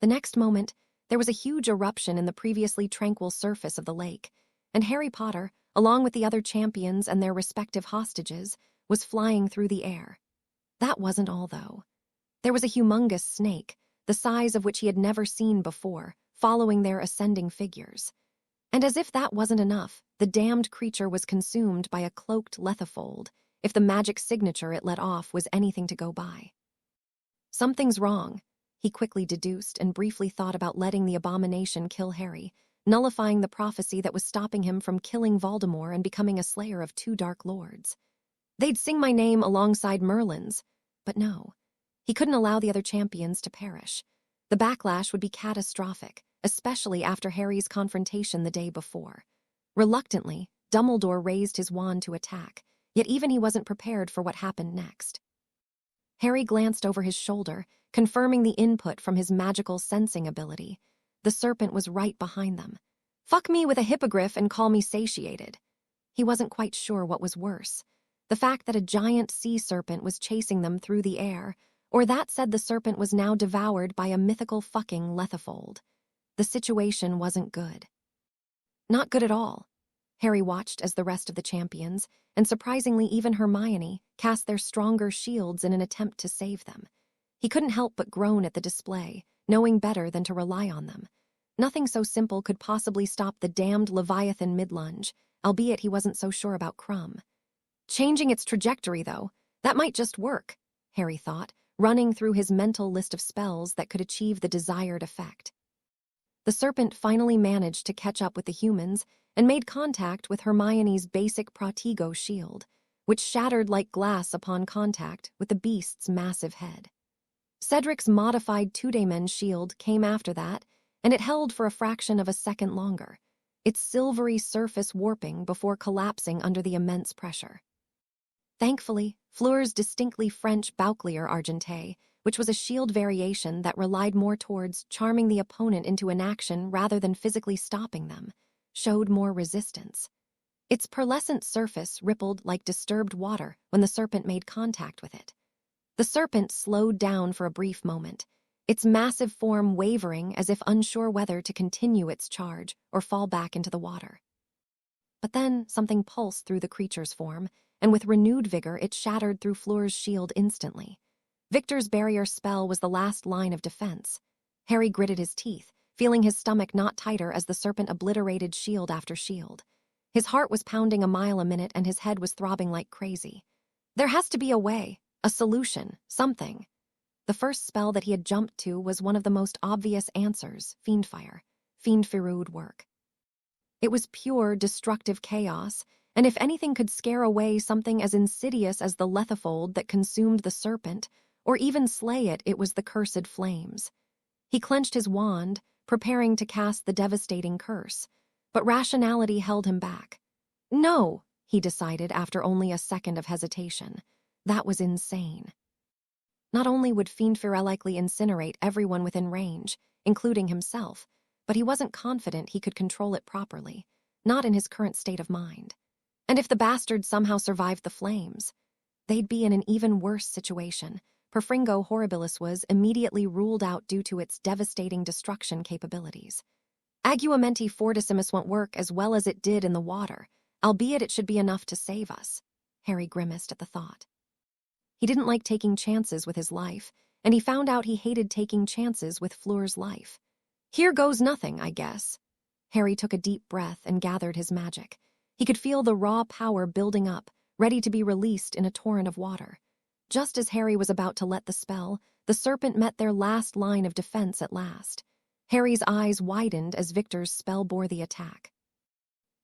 The next moment, there was a huge eruption in the previously tranquil surface of the lake, and Harry Potter, along with the other champions and their respective hostages, was flying through the air. That wasn't all, though. There was a humongous snake, the size of which he had never seen before, following their ascending figures. And as if that wasn't enough, the damned creature was consumed by a cloaked lethifold, if the magic signature it let off was anything to go by. Something's wrong, he quickly deduced and briefly thought about letting the abomination kill Harry, nullifying the prophecy that was stopping him from killing Voldemort and becoming a slayer of 2 Dark Lords. They'd sing my name alongside Merlin's, but no. He couldn't allow the other champions to perish. The backlash would be catastrophic, especially after Harry's confrontation the day before. Reluctantly, Dumbledore raised his wand to attack, yet even he wasn't prepared for what happened next. Harry glanced over his shoulder, confirming the input from his magical sensing ability. The serpent was right behind them. Fuck me with a hippogriff and call me satiated. He wasn't quite sure what was worse. The fact that a giant sea serpent was chasing them through the air, or that said the serpent was now devoured by a mythical fucking lethifold. The situation wasn't good. Not good at all. Harry watched as the rest of the champions, and surprisingly even Hermione, cast their stronger shields in an attempt to save them. He couldn't help but groan at the display, knowing better than to rely on them. Nothing so simple could possibly stop the damned Leviathan mid-lunge, albeit he wasn't so sure about Crumb. Changing its trajectory, though, that might just work, Harry thought, running through his mental list of spells that could achieve the desired effect. The serpent finally managed to catch up with the humans and made contact with Hermione's basic Protego shield, which shattered like glass upon contact with the beast's massive head. Cedric's modified Tudemen shield came after that, and it held for a fraction of a second longer, its silvery surface warping before collapsing under the immense pressure. Thankfully, Fleur's distinctly French Bouclier Argenté which was a shield variation that relied more towards charming the opponent into inaction rather than physically stopping them, showed more resistance. Its pearlescent surface rippled like disturbed water when the serpent made contact with it. The serpent slowed down for a brief moment, its massive form wavering as if unsure whether to continue its charge or fall back into the water. But then something pulsed through the creature's form, and with renewed vigor it shattered through Fleur's shield instantly. Victor's barrier spell was the last line of defense. Harry gritted his teeth, feeling his stomach knot tighter as the serpent obliterated shield after shield. His heart was pounding a mile a minute and his head was throbbing like crazy. There has to be a way, a solution, something. The first spell that he had jumped to was one of the most obvious answers, Fiendfire. Fiendfire would work. It was pure, destructive chaos, and if anything could scare away something as insidious as the lethifold that consumed the serpent, or even slay it, it was the cursed flames. He clenched his wand, preparing to cast the devastating curse, but rationality held him back. No, he decided after only a second of hesitation. That was insane. Not only would Fiendfire likely incinerate everyone within range, including himself, but he wasn't confident he could control it properly, not in his current state of mind. And if the bastard somehow survived the flames, they'd be in an even worse situation. Perfringo Horribilis was immediately ruled out due to its devastating destruction capabilities. Aguamenti Fortissimus won't work as well as it did in the water, albeit it should be enough to save us. Harry grimaced at the thought. He didn't like taking chances with his life, and he found out he hated taking chances with Fleur's life. Here goes nothing, I guess. Harry took a deep breath and gathered his magic. He could feel the raw power building up, ready to be released in a torrent of water. Just as Harry was about to let the spell, the serpent met their last line of defense at last. Harry's eyes widened as Victor's spell bore the attack.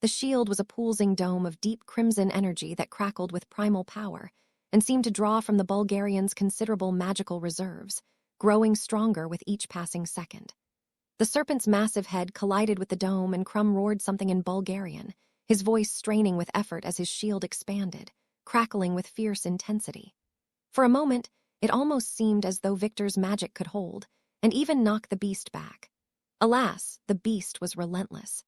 The shield was a pulsing dome of deep crimson energy that crackled with primal power and seemed to draw from the Bulgarian's considerable magical reserves, growing stronger with each passing second. The serpent's massive head collided with the dome and Crumb roared something in Bulgarian, his voice straining with effort as his shield expanded, crackling with fierce intensity. For a moment, it almost seemed as though Victor's magic could hold, and even knock the beast back. Alas, the beast was relentless.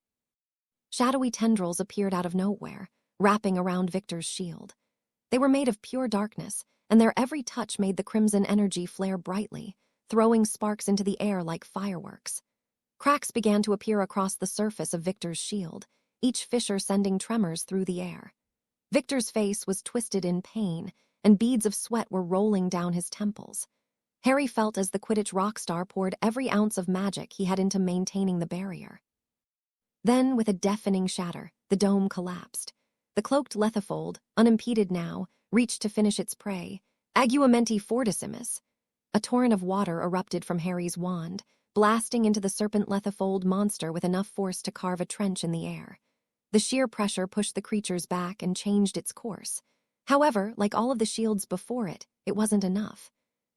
Shadowy tendrils appeared out of nowhere, wrapping around Victor's shield. They were made of pure darkness, and their every touch made the crimson energy flare brightly, throwing sparks into the air like fireworks. Cracks began to appear across the surface of Victor's shield, each fissure sending tremors through the air. Victor's face was twisted in pain, and beads of sweat were rolling down his temples. Harry felt as the Quidditch rock star poured every ounce of magic he had into maintaining the barrier. Then, with a deafening shatter, the dome collapsed. The cloaked lethifold, unimpeded now, reached to finish its prey, Aguamenti Fortissimus. A torrent of water erupted from Harry's wand, blasting into the serpent lethifold monster with enough force to carve a trench in the air. The sheer pressure pushed the creature's back and changed its course. However, like all of the shields before it, it wasn't enough.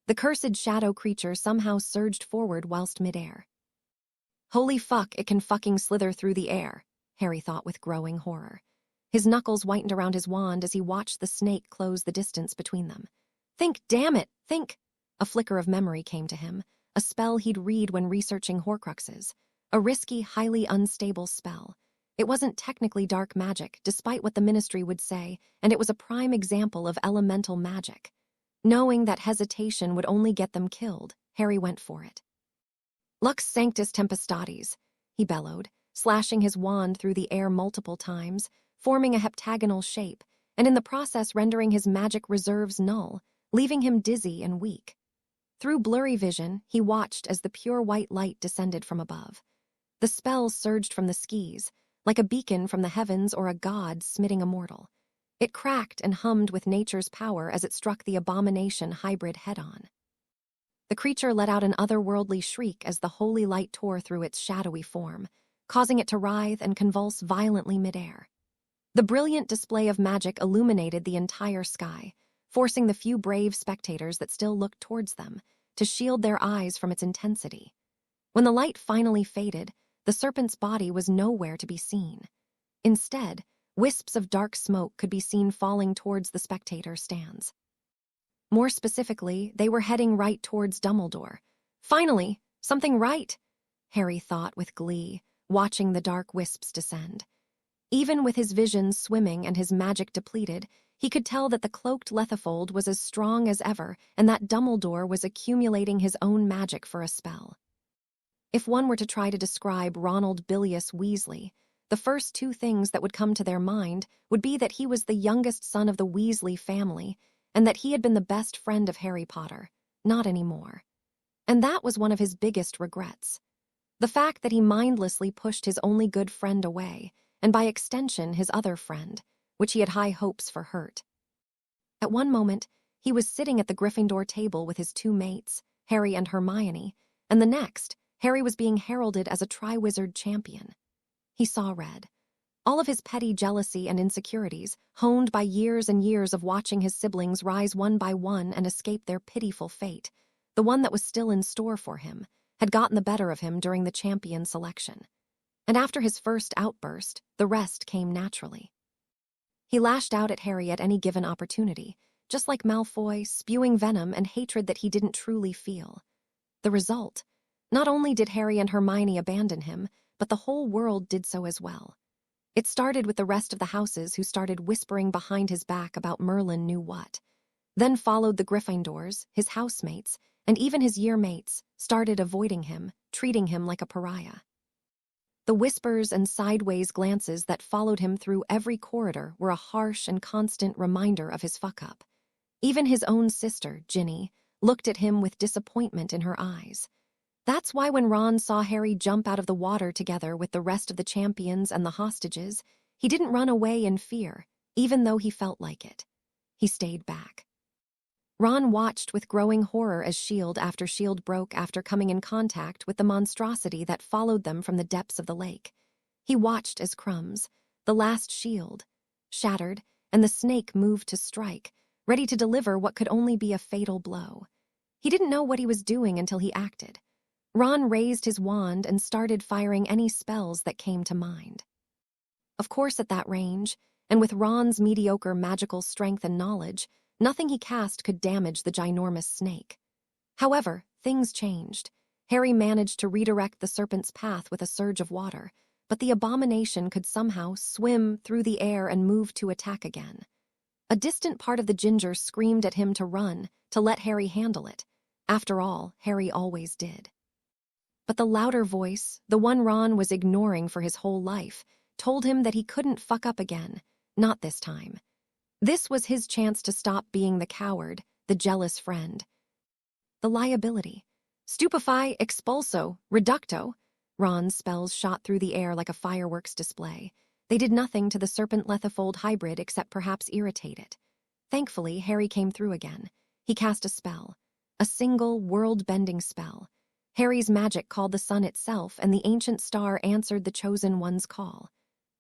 The cursed shadow creature somehow surged forward whilst midair. Holy fuck, it can fucking slither through the air, Harry thought with growing horror. His knuckles whitened around his wand as he watched the snake close the distance between them. Think, damn it, think! A flicker of memory came to him, a spell he'd read when researching horcruxes. A risky, highly unstable spell. It wasn't technically dark magic, despite what the Ministry would say, and it was a prime example of elemental magic. Knowing that hesitation would only get them killed, Harry went for it. Lux Sanctus Tempestatis, he bellowed, slashing his wand through the air multiple times, forming a heptagonal shape, and in the process rendering his magic reserves null, leaving him dizzy and weak. Through blurry vision, he watched as the pure white light descended from above. The spell surged from the skis, like a beacon from the heavens or a god smiting a mortal. It cracked and hummed with nature's power as it struck the abomination hybrid head-on. The creature let out an otherworldly shriek as the holy light tore through its shadowy form, causing it to writhe and convulse violently midair. The brilliant display of magic illuminated the entire sky, forcing the few brave spectators that still looked towards them to shield their eyes from its intensity. When the light finally faded, the serpent's body was nowhere to be seen. Instead, wisps of dark smoke could be seen falling towards the spectator stands. More specifically, they were heading right towards Dumbledore. Finally, something right, Harry thought with glee, watching the dark wisps descend. Even with his vision swimming and his magic depleted, he could tell that the cloaked Lethifold was as strong as ever and that Dumbledore was accumulating his own magic for a spell. If one were to try to describe Ronald Bilious Weasley, the first two things that would come to their mind would be that he was the youngest son of the Weasley family and that he had been the best friend of Harry Potter. Not anymore. And that was one of his biggest regrets. The fact that he mindlessly pushed his only good friend away, and by extension his other friend, which he had high hopes for hurt. At one moment, he was sitting at the Gryffindor table with his two mates, Harry and Hermione, and the next, Harry was being heralded as a Triwizard champion. He saw red. All of his petty jealousy and insecurities, honed by years and years of watching his siblings rise one by one and escape their pitiful fate, the one that was still in store for him, had gotten the better of him during the champion selection. And after his first outburst, the rest came naturally. He lashed out at Harry at any given opportunity, just like Malfoy, spewing venom and hatred that he didn't truly feel. The result? Not only did Harry and Hermione abandon him, but the whole world did so as well. It started with the rest of the houses who started whispering behind his back about Merlin knew what. Then followed the Gryffindors, his housemates, and even his year-mates started avoiding him, treating him like a pariah. The whispers and sideways glances that followed him through every corridor were a harsh and constant reminder of his fuck-up. Even his own sister, Ginny, looked at him with disappointment in her eyes. That's why when Ron saw Harry jump out of the water together with the rest of the champions and the hostages, he didn't run away in fear, even though he felt like it. He stayed back. Ron watched with growing horror as shield after shield broke after coming in contact with the monstrosity that followed them from the depths of the lake. He watched as crumbs, the last shield, shattered, and the snake moved to strike, ready to deliver what could only be a fatal blow. He didn't know what he was doing until he acted. Ron raised his wand and started firing any spells that came to mind. Of course, at that range, and with Ron's mediocre magical strength and knowledge, nothing he cast could damage the ginormous snake. However, things changed. Harry managed to redirect the serpent's path with a surge of water, but the abomination could somehow swim through the air and move to attack again. A distant part of the ginger screamed at him to run, to let Harry handle it. After all, Harry always did. But the louder voice, the one Ron was ignoring for his whole life, told him that he couldn't fuck up again, not this time. This was his chance to stop being the coward, the jealous friend. The liability. Stupefy, expulso, reducto. Ron's spells shot through the air like a fireworks display. They did nothing to the serpent Lethifold hybrid except perhaps irritate it. Thankfully, Harry came through again. He cast a spell. A single, world-bending spell. Harry's magic called the sun itself, and the ancient star answered the chosen one's call.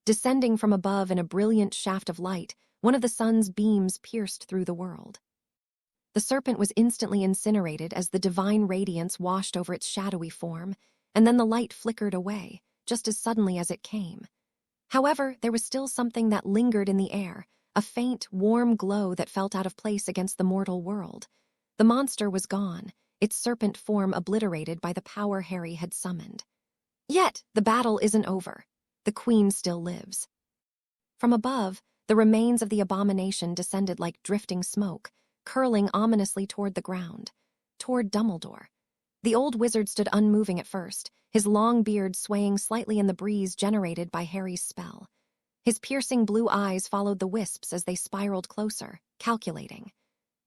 Descending from above in a brilliant shaft of light, one of the sun's beams pierced through the world. The serpent was instantly incinerated as the divine radiance washed over its shadowy form, and then the light flickered away, just as suddenly as it came. However, there was still something that lingered in the air, a faint, warm glow that felt out of place against the mortal world. The monster was gone, its serpent form obliterated by the power Harry had summoned. Yet, the battle isn't over. The Queen still lives. From above, the remains of the abomination descended like drifting smoke, curling ominously toward the ground, toward Dumbledore. The old wizard stood unmoving at first, his long beard swaying slightly in the breeze generated by Harry's spell. His piercing blue eyes followed the wisps as they spiraled closer, calculating.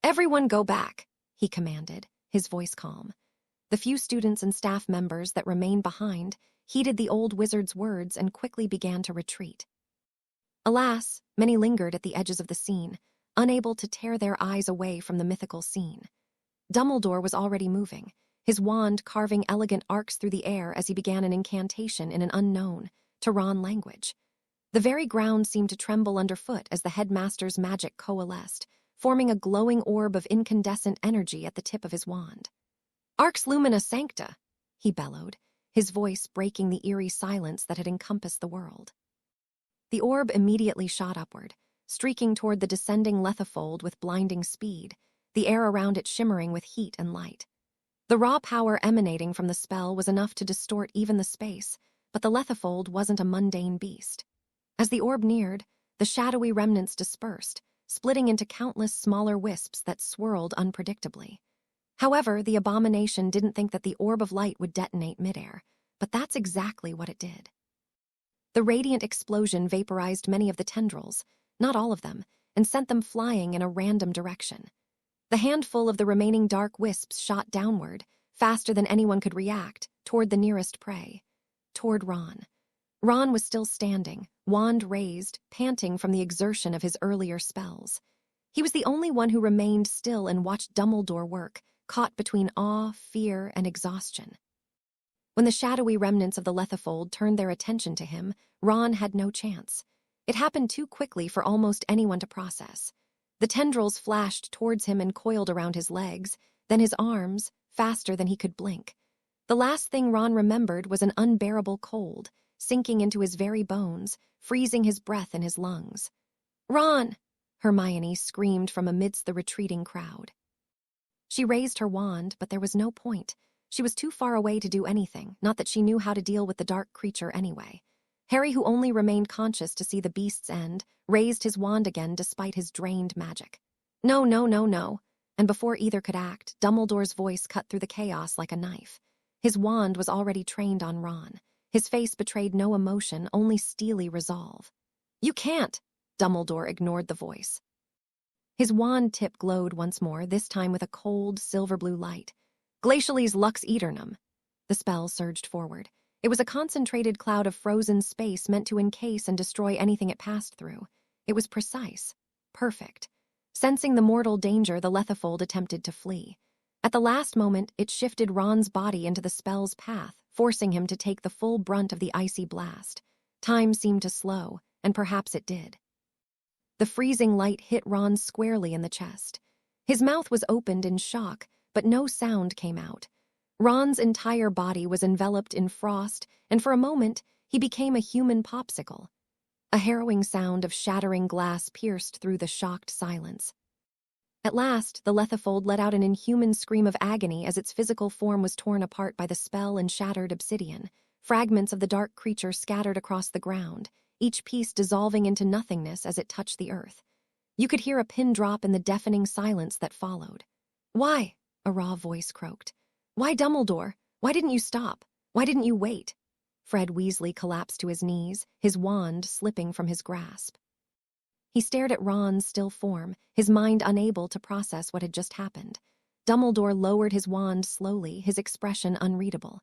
"Everyone go back," he commanded, his voice calm. The few students and staff members that remained behind heeded the old wizard's words and quickly began to retreat. Alas, many lingered at the edges of the scene, unable to tear their eyes away from the mythical scene. Dumbledore was already moving, his wand carving elegant arcs through the air as he began an incantation in an unknown, to Ron language. The very ground seemed to tremble underfoot as the headmaster's magic coalesced, forming a glowing orb of incandescent energy at the tip of his wand. "Arx Lumina Sancta," he bellowed, his voice breaking the eerie silence that had encompassed the world. The orb immediately shot upward, streaking toward the descending Lethifold with blinding speed, the air around it shimmering with heat and light. The raw power emanating from the spell was enough to distort even the space, but the Lethifold wasn't a mundane beast. As the orb neared, the shadowy remnants dispersed, splitting into countless smaller wisps that swirled unpredictably. However, the abomination didn't think that the orb of light would detonate midair, but that's exactly what it did. The radiant explosion vaporized many of the tendrils, not all of them, and sent them flying in a random direction. The handful of the remaining dark wisps shot downward, faster than anyone could react, toward the nearest prey. Toward Ron. Ron was still standing, wand raised, panting from the exertion of his earlier spells. He was the only one who remained still and watched Dumbledore work, caught between awe, fear, and exhaustion. When the shadowy remnants of the Lethifold turned their attention to him, Ron had no chance. It happened too quickly for almost anyone to process. The tendrils flashed towards him and coiled around his legs, then his arms, faster than he could blink. The last thing Ron remembered was an unbearable cold, sinking into his very bones, freezing his breath in his lungs. "Ron!" Hermione screamed from amidst the retreating crowd. She raised her wand, but there was no point. She was too far away to do anything, not that she knew how to deal with the dark creature anyway. Harry, who only remained conscious to see the beast's end, raised his wand again despite his drained magic. "No, no, no, no." And before either could act, Dumbledore's voice cut through the chaos like a knife. His wand was already trained on Ron. His face betrayed no emotion, only steely resolve. "You can't!" Dumbledore ignored the voice. His wand tip glowed once more, this time with a cold, silver-blue light. "Glacialise lux aeternum." The spell surged forward. It was a concentrated cloud of frozen space meant to encase and destroy anything it passed through. It was precise. Perfect. Sensing the mortal danger, the Lethifold attempted to flee. At the last moment, it shifted Ron's body into the spell's path, forcing him to take the full brunt of the icy blast. Time seemed to slow, and perhaps it did. The freezing light hit Ron squarely in the chest. His mouth was opened in shock, but no sound came out. Ron's entire body was enveloped in frost, and for a moment, he became a human popsicle. A harrowing sound of shattering glass pierced through the shocked silence. At last, the Lethifold let out an inhuman scream of agony as its physical form was torn apart by the spell and shattered obsidian. Fragments of the dark creature scattered across the ground, each piece dissolving into nothingness as it touched the earth. You could hear a pin drop in the deafening silence that followed. "Why?" a raw voice croaked. "Why, Dumbledore? Why didn't you stop? Why didn't you wait?" Fred Weasley collapsed to his knees, his wand slipping from his grasp. He stared at Ron's still form, his mind unable to process what had just happened. Dumbledore lowered his wand slowly, his expression unreadable.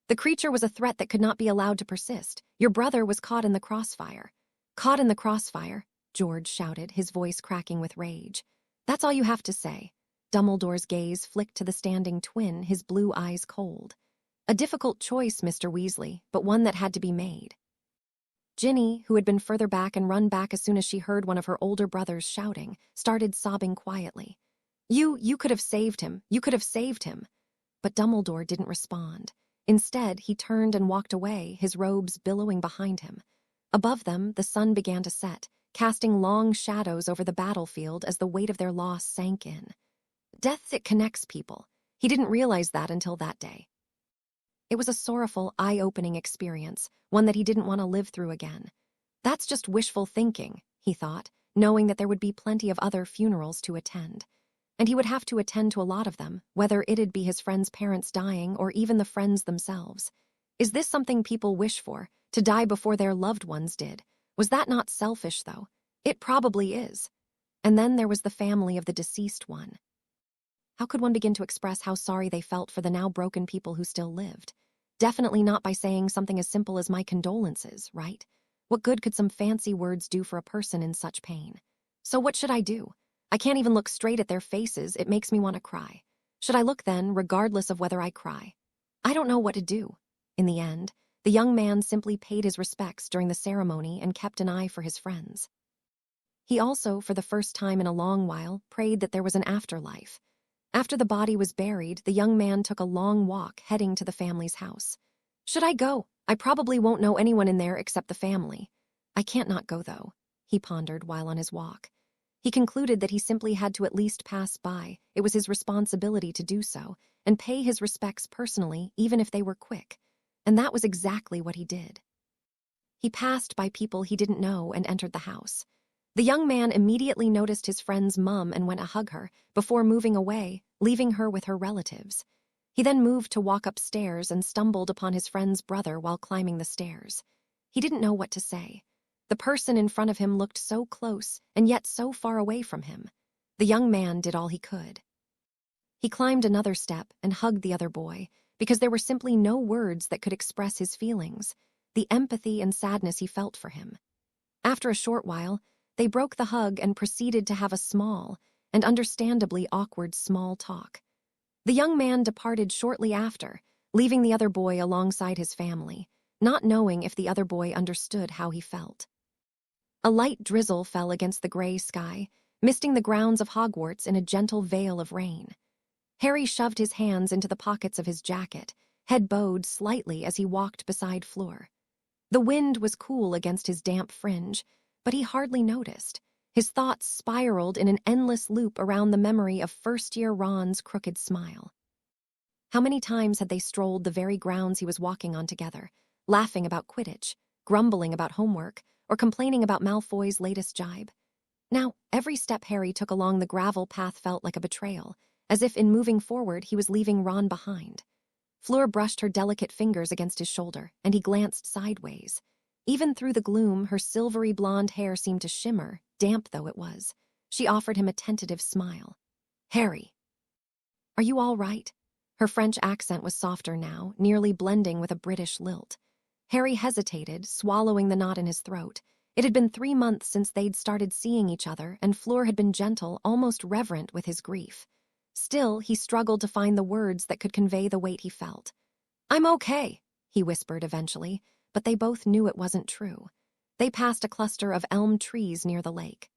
"The creature was a threat that could not be allowed to persist. Your brother was caught in the crossfire." "Caught in the crossfire?" George shouted, his voice cracking with rage. "That's all you have to say." Dumbledore's gaze flicked to the standing twin, his blue eyes cold. "A difficult choice, Mr. Weasley, but one that had to be made." Ginny, who had been further back and run back as soon as she heard one of her older brothers shouting, started sobbing quietly. You could have saved him. You could have saved him." But Dumbledore didn't respond. Instead, he turned and walked away, his robes billowing behind him. Above them, the sun began to set, casting long shadows over the battlefield as the weight of their loss sank in. Death, it connects people. He didn't realize that until that day. It was a sorrowful, eye-opening experience, one that he didn't want to live through again. That's just wishful thinking, he thought, knowing that there would be plenty of other funerals to attend. And he would have to attend to a lot of them, whether it'd be his friends' parents dying or even the friends themselves. Is this something people wish for, to die before their loved ones did? Was that not selfish, though? It probably is. And then there was the family of the deceased one. How could one begin to express how sorry they felt for the now broken people who still lived? Definitely not by saying something as simple as "my condolences," right? What good could some fancy words do for a person in such pain? So what should I do? I can't even look straight at their faces, it makes me want to cry. Should I look then, regardless of whether I cry? I don't know what to do. In the end, the young man simply paid his respects during the ceremony and kept an eye for his friends. He also, for the first time in a long while, prayed that there was an afterlife. After the body was buried, the young man took a long walk, heading to the family's house. Should I go? I probably won't know anyone in there except the family. I can't not go, though, he pondered while on his walk. He concluded that he simply had to at least pass by. It was his responsibility to do so, and pay his respects personally, even if they were quick. And that was exactly what he did. He passed by people he didn't know and entered the house. The young man immediately noticed his friend's mum and went to hug her, before moving away, leaving her with her relatives. He then moved to walk upstairs and stumbled upon his friend's brother while climbing the stairs. He didn't know what to say. The person in front of him looked so close and yet so far away from him. The young man did all he could. He climbed another step and hugged the other boy, because there were simply no words that could express his feelings, the empathy and sadness he felt for him. After a short while, they broke the hug and proceeded to have a small, and understandably awkward small talk. The young man departed shortly after, leaving the other boy alongside his family, not knowing if the other boy understood how he felt. A light drizzle fell against the gray sky, misting the grounds of Hogwarts in a gentle veil of rain. Harry shoved his hands into the pockets of his jacket, head bowed slightly as he walked beside Fleur. The wind was cool against his damp fringe, but he hardly noticed. His thoughts spiraled in an endless loop around the memory of first-year Ron's crooked smile. How many times had they strolled the very grounds he was walking on together, laughing about Quidditch, grumbling about homework, or complaining about Malfoy's latest jibe? Now, every step Harry took along the gravel path felt like a betrayal, as if in moving forward he was leaving Ron behind. Fleur brushed her delicate fingers against his shoulder, and he glanced sideways. Even through the gloom, her silvery blonde hair seemed to shimmer, damp though it was. She offered him a tentative smile. "Harry, are you all right?" Her French accent was softer now, nearly blending with a British lilt. Harry hesitated, swallowing the knot in his throat. It had been 3 months since they'd started seeing each other, and Fleur had been gentle, almost reverent with his grief. Still, he struggled to find the words that could convey the weight he felt. "I'm okay," he whispered eventually, but they both knew it wasn't true. They passed a cluster of elm trees near the lake.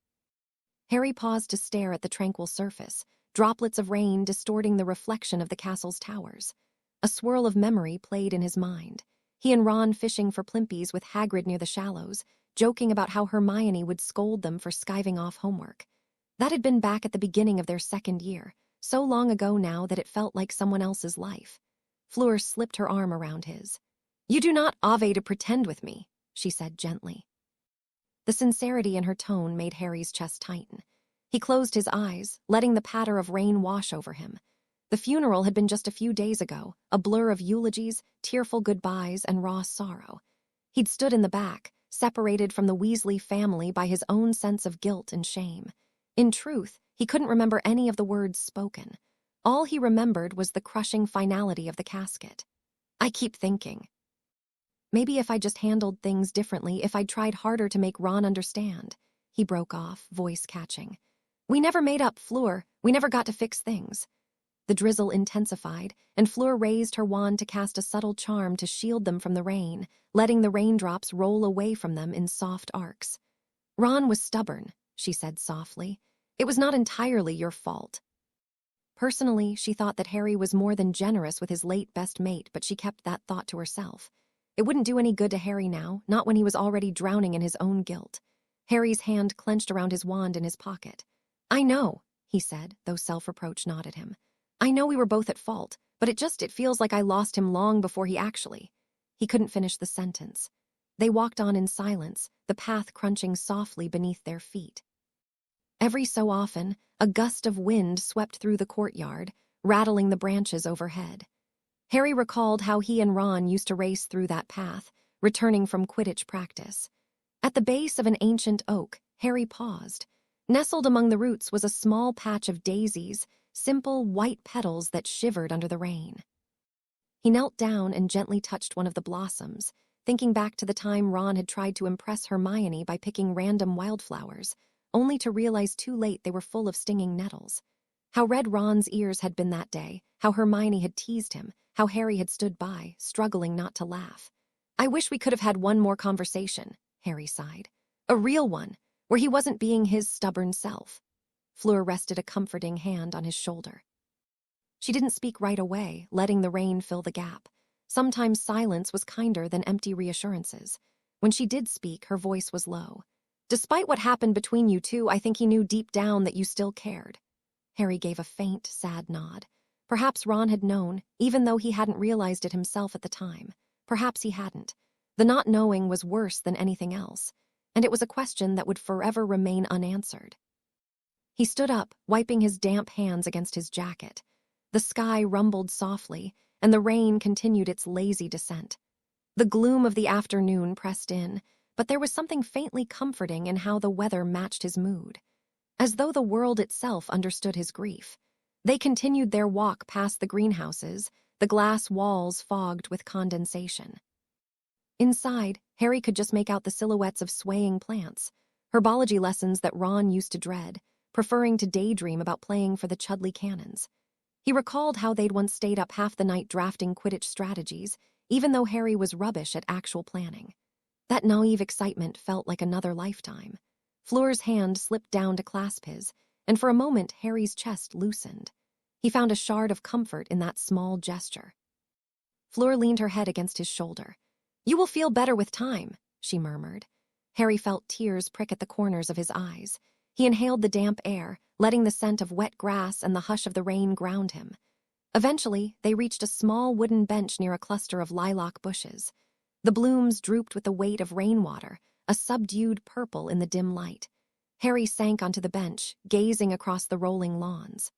Harry paused to stare at the tranquil surface, droplets of rain distorting the reflection of the castle's towers. A swirl of memory played in his mind. He and Ron fishing for plimpies with Hagrid near the shallows, joking about how Hermione would scold them for skiving off homework. That had been back at the beginning of their second year, so long ago now that it felt like someone else's life. Fleur slipped her arm around his. "You do not ave to pretend with me," she said gently. The sincerity in her tone made Harry's chest tighten. He closed his eyes, letting the patter of rain wash over him. The funeral had been just a few days ago, a blur of eulogies, tearful goodbyes, and raw sorrow. He'd stood in the back, separated from the Weasley family by his own sense of guilt and shame. In truth, he couldn't remember any of the words spoken. All he remembered was the crushing finality of the casket. "I keep thinking, maybe if I just handled things differently, if I'd tried harder to make Ron understand," he broke off, voice catching. "We never made up, Fleur. We never got to fix things." The drizzle intensified, and Fleur raised her wand to cast a subtle charm to shield them from the rain, letting the raindrops roll away from them in soft arcs. "Ron was stubborn," she said softly. "It was not entirely your fault." Personally, she thought that Harry was more than generous with his late best mate, but she kept that thought to herself. It wouldn't do any good to Harry now, not when he was already drowning in his own guilt. Harry's hand clenched around his wand in his pocket. "I know," he said, though self-reproach gnawed at him. "I know we were both at fault, but it feels like I lost him long before he actually—" He couldn't finish the sentence. They walked on in silence, the path crunching softly beneath their feet. Every so often, a gust of wind swept through the courtyard, rattling the branches overhead. Harry recalled how he and Ron used to race through that path, returning from Quidditch practice. At the base of an ancient oak, Harry paused. Nestled among the roots was a small patch of daisies, simple white petals that shivered under the rain. He knelt down and gently touched one of the blossoms, thinking back to the time Ron had tried to impress Hermione by picking random wildflowers, only to realize too late they were full of stinging nettles. How red Ron's ears had been that day, how Hermione had teased him, how Harry had stood by, struggling not to laugh. "I wish we could have had one more conversation," Harry sighed. "A real one, where he wasn't being his stubborn self." Fleur rested a comforting hand on his shoulder. She didn't speak right away, letting the rain fill the gap. Sometimes silence was kinder than empty reassurances. When she did speak, her voice was low. Despite what happened between you two, I think he knew deep down that you still cared. Harry gave a faint, sad nod. Perhaps Ron had known, even though he hadn't realized it himself at the time. Perhaps he hadn't. The not knowing was worse than anything else, and it was a question that would forever remain unanswered. He stood up, wiping his damp hands against his jacket. The sky rumbled softly, and the rain continued its lazy descent. The gloom of the afternoon pressed in, but there was something faintly comforting in how the weather matched his mood. As though the world itself understood his grief. They continued their walk past the greenhouses, the glass walls fogged with condensation. Inside, Harry could just make out the silhouettes of swaying plants, herbology lessons that Ron used to dread, preferring to daydream about playing for the Chudley Cannons. He recalled how they'd once stayed up half the night drafting Quidditch strategies, even though Harry was rubbish at actual planning. That naive excitement felt like another lifetime. Fleur's hand slipped down to clasp his, and for a moment Harry's chest loosened. He found a shard of comfort in that small gesture. Fleur leaned her head against his shoulder. "You will feel better with time," she murmured. Harry felt tears prick at the corners of his eyes. He inhaled the damp air, letting the scent of wet grass and the hush of the rain ground him. Eventually, they reached a small wooden bench near a cluster of lilac bushes. The blooms drooped with the weight of rainwater, a subdued purple in the dim light. Harry sank onto the bench, gazing across the rolling lawns.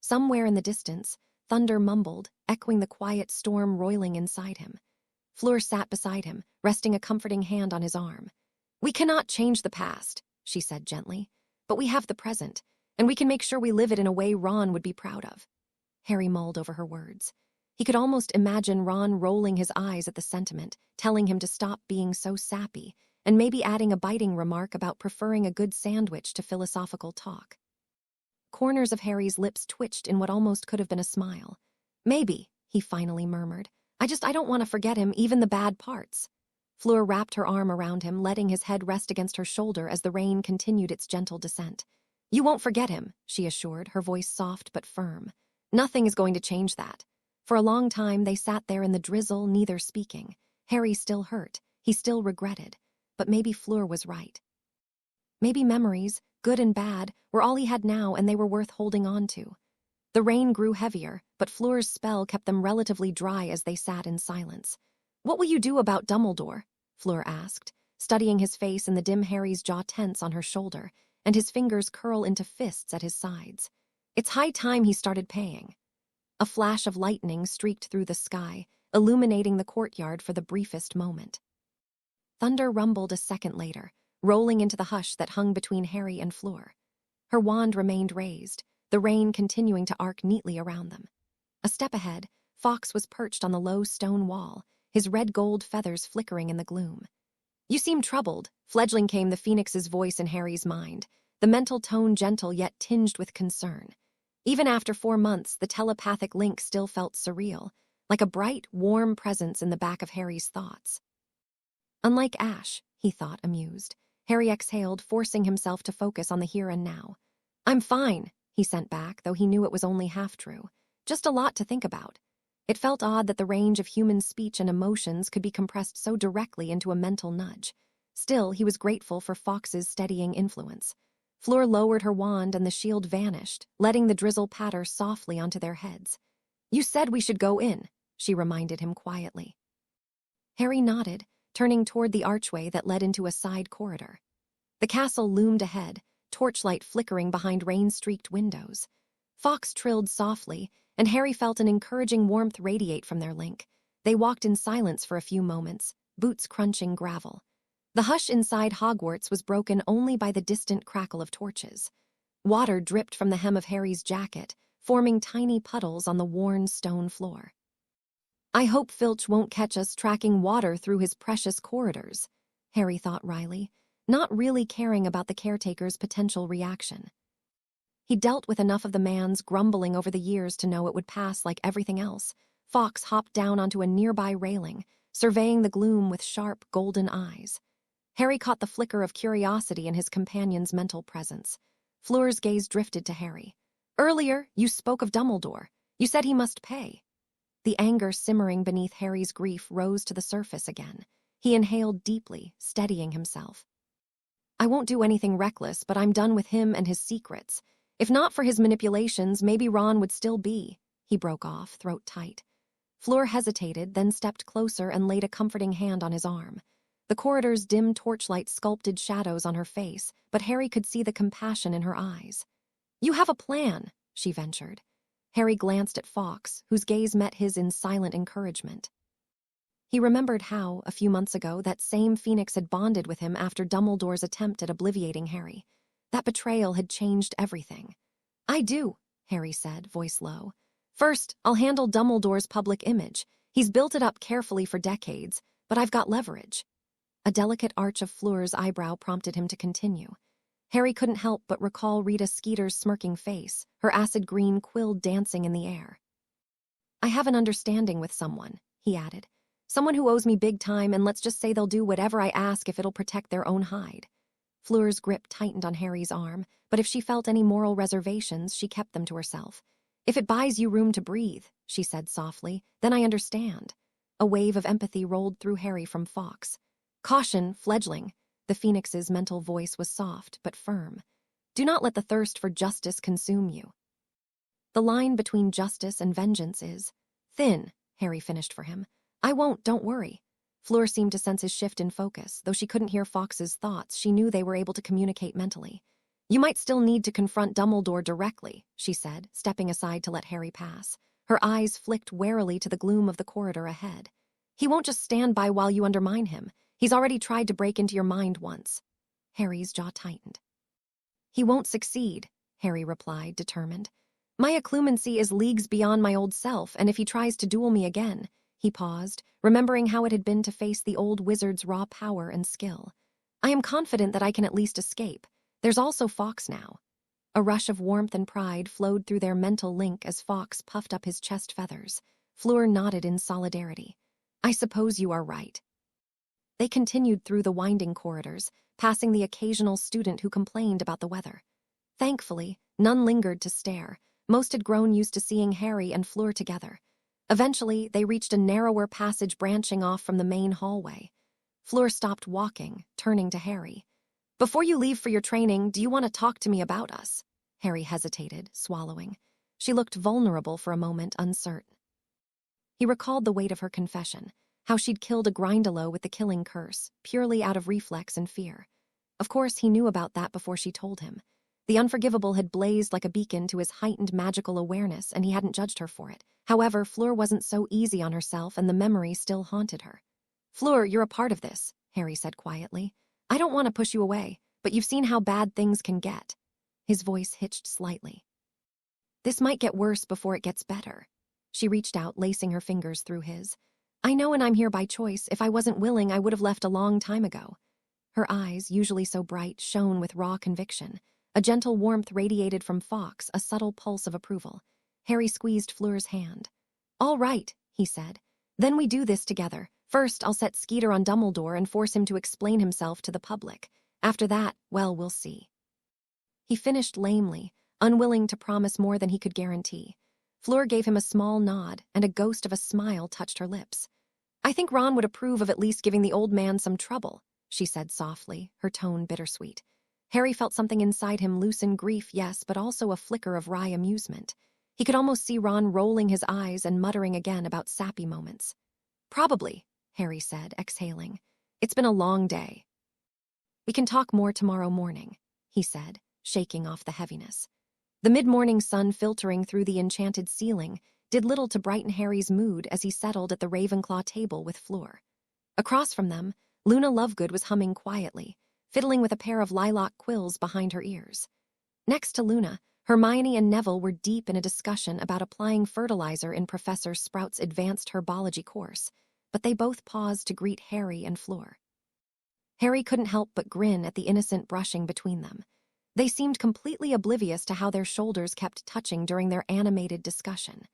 Somewhere in the distance, thunder mumbled, echoing the quiet storm roiling inside him. Fleur sat beside him, resting a comforting hand on his arm. "We cannot change the past," she said gently, "but we have the present, and we can make sure we live it in a way Ron would be proud of." Harry mulled over her words. He could almost imagine Ron rolling his eyes at the sentiment, telling him to stop being so sappy, and maybe adding a biting remark about preferring a good sandwich to philosophical talk. Corners of Harry's lips twitched in what almost could have been a smile. "Maybe," he finally murmured. I don't want to forget him, even the bad parts." Fleur wrapped her arm around him, letting his head rest against her shoulder as the rain continued its gentle descent. "You won't forget him," she assured, her voice soft but firm. "Nothing is going to change that." For a long time they sat there in the drizzle, neither speaking. Harry still hurt. He still regretted. But maybe Fleur was right. Maybe memories, good and bad, were all he had now, and they were worth holding on to. The rain grew heavier, but Fleur's spell kept them relatively dry as they sat in silence. "What will you do about Dumbledore?" Fleur asked, studying his face and the dim Harry's jaw tense on her shoulder, and his fingers curl into fists at his sides. "It's high time he started paying." A flash of lightning streaked through the sky, illuminating the courtyard for the briefest moment. Thunder rumbled a second later, rolling into the hush that hung between Harry and Fleur. Her wand remained raised, the rain continuing to arc neatly around them. A step ahead, Fawkes was perched on the low stone wall, his red-gold feathers flickering in the gloom. "You seem troubled," fledgling came the phoenix's voice in Harry's mind, the mental tone gentle yet tinged with concern. Even after 4 months, the telepathic link still felt surreal, like a bright, warm presence in the back of Harry's thoughts. Unlike Ash, he thought, amused. Harry exhaled, forcing himself to focus on the here and now. "I'm fine," he sent back, though he knew it was only half true. "Just a lot to think about." It felt odd that the range of human speech and emotions could be compressed so directly into a mental nudge. Still, he was grateful for Fawkes's steadying influence. Fleur lowered her wand and the shield vanished, letting the drizzle patter softly onto their heads. "You said we should go in," she reminded him quietly. Harry nodded, turning toward the archway that led into a side corridor. The castle loomed ahead, torchlight flickering behind rain-streaked windows. Fawkes trilled softly, and Harry felt an encouraging warmth radiate from their link. They walked in silence for a few moments, boots crunching gravel. The hush inside Hogwarts was broken only by the distant crackle of torches. Water dripped from the hem of Harry's jacket, forming tiny puddles on the worn stone floor. "I hope Filch won't catch us tracking water through his precious corridors," Harry thought wryly, not really caring about the caretaker's potential reaction. He dealt with enough of the man's grumbling over the years to know it would pass like everything else. Fawkes hopped down onto a nearby railing, surveying the gloom with sharp, golden eyes. Harry caught the flicker of curiosity in his companion's mental presence. Fleur's gaze drifted to Harry. "Earlier, you spoke of Dumbledore. You said he must pay." The anger simmering beneath Harry's grief rose to the surface again. He inhaled deeply, steadying himself. I won't do anything reckless, but I'm done with him and his secrets. If not for his manipulations, maybe Ron would still be. He broke off, throat tight. Fleur hesitated, then stepped closer and laid a comforting hand on his arm. The corridor's dim torchlight sculpted shadows on her face, but Harry could see the compassion in her eyes. You have a plan, she ventured. Harry glanced at Fawkes, whose gaze met his in silent encouragement. He remembered how, a few months ago, that same Phoenix had bonded with him after Dumbledore's attempt at obliviating Harry. That betrayal had changed everything. I do, Harry said, voice low. First, I'll handle Dumbledore's public image. He's built it up carefully for decades, but I've got leverage. A delicate arch of Fleur's eyebrow prompted him to continue. Harry couldn't help but recall Rita Skeeter's smirking face, her acid green quill dancing in the air. I have an understanding with someone, he added. Someone who owes me big time, and let's just say they'll do whatever I ask if it'll protect their own hide. Fleur's grip tightened on Harry's arm, but if she felt any moral reservations, she kept them to herself. If it buys you room to breathe, she said softly, then I understand. A wave of empathy rolled through Harry from Fawkes. Caution, fledgling. The Phoenix's mental voice was soft but firm. Do not let the thirst for justice consume you. The line between justice and vengeance is thin, Harry finished for him. I won't, don't worry. Fleur seemed to sense his shift in focus. Though she couldn't hear Fawkes's thoughts, she knew they were able to communicate mentally. You might still need to confront Dumbledore directly, she said, stepping aside to let Harry pass. Her eyes flicked warily to the gloom of the corridor ahead. He won't just stand by while you undermine him. He's already tried to break into your mind once. Harry's jaw tightened. He won't succeed, Harry replied, determined. My occlumency is leagues beyond my old self, and if he tries to duel me again... He paused, remembering how it had been to face the old wizard's raw power and skill. I am confident that I can at least escape. There's also Fawkes now. A rush of warmth and pride flowed through their mental link as Fawkes puffed up his chest feathers. Fleur nodded in solidarity. I suppose you are right. They continued through the winding corridors, passing the occasional student who complained about the weather. Thankfully, none lingered to stare. Most had grown used to seeing Harry and Fleur together. Eventually, they reached a narrower passage branching off from the main hallway. Fleur stopped walking, turning to Harry. Before you leave for your training, do you want to talk to me about us? Harry hesitated, swallowing. She looked vulnerable for a moment, uncertain. He recalled the weight of her confession, how she'd killed a Grindylow with the killing curse, purely out of reflex and fear. Of course, he knew about that before she told him. The unforgivable had blazed like a beacon to his heightened magical awareness, and he hadn't judged her for it. However, Fleur wasn't so easy on herself, and the memory still haunted her. Fleur, you're a part of this, Harry said quietly. I don't want to push you away, but you've seen how bad things can get. His voice hitched slightly. This might get worse before it gets better. She reached out, lacing her fingers through his. I know, and I'm here by choice. If I wasn't willing, I would have left a long time ago. Her eyes, usually so bright, shone with raw conviction. A gentle warmth radiated from Fawkes, a subtle pulse of approval. Harry squeezed Fleur's hand. All right, he said. Then we do this together. First, I'll set Skeeter on Dumbledore and force him to explain himself to the public. After that, well, we'll see. He finished lamely, unwilling to promise more than he could guarantee. Fleur gave him a small nod, and a ghost of a smile touched her lips. I think Ron would approve of at least giving the old man some trouble, she said softly, her tone bittersweet. Harry felt something inside him loosen grief, yes, but also a flicker of wry amusement. He could almost see Ron rolling his eyes and muttering again about sappy moments. Probably, Harry said, exhaling. It's been a long day. We can talk more tomorrow morning, he said, shaking off the heaviness. The mid-morning sun filtering through the enchanted ceiling did little to brighten Harry's mood as he settled at the Ravenclaw table with Fleur. Across from them, Luna Lovegood was humming quietly, fiddling with a pair of lilac quills behind her ears. Next to Luna, Hermione and Neville were deep in a discussion about applying fertilizer in Professor Sprout's advanced herbology course, but they both paused to greet Harry and Fleur. Harry couldn't help but grin at the innocent brushing between them. They seemed completely oblivious to how their shoulders kept touching during their animated discussion.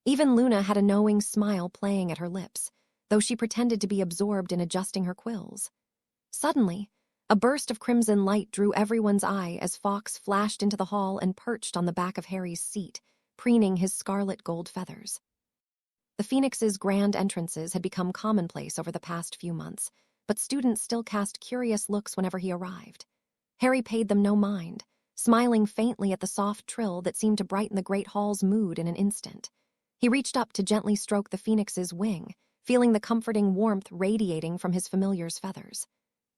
Even Luna had a knowing smile playing at her lips, though she pretended to be absorbed in adjusting her quills. Suddenly, a burst of crimson light drew everyone's eye as Fawkes flashed into the hall and perched on the back of Harry's seat, preening his scarlet gold feathers. The Phoenix's grand entrances had become commonplace over the past few months, but students still cast curious looks whenever he arrived. Harry paid them no mind, smiling faintly at the soft trill that seemed to brighten the great hall's mood in an instant. He reached up to gently stroke the phoenix's wing, feeling the comforting warmth radiating from his familiar's feathers.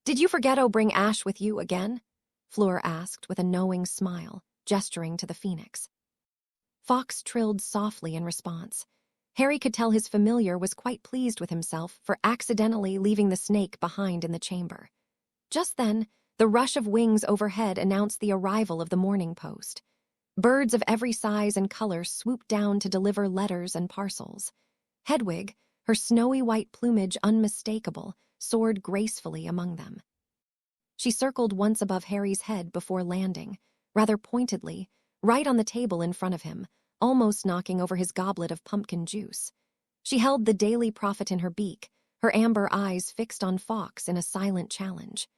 "Did you forget to bring Ash with you again?" Fleur asked with a knowing smile, gesturing to the phoenix. Fawkes trilled softly in response. Harry could tell his familiar was quite pleased with himself for accidentally leaving the snake behind in the chamber. Just then, the rush of wings overhead announced the arrival of the morning post. Birds of every size and color swooped down to deliver letters and parcels. Hedwig, her snowy white plumage unmistakable, soared gracefully among them. She circled once above Harry's head before landing, rather pointedly, right on the table in front of him, almost knocking over his goblet of pumpkin juice. She held the Daily Prophet in her beak, her amber eyes fixed on Fawkes in a silent challenge.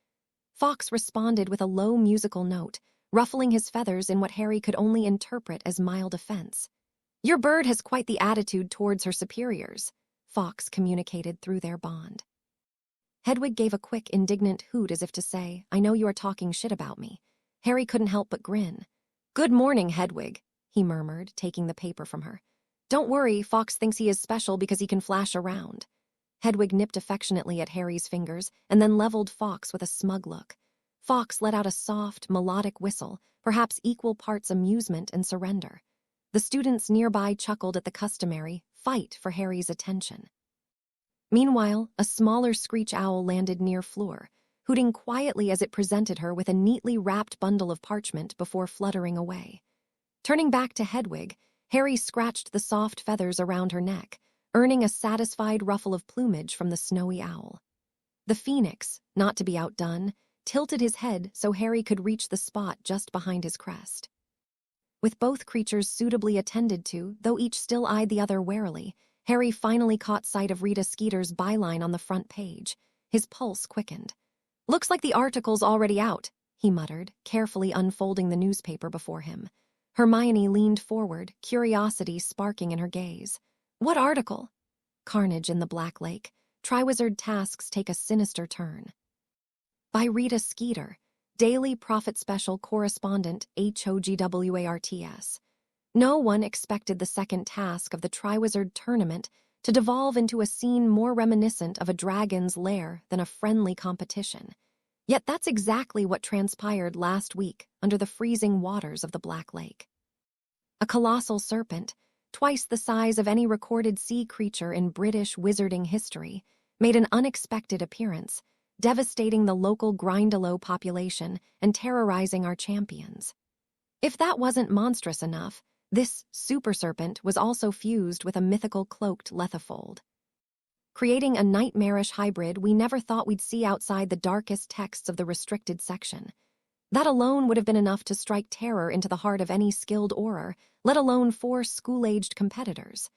Fawkes responded with a low musical note, ruffling his feathers in what Harry could only interpret as mild offense. "Your bird has quite the attitude towards her superiors," Fawkes communicated through their bond. Hedwig gave a quick, indignant hoot as if to say, "I know you are talking shit about me." Harry couldn't help but grin. "Good morning, Hedwig," he murmured, taking the paper from her. "Don't worry, Fawkes thinks he is special because he can flash around." Hedwig nipped affectionately at Harry's fingers and then leveled Fawkes with a smug look. Fawkes let out a soft, melodic whistle, perhaps equal parts amusement and surrender. The students nearby chuckled at the customary fight for Harry's attention. Meanwhile, a smaller screech owl landed near Fleur, hooting quietly as it presented her with a neatly wrapped bundle of parchment before fluttering away. Turning back to Hedwig, Harry scratched the soft feathers around her neck, earning a satisfied ruffle of plumage from the snowy owl. The phoenix, not to be outdone, tilted his head so Harry could reach the spot just behind his crest. With both creatures suitably attended to, though each still eyed the other warily, Harry finally caught sight of Rita Skeeter's byline on the front page. His pulse quickened. "Looks like the article's already out," he muttered, carefully unfolding the newspaper before him. Hermione leaned forward, curiosity sparking in her gaze. "What article?" "Carnage in the Black Lake. Triwizard tasks take a sinister turn." By Rita Skeeter, Daily Prophet Special Correspondent HOGWARTS. No one expected the second task of the Triwizard Tournament to devolve into a scene more reminiscent of a dragon's lair than a friendly competition. Yet that's exactly what transpired last week under the freezing waters of the Black Lake. A colossal serpent, twice the size of any recorded sea creature in British wizarding history, made an unexpected appearance, devastating the local Grindylow population and terrorizing our champions. If that wasn't monstrous enough, this super serpent was also fused with a mythical cloaked lethifold, creating a nightmarish hybrid we never thought we'd see outside the darkest texts of the restricted section. That alone would have been enough to strike terror into the heart of any skilled auror, let alone 4 school-aged competitors.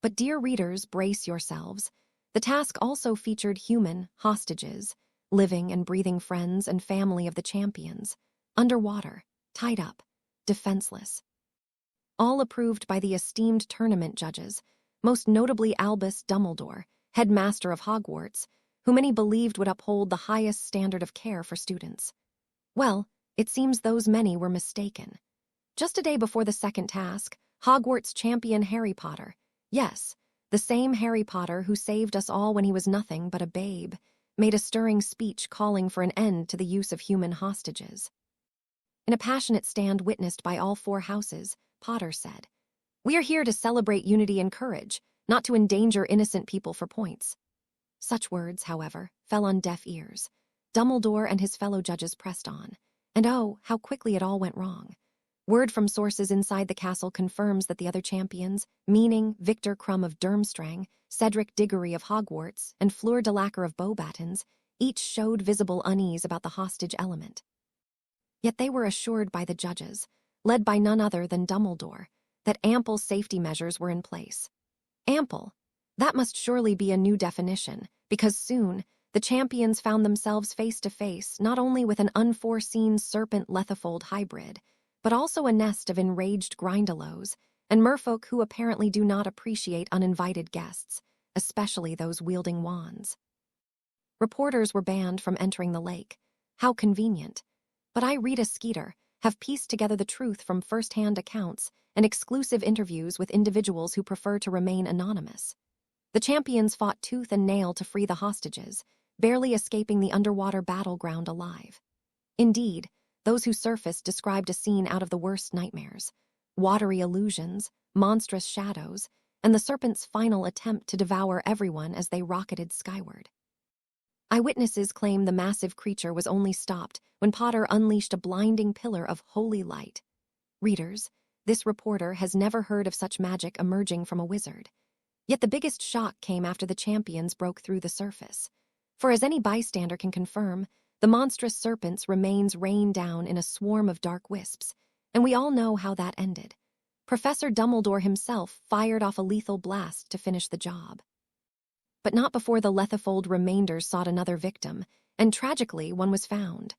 But dear readers, brace yourselves. The task also featured human hostages, living and breathing friends and family of the champions, underwater, tied up, defenseless. All approved by the esteemed tournament judges, most notably Albus Dumbledore, headmaster of Hogwarts, who many believed would uphold the highest standard of care for students. Well, it seems those many were mistaken. Just a day before the second task, Hogwarts champion Harry Potter, yes, the same Harry Potter who saved us all when he was nothing but a babe, made a stirring speech calling for an end to the use of human hostages. In a passionate stand witnessed by all 4 houses, Potter said, "We are here to celebrate unity and courage, not to endanger innocent people for points." Such words, however, fell on deaf ears. Dumbledore and his fellow judges pressed on. And oh, how quickly it all went wrong. Word from sources inside the castle confirms that the other champions, meaning Victor Crumb of Durmstrang, Cedric Diggory of Hogwarts, and Fleur Delacour of Beauxbatons, each showed visible unease about the hostage element. Yet they were assured by the judges, led by none other than Dumbledore, that ample safety measures were in place. Ample? That must surely be a new definition, because soon the champions found themselves face to face not only with an unforeseen serpent lethifold hybrid, but also a nest of enraged Grindylows and merfolk who apparently do not appreciate uninvited guests, especially those wielding wands. Reporters were banned from entering the lake. How convenient. But I, Rita Skeeter, have pieced together the truth from first-hand accounts and exclusive interviews with individuals who prefer to remain anonymous. The champions fought tooth and nail to free the hostages, barely escaping the underwater battleground alive. Indeed, those who surfaced described a scene out of the worst nightmares: watery illusions, monstrous shadows, and the serpent's final attempt to devour everyone as they rocketed skyward. Eyewitnesses claim the massive creature was only stopped when Potter unleashed a blinding pillar of holy light. Readers, this reporter has never heard of such magic emerging from a wizard. Yet the biggest shock came after the champions broke through the surface. For as any bystander can confirm, the monstrous serpent's remains rained down in a swarm of dark wisps, and we all know how that ended. Professor Dumbledore himself fired off a lethal blast to finish the job. But not before the Lethifold remainders sought another victim, and tragically one was found.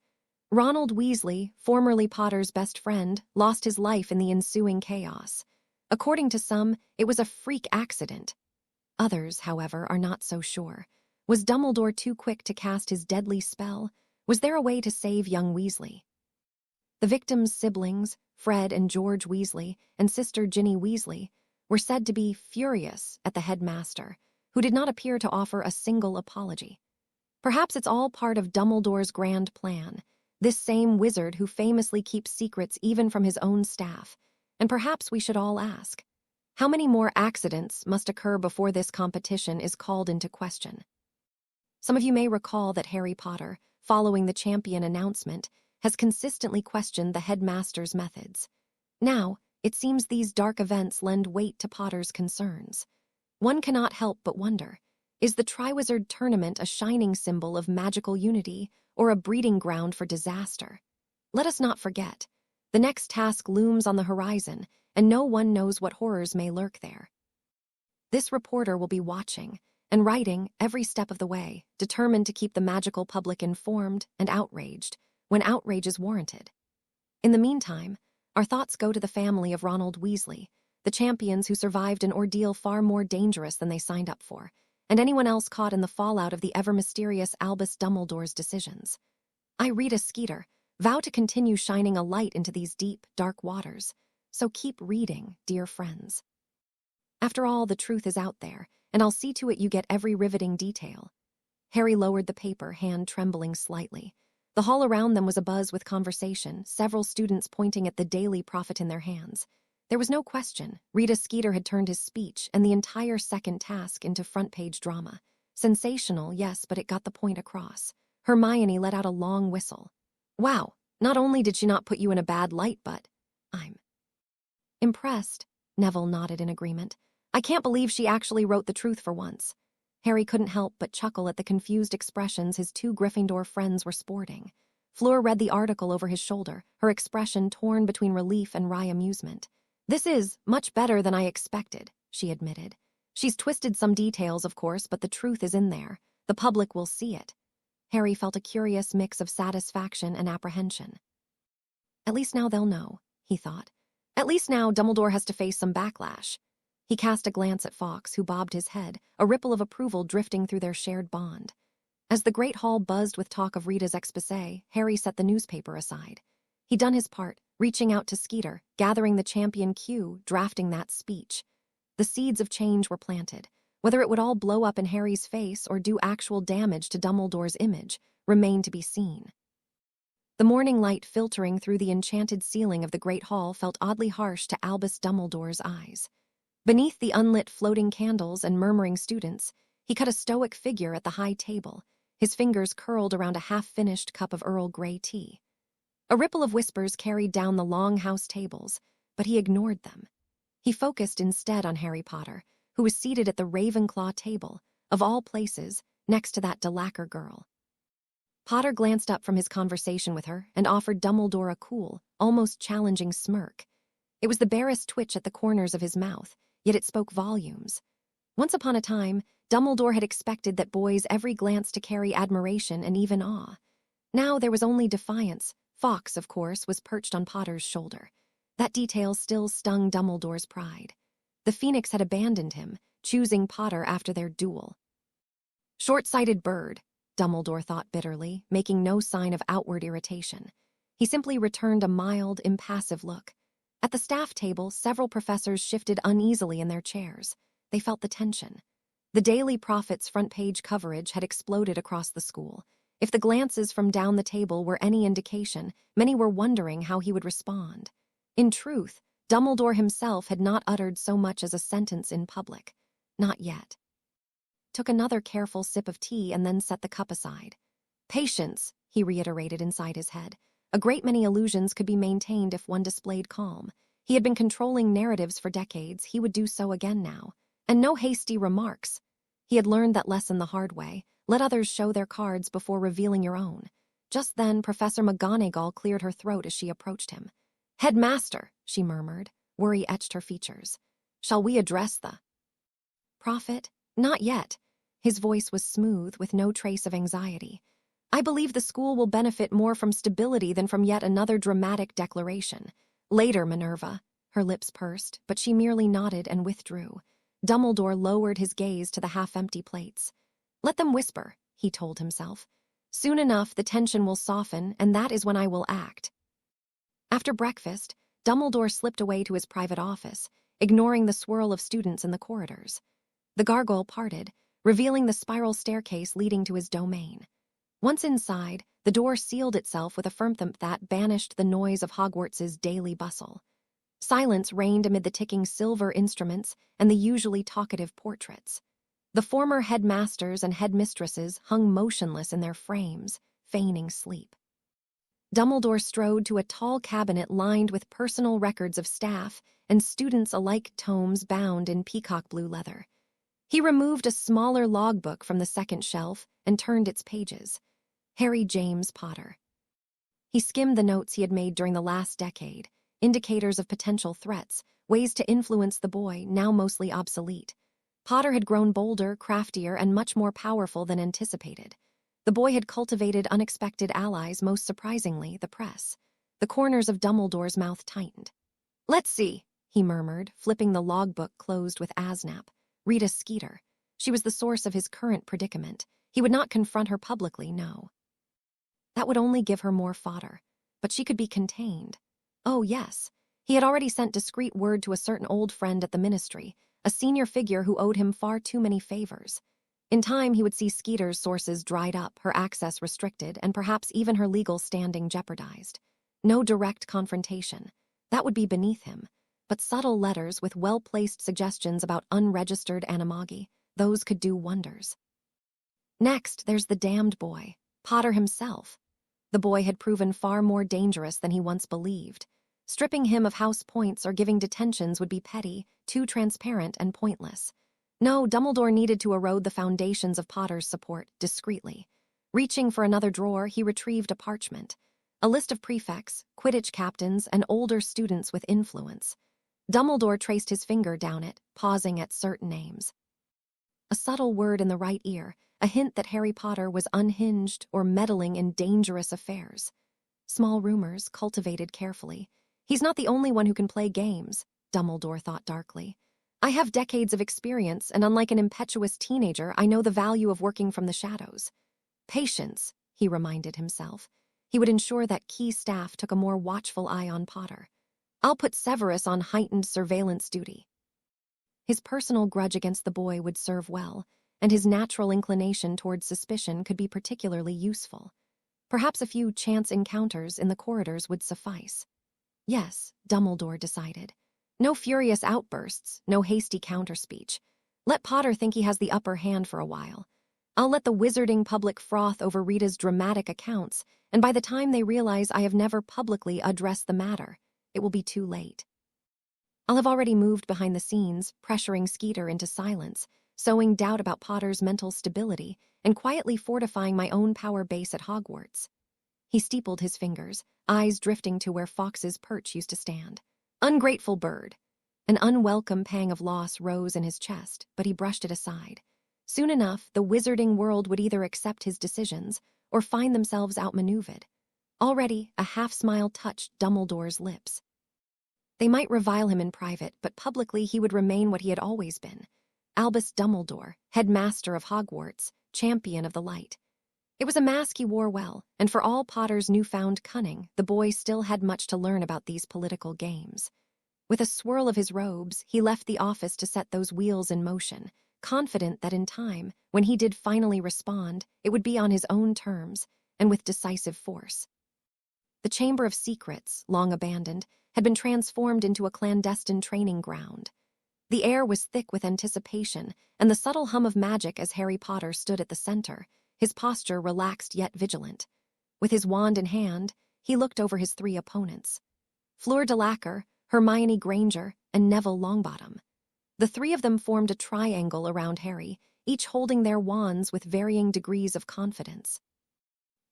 Ronald Weasley, formerly Potter's best friend, lost his life in the ensuing chaos. According to some, it was a freak accident. Others, however, are not so sure. Was Dumbledore too quick to cast his deadly spell? Was there a way to save young Weasley? The victims' siblings, Fred and George Weasley, and sister Ginny Weasley, were said to be furious at the headmaster, who did not appear to offer a single apology. Perhaps it's all part of Dumbledore's grand plan, this same wizard who famously keeps secrets even from his own staff. And perhaps we should all ask, how many more accidents must occur before this competition is called into question? Some of you may recall that Harry Potter, following the champion announcement, has consistently questioned the headmaster's methods. Now, it seems these dark events lend weight to Potter's concerns. One cannot help but wonder, is the Triwizard Tournament a shining symbol of magical unity or a breeding ground for disaster? Let us not forget, the next task looms on the horizon, and no one knows what horrors may lurk there. This reporter will be watching and writing every step of the way, determined to keep the magical public informed and outraged when outrage is warranted. In the meantime, our thoughts go to the family of Ronald Weasley, the champions who survived an ordeal far more dangerous than they signed up for, and anyone else caught in the fallout of the ever-mysterious Albus Dumbledore's decisions. I, Rita Skeeter, vow to continue shining a light into these deep, dark waters, so keep reading, dear friends. After all, the truth is out there, and I'll see to it you get every riveting detail. Harry lowered the paper, hand trembling slightly. The hall around them was abuzz with conversation, several students pointing at the Daily Prophet in their hands. There was no question, Rita Skeeter had turned his speech and the entire second task into front-page drama. Sensational, yes, but it got the point across. Hermione let out a long whistle. Wow, not only did she not put you in a bad light, but I'm impressed. Neville nodded in agreement. I can't believe she actually wrote the truth for once. Harry couldn't help but chuckle at the confused expressions his two Gryffindor friends were sporting. Fleur read the article over his shoulder, her expression torn between relief and wry amusement. This is much better than I expected, she admitted. She's twisted some details, of course, but the truth is in there. The public will see it. Harry felt a curious mix of satisfaction and apprehension. At least now they'll know, he thought. At least now Dumbledore has to face some backlash. He cast a glance at Fawkes, who bobbed his head, a ripple of approval drifting through their shared bond. As the great hall buzzed with talk of Rita's exposé, Harry set the newspaper aside. He'd done his part, reaching out to Skeeter, gathering the champion cue, drafting that speech. The seeds of change were planted. Whether it would all blow up in Harry's face or do actual damage to Dumbledore's image remained to be seen. The morning light filtering through the enchanted ceiling of the great hall felt oddly harsh to Albus Dumbledore's eyes. Beneath the unlit floating candles and murmuring students, he cut a stoic figure at the high table, his fingers curled around a half-finished cup of Earl Grey tea. A ripple of whispers carried down the long house tables, but he ignored them. He focused instead on Harry Potter, who was seated at the Ravenclaw table, of all places, next to that Delacour girl. Potter glanced up from his conversation with her and offered Dumbledore a cool, almost challenging smirk. It was the barest twitch at the corners of his mouth, yet it spoke volumes. Once upon a time, Dumbledore had expected that boys' every glance to carry admiration and even awe. Now there was only defiance. Fawkes, of course, was perched on Potter's shoulder. That detail still stung Dumbledore's pride. The Phoenix had abandoned him, choosing Potter after their duel. Short-sighted bird, Dumbledore thought bitterly, making no sign of outward irritation. He simply returned a mild, impassive look. At the staff table, several professors shifted uneasily in their chairs. They felt the tension. The Daily Prophet's front-page coverage had exploded across the school. If the glances from down the table were any indication, many were wondering how he would respond. In truth, Dumbledore himself had not uttered so much as a sentence in public. Not yet. Took another careful sip of tea and then set the cup aside. Patience, he reiterated inside his head. A great many illusions could be maintained if one displayed calm. He had been controlling narratives for decades. He would do so again now. And no hasty remarks. He had learned that lesson the hard way. Let others show their cards before revealing your own. Just then, Professor McGonagall cleared her throat as she approached him. "Headmaster," she murmured. Worry etched her features. "Shall we address the prophet?" "Not yet." His voice was smooth, with no trace of anxiety. "I believe the school will benefit more from stability than from yet another dramatic declaration. Later, Minerva." Her lips pursed, but she merely nodded and withdrew. Dumbledore lowered his gaze to the half-empty plates. "Let them whisper," he told himself. "Soon enough, the tension will soften, and that is when I will act." After breakfast, Dumbledore slipped away to his private office, ignoring the swirl of students in the corridors. The gargoyle parted, revealing the spiral staircase leading to his domain. Once inside, the door sealed itself with a firm thump that banished the noise of Hogwarts's daily bustle. Silence reigned amid the ticking silver instruments and the usually talkative portraits. The former headmasters and headmistresses hung motionless in their frames, feigning sleep. Dumbledore strode to a tall cabinet lined with personal records of staff and students alike, tomes bound in peacock blue leather. He removed a smaller logbook from the second shelf and turned its pages. Harry James Potter. He skimmed the notes he had made during the last decade, indicators of potential threats, ways to influence the boy, now mostly obsolete. Potter had grown bolder, craftier, and much more powerful than anticipated. The boy had cultivated unexpected allies, most surprisingly, the press. The corners of Dumbledore's mouth tightened. "Let's see," he murmured, flipping the logbook closed with Asnap. Rita Skeeter. She was the source of his current predicament. He would not confront her publicly, no. That would only give her more fodder. But she could be contained. Oh, yes. He had already sent discreet word to a certain old friend at the ministry, a senior figure who owed him far too many favors. In time, he would see Skeeter's sources dried up, her access restricted, and perhaps even her legal standing jeopardized. No direct confrontation. That would be beneath him. But subtle letters with well-placed suggestions about unregistered animagi, those could do wonders. Next, there's the damned boy, Potter himself. The boy had proven far more dangerous than he once believed. Stripping him of house points or giving detentions would be petty, too transparent, and pointless. No, Dumbledore needed to erode the foundations of Potter's support, discreetly. Reaching for another drawer, he retrieved a parchment. A list of prefects, Quidditch captains, and older students with influence. Dumbledore traced his finger down it, pausing at certain names. A subtle word in the right ear, a hint that Harry Potter was unhinged or meddling in dangerous affairs. Small rumors, cultivated carefully. He's not the only one who can play games, Dumbledore thought darkly. I have decades of experience, and unlike an impetuous teenager, I know the value of working from the shadows. Patience, he reminded himself. He would ensure that key staff took a more watchful eye on Potter. I'll put Severus on heightened surveillance duty. His personal grudge against the boy would serve well, and his natural inclination towards suspicion could be particularly useful. Perhaps a few chance encounters in the corridors would suffice. Yes, Dumbledore decided. No furious outbursts, no hasty counterspeech. Let Potter think he has the upper hand for a while. I'll let the wizarding public froth over Rita's dramatic accounts, and by the time they realize I have never publicly addressed the matter, it will be too late. I'll have already moved behind the scenes, pressuring Skeeter into silence, sowing doubt about Potter's mental stability, and quietly fortifying my own power base at Hogwarts. He steepled his fingers, eyes drifting to where Fawkes's perch used to stand. Ungrateful bird. An unwelcome pang of loss rose in his chest, but he brushed it aside. Soon enough, the wizarding world would either accept his decisions or find themselves outmaneuvered. Already, a half-smile touched Dumbledore's lips. They might revile him in private, but publicly he would remain what he had always been. Albus Dumbledore, headmaster of Hogwarts, champion of the light. It was a mask he wore well, and for all Potter's newfound cunning, the boy still had much to learn about these political games. With a swirl of his robes, he left the office to set those wheels in motion, confident that in time, when he did finally respond, it would be on his own terms, and with decisive force. The Chamber of Secrets, long abandoned, had been transformed into a clandestine training ground. The air was thick with anticipation, and the subtle hum of magic as Harry Potter stood at the center, his posture relaxed yet vigilant. With his wand in hand, he looked over his three opponents. Fleur de Lacquer, Hermione Granger, and Neville Longbottom. The three of them formed a triangle around Harry, each holding their wands with varying degrees of confidence.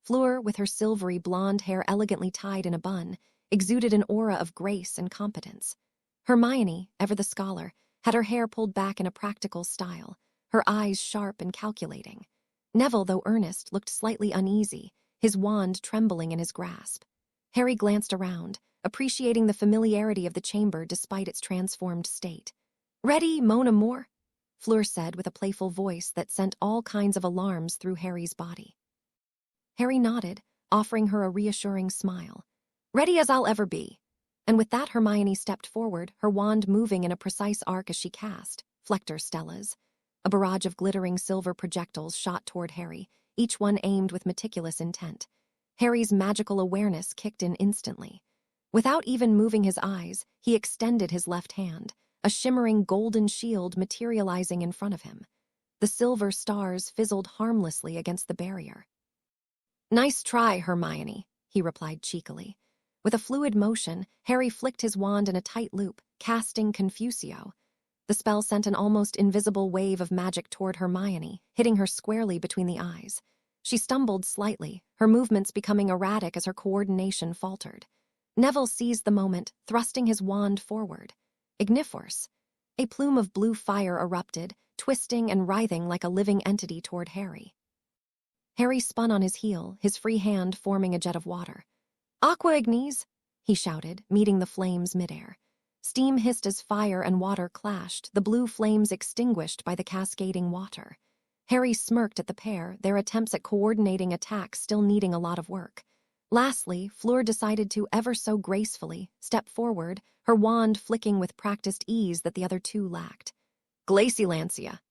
Fleur, with her silvery blonde hair elegantly tied in a bun, exuded an aura of grace and competence. Hermione, ever the scholar, had her hair pulled back in a practical style, her eyes sharp and calculating. Neville, though earnest, looked slightly uneasy, his wand trembling in his grasp. Harry glanced around, appreciating the familiarity of the chamber despite its transformed state. "Ready, mon amour?" Fleur said with a playful voice that sent all kinds of alarms through Harry's body. Harry nodded, offering her a reassuring smile. "Ready as I'll ever be." And with that, Hermione stepped forward, her wand moving in a precise arc as she cast, Flector Stella's. A barrage of glittering silver projectiles shot toward Harry, each one aimed with meticulous intent. Harry's magical awareness kicked in instantly. Without even moving his eyes, he extended his left hand, a shimmering golden shield materializing in front of him. The silver stars fizzled harmlessly against the barrier. "Nice try, Hermione," he replied cheekily. With a fluid motion, Harry flicked his wand in a tight loop, casting Confusio. The spell sent an almost invisible wave of magic toward Hermione, hitting her squarely between the eyes. She stumbled slightly, her movements becoming erratic as her coordination faltered. Neville seized the moment, thrusting his wand forward. Igniforce. A plume of blue fire erupted, twisting and writhing like a living entity toward Harry. Harry spun on his heel, his free hand forming a jet of water. "Aqua ignis!" he shouted, meeting the flames midair. Steam hissed as fire and water clashed, the blue flames extinguished by the cascading water. Harry smirked at the pair, their attempts at coordinating attacks still needing a lot of work. Lastly, Fleur decided to, ever so gracefully, step forward, her wand flicking with practiced ease that the other two lacked. "Glacialancia!"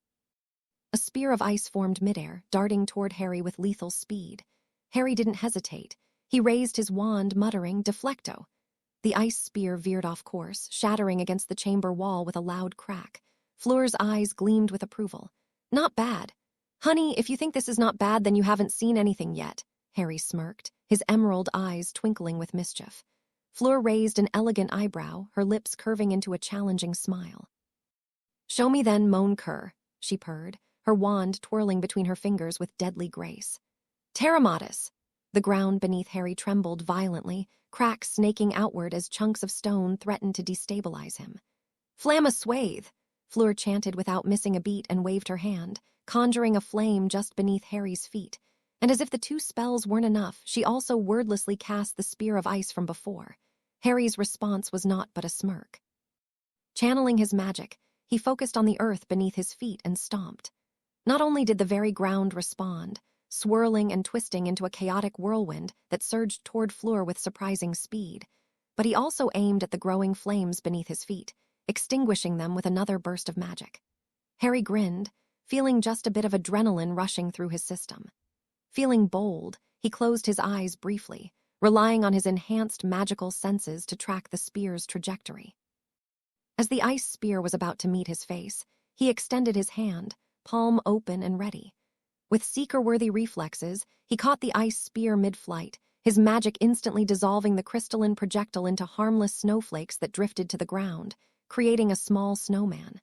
A spear of ice formed midair, darting toward Harry with lethal speed. Harry didn't hesitate. He raised his wand, muttering, "Deflecto." The ice spear veered off course, shattering against the chamber wall with a loud crack. Fleur's eyes gleamed with approval. "Not bad. Honey, if you think this is not bad, then you haven't seen anything yet," Harry smirked, his emerald eyes twinkling with mischief. Fleur raised an elegant eyebrow, her lips curving into a challenging smile. "Show me then, mon cœur," she purred, her wand twirling between her fingers with deadly grace. "Terramatus!" The ground beneath Harry trembled violently, cracks snaking outward as chunks of stone threatened to destabilize him. "Flamma swathe!" Fleur chanted without missing a beat and waved her hand, conjuring a flame just beneath Harry's feet. And as if the two spells weren't enough, she also wordlessly cast the spear of ice from before. Harry's response was naught but a smirk. Channeling his magic, he focused on the earth beneath his feet and stomped. Not only did the very ground respond, swirling and twisting into a chaotic whirlwind that surged toward Fleur with surprising speed, but he also aimed at the growing flames beneath his feet, extinguishing them with another burst of magic. Harry grinned, feeling just a bit of adrenaline rushing through his system. Feeling bold, he closed his eyes briefly, relying on his enhanced magical senses to track the spear's trajectory. As the ice spear was about to meet his face, he extended his hand, palm open and ready. With seeker-worthy reflexes, he caught the ice spear mid-flight, his magic instantly dissolving the crystalline projectile into harmless snowflakes that drifted to the ground, creating a small snowman.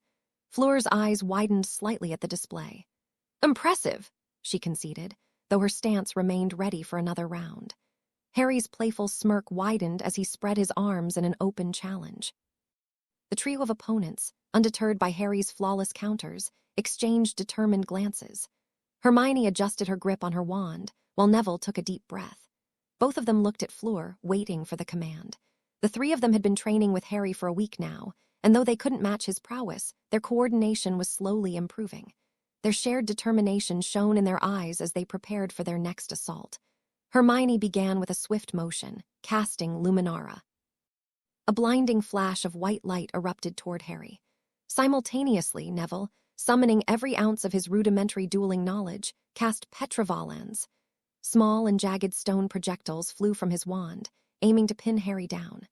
Fleur's eyes widened slightly at the display. "Impressive," she conceded, though her stance remained ready for another round. Harry's playful smirk widened as he spread his arms in an open challenge. The trio of opponents, undeterred by Harry's flawless counters, exchanged determined glances. Hermione adjusted her grip on her wand, while Neville took a deep breath. Both of them looked at Fleur, waiting for the command. The three of them had been training with Harry for a week now, and though they couldn't match his prowess, their coordination was slowly improving. Their shared determination shone in their eyes as they prepared for their next assault. Hermione began with a swift motion, casting Luminara. A blinding flash of white light erupted toward Harry. Simultaneously, Neville, summoning every ounce of his rudimentary dueling knowledge, cast Petrivolans. Small and jagged stone projectiles flew from his wand, aiming to pin Harry down.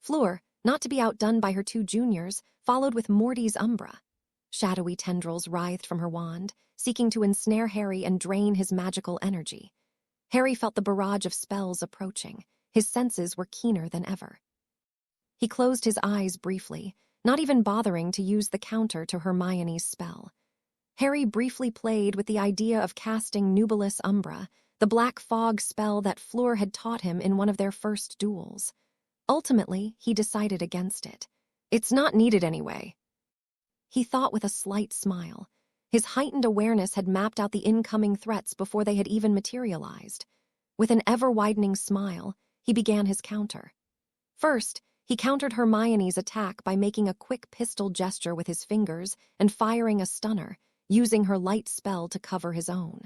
Fleur, not to be outdone by her two juniors, followed with Morty's Umbra. Shadowy tendrils writhed from her wand, seeking to ensnare Harry and drain his magical energy. Harry felt the barrage of spells approaching. His senses were keener than ever. He closed his eyes briefly, not even bothering to use the counter to Hermione's spell. Harry briefly played with the idea of casting Nubilis Umbra, the black fog spell that Fleur had taught him in one of their first duels. Ultimately, he decided against it. It's not needed anyway. He thought with a slight smile. His heightened awareness had mapped out the incoming threats before they had even materialized. With an ever-widening smile, he began his counter. First, he countered Hermione's attack by making a quick pistol gesture with his fingers and firing a stunner, using her light spell to cover his own.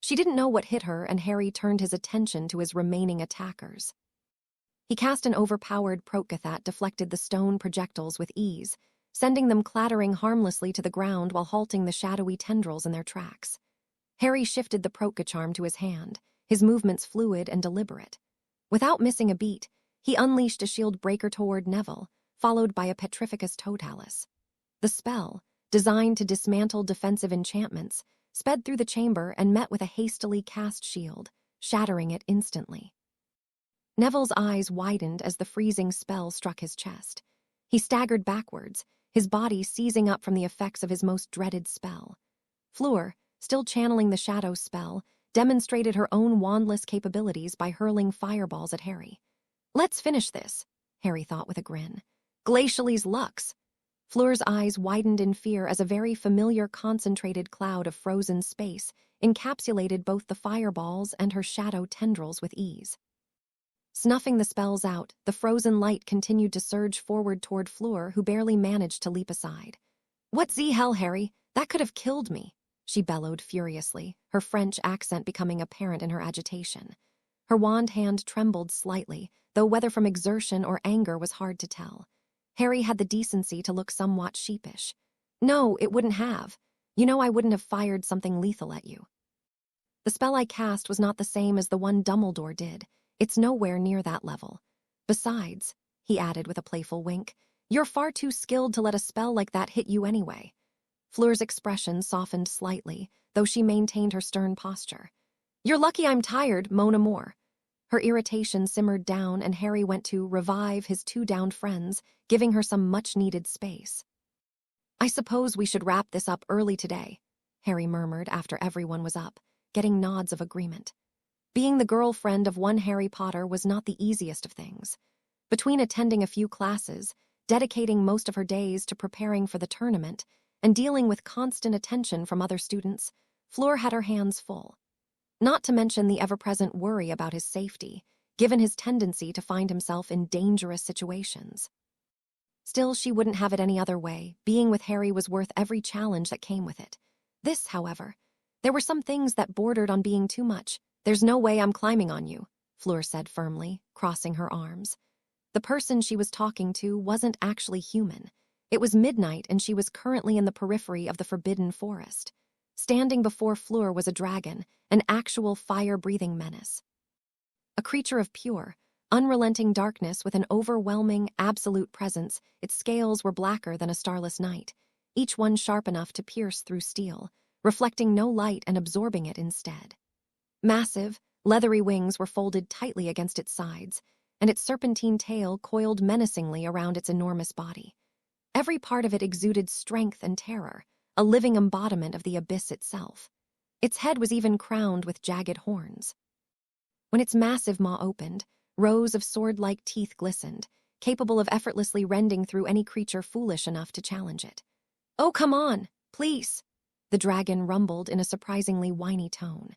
She didn't know what hit her, and Harry turned his attention to his remaining attackers. He cast an overpowered Protgathat that deflected the stone projectiles with ease, sending them clattering harmlessly to the ground while halting the shadowy tendrils in their tracks. Harry shifted the Protgacharm to his hand, his movements fluid and deliberate. Without missing a beat, he unleashed a shield breaker toward Neville, followed by a Petrificus Totalis. The spell, designed to dismantle defensive enchantments, sped through the chamber and met with a hastily cast shield, shattering it instantly. Neville's eyes widened as the freezing spell struck his chest. He staggered backwards, his body seizing up from the effects of his most dreaded spell. Fleur, still channeling the shadow spell, demonstrated her own wandless capabilities by hurling fireballs at Harry. Let's finish this, Harry thought with a grin. Glacially's Lux. Fleur's eyes widened in fear as a very familiar concentrated cloud of frozen space encapsulated both the fireballs and her shadow tendrils with ease. Snuffing the spells out, the frozen light continued to surge forward toward Fleur, who barely managed to leap aside. What the hell, Harry? That could have killed me, she bellowed furiously, her French accent becoming apparent in her agitation. Her wand hand trembled slightly, though whether from exertion or anger was hard to tell. Harry had the decency to look somewhat sheepish. No, it wouldn't have. You know I wouldn't have fired something lethal at you. The spell I cast was not the same as the one Dumbledore did. It's nowhere near that level. Besides, he added with a playful wink, you're far too skilled to let a spell like that hit you anyway. Fleur's expression softened slightly, though she maintained her stern posture. You're lucky I'm tired, mon amour. Her irritation simmered down, and Harry went to revive his two downed friends, giving her some much-needed space. I suppose we should wrap this up early today, Harry murmured after everyone was up, getting nods of agreement. Being the girlfriend of one Harry Potter was not the easiest of things. Between attending a few classes, dedicating most of her days to preparing for the tournament, and dealing with constant attention from other students, Fleur had her hands full. Not to mention the ever-present worry about his safety, given his tendency to find himself in dangerous situations. Still, she wouldn't have it any other way. Being with Harry was worth every challenge that came with it. This, however, there were some things that bordered on being too much. There's no way I'm climbing on you, Fleur said firmly, crossing her arms. The person she was talking to wasn't actually human. It was midnight, and she was currently in the periphery of the Forbidden Forest. Standing before Fleur was a dragon, an actual fire-breathing menace. A creature of pure, unrelenting darkness with an overwhelming, absolute presence, its scales were blacker than a starless night, each one sharp enough to pierce through steel, reflecting no light and absorbing it instead. Massive, leathery wings were folded tightly against its sides, and its serpentine tail coiled menacingly around its enormous body. Every part of it exuded strength and terror, a living embodiment of the abyss itself. Its head was even crowned with jagged horns. When its massive maw opened, rows of sword-like teeth glistened, capable of effortlessly rending through any creature foolish enough to challenge it. "Oh, come on, please," the dragon rumbled in a surprisingly whiny tone.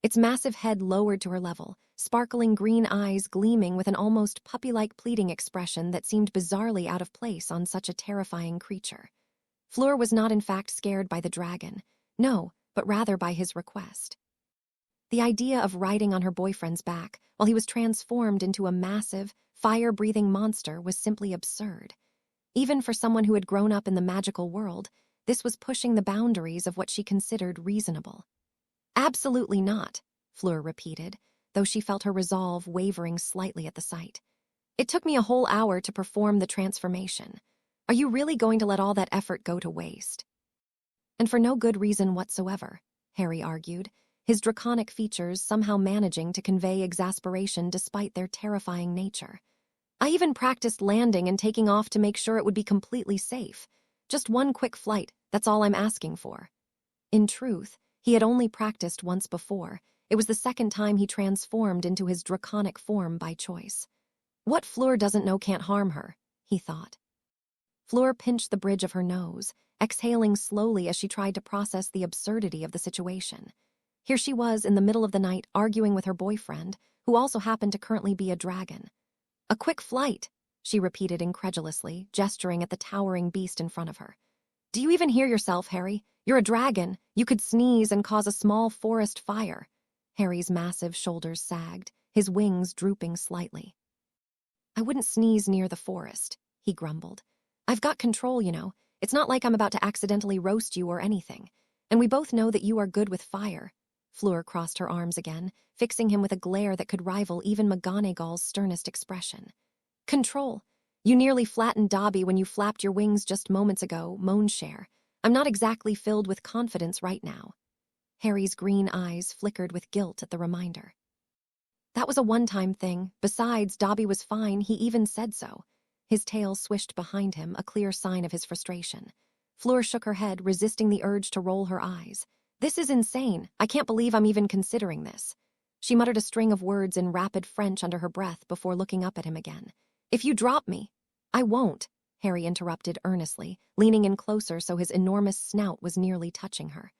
Its massive head lowered to her level, sparkling green eyes gleaming with an almost puppy-like pleading expression that seemed bizarrely out of place on such a terrifying creature. Fleur was not in fact scared by the dragon, No, but rather by his request. The idea of riding on her boyfriend's back while he was transformed into a massive, fire-breathing monster was simply absurd. Even for someone who had grown up in the magical world, this was pushing the boundaries of what she considered reasonable. Absolutely not, Fleur repeated, though she felt her resolve wavering slightly at the sight. It took me a whole hour to perform the transformation. Are you really going to let all that effort go to waste? And for no good reason whatsoever, Harry argued, his draconic features somehow managing to convey exasperation despite their terrifying nature. I even practiced landing and taking off to make sure it would be completely safe. Just one quick flight, that's all I'm asking for. In truth, he had only practiced once before. It was the second time he transformed into his draconic form by choice. What Fleur doesn't know can't harm her, he thought. Fleur pinched the bridge of her nose, exhaling slowly as she tried to process the absurdity of the situation. Here she was in the middle of the night arguing with her boyfriend, who also happened to currently be a dragon. A quick flight, she repeated incredulously, gesturing at the towering beast in front of her. Do you even hear yourself, Harry? You're a dragon. You could sneeze and cause a small forest fire. Harry's massive shoulders sagged, his wings drooping slightly. I wouldn't sneeze near the forest, he grumbled. I've got control, you know. It's not like I'm about to accidentally roast you or anything. And we both know that you are good with fire. Fleur crossed her arms again, fixing him with a glare that could rival even McGonagall's sternest expression. Control. You nearly flattened Dobby when you flapped your wings just moments ago, moaned Cher. I'm not exactly filled with confidence right now. Harry's green eyes flickered with guilt at the reminder. That was a one-time thing. Besides, Dobby was fine, he even said so. His tail swished behind him, a clear sign of his frustration. Fleur shook her head, resisting the urge to roll her eyes. This is insane. I can't believe I'm even considering this. She muttered a string of words in rapid French under her breath before looking up at him again. If you drop me. I won't, Harry interrupted earnestly, leaning in closer so his enormous snout was nearly touching her.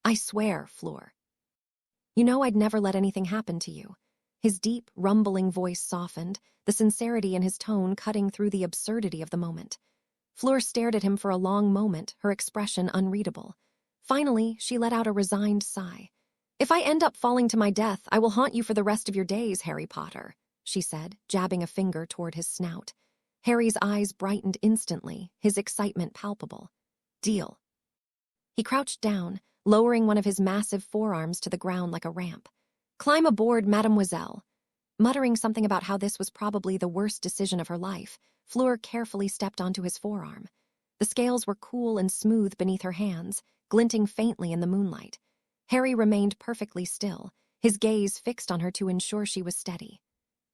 I swear, Fleur. You know I'd never let anything happen to you. His deep, rumbling voice softened, the sincerity in his tone cutting through the absurdity of the moment. Fleur stared at him for a long moment, her expression unreadable. Finally, she let out a resigned sigh. If I end up falling to my death, I will haunt you for the rest of your days, Harry Potter, she said, jabbing a finger toward his snout. Harry's eyes brightened instantly, his excitement palpable. Deal. He crouched down, lowering one of his massive forearms to the ground like a ramp. Climb aboard, mademoiselle. Muttering something about how this was probably the worst decision of her life, Fleur carefully stepped onto his forearm. The scales were cool and smooth beneath her hands, glinting faintly in the moonlight. Harry remained perfectly still, his gaze fixed on her to ensure she was steady.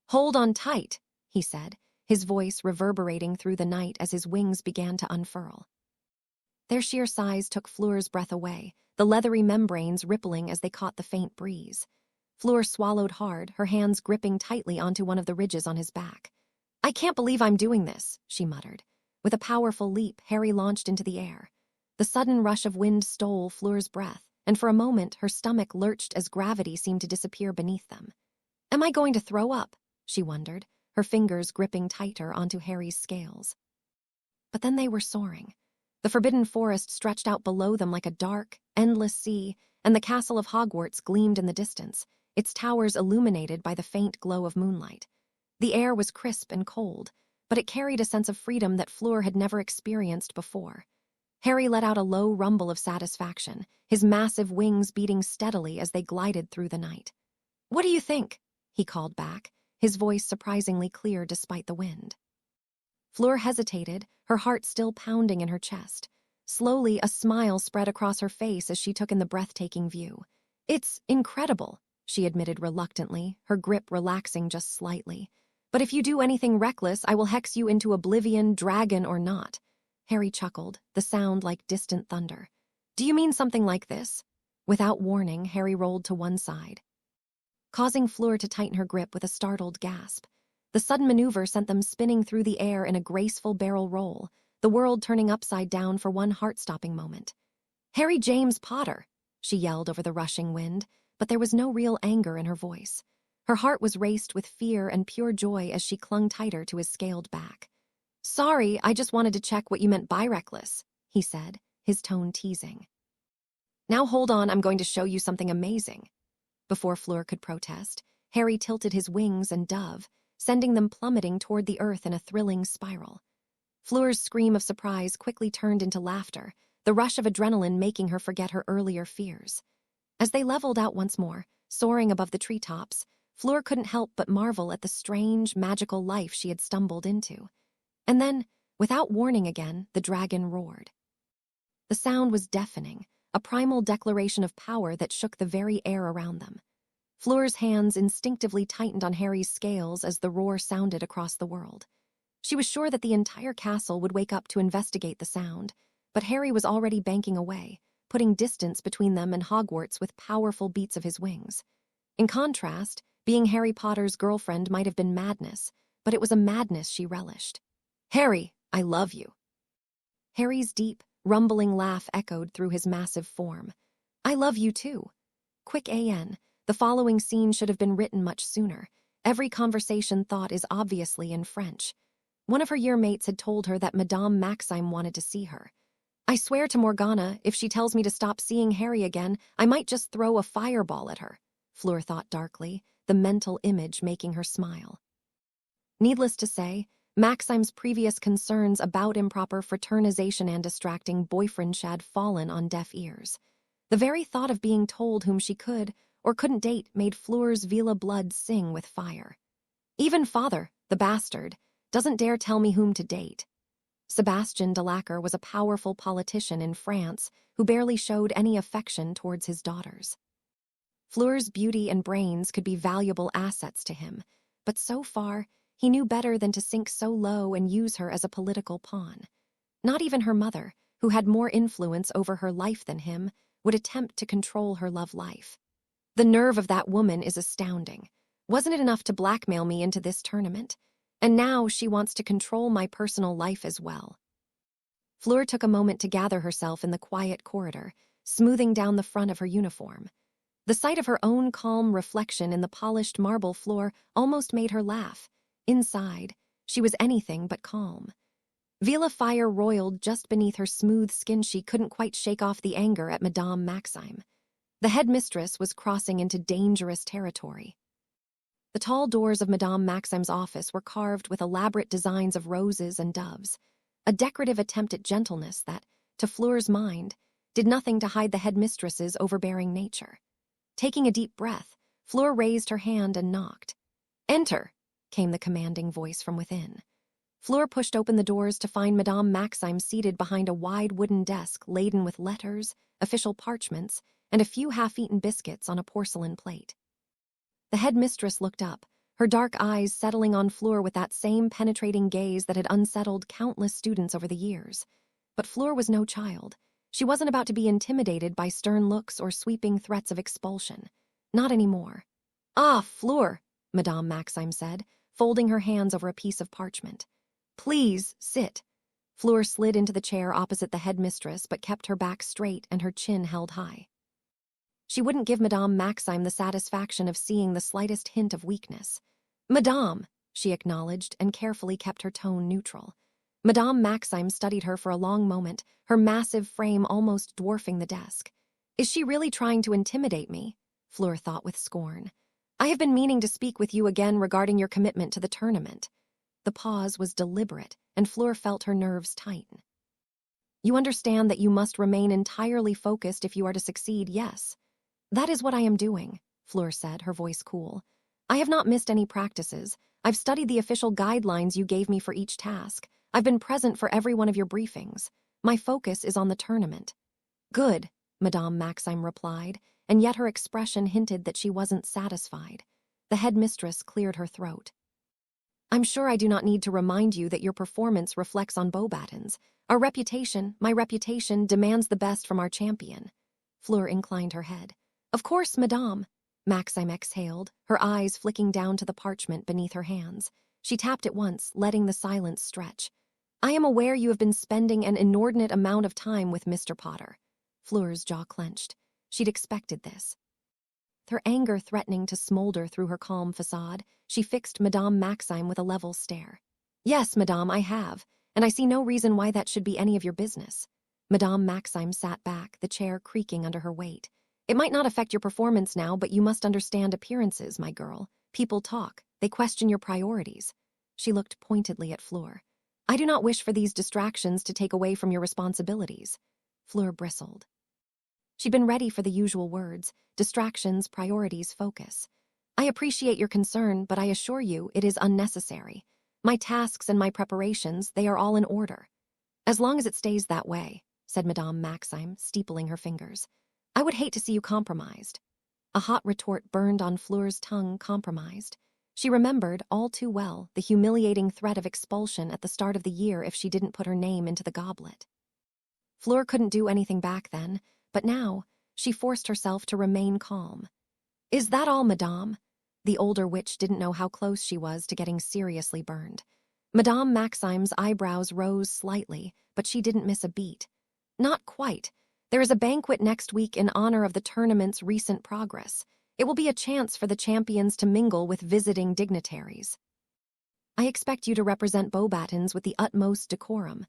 Hold on tight, he said, his voice reverberating through the night as his wings began to unfurl. Their sheer size took Fleur's breath away, the leathery membranes rippling as they caught the faint breeze. Fleur swallowed hard, her hands gripping tightly onto one of the ridges on his back. I can't believe I'm doing this, she muttered. With a powerful leap, Harry launched into the air. The sudden rush of wind stole Fleur's breath, and for a moment her stomach lurched as gravity seemed to disappear beneath them. Am I going to throw up? She wondered, her fingers gripping tighter onto Harry's scales. But then they were soaring. The forbidden forest stretched out below them like a dark, endless sea, and the castle of Hogwarts gleamed in the distance, its towers illuminated by the faint glow of moonlight. The air was crisp and cold, but it carried a sense of freedom that Fleur had never experienced before. Harry let out a low rumble of satisfaction, his massive wings beating steadily as they glided through the night. What do you think? He called back, his voice surprisingly clear despite the wind. Fleur hesitated, her heart still pounding in her chest. Slowly, a smile spread across her face as she took in the breathtaking view. It's incredible, she admitted reluctantly, her grip relaxing just slightly. But if you do anything reckless, I will hex you into oblivion, dragon or not. Harry chuckled, the sound like distant thunder. Do you mean something like this? Without warning, Harry rolled to one side, causing Fleur to tighten her grip with a startled gasp. The sudden maneuver sent them spinning through the air in a graceful barrel roll, the world turning upside down for one heart-stopping moment. Harry James Potter, she yelled over the rushing wind, but there was no real anger in her voice. Her heart was raced with fear and pure joy as she clung tighter to his scaled back. Sorry, I just wanted to check what you meant by reckless, he said, his tone teasing. Now hold on, I'm going to show you something amazing. Before Fleur could protest, Harry tilted his wings and dove, sending them plummeting toward the earth in a thrilling spiral. Fleur's scream of surprise quickly turned into laughter, the rush of adrenaline making her forget her earlier fears. As they leveled out once more, soaring above the treetops, Fleur couldn't help but marvel at the strange, magical life she had stumbled into. And then, without warning again, the dragon roared. The sound was deafening, a primal declaration of power that shook the very air around them. Fleur's hands instinctively tightened on Harry's scales as the roar sounded across the world. She was sure that the entire castle would wake up to investigate the sound, but Harry was already banking away, putting distance between them and Hogwarts with powerful beats of his wings. In contrast, being Harry Potter's girlfriend might have been madness, but it was a madness she relished. "Harry, I love you." Harry's deep, rumbling laugh echoed through his massive form. "I love you too." Quick AN, the following scene should have been written much sooner. Every conversation thought is obviously in French. One of her year mates had told her that Madame Maxime wanted to see her. "I swear to Morgana, if she tells me to stop seeing Harry again, I might just throw a fireball at her," Fleur thought darkly, the mental image making her smile. Needless to say, Maxime's previous concerns about improper fraternization and distracting boyfriendship had fallen on deaf ears. The very thought of being told whom she could or couldn't date made Fleur's Vila blood sing with fire. "Even father, the bastard, doesn't dare tell me whom to date." Sebastian de Lacquer was a powerful politician in France who barely showed any affection towards his daughters. Fleur's beauty and brains could be valuable assets to him, but so far, he knew better than to sink so low and use her as a political pawn. Not even her mother, who had more influence over her life than him, would attempt to control her love life. The nerve of that woman is astounding. Wasn't it enough to blackmail me into this tournament? And now she wants to control my personal life as well. Fleur took a moment to gather herself in the quiet corridor, smoothing down the front of her uniform. The sight of her own calm reflection in the polished marble floor almost made her laugh. Inside, she was anything but calm. Vila fire roiled just beneath her smooth skin. She couldn't quite shake off the anger at Madame Maxime. The headmistress was crossing into dangerous territory. The tall doors of Madame Maxime's office were carved with elaborate designs of roses and doves, a decorative attempt at gentleness that, to Fleur's mind, did nothing to hide the headmistress's overbearing nature. Taking a deep breath, Fleur raised her hand and knocked. "Enter," came the commanding voice from within. Fleur pushed open the doors to find Madame Maxime seated behind a wide wooden desk laden with letters, official parchments, and a few half-eaten biscuits on a porcelain plate. The headmistress looked up, her dark eyes settling on Fleur with that same penetrating gaze that had unsettled countless students over the years. But Fleur was no child. She wasn't about to be intimidated by stern looks or sweeping threats of expulsion. Not anymore. "Ah, Fleur," Madame Maxime said, folding her hands over a piece of parchment. "Please, sit." Fleur slid into the chair opposite the headmistress but kept her back straight and her chin held high. She wouldn't give Madame Maxime the satisfaction of seeing the slightest hint of weakness. "Madame," she acknowledged and carefully kept her tone neutral. Madame Maxime studied her for a long moment, her massive frame almost dwarfing the desk. "Is she really trying to intimidate me?" Fleur thought with scorn. "I have been meaning to speak with you again regarding your commitment to the tournament." The pause was deliberate, and Fleur felt her nerves tighten. "You understand that you must remain entirely focused if you are to succeed, yes?" "That is what I am doing," Fleur said, her voice cool. "I have not missed any practices. I've studied the official guidelines you gave me for each task. I've been present for every one of your briefings. My focus is on the tournament." "Good," Madame Maxime replied, and yet her expression hinted that she wasn't satisfied. The headmistress cleared her throat. "I'm sure I do not need to remind you that your performance reflects on Beauxbatons. My reputation, demands the best from our champion." Fleur inclined her head. "Of course, Madame," Maxime exhaled, her eyes flicking down to the parchment beneath her hands. She tapped it once, letting the silence stretch. "I am aware you have been spending an inordinate amount of time with Mr. Potter." Fleur's jaw clenched. She'd expected this. Her anger threatening to smolder through her calm facade, she fixed Madame Maxime with a level stare. "Yes, Madame, I have, and I see no reason why that should be any of your business." Madame Maxime sat back, the chair creaking under her weight. It might not affect your performance now, but you must understand appearances, my girl. People talk. They question your priorities. She looked pointedly at Fleur. I do not wish for these distractions to take away from your responsibilities. Fleur bristled. She'd been ready for the usual words: distractions, priorities, focus. I appreciate your concern, but I assure you it is unnecessary. My tasks and my preparations, they are all in order. As long as it stays that way, said Madame Maxime, steepling her fingers. I would hate to see you compromised. A hot retort burned on Fleur's tongue. Compromised. She remembered, all too well, the humiliating threat of expulsion at the start of the year if she didn't put her name into the goblet. Fleur couldn't do anything back then, but now she forced herself to remain calm. Is that all, Madame? The older witch didn't know how close she was to getting seriously burned. Madame Maxime's eyebrows rose slightly, but she didn't miss a beat. Not quite. There is a banquet next week in honor of the tournament's recent progress. It will be a chance for the champions to mingle with visiting dignitaries. I expect you to represent Beauxbatons with the utmost decorum.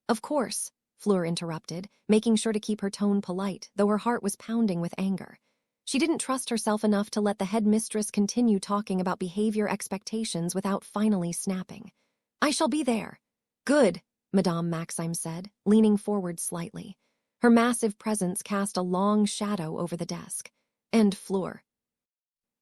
Of course, Fleur interrupted, making sure to keep her tone polite, though her heart was pounding with anger. She didn't trust herself enough to let the headmistress continue talking about behavior expectations without finally snapping. I shall be there. Good, Madame Maxime said, leaning forward slightly. Her massive presence cast a long shadow over the desk. And Fleur.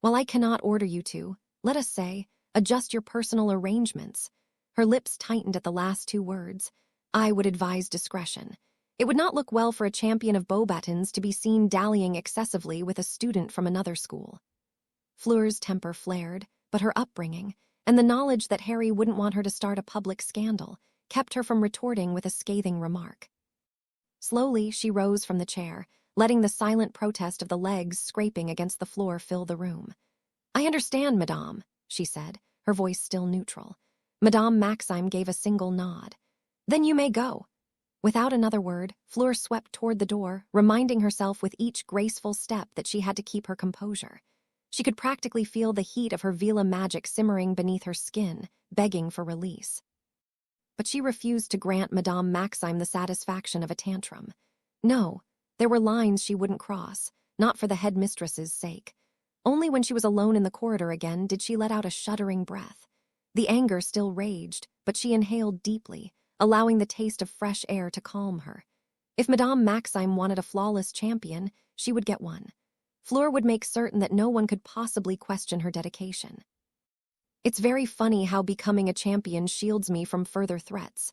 While I cannot order you to, let us say, adjust your personal arrangements. Her lips tightened at the last two words. I would advise discretion. It would not look well for a champion of Beauxbatons to be seen dallying excessively with a student from another school. Fleur's temper flared, but her upbringing, and the knowledge that Harry wouldn't want her to start a public scandal, kept her from retorting with a scathing remark. Slowly, she rose from the chair, letting the silent protest of the legs scraping against the floor fill the room. I understand, Madame, she said, her voice still neutral. Madame Maxime gave a single nod. Then you may go. Without another word, Fleur swept toward the door, reminding herself with each graceful step that she had to keep her composure. She could practically feel the heat of her Vila magic simmering beneath her skin, begging for release. But she refused to grant Madame Maxime the satisfaction of a tantrum. No, there were lines she wouldn't cross, not for the headmistress's sake. Only when she was alone in the corridor again did she let out a shuddering breath. The anger still raged, but she inhaled deeply, allowing the taste of fresh air to calm her. If Madame Maxime wanted a flawless champion, she would get one. Fleur would make certain that no one could possibly question her dedication. It's very funny how becoming a champion shields me from further threats.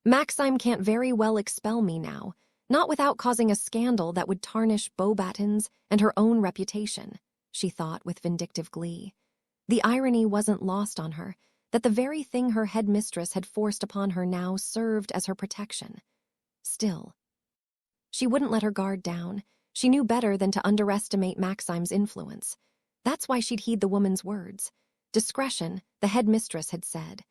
Maxime can't very well expel me now, not without causing a scandal that would tarnish Beauxbatons and her own reputation, she thought with vindictive glee. The irony wasn't lost on her, that the very thing her headmistress had forced upon her now served as her protection. Still, she wouldn't let her guard down. She knew better than to underestimate Maxime's influence. That's why she'd heed the woman's words. Discretion, the headmistress had said.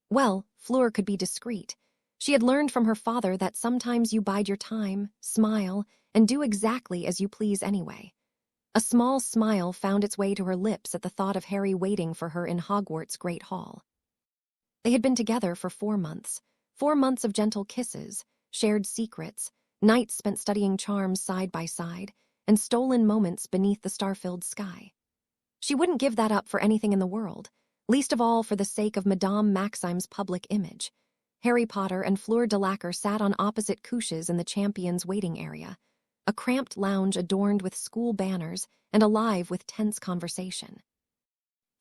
Well, Fleur could be discreet. She had learned from her father that sometimes you bide your time, smile, and do exactly as you please anyway. A small smile found its way to her lips at the thought of Harry waiting for her in Hogwarts' Great Hall. They had been together for 4 months. 4 months of gentle kisses, shared secrets, nights spent studying charms side by side, and stolen moments beneath the star-filled sky. She wouldn't give that up for anything in the world, least of all for the sake of Madame Maxime's public image. Harry Potter and Fleur de Lacre sat on opposite couches in the champions' waiting area, a cramped lounge adorned with school banners and alive with tense conversation.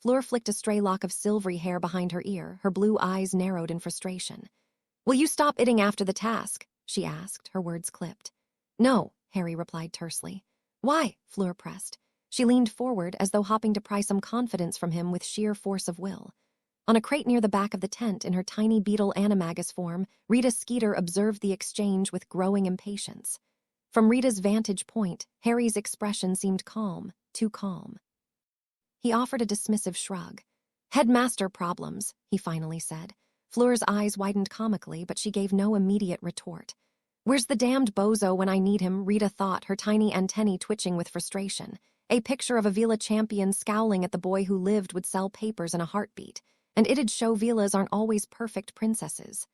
Fleur flicked a stray lock of silvery hair behind her ear, her blue eyes narrowed in frustration. Will you stop itting after the task? She asked, her words clipped. No, Harry replied tersely. Why? Fleur pressed. She leaned forward as though hoping to pry some confidence from him with sheer force of will. On a crate near the back of the tent in her tiny beetle animagus form, Rita Skeeter observed the exchange with growing impatience. From Rita's vantage point, Harry's expression seemed calm, too calm. He offered a dismissive shrug. Headmaster problems, he finally said. Fleur's eyes widened comically, but she gave no immediate retort. Where's the damned bozo when I need him? Rita thought, her tiny antennae twitching with frustration. A picture of a Vila champion scowling at the boy who lived would sell papers in a heartbeat, and it'd show Vilas aren't always perfect princesses.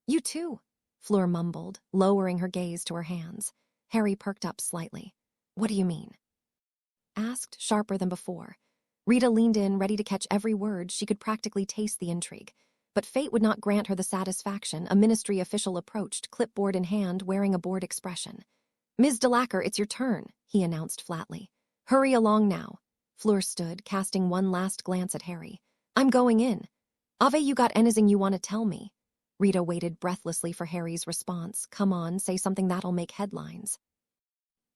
You too, Fleur mumbled, lowering her gaze to her hands. Harry perked up slightly. What do you mean? Asked, sharper than before. Rita leaned in, ready to catch every word. She could practically taste the intrigue. But fate would not grant her the satisfaction. A ministry official approached, clipboard in hand, wearing a bored expression. Ms. Delacour, it's your turn, he announced flatly. Hurry along now. Fleur stood, casting one last glance at Harry. I'm going in. Ave, you got anything you want to tell me? Rita waited breathlessly for Harry's response. Come on, say something that'll make headlines.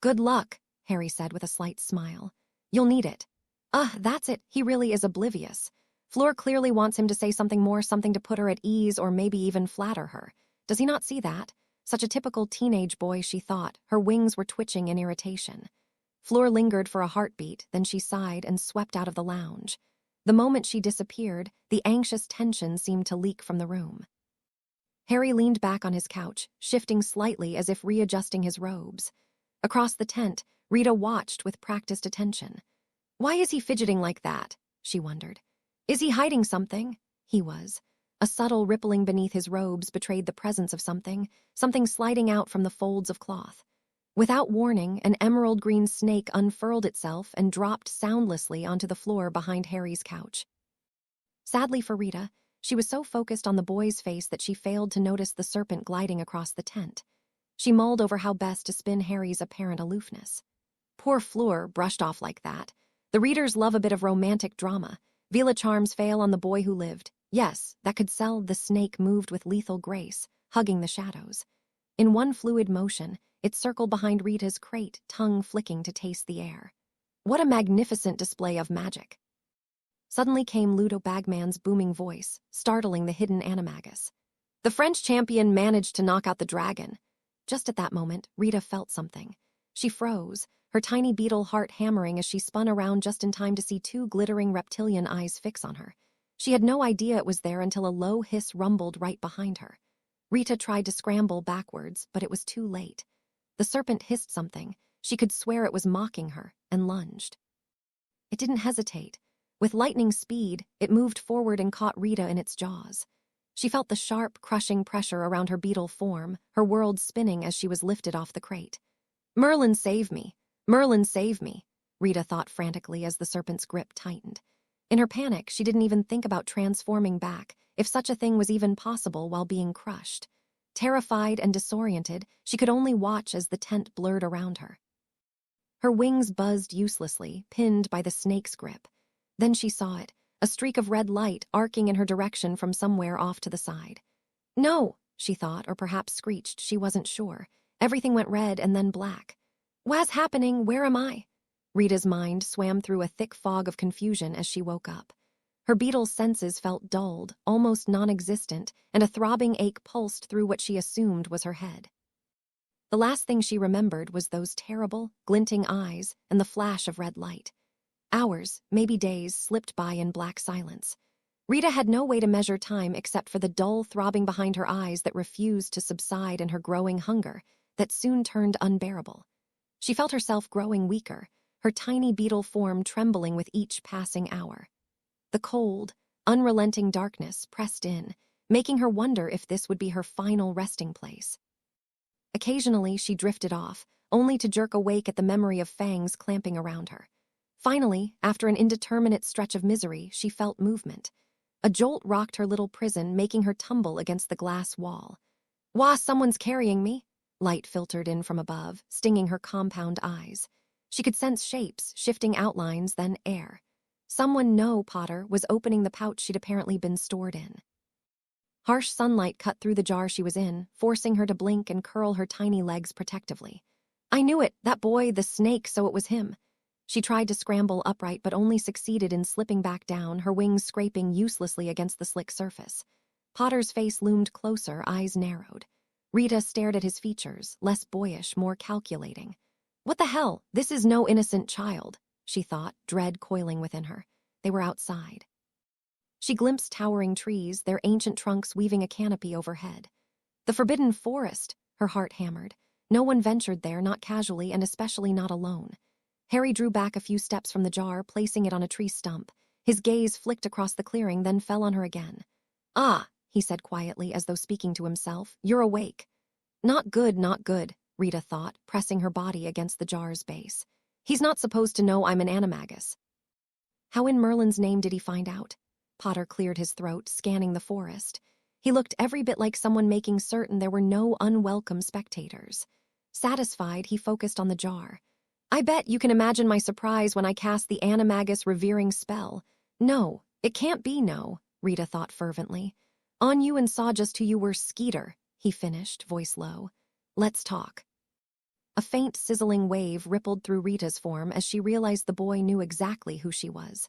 Good luck, Harry said with a slight smile. You'll need it. That's it, he really is oblivious. Fleur clearly wants him to say something more, something to put her at ease or maybe even flatter her. Does he not see that? Such a typical teenage boy, she thought. Her wings were twitching in irritation. Fleur lingered for a heartbeat, then she sighed and swept out of the lounge. The moment she disappeared, the anxious tension seemed to leak from the room. Harry leaned back on his couch, shifting slightly as if readjusting his robes. Across the tent, Rita watched with practiced attention. Why is he fidgeting like that? She wondered. Is he hiding something? He was. A subtle rippling beneath his robes betrayed the presence of something sliding out from the folds of cloth. Without warning, an emerald-green snake unfurled itself and dropped soundlessly onto the floor behind Harry's couch. Sadly for Rita, she was so focused on the boy's face that she failed to notice the serpent gliding across the tent. She mulled over how best to spin Harry's apparent aloofness. Poor Fleur, brushed off like that. The readers love a bit of romantic drama. Vila charms fail on the boy who lived. Yes, that could sell. The snake moved with lethal grace, hugging the shadows. In one fluid motion, it circled behind Rita's crate, tongue flicking to taste the air. What a magnificent display of magic! Suddenly came Ludo Bagman's booming voice, startling the hidden animagus. The French champion managed to knock out the dragon. Just at that moment, Rita felt something. She froze, her tiny beetle heart hammering as she spun around just in time to see two glittering reptilian eyes fix on her. She had no idea it was there until a low hiss rumbled right behind her. Rita tried to scramble backwards, but it was too late. The serpent hissed something. She could swear it was mocking her, and lunged. It didn't hesitate. With lightning speed, it moved forward and caught Rita in its jaws. She felt the sharp, crushing pressure around her beetle form, her world spinning as she was lifted off the crate. Merlin, save me! Merlin, save me! Rita thought frantically as the serpent's grip tightened. In her panic, she didn't even think about transforming back, if such a thing was even possible while being crushed. Terrified and disoriented, she could only watch as the tent blurred around her. Her wings buzzed uselessly, pinned by the snake's grip. Then she saw it, a streak of red light arcing in her direction from somewhere off to the side. No, she thought, or perhaps screeched, she wasn't sure. Everything went red and then black. What's happening? Where am I? Rita's mind swam through a thick fog of confusion as she woke up. Her beetle's senses felt dulled, almost non-existent, and a throbbing ache pulsed through what she assumed was her head. The last thing she remembered was those terrible, glinting eyes and the flash of red light. Hours, maybe days, slipped by in black silence. Rita had no way to measure time except for the dull throbbing behind her eyes that refused to subside and her growing hunger that soon turned unbearable. She felt herself growing weaker, her tiny beetle form trembling with each passing hour. The cold, unrelenting darkness pressed in, making her wonder if this would be her final resting place. Occasionally she drifted off, only to jerk awake at the memory of fangs clamping around her. Finally, after an indeterminate stretch of misery, she felt movement. A jolt rocked her little prison, making her tumble against the glass wall. Wah, someone's carrying me! Light filtered in from above, stinging her compound eyes. She could sense shapes, shifting outlines, then air. Someone, no, Potter, was opening the pouch she'd apparently been stored in. Harsh sunlight cut through the jar she was in, forcing her to blink and curl her tiny legs protectively. I knew it, that boy, the snake, so it was him. She tried to scramble upright but only succeeded in slipping back down, her wings scraping uselessly against the slick surface. Potter's face loomed closer, eyes narrowed. Rita stared at his features, less boyish, more calculating. What the hell? This is no innocent child, she thought, dread coiling within her. They were outside. She glimpsed towering trees, their ancient trunks weaving a canopy overhead. The forbidden forest, her heart hammered. No one ventured there, not casually and especially not alone. Harry drew back a few steps from the jar, placing it on a tree stump. His gaze flicked across the clearing, then fell on her again. Ah, he said quietly, as though speaking to himself, you're awake. Not good, not good, Rita thought, pressing her body against the jar's base. He's not supposed to know I'm an animagus. How in Merlin's name did he find out? Potter cleared his throat, scanning the forest. He looked every bit like someone making certain there were no unwelcome spectators. Satisfied, he focused on the jar. I bet you can imagine my surprise when I cast the animagus revering spell. No, it can't be no, Rita thought fervently. On you and saw just who you were, Skeeter, he finished, voice low. Let's talk. A faint, sizzling wave rippled through Rita's form as she realized the boy knew exactly who she was.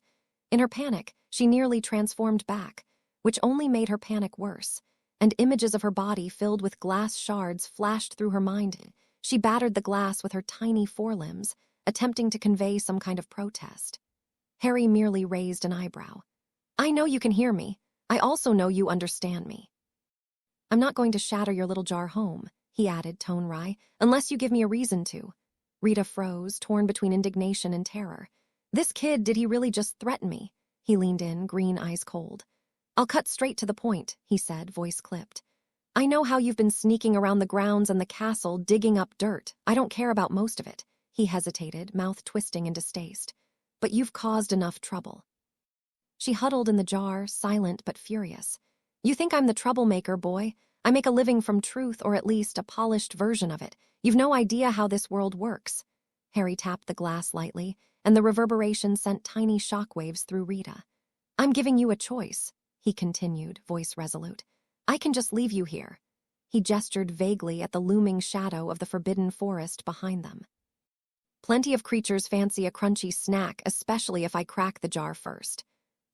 In her panic, she nearly transformed back, which only made her panic worse, and images of her body filled with glass shards flashed through her mind. She battered the glass with her tiny forelimbs, attempting to convey some kind of protest. Harry merely raised an eyebrow. I know you can hear me. I also know you understand me. I'm not going to shatter your little jar home, he added, tone wry, unless you give me a reason to. Rita froze, torn between indignation and terror. This kid, did he really just threaten me? He leaned in, green eyes cold. I'll cut straight to the point, he said, voice clipped. I know how you've been sneaking around the grounds and the castle, digging up dirt. I don't care about most of it. He hesitated, mouth twisting in distaste. But you've caused enough trouble. She huddled in the jar, silent but furious. You think I'm the troublemaker, boy? I make a living from truth, or at least a polished version of it. You've no idea how this world works. Harry tapped the glass lightly, and the reverberation sent tiny shockwaves through Rita. I'm giving you a choice, he continued, voice resolute. I can just leave you here. He gestured vaguely at the looming shadow of the forbidden forest behind them. Plenty of creatures fancy a crunchy snack, especially if I crack the jar first.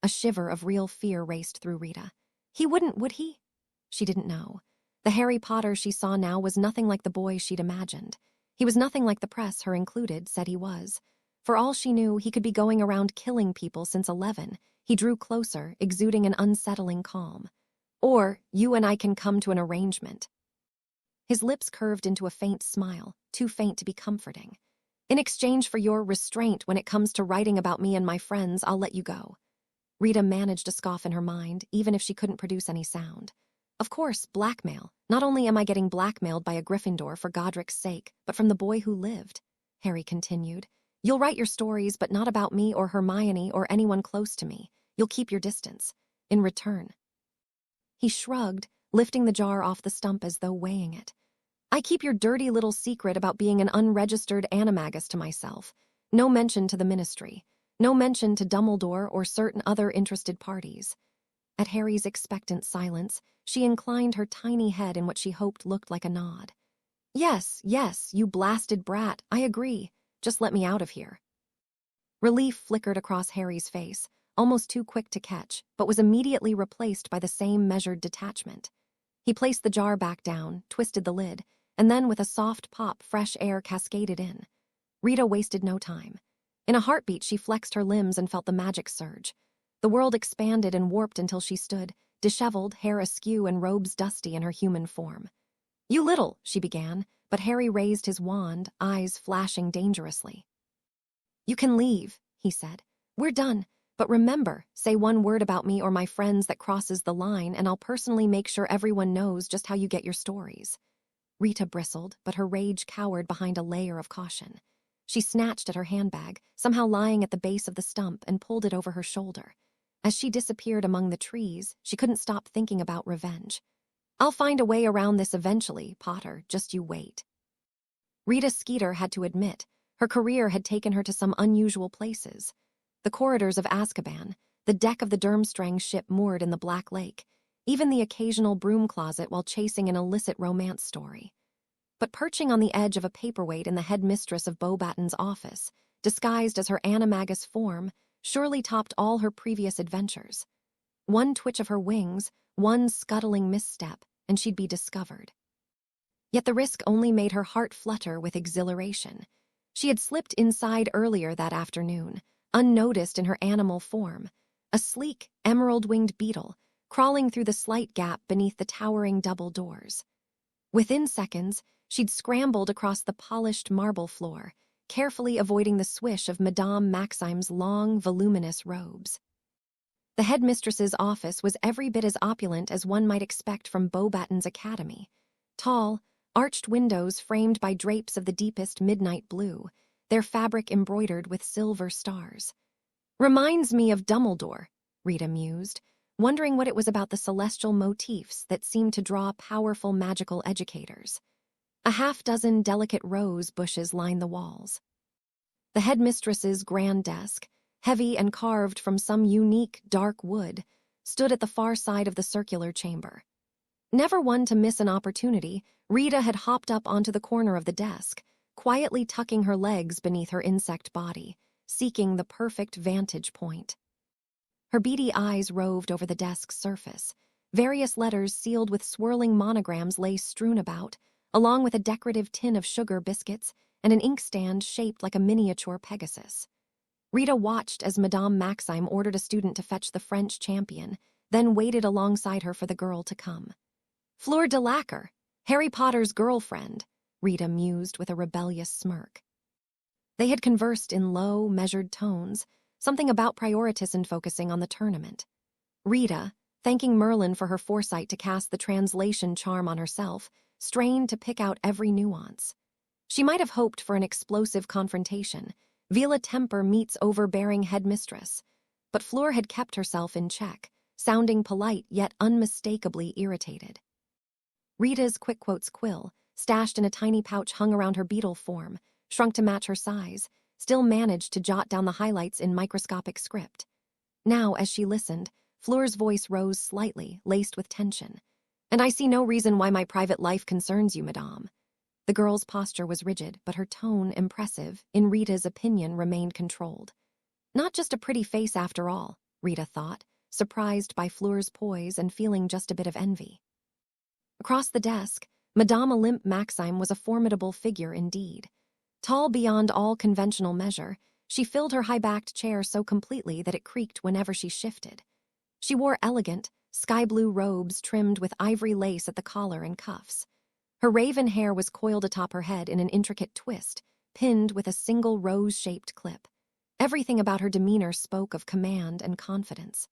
A shiver of real fear raced through Rita. He wouldn't, would he? She didn't know. The Harry Potter she saw now was nothing like the boy she'd imagined. He was nothing like the press, her included, said he was. For all she knew, he could be going around killing people since 11. He drew closer, exuding an unsettling calm. Or, you and I can come to an arrangement. His lips curved into a faint smile, too faint to be comforting. In exchange for your restraint when it comes to writing about me and my friends, I'll let you go. Rita managed a scoff in her mind, even if she couldn't produce any sound. Of course, blackmail. Not only am I getting blackmailed by a Gryffindor for Godric's sake, but from the boy who lived, Harry continued. You'll write your stories, but not about me or Hermione or anyone close to me. You'll keep your distance. In return. He shrugged, lifting the jar off the stump as though weighing it. I keep your dirty little secret about being an unregistered animagus to myself. No mention to the ministry. No mention to Dumbledore or certain other interested parties. At Harry's expectant silence, she inclined her tiny head in what she hoped looked like a nod. Yes, you blasted brat, I agree. Just let me out of here. Relief flickered across Harry's face, almost too quick to catch, but was immediately replaced by the same measured detachment. He placed the jar back down, twisted the lid, and then with a soft pop, fresh air cascaded in. Rita wasted no time. In a heartbeat, she flexed her limbs and felt the magic surge. The world expanded and warped until she stood, disheveled, hair askew and robes dusty in her human form. You little, she began, but Harry raised his wand, eyes flashing dangerously. You can leave, he said. We're done, but remember, say one word about me or my friends that crosses the line and I'll personally make sure everyone knows just how you get your stories. Rita bristled, but her rage cowered behind a layer of caution. She snatched at her handbag, somehow lying at the base of the stump, and pulled it over her shoulder. As she disappeared among the trees, she couldn't stop thinking about revenge. I'll find a way around this eventually, Potter, just you wait. Rita Skeeter had to admit, her career had taken her to some unusual places. The corridors of Azkaban, the deck of the Durmstrang ship moored in the Black Lake, even the occasional broom closet while chasing an illicit romance story. But perching on the edge of a paperweight in the headmistress of Beauxbaton's office, disguised as her animagus form, surely topped all her previous adventures. One twitch of her wings, one scuttling misstep, and she'd be discovered. Yet the risk only made her heart flutter with exhilaration. She had slipped inside earlier that afternoon, unnoticed in her animal form, a sleek, emerald-winged beetle, crawling through the slight gap beneath the towering double doors. Within seconds, she'd scrambled across the polished marble floor, carefully avoiding the swish of Madame Maxime's long, voluminous robes. The headmistress's office was every bit as opulent as one might expect from Beauxbaton's academy. Tall, arched windows framed by drapes of the deepest midnight blue, their fabric embroidered with silver stars. "Reminds me of Dumbledore," Rita mused, wondering what it was about the celestial motifs that seemed to draw powerful magical educators. A half-dozen delicate rose bushes lined the walls. The headmistress's grand desk, heavy and carved from some unique, dark wood, stood at the far side of the circular chamber. Never one to miss an opportunity, Rita had hopped up onto the corner of the desk, quietly tucking her legs beneath her insect body, seeking the perfect vantage point. Her beady eyes roved over the desk's surface. Various letters sealed with swirling monograms lay strewn about, along with a decorative tin of sugar biscuits and an inkstand shaped like a miniature Pegasus. Rita watched as Madame Maxime ordered a student to fetch the French champion, then waited alongside her for the girl to come. "Fleur de Lacre, Harry Potter's girlfriend," Rita mused with a rebellious smirk. They had conversed in low, measured tones, something about priorities and focusing on the tournament. Rita, thanking Merlin for her foresight to cast the translation charm on herself, strained to pick out every nuance. She might have hoped for an explosive confrontation, Vila temper meets overbearing headmistress, but Fleur had kept herself in check, sounding polite yet unmistakably irritated. Rita's quick quotes quill, stashed in a tiny pouch hung around her beetle form, shrunk to match her size, still managed to jot down the highlights in microscopic script. Now, as she listened, Fleur's voice rose slightly, laced with tension. "And I see no reason why my private life concerns you, madame." The girl's posture was rigid, but her tone, impressive, in Rita's opinion remained controlled. Not just a pretty face after all, Rita thought, surprised by Fleur's poise and feeling just a bit of envy. Across the desk, Madame Olympe Maxime was a formidable figure indeed. Tall beyond all conventional measure, she filled her high-backed chair so completely that it creaked whenever she shifted. She wore elegant, sky-blue robes trimmed with ivory lace at the collar and cuffs. Her raven hair was coiled atop her head in an intricate twist, pinned with a single rose-shaped clip. Everything about her demeanor spoke of command and confidence.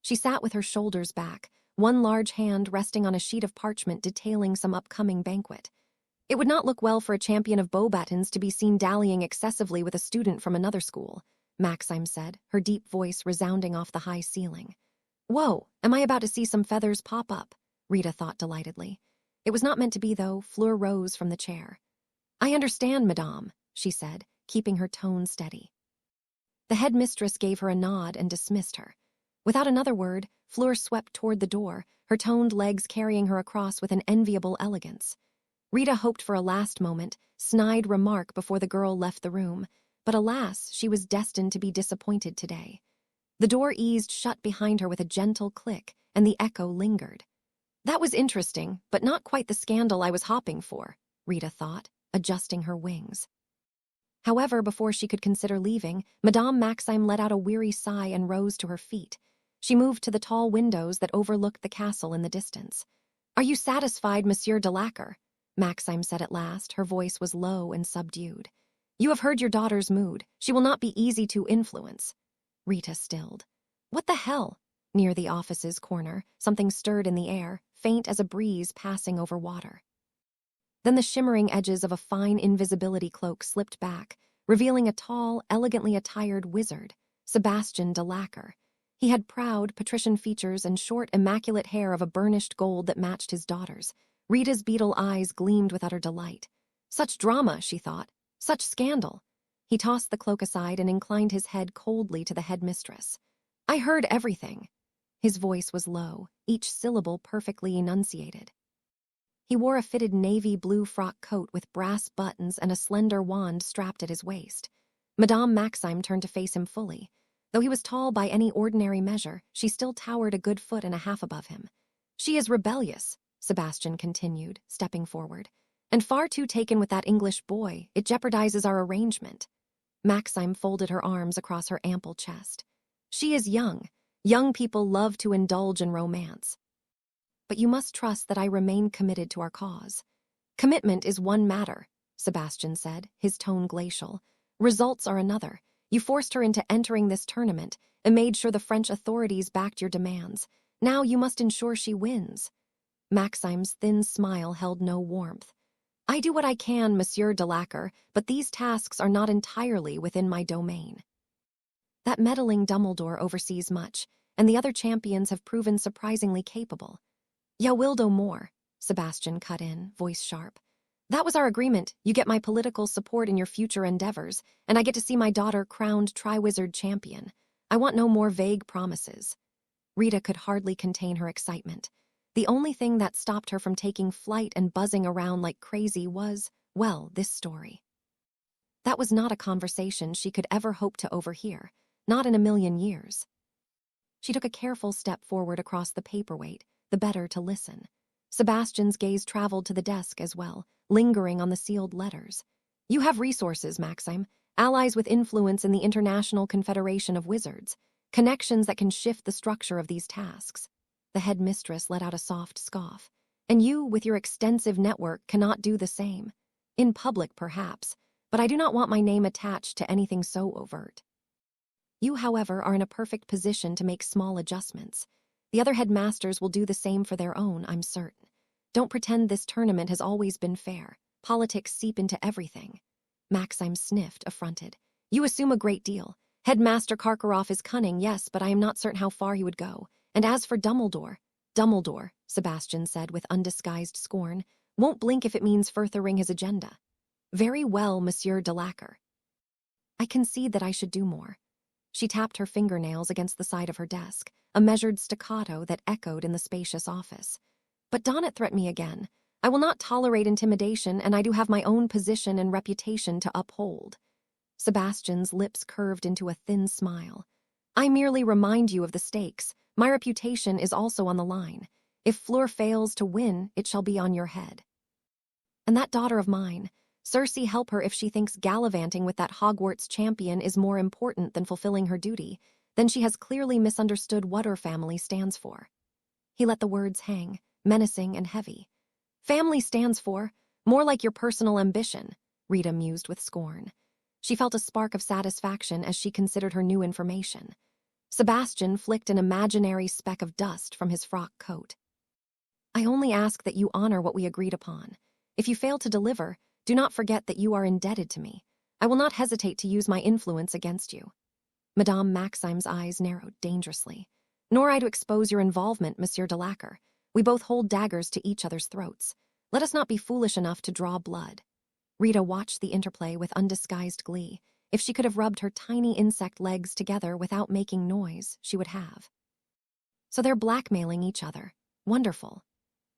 She sat with her shoulders back, one large hand resting on a sheet of parchment detailing some upcoming banquet. It would not look well for a champion of Beauxbatons to be seen dallying excessively with a student from another school, Maxime said, her deep voice resounding off the high ceiling. "Whoa, am I about to see some feathers pop up?" Rita thought delightedly. It was not meant to be, though. Fleur rose from the chair. "I understand, madame," she said, keeping her tone steady. The headmistress gave her a nod and dismissed her. Without another word, Fleur swept toward the door, her toned legs carrying her across with an enviable elegance. Rita hoped for a last moment, snide remark before the girl left the room, but alas, she was destined to be disappointed today. The door eased shut behind her with a gentle click, and the echo lingered. That was interesting, but not quite the scandal I was hoping for, Rita thought, adjusting her wings. However, before she could consider leaving, Madame Maxime let out a weary sigh and rose to her feet. She moved to the tall windows that overlooked the castle in the distance. "Are you satisfied, Monsieur de Lacre?" Maxime said at last. Her voice was low and subdued. "You have heard your daughter's mood. She will not be easy to influence." Rita stilled. "What the hell?" Near the office's corner, something stirred in the air, faint as a breeze passing over water. Then the shimmering edges of a fine invisibility cloak slipped back, revealing a tall, elegantly attired wizard, Sebastian de Lacre. He had proud, patrician features and short, immaculate hair of a burnished gold that matched his daughter's. Rita's beetle eyes gleamed with utter delight. Such drama, she thought. Such scandal. He tossed the cloak aside and inclined his head coldly to the headmistress. "I heard everything." His voice was low, each syllable perfectly enunciated. He wore a fitted navy blue frock coat with brass buttons and a slender wand strapped at his waist. Madame Maxime turned to face him fully. Though he was tall by any ordinary measure, she still towered a good foot and a half above him. "She is rebellious," Sebastian continued, stepping forward, "and far too taken with that English boy. It jeopardizes our arrangement." Maxime folded her arms across her ample chest. "She is young. Young people love to indulge in romance. But you must trust that I remain committed to our cause." "Commitment is one matter," Sebastian said, his tone glacial. "Results are another. You forced her into entering this tournament and made sure the French authorities backed your demands. Now you must ensure she wins." Maxime's thin smile held no warmth. I do what I can, Monsieur Delacour, but these tasks are not entirely within my domain. That meddling Dumbledore oversees much, and the other champions have proven surprisingly capable. Ya will do more, Sebastian cut in, voice sharp. That was our agreement. You get my political support in your future endeavors, and I get to see my daughter crowned Triwizard champion. I want no more vague promises. Rita could hardly contain her excitement. The only thing that stopped her from taking flight and buzzing around like crazy was, well, this story. That was not a conversation she could ever hope to overhear, not in a million years. She took a careful step forward across the paperweight, the better to listen. Sebastian's gaze traveled to the desk as well, lingering on the sealed letters. You have resources, Maxime, allies with influence in the International Confederation of Wizards, connections that can shift the structure of these tasks. The headmistress let out a soft scoff. And you, with your extensive network, cannot do the same. In public, perhaps, but I do not want my name attached to anything so overt. You, however, are in a perfect position to make small adjustments. The other headmasters will do the same for their own, I'm certain. Don't pretend this tournament has always been fair. Politics seep into everything. Maxime sniffed, affronted. You assume a great deal. Headmaster Karkaroff is cunning, yes, but I am not certain how far he would go. And as for Dumbledore, Sebastian said with undisguised scorn, won't blink if it means furthering his agenda. Very well, Monsieur Delacour. I concede that I should do more. She tapped her fingernails against the side of her desk, a measured staccato that echoed in the spacious office. But don't threat me again. I will not tolerate intimidation, and I do have my own position and reputation to uphold. Sebastian's lips curved into a thin smile. I merely remind you of the stakes. My reputation is also on the line. If Fleur fails to win, it shall be on your head. And that daughter of mine, Circe help her if she thinks gallivanting with that Hogwarts champion is more important than fulfilling her duty, then she has clearly misunderstood what her family stands for. He let the words hang, menacing and heavy. Family stands for, more like your personal ambition, Rita mused with scorn. She felt a spark of satisfaction as she considered her new information. Sebastian flicked an imaginary speck of dust from his frock coat. I only ask that you honor what we agreed upon. If you fail to deliver, do not forget that you are indebted to me. I will not hesitate to use my influence against you. Madame Maxime's eyes narrowed dangerously. Nor I to expose your involvement, Monsieur Delacour. We both hold daggers to each other's throats. Let us not be foolish enough to draw blood. Rita watched the interplay with undisguised glee. If she could have rubbed her tiny insect legs together without making noise, she would have. So they're blackmailing each other. Wonderful.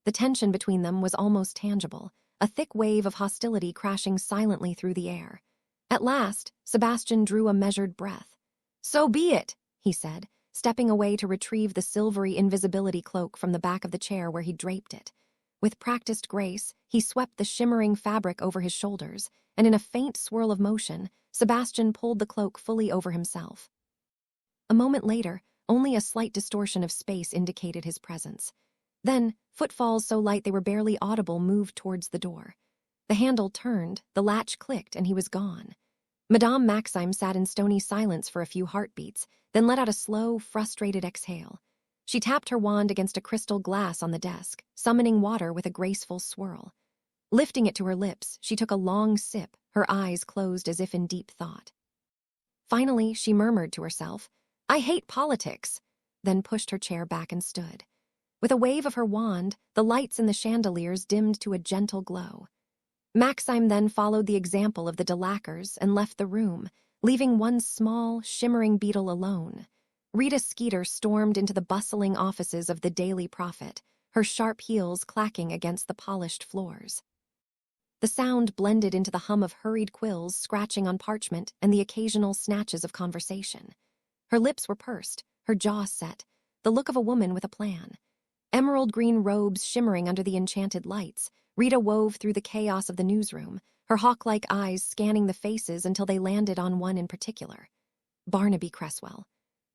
The tension between them was almost tangible, a thick wave of hostility crashing silently through the air. At last, Sebastian drew a measured breath. So be it, he said, stepping away to retrieve the silvery invisibility cloak from the back of the chair where he draped it. With practiced grace, he swept the shimmering fabric over his shoulders, and in a faint swirl of motion, Sebastian pulled the cloak fully over himself. A moment later, only a slight distortion of space indicated his presence. Then, footfalls so light they were barely audible moved towards the door. The handle turned, the latch clicked, and he was gone. Madame Maxime sat in stony silence for a few heartbeats, then let out a slow, frustrated exhale. She tapped her wand against a crystal glass on the desk, summoning water with a graceful swirl. Lifting it to her lips, she took a long sip, her eyes closed as if in deep thought. Finally, she murmured to herself, I hate politics, then pushed her chair back and stood. With a wave of her wand, the lights in the chandeliers dimmed to a gentle glow. Maxime then followed the example of the Delacours and left the room, leaving one small, shimmering beetle alone. Rita Skeeter stormed into the bustling offices of the Daily Prophet, her sharp heels clacking against the polished floors. The sound blended into the hum of hurried quills scratching on parchment and the occasional snatches of conversation. Her lips were pursed, her jaw set, the look of a woman with a plan. Emerald green robes shimmering under the enchanted lights, Rita wove through the chaos of the newsroom, her hawk-like eyes scanning the faces until they landed on one in particular. Barnaby Cresswell.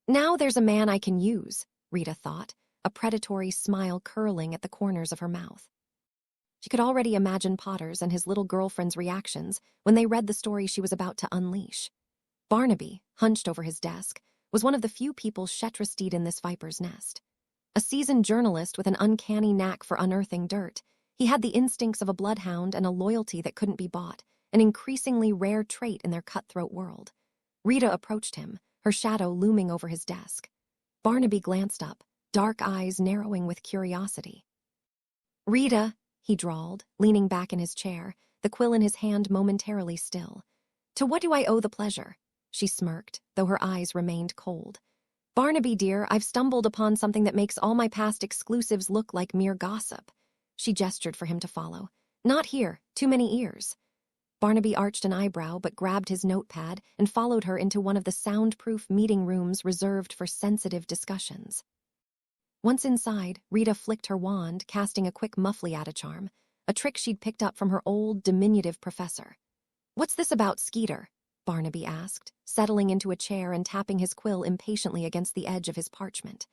Now there's a man I can use, Rita thought, a predatory smile curling at the corners of her mouth. She could already imagine Potter's and his little girlfriend's reactions when they read the story she was about to unleash. Barnaby, hunched over his desk, was one of the few people Shetrastede in this viper's nest. A seasoned journalist with an uncanny knack for unearthing dirt, he had the instincts of a bloodhound and a loyalty that couldn't be bought, an increasingly rare trait in their cutthroat world. Rita approached him, her shadow looming over his desk. Barnaby glanced up, dark eyes narrowing with curiosity. "Rita," he drawled, leaning back in his chair, the quill in his hand momentarily still. "To what do I owe the pleasure?" She smirked, though her eyes remained cold. "Barnaby, dear, I've stumbled upon something that makes all my past exclusives look like mere gossip." She gestured for him to follow. "Not here, too many ears." Barnaby arched an eyebrow but grabbed his notepad and followed her into one of the soundproof meeting rooms reserved for sensitive discussions. Once inside, Rita flicked her wand, casting a quick muffly-atta charm, a trick she'd picked up from her old, diminutive professor. "What's this about, Skeeter?" Barnaby asked, settling into a chair and tapping his quill impatiently against the edge of his parchment.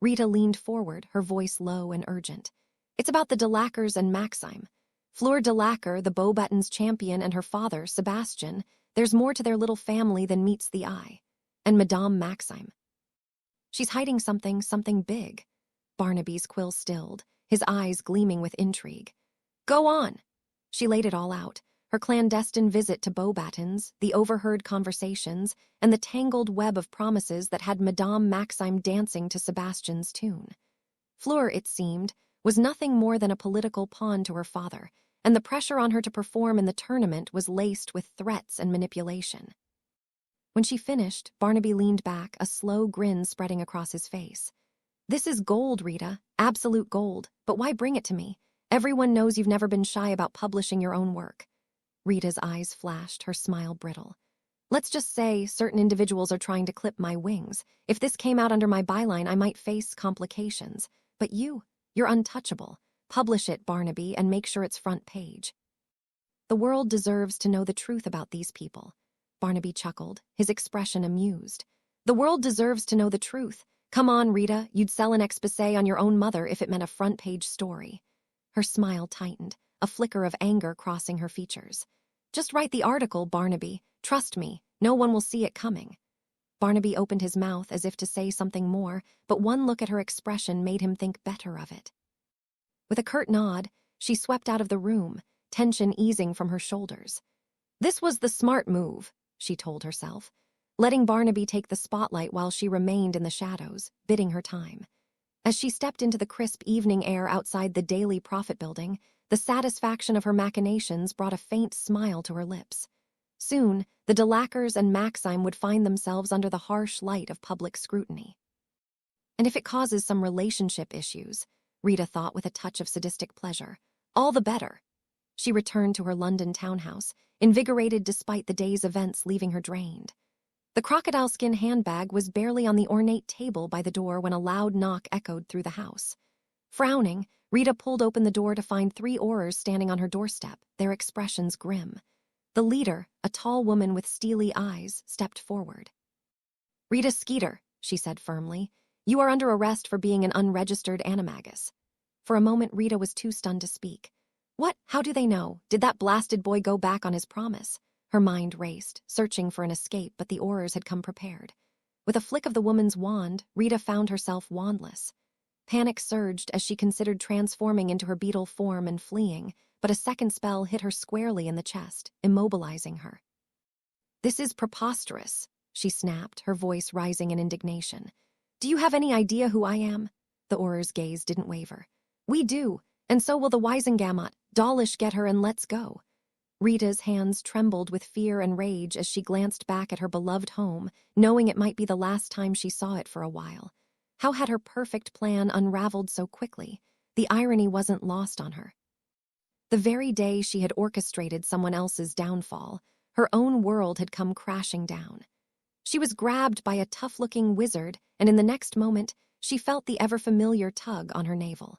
Rita leaned forward, her voice low and urgent. "It's about the de Lackers and Maxime. Fleur de Lacker, the Beauxbatons champion, and her father, Sebastian. There's more to their little family than meets the eye. And Madame Maxime. She's hiding something big." Barnaby's quill stilled, his eyes gleaming with intrigue. "Go on." She laid it all out, her clandestine visit to Beauxbatons, the overheard conversations, and the tangled web of promises that had Madame Maxime dancing to Sebastian's tune. Fleur, it seemed, was nothing more than a political pawn to her father, and the pressure on her to perform in the tournament was laced with threats and manipulation. When she finished, Barnaby leaned back, a slow grin spreading across his face. "This is gold, Rita, absolute gold, but why bring it to me? Everyone knows you've never been shy about publishing your own work." Rita's eyes flashed, her smile brittle. "Let's just say certain individuals are trying to clip my wings. If this came out under my byline, I might face complications. But you're untouchable. Publish it, Barnaby, and make sure it's front page." "The world deserves to know the truth about these people." Barnaby chuckled, his expression amused. "The world deserves to know the truth. Come on, Rita, you'd sell an exposé on your own mother if it meant a front-page story." Her smile tightened, a flicker of anger crossing her features. "Just write the article, Barnaby. Trust me, no one will see it coming." Barnaby opened his mouth as if to say something more, but one look at her expression made him think better of it. With a curt nod, she swept out of the room, tension easing from her shoulders. This was the smart move, she told herself, letting Barnaby take the spotlight while she remained in the shadows, biding her time. As she stepped into the crisp evening air outside the Daily Prophet building, the satisfaction of her machinations brought a faint smile to her lips. Soon, the de Lackers and Maxime would find themselves under the harsh light of public scrutiny. And if it causes some relationship issues, Rita thought with a touch of sadistic pleasure, all the better. She returned to her London townhouse, invigorated despite the day's events leaving her drained. The crocodile skin handbag was barely on the ornate table by the door when a loud knock echoed through the house. Frowning, Rita pulled open the door to find 3 Aurors standing on her doorstep, their expressions grim. The leader, a tall woman with steely eyes, stepped forward. "Rita Skeeter," she said firmly, "you are under arrest for being an unregistered animagus." For a moment, Rita was too stunned to speak. "What? How do they know? Did that blasted boy go back on his promise?" Her mind raced, searching for an escape, but the Aurors had come prepared. With a flick of the woman's wand, Rita found herself wandless. Panic surged as she considered transforming into her beetle form and fleeing, but a second spell hit her squarely in the chest, immobilizing her. "This is preposterous," she snapped, her voice rising in indignation. "Do you have any idea who I am?" The Auror's gaze didn't waver. "We do, and so will the Wisengamot. Dawlish get her and let's go." Rita's hands trembled with fear and rage as she glanced back at her beloved home, knowing it might be the last time she saw it for a while. How had her perfect plan unraveled so quickly? The irony wasn't lost on her. The very day she had orchestrated someone else's downfall, her own world had come crashing down. She was grabbed by a tough-looking wizard, and in the next moment, she felt the ever-familiar tug on her navel.